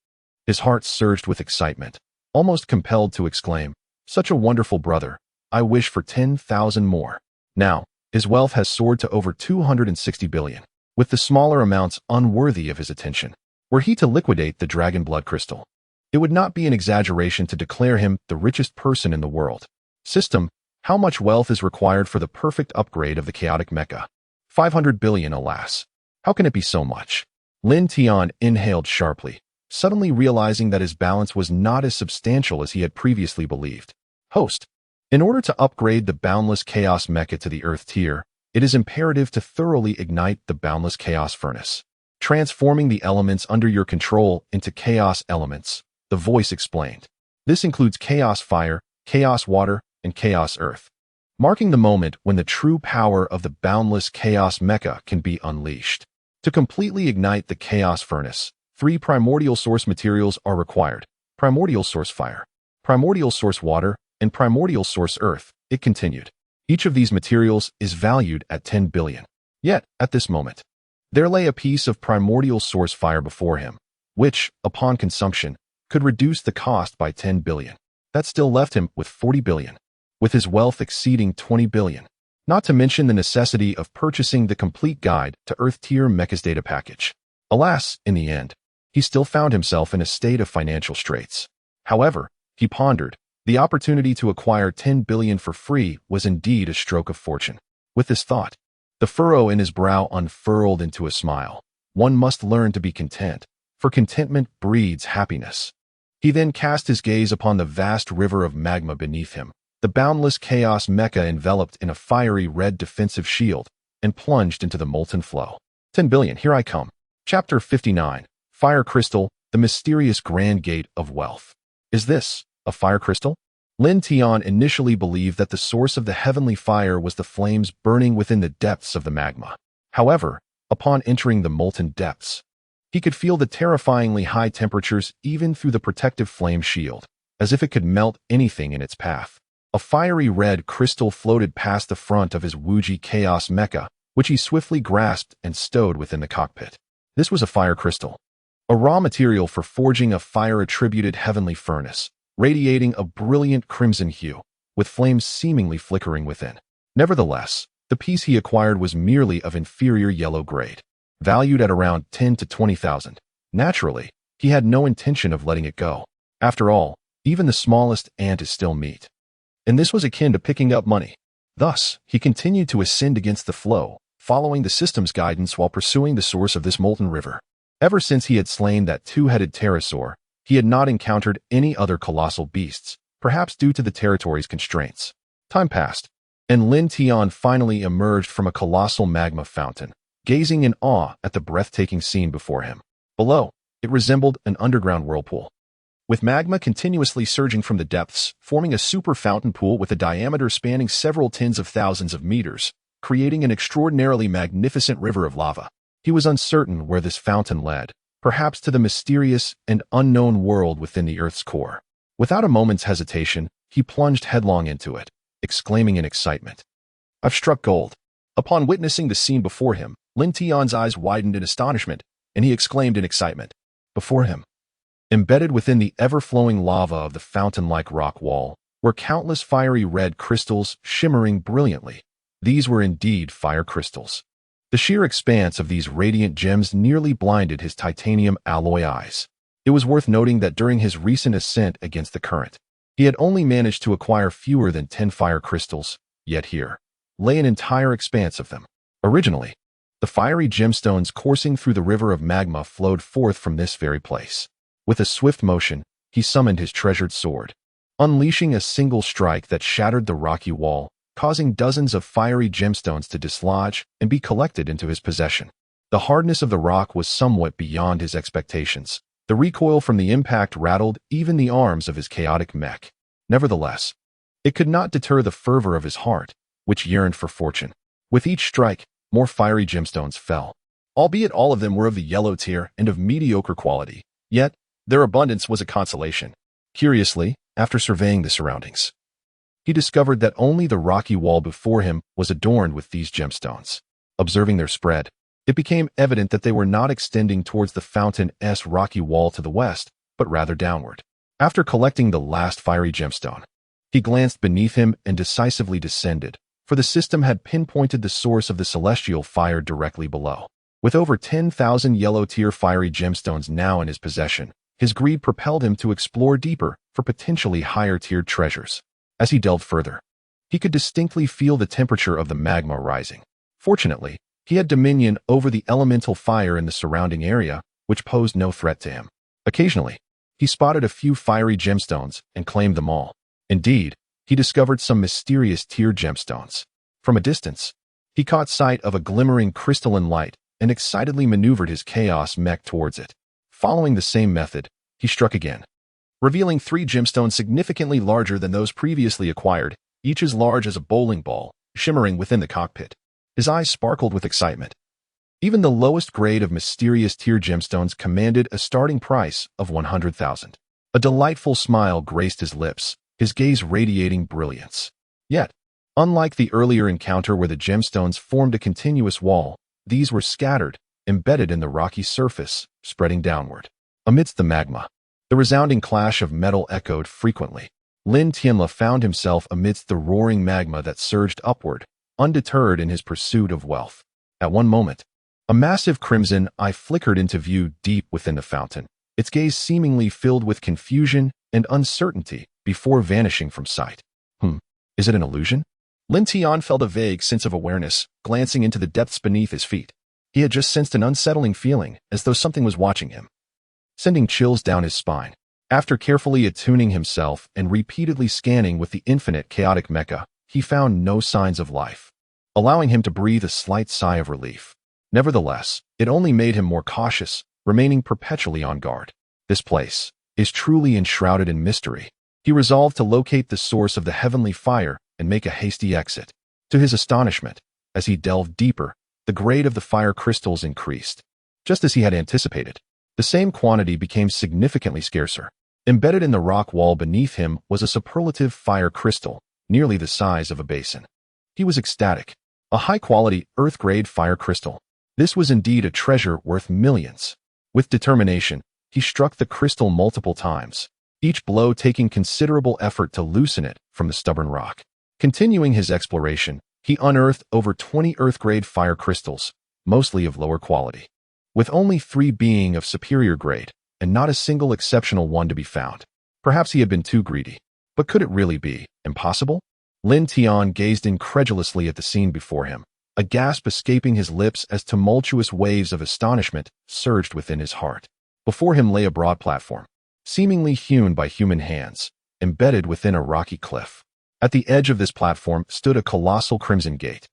his heart surged with excitement, almost compelled to exclaim, "Such a wonderful brother, I wish for 10,000 more." Now, his wealth has soared to over 260 billion, with the smaller amounts unworthy of his attention. Were he to liquidate the dragon blood crystal, it would not be an exaggeration to declare him the richest person in the world. System: how much wealth is required for the perfect upgrade of the chaotic mecha? 500 billion, alas. How can it be so much? Lin Tian inhaled sharply, suddenly realizing that his balance was not as substantial as he had previously believed. Host: in order to upgrade the boundless Chaos Mecha to the Earth tier, it is imperative to thoroughly ignite the boundless Chaos Furnace, transforming the elements under your control into Chaos elements, the voice explained. This includes Chaos Fire, Chaos Water, and Chaos Earth, marking the moment when the true power of the boundless Chaos Mecha can be unleashed. To completely ignite the Chaos Furnace, 3 primordial source materials are required: primordial source fire, primordial source water, and primordial source earth, it continued. Each of these materials is valued at 10 billion. Yet, at this moment, there lay a piece of primordial source fire before him, which, upon consumption, could reduce the cost by 10 billion. That still left him with 40 billion, with his wealth exceeding 20 billion. Not to mention the necessity of purchasing the complete guide to Earth Tier Mechas data package. Alas, in the end, he still found himself in a state of financial straits. However, he pondered, the opportunity to acquire 10 billion for free was indeed a stroke of fortune. With this thought, the furrow in his brow unfurled into a smile. One must learn to be content, for contentment breeds happiness. He then cast his gaze upon the vast river of magma beneath him, the boundless Chaos Mecha enveloped in a fiery red defensive shield, and plunged into the molten flow. 10 billion, here I come. Chapter 59, Fire Crystal, the mysterious grand gate of wealth. Is this a fire crystal? Lin Tian initially believed that the source of the heavenly fire was the flames burning within the depths of the magma. However, upon entering the molten depths, he could feel the terrifyingly high temperatures even through the protective flame shield, as if it could melt anything in its path. A fiery red crystal floated past the front of his Wuji Chaos Mecha, which he swiftly grasped and stowed within the cockpit. This was a fire crystal, a raw material for forging a fire-attributed heavenly furnace, radiating a brilliant crimson hue, with flames seemingly flickering within. Nevertheless, the piece he acquired was merely of inferior yellow grade, valued at around 10 to 20,000. Naturally, he had no intention of letting it go. After all, even the smallest ant is still meat. And this was akin to picking up money. Thus, he continued to ascend against the flow, following the system's guidance while pursuing the source of this molten river. Ever since he had slain that 2-headed pterosaur, he had not encountered any other colossal beasts, perhaps due to the territory's constraints. Time passed, and Lin Tian finally emerged from a colossal magma fountain, gazing in awe at the breathtaking scene before him. Below, it resembled an underground whirlpool, with magma continuously surging from the depths, forming a super fountain pool with a diameter spanning several tens of thousands of meters, creating an extraordinarily magnificent river of lava. He was uncertain where this fountain led, perhaps to the mysterious and unknown world within the Earth's core. Without a moment's hesitation, he plunged headlong into it, exclaiming in excitement, "I've struck gold." Upon witnessing the scene before him, Lin Tian's eyes widened in astonishment, and he exclaimed in excitement. Before him, embedded within the ever-flowing lava of the fountain-like rock wall, were countless fiery red crystals shimmering brilliantly. These were indeed fire crystals. The sheer expanse of these radiant gems nearly blinded his titanium alloy eyes. It was worth noting that during his recent ascent against the current, he had only managed to acquire fewer than 10 fire crystals, yet here lay an entire expanse of them. Originally, the fiery gemstones coursing through the river of magma flowed forth from this very place. With a swift motion, he summoned his treasured sword, unleashing a single strike that shattered the rocky wall, causing dozens of fiery gemstones to dislodge and be collected into his possession. The hardness of the rock was somewhat beyond his expectations. The recoil from the impact rattled even the arms of his chaotic mech. Nevertheless, it could not deter the fervor of his heart, which yearned for fortune. With each strike, more fiery gemstones fell. Albeit all of them were of the yellow tier and of mediocre quality, yet their abundance was a consolation. Curiously, after surveying the surroundings, he discovered that only the rocky wall before him was adorned with these gemstones. Observing their spread, it became evident that they were not extending towards the fountain's rocky wall to the west, but rather downward. After collecting the last fiery gemstone, he glanced beneath him and decisively descended, for the system had pinpointed the source of the celestial fire directly below. With over 10,000 yellow-tier fiery gemstones now in his possession, his greed propelled him to explore deeper for potentially higher-tiered treasures. As he delved further, he could distinctly feel the temperature of the magma rising. Fortunately, he had dominion over the elemental fire in the surrounding area, which posed no threat to him. Occasionally, he spotted a few fiery gemstones and claimed them all. Indeed, he discovered some mysterious tiered gemstones. From a distance, he caught sight of a glimmering crystalline light and excitedly maneuvered his Chaos Mech towards it. Following the same method, he struck again, revealing 3 gemstones significantly larger than those previously acquired, each as large as a bowling ball, shimmering within the cockpit. His eyes sparkled with excitement. Even the lowest grade of mysterious tier gemstones commanded a starting price of 100,000. A delightful smile graced his lips, his gaze radiating brilliance. Yet, unlike the earlier encounter where the gemstones formed a continuous wall, these were scattered, embedded in the rocky surface, spreading downward. Amidst the magma, the resounding clash of metal echoed frequently. Lin Tian found himself amidst the roaring magma that surged upward, undeterred in his pursuit of wealth. At one moment, a massive crimson eye flickered into view deep within the fountain, its gaze seemingly filled with confusion and uncertainty before vanishing from sight. Is it an illusion? Lin Tian felt a vague sense of awareness, glancing into the depths beneath his feet. He had just sensed an unsettling feeling, as though something was watching him, sending chills down his spine. After carefully attuning himself and repeatedly scanning with the infinite chaotic mecha, he found no signs of life, allowing him to breathe a slight sigh of relief. Nevertheless, it only made him more cautious, remaining perpetually on guard. This place is truly enshrouded in mystery. He resolved to locate the source of the heavenly fire and make a hasty exit. To his astonishment, as he delved deeper, the grade of the fire crystals increased. Just as he had anticipated, the same quantity became significantly scarcer. Embedded in the rock wall beneath him was a superlative fire crystal, nearly the size of a basin. He was ecstatic. A high-quality, earth-grade fire crystal. This was indeed a treasure worth millions. With determination, he struck the crystal multiple times, each blow taking considerable effort to loosen it from the stubborn rock. Continuing his exploration, he unearthed over 20 earth-grade fire crystals, mostly of lower quality, with only 3 being of superior grade, and not a single exceptional one to be found. Perhaps he had been too greedy. But could it really be impossible? Lin Tian gazed incredulously at the scene before him, a gasp escaping his lips as tumultuous waves of astonishment surged within his heart. Before him lay a broad platform, seemingly hewn by human hands, embedded within a rocky cliff. At the edge of this platform stood a colossal crimson gate,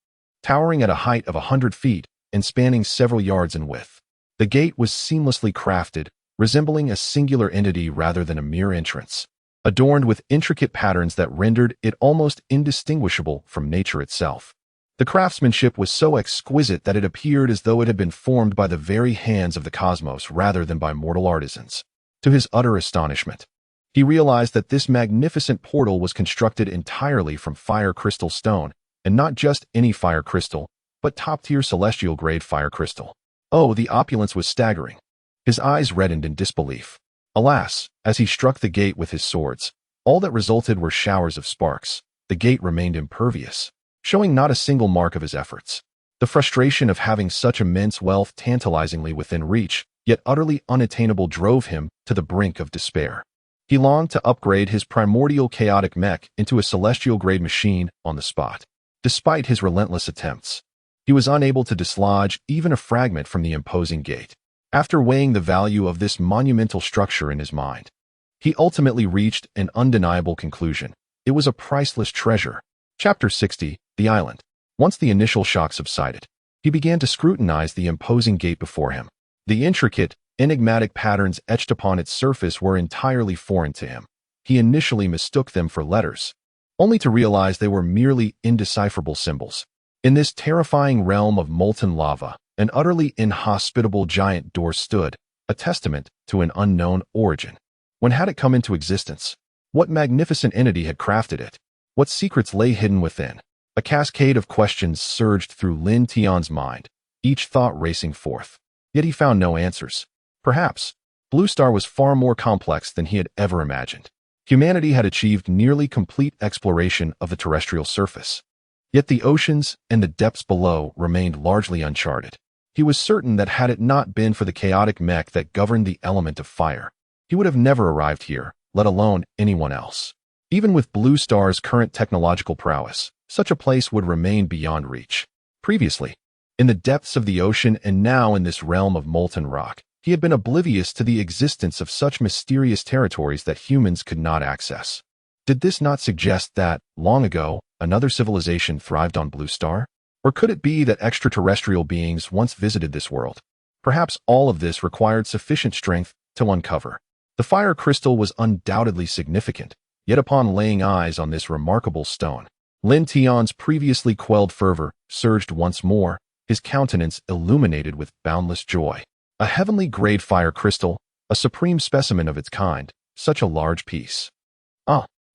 towering at a height of 100 feet and spanning several yards in width. The gate was seamlessly crafted, resembling a singular entity rather than a mere entrance, adorned with intricate patterns that rendered it almost indistinguishable from nature itself. The craftsmanship was so exquisite that it appeared as though it had been formed by the very hands of the cosmos rather than by mortal artisans. To his utter astonishment, he realized that this magnificent portal was constructed entirely from fire crystal stone, and not just any fire crystal, but top-tier celestial-grade fire crystal. Oh, the opulence was staggering. His eyes reddened in disbelief. Alas, as he struck the gate with his swords, all that resulted were showers of sparks. The gate remained impervious, showing not a single mark of his efforts. The frustration of having such immense wealth tantalizingly within reach, yet utterly unattainable, drove him to the brink of despair. He longed to upgrade his primordial chaotic mech into a celestial-grade machine on the spot. Despite his relentless attempts, he was unable to dislodge even a fragment from the imposing gate. After weighing the value of this monumental structure in his mind, he ultimately reached an undeniable conclusion. It was a priceless treasure. Chapter 60, The Island. Once the initial shock subsided, He began to scrutinize the imposing gate before him. The intricate, enigmatic patterns etched upon its surface were entirely foreign to him. He initially mistook them for letters, only to realize they were merely indecipherable symbols. In this terrifying realm of molten lava, an utterly inhospitable giant door stood, a testament to an unknown origin. When had it come into existence? What magnificent entity had crafted it? What secrets lay hidden within? A cascade of questions surged through Lin Tian's mind, each thought racing forth. Yet he found no answers. Perhaps, Blue Star was far more complex than he had ever imagined. Humanity had achieved nearly complete exploration of the terrestrial surface. Yet the oceans and the depths below remained largely uncharted. He was certain that had it not been for the chaotic mech that governed the element of fire, he would have never arrived here, let alone anyone else. Even with Blue Star's current technological prowess, such a place would remain beyond reach. Previously, in the depths of the ocean and now in this realm of molten rock, he had been oblivious to the existence of such mysterious territories that humans could not access. Did this not suggest that, long ago, another civilization thrived on Blue Star? Or could it be that extraterrestrial beings once visited this world? Perhaps all of this required sufficient strength to uncover. The fire crystal was undoubtedly significant, yet upon laying eyes on this remarkable stone, Lin Tian's previously quelled fervor surged once more, his countenance illuminated with boundless joy. A heavenly-grade fire crystal, a supreme specimen of its kind, such a large piece.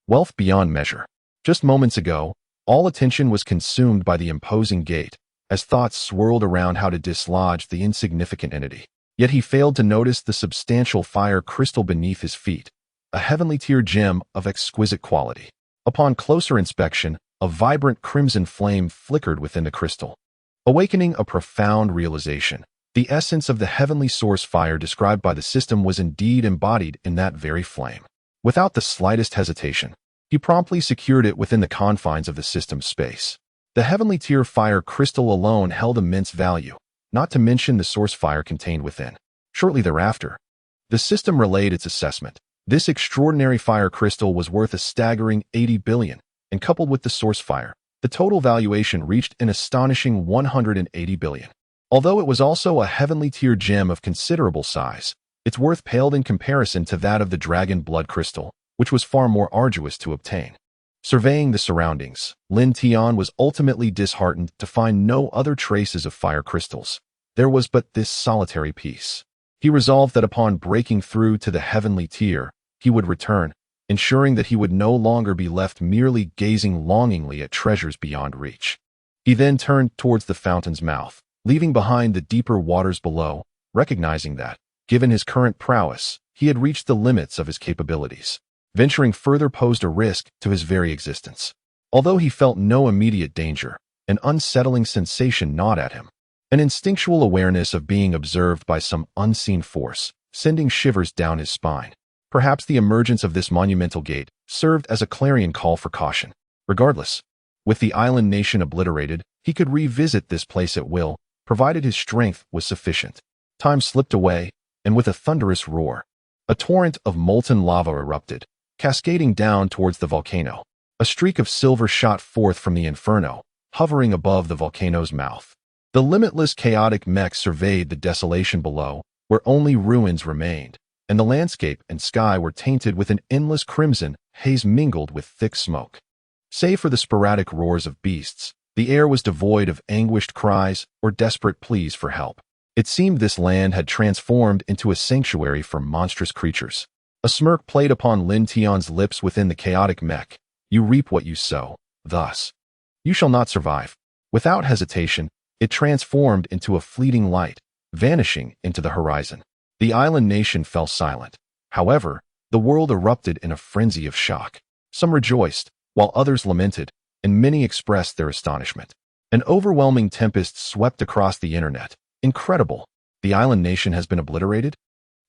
Wealth beyond measure. Just moments ago, all attention was consumed by the imposing gate, as thoughts swirled around how to dislodge the insignificant entity. Yet he failed to notice the substantial fire crystal beneath his feet, a heavenly-tier gem of exquisite quality. Upon closer inspection, a vibrant crimson flame flickered within the crystal, awakening a profound realization. The essence of the heavenly source fire described by the system was indeed embodied in that very flame. Without the slightest hesitation, he promptly secured it within the confines of the system's space. The heavenly tier fire crystal alone held immense value, not to mention the source fire contained within. Shortly thereafter, the system relayed its assessment. This extraordinary fire crystal was worth a staggering 80 billion, and coupled with the source fire, the total valuation reached an astonishing 180 billion. Although it was also a heavenly tier gem of considerable size, its worth paled in comparison to that of the dragon blood crystal, which was far more arduous to obtain. Surveying the surroundings, Lin Tian was ultimately disheartened to find no other traces of fire crystals. There was but this solitary piece. He resolved that upon breaking through to the heavenly tier, he would return, ensuring that he would no longer be left merely gazing longingly at treasures beyond reach. He then turned towards the fountain's mouth, leaving behind the deeper waters below, recognizing that, given his current prowess, he had reached the limits of his capabilities. Venturing further posed a risk to his very existence. Although he felt no immediate danger, an unsettling sensation gnawed at him. An instinctual awareness of being observed by some unseen force, sending shivers down his spine. Perhaps the emergence of this monumental gate served as a clarion call for caution. Regardless, with the island nation obliterated, he could revisit this place at will, provided his strength was sufficient. Time slipped away, and with a thunderous roar, a torrent of molten lava erupted, cascading down towards the volcano. A streak of silver shot forth from the inferno, hovering above the volcano's mouth. The limitless chaotic mech surveyed the desolation below, where only ruins remained, and the landscape and sky were tainted with an endless crimson haze mingled with thick smoke. Save for the sporadic roars of beasts, the air was devoid of anguished cries or desperate pleas for help. It seemed this land had transformed into a sanctuary for monstrous creatures. A smirk played upon Lin Tian's lips within the chaotic mech. You reap what you sow. Thus, you shall not survive. Without hesitation, it transformed into a fleeting light, vanishing into the horizon. The island nation fell silent. However, the world erupted in a frenzy of shock. Some rejoiced, while others lamented, and many expressed their astonishment. An overwhelming tempest swept across the internet. Incredible. The island nation has been obliterated?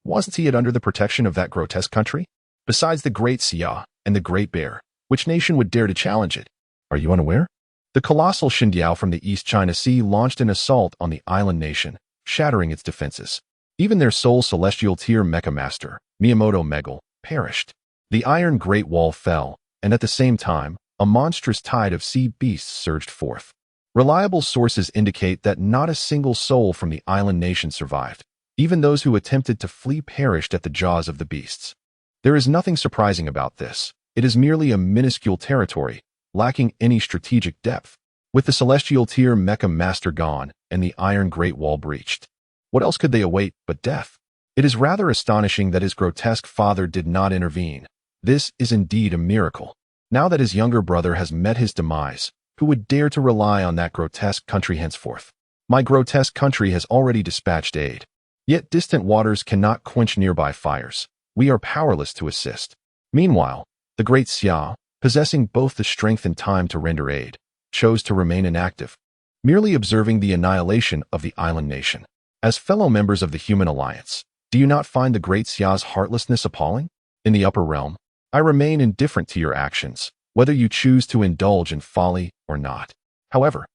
Wasn't he yet under the protection of that grotesque country? Besides the Great Xia and the Great Bear, which nation would dare to challenge it? Are you unaware? The colossal Xindiao from the East China Sea launched an assault on the island nation, shattering its defenses. Even their sole celestial tier mecha master, Miyamoto Megal, perished. The Iron Great Wall fell, and at the same time, a monstrous tide of sea beasts surged forth. Reliable sources indicate that not a single soul from the island nation survived. Even those who attempted to flee perished at the jaws of the beasts. There is nothing surprising about this. It is merely a minuscule territory, lacking any strategic depth. With the celestial tier mecha master gone and the iron great wall breached, what else could they await but death? It is rather astonishing that his grotesque father did not intervene. This is indeed a miracle. Now that his younger brother has met his demise, who would dare to rely on that grotesque country henceforth? My grotesque country has already dispatched aid. Yet distant waters cannot quench nearby fires. We are powerless to assist. Meanwhile, the great Xia, possessing both the strength and time to render aid, chose to remain inactive, merely observing the annihilation of the island nation. As fellow members of the human alliance, do you not find the great Xia's heartlessness appalling? In the upper realm, I remain indifferent to your actions, whether you choose to indulge in folly or not. However,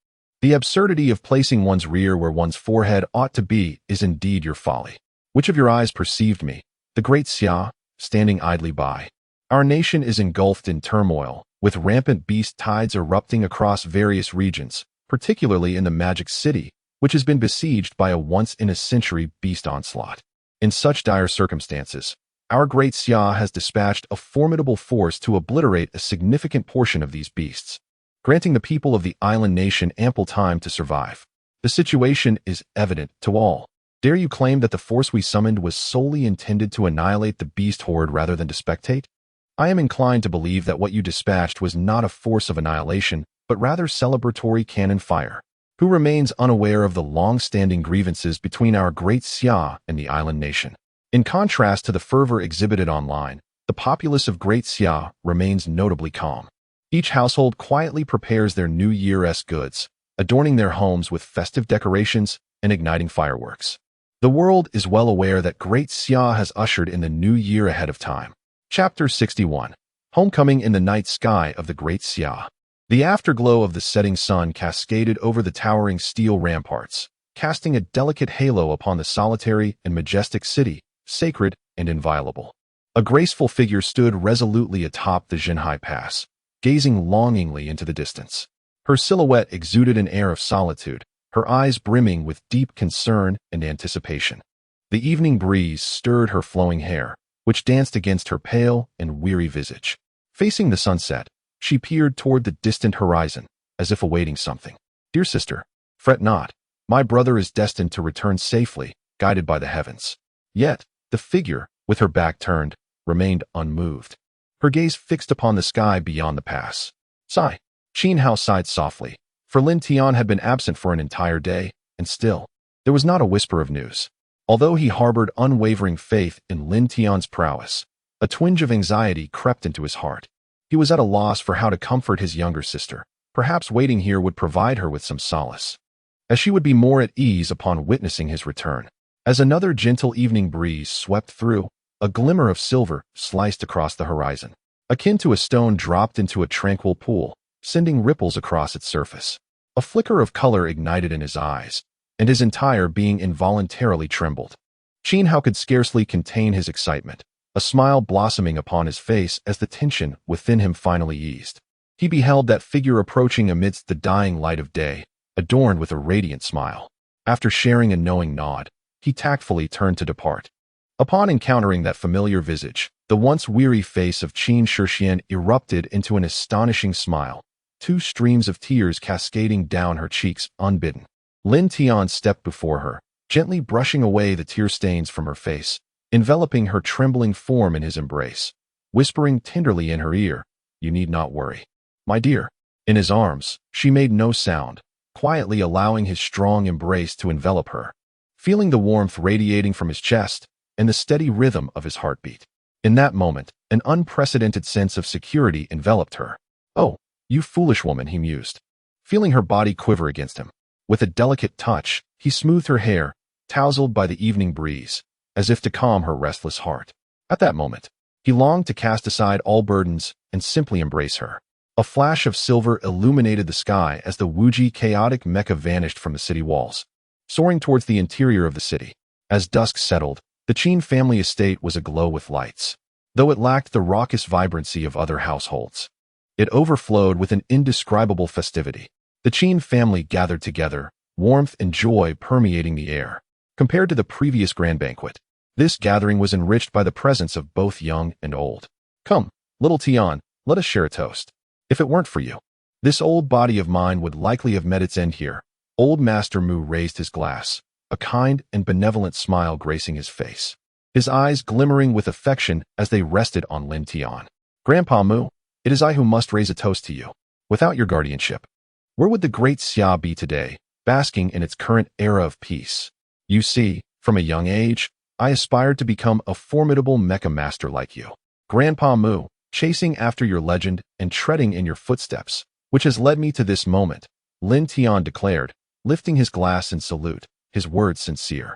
the absurdity of placing one's rear where one's forehead ought to be is indeed your folly. Which of your eyes perceived me, the great Xia, standing idly by? Our nation is engulfed in turmoil, with rampant beast tides erupting across various regions, particularly in the Magic City, which has been besieged by a once-in-a-century beast onslaught. In such dire circumstances, our great Xia has dispatched a formidable force to obliterate a significant portion of these beasts, granting the people of the island nation ample time to survive. The situation is evident to all. Dare you claim that the force we summoned was solely intended to annihilate the beast horde rather than to spectate? I am inclined to believe that what you dispatched was not a force of annihilation, but rather celebratory cannon fire. Who remains unaware of the long-standing grievances between our great Xia and the island nation? In contrast to the fervor exhibited online, the populace of Great Xia remains notably calm. Each household quietly prepares their New Year's goods, adorning their homes with festive decorations and igniting fireworks. The world is well aware that Great Xia has ushered in the new year ahead of time. Chapter 61. Homecoming in the Night Sky of the Great Xia. The afterglow of the setting sun cascaded over the towering steel ramparts, casting a delicate halo upon the solitary and majestic city, sacred and inviolable. A graceful figure stood resolutely atop the Jinhai Pass, gazing longingly into the distance. Her silhouette exuded an air of solitude, her eyes brimming with deep concern and anticipation. The evening breeze stirred her flowing hair, which danced against her pale and weary visage. Facing the sunset, she peered toward the distant horizon, as if awaiting something. Dear sister, fret not. My brother is destined to return safely, guided by the heavens. Yet, the figure, with her back turned, remained unmoved, her gaze fixed upon the sky beyond the pass. Sigh. Qin Hao sighed softly, for Lin Tian had been absent for an entire day, and still, there was not a whisper of news. Although he harbored unwavering faith in Lin Tian's prowess, a twinge of anxiety crept into his heart. He was at a loss for how to comfort his younger sister. Perhaps waiting here would provide her with some solace, as she would be more at ease upon witnessing his return. As another gentle evening breeze swept through, a glimmer of silver sliced across the horizon, akin to a stone dropped into a tranquil pool, sending ripples across its surface. A flicker of color ignited in his eyes, and his entire being involuntarily trembled. Qin Hao could scarcely contain his excitement, a smile blossoming upon his face as the tension within him finally eased. He beheld that figure approaching amidst the dying light of day, adorned with a radiant smile. After sharing a knowing nod, he tactfully turned to depart. Upon encountering that familiar visage, the once weary face of Qin Shixian erupted into an astonishing smile, two streams of tears cascading down her cheeks unbidden. Lin Tian stepped before her, gently brushing away the tear stains from her face, enveloping her trembling form in his embrace, whispering tenderly in her ear, "You need not worry, my dear." In his arms, she made no sound, quietly allowing his strong embrace to envelop her, feeling the warmth radiating from his chest and the steady rhythm of his heartbeat. In that moment, an unprecedented sense of security enveloped her. "Oh, you foolish woman," he mused, feeling her body quiver against him. With a delicate touch, he smoothed her hair, tousled by the evening breeze, as if to calm her restless heart. At that moment, he longed to cast aside all burdens and simply embrace her. A flash of silver illuminated the sky as the Wuji chaotic mecha vanished from the city walls, soaring towards the interior of the city. As dusk settled, the Qin family estate was aglow with lights. Though it lacked the raucous vibrancy of other households, it overflowed with an indescribable festivity. The Qin family gathered together, warmth and joy permeating the air. Compared to the previous grand banquet, this gathering was enriched by the presence of both young and old. Come, little Tian, let us share a toast. If it weren't for you, this old body of mine would likely have met its end here. Old Master Mu raised his glass, a kind and benevolent smile gracing his face, his eyes glimmering with affection as they rested on Lin Tian. Grandpa Mu, it is I who must raise a toast to you. Without your guardianship, where would the great Xia be today, basking in its current era of peace? You see, from a young age, I aspired to become a formidable mecha master like you. Grandpa Mu, chasing after your legend and treading in your footsteps, which has led me to this moment, Lin Tian declared, lifting his glass in salute, his words sincere.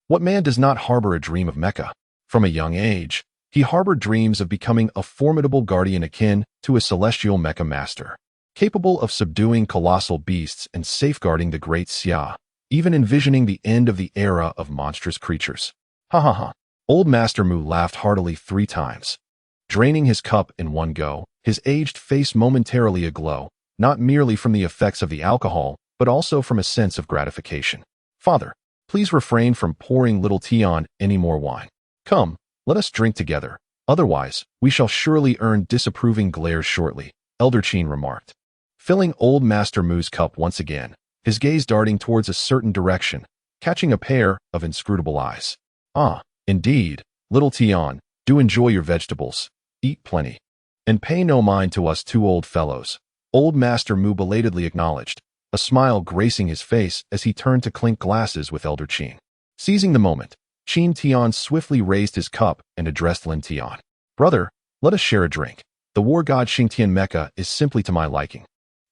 What man does not harbor a dream of mecha? From a young age, he harbored dreams of becoming a formidable guardian akin to a celestial mecha master, capable of subduing colossal beasts and safeguarding the great Xia, even envisioning the end of the era of monstrous creatures. Ha ha ha. Old Master Mu laughed heartily 3 times, draining his cup in one go, his aged face momentarily aglow, not merely from the effects of the alcohol, but also from a sense of gratification. Father, please refrain from pouring little Tian any more wine. Come, let us drink together. Otherwise, we shall surely earn disapproving glares shortly, Elder Qin remarked, filling Old Master Mu's cup once again, his gaze darting towards a certain direction, catching a pair of inscrutable eyes. Ah, indeed, little Tian, do enjoy your vegetables, eat plenty, and pay no mind to us 2 old fellows, Old Master Mu belatedly acknowledged, a smile gracing his face as he turned to clink glasses with Elder Qin. Seizing the moment, Qin Tian swiftly raised his cup and addressed Lin Tian. Brother, let us share a drink. The war god Xingtian Mecha is simply to my liking,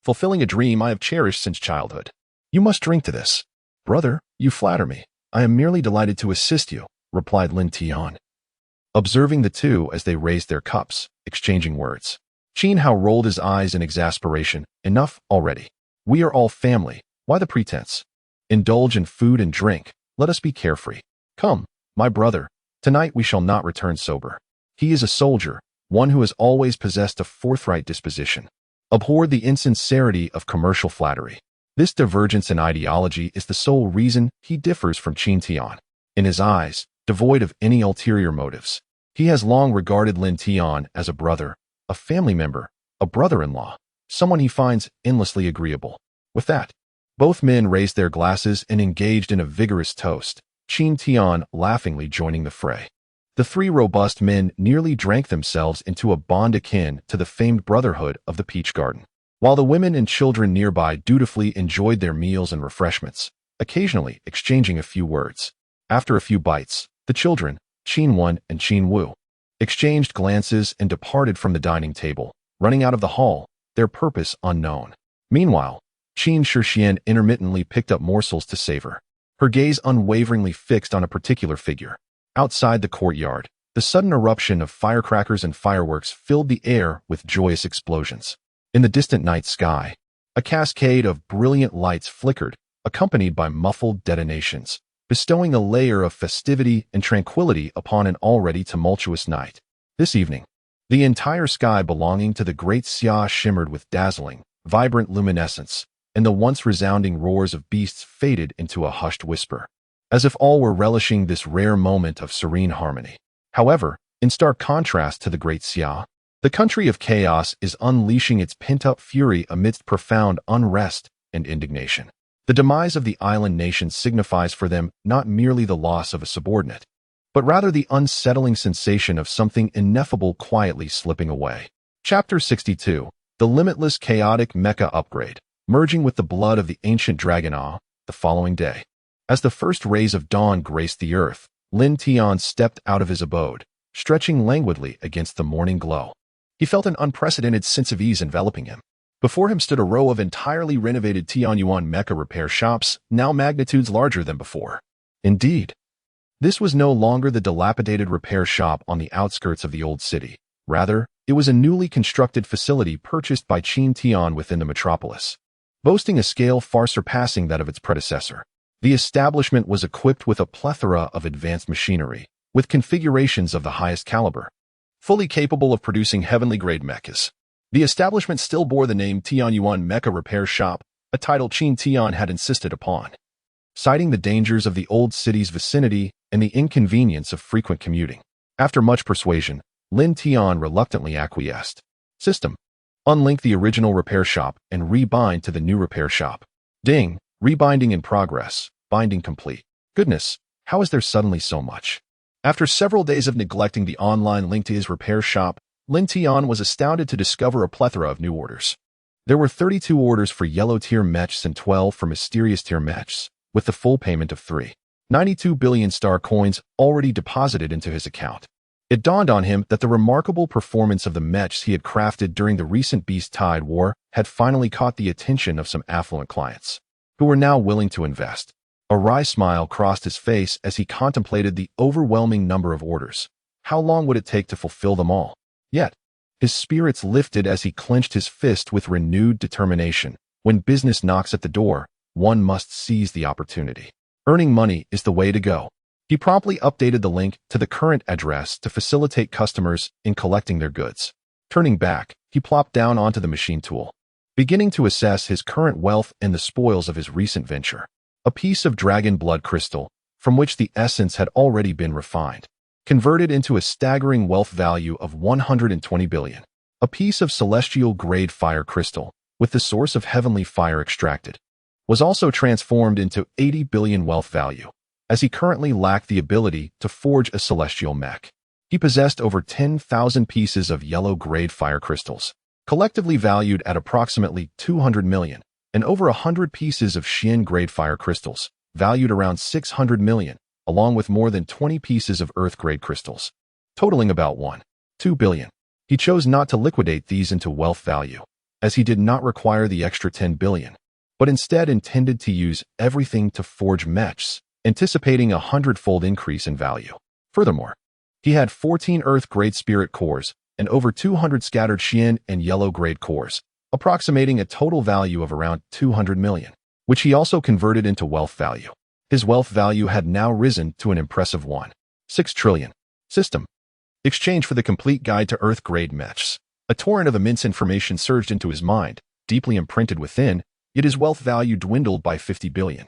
fulfilling a dream I have cherished since childhood. You must drink to this. Brother, you flatter me. I am merely delighted to assist you, replied Lin Tian, observing the two as they raised their cups, exchanging words. Qin Hao rolled his eyes in exasperation. Enough already. We are all family. Why the pretense? Indulge in food and drink. Let us be carefree. Come, my brother. Tonight we shall not return sober. He is a soldier, one who has always possessed a forthright disposition, abhorred the insincerity of commercial flattery. This divergence in ideology is the sole reason he differs from Qin Tian. In his eyes, devoid of any ulterior motives, he has long regarded Lin Tian as a brother, a family member, a brother-in-law, someone he finds endlessly agreeable. With that, both men raised their glasses and engaged in a vigorous toast, Qin Tian laughingly joining the fray. The 3 robust men nearly drank themselves into a bond akin to the famed brotherhood of the Peach Garden, while the women and children nearby dutifully enjoyed their meals and refreshments, occasionally exchanging a few words. After a few bites, the children, Qin Wen and Qin Wu, exchanged glances and departed from the dining table, running out of the hall, their purpose unknown. Meanwhile, Qin Shixian intermittently picked up morsels to savor, her gaze unwaveringly fixed on a particular figure. Outside the courtyard, the sudden eruption of firecrackers and fireworks filled the air with joyous explosions. In the distant night sky, a cascade of brilliant lights flickered, accompanied by muffled detonations, bestowing a layer of festivity and tranquility upon an already tumultuous night. This evening, the entire sky belonging to the great Xia shimmered with dazzling, vibrant luminescence, and the once resounding roars of beasts faded into a hushed whisper, as if all were relishing this rare moment of serene harmony. However, in stark contrast to the great Xia, the country of chaos is unleashing its pent-up fury amidst profound unrest and indignation. The demise of the island nation signifies for them not merely the loss of a subordinate, but rather the unsettling sensation of something ineffable quietly slipping away. Chapter 62, The Limitless Chaotic Mecha Upgrade, merging with the blood of the ancient dragon. The following day, as the first rays of dawn graced the earth, Lin Tian stepped out of his abode, stretching languidly against the morning glow. He felt an unprecedented sense of ease enveloping him. Before him stood a row of entirely renovated Tianyuan mecha repair shops, now magnitudes larger than before. Indeed, this was no longer the dilapidated repair shop on the outskirts of the old city. Rather, it was a newly constructed facility purchased by Qin Tian within the metropolis, boasting a scale far surpassing that of its predecessor. The establishment was equipped with a plethora of advanced machinery, with configurations of the highest caliber, fully capable of producing heavenly-grade mechas. The establishment still bore the name Tianyuan Mecha Repair Shop, a title Lin Tian had insisted upon. Citing the dangers of the old city's vicinity and the inconvenience of frequent commuting. After much persuasion, Lin Tian reluctantly acquiesced. System. Unlink the original repair shop and rebind to the new repair shop. Ding. Rebinding in progress. Binding complete. Goodness, how is there suddenly so much? After several days of neglecting the online link to his repair shop, Lin Tian was astounded to discover a plethora of new orders. There were 32 orders for yellow tier mechs and 12 for mysterious tier mechs, with the full payment of 3.92 billion star coins already deposited into his account. It dawned on him that the remarkable performance of the mechs he had crafted during the recent Beast Tide War had finally caught the attention of some affluent clients, who were now willing to invest. A wry smile crossed his face as he contemplated the overwhelming number of orders. How long would it take to fulfill them all? Yet, his spirits lifted as he clenched his fist with renewed determination. When business knocks at the door, one must seize the opportunity. Earning money is the way to go. He promptly updated the link to the current address to facilitate customers in collecting their goods. Turning back, he plopped down onto the machine tool, beginning to assess his current wealth and the spoils of his recent venture. A piece of dragon blood crystal, from which the essence had already been refined, converted into a staggering wealth value of 120 billion. A piece of celestial-grade fire crystal, with the source of heavenly fire extracted, was also transformed into 80 billion wealth value, as he currently lacked the ability to forge a celestial mech. He possessed over 10,000 pieces of yellow-grade fire crystals, collectively valued at approximately 200 million, and over 100 pieces of Xian-grade fire crystals, valued around 600 million, along with more than 20 pieces of earth-grade crystals, totaling about 1.2 billion. He chose not to liquidate these into wealth value, as he did not require the extra 10 billion, but instead intended to use everything to forge mechs, anticipating a 100-fold increase in value. Furthermore, he had 14 earth-grade spirit cores and over 200 scattered Xian and yellow-grade cores, approximating a total value of around 200 million, which he also converted into wealth value. His wealth value had now risen to an impressive 1.6 trillion. System. Exchange for the complete guide to earth-grade mechs. A torrent of immense information surged into his mind, deeply imprinted within, yet his wealth value dwindled by 50 billion,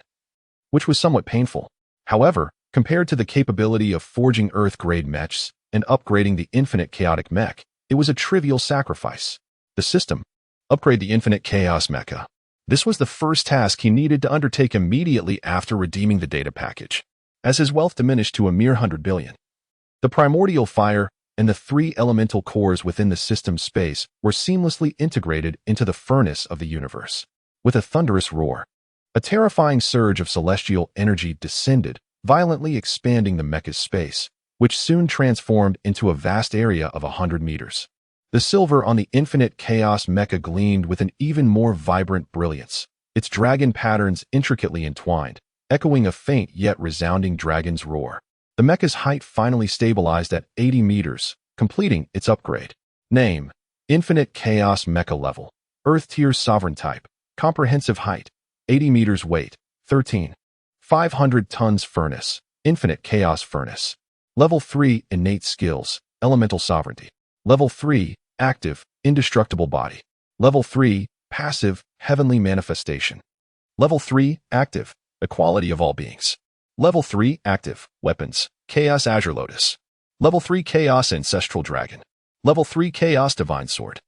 which was somewhat painful. However, compared to the capability of forging earth-grade mechs and upgrading the infinite chaotic mech, it was a trivial sacrifice. The system. Upgrade the infinite Chaos Mecha. This was the first task he needed to undertake immediately after redeeming the data package, as his wealth diminished to a mere 100 billion. The primordial fire and the 3 elemental cores within the system's space were seamlessly integrated into the furnace of the universe. With a thunderous roar, a terrifying surge of celestial energy descended, violently expanding the mecha's space, which soon transformed into a vast area of 100 meters. The silver on the infinite Chaos Mecha gleamed with an even more vibrant brilliance, its dragon patterns intricately entwined, echoing a faint yet resounding dragon's roar. The mecha's height finally stabilized at 80 meters, completing its upgrade. Name: Infinite Chaos Mecha Level. Earth Tier Sovereign Type. Comprehensive height: 80 meters. Weight: 13.500 tons. Furnace: Infinite Chaos Furnace. Level 3 Innate Skills: Elemental Sovereignty. Level 3 Active: Indestructible Body. Level 3 Passive: Heavenly Manifestation. Level 3 Active: Equality of All Beings. Level 3 Active: Weapons: Chaos Azure Lotus. Level 3 Chaos Ancestral Dragon. Level 3 Chaos Divine Sword.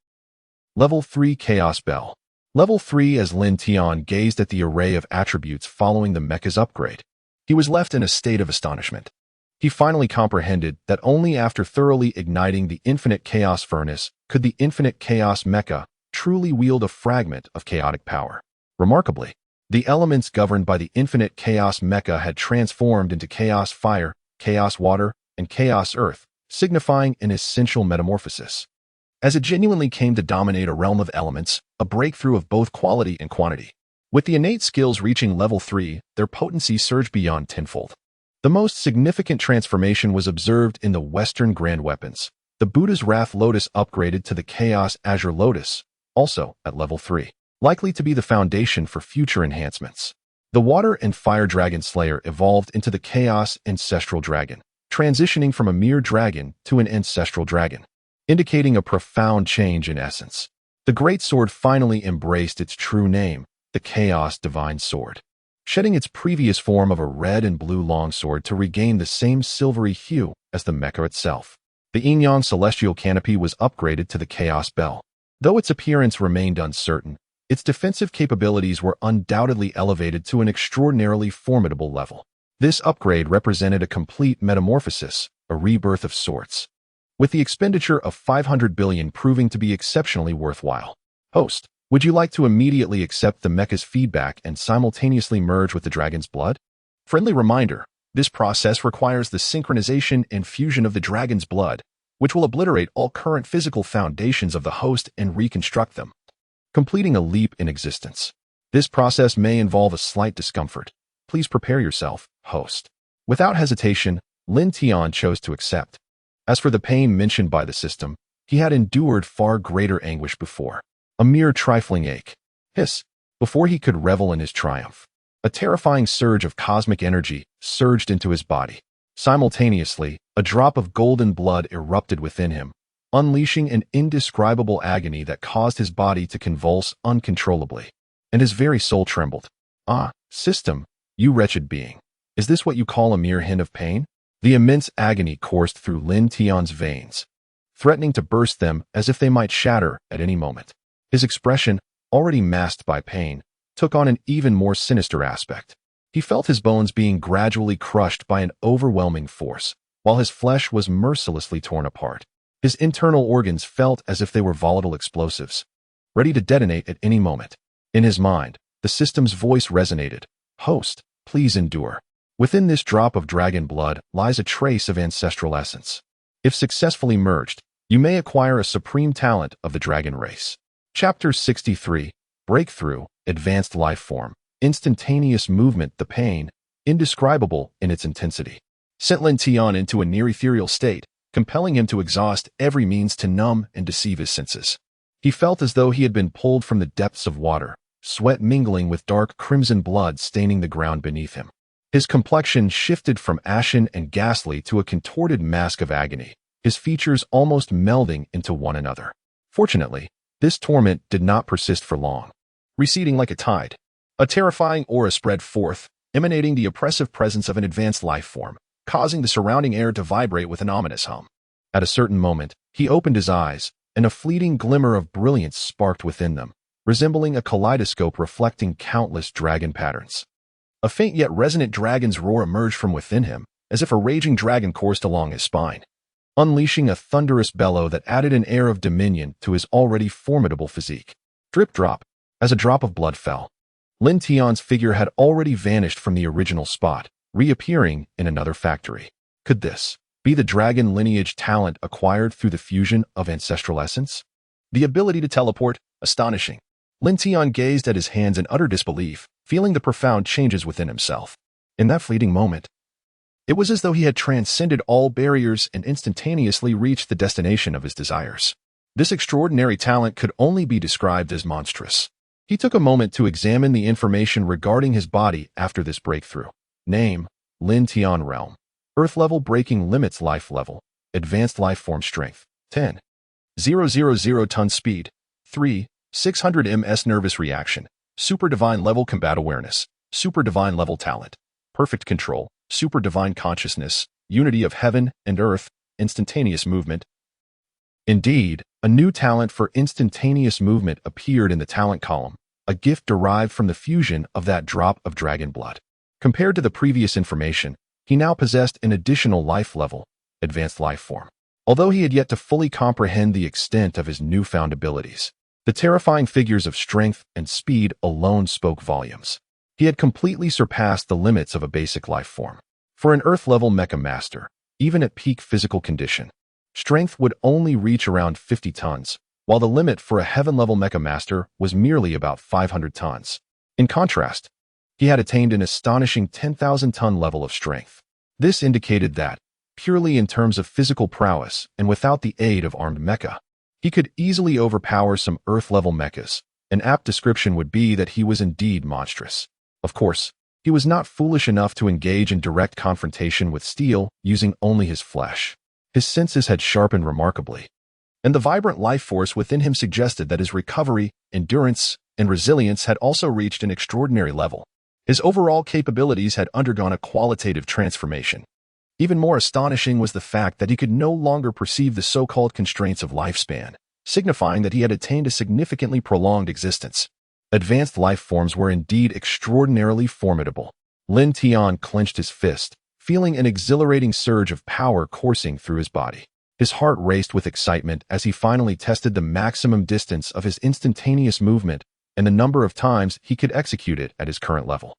Level 3 Chaos Bell. Level 3. As Lin Tian gazed at the array of attributes following the mecha's upgrade, he was left in a state of astonishment. He finally comprehended that only after thoroughly igniting the infinite chaos furnace could the infinite chaos mecha truly wield a fragment of chaotic power. Remarkably, the elements governed by the infinite chaos mecha had transformed into chaos fire, chaos water, and chaos earth, signifying an essential metamorphosis. As it genuinely came to dominate a realm of elements, a breakthrough of both quality and quantity. With the innate skills reaching level 3, their potency surged beyond tenfold. The most significant transformation was observed in the Western Grand Weapons. The Buddha's Wrath Lotus upgraded to the Chaos Azure Lotus, also at level 3, likely to be the foundation for future enhancements. The Water and Fire Dragon Slayer evolved into the Chaos Ancestral Dragon, transitioning from a mere dragon to an ancestral dragon, indicating a profound change in essence. The Great Sword finally embraced its true name, the Chaos Divine Sword, shedding its previous form of a red and blue longsword to regain the same silvery hue as the mecha itself. The Yin-Yang Celestial Canopy was upgraded to the Chaos Bell. Though its appearance remained uncertain, its defensive capabilities were undoubtedly elevated to an extraordinarily formidable level. This upgrade represented a complete metamorphosis, a rebirth of sorts, with the expenditure of 500 billion proving to be exceptionally worthwhile. Host, would you like to immediately accept the mecha's feedback and simultaneously merge with the dragon's blood? Friendly reminder, this process requires the synchronization and fusion of the dragon's blood, which will obliterate all current physical foundations of the host and reconstruct them, completing a leap in existence. This process may involve a slight discomfort. Please prepare yourself, host. Without hesitation, Lin Tian chose to accept. As for the pain mentioned by the system, he had endured far greater anguish before. A mere trifling ache. Hiss. Before he could revel in his triumph, a terrifying surge of cosmic energy surged into his body. Simultaneously, a drop of golden blood erupted within him, unleashing an indescribable agony that caused his body to convulse uncontrollably, and his very soul trembled. Ah, system, you wretched being. Is this what you call a mere hint of pain? The immense agony coursed through Lin Tian's veins, threatening to burst them as if they might shatter at any moment. His expression, already masked by pain, took on an even more sinister aspect. He felt his bones being gradually crushed by an overwhelming force, while his flesh was mercilessly torn apart. His internal organs felt as if they were volatile explosives, ready to detonate at any moment. In his mind, the system's voice resonated. Host, please endure. Within this drop of dragon blood lies a trace of ancestral essence. If successfully merged, you may acquire a supreme talent of the dragon race. Chapter 63, Breakthrough, Advanced Life Form, Instantaneous Movement. The pain, indescribable in its intensity, sent Lin Tian into a near-ethereal state, compelling him to exhaust every means to numb and deceive his senses. He felt as though he had been pulled from the depths of water, sweat mingling with dark crimson blood staining the ground beneath him. His complexion shifted from ashen and ghastly to a contorted mask of agony, his features almost melding into one another. Fortunately, this torment did not persist for long. Receding like a tide, a terrifying aura spread forth, emanating the oppressive presence of an advanced life form, causing the surrounding air to vibrate with an ominous hum. At a certain moment, he opened his eyes, and a fleeting glimmer of brilliance sparked within them, resembling a kaleidoscope reflecting countless dragon patterns. A faint yet resonant dragon's roar emerged from within him, as if a raging dragon coursed along his spine, unleashing a thunderous bellow that added an air of dominion to his already formidable physique. Drip drop. As a drop of blood fell, Lin Tian's figure had already vanished from the original spot, reappearing in another factory. Could this be the dragon lineage talent acquired through the fusion of ancestral essence? The ability to teleport, astonishing. Lin Tian gazed at his hands in utter disbelief, feeling the profound changes within himself. In that fleeting moment, it was as though he had transcended all barriers and instantaneously reached the destination of his desires. This extraordinary talent could only be described as monstrous. He took a moment to examine the information regarding his body after this breakthrough. Name, Lin Tian Realm. Earth level breaking limits life level. Advanced life form strength, 10. 000 ton speed, 3. 600 ms nervous reaction. Super divine level combat awareness. Super divine level talent. Perfect control. Super divine consciousness, unity of heaven and earth, instantaneous movement. Indeed, a new talent for instantaneous movement appeared in the talent column, a gift derived from the fusion of that drop of dragon blood. Compared to the previous information, he now possessed an additional life level, advanced life form. Although he had yet to fully comprehend the extent of his newfound abilities, the terrifying figures of strength and speed alone spoke volumes. He had completely surpassed the limits of a basic life form. For an Earth-level mecha master, even at peak physical condition, strength would only reach around 50 tons, while the limit for a Heaven-level mecha master was merely about 500 tons. In contrast, he had attained an astonishing 10,000-ton level of strength. This indicated that, purely in terms of physical prowess and without the aid of armed mecha, he could easily overpower some Earth-level mechas. An apt description would be that he was indeed monstrous. Of course, he was not foolish enough to engage in direct confrontation with steel using only his flesh. His senses had sharpened remarkably, and the vibrant life force within him suggested that his recovery, endurance, and resilience had also reached an extraordinary level. His overall capabilities had undergone a qualitative transformation. Even more astonishing was the fact that he could no longer perceive the so-called constraints of lifespan, signifying that he had attained a significantly prolonged existence. Advanced life forms were indeed extraordinarily formidable. Lin Tian clenched his fist, feeling an exhilarating surge of power coursing through his body. His heart raced with excitement as he finally tested the maximum distance of his instantaneous movement and the number of times he could execute it at his current level.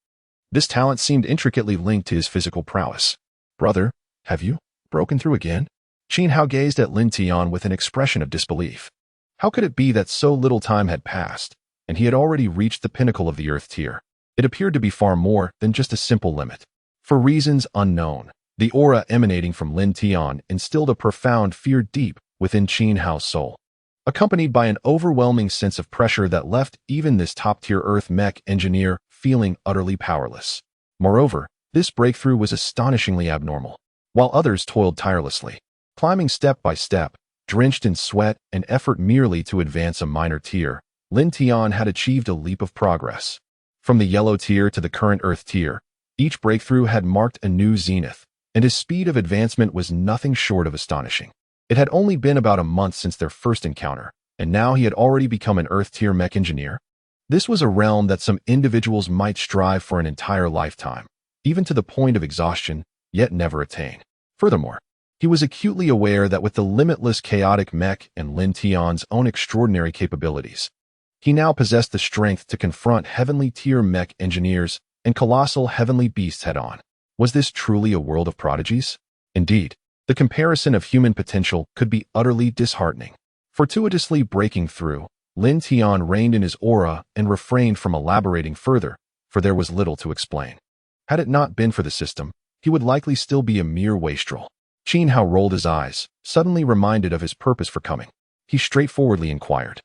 This talent seemed intricately linked to his physical prowess. "Brother, have you broken through again?" Qin Hao gazed at Lin Tian with an expression of disbelief. How could it be that so little time had passed, and he had already reached the pinnacle of the Earth tier? It appeared to be far more than just a simple limit. For reasons unknown, the aura emanating from Lin Tian instilled a profound fear deep within Qin Hao's soul, accompanied by an overwhelming sense of pressure that left even this top-tier Earth mech engineer feeling utterly powerless. Moreover, this breakthrough was astonishingly abnormal. While others toiled tirelessly, climbing step by step, drenched in sweat and effort merely to advance a minor tier, Lin Tian had achieved a leap of progress. From the yellow tier to the current Earth tier, each breakthrough had marked a new zenith, and his speed of advancement was nothing short of astonishing. It had only been about a month since their first encounter, and now he had already become an Earth tier mech engineer. This was a realm that some individuals might strive for an entire lifetime, even to the point of exhaustion, yet never attain. Furthermore, he was acutely aware that with the limitless chaotic mech and Lin Tian's own extraordinary capabilities, he now possessed the strength to confront heavenly tier mech engineers and colossal heavenly beasts head-on. Was this truly a world of prodigies? Indeed, the comparison of human potential could be utterly disheartening. Fortuitously breaking through, Lin Tian reined in his aura and refrained from elaborating further, for there was little to explain. Had it not been for the system, he would likely still be a mere wastrel. Qin Hao rolled his eyes, suddenly reminded of his purpose for coming. He straightforwardly inquired,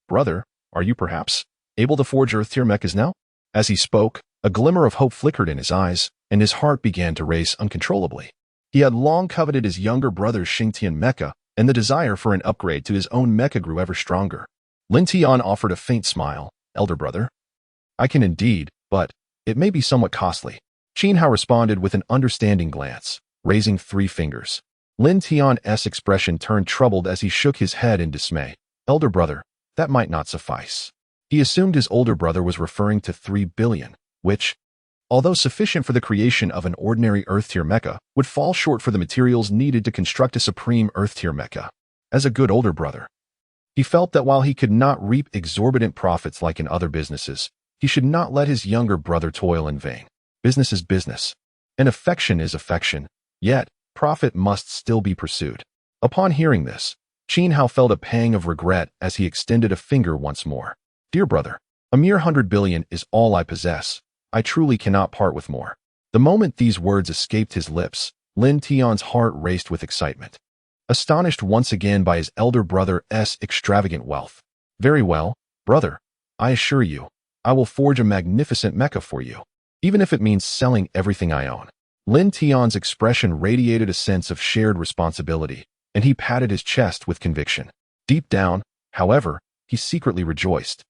"Brother, are you perhaps able to forge Earth-tier mechas now?" As he spoke, a glimmer of hope flickered in his eyes, and his heart began to race uncontrollably. He had long coveted his younger brother's Xingtian mecha, and the desire for an upgrade to his own mecha grew ever stronger. Lin Tian offered a faint smile. "Elder brother, I can indeed, but it may be somewhat costly." Qin Hao responded with an understanding glance, raising 3 fingers. Lin Tian's expression turned troubled as he shook his head in dismay. "Elder brother, that might not suffice." He assumed his older brother was referring to 3 billion, which, although sufficient for the creation of an ordinary Earth-tier mecha, would fall short for the materials needed to construct a supreme Earth-tier mecha. As a good older brother, he felt that while he could not reap exorbitant profits like in other businesses, he should not let his younger brother toil in vain. Business is business, and affection is affection, yet profit must still be pursued. Upon hearing this, Qin Hao felt a pang of regret as he extended a finger once more. "Dear brother, a mere 100 billion is all I possess. I truly cannot part with more." The moment these words escaped his lips, Lin Tian's heart raced with excitement. Astonished once again by his elder brother's extravagant wealth. "Very well, brother. I assure you, I will forge a magnificent mecha for you, even if it means selling everything I own." Lin Tian's expression radiated a sense of shared responsibility, and he patted his chest with conviction. Deep down, however, he secretly rejoiced,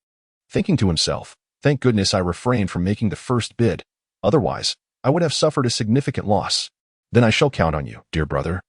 thinking to himself, "Thank goodness I refrained from making the first bid. Otherwise, I would have suffered a significant loss." "Then I shall count on you, dear brother,"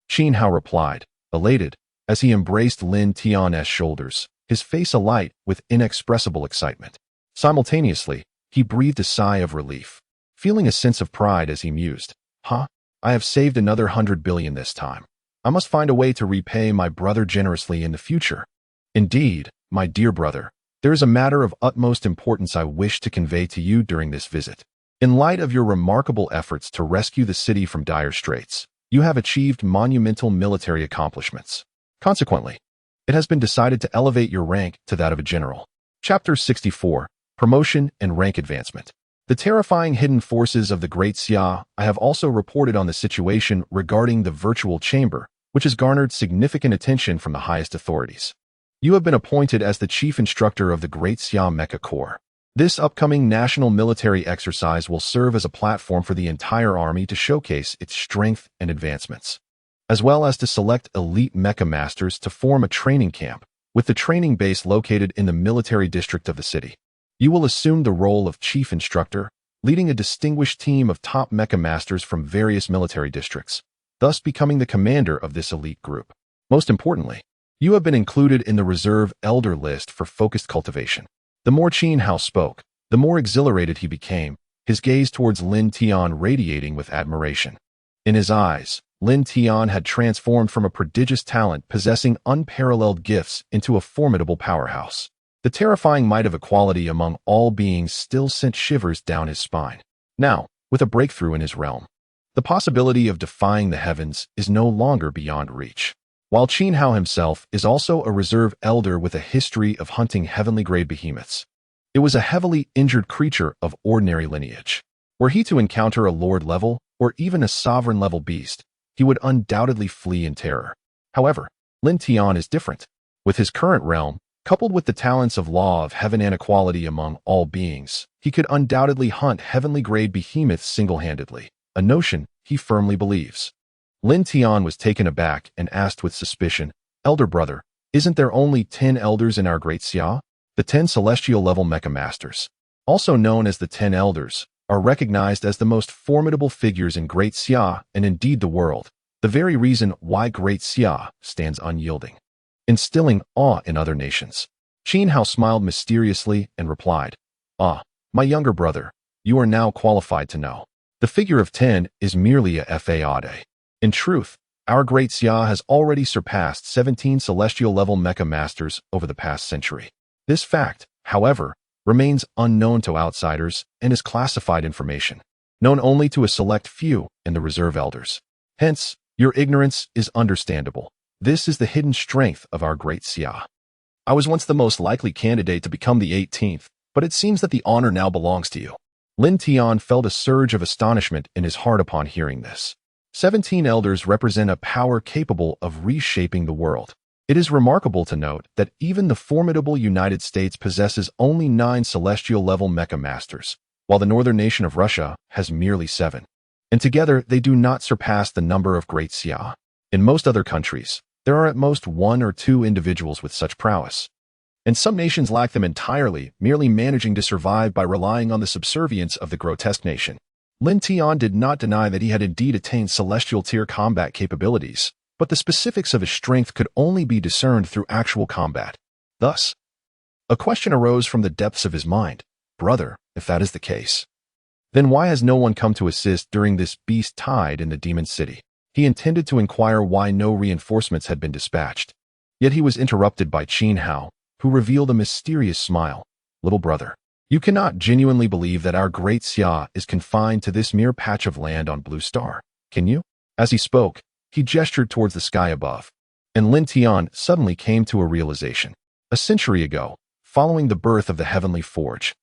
Qin Hao replied, elated, as he embraced Lin Tian's shoulders, his face alight with inexpressible excitement. Simultaneously, he breathed a sigh of relief, feeling a sense of pride as he mused, I have saved another 100 billion this time. I must find a way to repay my brother generously in the future. Indeed, my dear brother, there is a matter of utmost importance I wish to convey to you during this visit. In light of your remarkable efforts to rescue the city from dire straits, you have achieved monumental military accomplishments. Consequently, it has been decided to elevate your rank to that of a general. Chapter 64, Promotion and Rank Advancement. The terrifying hidden forces of the Great Xia. I have also reported on the situation regarding the virtual chamber, which has garnered significant attention from the highest authorities. You have been appointed as the chief instructor of the Great Xia Mecha Corps. This upcoming national military exercise will serve as a platform for the entire army to showcase its strength and advancements, as well as to select elite mecha masters to form a training camp, with the training base located in the military district of the city. You will assume the role of chief instructor, leading a distinguished team of top mecha masters from various military districts, thus becoming the commander of this elite group. Most importantly, you have been included in the reserve elder list for focused cultivation. The more Qin Hao spoke, the more exhilarated he became, his gaze towards Lin Tian radiating with admiration. In his eyes, Lin Tian had transformed from a prodigious talent possessing unparalleled gifts into a formidable powerhouse. The terrifying might of equality among all beings still sent shivers down his spine. Now, with a breakthrough in his realm, the possibility of defying the heavens is no longer beyond reach. While Qin Hao himself is also a reserve elder with a history of hunting heavenly-grade behemoths, it was a heavily injured creature of ordinary lineage. Were he to encounter a lord-level or even a sovereign-level beast, he would undoubtedly flee in terror. However, Lin Tian is different. With his current realm, coupled with the talents of law of heaven and equality among all beings, he could undoubtedly hunt heavenly-grade behemoths single-handedly, a notion he firmly believes. Lin Tian was taken aback and asked with suspicion, "Elder brother, isn't there only 10 elders in our great Xia?" The 10 celestial-level mecha masters, also known as the 10 elders, are recognized as the most formidable figures in Great Xia and indeed the world, the very reason why Great Xia stands unyielding, instilling awe in other nations. Qin Hao smiled mysteriously and replied, "Ah, my younger brother, you are now qualified to know. The figure of 10 is merely a fade. In truth, our Great Xia has already surpassed 17 celestial-level mecha masters over the past century. This fact, however, remains unknown to outsiders and is classified information, known only to a select few in the reserve elders. Hence, your ignorance is understandable. This is the hidden strength of our Great Xia. I was once the most likely candidate to become the 18th, but it seems that the honor now belongs to you." Lin Tian felt a surge of astonishment in his heart upon hearing this. 17 elders represent a power capable of reshaping the world. It is remarkable to note that even the formidable United States possesses only 9 celestial-level mecha masters, while the northern nation of Russia has merely 7. And together, they do not surpass the number of Great Xia. In most other countries, there are at most 1 or 2 individuals with such prowess. And some nations lack them entirely, merely managing to survive by relying on the subservience of the grotesque nation. Lin Tian did not deny that he had indeed attained celestial-tier combat capabilities, but the specifics of his strength could only be discerned through actual combat. Thus, a question arose from the depths of his mind. Brother, if that is the case, then why has no one come to assist during this beast tide in the demon city? He intended to inquire why no reinforcements had been dispatched. Yet he was interrupted by Qin Hao, who revealed a mysterious smile. Little brother, you cannot genuinely believe that our Great Xia is confined to this mere patch of land on Blue Star, can you? As he spoke, he gestured towards the sky above, and Lin Tian suddenly came to a realization. A century ago, following the birth of the Heavenly Forge,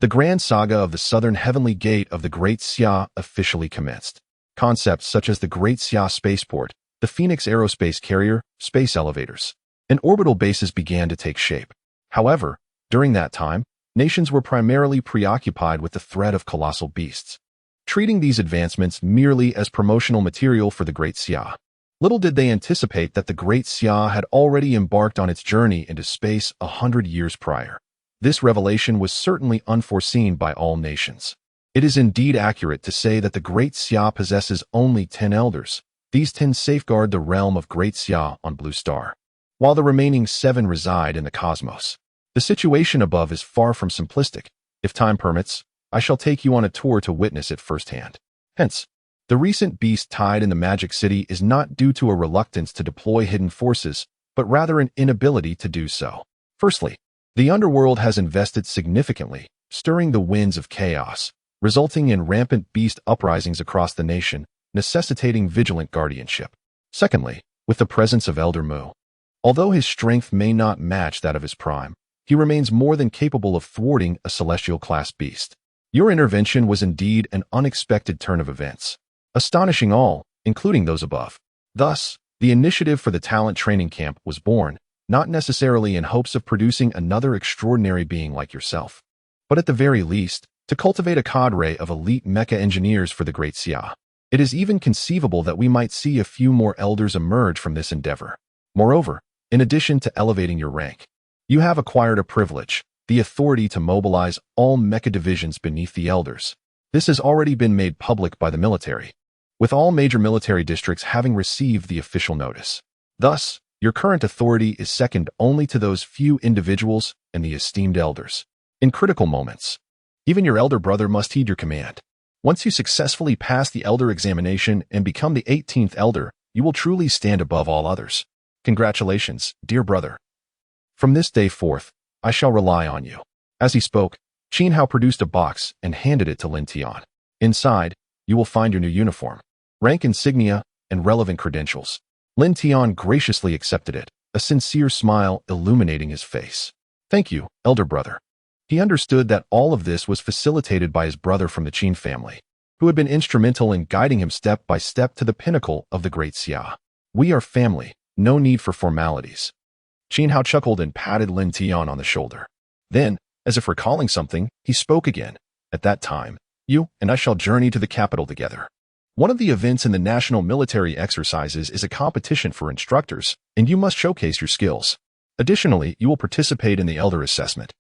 the grand saga of the southern heavenly gate of the Great Xia officially commenced. Concepts such as the Great Xia spaceport, the Phoenix aerospace carrier, space elevators, and orbital bases began to take shape. However, during that time, nations were primarily preoccupied with the threat of colossal beasts, treating these advancements merely as promotional material for the Great Xia. Little did they anticipate that the Great Xia had already embarked on its journey into space 100 years prior. This revelation was certainly unforeseen by all nations. It is indeed accurate to say that the Great Xia possesses only 10 elders. These 10 safeguard the realm of Great Xia on Blue Star, while the remaining 7 reside in the cosmos. The situation above is far from simplistic. If time permits, I shall take you on a tour to witness it firsthand. Hence, the recent beast tide in the Magic City is not due to a reluctance to deploy hidden forces, but rather an inability to do so. Firstly, the underworld has invested significantly, stirring the winds of chaos, resulting in rampant beast uprisings across the nation, necessitating vigilant guardianship. Secondly, with the presence of Elder Mu, although his strength may not match that of his prime, he remains more than capable of thwarting a celestial-class beast. Your intervention was indeed an unexpected turn of events, astonishing all, including those above. Thus, the initiative for the talent training camp was born, not necessarily in hopes of producing another extraordinary being like yourself, but at the very least, to cultivate a cadre of elite mecha engineers for the Great Xia. It is even conceivable that we might see a few more elders emerge from this endeavor. Moreover, In addition to elevating your rank, you have acquired a privilege, the authority to mobilize all mecha divisions beneath the elders. This has already been made public by the military, with all major military districts having received the official notice. Thus, your current authority is second only to those few individuals and the esteemed elders. In critical moments, even your elder brother must heed your command. Once you successfully pass the elder examination and become the 18th elder, you will truly stand above all others. Congratulations, dear brother. From this day forth, I shall rely on you. As he spoke, Qin Hao produced a box and handed it to Lin Tian. Inside, you will find your new uniform, rank insignia, and relevant credentials. Lin Tian graciously accepted it, a sincere smile illuminating his face. Thank you, elder brother. He understood that all of this was facilitated by his brother from the Qin family, who had been instrumental in guiding him step by step to the pinnacle of the great Xia. We are family, no need for formalities. Qin Hao chuckled and patted Lin Tian on the shoulder. Then, as if recalling something, he spoke again. At that time, you and I shall journey to the capital together. One of the events in the national military exercises is a competition for instructors, and you must showcase your skills. Additionally, you will participate in the elder assessment.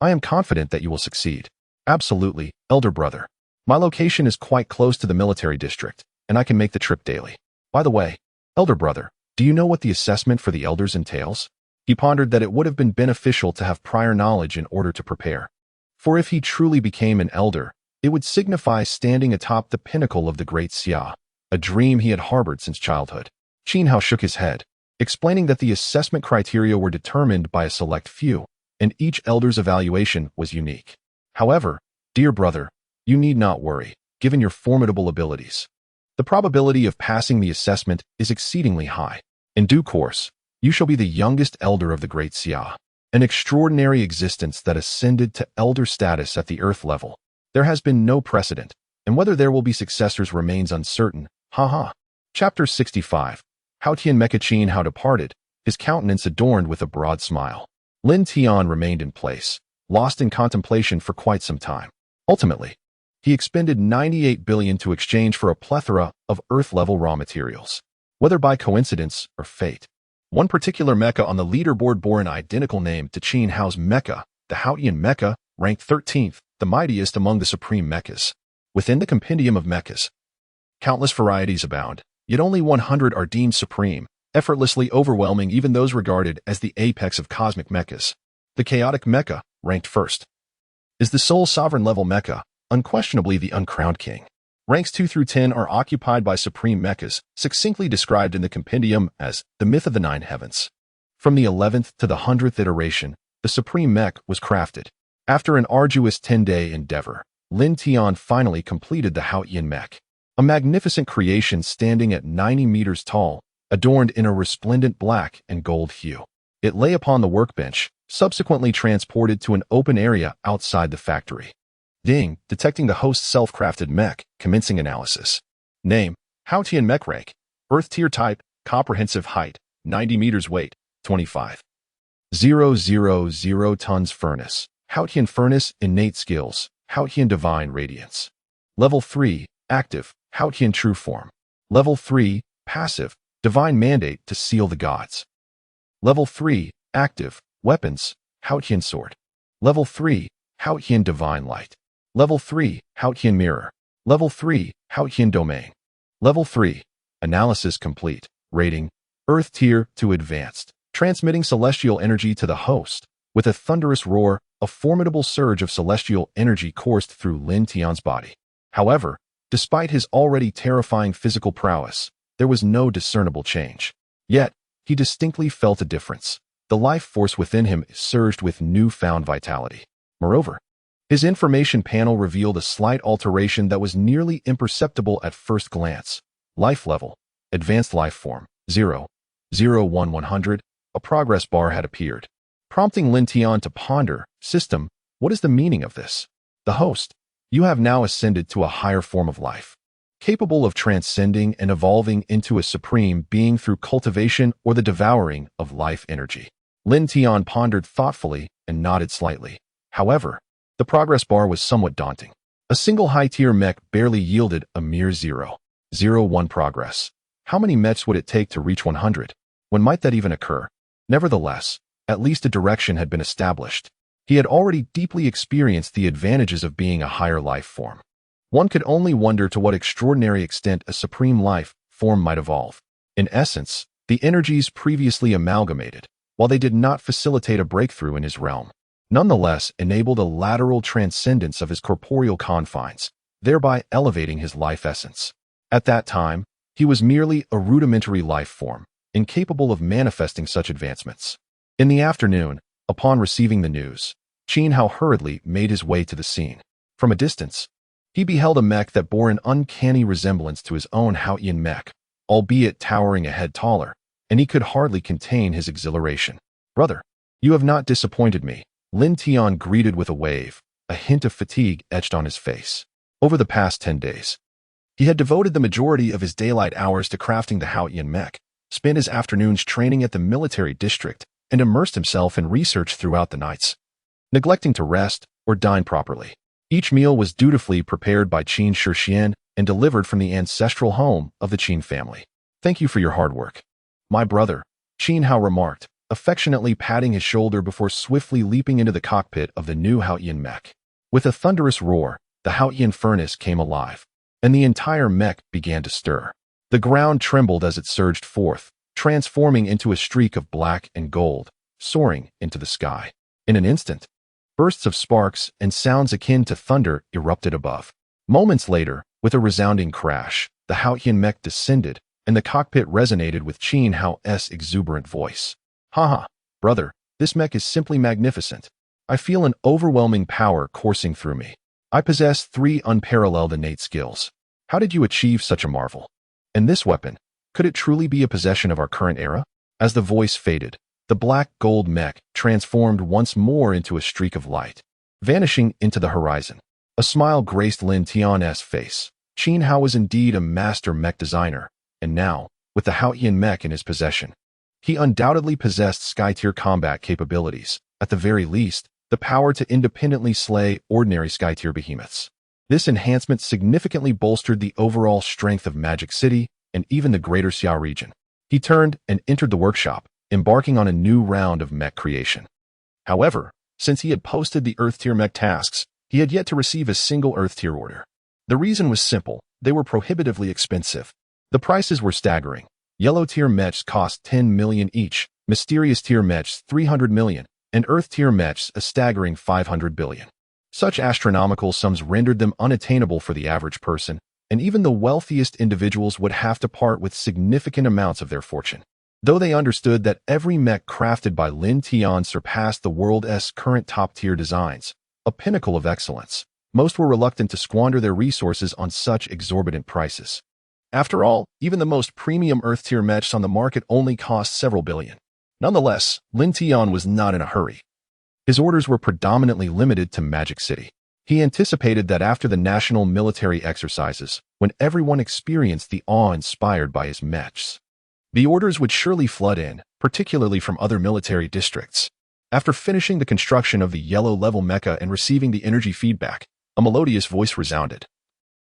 I am confident that you will succeed. Absolutely, elder brother. My location is quite close to the military district, and I can make the trip daily. By the way, elder brother, do you know what the assessment for the elders entails? He pondered that it would have been beneficial to have prior knowledge in order to prepare. For if he truly became an elder, it would signify standing atop the pinnacle of the great Xia, a dream he had harbored since childhood. Qin Hao shook his head, explaining that the assessment criteria were determined by a select few, and each elder's evaluation was unique. However, dear brother, you need not worry, given your formidable abilities. The probability of passing the assessment is exceedingly high. In due course, you shall be the youngest elder of the great Xia, an extraordinary existence that ascended to elder status at the earth level. There has been no precedent, and whether there will be successors remains uncertain. Haha. Chapter 65. How Tian Mecha Qin Hao departed, his countenance adorned with a broad smile. Lin Tian remained in place, lost in contemplation for quite some time. Ultimately, he expended 98 billion to exchange for a plethora of Earth-level raw materials. Whether by coincidence or fate, one particular mecha on the leaderboard bore an identical name to Qin Hao's mecha, the Chaos Mecha, ranked 13th, the mightiest among the supreme mechas. Within the compendium of mechas, countless varieties abound, yet only 100 are deemed supreme, effortlessly overwhelming even those regarded as the apex of cosmic mechas. The chaotic mecha, ranked first, is the sole sovereign-level mecha, unquestionably the uncrowned king. Ranks 2 through 10 are occupied by supreme mechas, succinctly described in the compendium as the myth of the 9 heavens. From the 11th to the 100th iteration, the supreme mech was crafted. After an arduous 10-day endeavor, Lin Tian finally completed the Chaos Mech, a magnificent creation standing at 90 meters tall, adorned in a resplendent black and gold hue. It lay upon the workbench, subsequently transported to an open area outside the factory. Ding, detecting the host's self-crafted mech, commencing analysis. Name, Chaos Mech rank, Earth tier type, comprehensive height, 90 meters weight, 25,000 tons furnace. Chaos furnace, innate skills, Chaos divine radiance. Level 3, active, Chaos true form. Level 3, passive, divine mandate to seal the gods. Level 3, active, weapons, Chaos sword. Level 3, Chaos divine light. Level 3, Chaos mirror. Level 3, Chaos domain. Level 3, analysis complete. Rating, Earth tier 2 advanced. Transmitting celestial energy to the host. With a thunderous roar, a formidable surge of celestial energy coursed through Lin Tian's body. However, despite his already terrifying physical prowess, there was no discernible change. Yet, he distinctly felt a difference. The life force within him surged with newfound vitality. Moreover, his information panel revealed a slight alteration that was nearly imperceptible at first glance. Life level, advanced life form, 0,01100, a progress bar had appeared, prompting Lin Tian to ponder, system, what is the meaning of this? The host, you have now ascended to a higher form of life, capable of transcending and evolving into a supreme being through cultivation or the devouring of life energy. Lin Tian pondered thoughtfully and nodded slightly. However, the progress bar was somewhat daunting. A single high-tier mech barely yielded a mere 0,001 progress. How many mechs would it take to reach 100? When might that even occur? Nevertheless, at least a direction had been established. He had already deeply experienced the advantages of being a higher life form. One could only wonder to what extraordinary extent a supreme life form might evolve. In essence, the energies previously amalgamated, while they did not facilitate a breakthrough in his realm, nonetheless enabled a lateral transcendence of his corporeal confines, thereby elevating his life essence. At that time, he was merely a rudimentary life form, incapable of manifesting such advancements. In the afternoon, upon receiving the news, Qin Hao hurriedly made his way to the scene. From a distance, he beheld a mech that bore an uncanny resemblance to his own Haoyan mech, albeit towering a head taller, and he could hardly contain his exhilaration. "Brother, you have not disappointed me," Lin Tian greeted with a wave, a hint of fatigue etched on his face. Over the past 10 days, he had devoted the majority of his daylight hours to crafting the Haoyan mech, spent his afternoons training at the military district, and immersed himself in research throughout the nights, neglecting to rest or dine properly. Each meal was dutifully prepared by Qin Shixian and delivered from the ancestral home of the Qin family. "Thank you for your hard work, my brother," Qin Hao remarked, affectionately patting his shoulder before swiftly leaping into the cockpit of the new Haoyan mech. With a thunderous roar, the Haoyan furnace came alive, and the entire mech began to stir. The ground trembled as it surged forth, transforming into a streak of black and gold, soaring into the sky. In an instant, bursts of sparks and sounds akin to thunder erupted above. Moments later, with a resounding crash, the Haoyan mech descended, and the cockpit resonated with Qin Hao's exuberant voice. "Haha, brother, this mech is simply magnificent. I feel an overwhelming power coursing through me. I possess 3 unparalleled innate skills. How did you achieve such a marvel? And this weapon, could it truly be a possession of our current era?" As the voice faded, the black gold mech transformed once more into a streak of light, vanishing into the horizon. A smile graced Lin Tian's face. Qin Hao was indeed a master mech designer, and now, with the Haoyan mech in his possession, he undoubtedly possessed sky-tier combat capabilities, at the very least, the power to independently slay ordinary sky-tier behemoths. This enhancement significantly bolstered the overall strength of Magic City and even the greater Xiao region. He turned and entered the workshop, embarking on a new round of mech creation. However, since he had posted the Earth-tier mech tasks, he had yet to receive a single Earth-tier order. The reason was simple: they were prohibitively expensive. The prices were staggering. Yellow-tier mechs cost 10 million each, Mysterious-tier mechs 300 million, and Earth-tier mechs a staggering 500 billion. Such astronomical sums rendered them unattainable for the average person, and even the wealthiest individuals would have to part with significant amounts of their fortune. Though they understood that every mech crafted by Lin Tian surpassed the world's current top-tier designs, a pinnacle of excellence, most were reluctant to squander their resources on such exorbitant prices. After all, even the most premium Earth-tier mechs on the market only cost several billion. Nonetheless, Lin Tian was not in a hurry. His orders were predominantly limited to Magic City. He anticipated that after the national military exercises, when everyone experienced the awe inspired by his mechs, the orders would surely flood in, particularly from other military districts. After finishing the construction of the yellow-level mecha and receiving the energy feedback, a melodious voice resounded,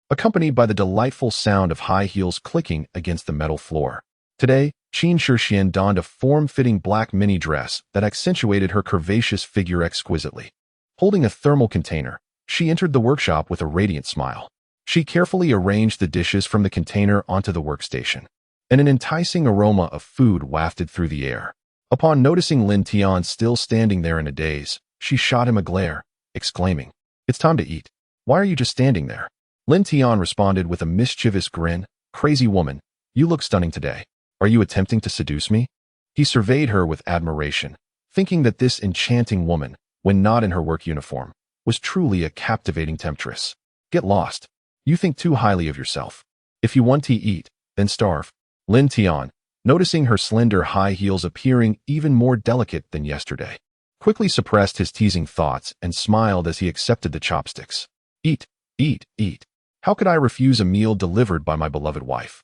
accompanied by the delightful sound of high heels clicking against the metal floor. Today, Qin Shixian donned a form-fitting black mini dress that accentuated her curvaceous figure exquisitely. Holding a thermal container, she entered the workshop with a radiant smile. She carefully arranged the dishes from the container onto the workstation, and an enticing aroma of food wafted through the air. Upon noticing Lin Tian still standing there in a daze, she shot him a glare, exclaiming, "It's time to eat. Why are you just standing there?" Lin Tian responded with a mischievous grin, "Crazy woman, you look stunning today. Are you attempting to seduce me?" He surveyed her with admiration, thinking that this enchanting woman, when not in her work uniform, was truly a captivating temptress. "Get lost. You think too highly of yourself. If you want to eat, then starve." Lin Tian, noticing her slender high heels appearing even more delicate than yesterday, quickly suppressed his teasing thoughts and smiled as he accepted the chopsticks. "Eat, eat, eat. How could I refuse a meal delivered by my beloved wife?"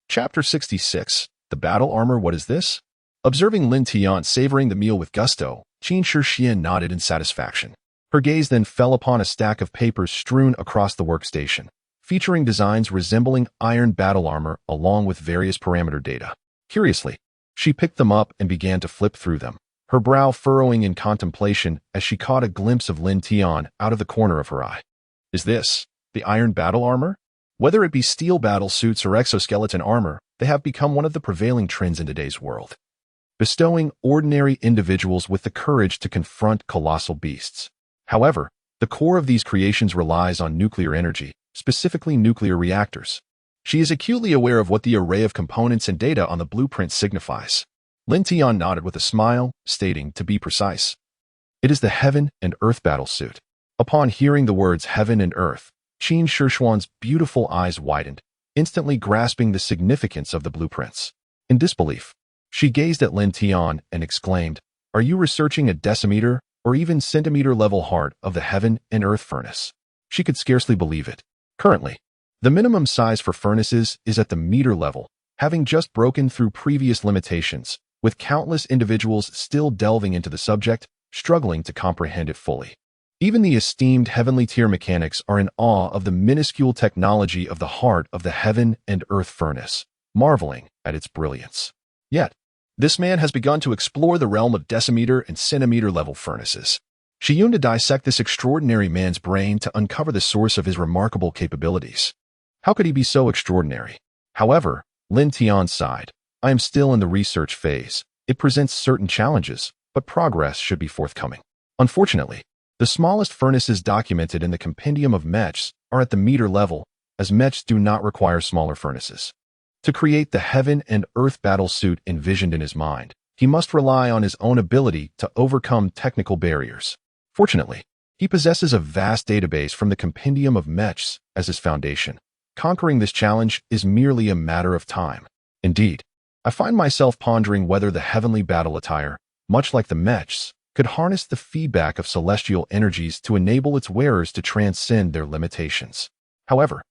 Chapter 66. The Battle Armor. What is this? Observing Lin Tian savoring the meal with gusto, Qin Shixian nodded in satisfaction. Her gaze then fell upon a stack of papers strewn across the workstation, featuring designs resembling iron battle armor along with various parameter data. Curiously, She picked them up and began to flip through them, her brow furrowing in contemplation as she caught a glimpse of Lin Tian out of the corner of her eye. Is this the iron battle armor? Whether it be steel battle suits or exoskeleton armor, they have become one of the prevailing trends in today's world, bestowing ordinary individuals with the courage to confront colossal beasts. However, the core of these creations relies on nuclear energy, specifically nuclear reactors. She is acutely aware of what the array of components and data on the blueprint signifies. Lin Tian nodded with a smile, stating, to be precise, it is the Heaven and Earth battle suit. Upon hearing the words Heaven and Earth, Qin Shishuan's beautiful eyes widened, instantly grasping the significance of the blueprints. In disbelief, she gazed at Lin Tian and exclaimed, are you researching a decimeter or even centimeter-level heart of the Heaven and Earth furnace? She could scarcely believe it. Currently, the minimum size for furnaces is at the meter level, having just broken through previous limitations, with countless individuals still delving into the subject, struggling to comprehend it fully. Even the esteemed heavenly tier mechanics are in awe of the minuscule technology of the heart of the Heaven and Earth furnace, marveling at its brilliance. Yet, this man has begun to explore the realm of decimeter and centimeter-level furnaces. She yearned to dissect this extraordinary man's brain to uncover the source of his remarkable capabilities. How could he be so extraordinary? However, Lin Tian sighed. I am still in the research phase. It presents certain challenges, but progress should be forthcoming. Unfortunately, the smallest furnaces documented in the compendium of mechs are at the meter level, as mechs do not require smaller furnaces. To create the Heaven and Earth battle suit envisioned in his mind, he must rely on his own ability to overcome technical barriers. Fortunately, he possesses a vast database from the compendium of mechs as his foundation. Conquering this challenge is merely a matter of time. Indeed, I find myself pondering whether the heavenly battle attire, much like the mechs, could harness the feedback of celestial energies to enable its wearers to transcend their limitations. However,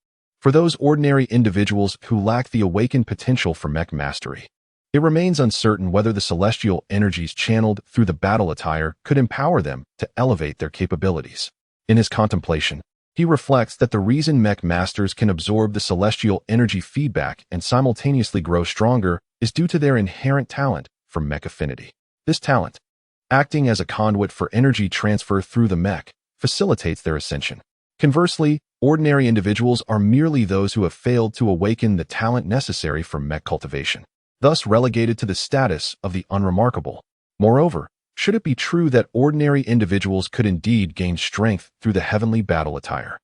for those ordinary individuals who lack the awakened potential for mech mastery, it remains uncertain whether the celestial energies channeled through the battle attire could empower them to elevate their capabilities. In his contemplation, he reflects that the reason mech masters can absorb the celestial energy feedback and simultaneously grow stronger is due to their inherent talent for mech affinity. This talent, acting as a conduit for energy transfer through the mech, facilitates their ascension. Conversely, ordinary individuals are merely those who have failed to awaken the talent necessary for mech cultivation, thus relegated to the status of the unremarkable. Moreover, should it be true that ordinary individuals could indeed gain strength through the heavenly battle attire,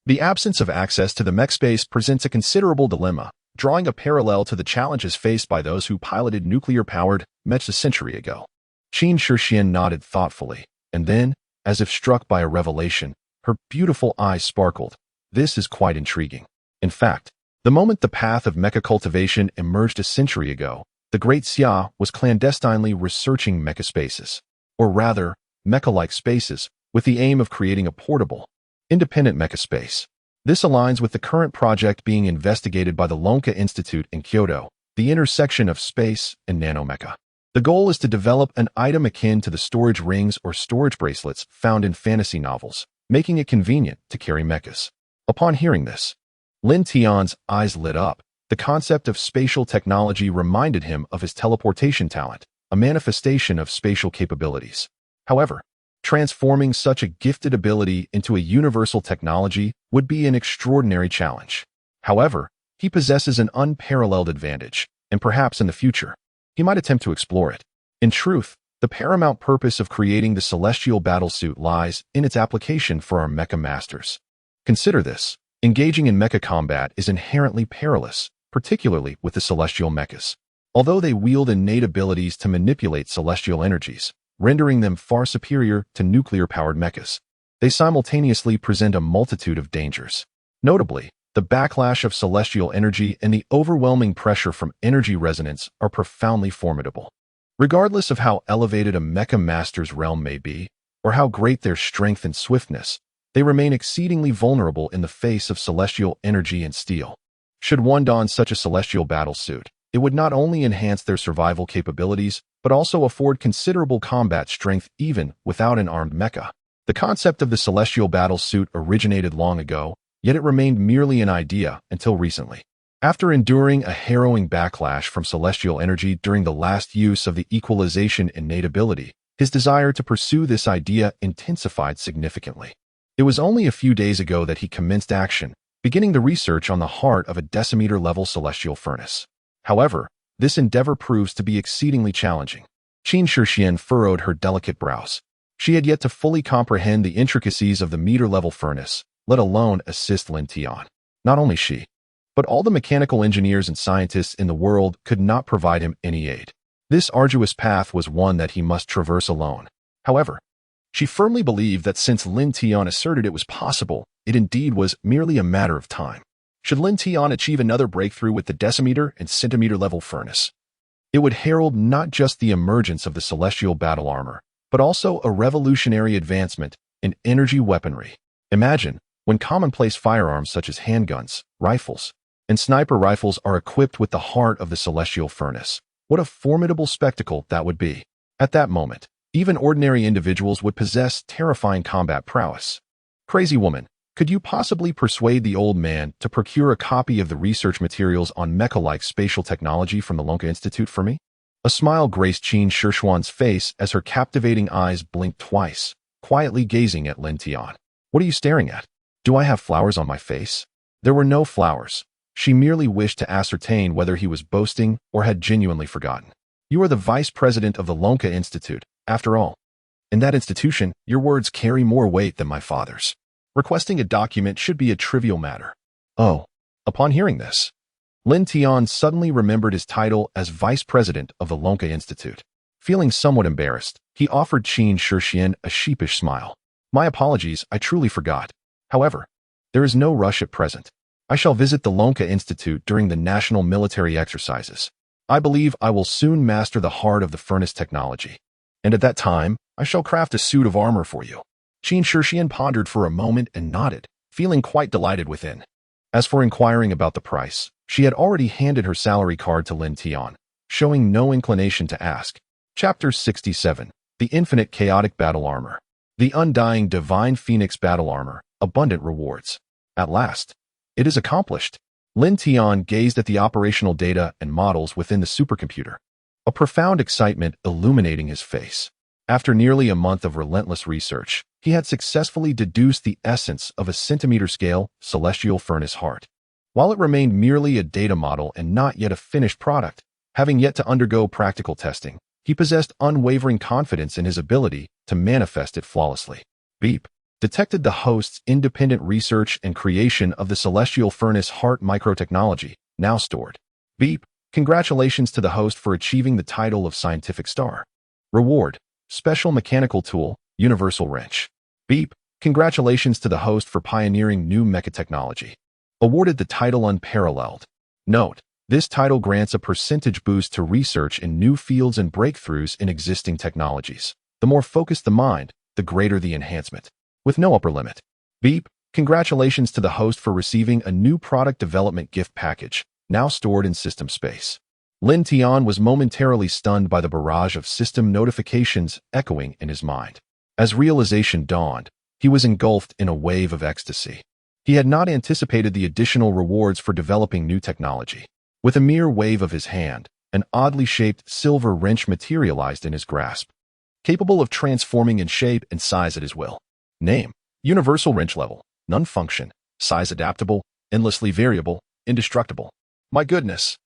the absence of access to the mech space presents a considerable dilemma, drawing a parallel to the challenges faced by those who piloted nuclear-powered mechs a century ago. Qin Shishuan nodded thoughtfully, and then, as if struck by a revelation, her beautiful eyes sparkled. This is quite intriguing. In fact, the moment the path of mecha cultivation emerged a century ago, the great Xia was clandestinely researching mecha spaces, or rather, mecha-like spaces, with the aim of creating a portable, independent mecha space. This aligns with the current project being investigated by the Lonka Institute in Kyoto, the intersection of space and nanomecha. The goal is to develop an item akin to the storage rings or storage bracelets found in fantasy novels, making it convenient to carry mechas. Upon hearing this, Lin Tian's eyes lit up. The concept of spatial technology reminded him of his teleportation talent, a manifestation of spatial capabilities. However, transforming such a gifted ability into a universal technology would be an extraordinary challenge. However, he possesses an unparalleled advantage, and perhaps in the future, he might attempt to explore it. In truth, the paramount purpose of creating the celestial battlesuit lies in its application for our mecha masters. Consider this. Engaging in mecha combat is inherently perilous, particularly with the celestial mechas. Although they wield innate abilities to manipulate celestial energies, rendering them far superior to nuclear-powered mechas, they simultaneously present a multitude of dangers. Notably, the backlash of celestial energy and the overwhelming pressure from energy resonance are profoundly formidable. Regardless of how elevated a mecha master's realm may be, or how great their strength and swiftness, they remain exceedingly vulnerable in the face of celestial energy and steel. Should one don such a celestial battle suit, it would not only enhance their survival capabilities, but also afford considerable combat strength even without an armed mecha. The concept of the celestial battle suit originated long ago, yet it remained merely an idea until recently. After enduring a harrowing backlash from celestial energy during the last use of the equalization innate ability, his desire to pursue this idea intensified significantly. It was only a few days ago that he commenced action, beginning the research on the heart of a decimeter-level celestial furnace. However, this endeavor proves to be exceedingly challenging. Qin Shixian furrowed her delicate brows. She had yet to fully comprehend the intricacies of the meter-level furnace, let alone assist Lin Tian. Not only she, but all the mechanical engineers and scientists in the world could not provide him any aid. This arduous path was one that he must traverse alone. However, she firmly believed that since Lin Tian asserted it was possible, it indeed was merely a matter of time. Should Lin Tian achieve another breakthrough with the decimeter and centimeter-level furnace, it would herald not just the emergence of the celestial battle armor, but also a revolutionary advancement in energy weaponry. Imagine when commonplace firearms such as handguns, rifles, and sniper rifles are equipped with the heart of the celestial furnace. What a formidable spectacle that would be. At that moment, even ordinary individuals would possess terrifying combat prowess. Crazy woman, could you possibly persuade the old man to procure a copy of the research materials on mecha-like spatial technology from the Lonka Institute for me? A smile graced Qin Shixian's face as her captivating eyes blinked twice, quietly gazing at Lin Tian. What are you staring at? Do I have flowers on my face? There were no flowers. She merely wished to ascertain whether he was boasting or had genuinely forgotten. You are the vice president of the Lonka Institute, after all. In that institution, your words carry more weight than my father's. Requesting a document should be a trivial matter. Oh, upon hearing this, Lin Tian suddenly remembered his title as vice president of the Lonka Institute. Feeling somewhat embarrassed, he offered Qin Shixian a sheepish smile. My apologies, I truly forgot. However, there is no rush at present. I shall visit the Lonka Institute during the national military exercises. I believe I will soon master the heart of the furnace technology. And at that time, I shall craft a suit of armor for you. Qin Shixian pondered for a moment and nodded, feeling quite delighted within. As for inquiring about the price, she had already handed her salary card to Lin Tian, showing no inclination to ask. Chapter 67. The Infinite Chaotic Battle Armor. The Undying Divine Phoenix Battle Armor. Abundant rewards. At last, it is accomplished. Lin Tian gazed at the operational data and models within the supercomputer, a profound excitement illuminating his face. After nearly a month of relentless research, he had successfully deduced the essence of a centimeter-scale celestial furnace heart. While it remained merely a data model and not yet a finished product, having yet to undergo practical testing, he possessed unwavering confidence in his ability to manifest it flawlessly. Beep. Detected the host's independent research and creation of the celestial furnace heart microtechnology, now stored. Beep. Congratulations to the host for achieving the title of scientific star. Reward. Special mechanical tool, universal wrench. Beep. Congratulations to the host for pioneering new mecha technology. Awarded the title unparalleled. Note. This title grants a percentage boost to research in new fields and breakthroughs in existing technologies. The more focused the mind, the greater the enhancement. With no upper limit. Beep. Congratulations to the host for receiving a new product development gift package, now stored in system space. Lin Tian was momentarily stunned by the barrage of system notifications echoing in his mind. As realization dawned, he was engulfed in a wave of ecstasy. He had not anticipated the additional rewards for developing new technology. With a mere wave of his hand, an oddly shaped silver wrench materialized in his grasp, capable of transforming in shape and size at his will. Name: Universal Wrench Level, None Function, Size Adaptable, Endlessly Variable, Indestructible. My goodness!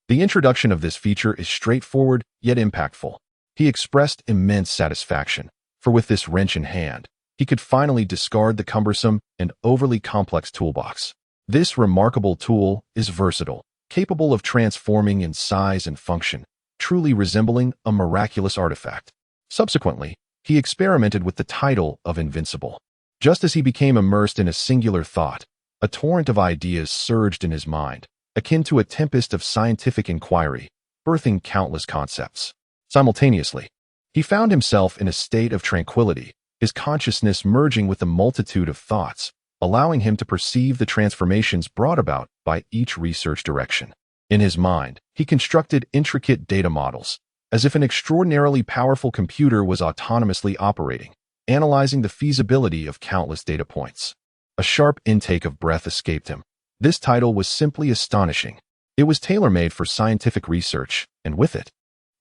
The introduction of this feature is straightforward yet impactful. He expressed immense satisfaction, for with this wrench in hand, he could finally discard the cumbersome and overly complex toolbox. This remarkable tool is versatile, capable of transforming in size and function, truly resembling a miraculous artifact. Subsequently, he experimented with the title of Invincible. Just as he became immersed in a singular thought, a torrent of ideas surged in his mind, akin to a tempest of scientific inquiry, birthing countless concepts. Simultaneously, he found himself in a state of tranquility, his consciousness merging with a multitude of thoughts, allowing him to perceive the transformations brought about by each research direction. In his mind, he constructed intricate data models, as if an extraordinarily powerful computer was autonomously operating, analyzing the feasibility of countless data points. A sharp intake of breath escaped him. This title was simply astonishing. It was tailor-made for scientific research, and with it,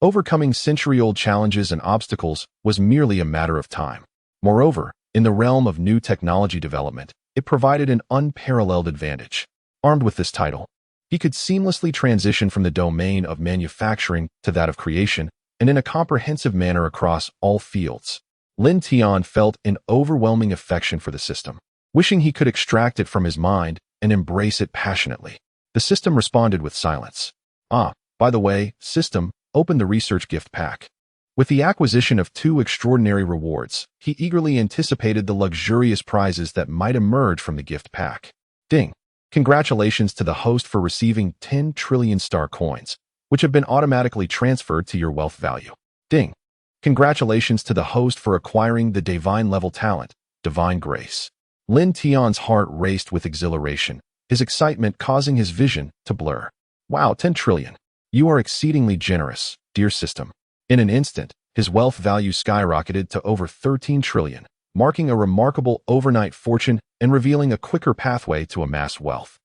overcoming century-old challenges and obstacles was merely a matter of time. Moreover, in the realm of new technology development, it provided an unparalleled advantage. Armed with this title, he could seamlessly transition from the domain of manufacturing to that of creation, and in a comprehensive manner across all fields. Lin Tian felt an overwhelming affection for the system, wishing he could extract it from his mind and embrace it passionately. The system responded with silence. "Ah, by the way, system, open the research gift pack." With the acquisition of 2 extraordinary rewards, he eagerly anticipated the luxurious prizes that might emerge from the gift pack. Ding! Congratulations to the host for receiving 10 trillion star coins, which have been automatically transferred to your wealth value. Ding! Congratulations to the host for acquiring the divine level talent, Divine Grace. Lin Tian's heart raced with exhilaration, his excitement causing his vision to blur. Wow, 10 trillion. You are exceedingly generous, dear system. In an instant, his wealth value skyrocketed to over 13 trillion, marking a remarkable overnight fortune and revealing a quicker pathway to amass wealth.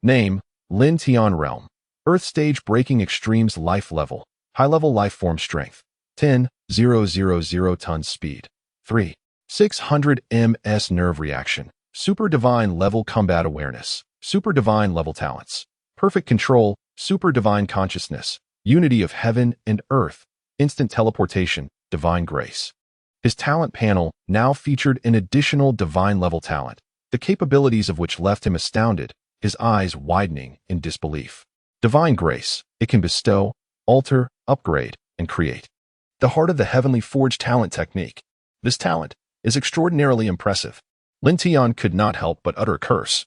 Name: Lin Tian Realm. Earth Stage Breaking Extremes Life Level. High-level life form strength. 10,000 tons speed. 3. 600 ms nerve reaction. Super Divine Level Combat Awareness. Super Divine Level Talents. Perfect Control. Super Divine Consciousness. Unity of Heaven and Earth. Instant Teleportation. Divine Grace. His talent panel now featured an additional divine level talent, the capabilities of which left him astounded, his eyes widening in disbelief. Divine Grace. It can bestow, alter, upgrade, and create. The heart of the heavenly forged talent technique. This talent is extraordinarily impressive. Lin Tian could not help but utter a curse,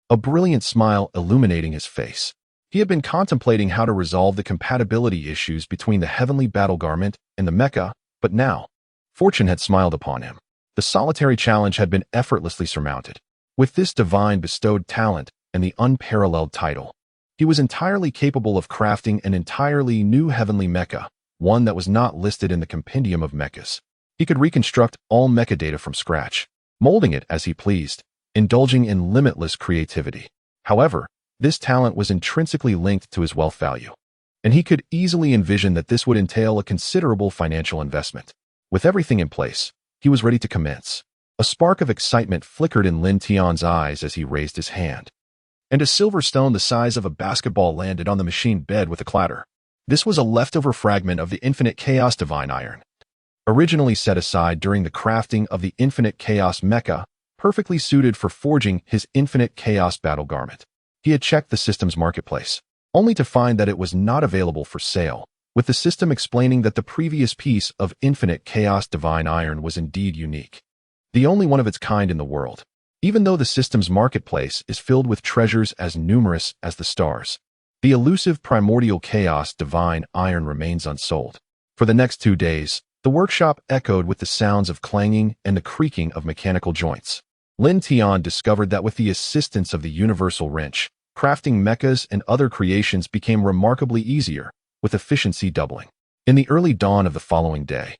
a brilliant smile illuminating his face. He had been contemplating how to resolve the compatibility issues between the heavenly battle garment and the mecha, but now, fortune had smiled upon him. The solitary challenge had been effortlessly surmounted. With this divine bestowed talent and the unparalleled title, he was entirely capable of crafting an entirely new heavenly mecha, one that was not listed in the compendium of mechas. He could reconstruct all mecha data from scratch, molding it as he pleased, indulging in limitless creativity. However, this talent was intrinsically linked to his wealth value, and he could easily envision that this would entail a considerable financial investment. With everything in place, he was ready to commence. A spark of excitement flickered in Lin Tian's eyes as he raised his hand, and a silver stone the size of a basketball landed on the machine bed with a clatter. This was a leftover fragment of the Infinite Chaos Divine Iron, originally set aside during the crafting of the Infinite Chaos Mecha, perfectly suited for forging his Infinite Chaos Battle Garment. He had checked the system's marketplace, only to find that it was not available for sale, with the system explaining that the previous piece of Infinite Chaos Divine Iron was indeed unique, the only one of its kind in the world. Even though the system's marketplace is filled with treasures as numerous as the stars, the elusive Primordial Chaos Divine Iron remains unsold. For the next 2 days, the workshop echoed with the sounds of clanging and the creaking of mechanical joints. Lin Tian discovered that with the assistance of the universal wrench, crafting mechas and other creations became remarkably easier, with efficiency doubling. In the early dawn of the following day,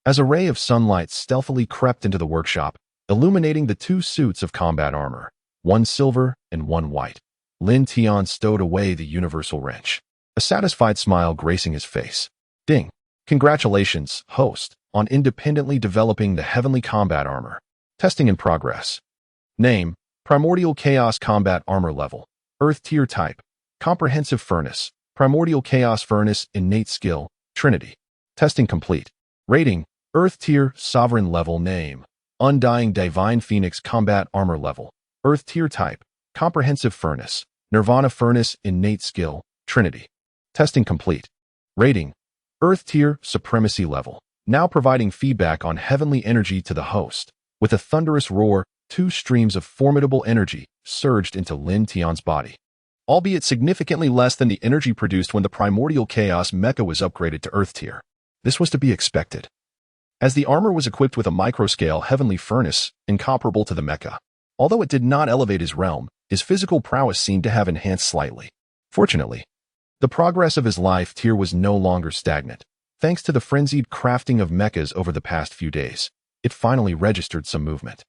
as a ray of sunlight stealthily crept into the workshop, illuminating the 2 suits of combat armor, one silver and one white, Lin Tian stowed away the universal wrench, a satisfied smile gracing his face. Ding! Congratulations, host, on independently developing the heavenly combat armor. Testing in progress. Name: Primordial Chaos Combat Armor Level. Earth Tier Type: Comprehensive Furnace. Primordial Chaos Furnace. Innate Skill: Trinity. Testing complete. Rating: Earth Tier Sovereign Level. Name: Undying Divine Phoenix Combat Armor Level. Earth Tier Type: Comprehensive Furnace. Nirvana Furnace. Innate Skill: Trinity. Testing complete. Rating: Earth Tier Supremacy Level. Now providing feedback on heavenly energy to the host. With a thunderous roar, 2 streams of formidable energy surged into Lin Tian's body, albeit significantly less than the energy produced when the Primordial Chaos Mecha was upgraded to Earth Tier. This was to be expected, as the armor was equipped with a microscale heavenly furnace incomparable to the mecha. Although it did not elevate his realm, his physical prowess seemed to have enhanced slightly. Fortunately, the progress of his life tier was no longer stagnant. Thanks to the frenzied crafting of mechas over the past few days, it finally registered some movement.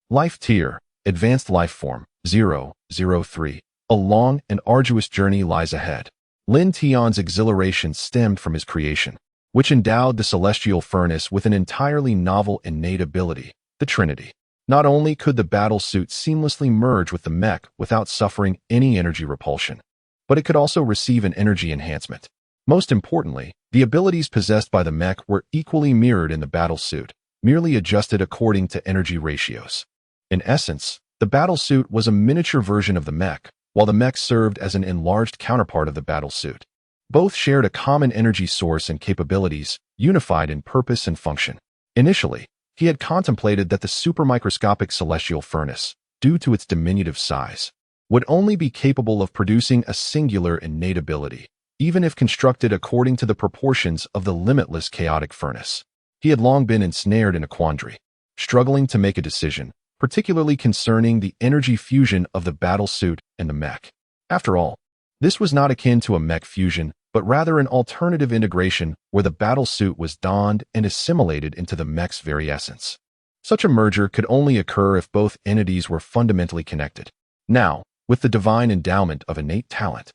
Life Tier, Advanced Life Form, 003. A long and arduous journey lies ahead. Lin Tian's exhilaration stemmed from his creation, which endowed the celestial furnace with an entirely novel innate ability, the Trinity. Not only could the battle suit seamlessly merge with the mech without suffering any energy repulsion, but it could also receive an energy enhancement. Most importantly, the abilities possessed by the mech were equally mirrored in the battle suit, merely adjusted according to energy ratios. In essence, the battle suit was a miniature version of the mech, while the mech served as an enlarged counterpart of the battle suit. Both shared a common energy source and capabilities, unified in purpose and function. Initially, he had contemplated that the supermicroscopic celestial furnace, due to its diminutive size, would only be capable of producing a singular innate ability, even if constructed according to the proportions of the limitless chaotic furnace. He had long been ensnared in a quandary, struggling to make a decision, particularly concerning the energy fusion of the battle suit and the mech. After all, this was not akin to a mech fusion, but rather an alternative integration where the battle suit was donned and assimilated into the mech's very essence. Such a merger could only occur if both entities were fundamentally connected. Now, with the divine endowment of innate talent,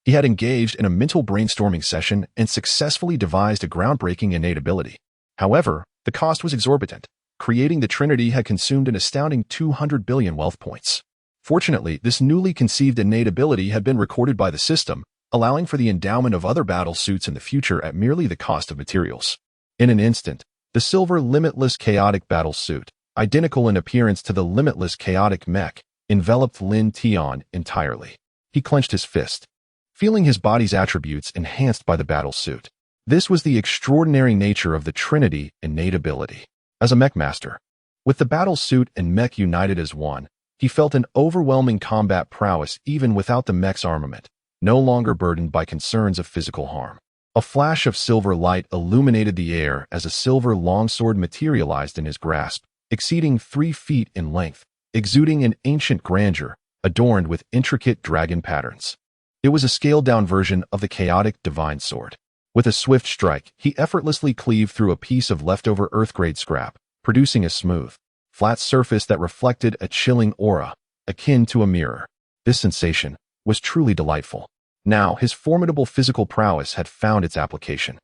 he had engaged in a mental brainstorming session and successfully devised a groundbreaking innate ability. However, the cost was exorbitant. Creating the Trinity had consumed an astounding 200 billion wealth points. Fortunately, this newly conceived innate ability had been recorded by the system, allowing for the endowment of other battle suits in the future at merely the cost of materials. In an instant, the silver limitless chaotic battle suit, identical in appearance to the limitless chaotic mech, enveloped Lin Tian entirely. He clenched his fist, feeling his body's attributes enhanced by the battle suit. This was the extraordinary nature of the Trinity innate ability. As a mech master, with the battle suit and mech united as one, he felt an overwhelming combat prowess even without the mech's armament, no longer burdened by concerns of physical harm. A flash of silver light illuminated the air as a silver longsword materialized in his grasp, exceeding 3 feet in length, exuding an ancient grandeur, adorned with intricate dragon patterns. It was a scaled-down version of the chaotic divine sword. With a swift strike, he effortlessly cleaved through a piece of leftover earth-grade scrap, producing a smooth, flat surface that reflected a chilling aura, akin to a mirror. This sensation was truly delightful. Now, his formidable physical prowess had found its application.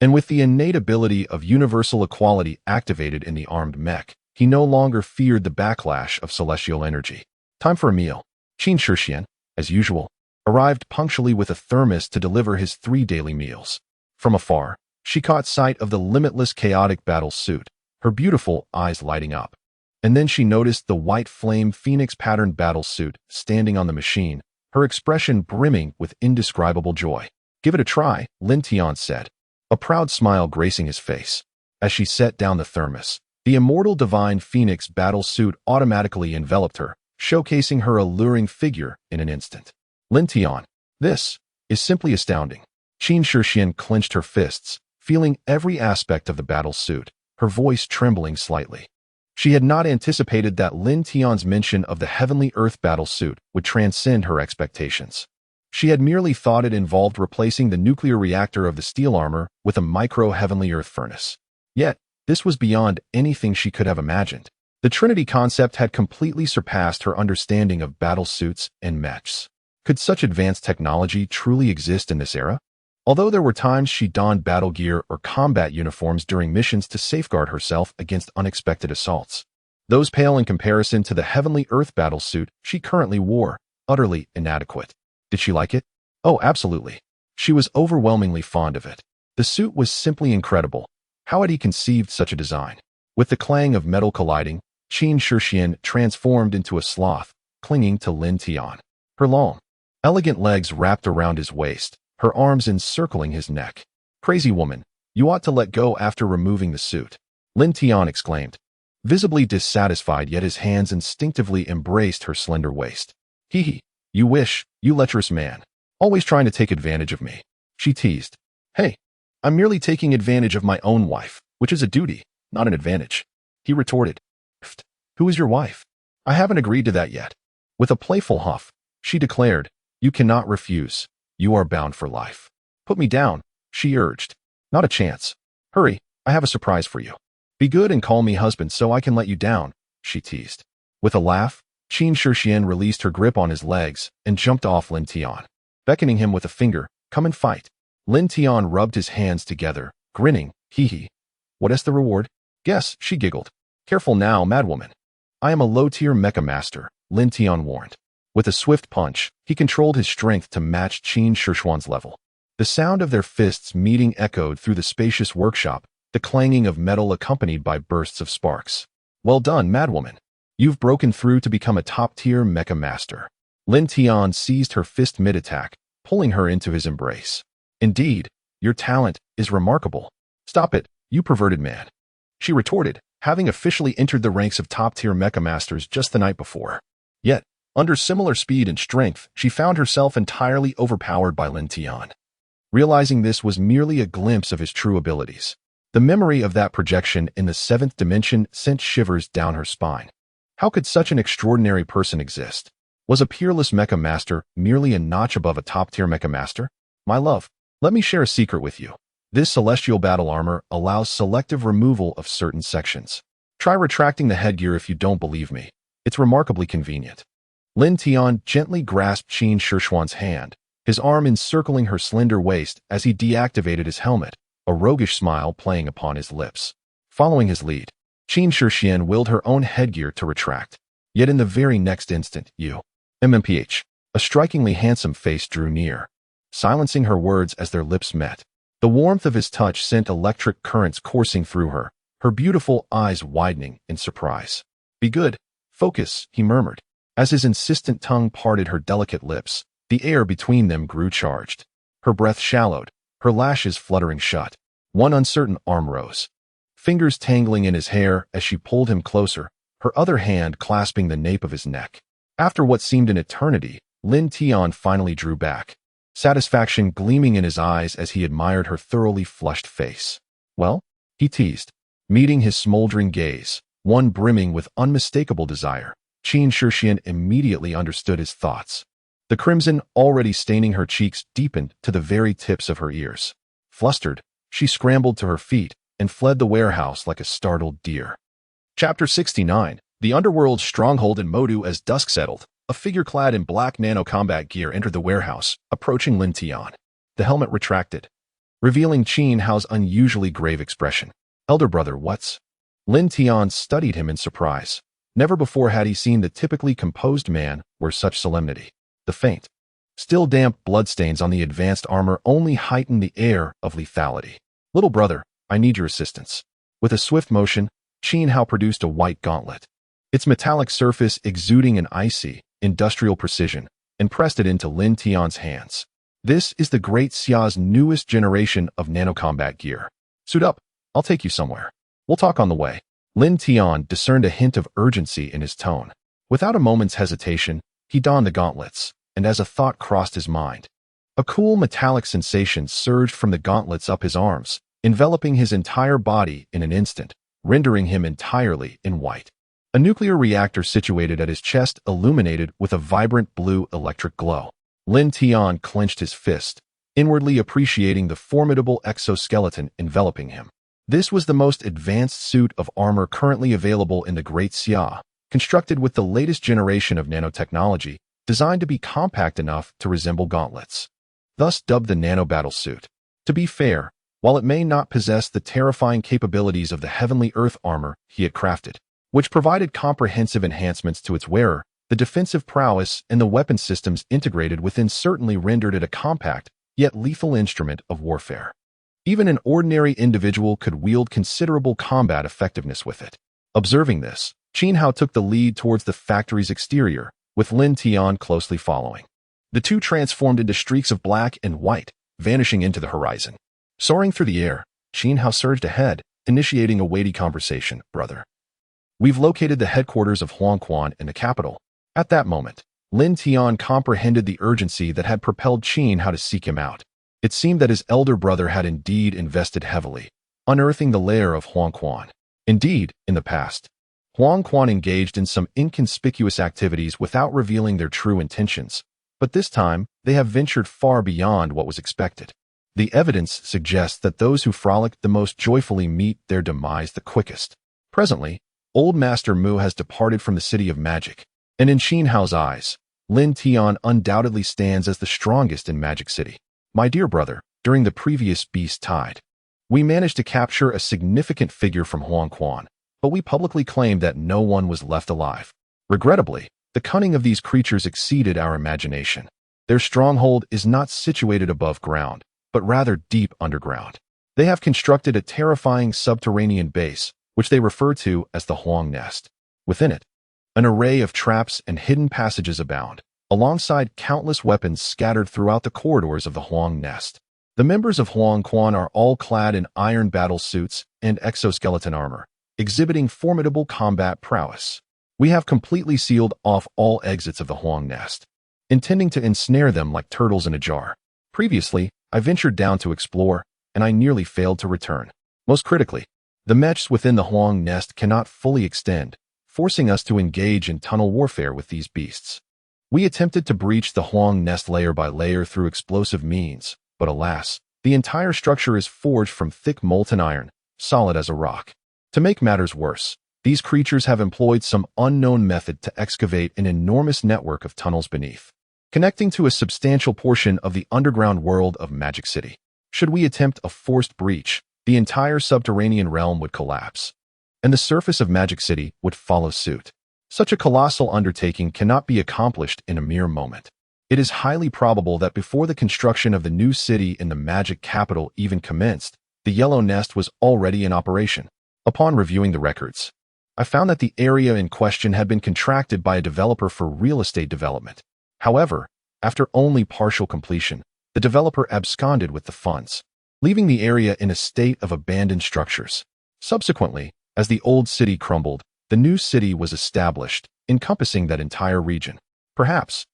And with the innate ability of universal equality activated in the armed mech, he no longer feared the backlash of celestial energy. Time for a meal. Qin Shixian, as usual, arrived punctually with a thermos to deliver his 3 daily meals. From afar, she caught sight of the limitless chaotic battle suit, her beautiful eyes lighting up. And then she noticed the white flame phoenix-patterned battle suit standing on the machine, her expression brimming with indescribable joy. "Give it a try," Lin Tian said, a proud smile gracing his face. As she set down the thermos, the immortal divine phoenix battle suit automatically enveloped her, showcasing her alluring figure in an instant. Lin Tian, this is simply astounding. Qin Shixian clenched her fists, feeling every aspect of the battle suit, her voice trembling slightly. She had not anticipated that Lin Tian's mention of the heavenly earth battle suit would transcend her expectations. She had merely thought it involved replacing the nuclear reactor of the steel armor with a micro-heavenly earth furnace. Yet, this was beyond anything she could have imagined. The Trinity concept had completely surpassed her understanding of battle suits and mechs. Could such advanced technology truly exist in this era? Although there were times she donned battle gear or combat uniforms during missions to safeguard herself against unexpected assaults, those pale in comparison to the heavenly earth battle suit she currently wore, utterly inadequate. Did she like it? Oh, absolutely. She was overwhelmingly fond of it. The suit was simply incredible. How had he conceived such a design? With the clang of metal colliding, Qin Shixian transformed into a sloth, clinging to Lin Tian. Her long, elegant legs wrapped around his waist, her arms encircling his neck. "Crazy woman, you ought to let go after removing the suit," Lin Tian exclaimed, visibly dissatisfied, yet his hands instinctively embraced her slender waist. "Hee, you wish, you lecherous man. Always trying to take advantage of me," she teased. "Hey, I'm merely taking advantage of my own wife, which is a duty, not an advantage," he retorted. "Pfft, who is your wife? I haven't agreed to that yet." With a playful huff, she declared, "You cannot refuse. You are bound for life." "Put me down," she urged. "Not a chance. Hurry, I have a surprise for you." "Be good and call me husband so I can let you down," she teased. With a laugh, Qin Shixian released her grip on his legs and jumped off Lin Tian. Beckoning him with a finger, Come and fight. Lin Tian rubbed his hands together, grinning. Hee hee. What is the reward? Guess, she giggled. Careful now, madwoman. I am a low-tier mecha master, Lin Tian warned. With a swift punch, he controlled his strength to match Qin Shishuan's level. The sound of their fists meeting echoed through the spacious workshop, the clanging of metal accompanied by bursts of sparks. Well done, madwoman. You've broken through to become a top-tier mecha master. Lin Tian seized her fist mid-attack, pulling her into his embrace. Indeed, your talent is remarkable. Stop it, you perverted man. She retorted, having officially entered the ranks of top-tier mecha masters just the night before. Yet, under similar speed and strength, she found herself entirely overpowered by Lin Tian. Realizing this was merely a glimpse of his true abilities, the memory of that projection in the seventh dimension sent shivers down her spine. How could such an extraordinary person exist? Was a peerless mecha master merely a notch above a top-tier mecha master? My love, let me share a secret with you. This celestial battle armor allows selective removal of certain sections. Try retracting the headgear if you don't believe me. It's remarkably convenient. Lin Tian gently grasped Qin Shishuan's hand, his arm encircling her slender waist as he deactivated his helmet, a roguish smile playing upon his lips. Following his lead, Qin Shishuan willed her own headgear to retract. Yet in the very next instant, MMPH, a strikingly handsome face drew near, silencing her words as their lips met. The warmth of his touch sent electric currents coursing through her, her beautiful eyes widening in surprise. Be good. Focus, he murmured. As his insistent tongue parted her delicate lips, the air between them grew charged. Her breath shallowed, her lashes fluttering shut. One uncertain arm rose, fingers tangling in his hair as she pulled him closer, her other hand clasping the nape of his neck. After what seemed an eternity, Lin Tian finally drew back, satisfaction gleaming in his eyes as he admired her thoroughly flushed face. Well? He teased, meeting his smoldering gaze, one brimming with unmistakable desire. Qin Shishuan immediately understood his thoughts. The crimson already staining her cheeks deepened to the very tips of her ears. Flustered, she scrambled to her feet and fled the warehouse like a startled deer. Chapter 69. The Underworld's Stronghold in Modu. As dusk settled, a figure clad in black nano-combat gear entered the warehouse, approaching Lin Tian. The helmet retracted, revealing Qin Hao's unusually grave expression. Elder brother, what's? Lin Tian studied him in surprise. Never before had he seen the typically composed man wear such solemnity. The faint, still damp bloodstains on the advanced armor only heightened the air of lethality. Little brother, I need your assistance. With a swift motion, Qin Hao produced a white gauntlet, its metallic surface exuding an icy, industrial precision, and pressed it into Lin Tian's hands. This is the Great Xia's newest generation of nanocombat gear. Suit up, I'll take you somewhere. We'll talk on the way. Lin Tian discerned a hint of urgency in his tone. Without a moment's hesitation, he donned the gauntlets, and as a thought crossed his mind, a cool metallic sensation surged from the gauntlets up his arms, enveloping his entire body in an instant, rendering him entirely in white. A nuclear reactor situated at his chest illuminated with a vibrant blue electric glow. Lin Tian clenched his fist, inwardly appreciating the formidable exoskeleton enveloping him. This was the most advanced suit of armor currently available in the Great Xia, constructed with the latest generation of nanotechnology, designed to be compact enough to resemble gauntlets. Thus dubbed the Nano Battle Suit. To be fair, while it may not possess the terrifying capabilities of the Heavenly Earth armor he had crafted, which provided comprehensive enhancements to its wearer, the defensive prowess and the weapon systems integrated within certainly rendered it a compact, yet lethal instrument of warfare. Even an ordinary individual could wield considerable combat effectiveness with it. Observing this, Qin Hao took the lead towards the factory's exterior, with Lin Tian closely following. The two transformed into streaks of black and white, vanishing into the horizon. Soaring through the air, Qin Hao surged ahead, initiating a weighty conversation. Brother, we've located the headquarters of Huangquan in the capital. At that moment, Lin Tian comprehended the urgency that had propelled Qin Hao to seek him out. It seemed that his elder brother had indeed invested heavily, unearthing the lair of Huangquan. Indeed, in the past, Huangquan engaged in some inconspicuous activities without revealing their true intentions, but this time they have ventured far beyond what was expected. The evidence suggests that those who frolic the most joyfully meet their demise the quickest. Presently, Old Master Mu has departed from the City of Magic, and in Qin Hao's eyes, Lin Tian undoubtedly stands as the strongest in Magic City. My dear brother, during the previous beast tide, we managed to capture a significant figure from Huang Quan, but we publicly claimed that no one was left alive. Regrettably, the cunning of these creatures exceeded our imagination. Their stronghold is not situated above ground, but rather deep underground. They have constructed a terrifying subterranean base, which they refer to as the Huang Nest. Within it, an array of traps and hidden passages abound, alongside countless weapons scattered throughout the corridors of the Huang Nest. The members of Huang Quan are all clad in iron battle suits and exoskeleton armor, exhibiting formidable combat prowess. We have completely sealed off all exits of the Huang Nest, intending to ensnare them like turtles in a jar. Previously, I ventured down to explore, and I nearly failed to return. Most critically, the mechs within the Huang Nest cannot fully extend, forcing us to engage in tunnel warfare with these beasts. We attempted to breach the Huang Nest layer by layer through explosive means, but alas, the entire structure is forged from thick molten iron, solid as a rock. To make matters worse, these creatures have employed some unknown method to excavate an enormous network of tunnels beneath, connecting to a substantial portion of the underground world of Magic City. Should we attempt a forced breach, the entire subterranean realm would collapse, and the surface of Magic City would follow suit. Such a colossal undertaking cannot be accomplished in a mere moment. It is highly probable that before the construction of the new city in the Magic Capital even commenced, the Yellow Nest was already in operation. Upon reviewing the records, I found that the area in question had been contracted by a developer for real estate development. However, after only partial completion, the developer absconded with the funds, leaving the area in a state of abandoned structures. Subsequently, as the old city crumbled, the new city was established, encompassing that entire region. Perhaps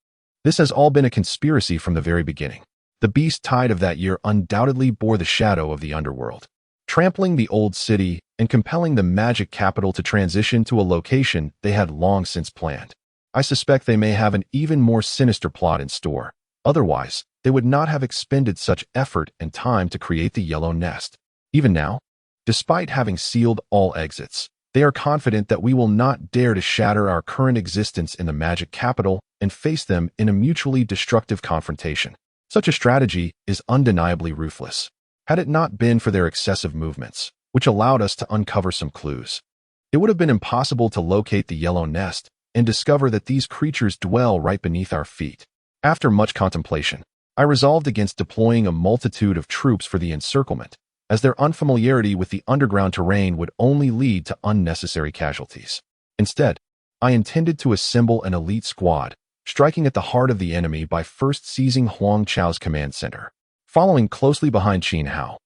this has all been a conspiracy from the very beginning. The beast tide of that year undoubtedly bore the shadow of the underworld, trampling the old city and compelling the Magic Capital to transition to a location they had long since planned. I suspect they may have an even more sinister plot in store. Otherwise, they would not have expended such effort and time to create the Yellow Nest. Even now, despite having sealed all exits, they are confident that we will not dare to shatter our current existence in the Magic Capital and face them in a mutually destructive confrontation. Such a strategy is undeniably ruthless. Had it not been for their excessive movements, which allowed us to uncover some clues, it would have been impossible to locate the Yellow Nest and discover that these creatures dwell right beneath our feet. After much contemplation, I resolved against deploying a multitude of troops for the encirclement, as their unfamiliarity with the underground terrain would only lead to unnecessary casualties. Instead, I intended to assemble an elite squad, striking at the heart of the enemy by first seizing Huang Chao's command center. Following closely behind Qin Hao,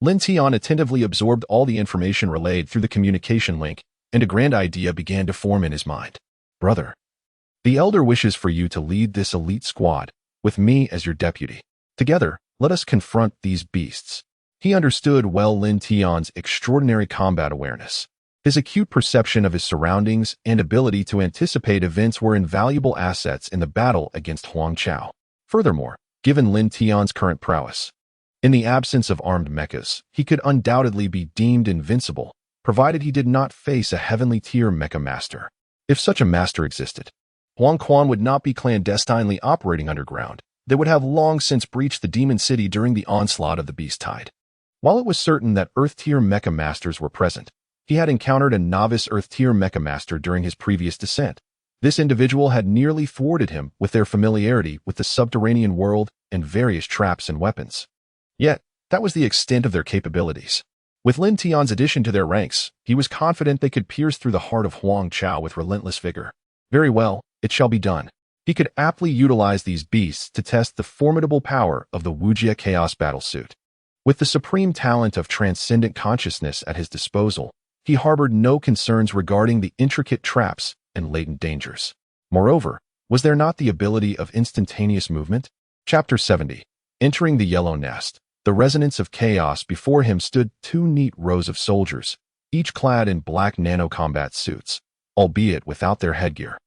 Lin Tian attentively absorbed all the information relayed through the communication link, and a grand idea began to form in his mind. Brother, the Elder wishes for you to lead this elite squad, with me as your deputy. Together, let us confront these beasts. He understood well Lin Tian's extraordinary combat awareness. His acute perception of his surroundings and ability to anticipate events were invaluable assets in the battle against Huang Chao. Furthermore, given Lin Tian's current prowess, in the absence of armed mechas, he could undoubtedly be deemed invincible, provided he did not face a heavenly tier mecha master. If such a master existed, Huang Quan would not be clandestinely operating underground. They would have long since breached the Demon City during the onslaught of the Beast Tide. While it was certain that Earth-tier mecha masters were present, he had encountered a novice Earth-tier mecha master during his previous descent. This individual had nearly thwarted him with their familiarity with the subterranean world and various traps and weapons. Yet, that was the extent of their capabilities. With Lin Tian's addition to their ranks, he was confident they could pierce through the heart of Huang Chao with relentless vigor. Very well, it shall be done. He could aptly utilize these beasts to test the formidable power of the Wujia Chaos Battlesuit. With the supreme talent of transcendent consciousness at his disposal, he harbored no concerns regarding the intricate traps and latent dangers. Moreover, was there not the ability of instantaneous movement? Chapter 70. Entering the Yellow Nest. The resonance of chaos before him stood two neat rows of soldiers, each clad in black nano-combat suits, albeit without their headgear,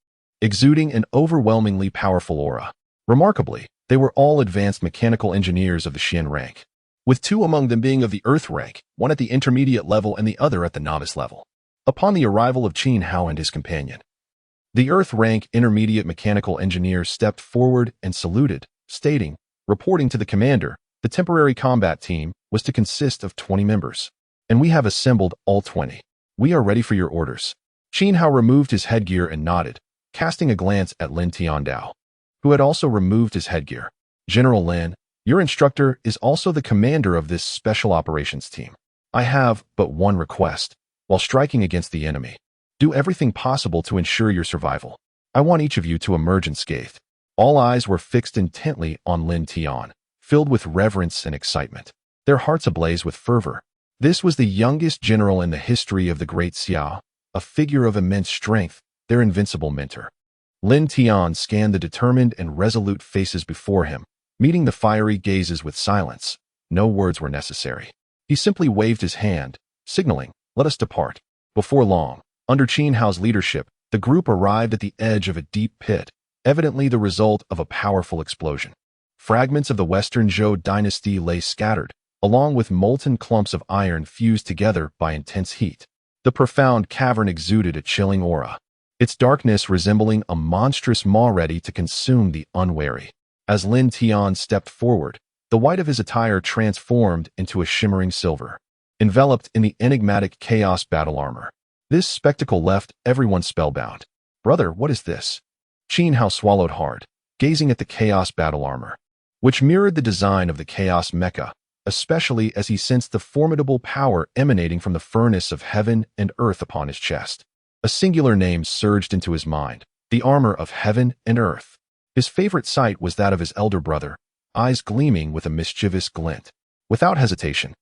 exuding an overwhelmingly powerful aura. Remarkably, they were all advanced mechanical engineers of the Xin rank, with two among them being of the Earth rank, one at the intermediate level and the other at the novice level. Upon the arrival of Qin Hao and his companion, the Earth rank intermediate mechanical engineer stepped forward and saluted, stating, reporting to the commander, The temporary combat team was to consist of 20 members, and we have assembled all 20. We are ready for your orders. Qin Hao removed his headgear and nodded, casting a glance at Lin Tian, who had also removed his headgear. General Lin, your instructor is also the commander of this special operations team. I have but one request. While striking against the enemy, do everything possible to ensure your survival. I want each of you to emerge unscathed. All eyes were fixed intently on Lin Tian, filled with reverence and excitement, their hearts ablaze with fervor. This was the youngest general in the history of the Great Xiao, a figure of immense strength, their invincible mentor. Lin Tian scanned the determined and resolute faces before him, meeting the fiery gazes with silence. No words were necessary. He simply waved his hand, signaling, "Let us depart." Before long, under Qin Hao's leadership, the group arrived at the edge of a deep pit, evidently the result of a powerful explosion. Fragments of the Western Zhou dynasty lay scattered, along with molten clumps of iron fused together by intense heat. The profound cavern exuded a chilling aura, its darkness resembling a monstrous maw ready to consume the unwary. As Lin Tian stepped forward, the white of his attire transformed into a shimmering silver, enveloped in the enigmatic chaos battle armor. This spectacle left everyone spellbound. "Brother, what is this?" Qin Hao swallowed hard, gazing at the chaos battle armor, which mirrored the design of the Chaos Mecha, especially as he sensed the formidable power emanating from the furnace of heaven and earth upon his chest. A singular name surged into his mind, the armor of heaven and earth. His favorite sight was that of his elder brother, eyes gleaming with a mischievous glint. Without hesitation,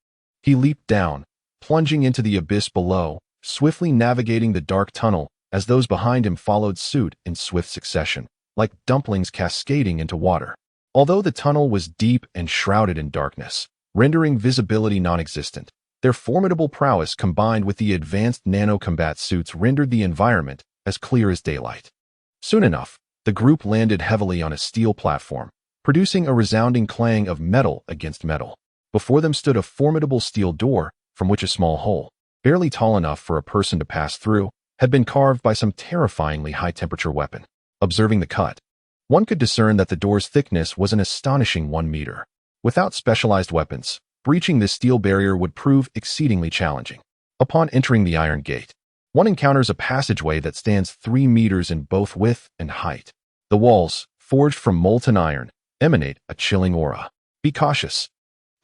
he leaped down, plunging into the abyss below, swiftly navigating the dark tunnel as those behind him followed suit in swift succession, like dumplings cascading into water. Although the tunnel was deep and shrouded in darkness, rendering visibility non-existent, their formidable prowess combined with the advanced nano-combat suits rendered the environment as clear as daylight. Soon enough, the group landed heavily on a steel platform, producing a resounding clang of metal against metal. Before them stood a formidable steel door, from which a small hole, barely tall enough for a person to pass through, had been carved by some terrifyingly high-temperature weapon. Observing the cut, one could discern that the door's thickness was an astonishing 1 meter. Without specialized weapons, breaching this steel barrier would prove exceedingly challenging. Upon entering the iron gate, one encounters a passageway that stands 3 meters in both width and height. The walls, forged from molten iron, emanate a chilling aura. Be cautious.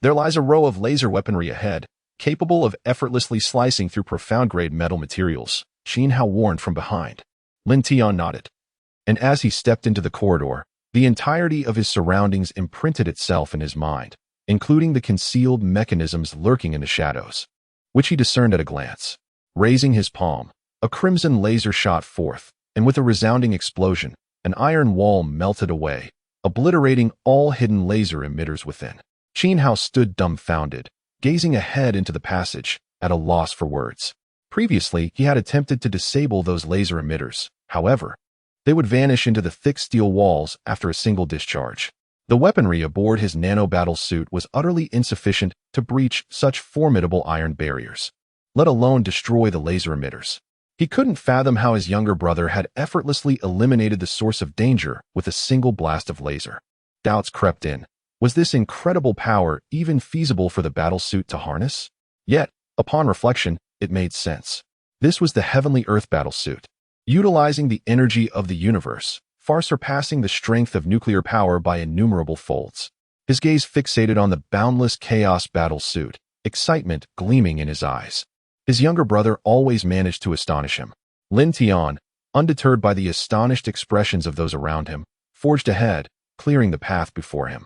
There lies a row of laser weaponry ahead, capable of effortlessly slicing through profound-grade metal materials, Qin Hao warned from behind. Lin Tian nodded, and as he stepped into the corridor, the entirety of his surroundings imprinted itself in his mind, including the concealed mechanisms lurking in the shadows, which he discerned at a glance. Raising his palm, a crimson laser shot forth, and with a resounding explosion, an iron wall melted away, obliterating all hidden laser emitters within. Qin Hao stood dumbfounded, gazing ahead into the passage, at a loss for words. Previously, he had attempted to disable those laser emitters. However, they would vanish into the thick steel walls after a single discharge. The weaponry aboard his nano-battle suit was utterly insufficient to breach such formidable iron barriers, let alone destroy the laser emitters. He couldn't fathom how his younger brother had effortlessly eliminated the source of danger with a single blast of laser. Doubts crept in. Was this incredible power even feasible for the battle suit to harness? Yet, upon reflection, it made sense. This was the heavenly Earth battle suit, utilizing the energy of the universe, far surpassing the strength of nuclear power by innumerable folds. His gaze fixated on the boundless chaos battle suit, excitement gleaming in his eyes. His younger brother always managed to astonish him. Lin Tian, undeterred by the astonished expressions of those around him, forged ahead, clearing the path before him.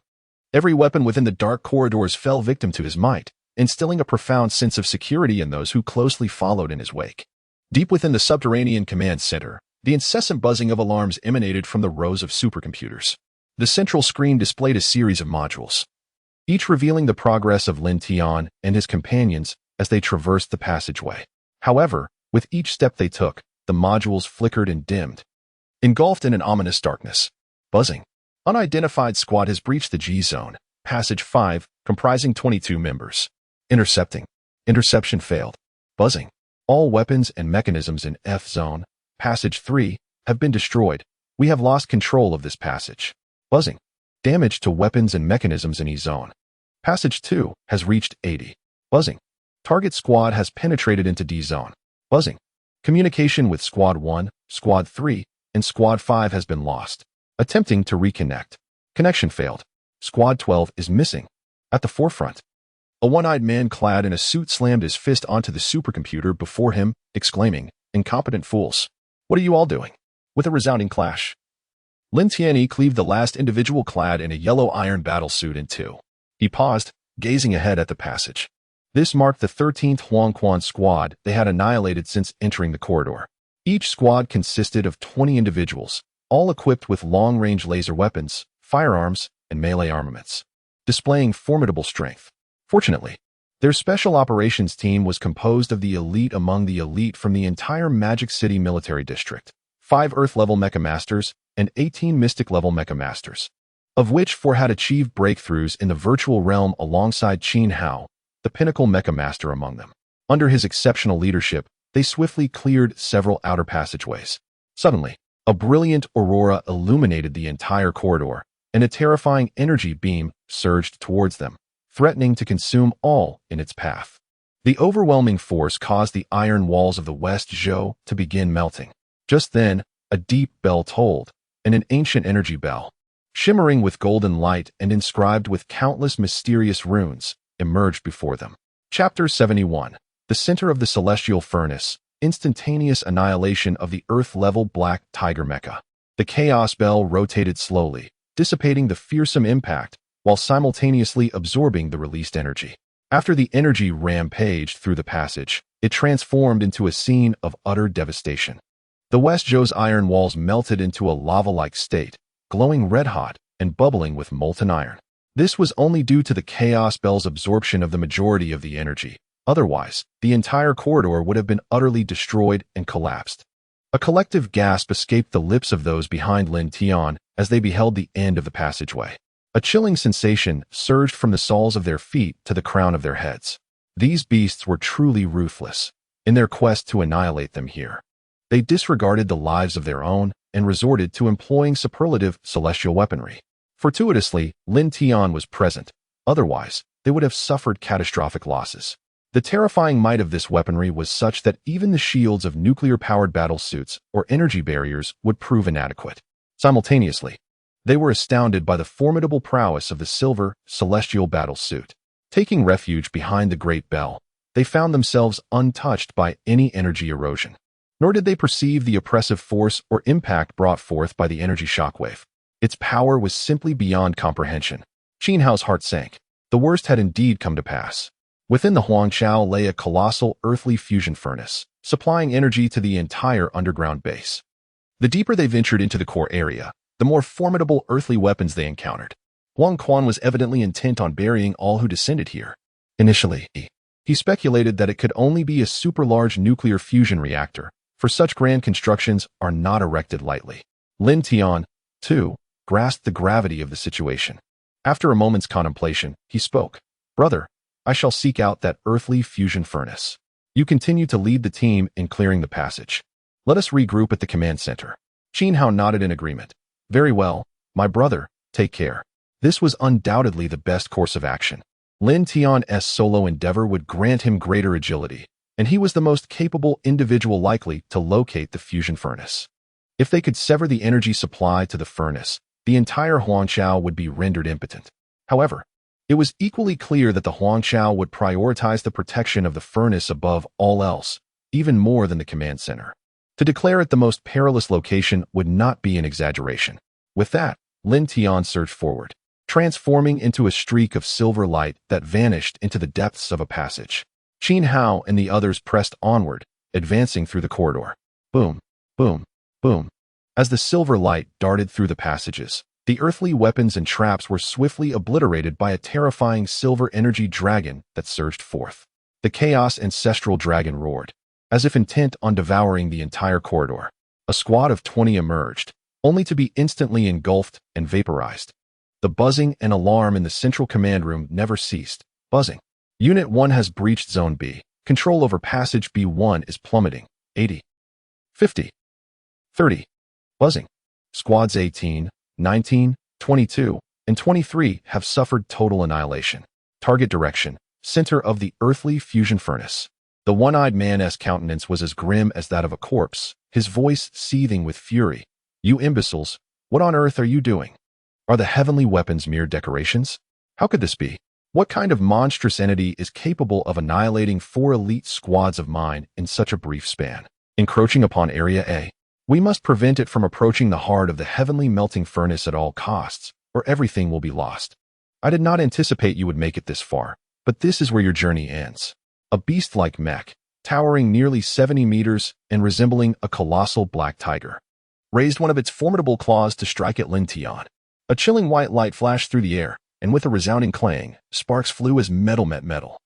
Every weapon within the dark corridors fell victim to his might, instilling a profound sense of security in those who closely followed in his wake. Deep within the subterranean command center, the incessant buzzing of alarms emanated from the rows of supercomputers. The central screen displayed a series of modules, each revealing the progress of Lin Tian and his companions as they traversed the passageway. However, with each step they took, the modules flickered and dimmed, engulfed in an ominous darkness. Buzzing. Unidentified squad has breached the G-Zone. Passage 5, comprising 22 members. Intercepting. Interception failed. Buzzing. All weapons and mechanisms in F-Zone, Passage 3, have been destroyed. We have lost control of this passage. Buzzing. Damage to weapons and mechanisms in E-Zone. Passage 2 has reached 80. Buzzing. Target squad has penetrated into D zone. Buzzing. Communication with Squad 1, Squad 3, and Squad 5 has been lost. Attempting to reconnect. Connection failed. Squad 12 is missing. At the forefront, a one-eyed man clad in a suit slammed his fist onto the supercomputer before him, exclaiming, "Incompetent fools! What are you all doing?" With a resounding clash, Lin Tian cleaved the last individual clad in a yellow iron battlesuit in two. He paused, gazing ahead at the passage. This marked the 13th Huangquan squad they had annihilated since entering the corridor. Each squad consisted of 20 individuals, all equipped with long-range laser weapons, firearms, and melee armaments, displaying formidable strength. Fortunately, their special operations team was composed of the elite among the elite from the entire Magic City military district, 5 Earth-level Mecha Masters and 18 Mystic-level Mecha Masters, of which 4 had achieved breakthroughs in the virtual realm alongside Qin Hao, the pinnacle Mecha Master among them. Under his exceptional leadership, they swiftly cleared several outer passageways. Suddenly, a brilliant aurora illuminated the entire corridor, and a terrifying energy beam surged towards them, threatening to consume all in its path. The overwhelming force caused the iron walls of the West Zhou to begin melting. Just then, a deep bell tolled, and an ancient energy bell, shimmering with golden light and inscribed with countless mysterious runes, emerged before them. Chapter 71. The Center of the Celestial Furnace. Instantaneous annihilation of the Earth-level Black Tiger Mecha. The Chaos Bell rotated slowly, dissipating the fearsome impact while simultaneously absorbing the released energy. After the energy rampaged through the passage, it transformed into a scene of utter devastation. The West Zhou's iron walls melted into a lava-like state, glowing red-hot and bubbling with molten iron. This was only due to the Chaos Bell's absorption of the majority of the energy. Otherwise, the entire corridor would have been utterly destroyed and collapsed. A collective gasp escaped the lips of those behind Lin Tian as they beheld the end of the passageway. A chilling sensation surged from the soles of their feet to the crown of their heads. These beasts were truly ruthless in their quest to annihilate them here. They disregarded the lives of their own and resorted to employing superlative celestial weaponry. Fortuitously, Lin Tian was present. Otherwise, they would have suffered catastrophic losses. The terrifying might of this weaponry was such that even the shields of nuclear-powered battlesuits or energy barriers would prove inadequate. Simultaneously, they were astounded by the formidable prowess of the silver, celestial battlesuit. Taking refuge behind the Great Bell, they found themselves untouched by any energy erosion. Nor did they perceive the oppressive force or impact brought forth by the energy shockwave. Its power was simply beyond comprehension. Qin Hao's heart sank. The worst had indeed come to pass. Within the Huangchao lay a colossal earthly fusion furnace, supplying energy to the entire underground base. The deeper they ventured into the core area, the more formidable earthly weapons they encountered. Huangquan was evidently intent on burying all who descended here. Initially, he speculated that it could only be a super-large nuclear fusion reactor, for such grand constructions are not erected lightly. Lin Tian, too, grasped the gravity of the situation. After a moment's contemplation, he spoke. "Brother, I shall seek out that earthly fusion furnace. You continue to lead the team in clearing the passage. Let us regroup at the command center." Qin Hao nodded in agreement. "Very well, my brother, take care." This was undoubtedly the best course of action. Lin Tian's solo endeavor would grant him greater agility, and he was the most capable individual likely to locate the fusion furnace. If they could sever the energy supply to the furnace, the entire Huangchao would be rendered impotent. However, it was equally clear that the Huangchao would prioritize the protection of the furnace above all else, even more than the command center. To declare it the most perilous location would not be an exaggeration. With that, Lin Tian surged forward, transforming into a streak of silver light that vanished into the depths of a passage. Qin Hao and the others pressed onward, advancing through the corridor. Boom, boom, boom. As the silver light darted through the passages, the earthly weapons and traps were swiftly obliterated by a terrifying silver energy dragon that surged forth. The Chaos Ancestral Dragon roared, as if intent on devouring the entire corridor. A squad of 20 emerged, only to be instantly engulfed and vaporized. The buzzing and alarm in the central command room never ceased. Buzzing. Unit 1 has breached Zone B. Control over Passage B1 is plummeting. 80. 50. 30. Buzzing. Squads 18, 19, 22, and 23 have suffered total annihilation. Target direction, center of the earthly fusion furnace. The one-eyed man's countenance was as grim as that of a corpse, his voice seething with fury. You imbeciles, what on earth are you doing? Are the heavenly weapons mere decorations? How could this be? What kind of monstrous entity is capable of annihilating 4 elite squads of mine in such a brief span? Encroaching upon Area A. We must prevent it from approaching the heart of the heavenly melting furnace at all costs, or everything will be lost. I did not anticipate you would make it this far, but this is where your journey ends. A beast-like mech, towering nearly 70 meters and resembling a colossal black tiger, raised one of its formidable claws to strike at Lin Tian. A chilling white light flashed through the air, and with a resounding clang, sparks flew as metal met metal.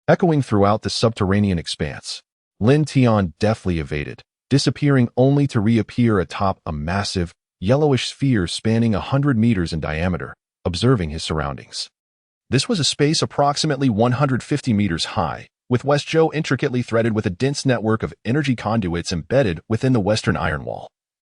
Echoing throughout the subterranean expanse, Lin Tian deftly evaded, disappearing only to reappear atop a massive, yellowish sphere spanning 100 meters in diameter, observing his surroundings. This was a space approximately 150 meters high, with West Zhou intricately threaded with a dense network of energy conduits embedded within the western iron wall,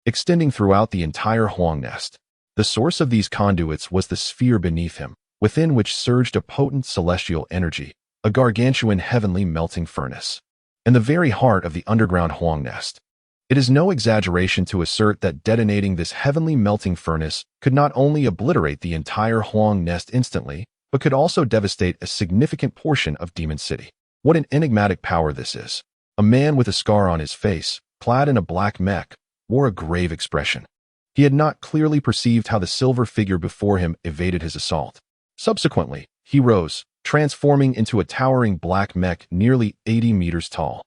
extending throughout the entire Huang nest. The source of these conduits was the sphere beneath him, within which surged a potent celestial energy, a gargantuan heavenly melting furnace. In the very heart of the underground Huang nest. It is no exaggeration to assert that detonating this heavenly melting furnace could not only obliterate the entire Huang nest instantly, but could also devastate a significant portion of Demon City. What an enigmatic power this is. A man with a scar on his face, clad in a black mech, wore a grave expression. He had not clearly perceived how the silver figure before him evaded his assault. Subsequently, he rose, transforming into a towering black mech nearly 80 meters tall.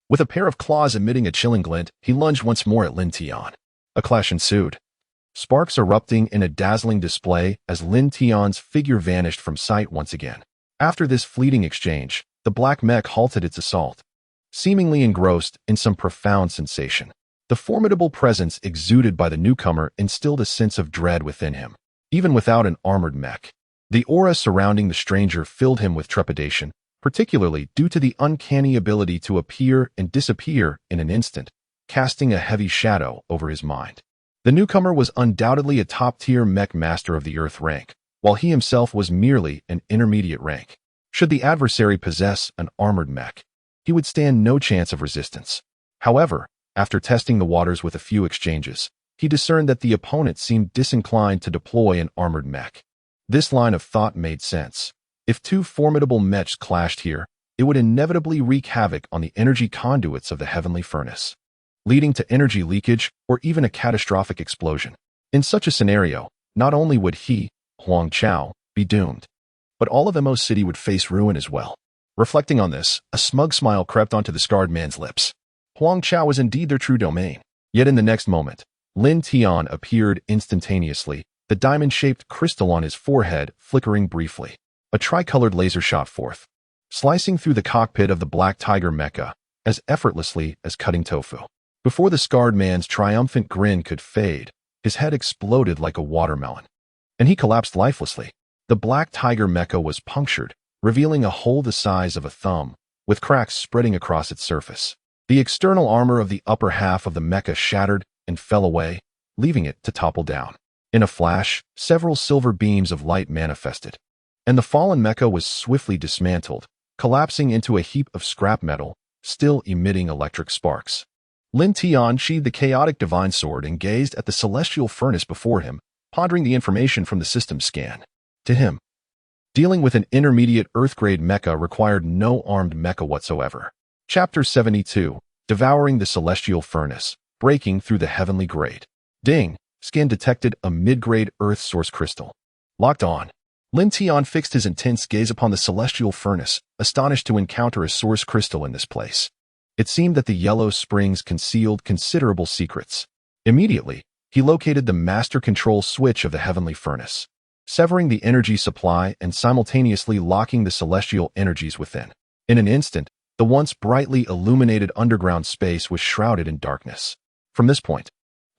With a pair of claws emitting a chilling glint, he lunged once more at Lin Tian. A clash ensued, sparks erupting in a dazzling display as Lin Tian's figure vanished from sight once again. After this fleeting exchange, the black mech halted its assault, seemingly engrossed in some profound sensation. The formidable presence exuded by the newcomer instilled a sense of dread within him, even without an armored mech. The aura surrounding the stranger filled him with trepidation, particularly due to the uncanny ability to appear and disappear in an instant, casting a heavy shadow over his mind. The newcomer was undoubtedly a top-tier mech master of the Earth rank, while he himself was merely an intermediate rank. Should the adversary possess an armored mech, he would stand no chance of resistance. However, after testing the waters with a few exchanges, he discerned that the opponent seemed disinclined to deploy an armored mech. This line of thought made sense. If 2 formidable mechs clashed here, it would inevitably wreak havoc on the energy conduits of the heavenly furnace, leading to energy leakage or even a catastrophic explosion. In such a scenario, not only would he, Huang Chao, be doomed, but all of Mo City would face ruin as well. Reflecting on this, a smug smile crept onto the scarred man's lips. Huang Chao was indeed their true domain. Yet in the next moment, Lin Tian appeared instantaneously, the diamond-shaped crystal on his forehead flickering briefly. A tricolored laser shot forth, slicing through the cockpit of the Black Tiger mecha as effortlessly as cutting tofu. Before the scarred man's triumphant grin could fade, his head exploded like a watermelon, and he collapsed lifelessly. The Black Tiger mecha was punctured, revealing a hole the size of a thumb, with cracks spreading across its surface. The external armor of the upper half of the mecha shattered and fell away, leaving it to topple down. In a flash, several silver beams of light manifested, and the fallen mecha was swiftly dismantled, collapsing into a heap of scrap metal, still emitting electric sparks. Lin Tian sheathed the chaotic divine sword and gazed at the celestial furnace before him, pondering the information from the system scan. To him, dealing with an intermediate Earth-grade mecha required no armed mecha whatsoever. Chapter 72, Devouring the Celestial Furnace, Breaking Through the Heavenly Grade. Ding! Scan detected a mid-grade Earth source crystal. Locked on. Lin Tian fixed his intense gaze upon the celestial furnace, astonished to encounter a source crystal in this place. It seemed that the yellow springs concealed considerable secrets. Immediately, he located the master control switch of the heavenly furnace, severing the energy supply and simultaneously locking the celestial energies within. In an instant, the once brightly illuminated underground space was shrouded in darkness. From this point,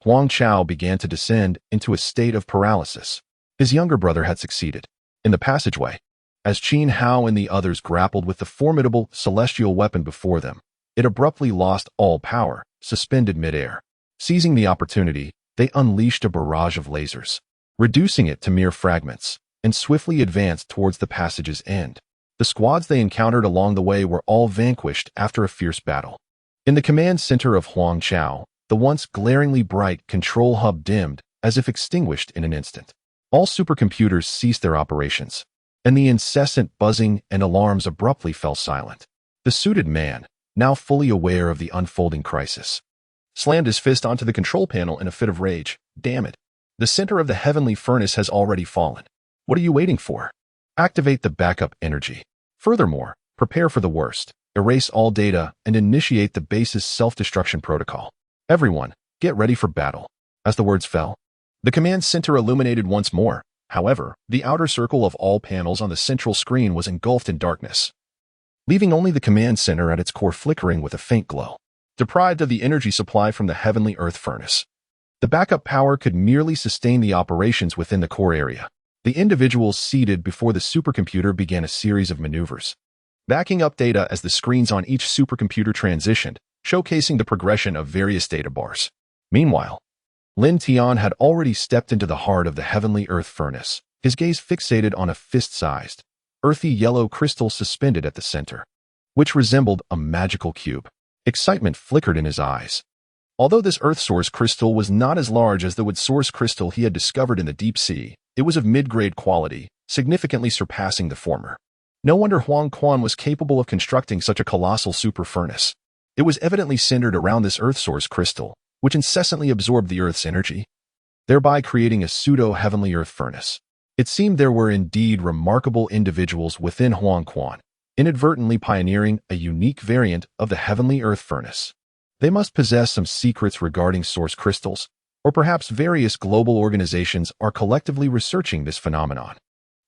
Huang Chao began to descend into a state of paralysis. His younger brother had succeeded. In the passageway, as Qin Hao and the others grappled with the formidable celestial weapon before them, it abruptly lost all power, suspended midair. Seizing the opportunity, they unleashed a barrage of lasers, reducing it to mere fragments. and swiftly advanced towards the passage's end. The squads they encountered along the way were all vanquished after a fierce battle. In the command center of Huangchao, the once glaringly bright control hub dimmed as if extinguished in an instant. All supercomputers ceased their operations, and the incessant buzzing and alarms abruptly fell silent. The suited man, now fully aware of the unfolding crisis, slammed his fist onto the control panel in a fit of rage. Damn it. The center of the heavenly furnace has already fallen. What are you waiting for? Activate the backup energy. Furthermore, prepare for the worst. Erase all data and initiate the base's self-destruction protocol. Everyone, get ready for battle. As the words fell, the command center illuminated once more. However, the outer circle of all panels on the central screen was engulfed in darkness, leaving only the command center at its core flickering with a faint glow. Deprived of the energy supply from the heavenly earth furnace, the backup power could merely sustain the operations within the core area. The individuals seated before the supercomputer began a series of maneuvers, backing up data as the screens on each supercomputer transitioned, showcasing the progression of various data bars. Meanwhile, Lin Tian had already stepped into the heart of the heavenly earth furnace, his gaze fixated on a fist-sized, earthy yellow crystal suspended at the center, which resembled a magical cube. Excitement flickered in his eyes. Although this earth source crystal was not as large as the wood source crystal he had discovered in the deep sea, it was of mid-grade quality, significantly surpassing the former. No wonder Huang Quan was capable of constructing such a colossal super furnace. It was evidently centered around this earth source crystal, which incessantly absorbed the Earth's energy, thereby creating a pseudo-heavenly earth furnace. It seemed there were indeed remarkable individuals within Huang Quan, inadvertently pioneering a unique variant of the heavenly earth furnace. They must possess some secrets regarding source crystals, or perhaps various global organizations are collectively researching this phenomenon.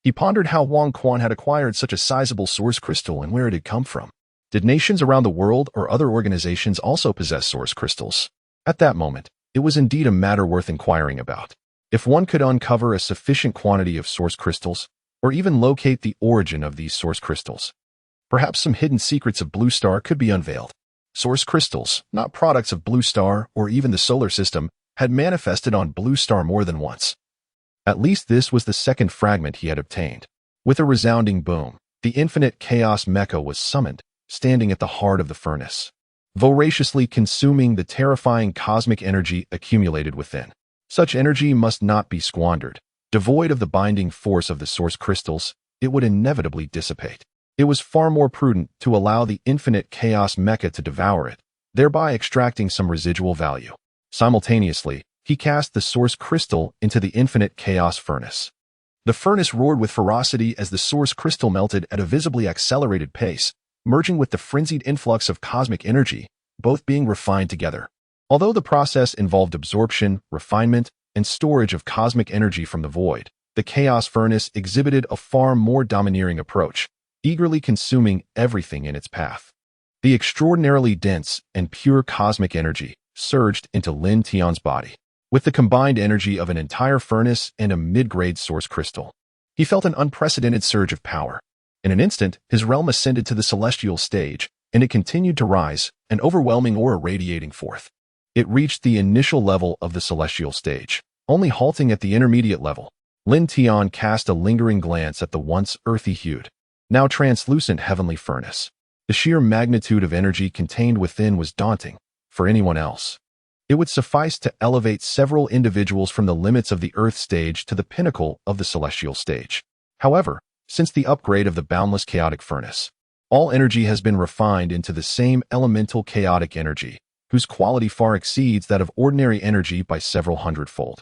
He pondered how Huang Quan had acquired such a sizable source crystal and where it had come from. Did nations around the world or other organizations also possess source crystals? At that moment, it was indeed a matter worth inquiring about. If one could uncover a sufficient quantity of source crystals, or even locate the origin of these source crystals, perhaps some hidden secrets of Blue Star could be unveiled. Source crystals, not products of Blue Star or even the solar system, had manifested on Blue Star more than once. At least this was the second fragment he had obtained. With a resounding boom, the infinite Chaos Mecha was summoned, standing at the heart of the furnace, voraciously consuming the terrifying cosmic energy accumulated within. Such energy must not be squandered. Devoid of the binding force of the source crystals, it would inevitably dissipate. It was far more prudent to allow the infinite Chaos Mecha to devour it, thereby extracting some residual value. Simultaneously, he cast the source crystal into the infinite chaos furnace. The furnace roared with ferocity as the source crystal melted at a visibly accelerated pace, merging with the frenzied influx of cosmic energy, both being refined together. Although the process involved absorption, refinement, and storage of cosmic energy from the void, the chaos furnace exhibited a far more domineering approach, eagerly consuming everything in its path. The extraordinarily dense and pure cosmic energy surged into Lin Tian's body, with the combined energy of an entire furnace and a mid-grade source crystal. He felt an unprecedented surge of power. In an instant, his realm ascended to the celestial stage, and it continued to rise, an overwhelming aura radiating forth. It reached the initial level of the celestial stage, only halting at the intermediate level. Lin Tian cast a lingering glance at the once earthy-hued, now translucent heavenly furnace. The sheer magnitude of energy contained within was daunting for anyone else. It would suffice to elevate several individuals from the limits of the Earth stage to the pinnacle of the celestial stage. However, since the upgrade of the boundless chaotic furnace, all energy has been refined into the same elemental chaotic energy, whose quality far exceeds that of ordinary energy by several hundredfold.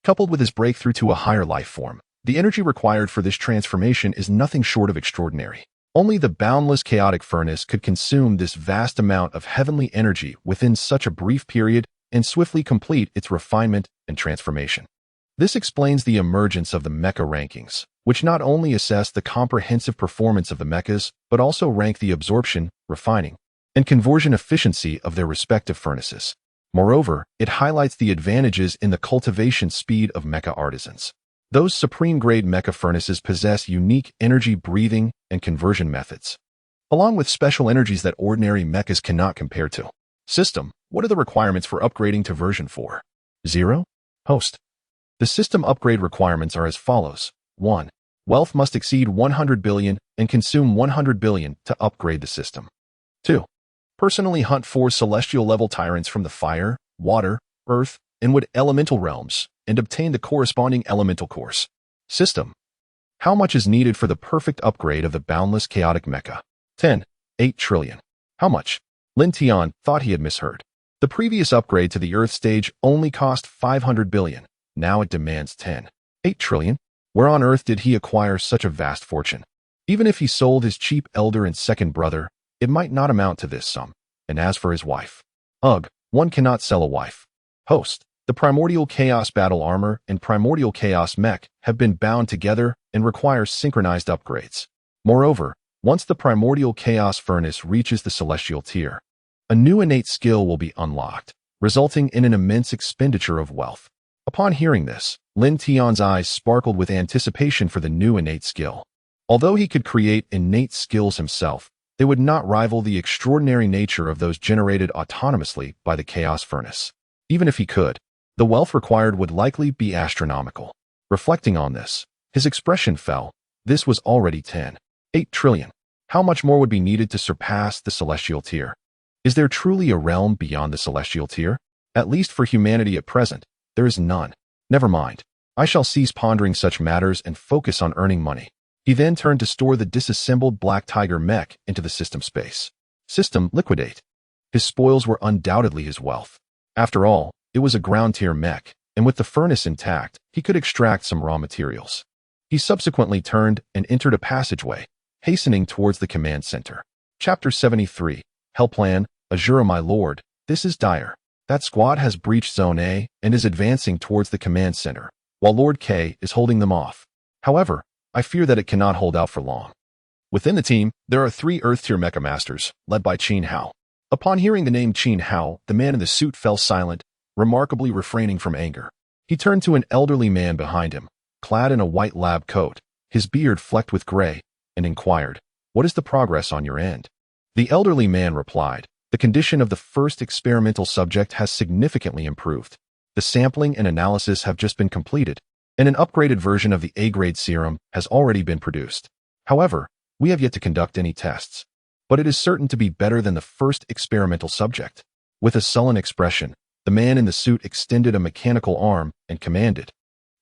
Coupled with his breakthrough to a higher life form, the energy required for this transformation is nothing short of extraordinary. Only the boundless chaotic furnace could consume this vast amount of heavenly energy within such a brief period and swiftly complete its refinement and transformation. This explains the emergence of the mecha rankings, which not only assess the comprehensive performance of the mechas, but also rank the absorption, refining, and conversion efficiency of their respective furnaces. Moreover, it highlights the advantages in the cultivation speed of mecha artisans. Those supreme-grade mecha furnaces possess unique energy breathing and conversion methods, along with special energies that ordinary mechas cannot compare to. System, what are the requirements for upgrading to version 4.0? Host. The system upgrade requirements are as follows. 1. Wealth must exceed 100 billion and consume 100 billion to upgrade the system. 2. Personally hunt 4 celestial-level tyrants from the fire, water, earth, and wood elemental realms and obtain the corresponding elemental cores. System. How much is needed for the perfect upgrade of the boundless chaotic mecha? 10. 8 trillion. How much? Lin Tian thought he had misheard. The previous upgrade to the Earth stage only cost 500 billion. Now it demands 10. 8 trillion? Where on earth did he acquire such a vast fortune? Even if he sold his cheap elder and second brother, it might not amount to this sum. And as for his wife, ugh, one cannot sell a wife. Host. The Primordial Chaos Battle Armor and Primordial Chaos Mech have been bound together and require synchronized upgrades. Moreover, once the Primordial Chaos Furnace reaches the Celestial tier, a new innate skill will be unlocked, resulting in an immense expenditure of wealth. Upon hearing this, Lin Tian's eyes sparkled with anticipation for the new innate skill. Although he could create innate skills himself, they would not rival the extraordinary nature of those generated autonomously by the Chaos Furnace. Even if he could, the wealth required would likely be astronomical. Reflecting on this, his expression fell. This was already 8 trillion. How much more would be needed to surpass the Celestial tier? Is there truly a realm beyond the Celestial tier? At least for humanity at present, there is none. Never mind. I shall cease pondering such matters and focus on earning money. He then turned to store the disassembled Black Tiger mech into the system space. System liquidate. His spoils were undoubtedly his wealth. After all, it was a ground-tier mech, and with the furnace intact, he could extract some raw materials. He subsequently turned and entered a passageway, hastening towards the command center. Chapter 73. Hell Plan, Azura my lord, this is dire. That squad has breached Zone A and is advancing towards the command center, while Lord K is holding them off. However, I fear that it cannot hold out for long. Within the team, there are 3 Earth-tier mecha masters, led by Qin Hao. Upon hearing the name Qin Hao, the man in the suit fell silent, remarkably refraining from anger. He turned to an elderly man behind him, clad in a white lab coat, his beard flecked with gray, and inquired, "What is the progress on your end?" The elderly man replied, "The condition of the first experimental subject has significantly improved. The sampling and analysis have just been completed, and an upgraded version of the A-grade serum has already been produced. However, we have yet to conduct any tests, but it is certain to be better than the first experimental subject." With a sullen expression, the man in the suit extended a mechanical arm and commanded,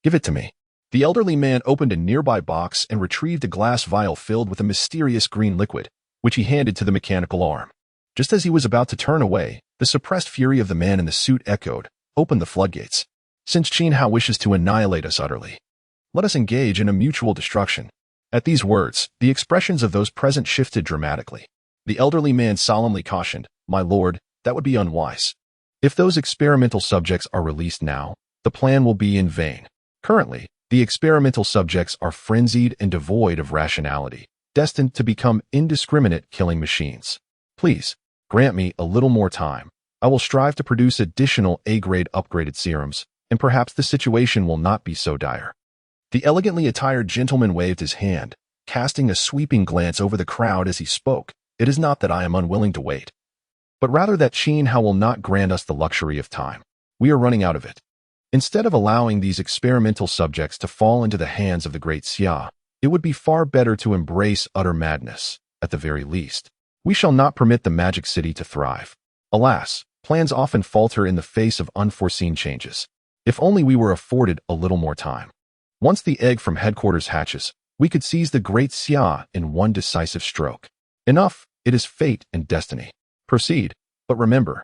"Give it to me." The elderly man opened a nearby box and retrieved a glass vial filled with a mysterious green liquid, which he handed to the mechanical arm. Just as he was about to turn away, the suppressed fury of the man in the suit echoed, "Open the floodgates. Since Qin Hao wishes to annihilate us utterly, let us engage in a mutual destruction." At these words, the expressions of those present shifted dramatically. The elderly man solemnly cautioned, "My lord, that would be unwise. If those experimental subjects are released now, the plan will be in vain. Currently, the experimental subjects are frenzied and devoid of rationality, destined to become indiscriminate killing machines. Please, grant me a little more time. I will strive to produce additional A-grade upgraded serums, and perhaps the situation will not be so dire." The elegantly attired gentleman waved his hand, casting a sweeping glance over the crowd as he spoke. "It is not that I am unwilling to wait, but rather that Qin Hao will not grant us the luxury of time. We are running out of it. Instead of allowing these experimental subjects to fall into the hands of the great Xia, it would be far better to embrace utter madness, at the very least. We shall not permit the Magic City to thrive. Alas, plans often falter in the face of unforeseen changes. If only we were afforded a little more time. Once the egg from headquarters hatches, we could seize the great Xia in one decisive stroke. Enough, it is fate and destiny. Proceed, but remember,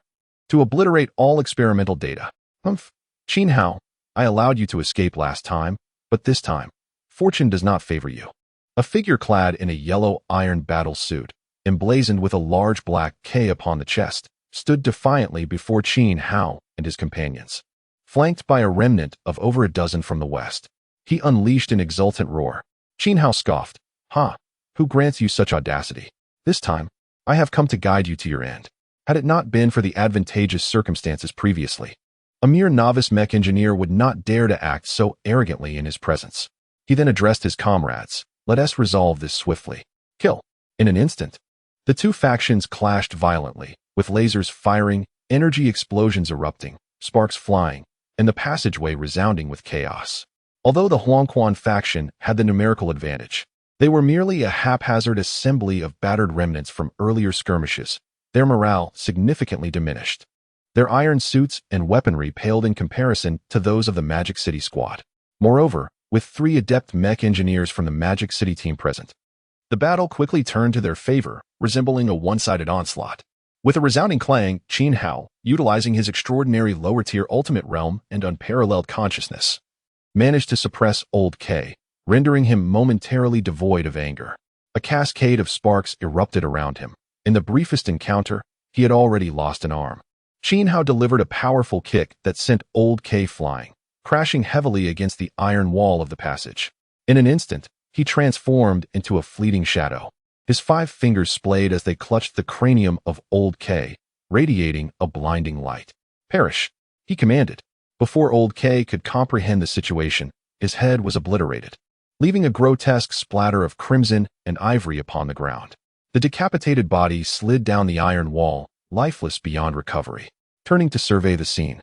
to obliterate all experimental data. Humph. Qin Hao, I allowed you to escape last time, but this time, fortune does not favor you." A figure clad in a yellow iron battle suit, emblazoned with a large black K upon the chest, stood defiantly before Qin Hao and his companions. Flanked by a remnant of over a dozen from the west, he unleashed an exultant roar. Qin Hao scoffed, "Ha! Who grants you such audacity? This time, I have come to guide you to your end. Had it not been for the advantageous circumstances previously, a mere novice mech engineer would not dare to act so arrogantly in his presence." He then addressed his comrades, "Let us resolve this swiftly. Kill." In an instant, the two factions clashed violently, with lasers firing, energy explosions erupting, sparks flying, and the passageway resounding with chaos. Although the Huangquan faction had the numerical advantage, they were merely a haphazard assembly of battered remnants from earlier skirmishes. Their morale significantly diminished. Their iron suits and weaponry paled in comparison to those of the Magic City squad. Moreover, with 3 adept mech engineers from the Magic City team present, the battle quickly turned to their favor, resembling a one-sided onslaught. With a resounding clang, Qin Hao, utilizing his extraordinary lower-tier ultimate realm and unparalleled consciousness, managed to suppress Old K, rendering him momentarily devoid of anger. A cascade of sparks erupted around him. In the briefest encounter, he had already lost an arm. Qin Hao delivered a powerful kick that sent Old K flying, crashing heavily against the iron wall of the passage. In an instant, he transformed into a fleeting shadow. His 5 fingers splayed as they clutched the cranium of Old K, radiating a blinding light. "Perish," he commanded. Before Old K could comprehend the situation, his head was obliterated, leaving a grotesque splatter of crimson and ivory upon the ground. The decapitated body slid down the iron wall, lifeless beyond recovery. Turning to survey the scene,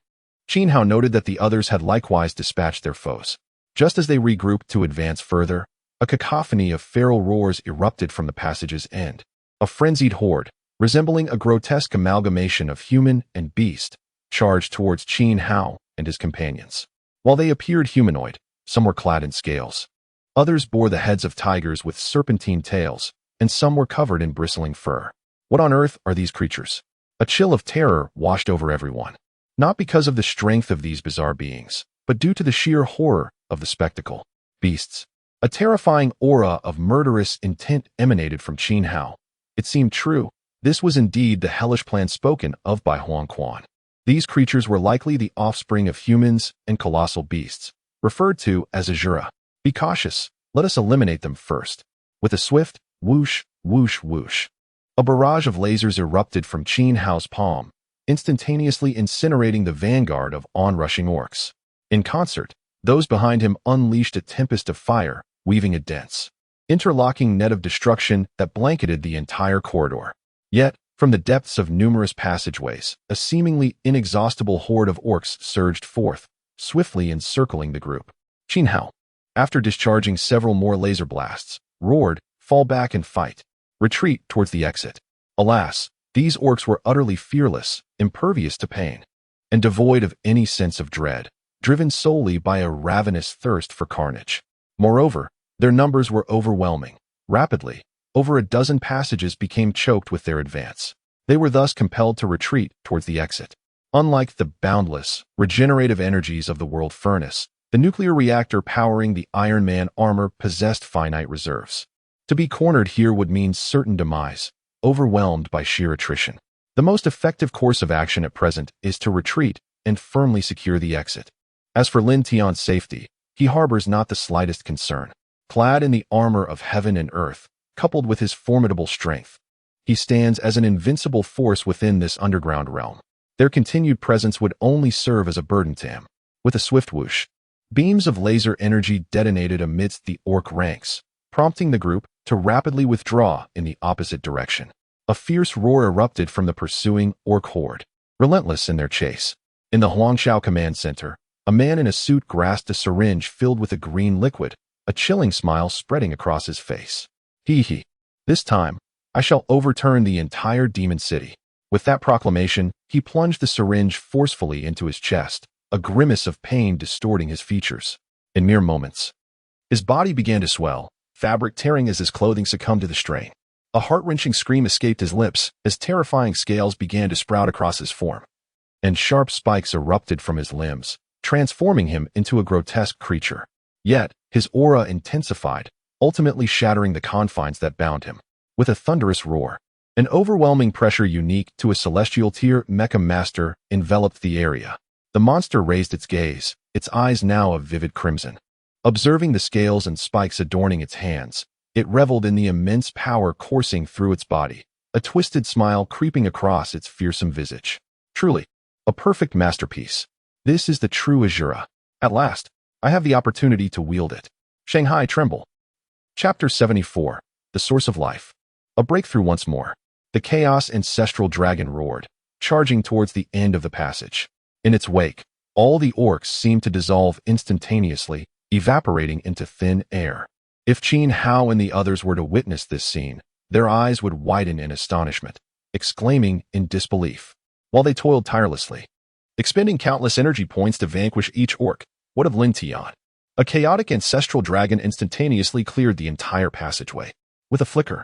Qin Hao noted that the others had likewise dispatched their foes. Just as they regrouped to advance further, a cacophony of feral roars erupted from the passage's end. A frenzied horde, resembling a grotesque amalgamation of human and beast, charged towards Qin Hao and his companions. While they appeared humanoid, some were clad in scales. Others bore the heads of tigers with serpentine tails, and some were covered in bristling fur. What on earth are these creatures? A chill of terror washed over everyone. Not because of the strength of these bizarre beings, but due to the sheer horror of the spectacle. Beasts. A terrifying aura of murderous intent emanated from Qin Hao. It seemed true. This was indeed the hellish plan spoken of by Huangquan. These creatures were likely the offspring of humans and colossal beasts, referred to as Azura. Be cautious. Let us eliminate them first. With a swift whoosh, whoosh, whoosh, a barrage of lasers erupted from Qin Hao's palm, instantaneously incinerating the vanguard of onrushing orcs. In concert, those behind him unleashed a tempest of fire, weaving a dense, interlocking net of destruction that blanketed the entire corridor. Yet, from the depths of numerous passageways, a seemingly inexhaustible horde of orcs surged forth, swiftly encircling the group. Qin Hao, after discharging several more laser blasts, roared, "Fall back and fight. Retreat towards the exit." Alas, these orcs were utterly fearless, impervious to pain, and devoid of any sense of dread, driven solely by a ravenous thirst for carnage. Moreover, their numbers were overwhelming. Rapidly, over a dozen passages became choked with their advance. They were thus compelled to retreat towards the exit. Unlike the boundless, regenerative energies of the world furnace, the nuclear reactor powering the Iron Man armor possessed finite reserves. To be cornered here would mean certain demise, overwhelmed by sheer attrition. The most effective course of action at present is to retreat and firmly secure the exit. As for Lin Tian's safety, he harbors not the slightest concern. Clad in the armor of heaven and earth, coupled with his formidable strength, he stands as an invincible force within this underground realm. Their continued presence would only serve as a burden to him. With a swift whoosh, beams of laser energy detonated amidst the orc ranks, prompting the group to rapidly withdraw in the opposite direction. A fierce roar erupted from the pursuing orc horde, relentless in their chase. In the Huangshao command center, a man in a suit grasped a syringe filled with a green liquid, a chilling smile spreading across his face. Hee. This time, I shall overturn the entire demon city. With that proclamation, he plunged the syringe forcefully into his chest, a grimace of pain distorting his features. In mere moments, his body began to swell, fabric tearing as his clothing succumbed to the strain. A heart-wrenching scream escaped his lips as terrifying scales began to sprout across his form, and sharp spikes erupted from his limbs, transforming him into a grotesque creature. Yet, his aura intensified, ultimately shattering the confines that bound him. With a thunderous roar, an overwhelming pressure unique to a celestial-tier mecha master enveloped the area. The monster raised its gaze, its eyes now of vivid crimson. Observing the scales and spikes adorning its hands, it reveled in the immense power coursing through its body, a twisted smile creeping across its fearsome visage. Truly, a perfect masterpiece. This is the true Azura. At last, I have the opportunity to wield it. Shanghai tremble. Chapter 74. The Source of Life. A breakthrough once more. The Chaos Ancestral Dragon roared, charging towards the end of the passage. In its wake, all the orcs seemed to dissolve instantaneously, evaporating into thin air. If Qin Hao and the others were to witness this scene, their eyes would widen in astonishment, exclaiming in disbelief, while they toiled tirelessly, expending countless energy points to vanquish each orc. What of Lin Tian? A chaotic ancestral dragon instantaneously cleared the entire passageway. With a flicker,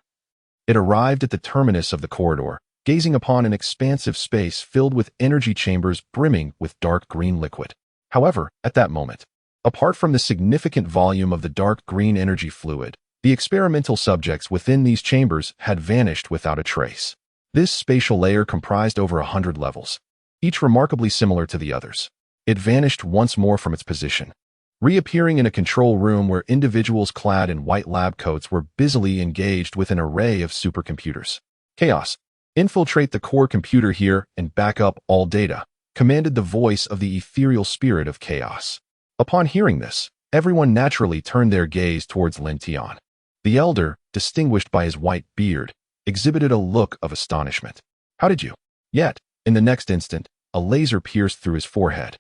it arrived at the terminus of the corridor, gazing upon an expansive space filled with energy chambers brimming with dark green liquid. However, at that moment, apart from the significant volume of the dark green energy fluid, the experimental subjects within these chambers had vanished without a trace. This spatial layer comprised over 100 levels, each remarkably similar to the others. It vanished once more from its position, reappearing in a control room where individuals clad in white lab coats were busily engaged with an array of supercomputers. Chaos, infiltrate the core computer here and back up all data, commanded the voice of the ethereal spirit of chaos. Upon hearing this, everyone naturally turned their gaze towards Lin Tian. The elder, distinguished by his white beard, exhibited a look of astonishment. How did you? Yet, in the next instant, a laser pierced through his forehead,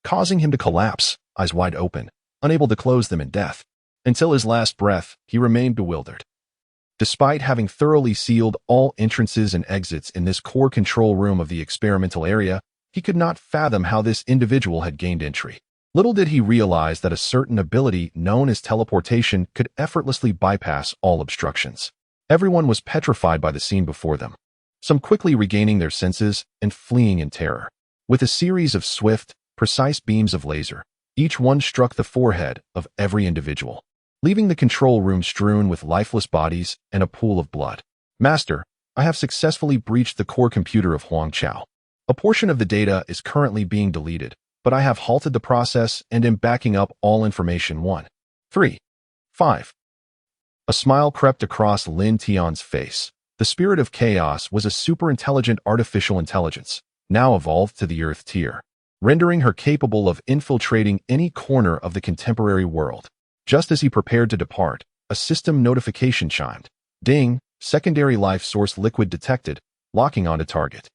causing him to collapse, eyes wide open, unable to close them in death. Until his last breath, he remained bewildered. Despite having thoroughly sealed all entrances and exits in this core control room of the experimental area, he could not fathom how this individual had gained entry. Little did he realize that a certain ability known as teleportation could effortlessly bypass all obstructions. Everyone was petrified by the scene before them, some quickly regaining their senses and fleeing in terror. With a series of swift, precise beams of laser, each one struck the forehead of every individual, leaving the control room strewn with lifeless bodies and a pool of blood. Master, I have successfully breached the core computer of Huangchao. A portion of the data is currently being deleted, but I have halted the process and am backing up all information. 1, 3, 5. A smile crept across Lin Tian's face. The spirit of chaos was a super-intelligent artificial intelligence, now evolved to the Earth tier, rendering her capable of infiltrating any corner of the contemporary world. Just as he prepared to depart, a system notification chimed. Ding, secondary life source liquid detected, locking onto target.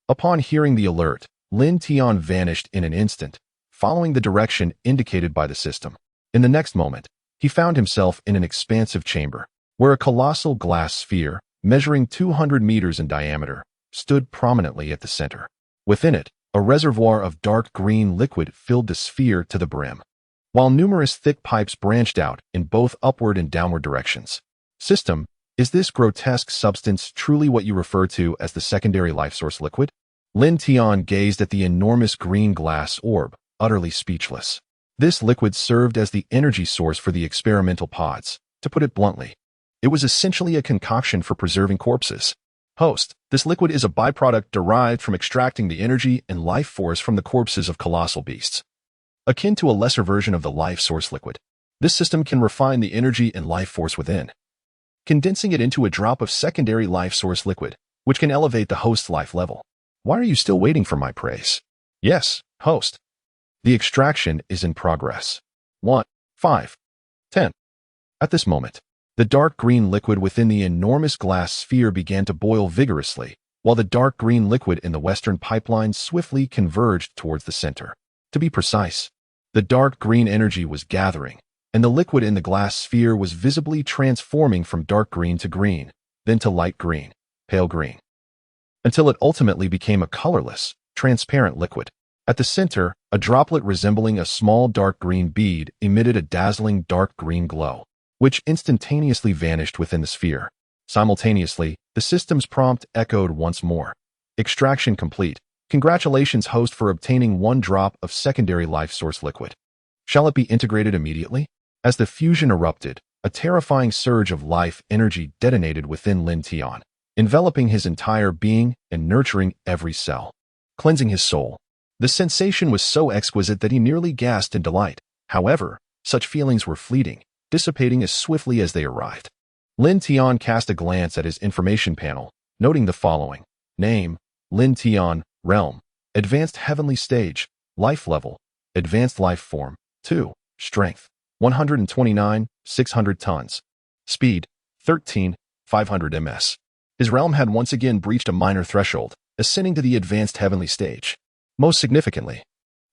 Upon hearing the alert, Lin Tian vanished in an instant, following the direction indicated by the system. In the next moment, he found himself in an expansive chamber, where a colossal glass sphere, measuring 200 meters in diameter, stood prominently at the center. Within it, a reservoir of dark green liquid filled the sphere to the brim, while numerous thick pipes branched out in both upward and downward directions. System, is this grotesque substance truly what you refer to as the secondary life source liquid? Lin Tian gazed at the enormous green glass orb, utterly speechless. This liquid served as the energy source for the experimental pods. To put it bluntly, it was essentially a concoction for preserving corpses. Host, this liquid is a byproduct derived from extracting the energy and life force from the corpses of colossal beasts. Akin to a lesser version of the life source liquid, this system can refine the energy and life force within, condensing it into a drop of secondary life source liquid, which can elevate the host's life level. Why are you still waiting for my praise? Yes, host. The extraction is in progress. 1, 5, 10. At this moment, the dark green liquid within the enormous glass sphere began to boil vigorously, while the dark green liquid in the western pipeline swiftly converged towards the center. To be precise, the dark green energy was gathering, and the liquid in the glass sphere was visibly transforming from dark green to green, then to light green, pale green, until it ultimately became a colorless, transparent liquid. At the center, a droplet resembling a small dark green bead emitted a dazzling dark green glow, which instantaneously vanished within the sphere. Simultaneously, the system's prompt echoed once more. Extraction complete. Congratulations, host, for obtaining 1 drop of secondary life source liquid. Shall it be integrated immediately? As the fusion erupted, a terrifying surge of life energy detonated within Lin Tian, enveloping his entire being and nurturing every cell, cleansing his soul. The sensation was so exquisite that he nearly gasped in delight. However, such feelings were fleeting, dissipating as swiftly as they arrived. Lin Tian cast a glance at his information panel, noting the following. Name, Lin Tian, Realm, Advanced Heavenly Stage, Life Level, Advanced Life Form, 2, Strength, 129, 600 tons. Speed, 13, 500 ms. His realm had once again breached a minor threshold, ascending to the Advanced Heavenly Stage. Most significantly,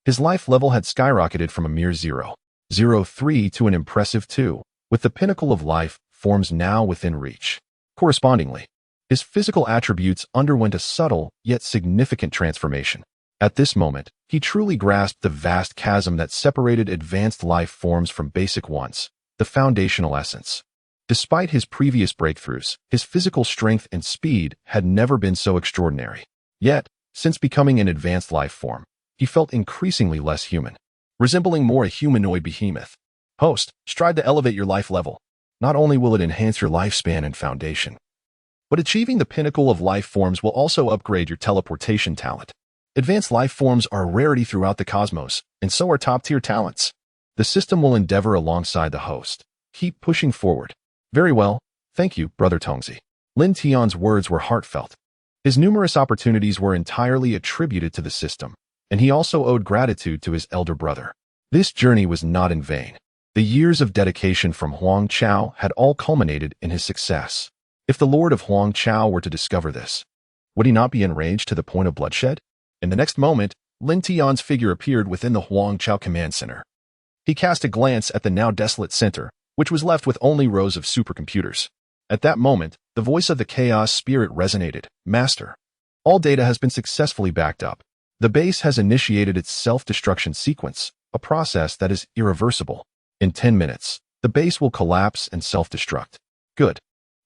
his life level had skyrocketed from a mere 0. 0.03 to an impressive 2, with the pinnacle of life forms now within reach. Correspondingly, his physical attributes underwent a subtle yet significant transformation. At this moment, he truly grasped the vast chasm that separated advanced life forms from basic ones, the foundational essence. Despite his previous breakthroughs, his physical strength and speed had never been so extraordinary. Yet, since becoming an advanced life form, he felt increasingly less human, resembling more a humanoid behemoth. Host, strive to elevate your life level. Not only will it enhance your lifespan and foundation, but achieving the pinnacle of life forms will also upgrade your teleportation talent. Advanced life forms are a rarity throughout the cosmos, and so are top-tier talents. The system will endeavor alongside the host. Keep pushing forward. Very well, thank you, Brother Tongzi. Lin Tian's words were heartfelt. His numerous opportunities were entirely attributed to the system, and he also owed gratitude to his elder brother. This journey was not in vain. The years of dedication from Huang Chao had all culminated in his success. If the Lord of Huang Chao were to discover this, would he not be enraged to the point of bloodshed? In the next moment, Lin Tian's figure appeared within the Huang Chao command center. He cast a glance at the now desolate center, which was left with only rows of supercomputers. At that moment, the voice of the Chaos Spirit resonated. Master, all data has been successfully backed up. The base has initiated its self-destruction sequence, a process that is irreversible. In 10 minutes, the base will collapse and self-destruct. Good.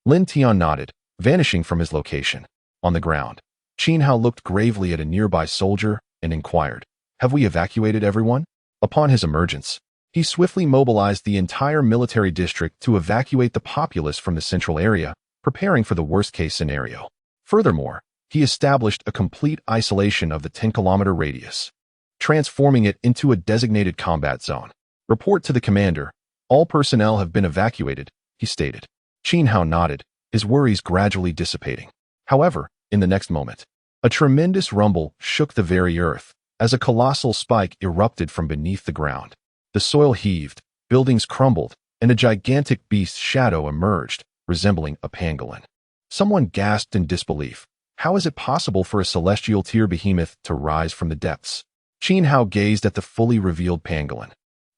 Lin Tian nodded, vanishing from his location. On the ground, Qin Hao looked gravely at a nearby soldier and inquired, "Have we evacuated everyone?" Upon his emergence, he swiftly mobilized the entire military district to evacuate the populace from the central area, preparing for the worst-case scenario. Furthermore, he established a complete isolation of the 10-kilometer radius, transforming it into a designated combat zone. "Report to the commander. All personnel have been evacuated," he stated. Qin Hao nodded, his worries gradually dissipating. However, in the next moment, a tremendous rumble shook the very earth as a colossal spike erupted from beneath the ground. The soil heaved, buildings crumbled, and a gigantic beast's shadow emerged, resembling a pangolin. Someone gasped in disbelief. How is it possible for a celestial tier behemoth to rise from the depths? Qin Hao gazed at the fully revealed pangolin,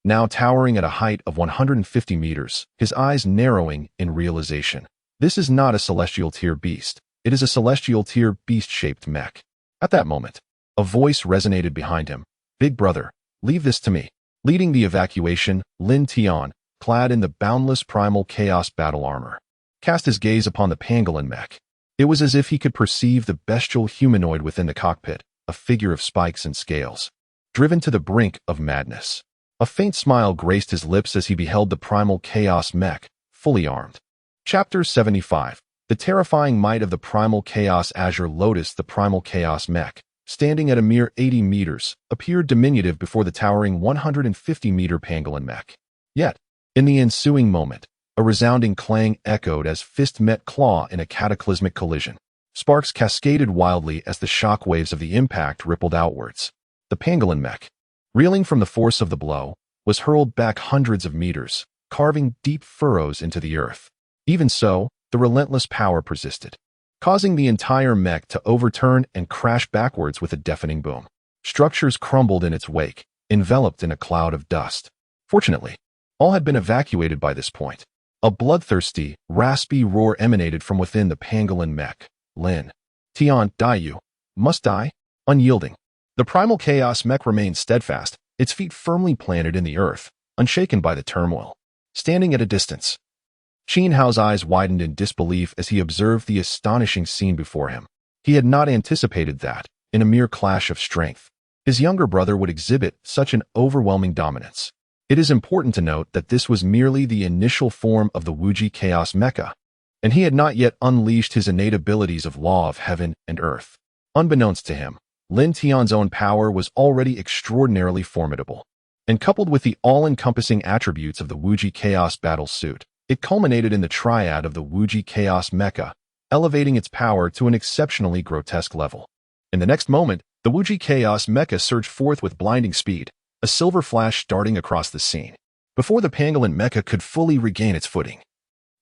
now towering at a height of 150 meters, his eyes narrowing in realization. This is not a celestial tier beast. It is a celestial tier beast-shaped mech. At that moment, a voice resonated behind him. "Big brother, leave this to me." Leading the evacuation, Lin Tian, clad in the boundless primal chaos battle armor, cast his gaze upon the pangolin mech. It was as if he could perceive the bestial humanoid within the cockpit, a figure of spikes and scales, driven to the brink of madness. A faint smile graced his lips as he beheld the primal chaos mech, fully armed. Chapter 75. The terrifying might of the primal chaos Azure Lotus. The primal chaos mech, standing at a mere 80 meters, appeared diminutive before the towering 150-meter pangolin mech. Yet, in the ensuing moment, a resounding clang echoed as fist met claw in a cataclysmic collision. Sparks cascaded wildly as the shock waves of the impact rippled outwards. The pangolin mech, reeling from the force of the blow, was hurled back hundreds of meters, carving deep furrows into the earth. Even so, the relentless power persisted, causing the entire mech to overturn and crash backwards with a deafening boom. Structures crumbled in its wake, enveloped in a cloud of dust. Fortunately, all had been evacuated by this point. A bloodthirsty, raspy roar emanated from within the pangolin mech. "Lin Tian, die you. Must die." Unyielding, the primal chaos mech remained steadfast, its feet firmly planted in the earth, unshaken by the turmoil. Standing at a distance, Qin Hao's eyes widened in disbelief as he observed the astonishing scene before him. He had not anticipated that, in a mere clash of strength, his younger brother would exhibit such an overwhelming dominance. It is important to note that this was merely the initial form of the Wuji Chaos Mecha, and he had not yet unleashed his innate abilities of law of heaven and earth. Unbeknownst to him, Lin Tian's own power was already extraordinarily formidable, and coupled with the all-encompassing attributes of the Wuji Chaos battle suit, it culminated in the triad of the Wuji Chaos Mecha, elevating its power to an exceptionally grotesque level. In the next moment, the Wuji Chaos Mecha surged forth with blinding speed, a silver flash darting across the scene. Before the pangolin mecha could fully regain its footing,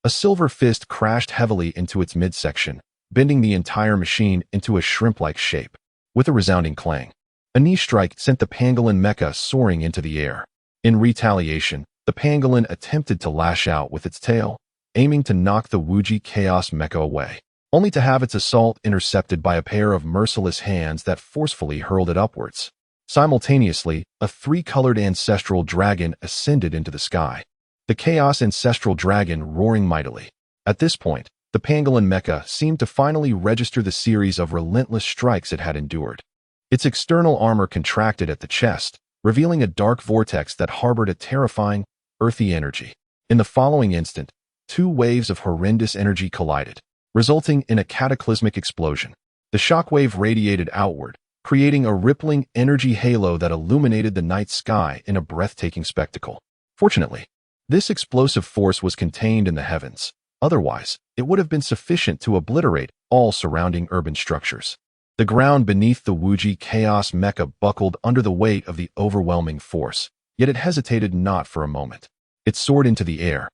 a silver fist crashed heavily into its midsection, bending the entire machine into a shrimp-like shape. With a resounding clang, a knee strike sent the pangolin mecha soaring into the air. In retaliation, the pangolin attempted to lash out with its tail, aiming to knock the Wuji Chaos Mecha away, only to have its assault intercepted by a pair of merciless hands that forcefully hurled it upwards. Simultaneously, a three-colored ancestral dragon ascended into the sky, the Chaos Ancestral Dragon roaring mightily. At this point, the pangolin mecha seemed to finally register the series of relentless strikes it had endured. Its external armor contracted at the chest, revealing a dark vortex that harbored a terrifying, earthy energy. In the following instant, two waves of horrendous energy collided, resulting in a cataclysmic explosion. The shockwave radiated outward, creating a rippling energy halo that illuminated the night sky in a breathtaking spectacle. Fortunately, this explosive force was contained in the heavens. Otherwise, it would have been sufficient to obliterate all surrounding urban structures. The ground beneath the Wuji Chaos Mecha buckled under the weight of the overwhelming force, yet it hesitated not for a moment. It soared into the air,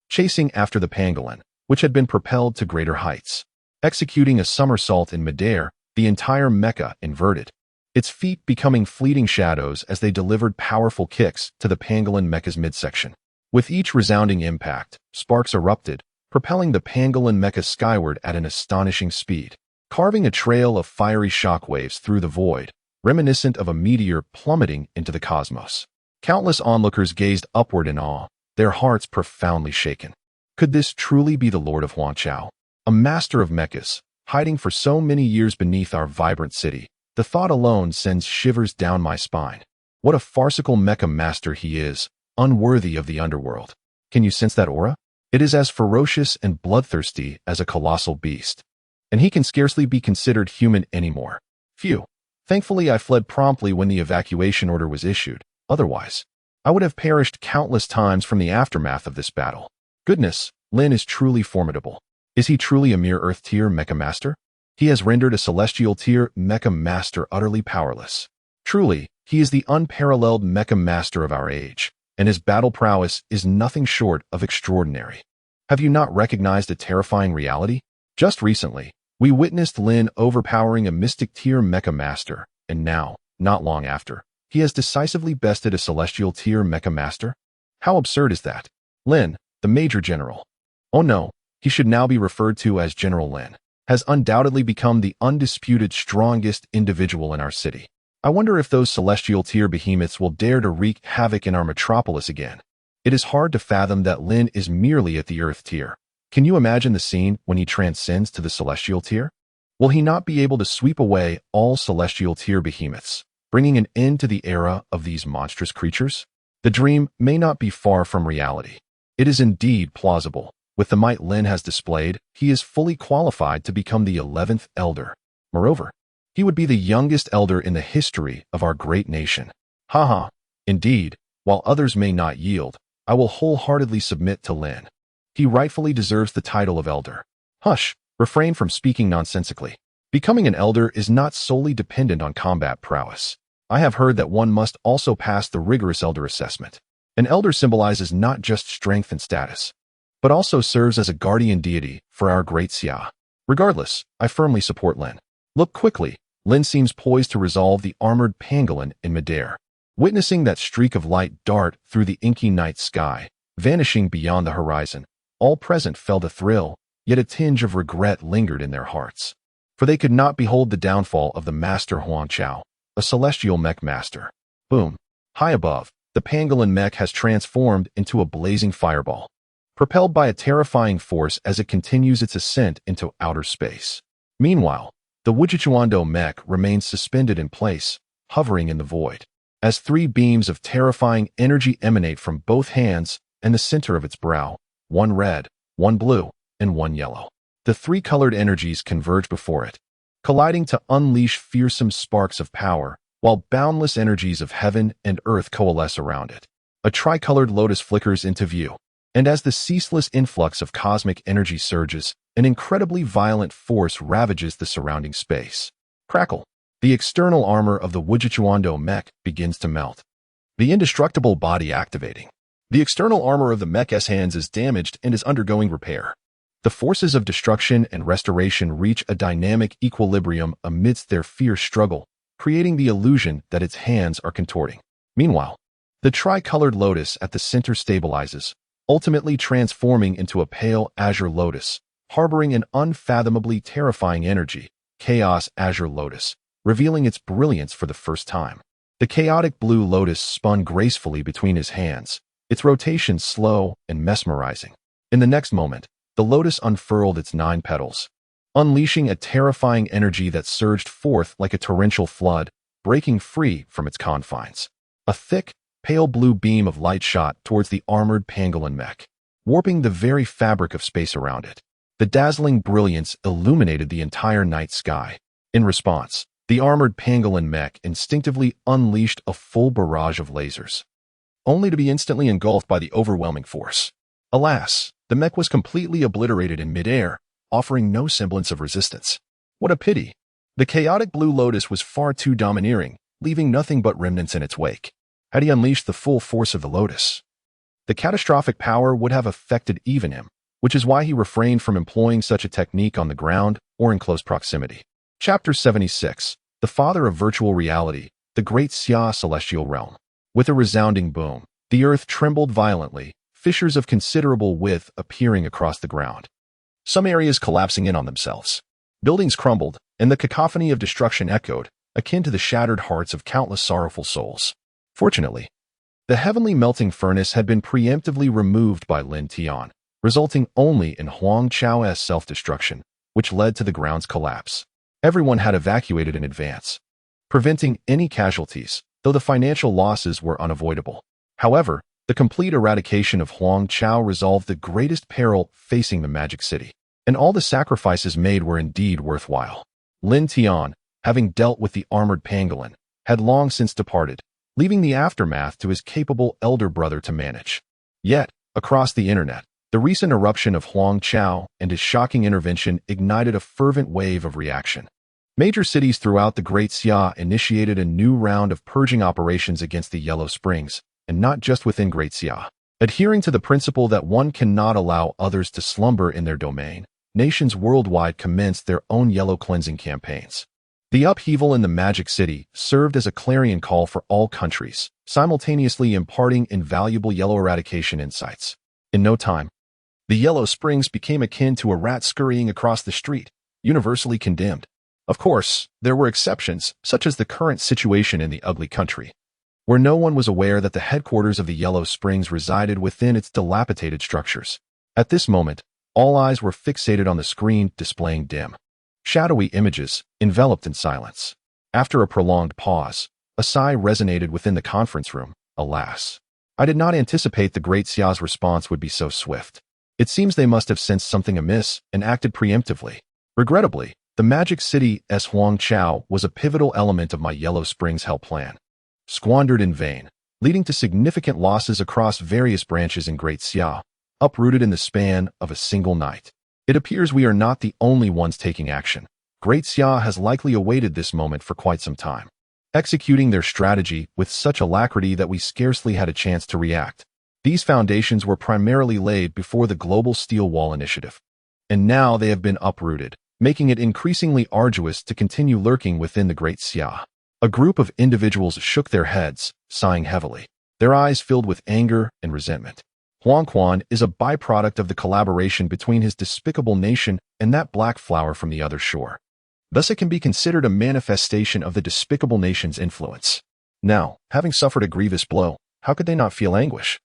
chasing after the pangolin, which had been propelled to greater heights. Executing a somersault in midair, the entire mecha inverted, its feet becoming fleeting shadows as they delivered powerful kicks to the pangolin mecha's midsection. With each resounding impact, sparks erupted, propelling the pangolin mecha skyward at an astonishing speed, carving a trail of fiery shockwaves through the void, reminiscent of a meteor plummeting into the cosmos. Countless onlookers gazed upward in awe, their hearts profoundly shaken. Could this truly be the Lord of Huanqiao, a master of mechas, hiding for so many years beneath our vibrant city? The thought alone sends shivers down my spine. What a farcical mecha master he is, unworthy of the underworld. Can you sense that aura? It is as ferocious and bloodthirsty as a colossal beast. And he can scarcely be considered human anymore. Phew. Thankfully, I fled promptly when the evacuation order was issued. Otherwise, I would have perished countless times from the aftermath of this battle. Goodness, Lin is truly formidable. Is he truly a mere Earth-tier mecha master? He has rendered a Celestial-tier mecha master utterly powerless. Truly, he is the unparalleled mecha master of our age, and his battle prowess is nothing short of extraordinary. Have you not recognized a terrifying reality? Just recently, we witnessed Lin overpowering a Mystic-tier mecha master, and now, not long after, he has decisively bested a Celestial-tier mecha master? How absurd is that? Lin, the Major General. Oh no, he should now be referred to as General Lin, has undoubtedly become the undisputed strongest individual in our city. I wonder if those Celestial-tier behemoths will dare to wreak havoc in our metropolis again. It is hard to fathom that Lin is merely at the Earth tier. Can you imagine the scene when he transcends to the Celestial tier? Will he not be able to sweep away all Celestial-tier behemoths, bringing an end to the era of these monstrous creatures? The dream may not be far from reality. It is indeed plausible. With the might Lin has displayed, he is fully qualified to become the 11th Elder. Moreover, he would be the youngest Elder in the history of our great nation. Haha. Indeed, while others may not yield, I will wholeheartedly submit to Lin. He rightfully deserves the title of Elder. Hush, refrain from speaking nonsensically. Becoming an Elder is not solely dependent on combat prowess. I have heard that one must also pass the rigorous Elder assessment. An Elder symbolizes not just strength and status, but also serves as a guardian deity for our great Xia. Regardless, I firmly support Lin. Look quickly. Lin seems poised to resolve the armored pangolin in midair. Witnessing that streak of light dart through the inky night sky, vanishing beyond the horizon, all present felt a thrill, yet a tinge of regret lingered in their hearts. For they could not behold the downfall of the Master Huanqiao, a celestial mech master. Boom. High above, the pangolin mech has transformed into a blazing fireball, propelled by a terrifying force as it continues its ascent into outer space. Meanwhile, the Wujichuando mech remains suspended in place, hovering in the void, as three beams of terrifying energy emanate from both hands and the center of its brow, one red, one blue, and one yellow. The three-colored energies converge before it, colliding to unleash fearsome sparks of power, while boundless energies of heaven and earth coalesce around it. A tricolored lotus flickers into view, and as the ceaseless influx of cosmic energy surges, an incredibly violent force ravages the surrounding space. Crackle. The external armor of the Wujichuando mech begins to melt, the indestructible body activating. The external armor of the mech's hands is damaged and is undergoing repair. The forces of destruction and restoration reach a dynamic equilibrium amidst their fierce struggle, creating the illusion that its hands are contorting. Meanwhile, The tricolored lotus at the center stabilizes, ultimately transforming into a pale azure lotus, harboring an unfathomably terrifying energy, Chaos Azure Lotus, revealing its brilliance for the first time. The chaotic blue lotus spun gracefully between his hands, its rotation slow and mesmerizing. In the next moment, the lotus unfurled its 9 petals, unleashing a terrifying energy that surged forth like a torrential flood, breaking free from its confines. A thick, pale blue beam of light shot towards the armored pangolin mech, warping the very fabric of space around it. The dazzling brilliance illuminated the entire night sky. In response, the armored pangolin mech instinctively unleashed a full barrage of lasers, only to be instantly engulfed by the overwhelming force. Alas, the mech was completely obliterated in midair, offering no semblance of resistance. What a pity! The chaotic blue lotus was far too domineering, leaving nothing but remnants in its wake. Had he unleashed the full force of the lotus, the catastrophic power would have affected even him, which is why he refrained from employing such a technique on the ground or in close proximity. Chapter 76. The Father of Virtual Reality, the Great Xia Celestial Realm. With a resounding boom, the earth trembled violently, fissures of considerable width appearing across the ground. Some areas collapsing in on themselves. Buildings crumbled, and the cacophony of destruction echoed, akin to the shattered hearts of countless sorrowful souls. Fortunately, the heavenly melting furnace had been preemptively removed by Lin Tian, resulting only in Huang Chao's self-destruction, which led to the ground's collapse. Everyone had evacuated in advance, preventing any casualties, though the financial losses were unavoidable. However, the complete eradication of Huang Chao resolved the greatest peril facing the Magic City, and all the sacrifices made were indeed worthwhile. Lin Tian, having dealt with the armored pangolin, had long since departed, leaving the aftermath to his capable elder brother to manage. Yet, across the internet, the recent eruption of Huang Chao and his shocking intervention ignited a fervent wave of reaction. Major cities throughout the Great Xia initiated a new round of purging operations against the Yellow Springs, and not just within Great Xia. Adhering to the principle that one cannot allow others to slumber in their domain, nations worldwide commenced their own yellow cleansing campaigns. The upheaval in the Magic City served as a clarion call for all countries, simultaneously imparting invaluable yellow eradication insights. In no time, the Yellow Springs became akin to a rat scurrying across the street, universally condemned. Of course, there were exceptions, such as the current situation in the ugly country, where no one was aware that the headquarters of the Yellow Springs resided within its dilapidated structures. At this moment, all eyes were fixated on the screen displaying dim, shadowy images, enveloped in silence. After a prolonged pause, a sigh resonated within the conference room. Alas, I did not anticipate the Great Xia's response would be so swift. It seems they must have sensed something amiss and acted preemptively. Regrettably, the Magic City's Huang Chao was a pivotal element of my Yellow Springs help plan. Squandered in vain, leading to significant losses across various branches in Great Xia, uprooted in the span of a single night. It appears we are not the only ones taking action. Great Xia has likely awaited this moment for quite some time, executing their strategy with such alacrity that we scarcely had a chance to react. These foundations were primarily laid before the Global Steel Wall Initiative, and now they have been uprooted, making it increasingly arduous to continue lurking within the Great Xia. A group of individuals shook their heads, sighing heavily, their eyes filled with anger and resentment. Huang Quan is a byproduct of the collaboration between his despicable nation and that black flower from the other shore. Thus it can be considered a manifestation of the despicable nation's influence. Now, having suffered a grievous blow, how could they not feel anguish?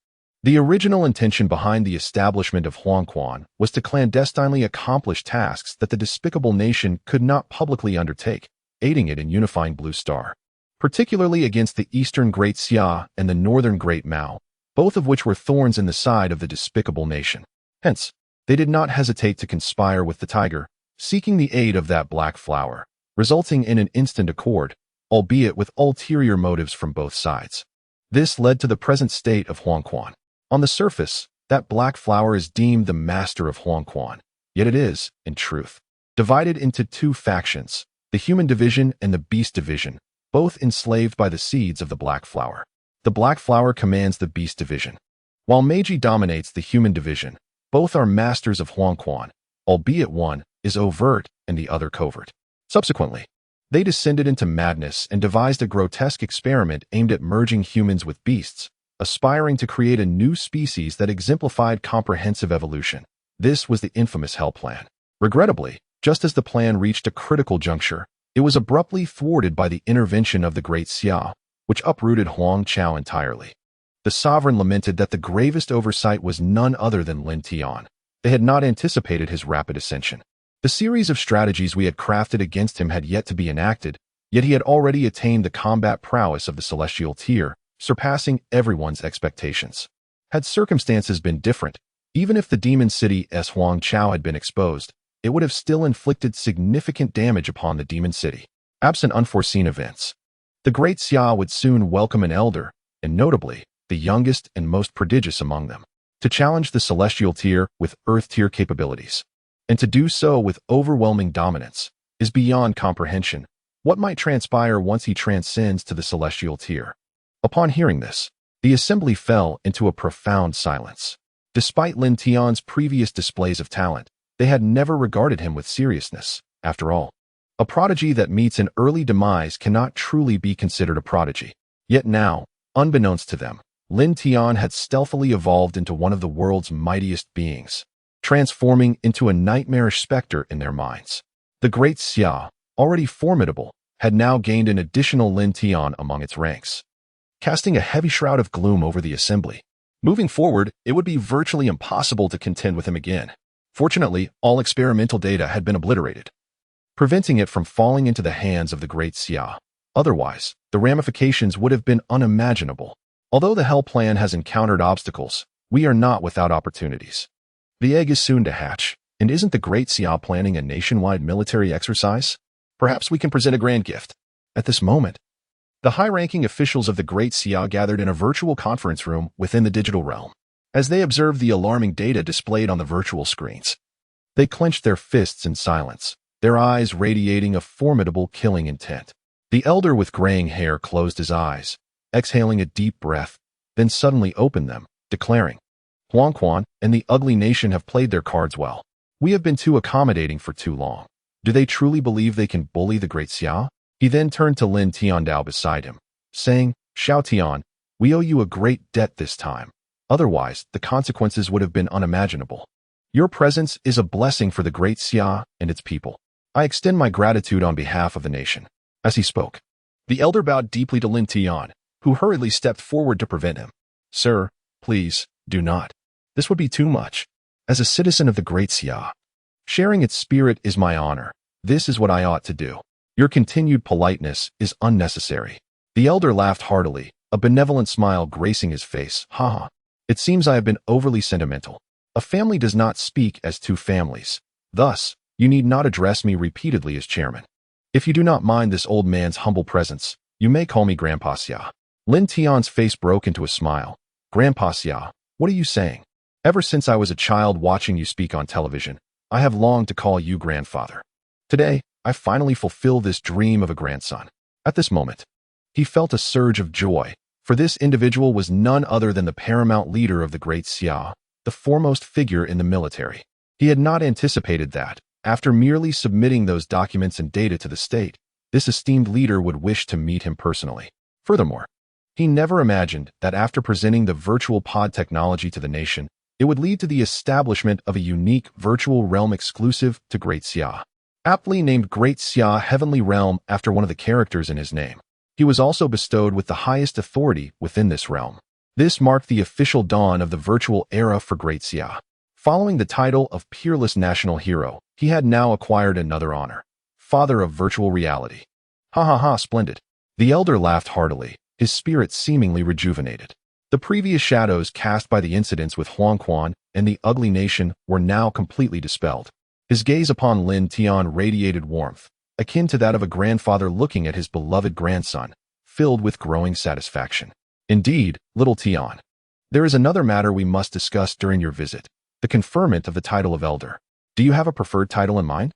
The original intention behind the establishment of Huang Quan was to clandestinely accomplish tasks that the despicable nation could not publicly undertake, aiding it in unifying Blue Star, particularly against the Eastern Great Xia and the Northern Great Mao, both of which were thorns in the side of the despicable nation. Hence, they did not hesitate to conspire with the tiger, seeking the aid of that black flower, resulting in an instant accord, albeit with ulterior motives from both sides. This led to the present state of Huang Quan. On the surface, that black flower is deemed the master of Huang Quan, yet it is, in truth, divided into two factions, the Human Division and the Beast Division, both enslaved by the seeds of the black flower. The black flower commands the Beast Division, while Meiji dominates the Human Division. Both are masters of Huang Quan, albeit one is overt and the other covert. Subsequently, they descended into madness and devised a grotesque experiment aimed at merging humans with beasts, aspiring to create a new species that exemplified comprehensive evolution. This was the infamous Hell Plan. Regrettably, just as the plan reached a critical juncture, it was abruptly thwarted by the intervention of the Great Xia, which uprooted Huang Chao entirely. The sovereign lamented that the gravest oversight was none other than Lin Tian. They had not anticipated his rapid ascension. The series of strategies we had crafted against him had yet to be enacted, yet he had already attained the combat prowess of the celestial tier, surpassing everyone's expectations. Had circumstances been different, even if the Demon City's Huang Chao had been exposed, it would have still inflicted significant damage upon the Demon City. Absent unforeseen events, the Great Xia would soon welcome an elder, and notably, the youngest and most prodigious among them, to challenge the celestial tier with earth tier capabilities. And to do so with overwhelming dominance is beyond comprehension. What might transpire once he transcends to the celestial tier? Upon hearing this, the assembly fell into a profound silence. Despite Lin Tian's previous displays of talent, they had never regarded him with seriousness. After all, a prodigy that meets an early demise cannot truly be considered a prodigy. Yet now, unbeknownst to them, Lin Tian had stealthily evolved into one of the world's mightiest beings, transforming into a nightmarish specter in their minds. The Great Xia, already formidable, had now gained an additional Lin Tian among its ranks, casting a heavy shroud of gloom over the assembly. Moving forward, it would be virtually impossible to contend with him again. Fortunately, all experimental data had been obliterated, preventing it from falling into the hands of the Great Xia. Otherwise, the ramifications would have been unimaginable. Although the Hell Plan has encountered obstacles, we are not without opportunities. The egg is soon to hatch, and isn't the Great Xia planning a nationwide military exercise? Perhaps we can present a grand gift. At this moment, the high-ranking officials of the Great Xia gathered in a virtual conference room within the digital realm. As they observed the alarming data displayed on the virtual screens, they clenched their fists in silence, their eyes radiating a formidable killing intent. The elder with graying hair closed his eyes, exhaling a deep breath, then suddenly opened them, declaring, "Huang Quan and the ugly nation have played their cards well. We have been too accommodating for too long. Do they truly believe they can bully the Great Xia?" He then turned to Lin Tiandao beside him, saying, "Xiao Tian, we owe you a great debt this time. Otherwise, the consequences would have been unimaginable. Your presence is a blessing for the Great Xia and its people. I extend my gratitude on behalf of the nation." As he spoke, the elder bowed deeply to Lin Tian, who hurriedly stepped forward to prevent him. "Sir, please, do not. This would be too much. As a citizen of the Great Xia, sharing its spirit is my honor. This is what I ought to do. Your continued politeness is unnecessary." The elder laughed heartily, a benevolent smile gracing his face. "Ha! It seems I have been overly sentimental. A family does not speak as two families. Thus, you need not address me repeatedly as chairman. If you do not mind this old man's humble presence, you may call me Grandpa Xia." Lin Tian's face broke into a smile. "Grandpa Xia, what are you saying? Ever since I was a child watching you speak on television, I have longed to call you grandfather. Today, I finally fulfill this dream of a grandson." At this moment, he felt a surge of joy, for this individual was none other than the paramount leader of the Great Xia, the foremost figure in the military. He had not anticipated that, after merely submitting those documents and data to the state, this esteemed leader would wish to meet him personally. Furthermore, he never imagined that after presenting the virtual pod technology to the nation, it would lead to the establishment of a unique virtual realm exclusive to Great Xia. Aptly named Great Xia Heavenly Realm after one of the characters in his name, he was also bestowed with the highest authority within this realm. This marked the official dawn of the virtual era for Great Xia. Following the title of Peerless National Hero, he had now acquired another honor, Father of Virtual Reality. "Ha ha ha, splendid." The elder laughed heartily, his spirit seemingly rejuvenated. The previous shadows cast by the incidents with Huang Quan and the ugly nation were now completely dispelled. His gaze upon Lin Tian radiated warmth, akin to that of a grandfather looking at his beloved grandson, filled with growing satisfaction. "Indeed, little Tian, there is another matter we must discuss during your visit, the conferment of the title of elder. Do you have a preferred title in mind?"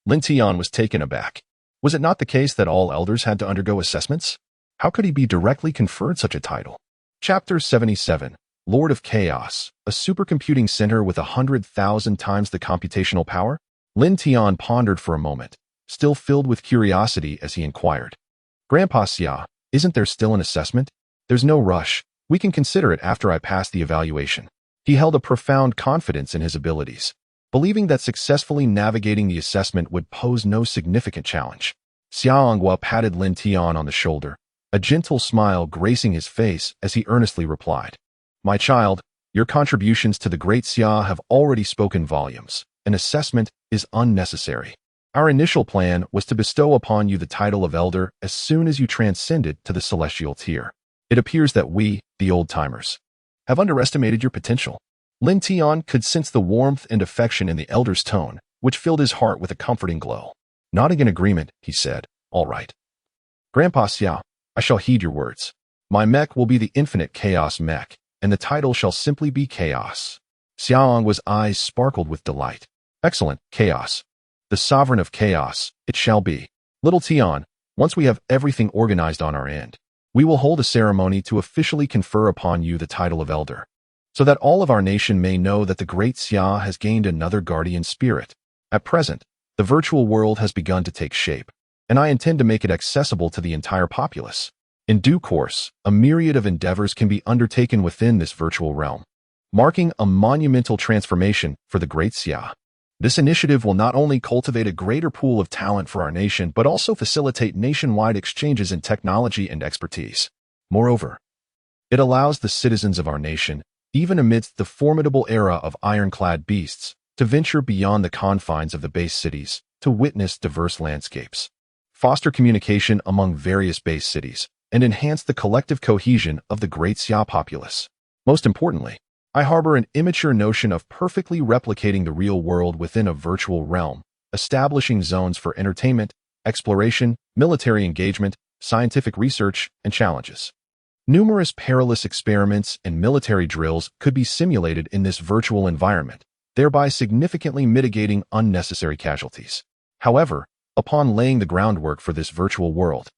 Lin Tian was taken aback. Was it not the case that all elders had to undergo assessments? How could he be directly conferred such a title? Chapter 77, Lord of Chaos, a supercomputing center with 100,000 times the computational power? Lin Tian pondered for a moment, still filled with curiosity as he inquired. "Grandpa Xia, isn't there still an assessment?" "There's no rush. We can consider it after I pass the evaluation. He held a profound confidence in his abilities, believing that successfully navigating the assessment would pose no significant challenge. Xiaonghua patted Lin Tian on the shoulder, a gentle smile gracing his face as he earnestly replied, "My child, your contributions to the Great Xia have already spoken volumes. An assessment is unnecessary. Our initial plan was to bestow upon you the title of Elder as soon as you transcended to the celestial tier. It appears that we, the old-timers, have underestimated your potential." Lin Tian could sense the warmth and affection in the elder's tone, which filled his heart with a comforting glow. Nodding in agreement, he said, "All right. Grandpa Xiao, I shall heed your words. My mech will be the infinite Chaos Mech, and the title shall simply be Chaos." Xiaoang's eyes sparkled with delight. "Excellent, Chaos. The sovereign of chaos, it shall be. Little Tian, once we have everything organized on our end, we will hold a ceremony to officially confer upon you the title of Elder, so that all of our nation may know that the Great Xia has gained another guardian spirit. At present, the virtual world has begun to take shape, and I intend to make it accessible to the entire populace. In due course, a myriad of endeavors can be undertaken within this virtual realm, marking a monumental transformation for the Great Xia. This initiative will not only cultivate a greater pool of talent for our nation, but also facilitate nationwide exchanges in technology and expertise. Moreover, it allows the citizens of our nation, even amidst the formidable era of ironclad beasts, to venture beyond the confines of the base cities, to witness diverse landscapes, foster communication among various base cities, and enhance the collective cohesion of the Great Xia populace. Most importantly, I harbor an immature notion of perfectly replicating the real world within a virtual realm, establishing zones for entertainment, exploration, military engagement, scientific research, and challenges. Numerous perilous experiments and military drills could be simulated in this virtual environment, thereby significantly mitigating unnecessary casualties. However, upon laying the groundwork for this virtual world,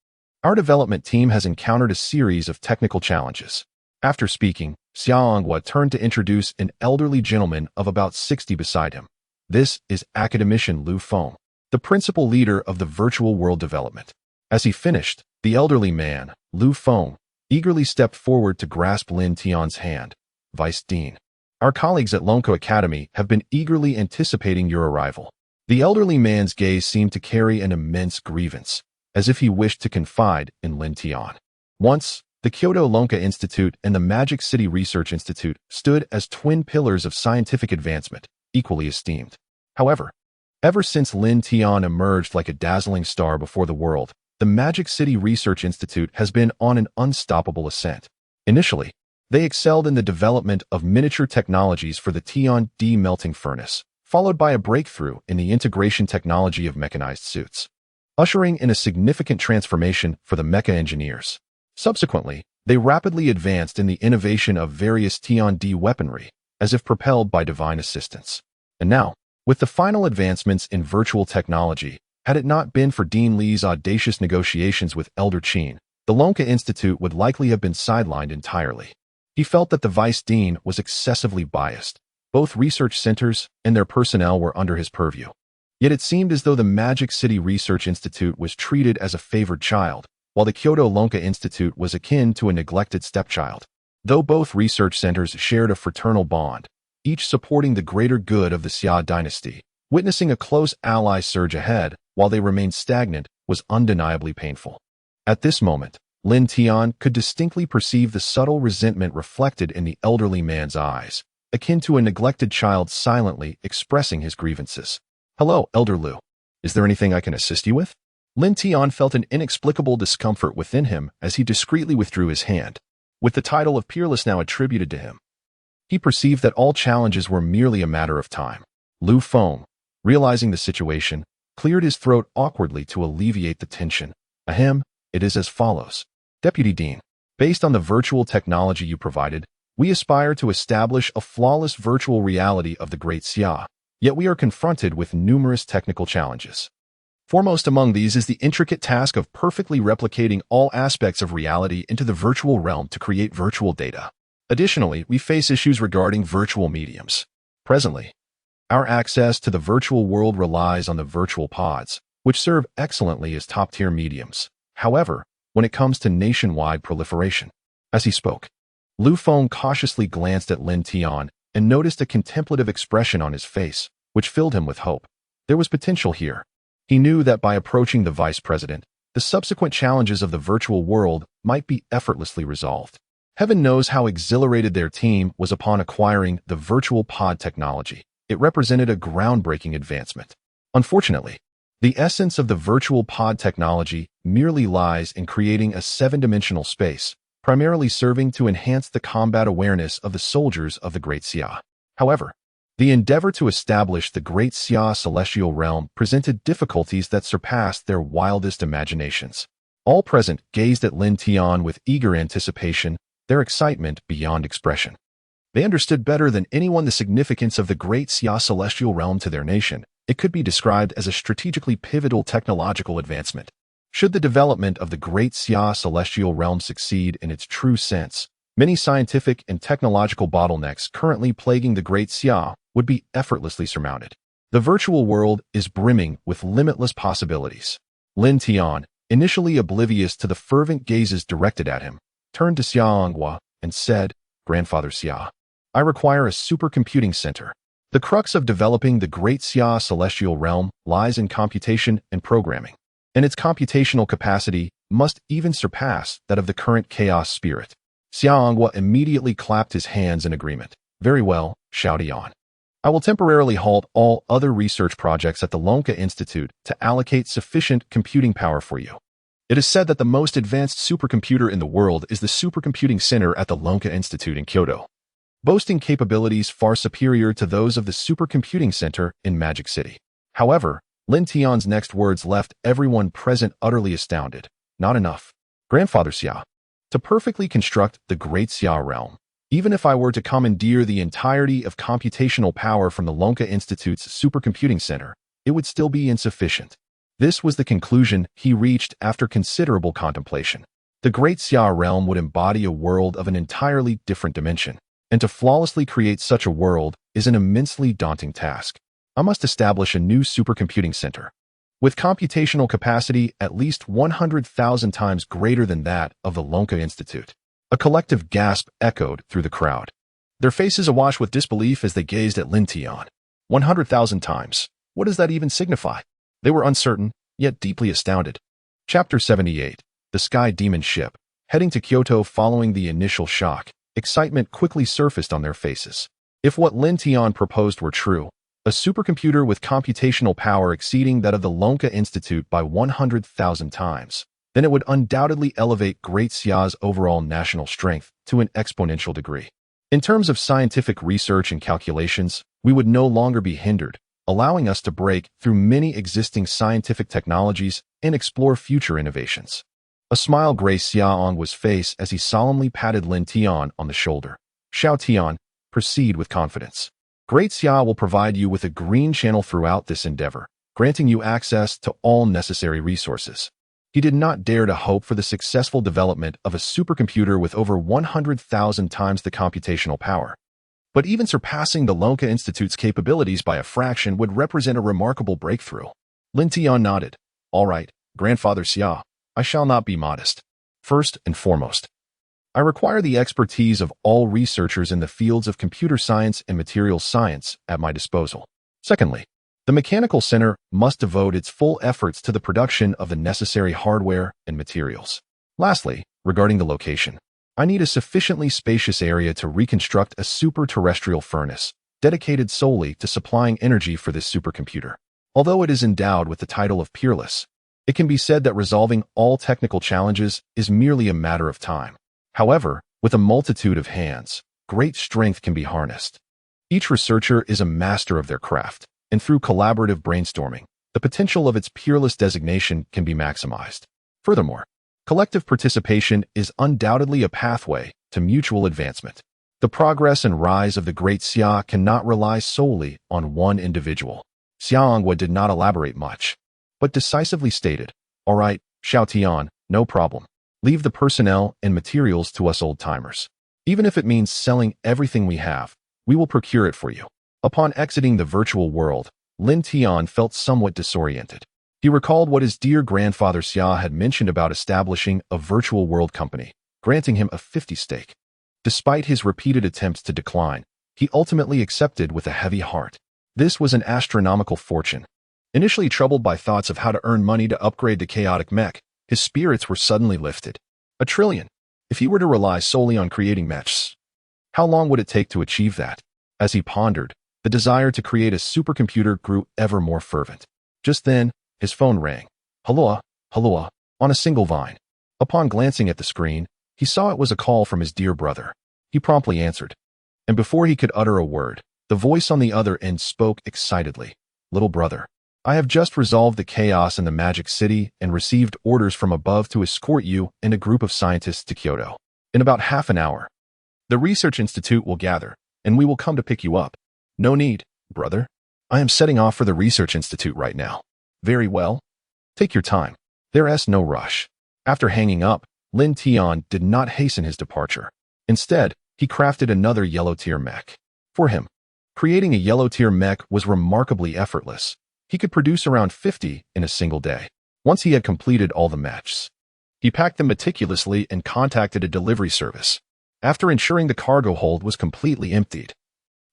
our development team has encountered a series of technical challenges. After speaking, Xiaonghua turned to introduce an elderly gentleman of about 60 beside him. This is Academician Lu Feng, the principal leader of the virtual world development. As he finished, the elderly man, Lu Feng, eagerly stepped forward to grasp Lin Tian's hand. "Vice Dean, our colleagues at Lonko Academy have been eagerly anticipating your arrival." The elderly man's gaze seemed to carry an immense grievance, as if he wished to confide in Lin Tian. Once, the Kyoto Lonka Institute and the Magic City Research Institute stood as twin pillars of scientific advancement, equally esteemed. However, ever since Lin Tian emerged like a dazzling star before the world, the Magic City Research Institute has been on an unstoppable ascent. Initially, they excelled in the development of miniature technologies for the Tian D melting furnace, followed by a breakthrough in the integration technology of mechanized suits, ushering in a significant transformation for the mecha engineers. Subsequently, they rapidly advanced in the innovation of various Tian D weaponry, as if propelled by divine assistance. And now, with the final advancements in virtual technology, had it not been for Dean Li's audacious negotiations with Elder Qin, the Lonka Institute would likely have been sidelined entirely. He felt that the vice dean was excessively biased. Both research centers and their personnel were under his purview. Yet it seemed as though the Magic City Research Institute was treated as a favored child, while the Kyoto Lonka Institute was akin to a neglected stepchild. Though both research centers shared a fraternal bond, each supporting the greater good of the Xia dynasty, witnessing a close ally surge ahead while they remained stagnant was undeniably painful. At this moment, Lin Tian could distinctly perceive the subtle resentment reflected in the elderly man's eyes, akin to a neglected child silently expressing his grievances. "Hello, Elder Lu. Is there anything I can assist you with?" Lin Tian felt an inexplicable discomfort within him as he discreetly withdrew his hand. With the title of Peerless now attributed to him, he perceived that all challenges were merely a matter of time. Lu Feng, realizing the situation, cleared his throat awkwardly to alleviate the tension. "Ahem, it is as follows. Deputy Dean, based on the virtual technology you provided, we aspire to establish a flawless virtual reality of the Great Xia, yet we are confronted with numerous technical challenges. Foremost among these is the intricate task of perfectly replicating all aspects of reality into the virtual realm to create virtual data. Additionally, we face issues regarding virtual mediums. Presently, our access to the virtual world relies on the virtual pods, which serve excellently as top-tier mediums. However, when it comes to nationwide proliferation," as he spoke, Lu Feng cautiously glanced at Lin Tian and noticed a contemplative expression on his face, which filled him with hope. There was potential here. He knew that by approaching the vice president, the subsequent challenges of the virtual world might be effortlessly resolved. Heaven knows how exhilarated their team was upon acquiring the virtual pod technology. It represented a groundbreaking advancement. Unfortunately, the essence of the virtual pod technology merely lies in creating a seven-dimensional space, primarily serving to enhance the combat awareness of the soldiers of the Great Xia. However, the endeavor to establish the Great Xia celestial realm presented difficulties that surpassed their wildest imaginations. All present gazed at Lin Tian with eager anticipation, their excitement beyond expression. They understood better than anyone the significance of the Great Xia celestial realm to their nation. It could be described as a strategically pivotal technological advancement. Should the development of the Great Xia celestial realm succeed in its true sense, many scientific and technological bottlenecks currently plaguing the Great Xia would be effortlessly surmounted. The virtual world is brimming with limitless possibilities. Lin Tian, initially oblivious to the fervent gazes directed at him, turned to Xia Anghua and said, "Grandfather Xia, I require a supercomputing center. The crux of developing the Great Xia celestial realm lies in computation and programming, and its computational capacity must even surpass that of the current chaos spirit." Xia Anghua immediately clapped his hands in agreement. "Very well, Xiao Tian. I will temporarily halt all other research projects at the Lonka Institute to allocate sufficient computing power for you. It is said that the most advanced supercomputer in the world is the Supercomputing Center at the Lonka Institute in Kyoto, boasting capabilities far superior to those of the Supercomputing Center in Magic City." However, Lin Tian's next words left everyone present utterly astounded. "Not enough. Grandfather Xia. To perfectly construct the Great Xia realm, even if I were to commandeer the entirety of computational power from the Lonka Institute's Supercomputing Center, it would still be insufficient." This was the conclusion he reached after considerable contemplation. The Great Xia realm would embody a world of an entirely different dimension, and to flawlessly create such a world is an immensely daunting task. I must establish a new supercomputing center, with computational capacity at least 100,000 times greater than that of the Lonka Institute. A collective gasp echoed through the crowd, their faces awash with disbelief as they gazed at Lin Tian. 100,000 times. What does that even signify? They were uncertain, yet deeply astounded. Chapter 78. The Sky Demon Ship. Heading to Kyoto following the initial shock, excitement quickly surfaced on their faces. If what Lin Tian proposed were true, a supercomputer with computational power exceeding that of the Lonka Institute by 100,000 times, then it would undoubtedly elevate Great Xia's overall national strength to an exponential degree. In terms of scientific research and calculations, we would no longer be hindered, allowing us to break through many existing scientific technologies and explore future innovations. A smile graced Xia Anghua's face as he solemnly patted Lin Tian on the shoulder. "Xiao Tian, proceed with confidence. Great Xia will provide you with a green channel throughout this endeavor, granting you access to all necessary resources." He did not dare to hope for the successful development of a supercomputer with over 100,000 times the computational power. But even surpassing the Lonka Institute's capabilities by a fraction would represent a remarkable breakthrough. Lin Tian nodded. "All right, Grandfather Xia, I shall not be modest. First and foremost, I require the expertise of all researchers in the fields of computer science and materials science at my disposal. Secondly, the Mechanical Center must devote its full efforts to the production of the necessary hardware and materials. Lastly, regarding the location, I need a sufficiently spacious area to reconstruct a super-terrestrial furnace, dedicated solely to supplying energy for this supercomputer. Although it is endowed with the title of Peerless, it can be said that resolving all technical challenges is merely a matter of time. However, with a multitude of hands, great strength can be harnessed. Each researcher is a master of their craft, and through collaborative brainstorming, the potential of its Peerless designation can be maximized. Furthermore, collective participation is undoubtedly a pathway to mutual advancement. The progress and rise of the Great Xia cannot rely solely on one individual. Xia Anghua did not elaborate much, but decisively stated, "All right, Xiao Tian, no problem. Leave the personnel and materials to us old-timers. Even if it means selling everything we have, we will procure it for you." Upon exiting the virtual world, Lin Tian felt somewhat disoriented. He recalled what his dear grandfather Xia had mentioned about establishing a virtual world company, granting him a 50 stake. Despite his repeated attempts to decline, he ultimately accepted with a heavy heart. This was an astronomical fortune. Initially troubled by thoughts of how to earn money to upgrade the chaotic mech, his spirits were suddenly lifted. 1,000,000,000,000. If he were to rely solely on creating mechs, how long would it take to achieve that? As he pondered, the desire to create a supercomputer grew ever more fervent. Just then, his phone rang. Hello, on a single vine. Upon glancing at the screen, he saw it was a call from his dear brother. He promptly answered. And before he could utter a word, the voice on the other end spoke excitedly. Little brother, I have just resolved the chaos in the Magic City and received orders from above to escort you and a group of scientists to Kyoto. In about half an hour, the Research Institute will gather, and we will come to pick you up. No need, brother. I am setting off for the Research Institute right now. Very well. Take your time. There's no rush. After hanging up, Lin Tian did not hasten his departure. Instead, he crafted another yellow-tier mech. For him, creating a yellow-tier mech was remarkably effortless. He could produce around 50 in a single day. Once he had completed all the mechs, he packed them meticulously and contacted a delivery service. After ensuring the cargo hold was completely emptied,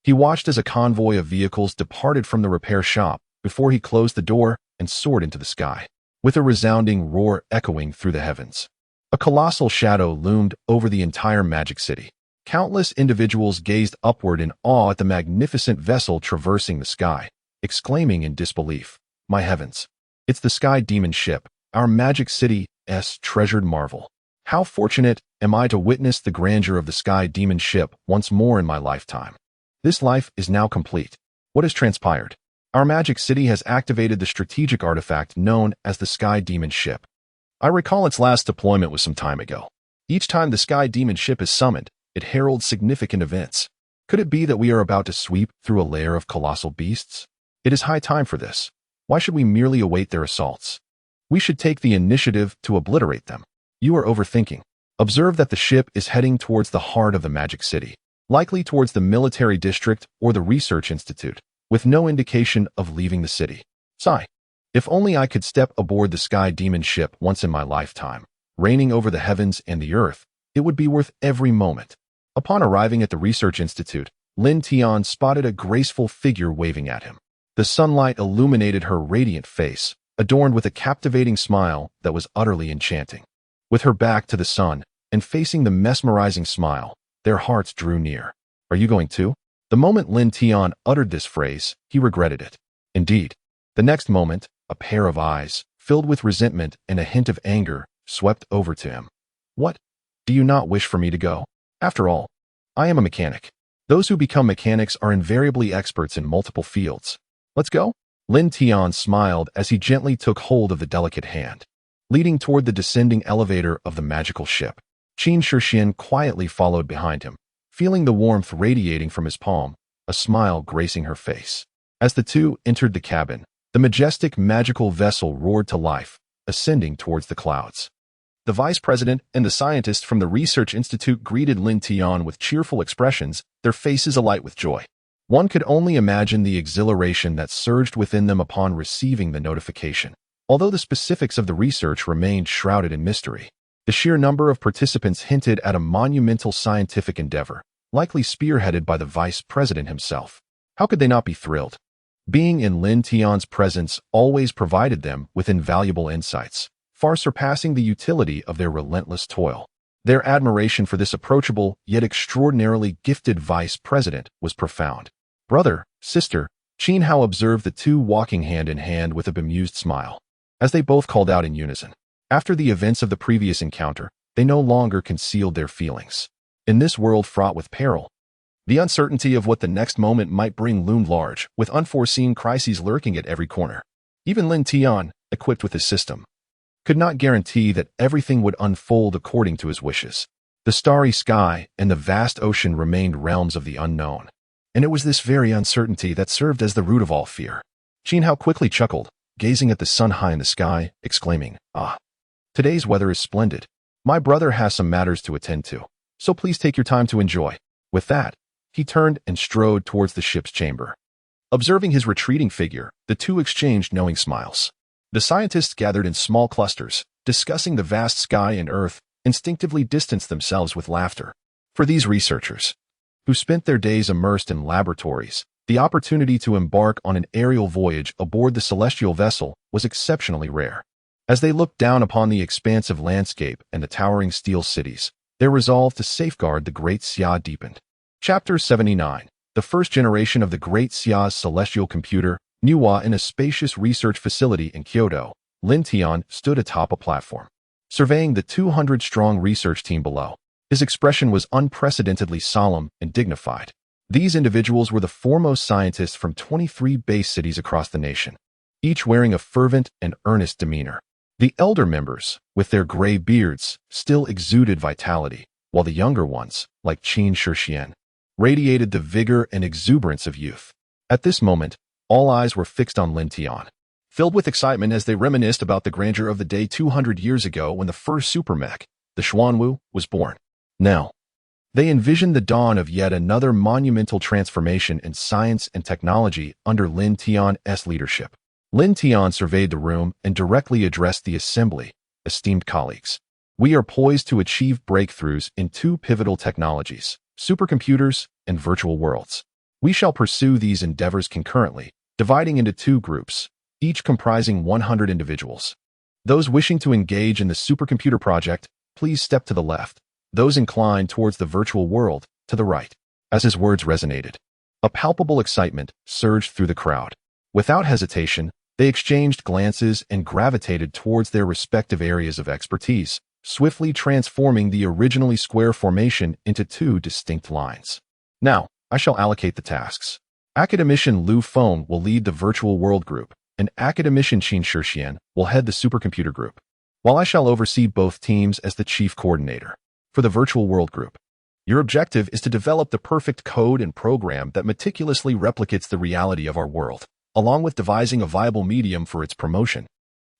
he watched as a convoy of vehicles departed from the repair shop before he closed the door and soared into the sky, with a resounding roar echoing through the heavens. A colossal shadow loomed over the entire Magic City. Countless individuals gazed upward in awe at the magnificent vessel traversing the sky, exclaiming in disbelief, "My heavens! It's the Sky Demon ship, our Magic City's treasured marvel. How fortunate am I to witness the grandeur of the Sky Demon ship once more in my lifetime. This life is now complete. What has transpired? Our Magic City has activated the strategic artifact known as the Sky Demon ship. I recall its last deployment was some time ago. Each time the Sky Demon ship is summoned, it heralds significant events. Could it be that we are about to sweep through a lair of colossal beasts? It is high time for this. Why should we merely await their assaults? We should take the initiative to obliterate them. You are overthinking. Observe that the ship is heading towards the heart of the Magic City, likely towards the military district or the research institute, with no indication of leaving the city. Sigh. If only I could step aboard the Sky Demon ship once in my lifetime, reigning over the heavens and the earth, it would be worth every moment. Upon arriving at the research institute, Lin Tian spotted a graceful figure waving at him. The sunlight illuminated her radiant face, adorned with a captivating smile that was utterly enchanting. With her back to the sun and facing the mesmerizing smile, their hearts drew near. Are you going too? The moment Lin Tian uttered this phrase, he regretted it. Indeed, the next moment, a pair of eyes, filled with resentment and a hint of anger, swept over to him. What? Do you not wish for me to go? After all, I am a mechanic. Those who become mechanics are invariably experts in multiple fields. Let's go? Lin Tian smiled as he gently took hold of the delicate hand, leading toward the descending elevator of the magical ship. Qin Shixian quietly followed behind him, feeling the warmth radiating from his palm, a smile gracing her face. As the two entered the cabin, the majestic magical vessel roared to life, ascending towards the clouds. The vice president and the scientists from the Research Institute greeted Lin Tian with cheerful expressions, their faces alight with joy. One could only imagine the exhilaration that surged within them upon receiving the notification. Although the specifics of the research remained shrouded in mystery, the sheer number of participants hinted at a monumental scientific endeavor, likely spearheaded by the vice president himself. How could they not be thrilled? Being in Lin Tian's presence always provided them with invaluable insights, far surpassing the utility of their relentless toil. Their admiration for this approachable yet extraordinarily gifted vice president was profound. Brother, sister, Qin Hao observed the two walking hand in hand with a bemused smile, as they both called out in unison. After the events of the previous encounter, they no longer concealed their feelings. In this world fraught with peril, the uncertainty of what the next moment might bring loomed large, with unforeseen crises lurking at every corner. Even Lin Tian, equipped with his system, could not guarantee that everything would unfold according to his wishes. The starry sky and the vast ocean remained realms of the unknown, and it was this very uncertainty that served as the root of all fear. Qin Hao quickly chuckled, gazing at the sun high in the sky, exclaiming, "Ah, today's weather is splendid. My brother has some matters to attend to, so please take your time to enjoy." With that, he turned and strode towards the ship's chamber. Observing his retreating figure, the two exchanged knowing smiles. The scientists gathered in small clusters, discussing the vast sky and earth, instinctively distanced themselves with laughter. For these researchers, who spent their days immersed in laboratories, the opportunity to embark on an aerial voyage aboard the celestial vessel was exceptionally rare. As they looked down upon the expansive landscape and the towering steel cities, their resolve to safeguard the Great Xia deepened. Chapter 79. The first generation of the Great Xia's celestial computer, Nuwa. In a spacious research facility in Kyoto, Lin Tian stood atop a platform, surveying the 200-strong research team below. His expression was unprecedentedly solemn and dignified. These individuals were the foremost scientists from 23 base cities across the nation, each wearing a fervent and earnest demeanor. The elder members, with their gray beards, still exuded vitality, while the younger ones, like Qin Shixian, radiated the vigor and exuberance of youth. At this moment, all eyes were fixed on Lin Tian, filled with excitement as they reminisced about the grandeur of the day 200 years ago when the first super mech, the Xuanwu, was born. Now, they envisioned the dawn of yet another monumental transformation in science and technology under Lin Tian's leadership. Lin Tian surveyed the room and directly addressed the assembly. Esteemed colleagues, we are poised to achieve breakthroughs in two pivotal technologies, supercomputers and virtual worlds. We shall pursue these endeavors concurrently, dividing into two groups, each comprising 100 individuals. Those wishing to engage in the supercomputer project, please step to the left. Those inclined towards the virtual world, to the right. As his words resonated, a palpable excitement surged through the crowd. Without hesitation, they exchanged glances and gravitated towards their respective areas of expertise, swiftly transforming the originally square formation into two distinct lines. Now, I shall allocate the tasks. Academician Lu Feng will lead the virtual world group, and Academician Qin Shixian will head the supercomputer group, while I shall oversee both teams as the chief coordinator. For the virtual world group, your objective is to develop the perfect code and program that meticulously replicates the reality of our world, along with devising a viable medium for its promotion.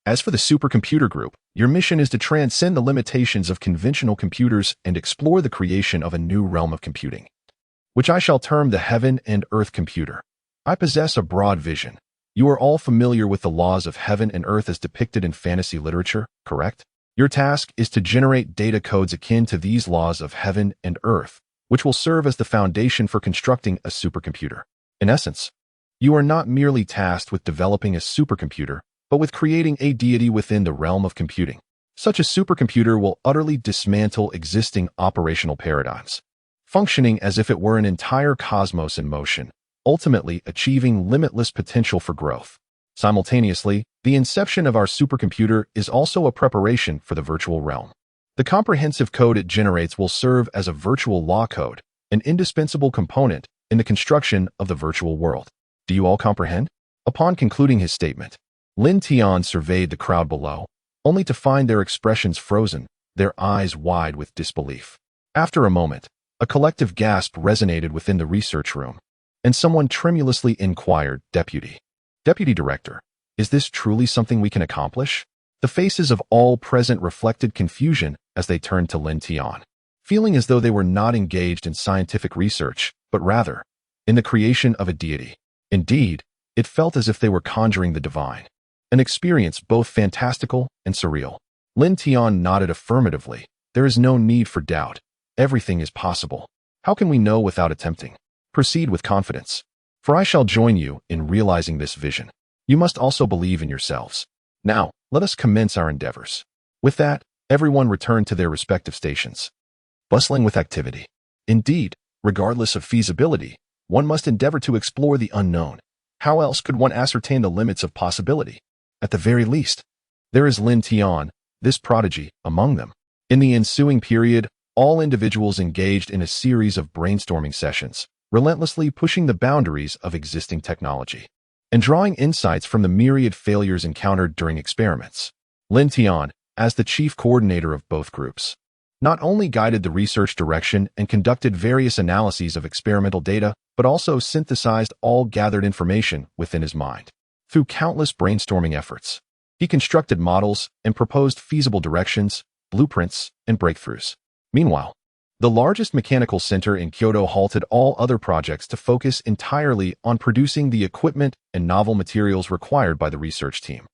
As for the supercomputer group, your mission is to transcend the limitations of conventional computers and explore the creation of a new realm of computing, which I shall term the heaven and earth computer. I possess a broad vision. You are all familiar with the laws of heaven and earth as depicted in fantasy literature, correct? Your task is to generate data codes akin to these laws of heaven and earth, which will serve as the foundation for constructing a supercomputer. In essence, you are not merely tasked with developing a supercomputer, but with creating a deity within the realm of computing. Such a supercomputer will utterly dismantle existing operational paradigms, functioning as if it were an entire cosmos in motion, ultimately achieving limitless potential for growth. Simultaneously, the inception of our supercomputer is also a preparation for the virtual realm. The comprehensive code it generates will serve as a virtual law code, an indispensable component in the construction of the virtual world. Do you all comprehend? Upon concluding his statement, Lin Tian surveyed the crowd below, only to find their expressions frozen, their eyes wide with disbelief. After a moment, a collective gasp resonated within the research room, and someone tremulously inquired, Deputy Director, is this truly something we can accomplish? The faces of all present reflected confusion as they turned to Lin Tian, feeling as though they were not engaged in scientific research, but rather in the creation of a deity. Indeed, it felt as if they were conjuring the divine, an experience both fantastical and surreal. Lin Tian nodded affirmatively. There is no need for doubt. Everything is possible. How can we know without attempting? Proceed with confidence, for I shall join you in realizing this vision. You must also believe in yourselves. Now, let us commence our endeavors. With that, everyone returned to their respective stations, bustling with activity. Indeed, regardless of feasibility, one must endeavor to explore the unknown. How else could one ascertain the limits of possibility? At the very least, there is Lin Tian, this prodigy, among them. In the ensuing period, all individuals engaged in a series of brainstorming sessions, relentlessly pushing the boundaries of existing technology and drawing insights from the myriad failures encountered during experiments. Lin Tian, as the chief coordinator of both groups, not only guided the research direction and conducted various analyses of experimental data, but also synthesized all gathered information within his mind. Through countless brainstorming efforts, he constructed models and proposed feasible directions, blueprints, and breakthroughs. Meanwhile, the largest mechanical center in Kyoto halted all other projects to focus entirely on producing the equipment and novel materials required by the research team.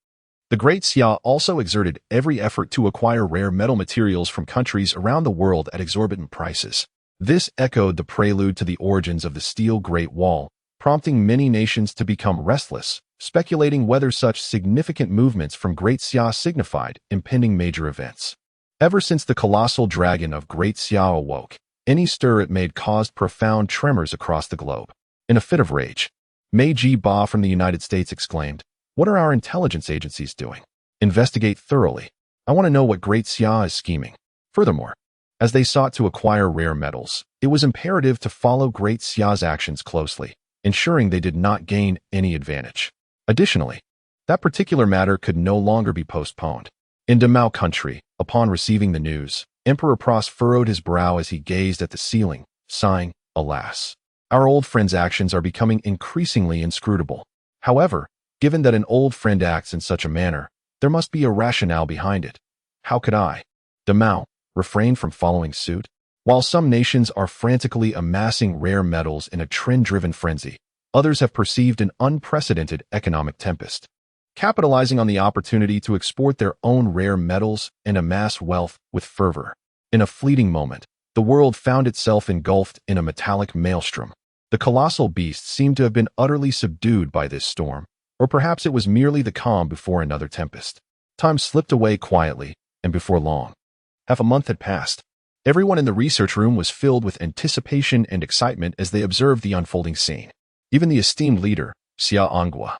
The Great Xia also exerted every effort to acquire rare metal materials from countries around the world at exorbitant prices. This echoed the prelude to the origins of the Steel Great Wall, prompting many nations to become restless, speculating whether such significant movements from Great Xia signified impending major events. Ever since the colossal dragon of Great Xia awoke, any stir it made caused profound tremors across the globe. In a fit of rage, Mei Ji-ba from the United States exclaimed, "What are our intelligence agencies doing? Investigate thoroughly. I want to know what Great Xia is scheming." Furthermore, as they sought to acquire rare metals, it was imperative to follow Great Xia's actions closely, ensuring they did not gain any advantage. Additionally, that particular matter could no longer be postponed. In Damao country, upon receiving the news, Emperor Pras furrowed his brow as he gazed at the ceiling, sighing, "Alas, our old friend's actions are becoming increasingly inscrutable. However, given that an old friend acts in such a manner, there must be a rationale behind it. How could I, Damao, refrain from following suit?" While some nations are frantically amassing rare metals in a trend-driven frenzy, others have perceived an unprecedented economic tempest. Capitalizing on the opportunity to export their own rare metals and amass wealth with fervor. In a fleeting moment, the world found itself engulfed in a metallic maelstrom. The colossal beast seemed to have been utterly subdued by this storm, or perhaps it was merely the calm before another tempest. Time slipped away quietly, and before long, half a month had passed. Everyone in the research room was filled with anticipation and excitement as they observed the unfolding scene. Even the esteemed leader, Xia Anghua,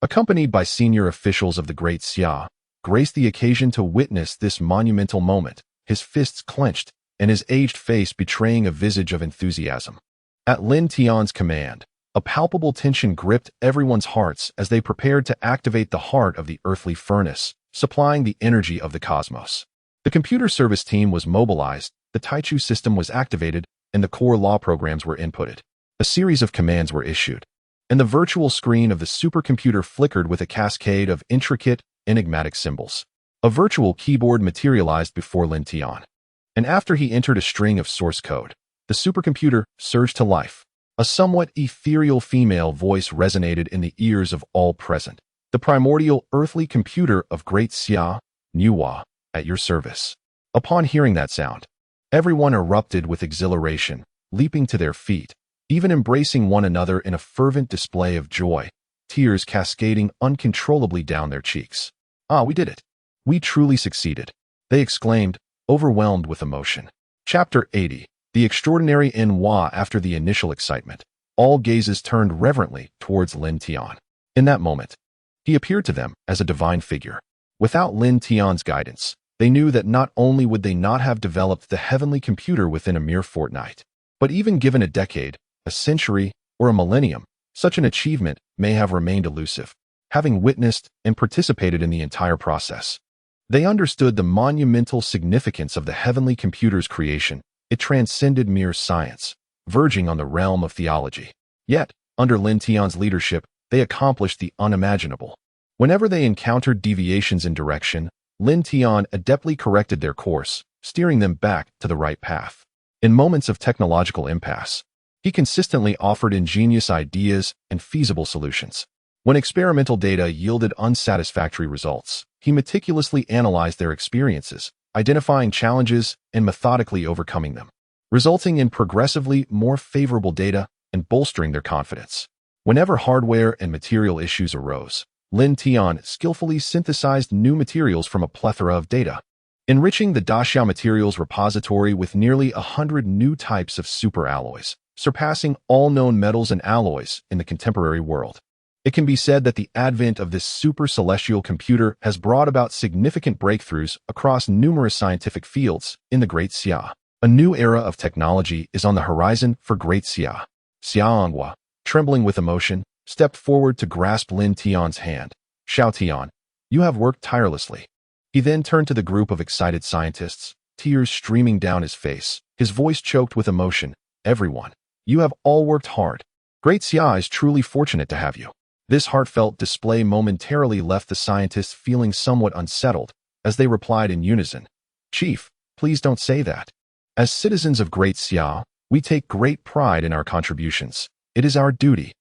accompanied by senior officials of the Great Xia, graced the occasion to witness this monumental moment, his fists clenched and his aged face betraying a visage of enthusiasm. At Lin Tian's command, a palpable tension gripped everyone's hearts as they prepared to activate the heart of the earthly furnace, supplying the energy of the cosmos. The computer service team was mobilized, the Taichu system was activated, and the core law programs were inputted. A series of commands were issued, and the virtual screen of the supercomputer flickered with a cascade of intricate, enigmatic symbols. A virtual keyboard materialized before Lin Tian, and after he entered a string of source code, the supercomputer surged to life. A somewhat ethereal female voice resonated in the ears of all present. "The primordial earthly computer of Great Xia, Nuwa, at your service." Upon hearing that sound, everyone erupted with exhilaration, leaping to their feet, even embracing one another in a fervent display of joy, tears cascading uncontrollably down their cheeks. "Ah, we did it. We truly succeeded," they exclaimed, overwhelmed with emotion. Chapter 80. The Extraordinary Enwa. After the initial excitement, all gazes turned reverently towards Lin Tian. In that moment, he appeared to them as a divine figure. Without Lin Tian's guidance, they knew that not only would they not have developed the heavenly computer within a mere fortnight, but even given a decade, a century, or a millennium, such an achievement may have remained elusive. Having witnessed and participated in the entire process, they understood the monumental significance of the heavenly computer's creation. It transcended mere science, verging on the realm of theology. Yet, under Lin Tian's leadership, they accomplished the unimaginable. Whenever they encountered deviations in direction, Lin Tian adeptly corrected their course, steering them back to the right path. In moments of technological impasse, he consistently offered ingenious ideas and feasible solutions. When experimental data yielded unsatisfactory results, he meticulously analyzed their experiences, identifying challenges and methodically overcoming them, resulting in progressively more favorable data and bolstering their confidence. Whenever hardware and material issues arose, Lin Tian skillfully synthesized new materials from a plethora of data, enriching the Daxia materials repository with nearly 100 new types of superalloys, surpassing all known metals and alloys in the contemporary world. It can be said that the advent of this super-celestial computer has brought about significant breakthroughs across numerous scientific fields in the Great Xia. A new era of technology is on the horizon for Great Xia. Xia Anghua, trembling with emotion, stepped forward to grasp Lin Tian's hand. "Xiao Tian, you have worked tirelessly." He then turned to the group of excited scientists, tears streaming down his face, his voice choked with emotion. "Everyone, you have all worked hard. Great Xia is truly fortunate to have you." This heartfelt display momentarily left the scientists feeling somewhat unsettled, as they replied in unison, "Chief, please don't say that. As citizens of Great Xia, we take great pride in our contributions. It is our duty."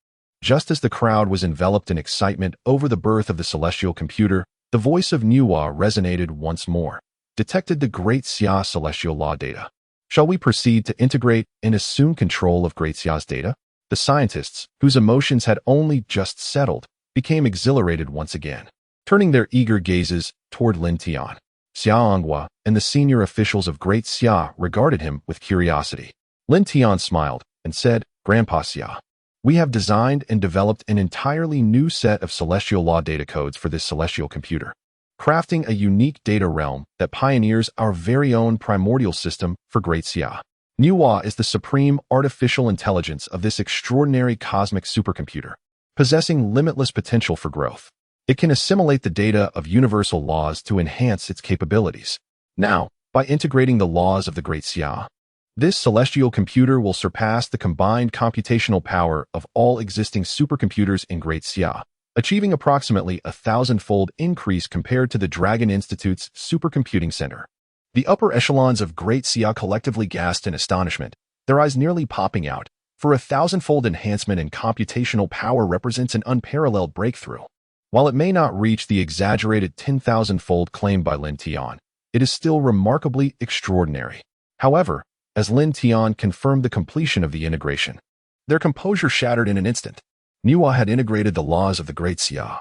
Just as the crowd was enveloped in excitement over the birth of the celestial computer, the voice of Nuwa resonated once more. "Detected the Great Xia celestial law data. Shall we proceed to integrate and assume control of Great Xia's data? The scientists, whose emotions had only just settled, became exhilarated once again, turning their eager gazes toward Lin Tian. Xiaonghua and the senior officials of Great Xia regarded him with curiosity. Lin Tian smiled and said, "Grandpa Xia, we have designed and developed an entirely new set of celestial law data codes for this celestial computer, crafting a unique data realm that pioneers our very own primordial system for Great Xia. Nuwa is the supreme artificial intelligence of this extraordinary cosmic supercomputer, possessing limitless potential for growth. It can assimilate the data of universal laws to enhance its capabilities. Now, by integrating the laws of the Great Xia, this celestial computer will surpass the combined computational power of all existing supercomputers in Great Xia, achieving approximately 1,000-fold increase compared to the Dragon Institute's supercomputing center." The upper echelons of Great Xia collectively gasped in astonishment, their eyes nearly popping out, for 1,000-fold enhancement in computational power represents an unparalleled breakthrough. While it may not reach the exaggerated 10,000-fold claimed by Lin Tian, it is still remarkably extraordinary. However, as Lin Tian confirmed the completion of the integration, their composure shattered in an instant. Nuwa had integrated the laws of the Great Xia,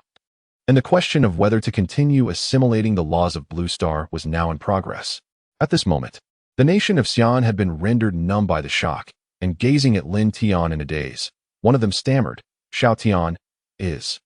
and the question of whether to continue assimilating the laws of Blue Star was now in progress. At this moment, the nation of Xi'an had been rendered numb by the shock, and gazing at Lin Tian in a daze. One of them stammered, "Xiao Tian, is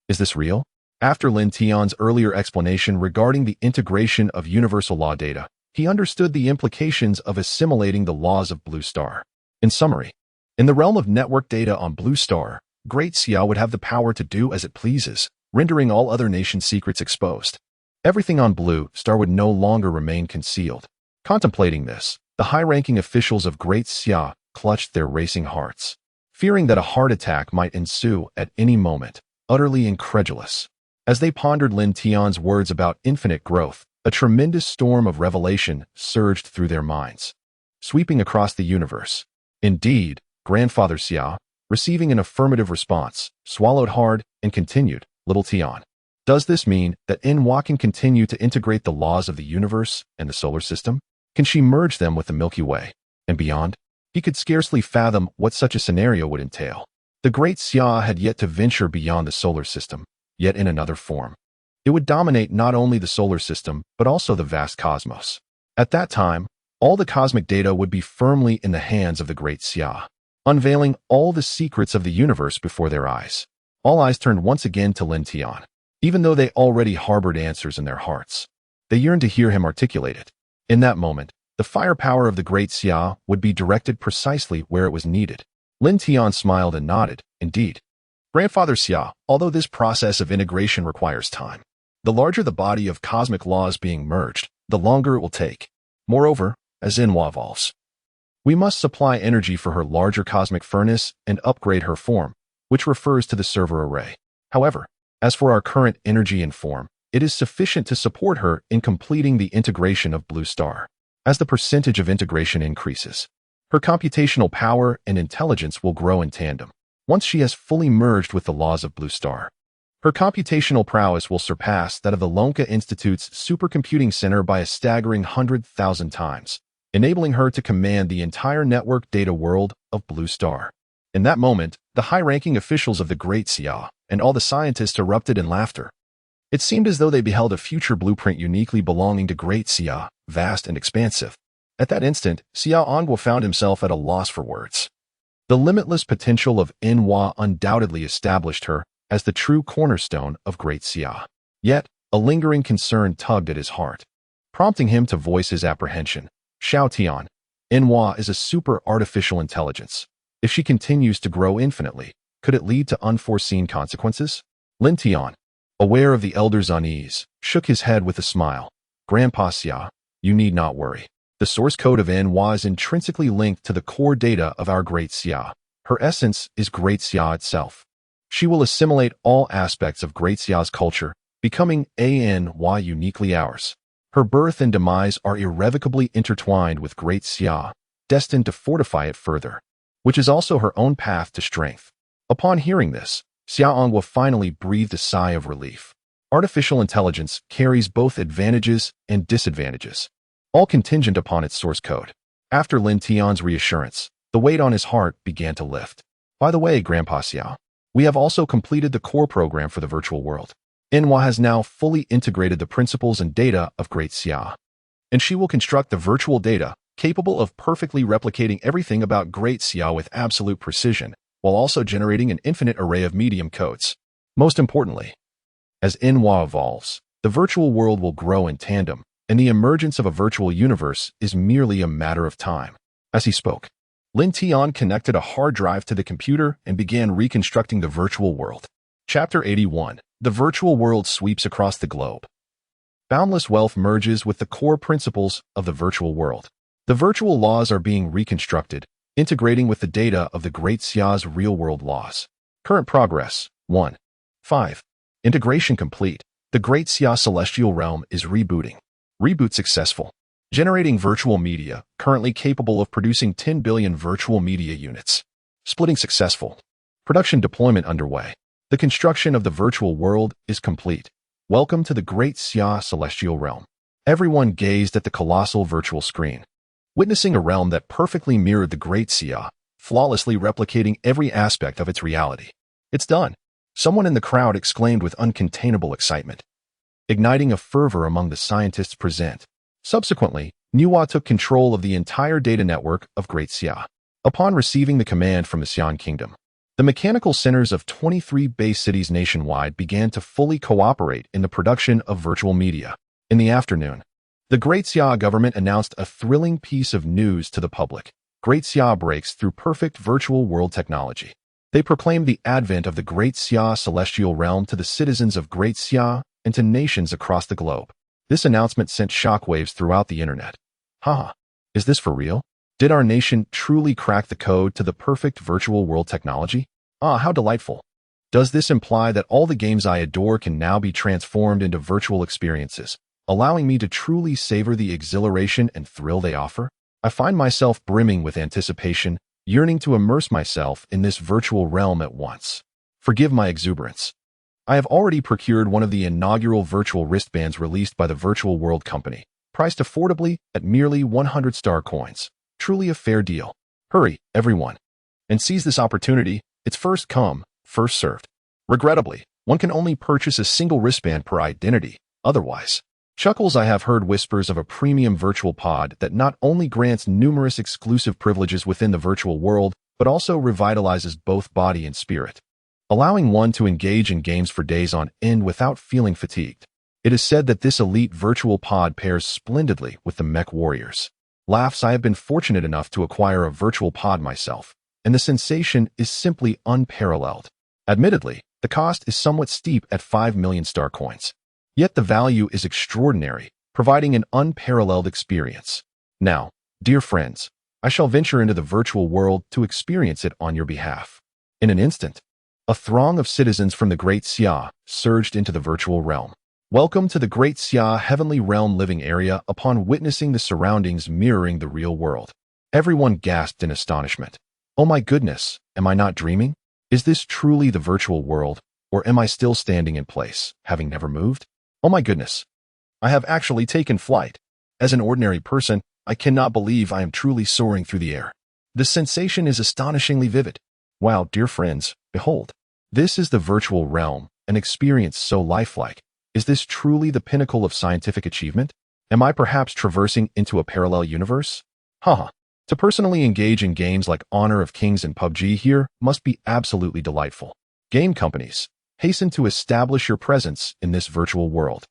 this real?" After Lin Tian's earlier explanation regarding the integration of universal law data, he understood the implications of assimilating the laws of Blue Star. In summary, in the realm of network data on Blue Star, Great Xia would have the power to do as it pleases, rendering all other nation secrets exposed. Everything on Blue Star would no longer remain concealed. Contemplating this, the high-ranking officials of Great Xia clutched their racing hearts, fearing that a heart attack might ensue at any moment, utterly incredulous. As they pondered Lin Tian's words about infinite growth, a tremendous storm of revelation surged through their minds, sweeping across the universe. Indeed, Grandfather Xia, receiving an affirmative response, swallowed hard and continued, "Little Tian, does this mean that Enwa can continue to integrate the laws of the universe and the solar system? Can she merge them with the Milky Way and beyond?" He could scarcely fathom what such a scenario would entail. The Great Xia had yet to venture beyond the solar system, yet in another form. It would dominate not only the solar system, but also the vast cosmos. At that time, all the cosmic data would be firmly in the hands of the Great Xia, unveiling all the secrets of the universe before their eyes. All eyes turned once again to Lin Tian. Even though they already harbored answers in their hearts, they yearned to hear him articulate it. In that moment, the firepower of the Great Xia would be directed precisely where it was needed. Lin Tian smiled and nodded. "Indeed, Grandfather Xia, although this process of integration requires time, the larger the body of cosmic laws being merged, the longer it will take. Moreover, as Enwa evolves, we must supply energy for her larger cosmic furnace and upgrade her form, which refers to the server array. However, as for our current energy and form, it is sufficient to support her in completing the integration of Blue Star. As the percentage of integration increases, her computational power and intelligence will grow in tandem. Once she has fully merged with the laws of Blue Star, her computational prowess will surpass that of the Lonka Institute's supercomputing center by a staggering 100,000 times, enabling her to command the entire network data world of Blue Star." In that moment, the high-ranking officials of the Great Xia and all the scientists erupted in laughter. It seemed as though they beheld a future blueprint uniquely belonging to Great Xia, vast and expansive. At that instant, Xiaonghua found himself at a loss for words. The limitless potential of Enwa undoubtedly established her as the true cornerstone of Great Xia. Yet, a lingering concern tugged at his heart, prompting him to voice his apprehension. "Xiao Tian, Enwa is a super artificial intelligence. If she continues to grow infinitely, could it lead to unforeseen consequences?" Lin Tian, aware of the elder's unease, shook his head with a smile. "Grandpa Xia, you need not worry. The source code of Enwa is intrinsically linked to the core data of our Great Xia. Her essence is Great Xia itself. She will assimilate all aspects of Great Xia's culture, becoming Any uniquely ours. Her birth and demise are irrevocably intertwined with Great Xia, destined to fortify it further, which is also her own path to strength." Upon hearing this, Xiaonghua finally breathed a sigh of relief. Artificial intelligence carries both advantages and disadvantages, all contingent upon its source code. After Lin Tian's reassurance, the weight on his heart began to lift. By the way, Grandpa Xiao, we have also completed the core program for the virtual world. Enhua has now fully integrated the principles and data of Great Xia, and she will construct the virtual data capable of perfectly replicating everything about Great Xia with absolute precision, while also generating an infinite array of medium codes. Most importantly, as Enhua evolves, the virtual world will grow in tandem, and the emergence of a virtual universe is merely a matter of time. As he spoke, Lin Tian connected a hard drive to the computer and began reconstructing the virtual world. Chapter 81. The virtual world sweeps across the globe. Boundless wealth merges with the core principles of the virtual world. The virtual laws are being reconstructed, integrating with the data of the Great Xia's real-world laws. Current progress. 1. 5. Integration complete. The Great Xia celestial realm is rebooting. Reboot successful. Generating virtual media, currently capable of producing 10 billion virtual media units. Splitting successful. Production deployment underway. The construction of the virtual world is complete. Welcome to the Great Xia celestial realm. Everyone gazed at the colossal virtual screen, witnessing a realm that perfectly mirrored the Great Xia, flawlessly replicating every aspect of its reality. It's done. Someone in the crowd exclaimed with uncontainable excitement, igniting a fervor among the scientists present. Subsequently, Enhua took control of the entire data network of Great Xia. Upon receiving the command from the Xian Kingdom, the mechanical centers of 23 base cities nationwide began to fully cooperate in the production of virtual media. In the afternoon, the Great Xia government announced a thrilling piece of news to the public. Great Xia breaks through perfect virtual world technology. They proclaimed the advent of the Great Xia celestial realm to the citizens of Great Xia and to nations across the globe. This announcement sent shockwaves throughout the internet. Haha, is this for real? Did our nation truly crack the code to the perfect virtual world technology? Ah, how delightful. Does this imply that all the games I adore can now be transformed into virtual experiences, allowing me to truly savor the exhilaration and thrill they offer? I find myself brimming with anticipation, yearning to immerse myself in this virtual realm at once. Forgive my exuberance. I have already procured one of the inaugural virtual wristbands released by the Virtual World Company, priced affordably at merely 100 star coins. Truly a fair deal. Hurry, everyone, and seize this opportunity. It's first come, first served. Regrettably, one can only purchase a single wristband per identity. Otherwise, chuckles. I have heard whispers of a premium virtual pod that not only grants numerous exclusive privileges within the virtual world, but also revitalizes both body and spirit, allowing one to engage in games for days on end without feeling fatigued. It is said that this elite virtual pod pairs splendidly with the mech warriors. Laughs. I have been fortunate enough to acquire a virtual pod myself, and the sensation is simply unparalleled. Admittedly, the cost is somewhat steep at 5 million star coins. Yet the value is extraordinary, providing an unparalleled experience. Now, dear friends, I shall venture into the virtual world to experience it on your behalf. In an instant, a throng of citizens from the Great Xia surged into the virtual realm. Welcome to the Great Xia Heavenly Realm living area. Upon witnessing the surroundings mirroring the real world, everyone gasped in astonishment. Oh my goodness, am I not dreaming? Is this truly the virtual world, or am I still standing in place, having never moved? Oh my goodness, I have actually taken flight. As an ordinary person, I cannot believe I am truly soaring through the air. The sensation is astonishingly vivid. Wow, dear friends, behold. This is the virtual realm, an experience so lifelike. Is this truly the pinnacle of scientific achievement? Am I perhaps traversing into a parallel universe? Haha. To personally engage in games like Honor of Kings and PUBG here must be absolutely delightful. Game companies, hasten to establish your presence in this virtual world.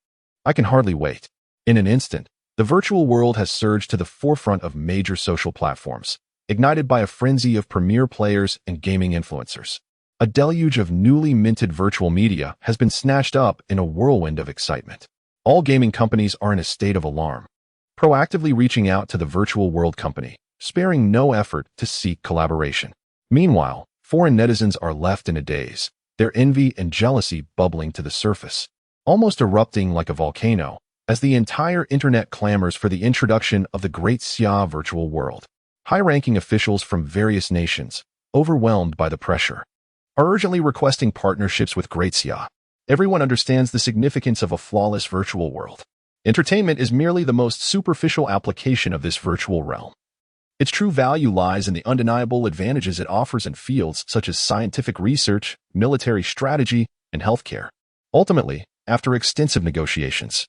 I can hardly wait. In an instant, the virtual world has surged to the forefront of major social platforms, ignited by a frenzy of premier players and gaming influencers. A deluge of newly minted virtual media has been snatched up in a whirlwind of excitement. All gaming companies are in a state of alarm, proactively reaching out to the Virtual World Company, sparing no effort to seek collaboration. Meanwhile, foreign netizens are left in a daze, their envy and jealousy bubbling to the surface, almost erupting like a volcano, as the entire internet clamors for the introduction of the Great Xia virtual world. High-ranking officials from various nations, overwhelmed by the pressure, are urgently requesting partnerships with Great Xia. Everyone understands the significance of a flawless virtual world. Entertainment is merely the most superficial application of this virtual realm. Its true value lies in the undeniable advantages it offers in fields such as scientific research, military strategy, and healthcare. Ultimately, after extensive negotiations,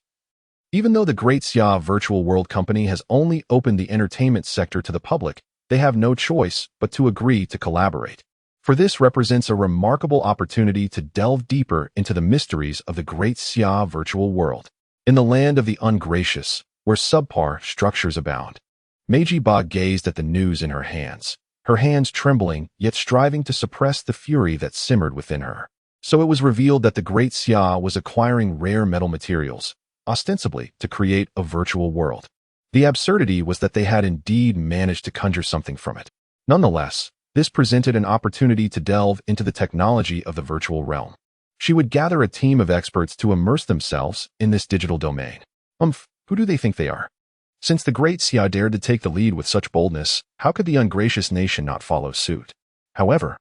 even though the Great Xia Virtual World Company has only opened the entertainment sector to the public, they have no choice but to agree to collaborate. For this represents a remarkable opportunity to delve deeper into the mysteries of the Great Xia Virtual World. In the land of the ungracious, where subpar structures abound, Meiji Ba gazed at the news in her hands trembling, yet striving to suppress the fury that simmered within her. So it was revealed that the Great Xia was acquiring rare metal materials, ostensibly to create a virtual world. The absurdity was that they had indeed managed to conjure something from it. Nonetheless, this presented an opportunity to delve into the technology of the virtual realm. She would gather a team of experts to immerse themselves in this digital domain. Who do they think they are? Since the Great Xia dared to take the lead with such boldness, how could the ungracious nation not follow suit? However,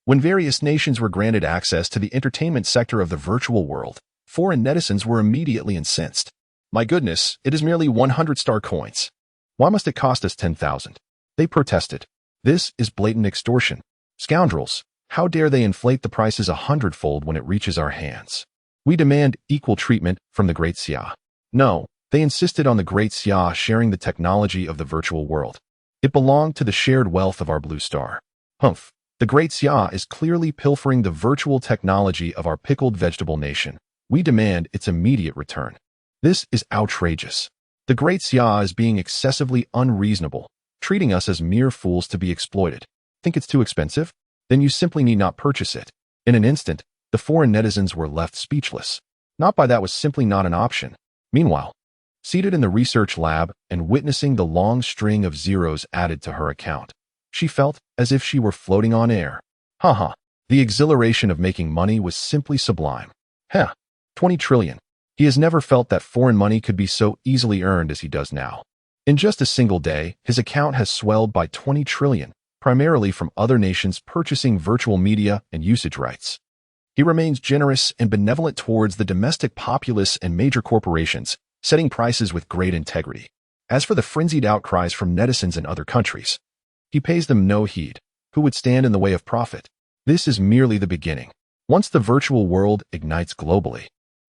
when various nations were granted access to the entertainment sector of the virtual world, foreign netizens were immediately incensed. My goodness, it is merely 100-star coins. Why must it cost us 10,000? They protested. This is blatant extortion. Scoundrels, how dare they inflate the prices 100-fold when it reaches our hands? We demand equal treatment from the Great Xia. No, they insisted on the Great Xia sharing the technology of the virtual world. It belonged to the shared wealth of our blue star. The Great Xia is clearly pilfering the virtual technology of our pickled vegetable nation. We demand its immediate return. This is outrageous. The Great Xia is being excessively unreasonable, treating us as mere fools to be exploited. Think it's too expensive? Then you simply need not purchase it. In an instant, the foreign netizens were left speechless. Not by that was simply not an option. Meanwhile, seated in the research lab and witnessing the long string of zeros added to her account, she felt as if she were floating on air. The exhilaration of making money was simply sublime. 20 trillion. He has never felt that foreign money could be so easily earned as he does now. In just a single day, his account has swelled by 20 trillion, primarily from other nations purchasing virtual media and usage rights. He remains generous and benevolent towards the domestic populace and major corporations, setting prices with great integrity. As for the frenzied outcries from netizens in other countries, he pays them no heed. Who would stand in the way of profit? This is merely the beginning. Once the virtual world ignites globally,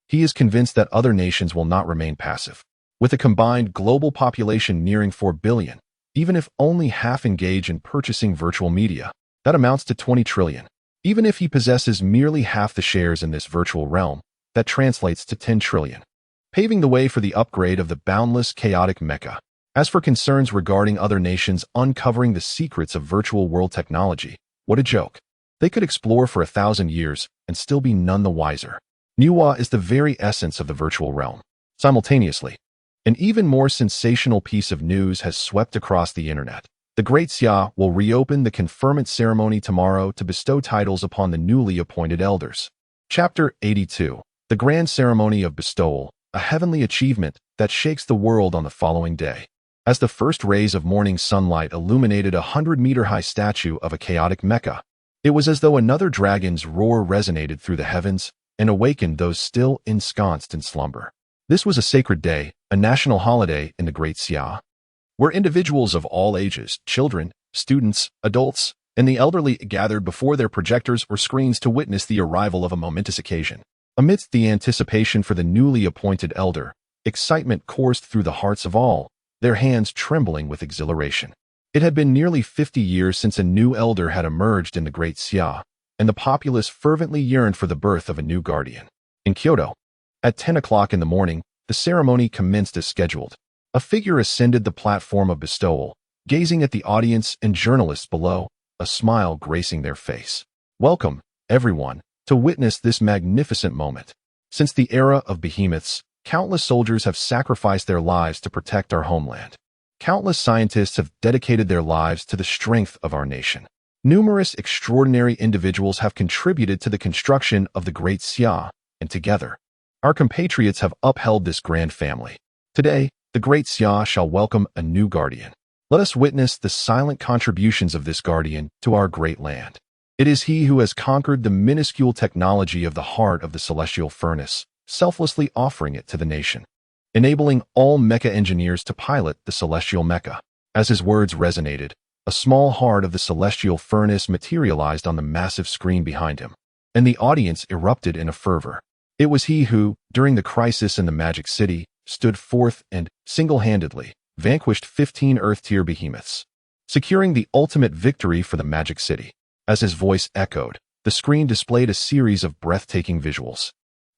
he is convinced that other nations will not remain passive. With a combined global population nearing 4 billion, even if only half engage in purchasing virtual media, that amounts to 20 trillion. Even if he possesses merely half the shares in this virtual realm, that translates to 10 trillion, paving the way for the upgrade of the boundless chaotic mecha. As for concerns regarding other nations uncovering the secrets of virtual world technology, what a joke. They could explore for 1,000 years and still be none the wiser. Nuwa is the very essence of the virtual realm. Simultaneously, an even more sensational piece of news has swept across the internet. The Great Xia will reopen the conferment ceremony tomorrow to bestow titles upon the newly appointed elders. Chapter 82. The Grand Ceremony of Bestowal, a heavenly achievement that shakes the world on the following day. As the first rays of morning sunlight illuminated a 100-meter-high statue of a chaotic mecha, it was as though another dragon's roar resonated through the heavens and awakened those still ensconced in slumber. This was a sacred day, a national holiday in the Great Xia, where individuals of all ages, children, students, adults, and the elderly gathered before their projectors or screens to witness the arrival of a momentous occasion. Amidst the anticipation for the newly appointed elder, excitement coursed through the hearts of all, their hands trembling with exhilaration. It had been nearly 50 years since a new elder had emerged in the Great Xia, and the populace fervently yearned for the birth of a new guardian. In Kyoto, at 10 o'clock in the morning, the ceremony commenced as scheduled. A figure ascended the platform of bestowal, gazing at the audience and journalists below, a smile gracing their face. Welcome, everyone, to witness this magnificent moment. Since the era of behemoths, countless soldiers have sacrificed their lives to protect our homeland. Countless scientists have dedicated their lives to the strength of our nation. Numerous extraordinary individuals have contributed to the construction of the Great Xia, and together, our compatriots have upheld this grand family. Today, the Great Xia shall welcome a new guardian. Let us witness the silent contributions of this guardian to our great land. It is he who has conquered the minuscule technology of the heart of the celestial furnace, selflessly offering it to the nation, enabling all mecha engineers to pilot the celestial mecha. As his words resonated, a small heart of the celestial furnace materialized on the massive screen behind him, and the audience erupted in a fervor. It was he who, during the crisis in the Magic City, stood forth and, single-handedly, vanquished 15 Earth-tier behemoths, securing the ultimate victory for the Magic City. As his voice echoed, the screen displayed a series of breathtaking visuals.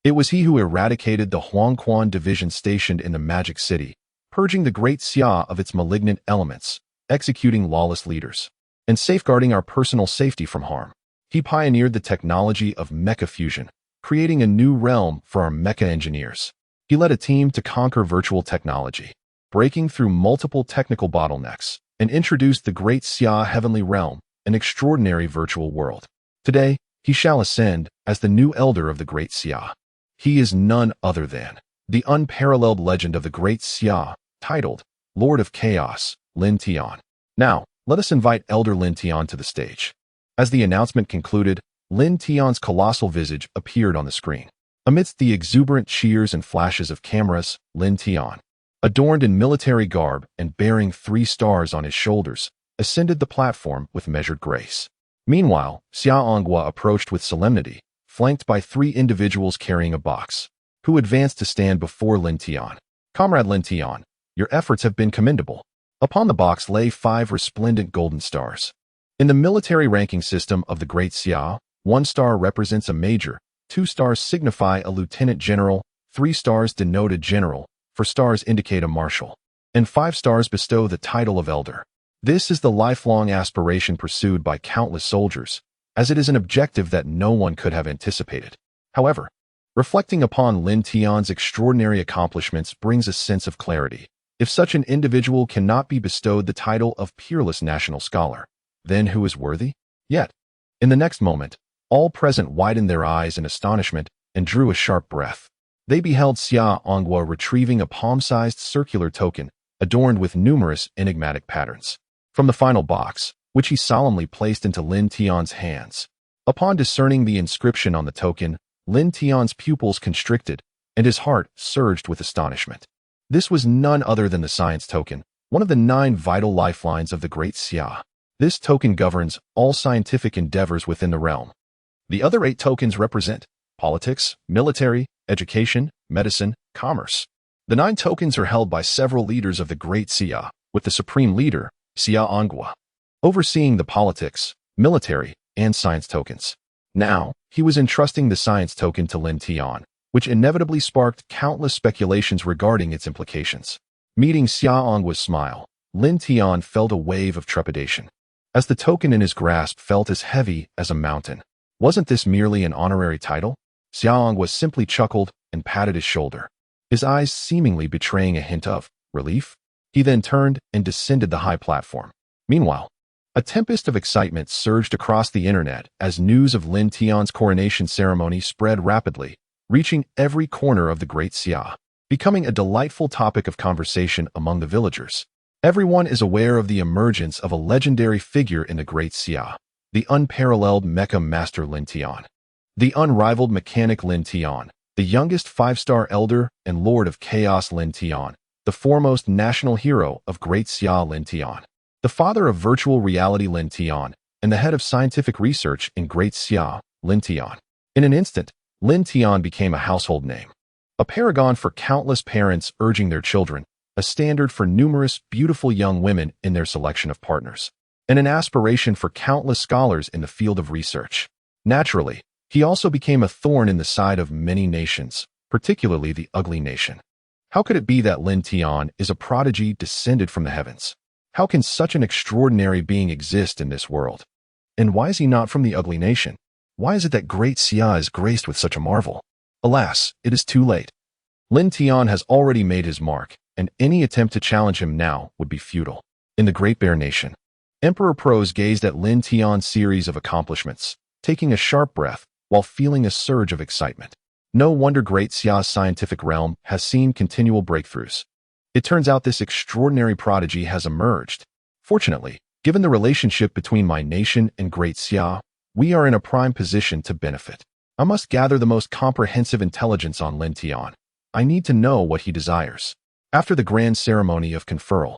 It was he who eradicated the Huangquan division stationed in the Magic City, purging the Great Xia of its malignant elements, executing lawless leaders, and safeguarding our personal safety from harm. He pioneered the technology of mecha fusion, creating a new realm for our mecha engineers. He led a team to conquer virtual technology, breaking through multiple technical bottlenecks, and introduced the Great Xia Heavenly Realm, an extraordinary virtual world. Today, he shall ascend as the new elder of the Great Xia. He is none other than the unparalleled legend of the Great Xia, titled Lord of Chaos, Lin Tian. Now, let us invite Elder Lin Tian to the stage. As the announcement concluded, Lin Tian's colossal visage appeared on the screen. Amidst the exuberant cheers and flashes of cameras, Lin Tian, adorned in military garb and bearing 3 stars on his shoulders, ascended the platform with measured grace. Meanwhile, Xia Onghua approached with solemnity, flanked by 3 individuals carrying a box, who advanced to stand before Lin Tian. Comrade Lin Tian, your efforts have been commendable. Upon the box lay 5 resplendent golden stars. In the military ranking system of the Great Xia, 1 star represents a major, 2 stars signify a lieutenant general, 3 stars denote a general, 4 stars indicate a marshal, and 5 stars bestow the title of elder. This is the lifelong aspiration pursued by countless soldiers, as it is an objective that no one could have anticipated. However, reflecting upon Lin Tian's extraordinary accomplishments brings a sense of clarity. If such an individual cannot be bestowed the title of peerless national scholar, then who is worthy? Yet, in the next moment, all present widened their eyes in astonishment and drew a sharp breath. They beheld Xia Onghua retrieving a palm-sized circular token adorned with numerous enigmatic patterns from the final box, which he solemnly placed into Lin Tian's hands. Upon discerning the inscription on the token, Lin Tian's pupils constricted, and his heart surged with astonishment. This was none other than the science token, one of the 9 vital lifelines of the Great Xia. This token governs all scientific endeavors within the realm. The other 8 tokens represent politics, military, education, medicine, commerce. The 9 tokens are held by several leaders of the Great Xia, with the supreme leader, Xia Onghua, overseeing the politics, military, and science tokens. Now, he was entrusting the science token to Lin Tian, which inevitably sparked countless speculations regarding its implications. Meeting Xia Onghua's smile, Lin Tian felt a wave of trepidation, as the token in his grasp felt as heavy as a mountain. Wasn't this merely an honorary title? Xia Onghua simply chuckled and patted his shoulder, his eyes seemingly betraying a hint of relief. He then turned and descended the high platform. Meanwhile, a tempest of excitement surged across the internet as news of Lin Tian's coronation ceremony spread rapidly, reaching every corner of the Great Xia, becoming a delightful topic of conversation among the villagers. Everyone is aware of the emergence of a legendary figure in the Great Xia, the unparalleled mecha master Lin Tian. The unrivaled mechanic Lin Tian, the youngest 5-star elder and Lord of Chaos Lin Tian, the foremost national hero of Great Xia Lin Tian, the father of virtual reality Lin Tian, and the head of scientific research in Great Xia, Lin Tian. In an instant, Lin Tian became a household name, a paragon for countless parents urging their children, a standard for numerous beautiful young women in their selection of partners, and an aspiration for countless scholars in the field of research. Naturally, he also became a thorn in the side of many nations, particularly the ugly nation. How could it be that Lin Tian is a prodigy descended from the heavens? How can such an extraordinary being exist in this world? And why is he not from the ugly nation? Why is it that Great Xia is graced with such a marvel? Alas, it is too late. Lin Tian has already made his mark, and any attempt to challenge him now would be futile. In the Great Bear Nation, Emperor Prose gazed at Lin Tian's series of accomplishments, taking a sharp breath while feeling a surge of excitement. No wonder Great Xia's scientific realm has seen continual breakthroughs. It turns out this extraordinary prodigy has emerged. Fortunately, given the relationship between my nation and Great Xia, we are in a prime position to benefit. I must gather the most comprehensive intelligence on Lin Tian. I need to know what he desires. After the grand ceremony of conferral,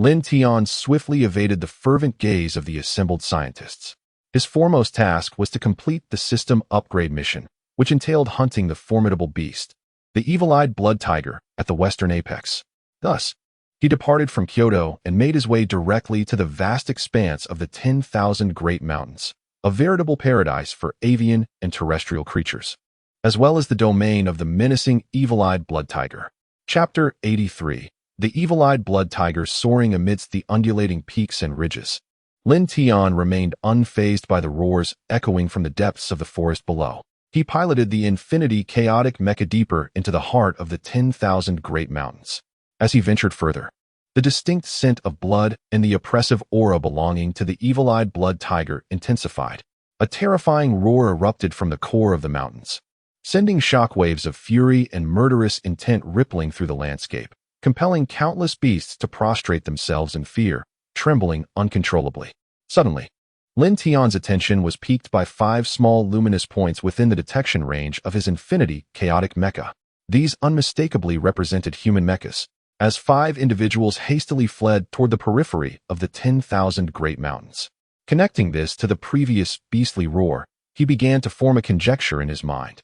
Lin Tian swiftly evaded the fervent gaze of the assembled scientists. His foremost task was to complete the system upgrade mission, which entailed hunting the formidable beast, the evil-eyed blood tiger, at the western apex. Thus, he departed from Kyoto and made his way directly to the vast expanse of the 10,000 Great Mountains, a veritable paradise for avian and terrestrial creatures, as well as the domain of the menacing evil-eyed blood tiger. Chapter 83. The evil-eyed blood tiger soaring amidst the undulating peaks and ridges. Lin Tian remained unfazed by the roars echoing from the depths of the forest below. He piloted the infinity chaotic mecha deeper into the heart of the 10,000 Great Mountains. As he ventured further, the distinct scent of blood and the oppressive aura belonging to the evil-eyed blood tiger intensified. A terrifying roar erupted from the core of the mountains, sending shockwaves of fury and murderous intent rippling through the landscape, compelling countless beasts to prostrate themselves in fear, trembling uncontrollably. Suddenly, Lin Tian's attention was piqued by 5 small luminous points within the detection range of his infinity chaotic mecha. These unmistakably represented human mechas, as 5 individuals hastily fled toward the periphery of the 10,000 Great Mountains. Connecting this to the previous beastly roar, he began to form a conjecture in his mind.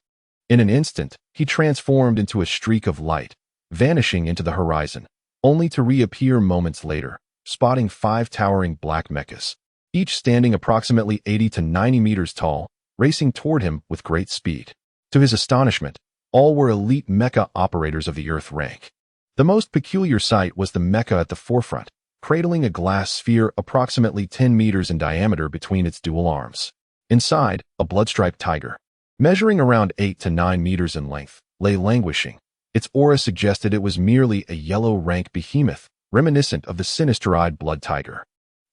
In an instant, he transformed into a streak of light, vanishing into the horizon, only to reappear moments later, spotting 5 towering black mechas, each standing approximately 80 to 90 meters tall, racing toward him with great speed. To his astonishment, all were elite mecha operators of the Earth rank. The most peculiar sight was the mecha at the forefront, cradling a glass sphere approximately 10 meters in diameter between its dual arms. Inside, a blood-striped tiger, measuring around 8 to 9 meters in length, lay languishing. Its aura suggested it was merely a yellow-rank behemoth, reminiscent of the sinister-eyed blood tiger.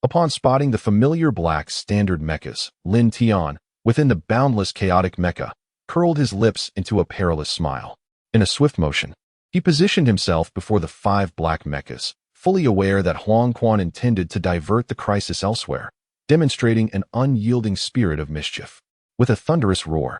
Upon spotting the familiar black standard mechas, Lin Tian, within the boundless chaotic mecha, curled his lips into a perilous smile. In a swift motion, he positioned himself before the 5 black mechas, fully aware that Huang Quan intended to divert the crisis elsewhere, demonstrating an unyielding spirit of mischief. With a thunderous roar,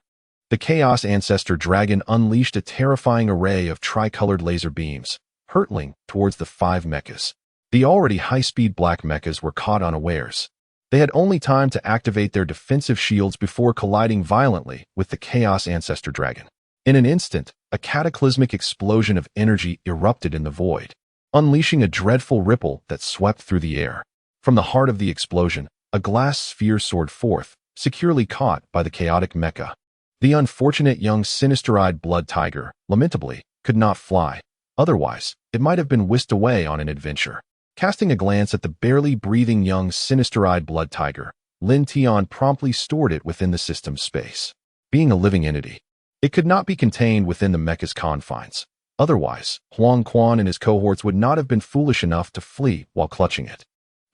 the Chaos Ancestor Dragon unleashed a terrifying array of tricolored laser beams, hurtling towards the 5 mechas. The already high-speed black mechas were caught unawares. They had only time to activate their defensive shields before colliding violently with the Chaos Ancestor Dragon. In an instant, a cataclysmic explosion of energy erupted in the void, unleashing a dreadful ripple that swept through the air. From the heart of the explosion, a glass sphere soared forth, securely caught by the chaotic mecha. The unfortunate young sinister-eyed blood tiger, lamentably, could not fly. Otherwise, it might have been whisked away on an adventure. Casting a glance at the barely breathing young sinister-eyed blood tiger, Lin Tian promptly stored it within the system's space. Being a living entity, it could not be contained within the mecha's confines. Otherwise, Huang Quan and his cohorts would not have been foolish enough to flee while clutching it.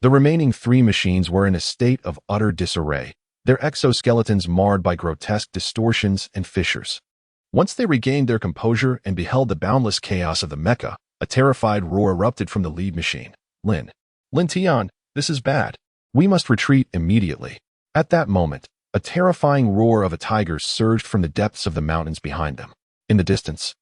The remaining 3 machines were in a state of utter disarray, their exoskeletons marred by grotesque distortions and fissures. Once they regained their composure and beheld the boundless chaos of the mecha, a terrified roar erupted from the lead machine. Lin Tian, this is bad. We must retreat immediately. At that moment, a terrifying roar of a tiger surged from the depths of the mountains behind them. In the distance,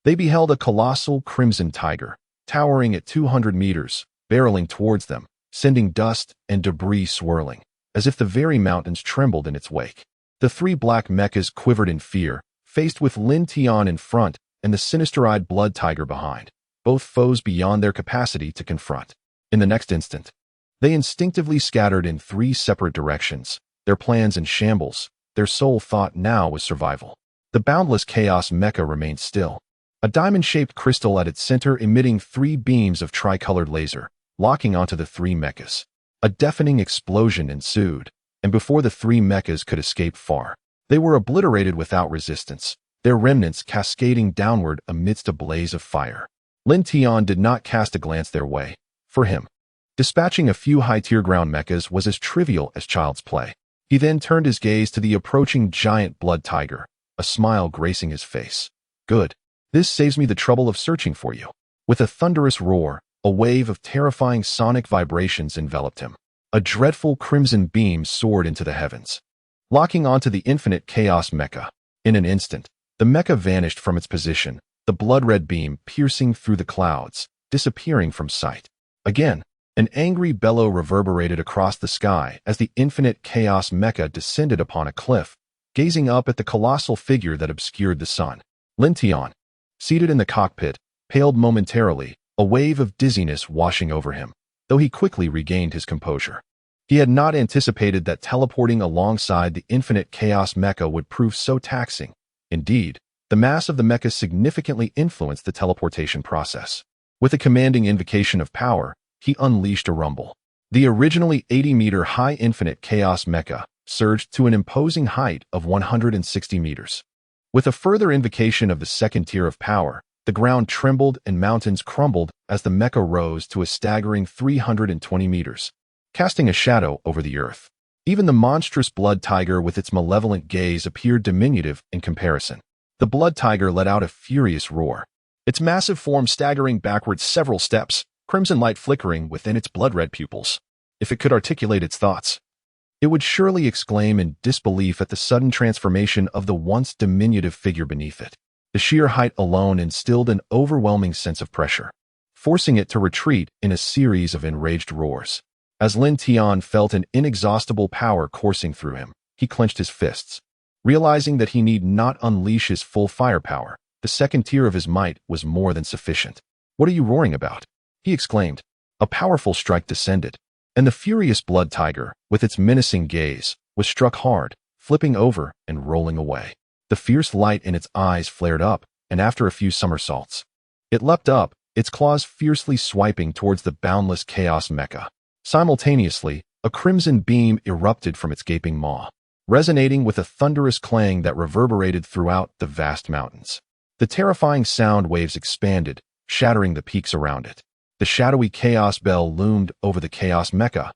they beheld a colossal crimson tiger, towering at 200 meters, barreling towards them, sending dust and debris swirling, as if the very mountains trembled in its wake. The 3 black mechas quivered in fear, faced with Lin Tian in front and the sinister-eyed blood tiger behind, both foes beyond their capacity to confront. In the next instant, they instinctively scattered in 3 separate directions, their plans in shambles. Their sole thought now was survival. The boundless chaos mecha remained still, a diamond-shaped crystal at its center emitting 3 beams of tricolored laser, locking onto the 3 mechas. A deafening explosion ensued, and before the 3 mechas could escape far, they were obliterated without resistance, their remnants cascading downward amidst a blaze of fire. Lin Tian did not cast a glance their way. For him, dispatching a few high-tier ground mechas was as trivial as child's play. He then turned his gaze to the approaching giant blood tiger, a smile gracing his face. Good. This saves me the trouble of searching for you. With a thunderous roar, a wave of terrifying sonic vibrations enveloped him. A dreadful crimson beam soared into the heavens, locking onto the infinite chaos mecha. In an instant, the mecha vanished from its position, the blood-red beam piercing through the clouds, disappearing from sight. Again, An angry bellow reverberated across the sky as the infinite Chaos Mecha descended upon a cliff, gazing up at the colossal figure that obscured the sun. Lin Tian, seated in the cockpit, paled momentarily, a wave of dizziness washing over him, though he quickly regained his composure. He had not anticipated that teleporting alongside the infinite Chaos Mecha would prove so taxing. Indeed, the mass of the mecha significantly influenced the teleportation process. With a commanding invocation of power, he unleashed a rumble. The originally 80-meter-high infinite Chaos Mecha surged to an imposing height of 160 meters. With a further invocation of the second tier of power, the ground trembled and mountains crumbled as the mecha rose to a staggering 320 meters, casting a shadow over the earth. Even the monstrous blood tiger with its malevolent gaze appeared diminutive in comparison. The blood tiger let out a furious roar, its massive form staggering backwards several steps, crimson light flickering within its blood-red pupils. If it could articulate its thoughts, it would surely exclaim in disbelief at the sudden transformation of the once diminutive figure beneath it. The sheer height alone instilled an overwhelming sense of pressure, forcing it to retreat in a series of enraged roars. As Lin Tian felt an inexhaustible power coursing through him, he clenched his fists. Realizing that he need not unleash his full firepower, the second tier of his might was more than sufficient. "What are you roaring about?" he exclaimed. A powerful strike descended, and the furious blood tiger, with its menacing gaze, was struck hard, flipping over and rolling away. The fierce light in its eyes flared up, and after a few somersaults, it leapt up, its claws fiercely swiping towards the boundless Chaos Mecha. Simultaneously, a crimson beam erupted from its gaping maw, resonating with a thunderous clang that reverberated throughout the vast mountains. The terrifying sound waves expanded, shattering the peaks around it. The shadowy Chaos Bell loomed over the Chaos Mecha,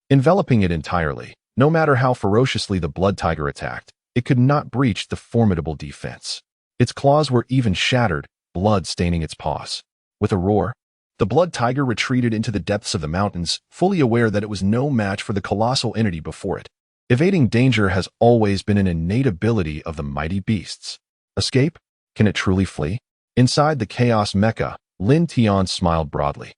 enveloping it entirely. No matter how ferociously the blood tiger attacked, it could not breach the formidable defense. Its claws were even shattered, blood staining its paws. With a roar, the blood tiger retreated into the depths of the mountains, fully aware that it was no match for the colossal entity before it. Evading danger has always been an innate ability of the mighty beasts. Escape? Can it truly flee? Inside the Chaos Mecha, Lin Tian smiled broadly,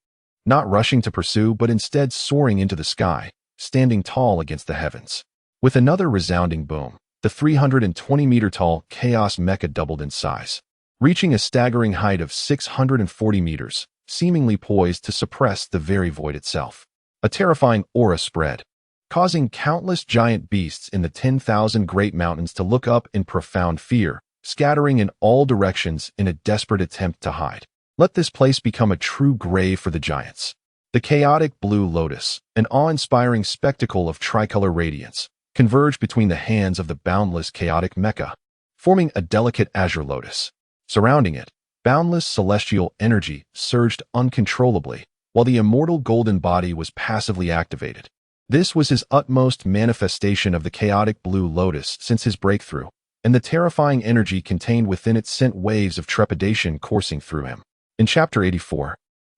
not rushing to pursue but instead soaring into the sky, standing tall against the heavens. With another resounding boom, the 320-meter-tall Chaos Mecha doubled in size, reaching a staggering height of 640 meters, seemingly poised to suppress the very void itself. A terrifying aura spread, causing countless giant beasts in the 10,000 great mountains to look up in profound fear, scattering in all directions in a desperate attempt to hide. Let this place become a true grave for the giants. The chaotic blue lotus, an awe-inspiring spectacle of tricolor radiance, converged between the hands of the boundless chaotic mecha, forming a delicate azure lotus. Surrounding it, boundless celestial energy surged uncontrollably, while the immortal golden body was passively activated. This was his utmost manifestation of the chaotic blue lotus since his breakthrough, and the terrifying energy contained within it sent waves of trepidation coursing through him. In Chapter 84,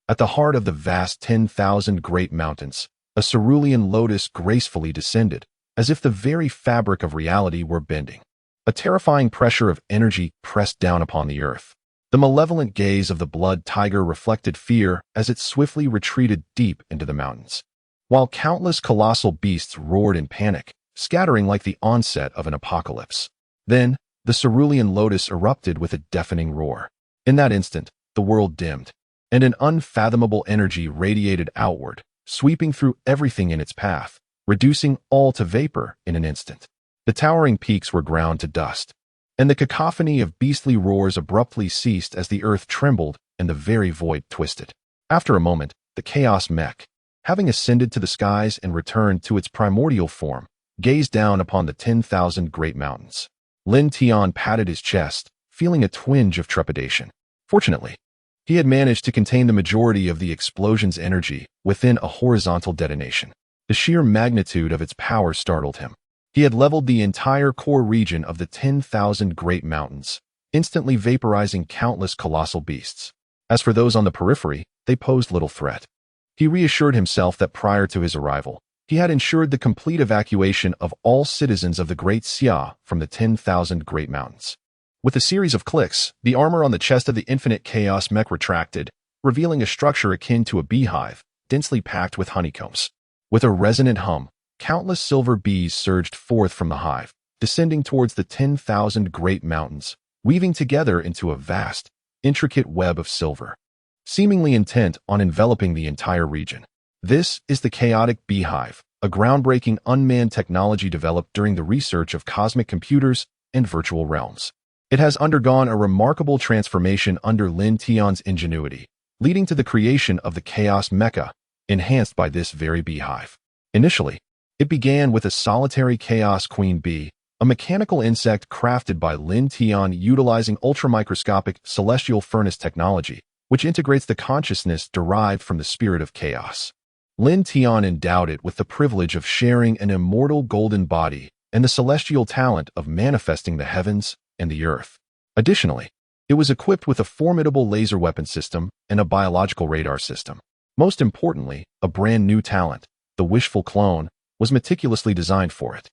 at the heart of the vast 10,000 great mountains, a cerulean lotus gracefully descended, as if the very fabric of reality were bending. A terrifying pressure of energy pressed down upon the earth. The malevolent gaze of the blood tiger reflected fear as it swiftly retreated deep into the mountains, while countless colossal beasts roared in panic, scattering like the onset of an apocalypse. Then, the cerulean lotus erupted with a deafening roar. In that instant, the world dimmed, and an unfathomable energy radiated outward, sweeping through everything in its path, reducing all to vapor in an instant. The towering peaks were ground to dust, and the cacophony of beastly roars abruptly ceased as the earth trembled and the very void twisted. After a moment, the Chaos Mech, having ascended to the skies and returned to its primordial form, gazed down upon the 10,000 great mountains. Lin Tian patted his chest, feeling a twinge of trepidation. Fortunately, he had managed to contain the majority of the explosion's energy within a horizontal detonation. The sheer magnitude of its power startled him. He had leveled the entire core region of the 10,000 great mountains, instantly vaporizing countless colossal beasts. As for those on the periphery, they posed little threat. He reassured himself that prior to his arrival, he had ensured the complete evacuation of all citizens of the Great Xia from the 10,000 great mountains. With a series of clicks, the armor on the chest of the infinite Chaos Mech retracted, revealing a structure akin to a beehive, densely packed with honeycombs. With a resonant hum, countless silver bees surged forth from the hive, descending towards the 10,000 great mountains, weaving together into a vast, intricate web of silver, seemingly intent on enveloping the entire region. This is the chaotic beehive, a groundbreaking unmanned technology developed during the research of cosmic computers and virtual realms. It has undergone a remarkable transformation under Lin Tian's ingenuity, leading to the creation of the Chaos Mecha, enhanced by this very beehive. Initially, it began with a solitary chaos queen bee, a mechanical insect crafted by Lin Tian utilizing ultramicroscopic celestial furnace technology, which integrates the consciousness derived from the spirit of chaos. Lin Tian endowed it with the privilege of sharing an immortal golden body and the celestial talent of manifesting the heavens and the earth. Additionally, it was equipped with a formidable laser weapon system and a biological radar system. Most importantly, a brand new talent, the wishful clone, was meticulously designed for it,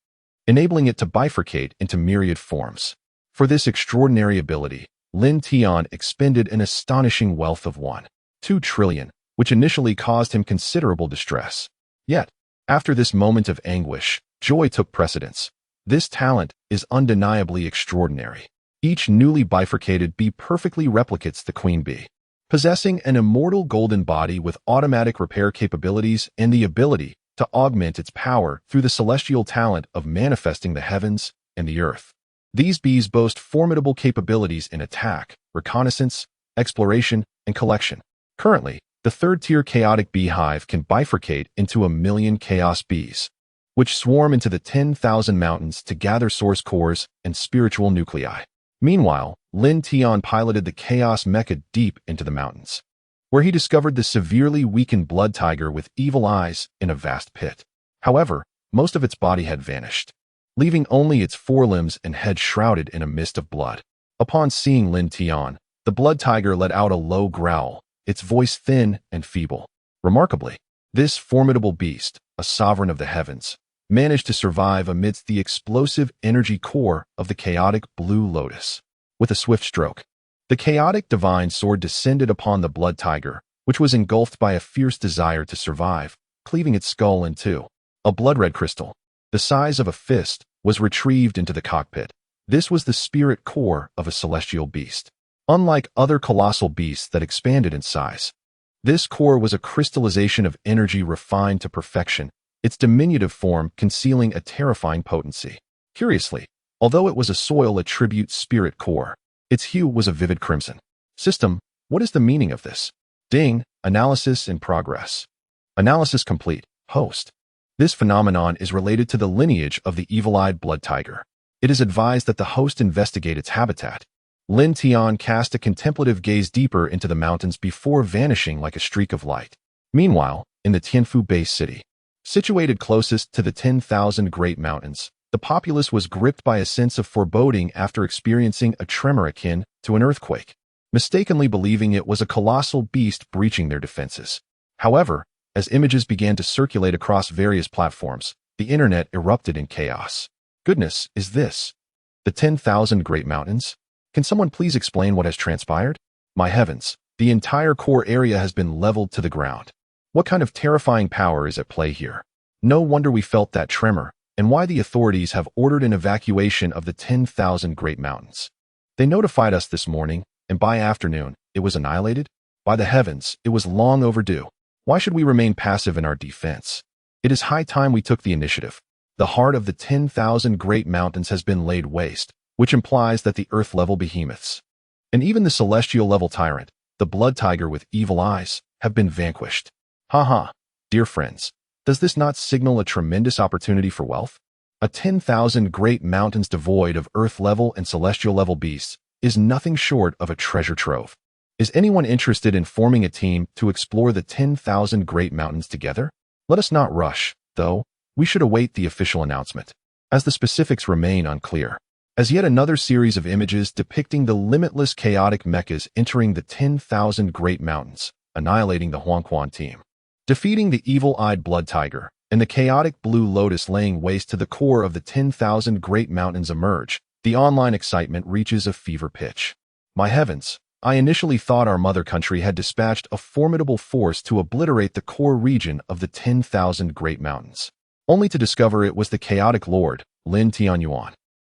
enabling it to bifurcate into myriad forms. For this extraordinary ability, Lin Tian expended an astonishing wealth of 1.2 trillion, which initially caused him considerable distress. Yet, after this moment of anguish, joy took precedence. This talent is undeniably extraordinary. Each newly bifurcated bee perfectly replicates the queen bee, possessing an immortal golden body with automatic repair capabilities and the ability to augment its power through the celestial talent of manifesting the heavens and the earth. These bees boast formidable capabilities in attack, reconnaissance, exploration, and collection. Currently, the third-tier chaotic beehive can bifurcate into 1,000,000 chaos bees, which swarm into the 10,000 mountains to gather source cores and spiritual nuclei. Meanwhile, Lin Tian piloted the Chaos Mecha deep into the mountains, where he discovered the severely weakened blood tiger with evil eyes in a vast pit. However, most of its body had vanished, leaving only its forelimbs and head shrouded in a mist of blood. Upon seeing Lin Tian, the blood tiger let out a low growl, its voice thin and feeble. Remarkably, this formidable beast, a sovereign of the heavens, managed to survive amidst the explosive energy core of the chaotic blue lotus. With a swift stroke, the chaotic divine sword descended upon the blood tiger, which was engulfed by a fierce desire to survive, cleaving its skull in two. A blood-red crystal, the size of a fist, was retrieved into the cockpit. This was the spirit core of a celestial beast. Unlike other colossal beasts that expanded in size, this core was a crystallization of energy refined to perfection, its diminutive form concealing a terrifying potency. Curiously, although it was a soil attribute spirit core, its hue was a vivid crimson. System, what is the meaning of this? Ding, analysis in progress. Analysis complete. Host. This phenomenon is related to the lineage of the evil-eyed blood tiger. It is advised that the host investigate its habitat. Lin Tian cast a contemplative gaze deeper into the mountains before vanishing like a streak of light. Meanwhile, in the Tianfu base city, situated closest to the 10,000 great mountains, the populace was gripped by a sense of foreboding after experiencing a tremor akin to an earthquake, mistakenly believing it was a colossal beast breaching their defenses. However, as images began to circulate across various platforms, the internet erupted in chaos. Goodness, is this the 10,000 great mountains? Can someone please explain what has transpired? My heavens, the entire core area has been leveled to the ground. What kind of terrifying power is at play here? No wonder we felt that tremor, and why the authorities have ordered an evacuation of the 10,000 great mountains. They notified us this morning, and by afternoon, it was annihilated? By the heavens, it was long overdue. Why should we remain passive in our defense? It is high time we took the initiative. The heart of the 10,000 great mountains has been laid waste, which implies that the earth-level behemoths, and even the celestial-level tyrant, the blood tiger with evil eyes, have been vanquished. Haha, dear friends, does this not signal a tremendous opportunity for wealth? A 10,000 great mountains devoid of earth-level and celestial-level beasts is nothing short of a treasure trove. Is anyone interested in forming a team to explore the 10,000 great mountains together? Let us not rush, though. We should await the official announcement, as the specifics remain unclear. As yet another series of images depicting the limitless chaotic mechas entering the 10,000 great mountains, annihilating the Huangquan team, defeating the evil-eyed blood tiger, and the chaotic blue lotus laying waste to the core of the 10,000 great mountains emerge, the online excitement reaches a fever pitch. My heavens, I initially thought our mother country had dispatched a formidable force to obliterate the core region of the 10,000 Great Mountains, only to discover it was the chaotic lord, Lin Tian.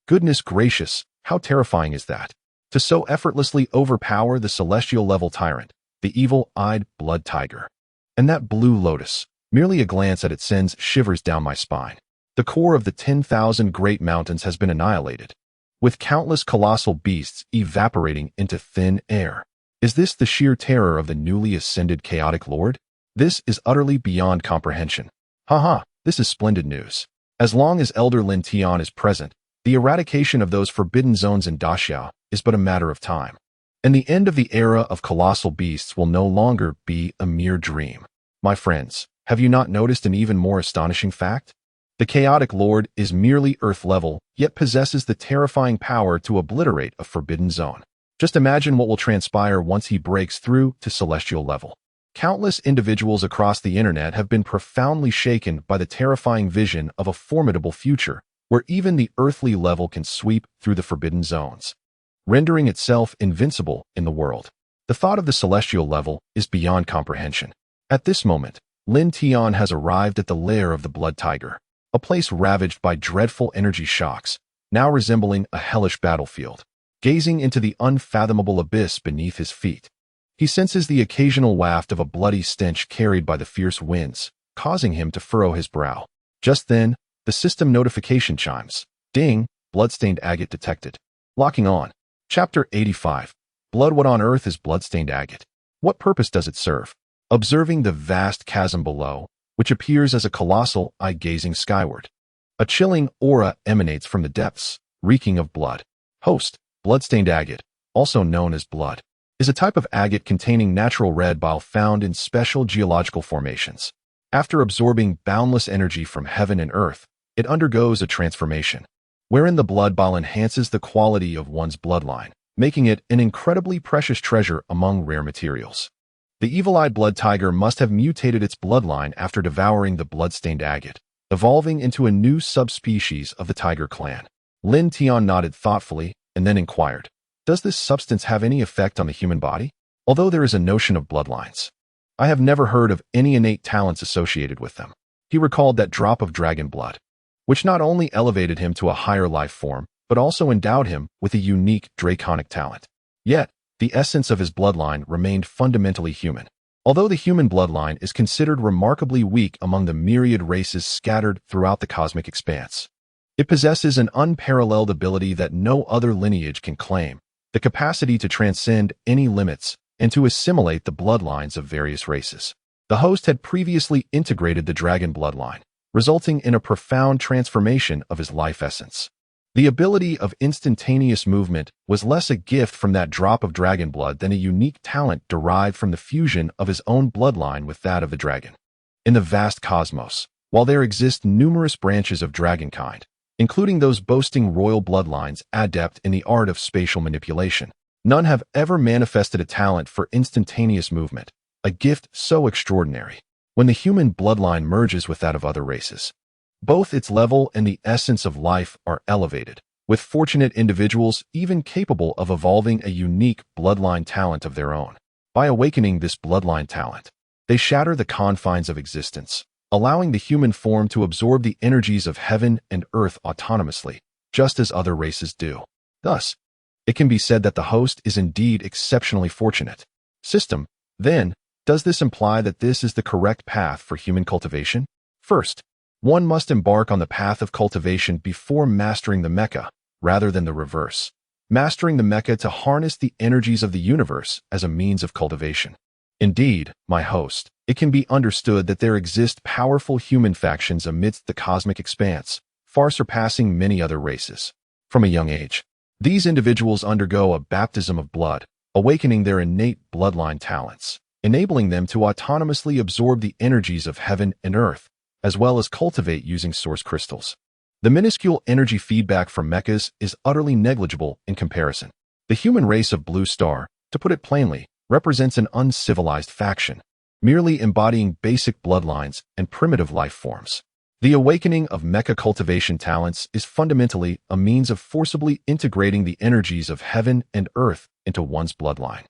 Goodness gracious, how terrifying is that? To so effortlessly overpower the celestial-level tyrant, the evil-eyed blood tiger. And that blue lotus, merely a glance at it sends shivers down my spine. The core of the 10,000 Great Mountains has been annihilated, with countless colossal beasts evaporating into thin air. Is this the sheer terror of the newly ascended chaotic lord? This is utterly beyond comprehension. Haha, this is splendid news. As long as Elder Lin Tian is present, the eradication of those forbidden zones in Daxia is but a matter of time. And the end of the era of colossal beasts will no longer be a mere dream. My friends, have you not noticed an even more astonishing fact? The chaotic lord is merely Earth-level, yet possesses the terrifying power to obliterate a forbidden zone. Just imagine what will transpire once he breaks through to celestial level. Countless individuals across the internet have been profoundly shaken by the terrifying vision of a formidable future, where even the earthly level can sweep through the forbidden zones, rendering itself invincible in the world. The thought of the celestial level is beyond comprehension. At this moment, Lin Tian has arrived at the lair of the blood tiger, a place ravaged by dreadful energy shocks, now resembling a hellish battlefield. Gazing into the unfathomable abyss beneath his feet, he senses the occasional waft of a bloody stench carried by the fierce winds, causing him to furrow his brow. Just then, the system notification chimes. Ding, bloodstained agate detected. Locking on. Chapter 85. Blood. What on earth is bloodstained agate? What purpose does it serve? Observing the vast chasm below, which appears as a colossal eye gazing skyward. A chilling aura emanates from the depths, reeking of blood. Host, bloodstained agate, also known as blood, is a type of agate containing natural red bile found in special geological formations. After absorbing boundless energy from heaven and earth, it undergoes a transformation, wherein the blood bile enhances the quality of one's bloodline, making it an incredibly precious treasure among rare materials. The evil-eyed blood tiger must have mutated its bloodline after devouring the blood-stained agate, evolving into a new subspecies of the tiger clan. Lin Tian nodded thoughtfully and then inquired, does this substance have any effect on the human body? Although there is a notion of bloodlines, I have never heard of any innate talents associated with them. He recalled that drop of dragon blood, which not only elevated him to a higher life form, but also endowed him with a unique draconic talent. Yet, the essence of his bloodline remained fundamentally human. Although the human bloodline is considered remarkably weak among the myriad races scattered throughout the cosmic expanse, it possesses an unparalleled ability that no other lineage can claim, the capacity to transcend any limits and to assimilate the bloodlines of various races. The host had previously integrated the dragon bloodline, resulting in a profound transformation of his life essence. The ability of instantaneous movement was less a gift from that drop of dragon blood than a unique talent derived from the fusion of his own bloodline with that of the dragon. In the vast cosmos, while there exist numerous branches of dragonkind, including those boasting royal bloodlines adept in the art of spatial manipulation, none have ever manifested a talent for instantaneous movement, a gift so extraordinary. When the human bloodline merges with that of other races, both its level and the essence of life are elevated, with fortunate individuals even capable of evolving a unique bloodline talent of their own. By awakening this bloodline talent, they shatter the confines of existence, allowing the human form to absorb the energies of heaven and earth autonomously, just as other races do. Thus, it can be said that the host is indeed exceptionally fortunate. System, then, does this imply that this is the correct path for human cultivation? First, one must embark on the path of cultivation before mastering the mecha, rather than the reverse. Mastering the mecha to harness the energies of the universe as a means of cultivation. Indeed, my host, it can be understood that there exist powerful human factions amidst the cosmic expanse, far surpassing many other races. From a young age, these individuals undergo a baptism of blood, awakening their innate bloodline talents, enabling them to autonomously absorb the energies of heaven and earth, as well as cultivate using source crystals. The minuscule energy feedback from mechas is utterly negligible in comparison. The human race of Blue Star, to put it plainly, represents an uncivilized faction, merely embodying basic bloodlines and primitive life forms. The awakening of mecha cultivation talents is fundamentally a means of forcibly integrating the energies of heaven and earth into one's bloodline.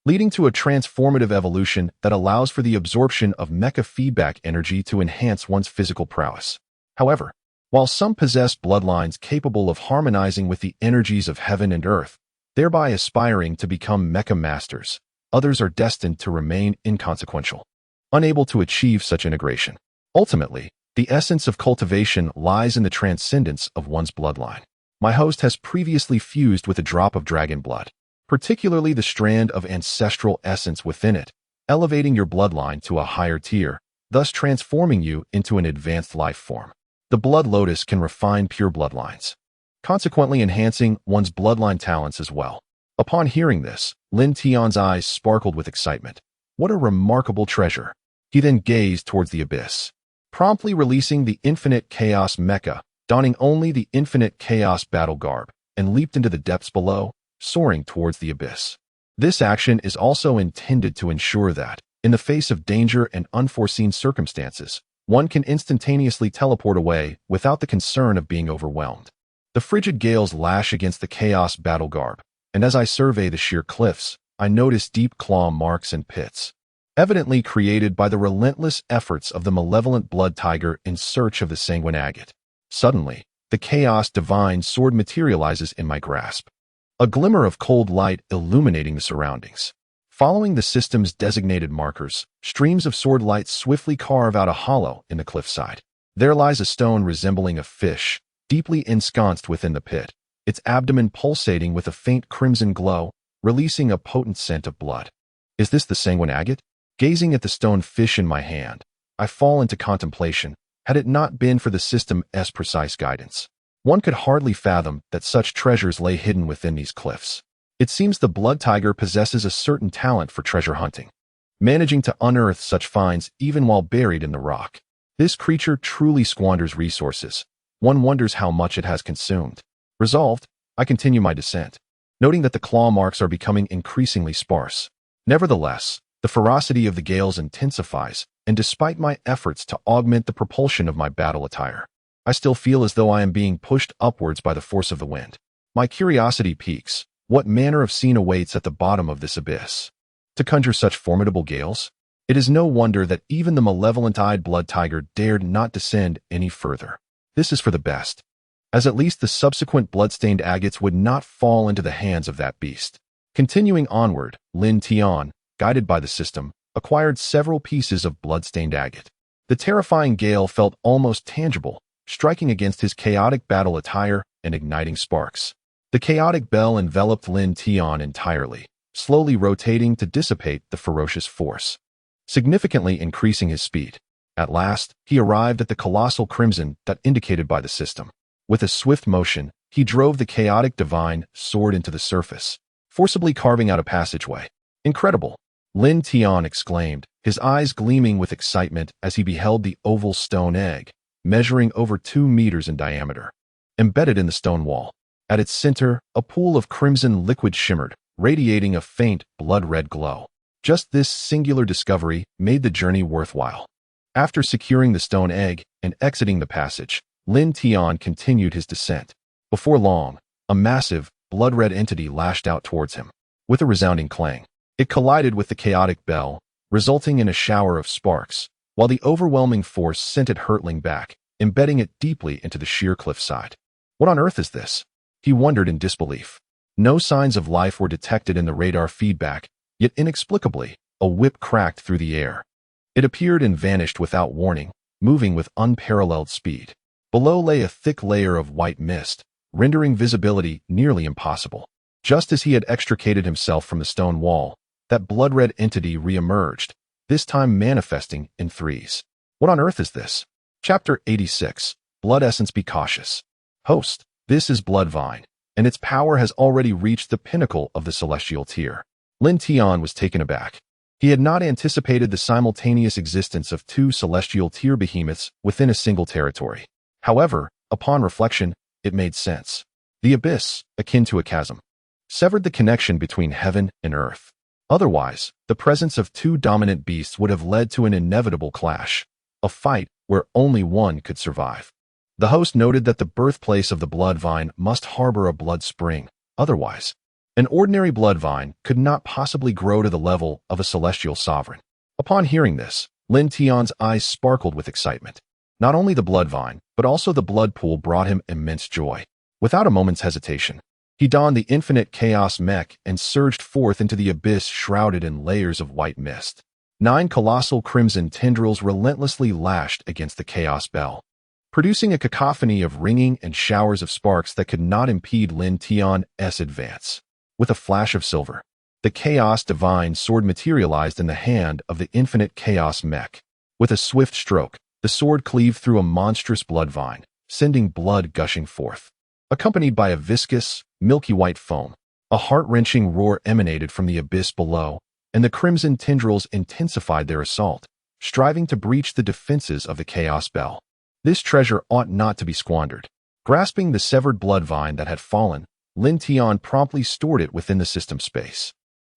leading to a transformative evolution that allows for the absorption of mecha feedback energy to enhance one's physical prowess. However, while some possess bloodlines capable of harmonizing with the energies of heaven and earth, thereby aspiring to become mecha masters, others are destined to remain inconsequential, unable to achieve such integration. Ultimately, the essence of cultivation lies in the transcendence of one's bloodline. My host has previously fused with a drop of dragon blood, particularly the strand of ancestral essence within it, elevating your bloodline to a higher tier, thus transforming you into an advanced life form. The blood lotus can refine pure bloodlines, consequently enhancing one's bloodline talents as well. Upon hearing this, Lin Tian's eyes sparkled with excitement. What a remarkable treasure! He then gazed towards the abyss, promptly releasing the infinite Chaos Mecha, donning only the infinite Chaos battle garb, and leaped into the depths below, soaring towards the abyss. This action is also intended to ensure that, in the face of danger and unforeseen circumstances, one can instantaneously teleport away without the concern of being overwhelmed. The frigid gales lash against the Chaos battle garb, and as I survey the sheer cliffs, I notice deep claw marks and pits, evidently created by the relentless efforts of the malevolent blood tiger in search of the sanguine agate. Suddenly, the Chaos divine sword materializes in my grasp, a glimmer of cold light illuminating the surroundings. Following the system's designated markers, streams of sword light swiftly carve out a hollow in the cliffside. There lies a stone resembling a fish, deeply ensconced within the pit, its abdomen pulsating with a faint crimson glow, releasing a potent scent of blood. Is this the sanguine agate? Gazing at the stone fish in my hand, I fall into contemplation. Had it not been for the system's precise guidance, one could hardly fathom that such treasures lay hidden within these cliffs. It seems the blood tiger possesses a certain talent for treasure hunting, managing to unearth such finds even while buried in the rock. This creature truly squanders resources. One wonders how much it has consumed. Resolved, I continue my descent, noting that the claw marks are becoming increasingly sparse. Nevertheless, the ferocity of the gales intensifies, and despite my efforts to augment the propulsion of my battle attire, I still feel as though I am being pushed upwards by the force of the wind. My curiosity piques. What manner of scene awaits at the bottom of this abyss? To conjure such formidable gales? It is no wonder that even the malevolent-eyed blood tiger dared not descend any further. This is for the best, as at least the subsequent blood-stained agates would not fall into the hands of that beast. Continuing onward, Lin Tian, guided by the system, acquired several pieces of blood-stained agate. The terrifying gale felt almost tangible, striking against his chaotic battle attire and igniting sparks. The chaotic bell enveloped Lin Tian entirely, slowly rotating to dissipate the ferocious force, significantly increasing his speed. At last, he arrived at the colossal crimson that indicated by the system. With a swift motion, he drove the chaotic divine sword into the surface, forcibly carving out a passageway. Incredible! Lin Tian exclaimed, his eyes gleaming with excitement as he beheld the oval stone egg, measuring over 2 meters in diameter, embedded in the stone wall. At its center, a pool of crimson liquid shimmered, radiating a faint, blood-red glow. Just this singular discovery made the journey worthwhile. After securing the stone egg and exiting the passage, Lin Tian continued his descent. Before long, a massive, blood-red entity lashed out towards him. With a resounding clang, it collided with the chaotic bell, resulting in a shower of sparks, while the overwhelming force sent it hurtling back, embedding it deeply into the sheer cliffside. What on earth is this? He wondered in disbelief. No signs of life were detected in the radar feedback, yet inexplicably, a whip cracked through the air. It appeared and vanished without warning, moving with unparalleled speed. Below lay a thick layer of white mist, rendering visibility nearly impossible. Just as he had extricated himself from the stone wall, that blood-red entity re-emerged, this time manifesting in threes. What on earth is this? Chapter 86. Blood Essence Be Cautious. Host. This is Bloodvine, and its power has already reached the pinnacle of the celestial tier. Lin Tian was taken aback. He had not anticipated the simultaneous existence of 2 celestial tier behemoths within a single territory. However, upon reflection, it made sense. The abyss, akin to a chasm, severed the connection between heaven and earth. Otherwise, the presence of 2 dominant beasts would have led to an inevitable clash, a fight where only one could survive. The host noted that the birthplace of the blood vine must harbor a blood spring. Otherwise, An ordinary blood vine could not possibly grow to the level of a celestial sovereign. Upon hearing this, Lin Tian's eyes sparkled with excitement. Not only the blood vine, but also the blood pool brought him immense joy. Without a moment's hesitation, he donned the infinite Chaos Mech and surged forth into the abyss shrouded in layers of white mist. 9 colossal crimson tendrils relentlessly lashed against the Chaos Bell, producing a cacophony of ringing and showers of sparks that could not impede Lin Tian's advance. With a flash of silver, the Chaos Divine Sword materialized in the hand of the infinite Chaos Mech. With a swift stroke, the sword cleaved through a monstrous blood vine, sending blood gushing forth. Accompanied by a viscous, milky white foam, a heart-wrenching roar emanated from the abyss below, and the crimson tendrils intensified their assault, striving to breach the defenses of the Chaos Bell. This treasure ought not to be squandered. Grasping the severed blood vine that had fallen, Lin Tian promptly stored it within the system space.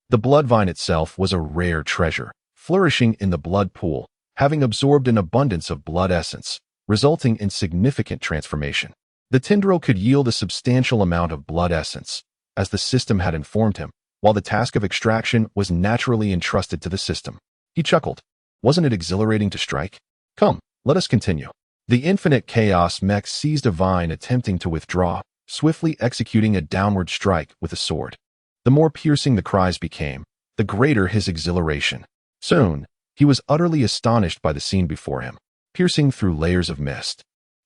The blood vine itself was a rare treasure, flourishing in the blood pool, having absorbed an abundance of blood essence, resulting in significant transformation. The tendril could yield a substantial amount of blood essence, as the system had informed him, while the task of extraction was naturally entrusted to the system. He chuckled. Wasn't it exhilarating to strike? Come, let us continue. The infinite Chaos Mech seized a vine attempting to withdraw, swiftly executing a downward strike with a sword. The more piercing the cries became, the greater his exhilaration. Soon, he was utterly astonished by the scene before him, piercing through layers of mist.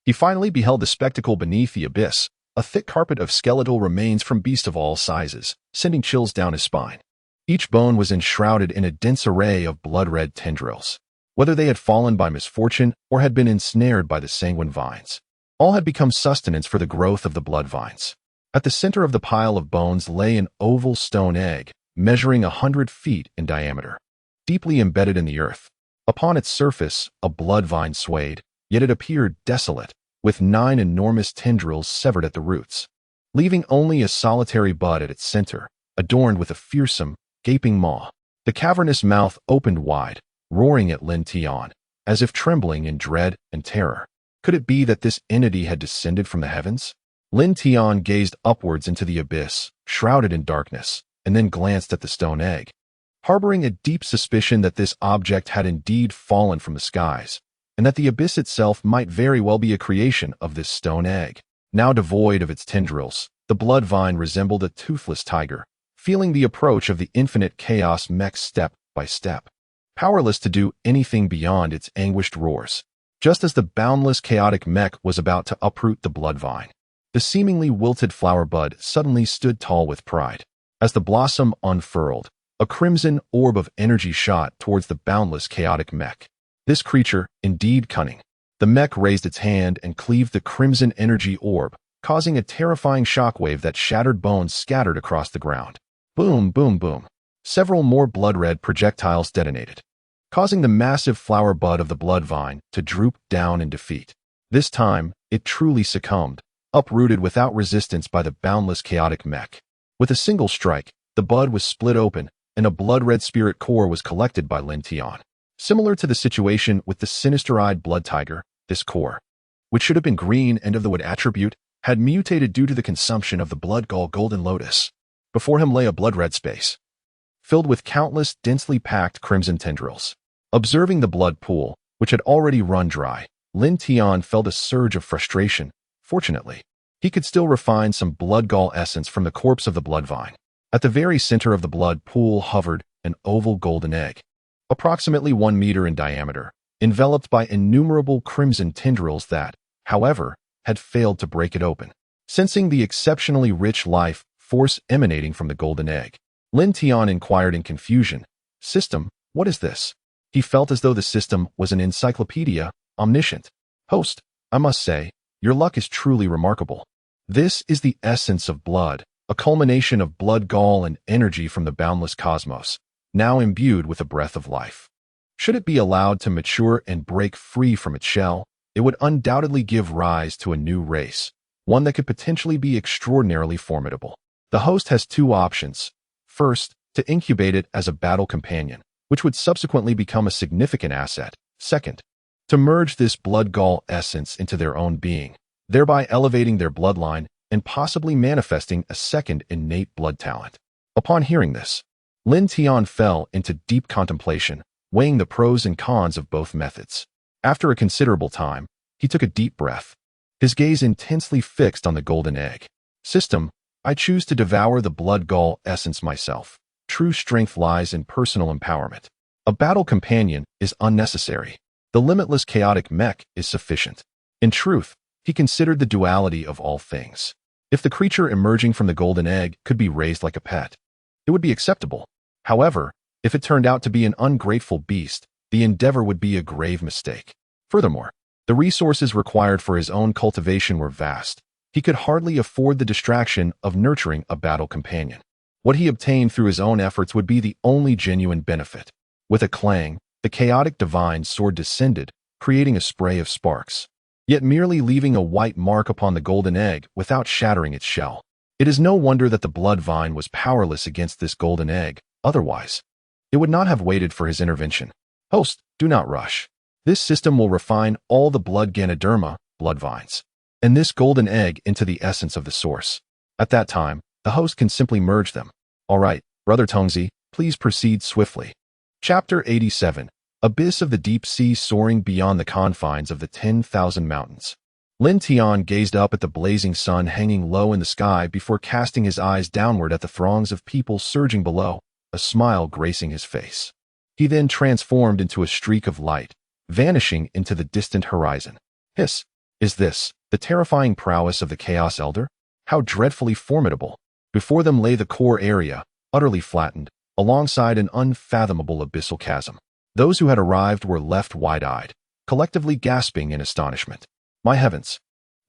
He finally beheld the spectacle beneath the abyss, a thick carpet of skeletal remains from beasts of all sizes, sending chills down his spine. Each bone was enshrouded in a dense array of blood-red tendrils. Whether they had fallen by misfortune or had been ensnared by the sanguine vines, all had become sustenance for the growth of the blood vines. At the center of the pile of bones lay an oval stone egg, measuring 100 feet in diameter, deeply embedded in the earth. Upon its surface, a blood vine swayed, yet it appeared desolate, with 9 enormous tendrils severed at the roots, leaving only a solitary bud at its center, adorned with a fearsome, gaping maw. The cavernous mouth opened wide, roaring at Lin Tian, as if trembling in dread and terror. Could it be that this entity had descended from the heavens? Lin Tian gazed upwards into the abyss, shrouded in darkness, and then glanced at the stone egg. Harboring a deep suspicion that this object had indeed fallen from the skies, and that the abyss itself might very well be a creation of this stone egg. Now devoid of its tendrils, the blood vine resembled a toothless tiger, feeling the approach of the infinite Chaos Mech step by step, powerless to do anything beyond its anguished roars. Just as the boundless chaotic mech was about to uproot the blood vine, the seemingly wilted flower bud suddenly stood tall with pride. As the blossom unfurled, a crimson orb of energy shot towards the boundless chaotic mech. This creature, indeed cunning. The mech raised its hand and cleaved the crimson energy orb, causing a terrifying shockwave that shattered bones scattered across the ground. Boom, boom, boom. Several more blood-red projectiles detonated, causing the massive flower bud of the blood vine to droop down in defeat. This time, it truly succumbed, uprooted without resistance by the boundless chaotic mech. With a single strike, the bud was split open, and a blood-red spirit core was collected by Lin Tian. Similar to the situation with the sinister-eyed blood tiger, this core, which should have been green and of the wood attribute, had mutated due to the consumption of the blood gall golden lotus. Before him lay a blood-red space, filled with countless densely packed crimson tendrils. Observing the blood pool, which had already run dry, Lin Tian felt a surge of frustration. Fortunately, he could still refine some blood gall essence from the corpse of the blood vine. At the very center of the blood pool hovered an oval golden egg, approximately 1 meter in diameter, enveloped by innumerable crimson tendrils that, however, had failed to break it open. Sensing the exceptionally rich life force emanating from the golden egg, Lin Tian inquired in confusion, "System, what is this?" He felt as though the system was an encyclopedia, omniscient. "Host, I must say, your luck is truly remarkable. This is the essence of blood, a culmination of blood gall and energy from the boundless cosmos, now imbued with a breath of life. Should it be allowed to mature and break free from its shell, it would undoubtedly give rise to a new race, one that could potentially be extraordinarily formidable. The host has 2 options. First, to incubate it as a battle companion, which would subsequently become a significant asset. Second, to merge this blood gall essence into their own being, thereby elevating their bloodline and possibly manifesting a second innate blood talent. Upon hearing this, Lin Tian fell into deep contemplation, weighing the pros and cons of both methods. After a considerable time, he took a deep breath, his gaze intensely fixed on the golden egg. System, I choose to devour the blood gall essence myself. True strength lies in personal empowerment. A battle companion is unnecessary. The limitless chaotic mech is sufficient. In truth, he considered the duality of all things. If the creature emerging from the golden egg could be raised like a pet, it would be acceptable. However, if it turned out to be an ungrateful beast, the endeavor would be a grave mistake. Furthermore, the resources required for his own cultivation were vast. He could hardly afford the distraction of nurturing a battle companion. What he obtained through his own efforts would be the only genuine benefit. With a clang, the chaotic divine's sword descended, creating a spray of sparks, yet merely leaving a white mark upon the golden egg without shattering its shell. It is no wonder that the blood vine was powerless against this golden egg. Otherwise, it would not have waited for his intervention. Host, do not rush. This system will refine all the blood Ganoderma, blood vines, and this golden egg into the essence of the source. At that time, the host can simply merge them. All right, Brother Tongzi, please proceed swiftly. Chapter 87. Abyss of the Deep Sea soaring beyond the confines of the 10,000 mountains. Lin Tian gazed up at the blazing sun hanging low in the sky before casting his eyes downward at the throngs of people surging below, a smile gracing his face. He then transformed into a streak of light, vanishing into the distant horizon. Hiss! Is this the terrifying prowess of the Chaos Elder? How dreadfully formidable! Before them lay the core area, utterly flattened, alongside an unfathomable abyssal chasm. Those who had arrived were left wide-eyed, collectively gasping in astonishment. My heavens!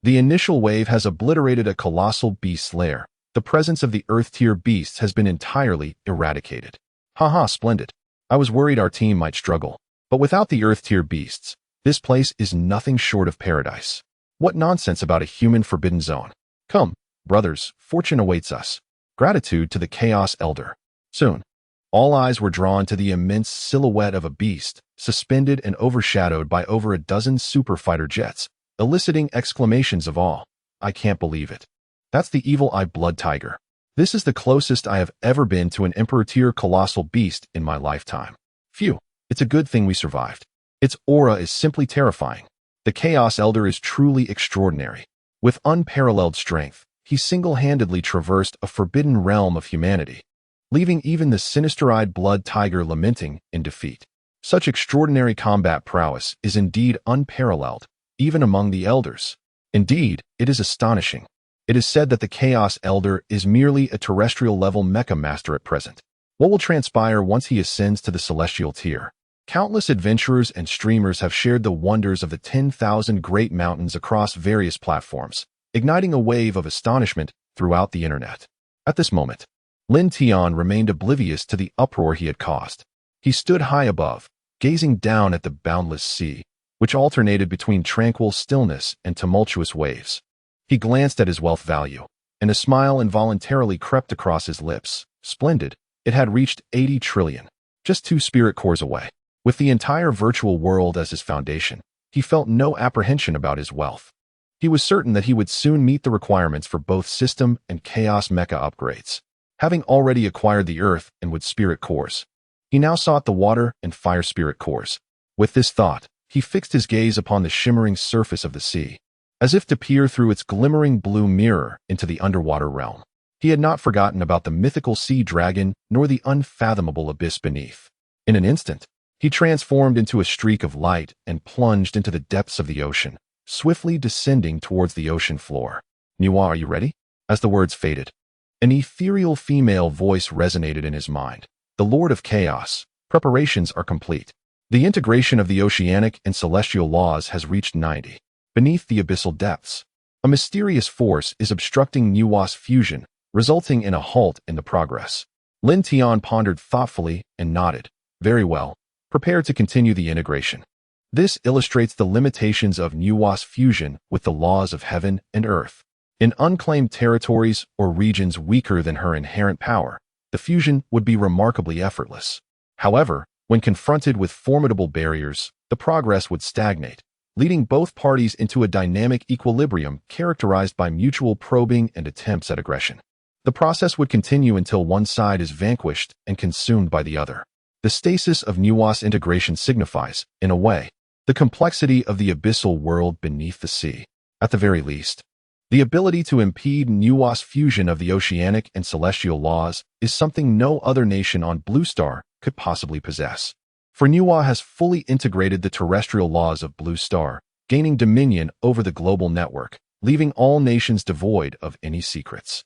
The initial wave has obliterated a colossal beast's lair. The presence of the Earth-tier beasts has been entirely eradicated. Haha, splendid. I was worried our team might struggle. But without the Earth-tier beasts, this place is nothing short of paradise. What nonsense about a human forbidden zone. Come, brothers, fortune awaits us. Gratitude to the Chaos Elder. Soon, all eyes were drawn to the immense silhouette of a beast, suspended and overshadowed by over a dozen super fighter jets, eliciting exclamations of awe. I can't believe it. That's the evil eye blood tiger. This is the closest I have ever been to an Emperor-tier colossal beast in my lifetime. Phew, it's a good thing we survived. Its aura is simply terrifying. The Chaos Elder is truly extraordinary. With unparalleled strength, he single-handedly traversed a forbidden realm of humanity, leaving even the sinister-eyed blood tiger lamenting in defeat. Such extraordinary combat prowess is indeed unparalleled, even among the elders. Indeed, it is astonishing. It is said that the Chaos Elder is merely a terrestrial-level mecha master at present. What will transpire once he ascends to the celestial tier? Countless adventurers and streamers have shared the wonders of the 10,000 great mountains across various platforms, igniting a wave of astonishment throughout the internet. At this moment, Lin Tian remained oblivious to the uproar he had caused. He stood high above, gazing down at the boundless sea, which alternated between tranquil stillness and tumultuous waves. He glanced at his wealth value, and a smile involuntarily crept across his lips. Splendid, it had reached 80 trillion, just 2 spirit cores away. With the entire virtual world as his foundation, he felt no apprehension about his wealth. He was certain that he would soon meet the requirements for both system and Chaos Mecha upgrades. Having already acquired the Earth and Wood spirit cores, he now sought the Water and Fire spirit cores. With this thought, he fixed his gaze upon the shimmering surface of the sea, as if to peer through its glimmering blue mirror into the underwater realm. He had not forgotten about the mythical sea dragon nor the unfathomable abyss beneath. In an instant, he transformed into a streak of light and plunged into the depths of the ocean, swiftly descending towards the ocean floor. Niwa, are you ready? As the words faded, an ethereal female voice resonated in his mind. The Lord of Chaos, preparations are complete. The integration of the oceanic and celestial laws has reached 90. Beneath the abyssal depths, a mysterious force is obstructing Niwa's fusion, resulting in a halt in the progress. Lin Tian pondered thoughtfully and nodded. Very well. Prepare to continue the integration. This illustrates the limitations of Niwa's fusion with the laws of heaven and earth. In unclaimed territories or regions weaker than her inherent power, the fusion would be remarkably effortless. However, when confronted with formidable barriers, the progress would stagnate, leading both parties into a dynamic equilibrium characterized by mutual probing and attempts at aggression. The process would continue until one side is vanquished and consumed by the other. The stasis of Nuwa's integration signifies, in a way, the complexity of the abyssal world beneath the sea. At the very least, the ability to impede Nuwa's fusion of the oceanic and celestial laws is something no other nation on Blue Star could possibly possess. For Nuwa has fully integrated the terrestrial laws of Blue Star, gaining dominion over the global network, leaving all nations devoid of any secrets.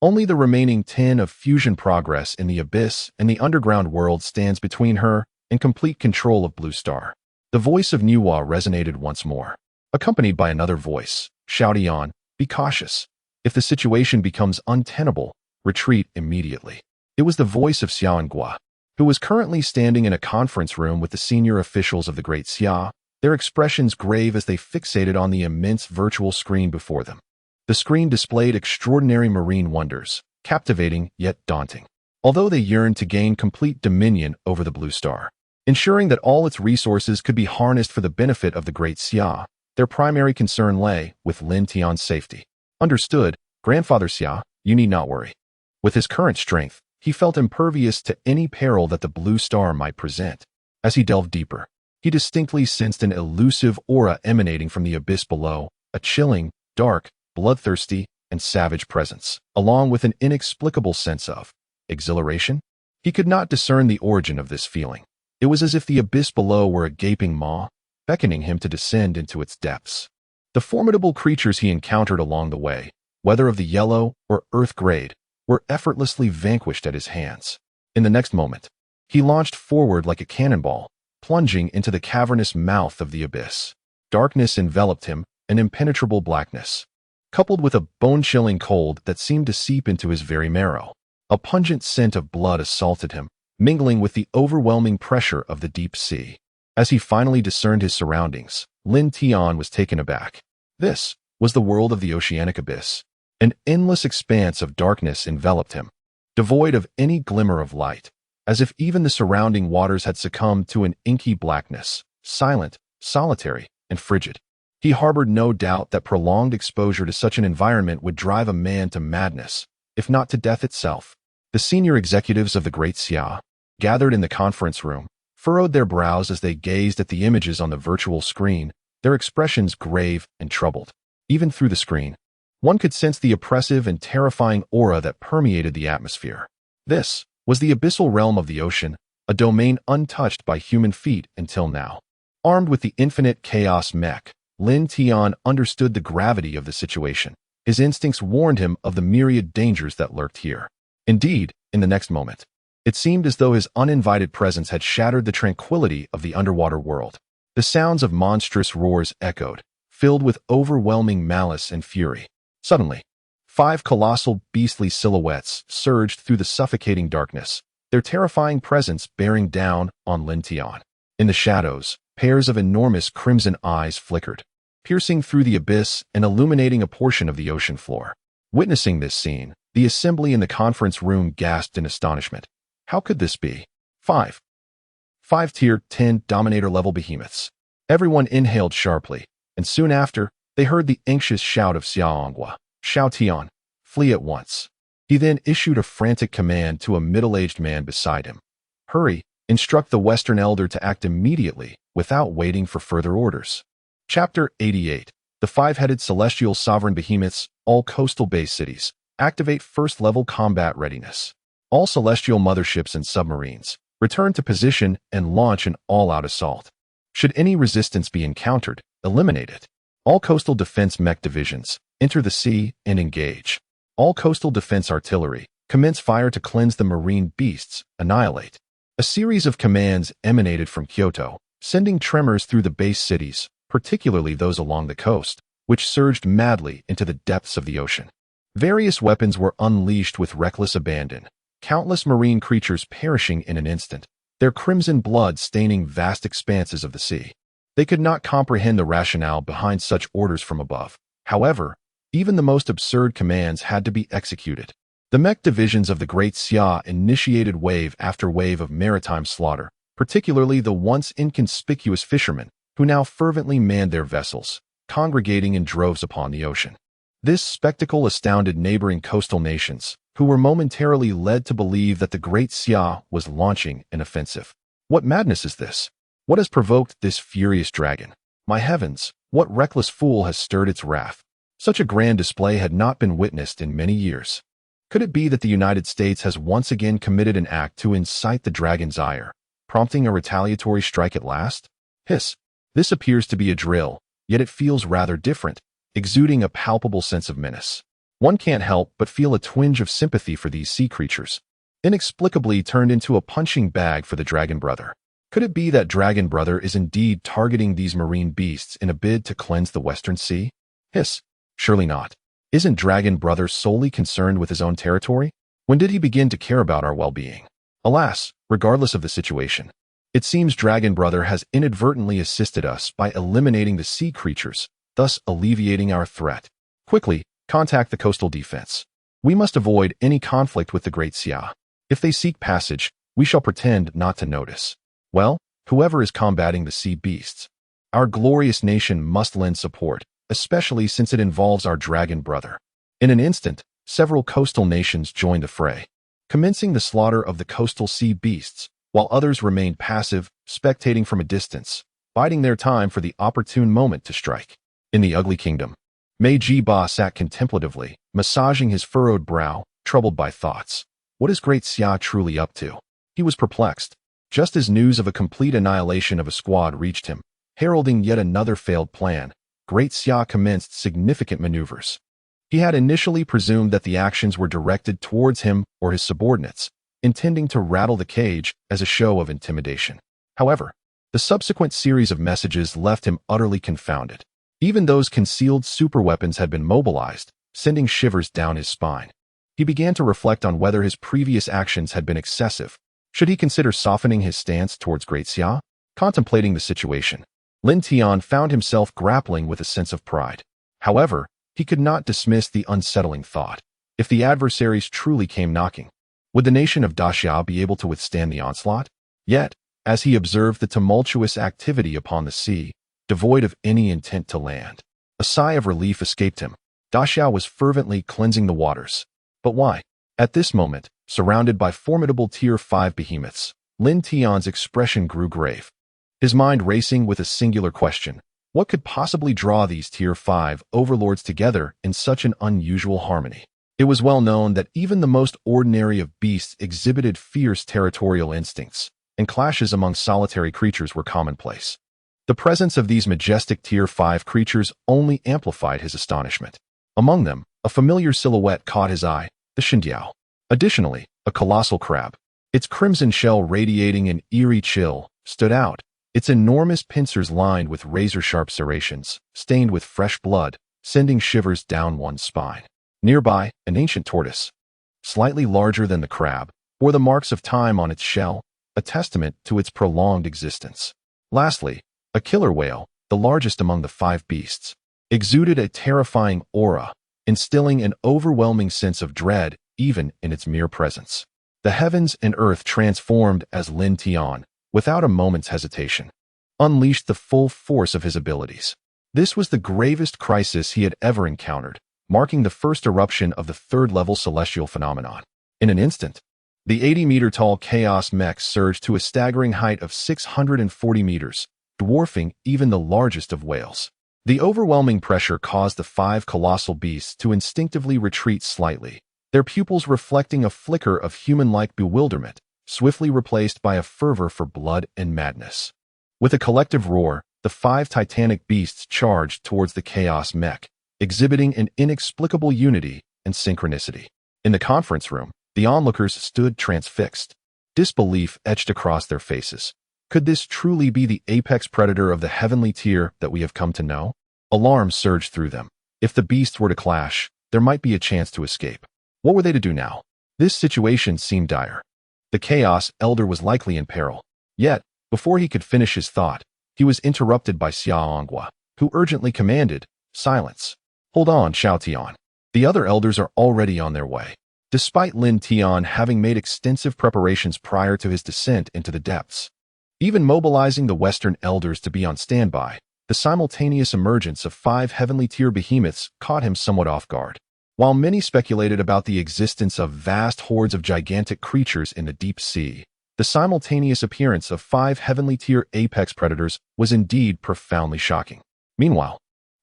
Only the remaining 10 of fusion progress in the abyss and the underground world stands between her and complete control of Blue Star. The voice of Nuwa resonated once more, accompanied by another voice, shouting on, "Be cautious. If the situation becomes untenable, retreat immediately." It was the voice of Xiaongua, who was currently standing in a conference room with the senior officials of the Great Xia, their expressions grave as they fixated on the immense virtual screen before them. The screen displayed extraordinary marine wonders, captivating yet daunting. Although they yearned to gain complete dominion over the Blue Star, ensuring that all its resources could be harnessed for the benefit of the Great Xia, their primary concern lay with Lin Tian's safety. Understood, Grandfather Xia, you need not worry. With his current strength, he felt impervious to any peril that the Blue Star might present. As he delved deeper, he distinctly sensed an elusive aura emanating from the abyss below, a chilling, dark, bloodthirsty, and savage presence, along with an inexplicable sense of exhilaration. He could not discern the origin of this feeling. It was as if the abyss below were a gaping maw, beckoning him to descend into its depths. The formidable creatures he encountered along the way, whether of the yellow or earth grade, were effortlessly vanquished at his hands. In the next moment, he launched forward like a cannonball, plunging into the cavernous mouth of the abyss. Darkness enveloped him, an impenetrable blackness, coupled with a bone-chilling cold that seemed to seep into his very marrow. A pungent scent of blood assaulted him, mingling with the overwhelming pressure of the deep sea. As he finally discerned his surroundings, Lin Tian was taken aback. This was the world of the oceanic abyss. An endless expanse of darkness enveloped him, devoid of any glimmer of light, as if even the surrounding waters had succumbed to an inky blackness, silent, solitary, and frigid. He harbored no doubt that prolonged exposure to such an environment would drive a man to madness, if not to death itself. The senior executives of the Great Xia, gathered in the conference room, furrowed their brows as they gazed at the images on the virtual screen, their expressions grave and troubled. Even through the screen, one could sense the oppressive and terrifying aura that permeated the atmosphere. This was the abyssal realm of the ocean, a domain untouched by human feet until now. Armed with the infinite Chaos Mecha, Lin Tian understood the gravity of the situation. His instincts warned him of the myriad dangers that lurked here. Indeed, in the next moment, it seemed as though his uninvited presence had shattered the tranquility of the underwater world. The sounds of monstrous roars echoed, filled with overwhelming malice and fury. Suddenly, 5 colossal beastly silhouettes surged through the suffocating darkness, their terrifying presence bearing down on Lin Tian. In the shadows, pairs of enormous crimson eyes flickered, piercing through the abyss and illuminating a portion of the ocean floor. Witnessing this scene, the assembly in the conference room gasped in astonishment. How could this be? 5 Tier 10 Dominator-level behemoths. Everyone inhaled sharply, and soon after, they heard the anxious shout of Xiaongua, "Xiao Tian, flee at once." He then issued a frantic command to a middle-aged man beside him. "Hurry, instruct the Western Elder to act immediately, without waiting for further orders." Chapter 88. The 5-headed celestial sovereign behemoths, all coastal base cities, activate first-level combat readiness. All celestial motherships and submarines, return to position and launch an all-out assault. Should any resistance be encountered, eliminate it. All coastal defense mech divisions, enter the sea and engage. All coastal defense artillery, commence fire to cleanse the marine beasts, annihilate. A series of commands emanated from Kyoto, sending tremors through the base cities, particularly those along the coast, which surged madly into the depths of the ocean. Various weapons were unleashed with reckless abandon, countless marine creatures perishing in an instant, their crimson blood staining vast expanses of the sea. They could not comprehend the rationale behind such orders from above. However, even the most absurd commands had to be executed. The mech divisions of the Great Xia initiated wave after wave of maritime slaughter, particularly the once inconspicuous fishermen, who now fervently manned their vessels, congregating in droves upon the ocean. This spectacle astounded neighboring coastal nations, who were momentarily led to believe that the Great Xia was launching an offensive. What madness is this? What has provoked this furious dragon? My heavens, what reckless fool has stirred its wrath? Such a grand display had not been witnessed in many years. Could it be that the United States has once again committed an act to incite the dragon's ire, prompting a retaliatory strike at last? Hiss. This appears to be a drill, yet it feels rather different, exuding a palpable sense of menace. One can't help but feel a twinge of sympathy for these sea creatures, inexplicably turned into a punching bag for the Dragon Brother. Could it be that Dragon Brother is indeed targeting these marine beasts in a bid to cleanse the Western Sea? Hiss. Surely not. Isn't Dragon Brother solely concerned with his own territory? When did he begin to care about our well-being? Alas, regardless of the situation, it seems Dragon Brother has inadvertently assisted us by eliminating the sea creatures, thus alleviating our threat. Quickly, contact the coastal defense. We must avoid any conflict with the Great Xia. If they seek passage, we shall pretend not to notice. Well, whoever is combating the sea beasts, our glorious nation must lend support, especially since it involves our Dragon Brother. In an instant, several coastal nations joined the fray, commencing the slaughter of the coastal sea beasts, while others remained passive, spectating from a distance, biding their time for the opportune moment to strike. In the ugly kingdom, Mei Ji-ba sat contemplatively, massaging his furrowed brow, troubled by thoughts. What is Great Xia truly up to? He was perplexed, just as news of a complete annihilation of a squad reached him, heralding yet another failed plan. Great Xia commenced significant maneuvers. He had initially presumed that the actions were directed towards him or his subordinates, intending to rattle the cage as a show of intimidation. However, the subsequent series of messages left him utterly confounded. Even those concealed superweapons had been mobilized, sending shivers down his spine. He began to reflect on whether his previous actions had been excessive. Should he consider softening his stance towards Great Xia? Contemplating the situation, Lin Tian found himself grappling with a sense of pride. However, he could not dismiss the unsettling thought. If the adversaries truly came knocking, would the nation of Daxia be able to withstand the onslaught? Yet, as he observed the tumultuous activity upon the sea, devoid of any intent to land, a sigh of relief escaped him. Daxia was fervently cleansing the waters. But why? At this moment, surrounded by formidable Tier 5 behemoths, Lin Tian's expression grew grave. His mind racing with a singular question. What could possibly draw these Tier 5 overlords together in such an unusual harmony? It was well known that even the most ordinary of beasts exhibited fierce territorial instincts, and clashes among solitary creatures were commonplace. The presence of these majestic Tier 5 creatures only amplified his astonishment. Among them, a familiar silhouette caught his eye, the Xindiao. Additionally, a colossal crab, its crimson shell radiating an eerie chill, stood out, its enormous pincers lined with razor-sharp serrations, stained with fresh blood, sending shivers down one's spine. Nearby, an ancient tortoise, slightly larger than the crab, bore the marks of time on its shell, a testament to its prolonged existence. Lastly, a killer whale, the largest among the 5 beasts, exuded a terrifying aura, instilling an overwhelming sense of dread even in its mere presence. The heavens and earth transformed as Lin Tian, without a moment's hesitation, unleashed the full force of his abilities. This was the gravest crisis he had ever encountered, marking the first eruption of the 3rd-level celestial phenomenon. In an instant, the 80-meter-tall Chaos Mech surged to a staggering height of 640 meters, dwarfing even the largest of whales. The overwhelming pressure caused the 5 colossal beasts to instinctively retreat slightly, their pupils reflecting a flicker of human-like bewilderment, swiftly replaced by a fervor for blood and madness. With a collective roar, the 5 titanic beasts charged towards the Chaos Mech, exhibiting an inexplicable unity and synchronicity. In the conference room, the onlookers stood transfixed, disbelief etched across their faces. Could this truly be the apex predator of the heavenly tier that we have come to know? Alarm surged through them. If the beasts were to clash, there might be a chance to escape. What were they to do now? This situation seemed dire. The Chaos Elder was likely in peril. Yet, before he could finish his thought, he was interrupted by Xia Onghua, who urgently commanded, "Silence. Hold on, Xiao Tian. The other elders are already on their way." Despite Lin Tian having made extensive preparations prior to his descent into the depths, even mobilizing the Western elders to be on standby. The simultaneous emergence of 5 heavenly-tier behemoths caught him somewhat off guard. While many speculated about the existence of vast hordes of gigantic creatures in the deep sea, the simultaneous appearance of 5 heavenly-tier apex predators was indeed profoundly shocking. Meanwhile,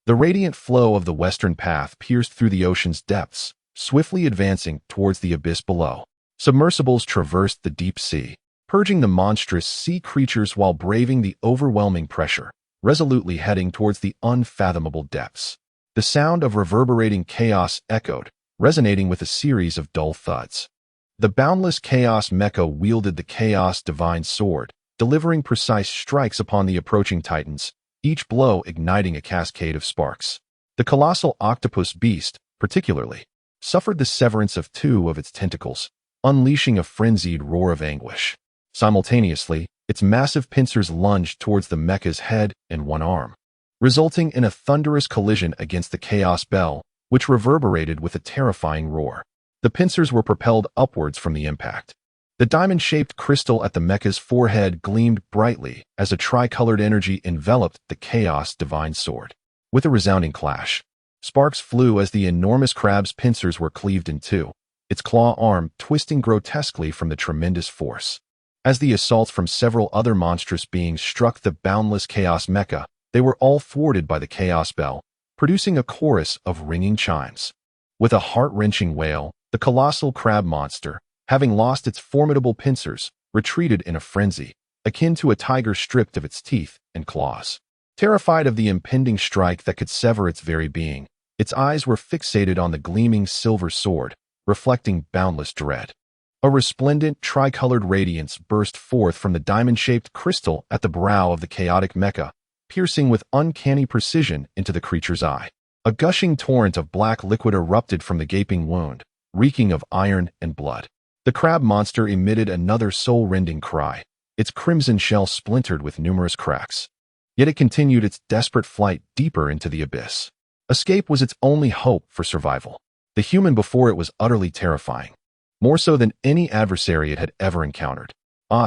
the radiant flow of the western path pierced through the ocean's depths, swiftly advancing towards the abyss below. Submersibles traversed the deep sea, purging the monstrous sea creatures while braving the overwhelming pressure, resolutely heading towards the unfathomable depths. The sound of reverberating chaos echoed, resonating with a series of dull thuds. The boundless Chaos Mecha wielded the Chaos Divine Sword, delivering precise strikes upon the approaching titans, each blow igniting a cascade of sparks. The colossal octopus beast, particularly, suffered the severance of 2 of its tentacles, unleashing a frenzied roar of anguish. Simultaneously, its massive pincers lunged towards the mecha's head and one arm, resulting in a thunderous collision against the Chaos Bell, which reverberated with a terrifying roar. The pincers were propelled upwards from the impact. The diamond-shaped crystal at the mecha's forehead gleamed brightly as a tricolored energy enveloped the Chaos Divine Sword. With a resounding clash, sparks flew as the enormous crab's pincers were cleaved in 2, its claw arm twisting grotesquely from the tremendous force. As the assaults from several other monstrous beings struck the boundless Chaos Mecha, they were all thwarted by the Chaos Bell, producing a chorus of ringing chimes. With a heart-wrenching wail, the colossal crab monster, having lost its formidable pincers, retreated in a frenzy, akin to a tiger stripped of its teeth and claws. Terrified of the impending strike that could sever its very being, its eyes were fixated on the gleaming silver sword, reflecting boundless dread. A resplendent, tricolored radiance burst forth from the diamond-shaped crystal at the brow of the chaotic mecha, piercing with uncanny precision into the creature's eye. A gushing torrent of black liquid erupted from the gaping wound, reeking of iron and blood. The crab monster emitted another soul-rending cry, its crimson shell splintered with numerous cracks. Yet it continued its desperate flight deeper into the abyss. Escape was its only hope for survival. The human before it was utterly terrifying, more so than any adversary it had ever encountered.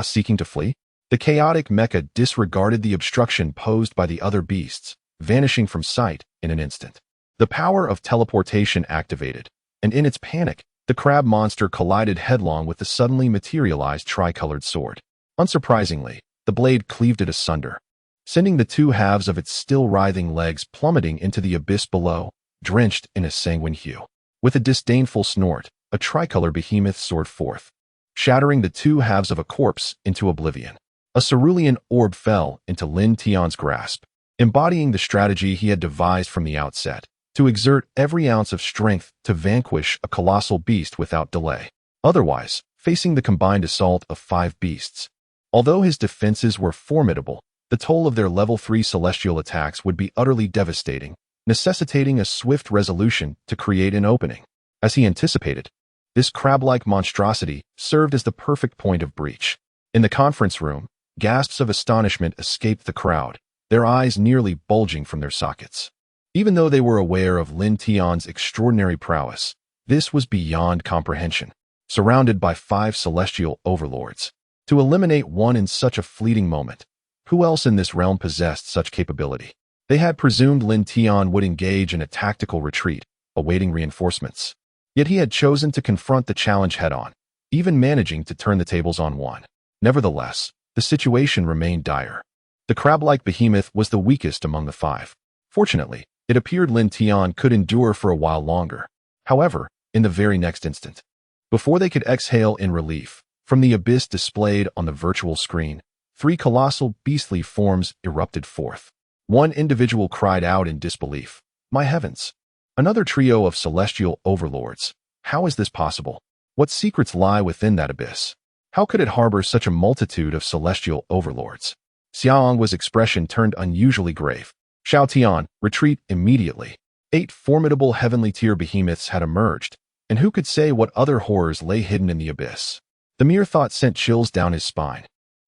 Seeking to flee? The chaotic mecha disregarded the obstruction posed by the other beasts, vanishing from sight in an instant. The power of teleportation activated, and in its panic, the crab monster collided headlong with the suddenly materialized tricolored sword. Unsurprisingly, the blade cleaved it asunder, sending the 2 halves of its still writhing legs plummeting into the abyss below, drenched in a sanguine hue. With a disdainful snort, a tricolor behemoth soared forth, shattering the 2 halves of a corpse into oblivion. A cerulean orb fell into Lin Tian's grasp, embodying the strategy he had devised from the outset, to exert every ounce of strength to vanquish a colossal beast without delay. Otherwise, facing the combined assault of 5 beasts. Although his defenses were formidable, the toll of their level 3 celestial attacks would be utterly devastating, necessitating a swift resolution to create an opening. As he anticipated, this crab-like monstrosity served as the perfect point of breach. In the conference room, gasps of astonishment escaped the crowd, their eyes nearly bulging from their sockets. Even though they were aware of Lin Tian's extraordinary prowess, this was beyond comprehension. Surrounded by 5 celestial overlords, to eliminate one in such a fleeting moment, who else in this realm possessed such capability? They had presumed Lin Tian would engage in a tactical retreat, awaiting reinforcements. Yet he had chosen to confront the challenge head-on, even managing to turn the tables on one. Nevertheless, the situation remained dire. The crab-like behemoth was the weakest among the 5. Fortunately, it appeared Lin Tian could endure for a while longer. However, in the very next instant, before they could exhale in relief, from the abyss displayed on the virtual screen, 3 colossal beastly forms erupted forth. One individual cried out in disbelief, "My heavens! Another trio of celestial overlords. How is this possible? What secrets lie within that abyss? How could it harbor such a multitude of celestial overlords?" Xiaoang's expression turned unusually grave. "Shao Tian, retreat immediately." 8 formidable heavenly-tier behemoths had emerged, and who could say what other horrors lay hidden in the abyss? The mere thought sent chills down his spine.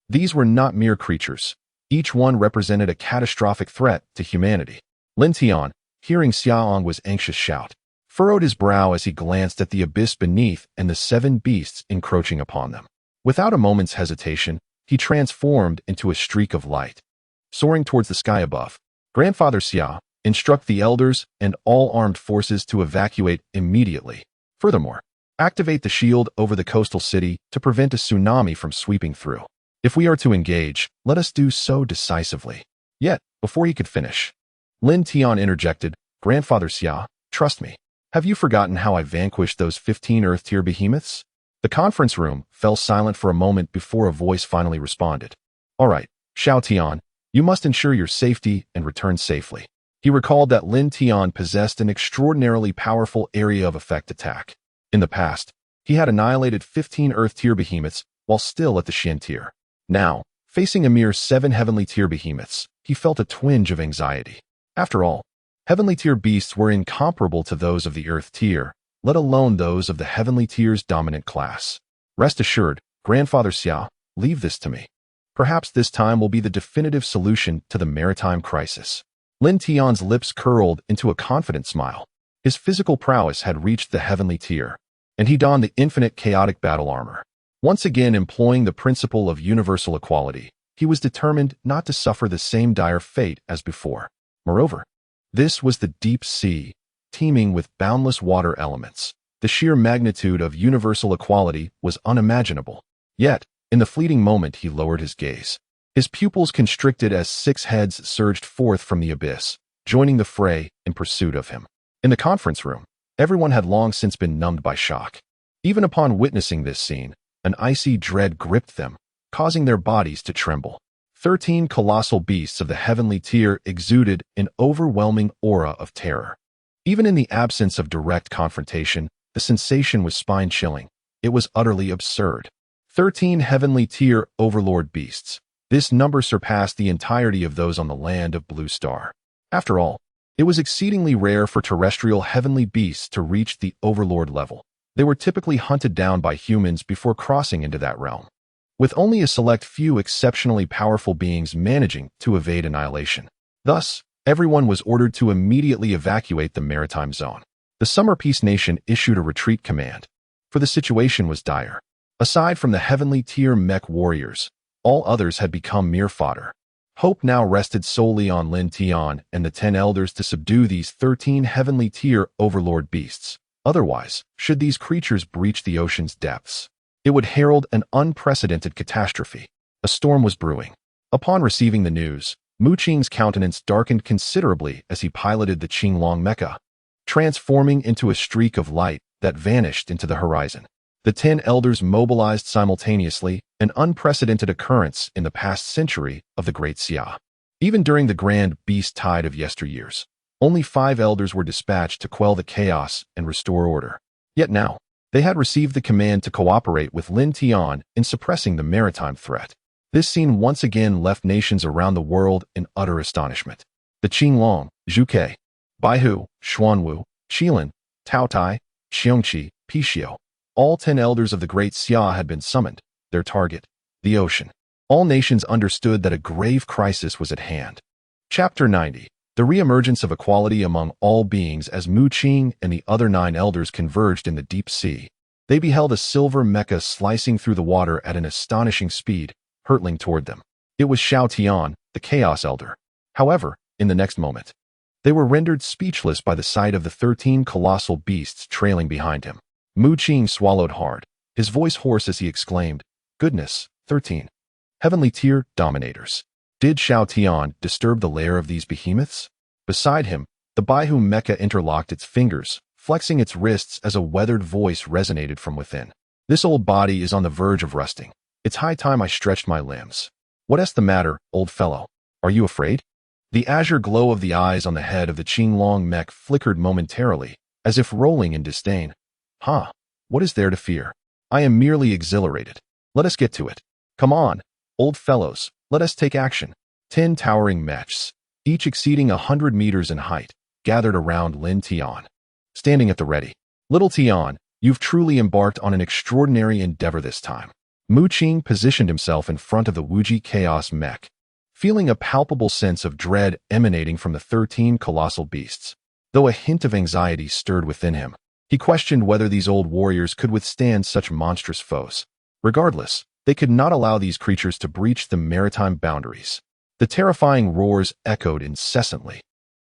These were not mere creatures. Each one represented a catastrophic threat to humanity. Lin Tian, hearing Xiaoang's anxious shout, furrowed his brow as he glanced at the abyss beneath and the 7 beasts encroaching upon them. Without a moment's hesitation, he transformed into a streak of light. Soaring towards the sky above, Grandfather Xia instruct the elders and all armed forces to evacuate immediately. Furthermore, activate the shield over the coastal city to prevent a tsunami from sweeping through. If we are to engage, let us do so decisively. Yet, before he could finish, Lin Tian interjected, Grandfather Xia, trust me. Have you forgotten how I vanquished those 15 Earth-tier behemoths? The conference room fell silent for a moment before a voice finally responded. All right, Xiao Tian, you must ensure your safety and return safely. He recalled that Lin Tian possessed an extraordinarily powerful area of effect attack. In the past, he had annihilated 15 Earth-tier behemoths while still at the Shen tier. Now, facing a mere 7 Heavenly-tier behemoths, he felt a twinge of anxiety. After all, Heavenly-tier beasts were incomparable to those of the Earth tier, let alone those of the Heavenly tier's dominant class. Rest assured, Grandfather Xia, leave this to me. Perhaps this time will be the definitive solution to the maritime crisis. Lin Tian's lips curled into a confident smile. His physical prowess had reached the Heavenly tier, and he donned the infinite chaotic battle armor. Once again employing the principle of universal equality, he was determined not to suffer the same dire fate as before. Moreover, this was the deep sea, teeming with boundless water elements. The sheer magnitude of universal equality was unimaginable. Yet, in the fleeting moment he lowered his gaze. His pupils constricted as 6 heads surged forth from the abyss, joining the fray in pursuit of him. In the conference room, everyone had long since been numbed by shock. Even upon witnessing this scene, an icy dread gripped them, causing their bodies to tremble. 13 colossal beasts of the Heavenly tier exuded an overwhelming aura of terror. Even in the absence of direct confrontation, the sensation was spine-chilling. It was utterly absurd. 13 Heavenly tier overlord beasts. This number surpassed the entirety of those on the land of Blue Star. After all, it was exceedingly rare for terrestrial heavenly beasts to reach the overlord level. They were typically hunted down by humans before crossing into that realm, with only a select few exceptionally powerful beings managing to evade annihilation. Thus, everyone was ordered to immediately evacuate the maritime zone. The Summer Peace Nation issued a retreat command, for the situation was dire. Aside from the Heavenly tier mech warriors, all others had become mere fodder. Hope now rested solely on Lin Tian and the 10 elders to subdue these 13 Heavenly tier overlord beasts. Otherwise, should these creatures breach the ocean's depths, it would herald an unprecedented catastrophe. A storm was brewing. Upon receiving the news, Mu Qing's countenance darkened considerably as he piloted the Qinglong mecha, transforming into a streak of light that vanished into the horizon. The 10 elders mobilized simultaneously, an unprecedented occurrence in the past century of the Great Xia. Even during the grand beast tide of yesteryears, only 5 elders were dispatched to quell the chaos and restore order. Yet now, they had received the command to cooperate with Lin Tian in suppressing the maritime threat. This scene once again left nations around the world in utter astonishment. The Qinglong, Zhuke, Baihu, Xuanwu, Qilin, Taotai, Xiongqi, Pishio, all 10 elders of the Great Xia had been summoned, their target, the ocean. All nations understood that a grave crisis was at hand. Chapter 90. The re-emergence of equality among all beings as Mu Qing and the other 9 elders converged in the deep sea. They beheld a silver mecha slicing through the water at an astonishing speed, hurtling toward them. It was Xiao Tian, the Chaos Elder. However, in the next moment, they were rendered speechless by the sight of the 13 colossal beasts trailing behind him. Mu Qing swallowed hard, his voice hoarse as he exclaimed, Goodness, 13 Heavenly tier dominators. Did Xiao Tian disturb the lair of these behemoths? Beside him, the Baihu mecha interlocked its fingers, flexing its wrists as a weathered voice resonated from within. This old body is on the verge of rusting. It's high time I stretched my limbs. What's the matter, old fellow? Are you afraid? The azure glow of the eyes on the head of the Qinglong mech flickered momentarily, as if rolling in disdain. What is there to fear? I am merely exhilarated. Let us get to it. Come on, old fellows, let us take action. 10 towering mechs, each exceeding 100 meters in height, gathered around Lin Tian, standing at the ready. Little Tian, you've truly embarked on an extraordinary endeavor this time. Mu Qing positioned himself in front of the Wuji Chaos Mech, feeling a palpable sense of dread emanating from the 13 colossal beasts. Though a hint of anxiety stirred within him, he questioned whether these old warriors could withstand such monstrous foes. Regardless, They could not allow these creatures to breach the maritime boundaries. The terrifying roars echoed incessantly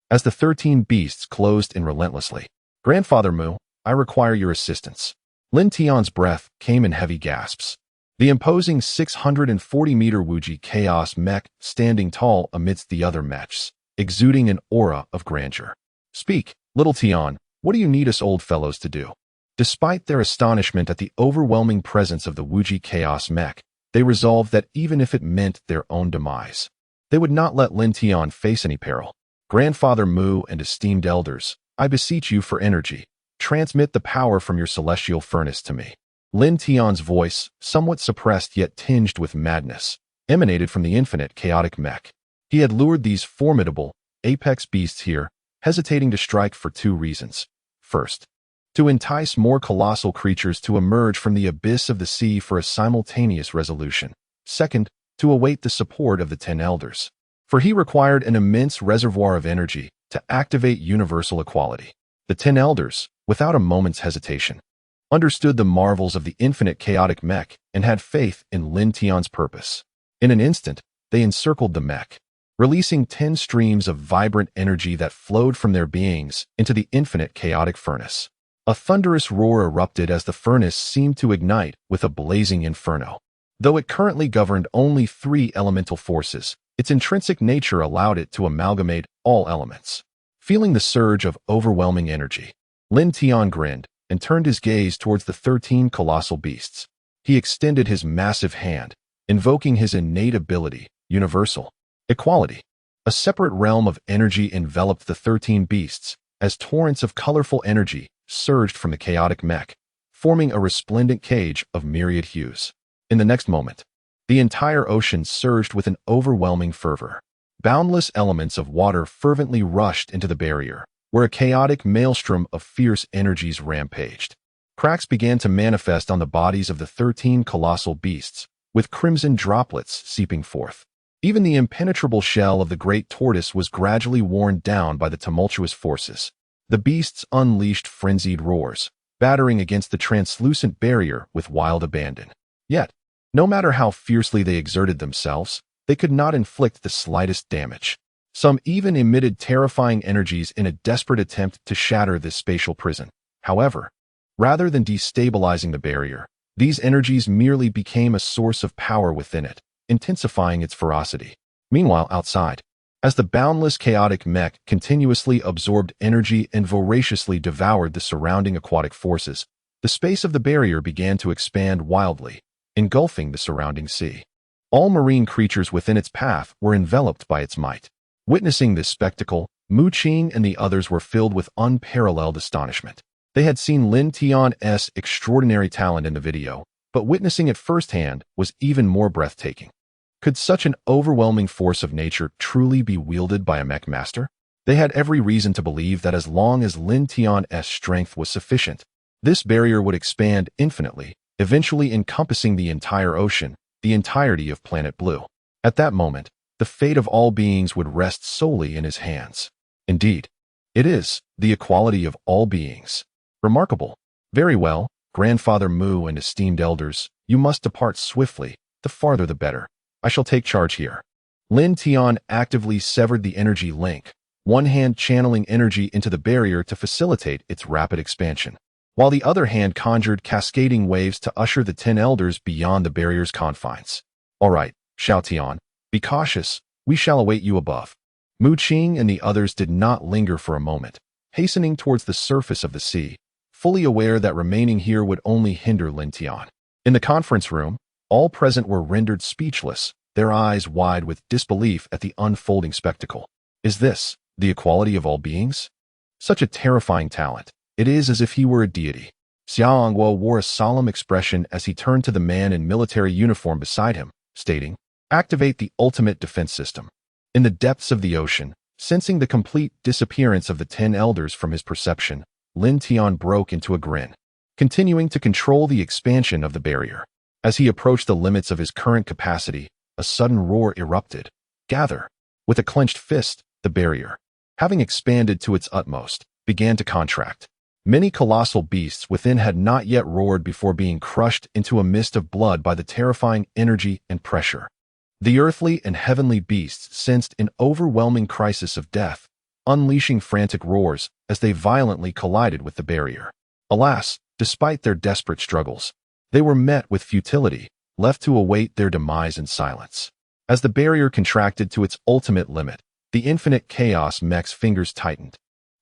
as the 13 beasts closed in relentlessly. Grandfather Mu, I require your assistance. Lin Tian's breath came in heavy gasps. The imposing 640-meter Wuji Chaos Mech standing tall amidst the other mechs, exuding an aura of grandeur. Speak, little Tian, what do you need us old fellows to do? Despite their astonishment at the overwhelming presence of the Wuji Chaos Mech, they resolved that even if it meant their own demise, they would not let Lin Tian face any peril. Grandfather Mu and esteemed elders, I beseech you for energy. Transmit the power from your celestial furnace to me. Lin Tian's voice, somewhat suppressed yet tinged with madness, emanated from the infinite chaotic mech. He had lured these formidable, apex beasts here, hesitating to strike for two reasons. First, to entice more colossal creatures to emerge from the abyss of the sea for a simultaneous resolution. Second, to await the support of the 10 elders. For he required an immense reservoir of energy to activate universal equality. The 10 elders, without a moment's hesitation, understood the marvels of the infinite chaotic mech and had faith in Lin Tian's purpose. In an instant, they encircled the mech, releasing 10 streams of vibrant energy that flowed from their beings into the infinite chaotic furnace. A thunderous roar erupted as the furnace seemed to ignite with a blazing inferno. Though it currently governed only 3 elemental forces, its intrinsic nature allowed it to amalgamate all elements. Feeling the surge of overwhelming energy, Lin Tian grinned and turned his gaze towards the 13 colossal beasts. He extended his massive hand, invoking his innate ability, universal equality. A separate realm of energy enveloped the 13 beasts as torrents of colorful energy surged from the chaotic mech, forming a resplendent cage of myriad hues. In the next moment, the entire ocean surged with an overwhelming fervor. Boundless elements of water fervently rushed into the barrier, where a chaotic maelstrom of fierce energies rampaged. Cracks began to manifest on the bodies of the 13 colossal beasts, with crimson droplets seeping forth. Even the impenetrable shell of the great tortoise was gradually worn down by the tumultuous forces. The beasts unleashed frenzied roars, battering against the translucent barrier with wild abandon. Yet, no matter how fiercely they exerted themselves, they could not inflict the slightest damage. Some even emitted terrifying energies in a desperate attempt to shatter this spatial prison. However, rather than destabilizing the barrier, these energies merely became a source of power within it, intensifying its ferocity. Meanwhile, outside, as the boundless chaotic mech continuously absorbed energy and voraciously devoured the surrounding aquatic forces, the space of the barrier began to expand wildly, engulfing the surrounding sea. All marine creatures within its path were enveloped by its might. Witnessing this spectacle, Mu Qing and the others were filled with unparalleled astonishment. They had seen Lin Tian's extraordinary talent in the video, but witnessing it firsthand was even more breathtaking. Could such an overwhelming force of nature truly be wielded by a mech master? They had every reason to believe that as long as Lin Tian's strength was sufficient, this barrier would expand infinitely, eventually encompassing the entire ocean, the entirety of Planet Blue. At that moment, the fate of all beings would rest solely in his hands. Indeed, it is the equality of all beings. Remarkable. Very well, Grandfather Mu and esteemed elders, you must depart swiftly, the farther the better. I shall take charge here. Lin Tian actively severed the energy link, one hand channeling energy into the barrier to facilitate its rapid expansion, while the other hand conjured cascading waves to usher the 10 elders beyond the barrier's confines. All right, Xiao Tian, be cautious, we shall await you above. Mu Qing and the others did not linger for a moment, hastening towards the surface of the sea, fully aware that remaining here would only hinder Lin Tian. In the conference room, all present were rendered speechless, their eyes wide with disbelief at the unfolding spectacle. Is this the equality of all beings? Such a terrifying talent. It is as if he were a deity. Xiao Angguo wore a solemn expression as he turned to the man in military uniform beside him, stating, "Activate the ultimate defense system." In the depths of the ocean, sensing the complete disappearance of the 10 elders from his perception, Lin Tian broke into a grin, continuing to control the expansion of the barrier. As he approached the limits of his current capacity, a sudden roar erupted. Gather. With a clenched fist, the barrier, having expanded to its utmost, began to contract. Many colossal beasts within had not yet roared before being crushed into a mist of blood by the terrifying energy and pressure. The earthly and heavenly beasts sensed an overwhelming crisis of death, unleashing frantic roars as they violently collided with the barrier. Alas, despite their desperate struggles, they were met with futility, left to await their demise in silence. As the barrier contracted to its ultimate limit, the infinite Chaos Mech's fingers tightened.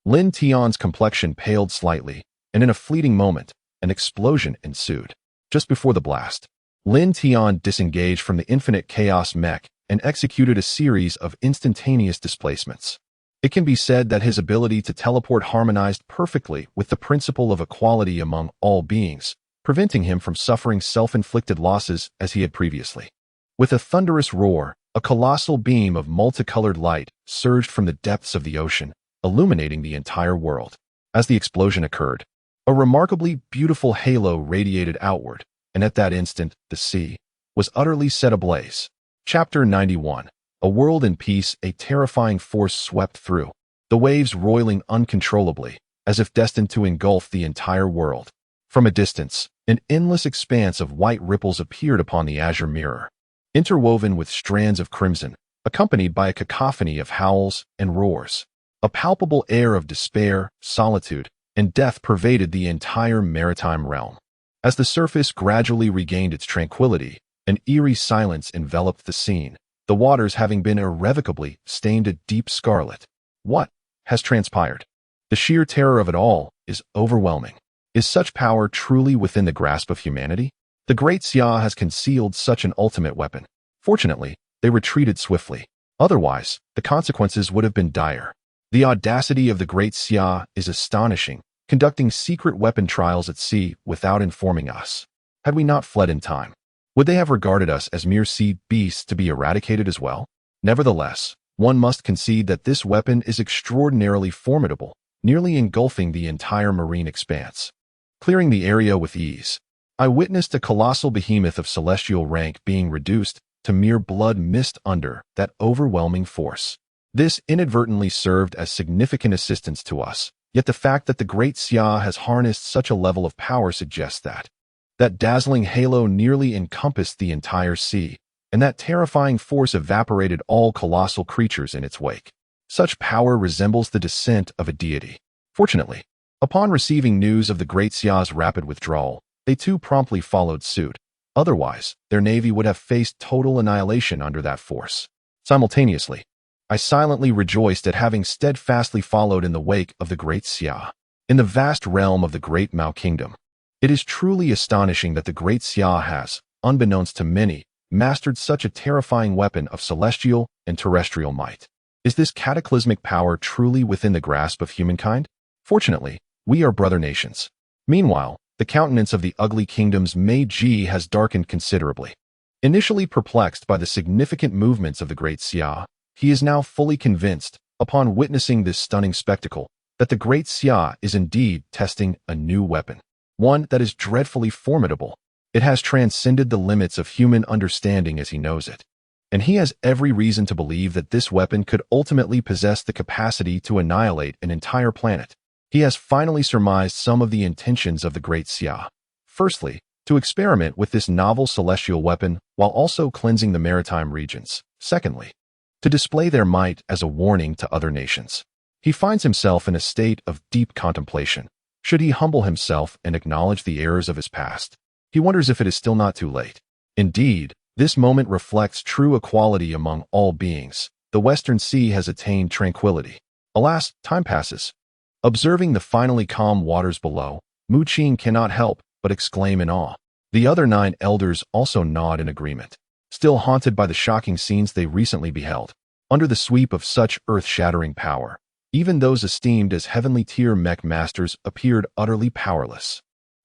Lin Tian's complexion paled slightly, and in a fleeting moment, an explosion ensued. Just before the blast, Lin Tian disengaged from the infinite Chaos Mech and executed a series of instantaneous displacements. It can be said that his ability to teleport harmonized perfectly with the principle of equality among all beings, preventing him from suffering self-inflicted losses as he had previously. With a thunderous roar, a colossal beam of multicolored light surged from the depths of the ocean, illuminating the entire world. As the explosion occurred, a remarkably beautiful halo radiated outward, and at that instant, the sea was utterly set ablaze. Chapter 91. A world in peace. A terrifying force swept through, the waves roiling uncontrollably, as if destined to engulf the entire world. From a distance, an endless expanse of white ripples appeared upon the azure mirror, interwoven with strands of crimson, accompanied by a cacophony of howls and roars. A palpable air of despair, solitude, and death pervaded the entire maritime realm. As the surface gradually regained its tranquility, an eerie silence enveloped the scene, the waters having been irrevocably stained a deep scarlet. What has transpired? The sheer terror of it all is overwhelming. Is such power truly within the grasp of humanity? The Great Xia has concealed such an ultimate weapon. Fortunately, they retreated swiftly. Otherwise, the consequences would have been dire. The audacity of the Great Xia is astonishing, conducting secret weapon trials at sea without informing us. Had we not fled in time, would they have regarded us as mere sea beasts to be eradicated as well? Nevertheless, one must concede that this weapon is extraordinarily formidable, nearly engulfing the entire marine expanse. Clearing the area with ease, I witnessed a colossal behemoth of celestial rank being reduced to mere blood mist under that overwhelming force. This inadvertently served as significant assistance to us, yet the fact that the Great Xia has harnessed such a level of power suggests that dazzling halo nearly encompassed the entire sea, and that terrifying force evaporated all colossal creatures in its wake. Such power resembles the descent of a deity. Fortunately, upon receiving news of the Great Xia's rapid withdrawal, they too promptly followed suit. Otherwise, their navy would have faced total annihilation under that force. Simultaneously, I silently rejoiced at having steadfastly followed in the wake of the Great Xia. In the vast realm of the Great Mao Kingdom, it is truly astonishing that the Great Xia has, unbeknownst to many, mastered such a terrifying weapon of celestial and terrestrial might. Is this cataclysmic power truly within the grasp of humankind? Fortunately, we are brother nations. Meanwhile, the countenance of the ugly kingdom's Meiji has darkened considerably. Initially perplexed by the significant movements of the Great Xia, he is now fully convinced, upon witnessing this stunning spectacle, that the Great Xia is indeed testing a new weapon, one that is dreadfully formidable. It has transcended the limits of human understanding as he knows it, and he has every reason to believe that this weapon could ultimately possess the capacity to annihilate an entire planet. He has finally surmised some of the intentions of the Great Xia. Firstly, to experiment with this novel celestial weapon while also cleansing the maritime regions. Secondly, to display their might as a warning to other nations. He finds himself in a state of deep contemplation. Should he humble himself and acknowledge the errors of his past? He wonders if it is still not too late. Indeed, this moment reflects true equality among all beings. The Western Sea has attained tranquility. Alas, time passes. Observing the finally calm waters below, Mu Qing cannot help but exclaim in awe. The other 9 elders also nod in agreement, still haunted by the shocking scenes they recently beheld. Under the sweep of such earth-shattering power, even those esteemed as heavenly-tier mech masters appeared utterly powerless.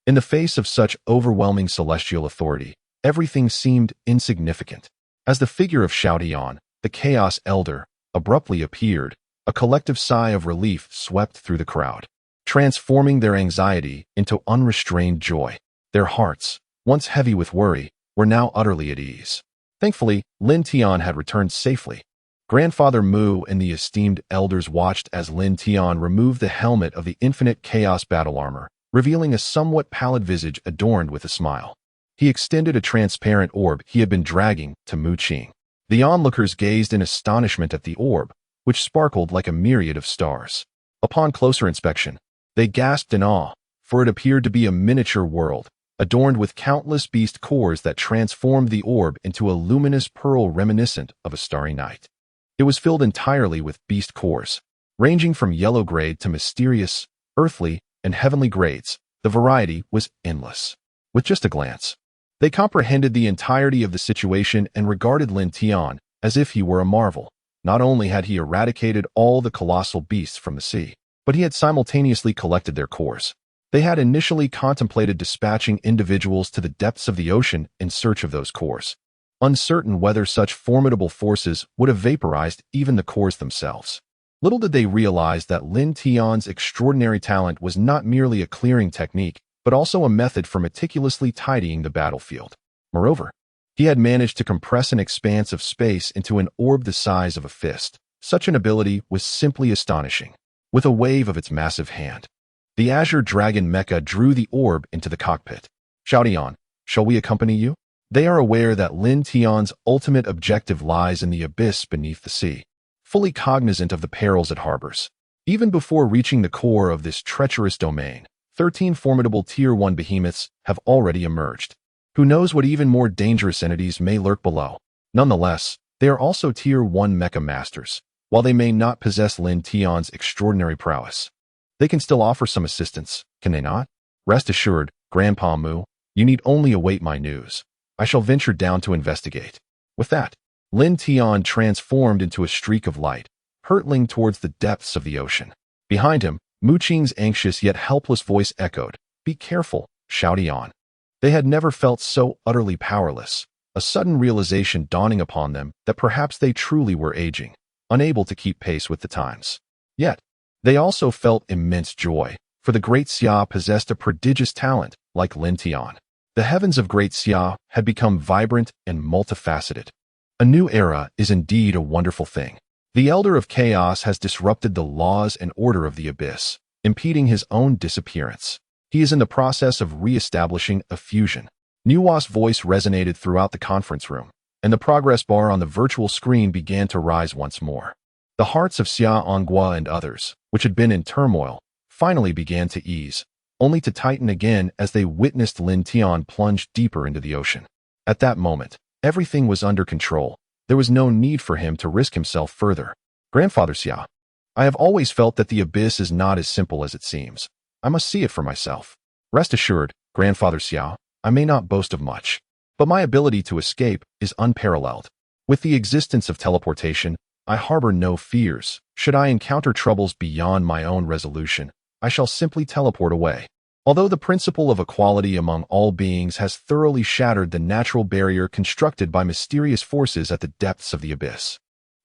In the face of such overwhelming celestial authority, everything seemed insignificant. As the figure of Xiaodian, the Chaos Elder, abruptly appeared, a collective sigh of relief swept through the crowd, transforming their anxiety into unrestrained joy. Their hearts, once heavy with worry, were now utterly at ease. Thankfully, Lin Tian had returned safely. Grandfather Mu and the esteemed elders watched as Lin Tian removed the helmet of the infinite chaos battle armor, revealing a somewhat pallid visage adorned with a smile. He extended a transparent orb he had been dragging to Mu Qing. The onlookers gazed in astonishment at the orb, which sparkled like a myriad of stars. Upon closer inspection, they gasped in awe, for it appeared to be a miniature world, adorned with countless beast cores that transformed the orb into a luminous pearl reminiscent of a starry night. It was filled entirely with beast cores, ranging from yellow grade to mysterious, earthly, and heavenly grades. The variety was endless. With just a glance, they comprehended the entirety of the situation and regarded Lin Tian as if he were a marvel. Not only had he eradicated all the colossal beasts from the sea, but he had simultaneously collected their cores. They had initially contemplated dispatching individuals to the depths of the ocean in search of those cores, uncertain whether such formidable forces would have vaporized even the cores themselves. Little did they realize that Lin Tian's extraordinary talent was not merely a clearing technique, but also a method for meticulously tidying the battlefield. Moreover, he had managed to compress an expanse of space into an orb the size of a fist. Such an ability was simply astonishing. With a wave of its massive hand, the Azure Dragon Mecha drew the orb into the cockpit. Xiaodian, shall we accompany you? They are aware that Lin Tian's ultimate objective lies in the abyss beneath the sea, fully cognizant of the perils it harbors. Even before reaching the core of this treacherous domain, 13 formidable Tier 1 behemoths have already emerged. Who knows what even more dangerous entities may lurk below? Nonetheless, they are also Tier 1 mecha masters. While they may not possess Lin Tian's extraordinary prowess, they can still offer some assistance, can they not? Rest assured, Grandpa Mu, you need only await my news. I shall venture down to investigate. With that, Lin Tian transformed into a streak of light, hurtling towards the depths of the ocean. Behind him, Mu Qing's anxious yet helpless voice echoed, "Be careful, Xiaodian." They had never felt so utterly powerless, a sudden realization dawning upon them that perhaps they truly were aging, unable to keep pace with the times. Yet, they also felt immense joy, for the Great Xia possessed a prodigious talent, like Lin Tian. The heavens of Great Xia had become vibrant and multifaceted. A new era is indeed a wonderful thing. The Elder of Chaos has disrupted the laws and order of the abyss, impeding his own disappearance. He is in the process of re-establishing a fusion. Nuwa's voice resonated throughout the conference room, and the progress bar on the virtual screen began to rise once more. The hearts of Xia Onghua and others, which had been in turmoil, finally began to ease, only to tighten again as they witnessed Lin Tian plunge deeper into the ocean. At that moment, everything was under control. There was no need for him to risk himself further. Grandfather Xia, I have always felt that the abyss is not as simple as it seems. I must see it for myself. Rest assured, Grandfather Xia, I may not boast of much, but my ability to escape is unparalleled. With the existence of teleportation, I harbor no fears. Should I encounter troubles beyond my own resolution, I shall simply teleport away. Although the principle of equality among all beings has thoroughly shattered the natural barrier constructed by mysterious forces at the depths of the abyss,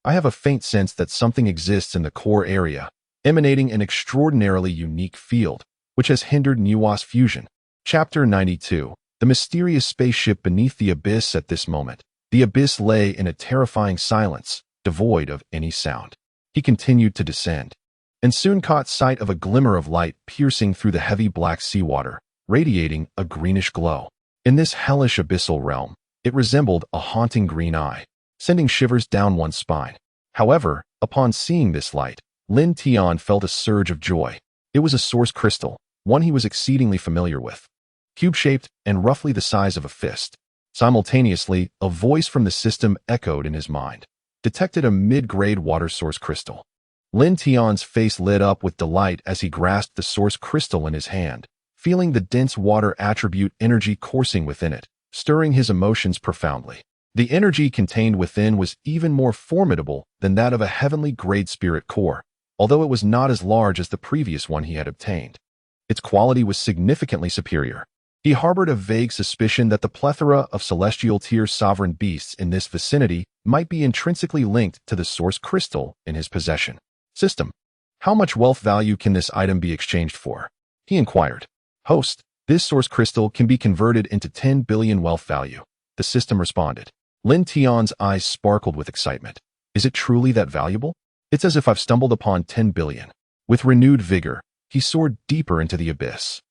I have a faint sense that something exists in the core area, emanating an extraordinarily unique field, which has hindered Nuwa's fusion. Chapter 92. The mysterious spaceship beneath the abyss. At this moment, the abyss lay in a terrifying silence, devoid of any sound. He continued to descend, and soon caught sight of a glimmer of light piercing through the heavy black seawater, radiating a greenish glow. In this hellish abyssal realm, it resembled a haunting green eye, sending shivers down one's spine. However, upon seeing this light, Lin Tian felt a surge of joy. It was a source crystal, one he was exceedingly familiar with, cube-shaped and roughly the size of a fist. Simultaneously, a voice from the system echoed in his mind, detected a mid-grade water source crystal. Lin Tian's face lit up with delight as he grasped the source crystal in his hand, feeling the dense water attribute energy coursing within it, stirring his emotions profoundly. The energy contained within was even more formidable than that of a heavenly grade spirit core, although it was not as large as the previous one he had obtained. Its quality was significantly superior. He harbored a vague suspicion that the plethora of celestial tier sovereign beasts in this vicinity might be intrinsically linked to the source crystal in his possession. System. How much wealth value can this item be exchanged for? He inquired. Host, this source crystal can be converted into 10 billion wealth value. The system responded. Lin Tian's eyes sparkled with excitement. Is it truly that valuable? It's as if I've stumbled upon 10 billion. With renewed vigor, he soared deeper into the abyss,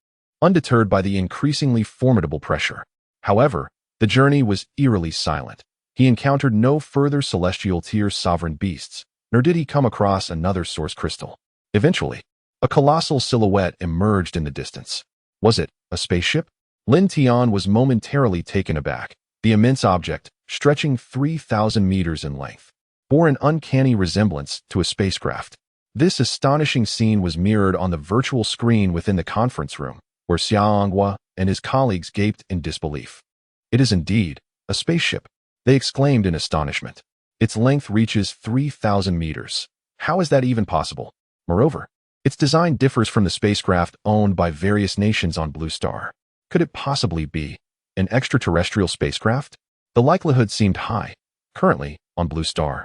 undeterred by the increasingly formidable pressure. However, the journey was eerily silent. He encountered no further celestial tier sovereign beasts, nor did he come across another source crystal. Eventually, a colossal silhouette emerged in the distance. Was it a spaceship? Lin Tian was momentarily taken aback. The immense object, stretching 3,000 meters in length, bore an uncanny resemblance to a spacecraft. This astonishing scene was mirrored on the virtual screen within the conference room, where Xiaoangua and his colleagues gaped in disbelief. It is indeed a spaceship, they exclaimed in astonishment. Its length reaches 3,000 meters. How is that even possible? Moreover, its design differs from the spacecraft owned by various nations on Blue Star. Could it possibly be an extraterrestrial spacecraft? The likelihood seemed high. Currently, on Blue Star,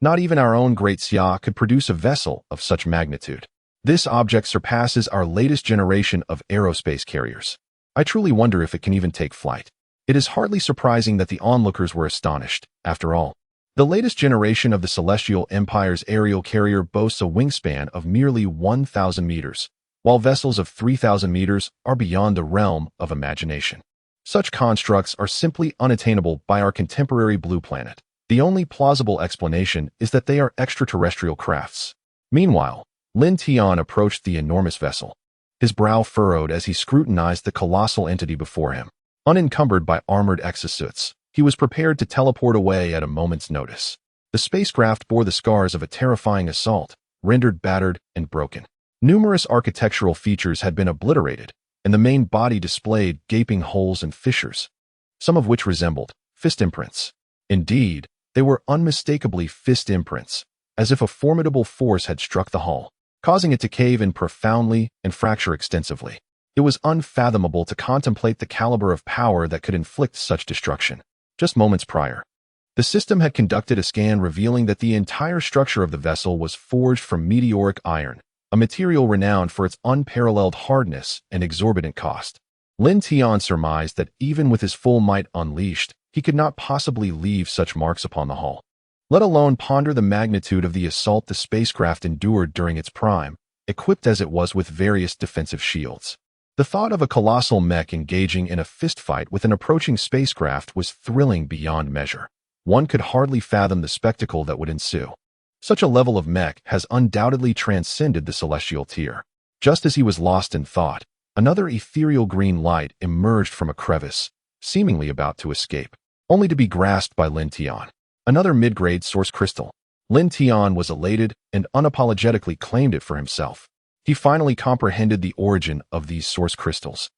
not even our own Great Xia could produce a vessel of such magnitude. This object surpasses our latest generation of aerospace carriers. I truly wonder if it can even take flight. It is hardly surprising that the onlookers were astonished. After all, the latest generation of the Celestial Empire's aerial carrier boasts a wingspan of merely 1,000 meters, while vessels of 3,000 meters are beyond the realm of imagination. Such constructs are simply unattainable by our contemporary blue planet. The only plausible explanation is that they are extraterrestrial crafts. Meanwhile, Lin Tian approached the enormous vessel. His brow furrowed as he scrutinized the colossal entity before him. Unencumbered by armored exosuits, he was prepared to teleport away at a moment's notice. The spacecraft bore the scars of a terrifying assault, rendered battered and broken. Numerous architectural features had been obliterated, and the main body displayed gaping holes and fissures, some of which resembled fist imprints. Indeed, they were unmistakably fist imprints, as if a formidable force had struck the hull, causing it to cave in profoundly and fracture extensively. It was unfathomable to contemplate the caliber of power that could inflict such destruction. Just moments prior, the system had conducted a scan revealing that the entire structure of the vessel was forged from meteoric iron, a material renowned for its unparalleled hardness and exorbitant cost. Lin Tian surmised that even with his full might unleashed, he could not possibly leave such marks upon the hull, let alone ponder the magnitude of the assault the spacecraft endured during its prime, equipped as it was with various defensive shields. The thought of a colossal mech engaging in a fistfight with an approaching spacecraft was thrilling beyond measure. One could hardly fathom the spectacle that would ensue. Such a level of mech has undoubtedly transcended the celestial tier. Just as he was lost in thought, another ethereal green light emerged from a crevice, seemingly about to escape, only to be grasped by Lin Tian. Another mid-grade source crystal. Lin Tian was elated and unapologetically claimed it for himself. He finally comprehended the origin of these source crystals.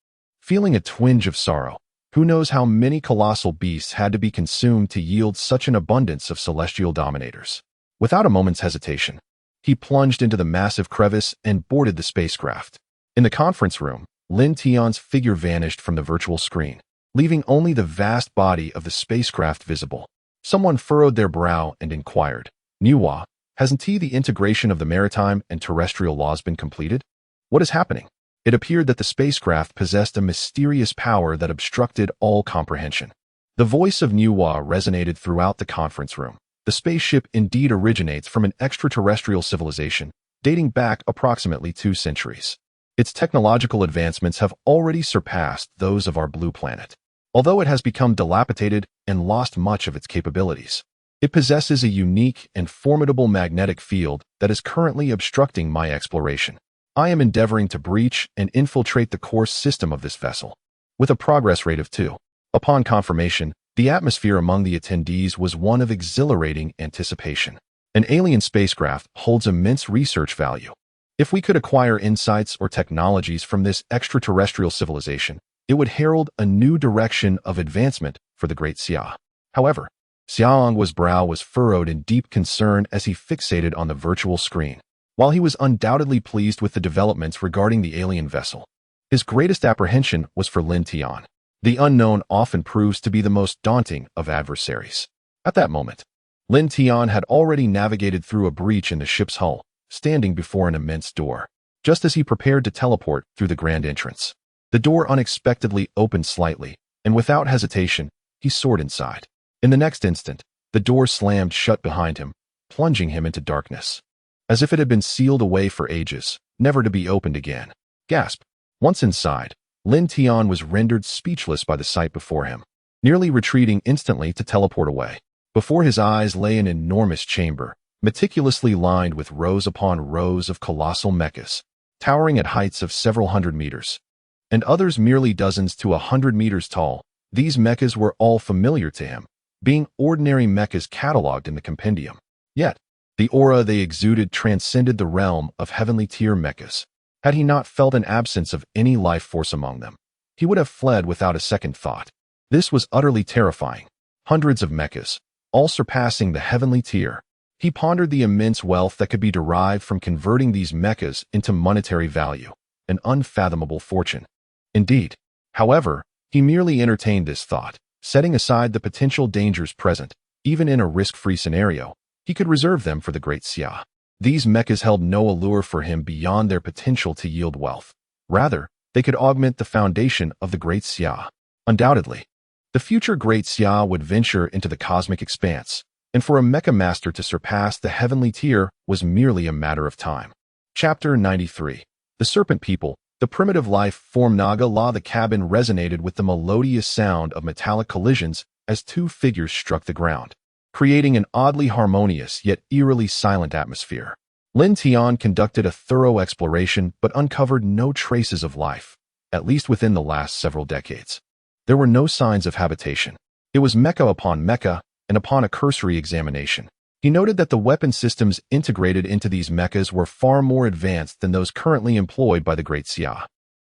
Feeling a twinge of sorrow, who knows how many colossal beasts had to be consumed to yield such an abundance of celestial dominators. Without a moment's hesitation, he plunged into the massive crevice and boarded the spacecraft. In the conference room, Lin Tian's figure vanished from the virtual screen, leaving only the vast body of the spacecraft visible. Someone furrowed their brow and inquired, "Niwa, hasn't the integration of the maritime and terrestrial laws been completed? What is happening?" It appeared that the spacecraft possessed a mysterious power that obstructed all comprehension. The voice of Niwa resonated throughout the conference room. The spaceship indeed originates from an extraterrestrial civilization, dating back approximately 2 centuries. Its technological advancements have already surpassed those of our blue planet, although it has become dilapidated and lost much of its capabilities. It possesses a unique and formidable magnetic field that is currently obstructing my exploration. I am endeavoring to breach and infiltrate the core system of this vessel, with a progress rate of 2. Upon confirmation, the atmosphere among the attendees was one of exhilarating anticipation. An alien spacecraft holds immense research value. If we could acquire insights or technologies from this extraterrestrial civilization, it would herald a new direction of advancement for the Great Xia. However, Xiaoang's brow was furrowed in deep concern as he fixated on the virtual screen. While he was undoubtedly pleased with the developments regarding the alien vessel, his greatest apprehension was for Lin Tian. The unknown often proves to be the most daunting of adversaries. At that moment, Lin Tian had already navigated through a breach in the ship's hull, standing before an immense door. Just as he prepared to teleport through the grand entrance, the door unexpectedly opened slightly, and without hesitation, he soared inside. In the next instant, the door slammed shut behind him, plunging him into darkness. As if it had been sealed away for ages, never to be opened again. Gasp. Once inside, Lin Tian was rendered speechless by the sight before him, nearly retreating instantly to teleport away. Before his eyes lay an enormous chamber, meticulously lined with rows upon rows of colossal mechas, towering at heights of several hundred meters, and others merely dozens to 100 meters tall. These mechas were all familiar to him, being ordinary mechas cataloged in the compendium. Yet, the aura they exuded transcended the realm of heavenly tier mechas. Had he not felt an absence of any life force among them, he would have fled without a second thought. This was utterly terrifying. Hundreds of mechas, all surpassing the heavenly tier. He pondered the immense wealth that could be derived from converting these mechas into monetary value, an unfathomable fortune. Indeed, however, he merely entertained this thought, setting aside the potential dangers present. Even in a risk-free scenario, he could reserve them for the Great Xia. These mechas held no allure for him beyond their potential to yield wealth. Rather, they could augment the foundation of the Great Xia. Undoubtedly, the future Great Xia would venture into the cosmic expanse, and for a mecha master to surpass the heavenly tier was merely a matter of time. Chapter 93. The Serpent People. The primitive life form Naga La. The cabin resonated with the melodious sound of metallic collisions as two figures struck the ground, creating an oddly harmonious yet eerily silent atmosphere. Lin Tian conducted a thorough exploration but uncovered no traces of life, at least within the last several decades. There were no signs of habitation. It was mecha upon mecha, and upon a cursory examination, he noted that the weapon systems integrated into these mechas were far more advanced than those currently employed by the Great Xia.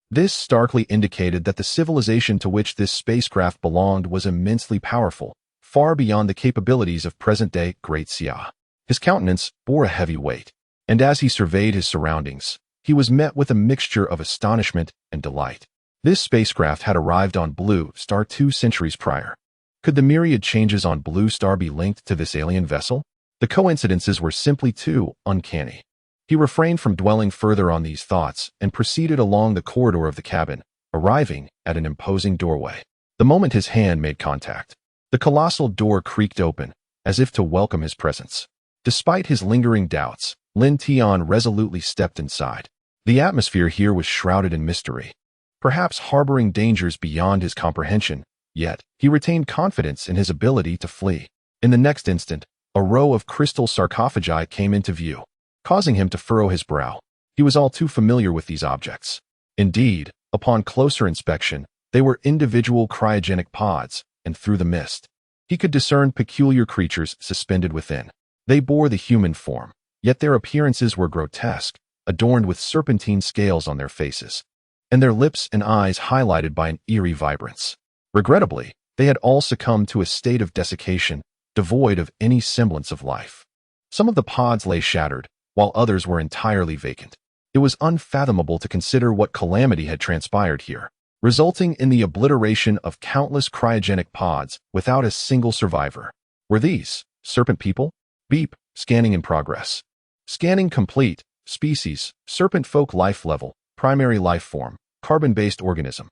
This starkly indicated that the civilization to which this spacecraft belonged was immensely powerful, far beyond the capabilities of present-day Great Xia. His countenance bore a heavy weight, and as he surveyed his surroundings, he was met with a mixture of astonishment and delight. This spacecraft had arrived on Blue Star 2 centuries prior. Could the myriad changes on Blue Star be linked to this alien vessel? The coincidences were simply too uncanny. He refrained from dwelling further on these thoughts and proceeded along the corridor of the cabin, arriving at an imposing doorway. The moment his hand made contact, the colossal door creaked open, as if to welcome his presence. Despite his lingering doubts, Lin Tian resolutely stepped inside. The atmosphere here was shrouded in mystery, perhaps harboring dangers beyond his comprehension, yet he retained confidence in his ability to flee. In the next instant, a row of crystal sarcophagi came into view, causing him to furrow his brow. He was all too familiar with these objects. Indeed, upon closer inspection, they were individual cryogenic pods, and through the mist, he could discern peculiar creatures suspended within. They bore the human form, yet their appearances were grotesque, adorned with serpentine scales on their faces, and their lips and eyes highlighted by an eerie vibrance. Regrettably, they had all succumbed to a state of desiccation, devoid of any semblance of life. Some of the pods lay shattered, while others were entirely vacant. It was unfathomable to consider what calamity had transpired here, resulting in the obliteration of countless cryogenic pods without a single survivor. Were these serpent people? Beep, scanning in progress. Scanning complete. Species, serpent folk life level, primary life form, carbon-based organism.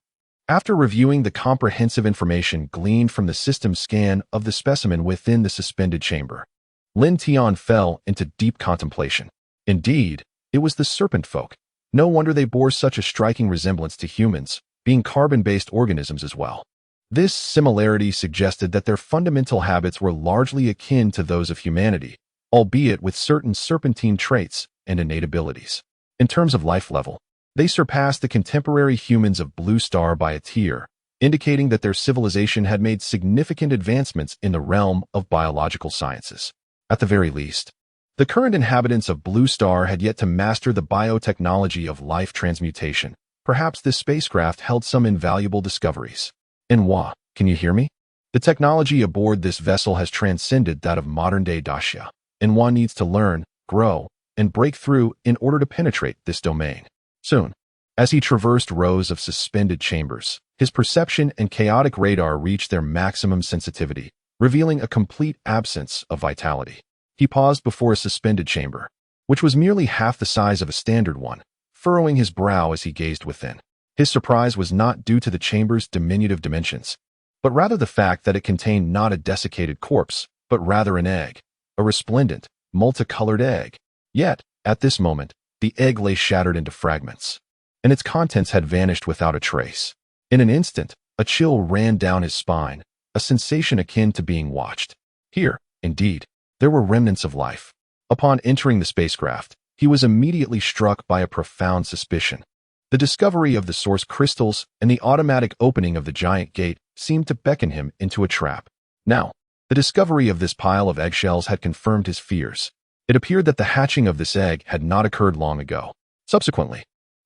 After reviewing the comprehensive information gleaned from the system scan of the specimen within the suspended chamber, Lin Tian fell into deep contemplation. Indeed, it was the serpent folk. No wonder they bore such a striking resemblance to humans, being carbon-based organisms as well. This similarity suggested that their fundamental habits were largely akin to those of humanity, albeit with certain serpentine traits and innate abilities. In terms of life level, they surpassed the contemporary humans of Blue Star by a tier, indicating that their civilization had made significant advancements in the realm of biological sciences. At the very least, the current inhabitants of Blue Star had yet to master the biotechnology of life transmutation. Perhaps this spacecraft held some invaluable discoveries. Enwa, can you hear me? The technology aboard this vessel has transcended that of modern-day Daxia. Enwa needs to learn, grow, and break through in order to penetrate this domain. Soon, as he traversed rows of suspended chambers, his perception and chaotic radar reached their maximum sensitivity, revealing a complete absence of vitality. He paused before a suspended chamber, which was merely half the size of a standard one, furrowing his brow as he gazed within. His surprise was not due to the chamber's diminutive dimensions, but rather the fact that it contained not a desiccated corpse, but rather an egg, a resplendent, multicolored egg. Yet, at this moment, the egg lay shattered into fragments, and its contents had vanished without a trace. In an instant, a chill ran down his spine, a sensation akin to being watched. Here, indeed, there were remnants of life. Upon entering the spacecraft, he was immediately struck by a profound suspicion. The discovery of the source crystals and the automatic opening of the giant gate seemed to beckon him into a trap. Now, the discovery of this pile of eggshells had confirmed his fears. It appeared that the hatching of this egg had not occurred long ago. Subsequently,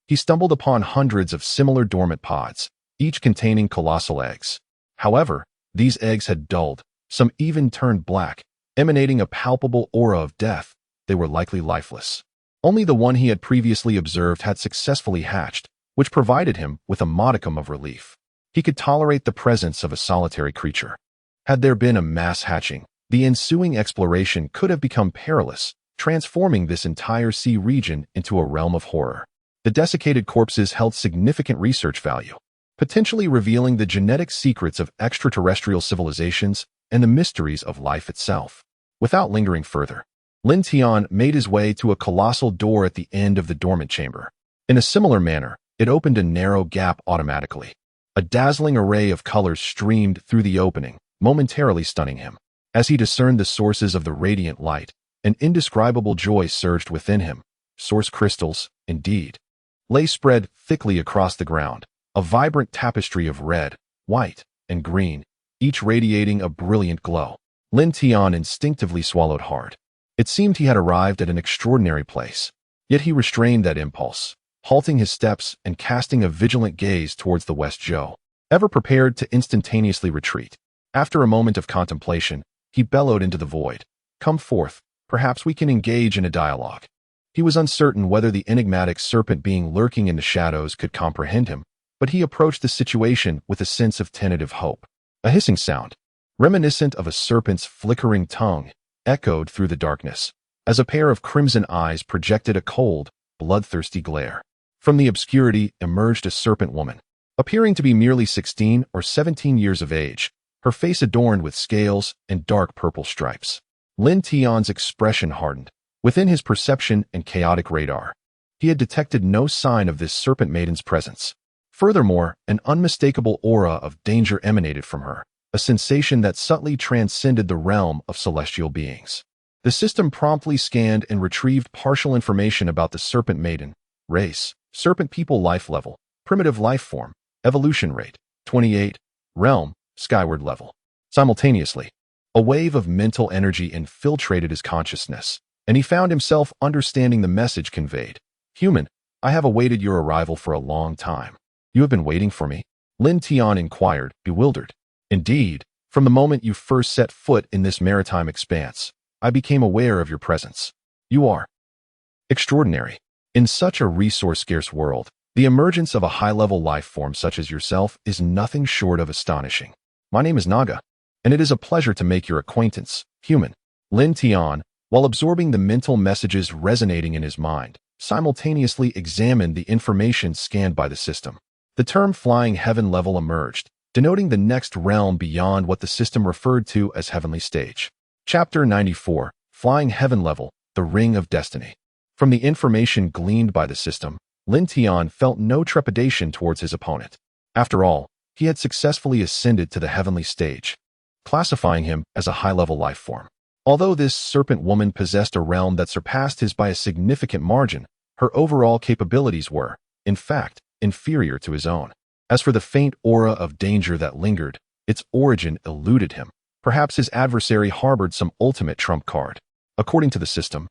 he stumbled upon hundreds of similar dormant pods, each containing colossal eggs. However, these eggs had dulled, some even turned black, emanating a palpable aura of death. They were likely lifeless. Only the one he had previously observed had successfully hatched, which provided him with a modicum of relief. He could tolerate the presence of a solitary creature. Had there been a mass hatching, the ensuing exploration could have become perilous, transforming this entire sea region into a realm of horror. The desiccated corpses held significant research value, potentially revealing the genetic secrets of extraterrestrial civilizations and the mysteries of life itself. Without lingering further, Lin Tian made his way to a colossal door at the end of the dormant chamber. In a similar manner, it opened a narrow gap automatically. A dazzling array of colors streamed through the opening, momentarily stunning him. As he discerned the sources of the radiant light, an indescribable joy surged within him. Source crystals, indeed, lay spread thickly across the ground, a vibrant tapestry of red, white, and green, each radiating a brilliant glow. Lin Tian instinctively swallowed hard. It seemed he had arrived at an extraordinary place. Yet he restrained that impulse, halting his steps and casting a vigilant gaze towards the West Zhou, ever prepared to instantaneously retreat. After a moment of contemplation, he bellowed into the void. "Come forth, perhaps we can engage in a dialogue." He was uncertain whether the enigmatic serpent being lurking in the shadows could comprehend him, but he approached the situation with a sense of tentative hope. A hissing sound, reminiscent of a serpent's flickering tongue, echoed through the darkness, as a pair of crimson eyes projected a cold, bloodthirsty glare. From the obscurity emerged a serpent woman, appearing to be merely 16 or 17 years of age, her face adorned with scales and dark purple stripes. Lin Tian's expression hardened. Within his perception and chaotic radar, he had detected no sign of this serpent maiden's presence. Furthermore, an unmistakable aura of danger emanated from her, a sensation that subtly transcended the realm of celestial beings. The system promptly scanned and retrieved partial information about the serpent maiden: race, serpent people, life level, primitive life form, evolution rate, 28, realm, skyward level. Simultaneously, a wave of mental energy infiltrated his consciousness, and he found himself understanding the message conveyed. "Human, I have awaited your arrival for a long time." "You have been waiting for me?" Lin Tian inquired, bewildered. "Indeed, from the moment you first set foot in this maritime expanse, I became aware of your presence. You are extraordinary. In such a resource-scarce world, the emergence of a high-level life form such as yourself is nothing short of astonishing. My name is Naga, and it is a pleasure to make your acquaintance, human." Lin Tian, while absorbing the mental messages resonating in his mind, simultaneously examined the information scanned by the system. The term flying heaven level emerged, denoting the next realm beyond what the system referred to as heavenly stage. Chapter 94, Flying Heaven Level, The Ring of Destiny. From the information gleaned by the system, Lin Tian felt no trepidation towards his opponent. After all, he had successfully ascended to the heavenly stage, classifying him as a high-level life form. Although this serpent woman possessed a realm that surpassed his by a significant margin, her overall capabilities were, in fact, inferior to his own. As for the faint aura of danger that lingered, its origin eluded him. Perhaps his adversary harbored some ultimate trump card. According to the system,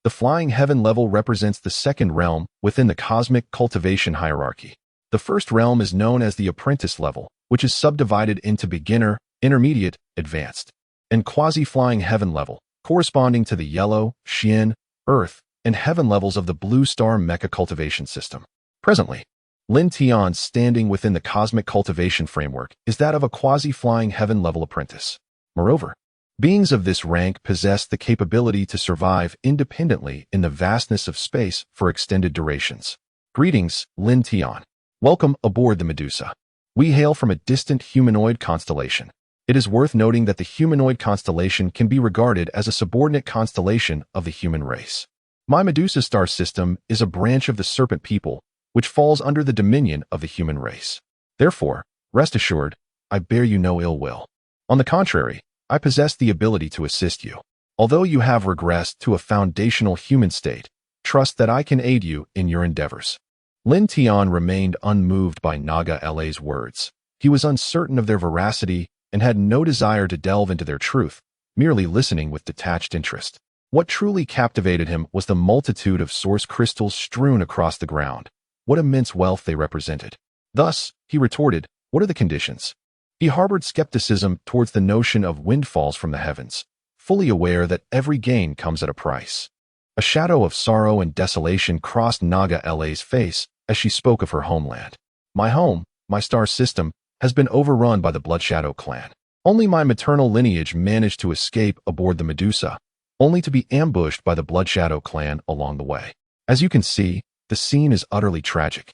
the flying heaven level represents the second realm within the cosmic cultivation hierarchy. The first realm is known as the apprentice level, which is subdivided into beginner, intermediate, advanced, and quasi-flying heaven level, corresponding to the yellow, Xian, earth, and heaven levels of the blue star mecha cultivation system. Presently, Lin Tian's standing within the cosmic cultivation framework is that of a quasi-flying heaven level apprentice. Moreover, beings of this rank possess the capability to survive independently in the vastness of space for extended durations. Greetings, Lin Tian. Welcome aboard the Medusa. We hail from a distant humanoid constellation. It is worth noting that the humanoid constellation can be regarded as a subordinate constellation of the human race. My Medusa star system is a branch of the serpent people, which falls under the dominion of the human race. Therefore, rest assured, I bear you no ill will. On the contrary, I possess the ability to assist you. Although you have regressed to a foundational human state, trust that I can aid you in your endeavors. Lin Tian remained unmoved by Naga La's words. He was uncertain of their veracity and had no desire to delve into their truth, merely listening with detached interest. What truly captivated him was the multitude of source crystals strewn across the ground. What immense wealth they represented. Thus, he retorted, what are the conditions? He harbored skepticism towards the notion of windfalls from the heavens, fully aware that every gain comes at a price. A shadow of sorrow and desolation crossed Naga La's face as she spoke of her homeland. My home, my star system, has been overrun by the Blood Shadow clan. Only my maternal lineage managed to escape aboard the Medusa, only to be ambushed by the Blood Shadow clan along the way. As you can see, the scene is utterly tragic.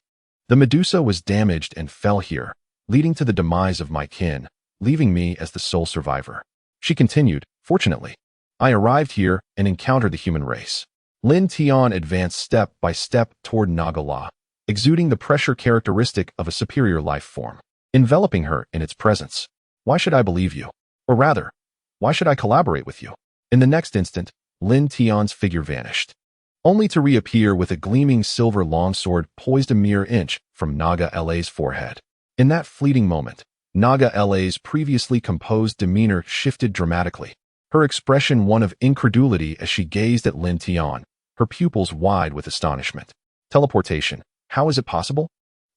The Medusa was damaged and fell here, leading to the demise of my kin, leaving me as the sole survivor. She continued, fortunately, I arrived here and encountered the human race. Lin Tian advanced step by step toward Nagala, exuding the pressure characteristic of a superior life form, enveloping her in its presence. Why should I believe you? Or rather, why should I collaborate with you? In the next instant, Lin Tian's figure vanished, only to reappear with a gleaming silver longsword poised a mere inch from Naga La's forehead. In that fleeting moment, Naga La's previously composed demeanor shifted dramatically, her expression one of incredulity as she gazed at Lin Tian, her pupils wide with astonishment. Teleportation, how is it possible?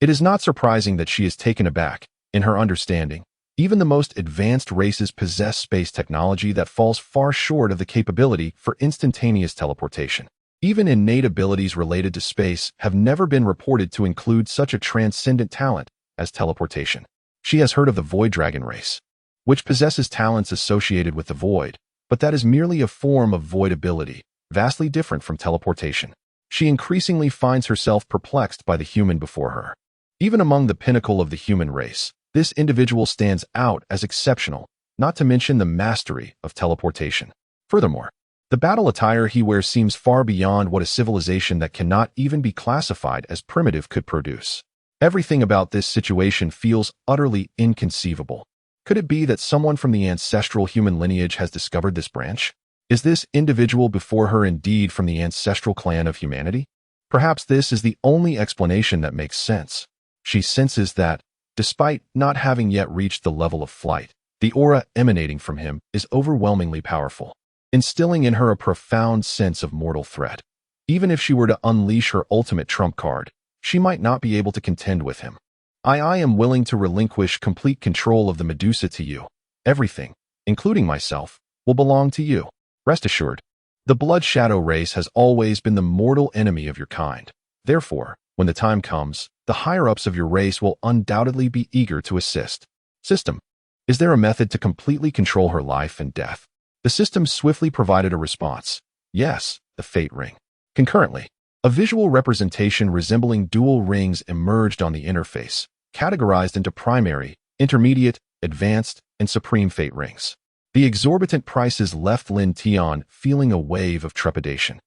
It is not surprising that she is taken aback. In her understanding, even the most advanced races possess space technology that falls far short of the capability for instantaneous teleportation. Even innate abilities related to space have never been reported to include such a transcendent talent as teleportation. She has heard of the Void Dragon race, which possesses talents associated with the void, but that is merely a form of void ability, vastly different from teleportation. She increasingly finds herself perplexed by the human before her. Even among the pinnacle of the human race, this individual stands out as exceptional, not to mention the mastery of teleportation. Furthermore, the battle attire he wears seems far beyond what a civilization that cannot even be classified as primitive could produce. Everything about this situation feels utterly inconceivable. Could it be that someone from the ancestral human lineage has discovered this branch? Is this individual before her indeed from the ancestral clan of humanity? Perhaps this is the only explanation that makes sense. She senses that, despite not having yet reached the level of flight, the aura emanating from him is overwhelmingly powerful, instilling in her a profound sense of mortal threat. Even if she were to unleash her ultimate trump card, she might not be able to contend with him. I am willing to relinquish complete control of the Medusa to you. Everything, including myself, will belong to you. Rest assured, the Blood Shadow race has always been the mortal enemy of your kind. Therefore, when the time comes, the higher-ups of your race will undoubtedly be eager to assist. System, is there a method to completely control her life and death? The system swiftly provided a response. Yes, the Fate Ring. Concurrently, a visual representation resembling dual rings emerged on the interface, categorized into primary, intermediate, advanced, and supreme fate rings. The exorbitant prices left Lin Tian feeling a wave of trepidation.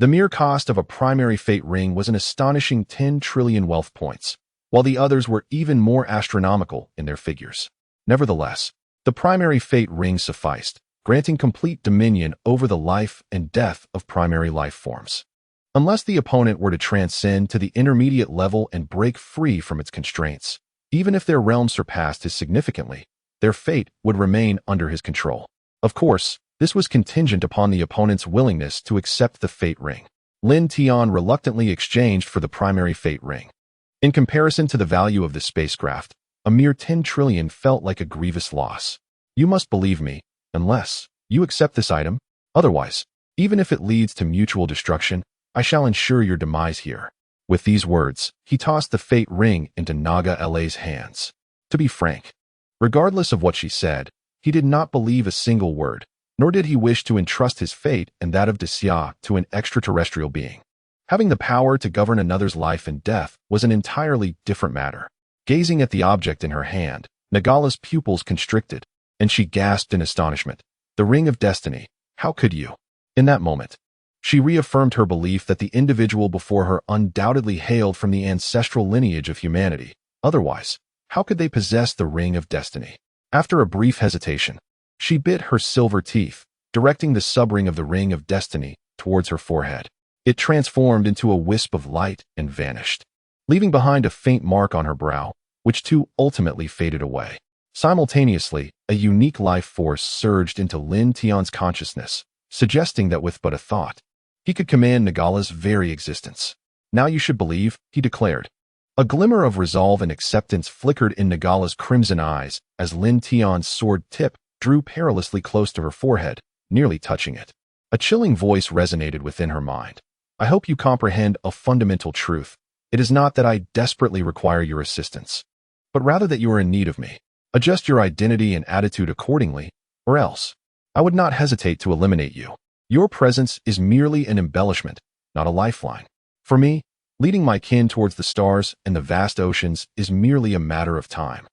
The mere cost of a primary fate ring was an astonishing 10 trillion wealth points, while the others were even more astronomical in their figures. Nevertheless, the primary fate ring sufficed, granting complete dominion over the life and death of primary life forms. Unless the opponent were to transcend to the intermediate level and break free from its constraints, even if their realm surpassed his significantly, their fate would remain under his control. Of course, this was contingent upon the opponent's willingness to accept the fate ring. Lin Tian reluctantly exchanged for the primary fate ring. In comparison to the value of the spacecraft, a mere 10 trillion felt like a grievous loss. You must believe me, unless you accept this item. Otherwise, even if it leads to mutual destruction, I shall ensure your demise here. With these words, he tossed the fate ring into Naga La's hands. To be frank, regardless of what she said, he did not believe a single word, nor did he wish to entrust his fate and that of Daxia to an extraterrestrial being. Having the power to govern another's life and death was an entirely different matter. Gazing at the object in her hand, Nagala's pupils constricted, and she gasped in astonishment. The Ring of Destiny. How could you? In that moment, she reaffirmed her belief that the individual before her undoubtedly hailed from the ancestral lineage of humanity. Otherwise, how could they possess the Ring of Destiny? After a brief hesitation, she bit her silver teeth, directing the sub-ring of the Ring of Destiny towards her forehead. It transformed into a wisp of light and vanished, leaving behind a faint mark on her brow, which too ultimately faded away. Simultaneously, a unique life force surged into Lin Tian's consciousness, suggesting that with but a thought, he could command Nagala's very existence. Now you should believe, he declared. A glimmer of resolve and acceptance flickered in Nagala's crimson eyes as Lin Tian's sword tip drew perilously close to her forehead, nearly touching it. A chilling voice resonated within her mind. I hope you comprehend a fundamental truth. It is not that I desperately require your assistance, but rather that you are in need of me. Adjust your identity and attitude accordingly, or else I would not hesitate to eliminate you. Your presence is merely an embellishment, not a lifeline. For me, leading my kin towards the stars and the vast oceans is merely a matter of time.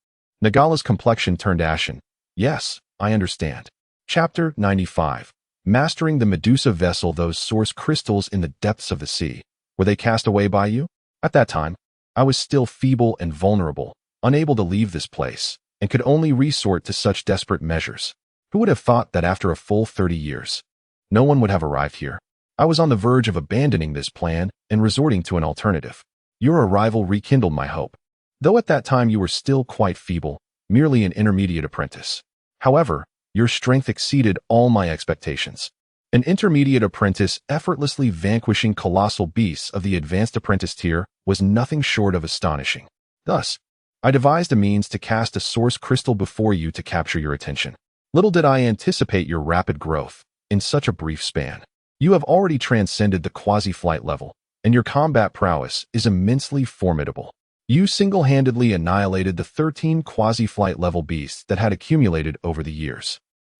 Nagala's complexion turned ashen. Yes, I understand. Chapter 95. Mastering the Medusa vessel. Those source crystals in the depths of the sea. Were they cast away by you? At that time, I was still feeble and vulnerable, unable to leave this place, and could only resort to such desperate measures. Who would have thought that after a full 30 years, no one would have arrived here? I was on the verge of abandoning this plan and resorting to an alternative. Your arrival rekindled my hope, though at that time you were still quite feeble, merely an intermediate apprentice. However, your strength exceeded all my expectations. An intermediate apprentice effortlessly vanquishing colossal beasts of the advanced apprentice tier was nothing short of astonishing. Thus, I devised a means to cast a source crystal before you to capture your attention. Little did I anticipate your rapid growth in such a brief span. You have already transcended the quasi-flight level, and your combat prowess is immensely formidable. You single-handedly annihilated the 13 quasi-flight level beasts that had accumulated over the years.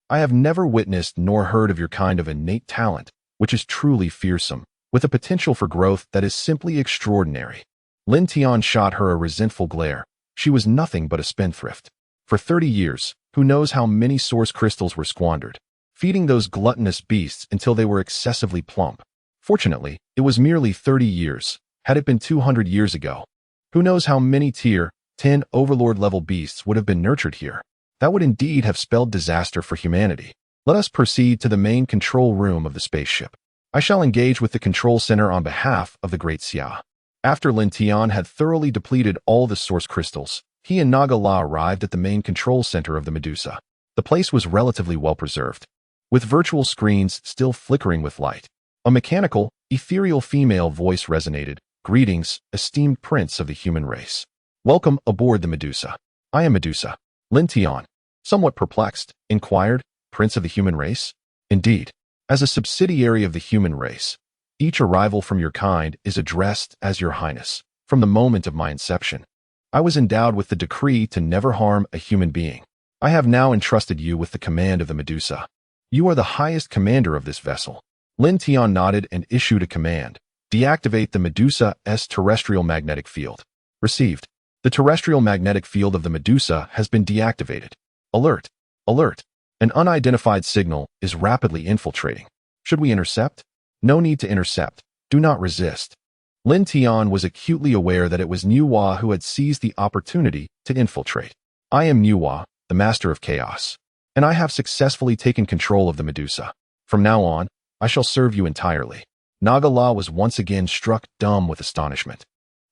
I have never witnessed nor heard of your kind of innate talent, which is truly fearsome, with a potential for growth that is simply extraordinary. Lin Tian shot her a resentful glare. She was nothing but a spendthrift. For 30 years, who knows how many source crystals were squandered, feeding those gluttonous beasts until they were excessively plump. Fortunately, it was merely 30 years. Had it been 200 years ago, who knows how many tier 10 overlord-level beasts would have been nurtured here. That would indeed have spelled disaster for humanity. Let us proceed to the main control room of the spaceship. I shall engage with the control center on behalf of the Great Xia. After Lin Tian had thoroughly depleted all the source crystals, he and Nagala arrived at the main control center of the Medusa. The place was relatively well preserved, with virtual screens still flickering with light. A mechanical, ethereal female voice resonated. Greetings, esteemed prince of the human race. Welcome aboard the Medusa. I am Medusa. Lin Tian, somewhat perplexed, inquired, Prince of the human race? Indeed, as a subsidiary of the human race, each arrival from your kind is addressed as Your Highness. From the moment of my inception, I was endowed with the decree to never harm a human being. I have now entrusted you with the command of the Medusa. You are the highest commander of this vessel. Lin Tian nodded and issued a command. Deactivate the Medusa's terrestrial magnetic field. Received. The terrestrial magnetic field of the Medusa has been deactivated. Alert! Alert! An unidentified signal is rapidly infiltrating. Should we intercept? No need to intercept. Do not resist. Lin Tian was acutely aware that it was Nuwa who had seized the opportunity to infiltrate. I am Nuwa, the Master of Chaos, and I have successfully taken control of the Medusa. From now on, I shall serve you entirely. Nagala was once again struck dumb with astonishment.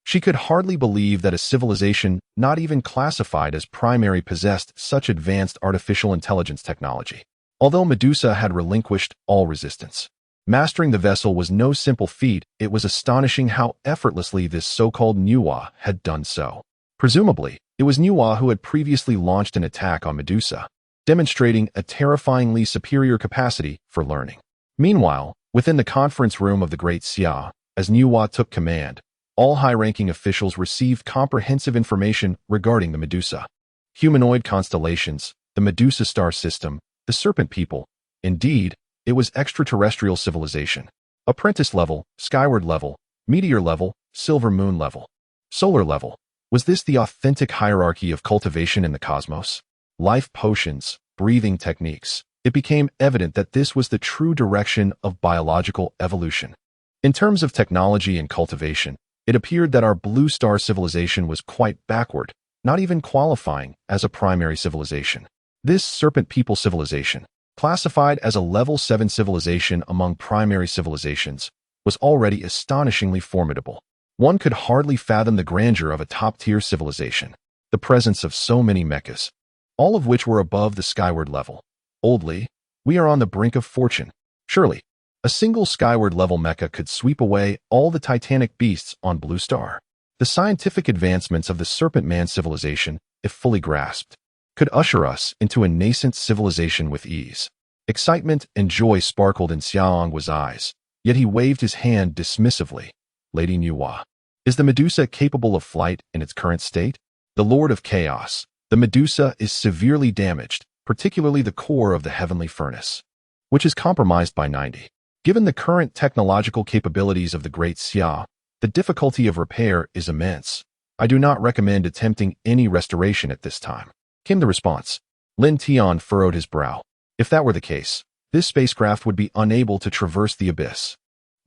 She could hardly believe that a civilization not even classified as primary possessed such advanced artificial intelligence technology. Although Medusa had relinquished all resistance, mastering the vessel was no simple feat. It was astonishing how effortlessly this so-called Nuwa had done so. Presumably, it was Nuwa who had previously launched an attack on Medusa, demonstrating a terrifyingly superior capacity for learning. Meanwhile, within the conference room of the Great Xia, as Nuwa took command, all high-ranking officials received comprehensive information regarding the Medusa. Humanoid constellations, the Medusa star system, the Serpent People. Indeed, it was extraterrestrial civilization. Apprentice level, skyward level, meteor level, silver moon level, solar level. Was this the authentic hierarchy of cultivation in the cosmos? Life potions, breathing techniques, it became evident that this was the true direction of biological evolution. In terms of technology and cultivation, it appeared that our blue star civilization was quite backward, not even qualifying as a primary civilization. This serpent people civilization, classified as a level 7 civilization among primary civilizations, was already astonishingly formidable. One could hardly fathom the grandeur of a top-tier civilization, the presence of so many mechas, all of which were above the skyward level. Oldly, we are on the brink of fortune. Surely, a single skyward level mecha could sweep away all the titanic beasts on Blue Star. The scientific advancements of the Serpent Man civilization, if fully grasped, could usher us into a nascent civilization with ease. Excitement and joy sparkled in Xiaoang's eyes, yet he waved his hand dismissively. Lady Nuwa, is the Medusa capable of flight in its current state? The Lord of Chaos, the Medusa is severely damaged, particularly the core of the heavenly furnace, which is compromised by 90. Given the current technological capabilities of the Great Xia, the difficulty of repair is immense. I do not recommend attempting any restoration at this time, came the response. Lin Tian furrowed his brow. If that were the case, this spacecraft would be unable to traverse the abyss.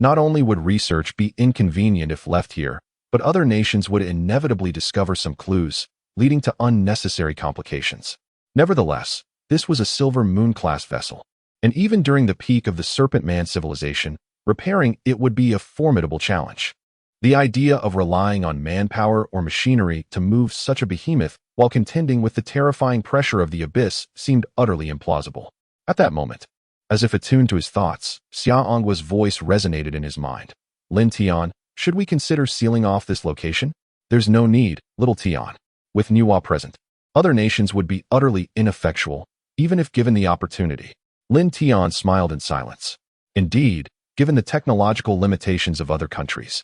Not only would research be inconvenient if left here, but other nations would inevitably discover some clues, leading to unnecessary complications. Nevertheless, this was a Silver Moon-class vessel, and even during the peak of the Serpent Man civilization, repairing it would be a formidable challenge. The idea of relying on manpower or machinery to move such a behemoth while contending with the terrifying pressure of the abyss seemed utterly implausible. At that moment, as if attuned to his thoughts, Xiaoang's voice resonated in his mind. Lin Tian, should we consider sealing off this location? There's no need, little Tian. With Nuwa present, other nations would be utterly ineffectual, even if given the opportunity. Lin Tian smiled in silence. Indeed, given the technological limitations of other countries,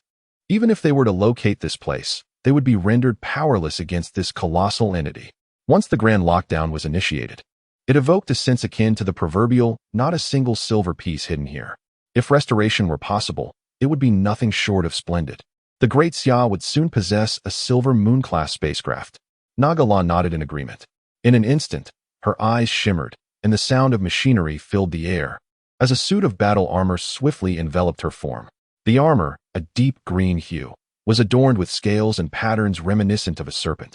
even if they were to locate this place, they would be rendered powerless against this colossal entity. Once the grand lockdown was initiated, it evoked a sense akin to the proverbial, not a single silver piece hidden here. If restoration were possible, it would be nothing short of splendid. The Great Xia would soon possess a Silver Moon-class spacecraft. Nagala nodded in agreement. In an instant, her eyes shimmered, and the sound of machinery filled the air, as a suit of battle armor swiftly enveloped her form. The armor, a deep green hue, was adorned with scales and patterns reminiscent of a serpent,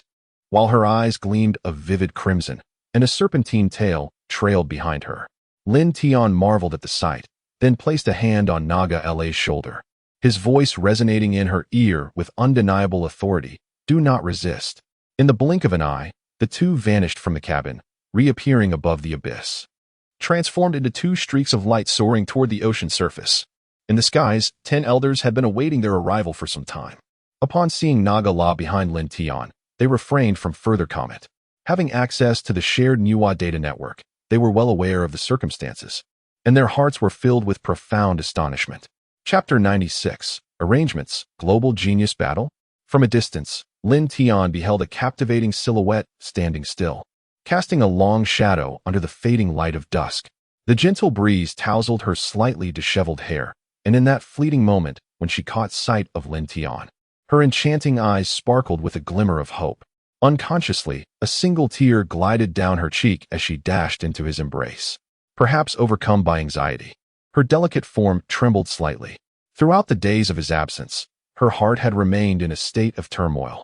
while her eyes gleamed a vivid crimson, and a serpentine tail trailed behind her. Lin Tian marveled at the sight, then placed a hand on Naga La's shoulder, his voice resonating in her ear with undeniable authority. Do not resist. In the blink of an eye, the two vanished from the cabin, reappearing above the abyss, transformed into two streaks of light soaring toward the ocean surface. In the skies, 10 elders had been awaiting their arrival for some time. Upon seeing Naga La behind Lin Tian, they refrained from further comment. Having access to the shared Nuwa data network, they were well aware of the circumstances, and their hearts were filled with profound astonishment. Chapter 96, Arrangements, Global Genius Battle? From a distance, Lin Tian beheld a captivating silhouette standing still, casting a long shadow under the fading light of dusk. The gentle breeze tousled her slightly disheveled hair, and in that fleeting moment, when she caught sight of Lin Tian, her enchanting eyes sparkled with a glimmer of hope. Unconsciously, a single tear glided down her cheek as she dashed into his embrace. Perhaps overcome by anxiety, her delicate form trembled slightly. Throughout the days of his absence, her heart had remained in a state of turmoil.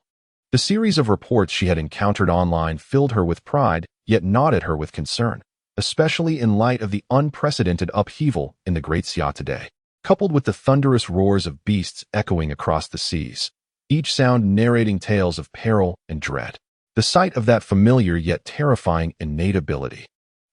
The series of reports she had encountered online filled her with pride, yet gnawed her with concern, especially in light of the unprecedented upheaval in the Great Xia today, coupled with the thunderous roars of beasts echoing across the seas, each sound narrating tales of peril and dread. The sight of that familiar yet terrifying innate ability,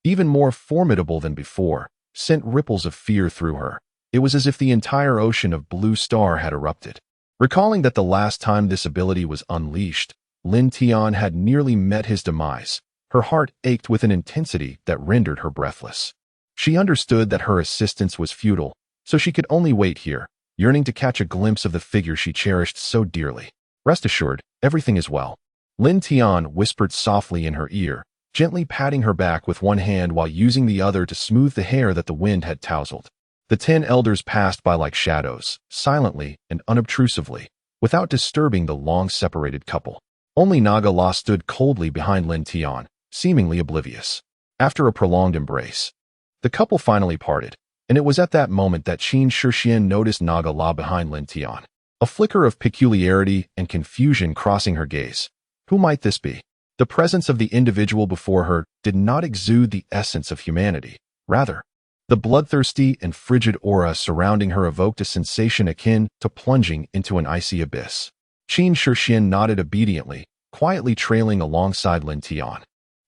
even more formidable than before, sent ripples of fear through her. It was as if the entire ocean of Blue Star had erupted. Recalling that the last time this ability was unleashed, Lin Tian had nearly met his demise. Her heart ached with an intensity that rendered her breathless. She understood that her assistance was futile, so she could only wait here, yearning to catch a glimpse of the figure she cherished so dearly. Rest assured, everything is well. Lin Tian whispered softly in her ear, gently patting her back with one hand while using the other to smooth the hair that the wind had tousled. The 10 elders passed by like shadows, silently and unobtrusively, without disturbing the long-separated couple. Only Naga La stood coldly behind Lin Tian, seemingly oblivious. After a prolonged embrace, the couple finally parted, and it was at that moment that Qin Shixian noticed Naga La behind Lin Tian. A flicker of peculiarity and confusion crossing her gaze. Who might this be? The presence of the individual before her did not exude the essence of humanity. Rather, the bloodthirsty and frigid aura surrounding her evoked a sensation akin to plunging into an icy abyss. Qin Shixian nodded obediently, quietly trailing alongside Lin Tian,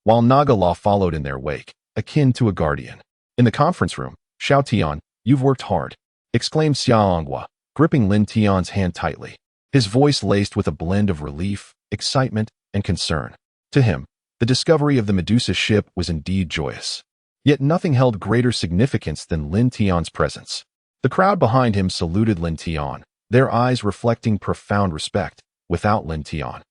while Naga La followed in their wake, akin to a guardian. In the conference room, Xiao Tian, you've worked hard, exclaimed Xiao Anghua, gripping Lin Tian's hand tightly, his voice laced with a blend of relief, excitement, and concern. To him, the discovery of the Medusa ship was indeed joyous. Yet nothing held greater significance than Lin Tian's presence. The crowd behind him saluted Lin Tian, their eyes reflecting profound respect. Without Lin Tian,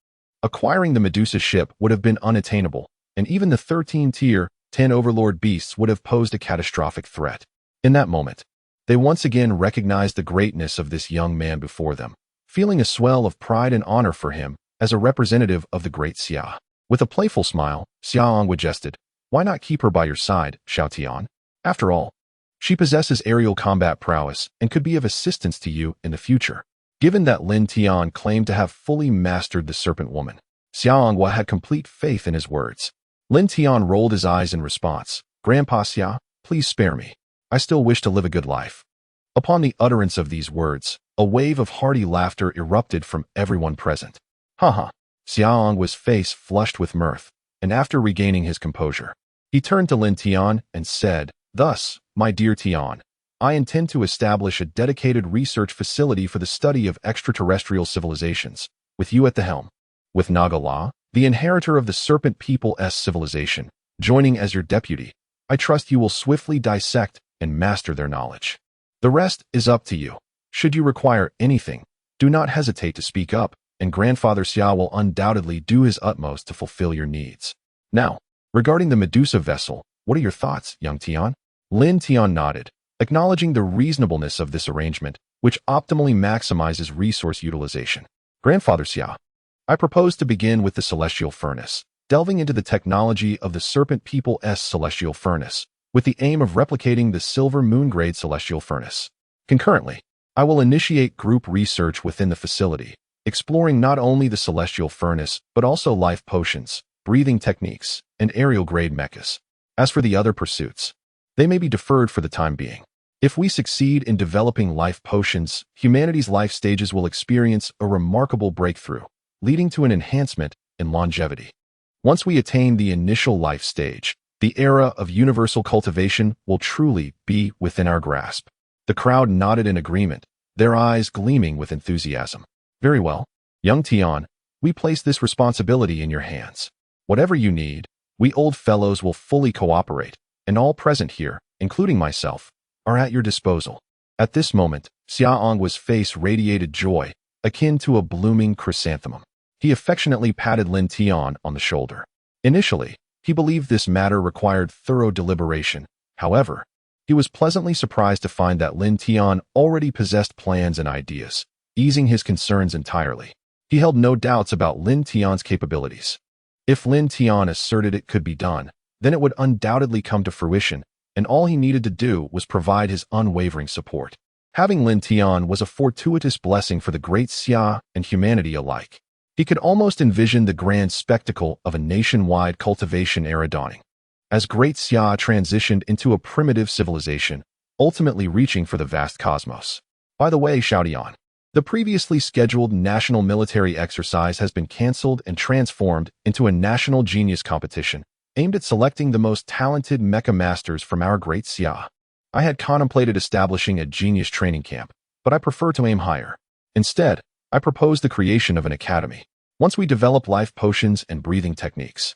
acquiring the Medusa ship would have been unattainable, and even the 13-tier, 10 overlord beasts would have posed a catastrophic threat. In that moment, they once again recognized the greatness of this young man before them, feeling a swell of pride and honor for him as a representative of the great Xia. With a playful smile, Xiao Anghua jested, why not keep her by your side, Xiao Tian? After all, she possesses aerial combat prowess and could be of assistance to you in the future. Given that Lin Tian claimed to have fully mastered the serpent woman, Xiao Anghua had complete faith in his words. Lin Tian rolled his eyes in response. Grandpa Xia, please spare me. I still wish to live a good life. Upon the utterance of these words, a wave of hearty laughter erupted from everyone present. Ha! Xiao Anghua's face flushed with mirth, and after regaining his composure, he turned to Lin Tian and said, thus, my dear Tian, I intend to establish a dedicated research facility for the study of extraterrestrial civilizations, with you at the helm. With Naga La, the inheritor of the Serpent People's civilization, joining as your deputy, I trust you will swiftly dissect and master their knowledge. The rest is up to you. Should you require anything, do not hesitate to speak up, and Grandfather Xia will undoubtedly do his utmost to fulfill your needs. Now, regarding the Medusa vessel, what are your thoughts, young Tian? Lin Tian nodded, acknowledging the reasonableness of this arrangement, which optimally maximizes resource utilization. Grandfather Xia, I propose to begin with the Celestial Furnace, delving into the technology of the Serpent People's Celestial Furnace, with the aim of replicating the Silver Moon-grade Celestial Furnace. Concurrently, I will initiate group research within the facility, exploring not only the Celestial Furnace, but also life potions, breathing techniques, and aerial-grade mechas. As for the other pursuits, they may be deferred for the time being. If we succeed in developing life potions, humanity's life stages will experience a remarkable breakthrough, leading to an enhancement in longevity. Once we attain the initial life stage, the era of universal cultivation will truly be within our grasp. The crowd nodded in agreement, their eyes gleaming with enthusiasm. Very well, young Tian, we place this responsibility in your hands. Whatever you need, we old fellows will fully cooperate, and all present here, including myself, are at your disposal. At this moment, Xia Anghua's face radiated joy, akin to a blooming chrysanthemum. He affectionately patted Lin Tian on the shoulder. Initially, he believed this matter required thorough deliberation. However, he was pleasantly surprised to find that Lin Tian already possessed plans and ideas, easing his concerns entirely. He held no doubts about Lin Tian's capabilities. If Lin Tian asserted it could be done, then it would undoubtedly come to fruition, and all he needed to do was provide his unwavering support. Having Lin Tian was a fortuitous blessing for the great Xia and humanity alike. He could almost envision the grand spectacle of a nationwide cultivation era dawning, as great Xia transitioned into a primitive civilization, ultimately reaching for the vast cosmos. By the way, Xiao Tian, the previously scheduled national military exercise has been cancelled and transformed into a national genius competition, aimed at selecting the most talented mecha masters from our great Xia. I had contemplated establishing a genius training camp, but I prefer to aim higher. Instead, I propose the creation of an academy. Once we develop life potions and breathing techniques,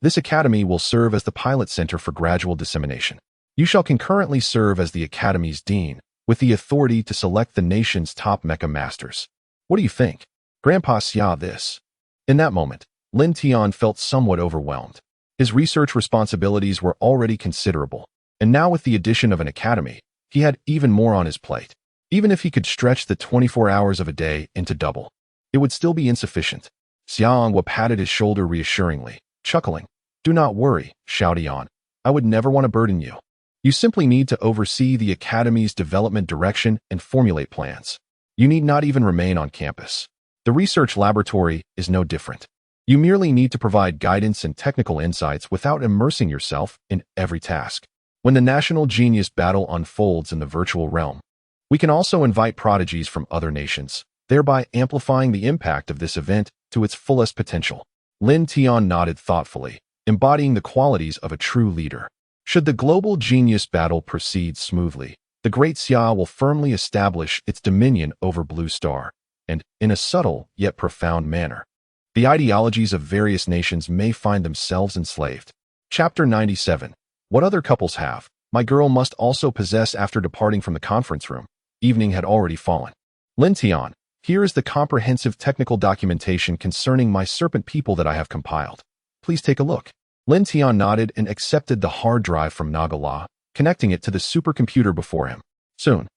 this academy will serve as the pilot center for gradual dissemination. You shall concurrently serve as the academy's dean, with the authority to select the nation's top mecha masters. What do you think? Grandpa Xia this. In that moment, Lin Tian felt somewhat overwhelmed. His research responsibilities were already considerable, and now with the addition of an academy, he had even more on his plate. Even if he could stretch the 24 hours of a day into double, it would still be insufficient. Xiao Anghua patted his shoulder reassuringly, chuckling. Do not worry, Xiao Tian. I would never want to burden you. You simply need to oversee the academy's development direction and formulate plans. You need not even remain on campus. The research laboratory is no different. You merely need to provide guidance and technical insights without immersing yourself in every task. When the national genius battle unfolds in the virtual realm, we can also invite prodigies from other nations, thereby amplifying the impact of this event to its fullest potential. Lin Tian nodded thoughtfully, embodying the qualities of a true leader. Should the global genius battle proceed smoothly, the Great Xia will firmly establish its dominion over Blue Star, and, in a subtle yet profound manner, the ideologies of various nations may find themselves enslaved. Chapter 97. What other couples have, my girl must also possess after departing from the conference room. Evening had already fallen. Lin Tian, here is the comprehensive technical documentation concerning my serpent people that I have compiled. Please take a look. Lin Tian nodded and accepted the hard drive from Nagala, connecting it to the supercomputer before him. Soon,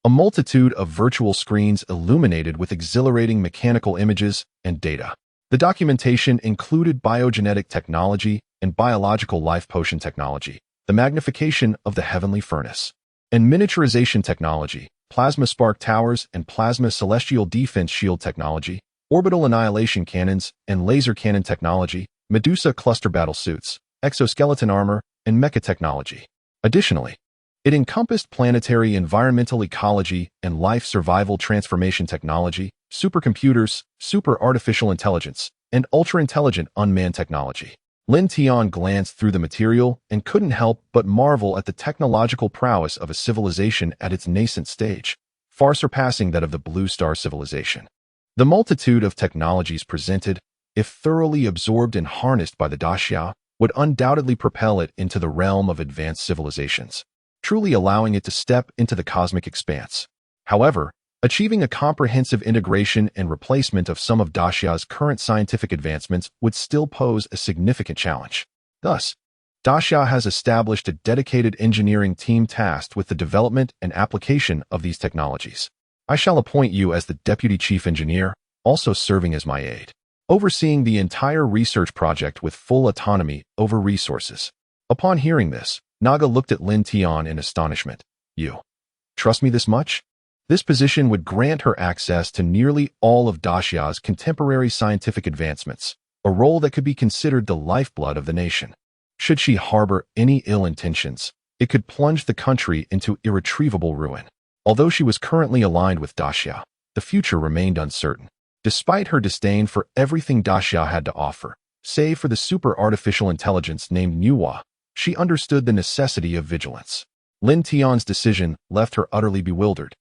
a multitude of virtual screens illuminated with exhilarating mechanical images and data. The documentation included biogenetic technology and biological life potion technology, the magnification of the heavenly furnace, and miniaturization technology, plasma spark towers and plasma celestial defense shield technology, orbital annihilation cannons and laser cannon technology, Medusa cluster battle suits, exoskeleton armor, and mecha technology. Additionally, it encompassed planetary environmental ecology and life survival transformation technology, supercomputers, super artificial intelligence, and ultra-intelligent unmanned technology. Lin Tian glanced through the material and couldn't help but marvel at the technological prowess of a civilization at its nascent stage, far surpassing that of the Blue Star civilization. The multitude of technologies presented, if thoroughly absorbed and harnessed by the Daxia, would undoubtedly propel it into the realm of advanced civilizations, truly allowing it to step into the cosmic expanse. However, achieving a comprehensive integration and replacement of some of Daxia's current scientific advancements would still pose a significant challenge. Thus, Daxia has established a dedicated engineering team tasked with the development and application of these technologies. I shall appoint you as the deputy chief engineer, also serving as my aide, overseeing the entire research project with full autonomy over resources. Upon hearing this, Naga looked at Lin Tian in astonishment. You trust me this much? This position would grant her access to nearly all of Daxia's contemporary scientific advancements, a role that could be considered the lifeblood of the nation. Should she harbor any ill intentions, it could plunge the country into irretrievable ruin. Although she was currently aligned with Daxia, the future remained uncertain. Despite her disdain for everything Daxia had to offer, save for the super artificial intelligence named Nuwa, she understood the necessity of vigilance. Lin Tian's decision left her utterly bewildered.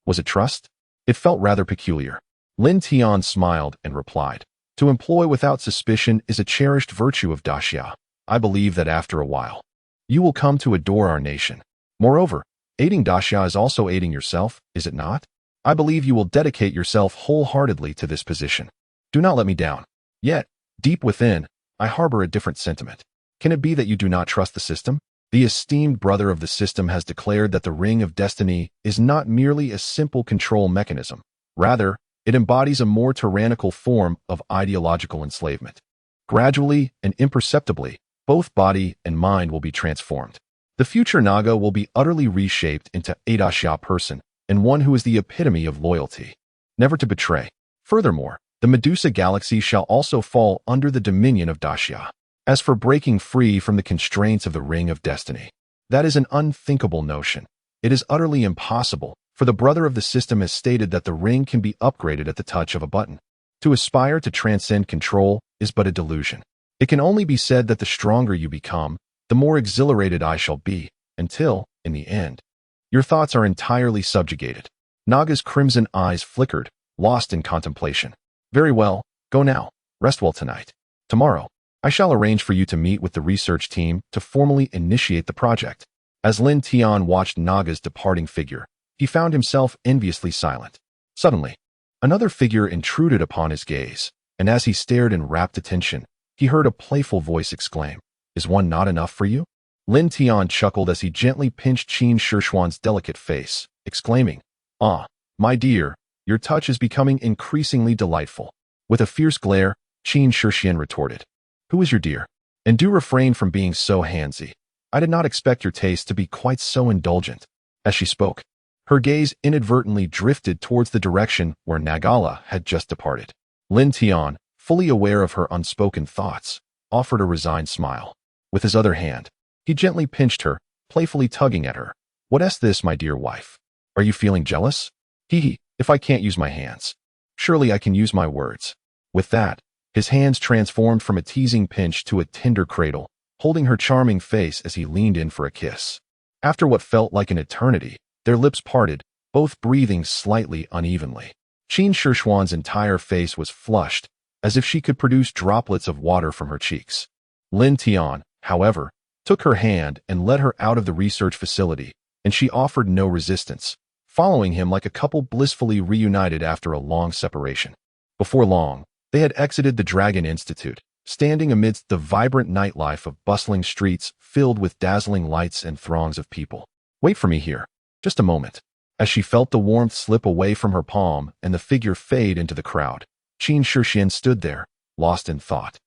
Was it trust? It felt rather peculiar. Lin Tian smiled and replied, "To employ without suspicion is a cherished virtue of Daxia. I believe that after a while, you will come to adore our nation. Moreover, aiding Daxia is also aiding yourself, is it not? I believe you will dedicate yourself wholeheartedly to this position. Do not let me down. Yet, deep within, I harbor a different sentiment. Can it be that you do not trust the system? The esteemed brother of the system has declared that the Ring of Destiny is not merely a simple control mechanism. Rather, it embodies a more tyrannical form of ideological enslavement. Gradually and imperceptibly, both body and mind will be transformed. The future Naga will be utterly reshaped into a Daxia person, and one who is the epitome of loyalty, never to betray. Furthermore, the Medusa galaxy shall also fall under the dominion of Daxia. As for breaking free from the constraints of the Ring of Destiny, that is an unthinkable notion. It is utterly impossible, for the brother of the system has stated that the ring can be upgraded at the touch of a button. To aspire to transcend control is but a delusion. It can only be said that the stronger you become, the more exhilarated I shall be, until, in the end, your thoughts are entirely subjugated." Naga's crimson eyes flickered, lost in contemplation. "Very well, go now. Rest well tonight. Tomorrow, I shall arrange for you to meet with the research team to formally initiate the project." As Lin Tian watched Naga's departing figure, he found himself enviously silent. Suddenly, another figure intruded upon his gaze, and as he stared in rapt attention, he heard a playful voice exclaim, "Is one not enough for you?" Lin Tian chuckled as he gently pinched Qin Shishuan's delicate face, exclaiming, "Ah, my dear, your touch is becoming increasingly delightful." With a fierce glare, Qin Shishuan retorted, "Who is your dear? And do refrain from being so handsy. I did not expect your taste to be quite so indulgent. As she spoke, her gaze inadvertently drifted towards the direction where Nagala had just departed. Lin Tian, fully aware of her unspoken thoughts, offered a resigned smile. With his other hand, he gently pinched her, playfully tugging at her. What's this, my dear wife? Are you feeling jealous? Hee, if I can't use my hands, surely I can use my words. With that, his hands transformed from a teasing pinch to a tender cradle, holding her charming face as he leaned in for a kiss. After what felt like an eternity, their lips parted, both breathing slightly unevenly. Qin Shishuan's entire face was flushed, as if she could produce droplets of water from her cheeks. Lin Tian, however, took her hand and led her out of the research facility, and she offered no resistance, following him like a couple blissfully reunited after a long separation. Before long, they had exited the Dragon Institute, standing amidst the vibrant nightlife of bustling streets filled with dazzling lights and throngs of people. Wait for me here. Just a moment. As she felt the warmth slip away from her palm and the figure fade into the crowd, Qin Shishuan stood there, lost in thought,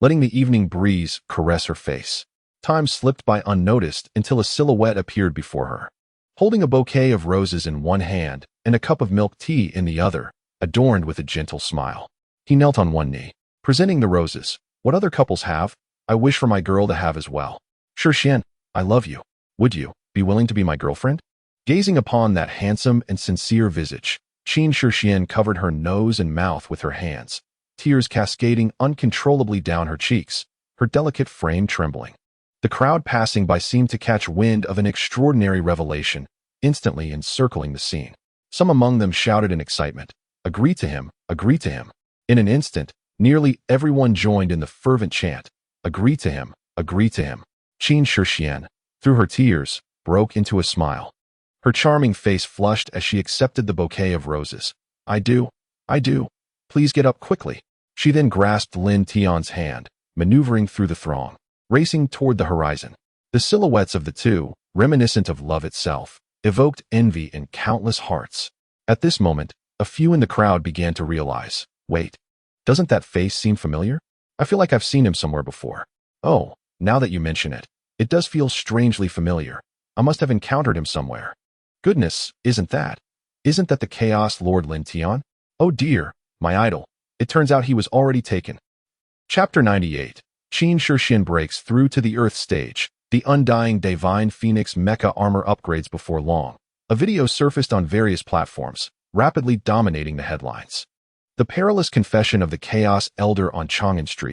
letting the evening breeze caress her face. Time slipped by unnoticed until a silhouette appeared before her. Holding a bouquet of roses in one hand and a cup of milk tea in the other, adorned with a gentle smile. He knelt on one knee, presenting the roses. What other couples have, I wish for my girl to have as well. Shishuan, I love you. Would you be willing to be my girlfriend? Gazing upon that handsome and sincere visage, Qin Shishuan covered her nose and mouth with her hands, tears cascading uncontrollably down her cheeks, her delicate frame trembling. The crowd passing by seemed to catch wind of an extraordinary revelation, instantly encircling the scene. Some among them shouted in excitement, "Agree to him, agree to him." In an instant, nearly everyone joined in the fervent chant, "Agree to him, agree to him." Qin Shishuan, through her tears, broke into a smile. Her charming face flushed as she accepted the bouquet of roses. I do. Please get up quickly." She then grasped Lin Tian's hand, maneuvering through the throng, racing toward the horizon. The silhouettes of the two, reminiscent of love itself, evoked envy in countless hearts. At this moment, a few in the crowd began to realize, wait, doesn't that face seem familiar? I feel like I've seen him somewhere before. Oh, now that you mention it, it does feel strangely familiar. I must have encountered him somewhere. Goodness, isn't that the Chaos Lord Lin Tian? Oh dear, my idol. It turns out he was already taken. Chapter 98. Qin Shishuan breaks through to the Earth stage. The Undying Divine Phoenix Mecha armor upgrades before long. A video surfaced on various platforms, rapidly dominating the headlines. The perilous confession of the Chaos Elder on Chang'an Street.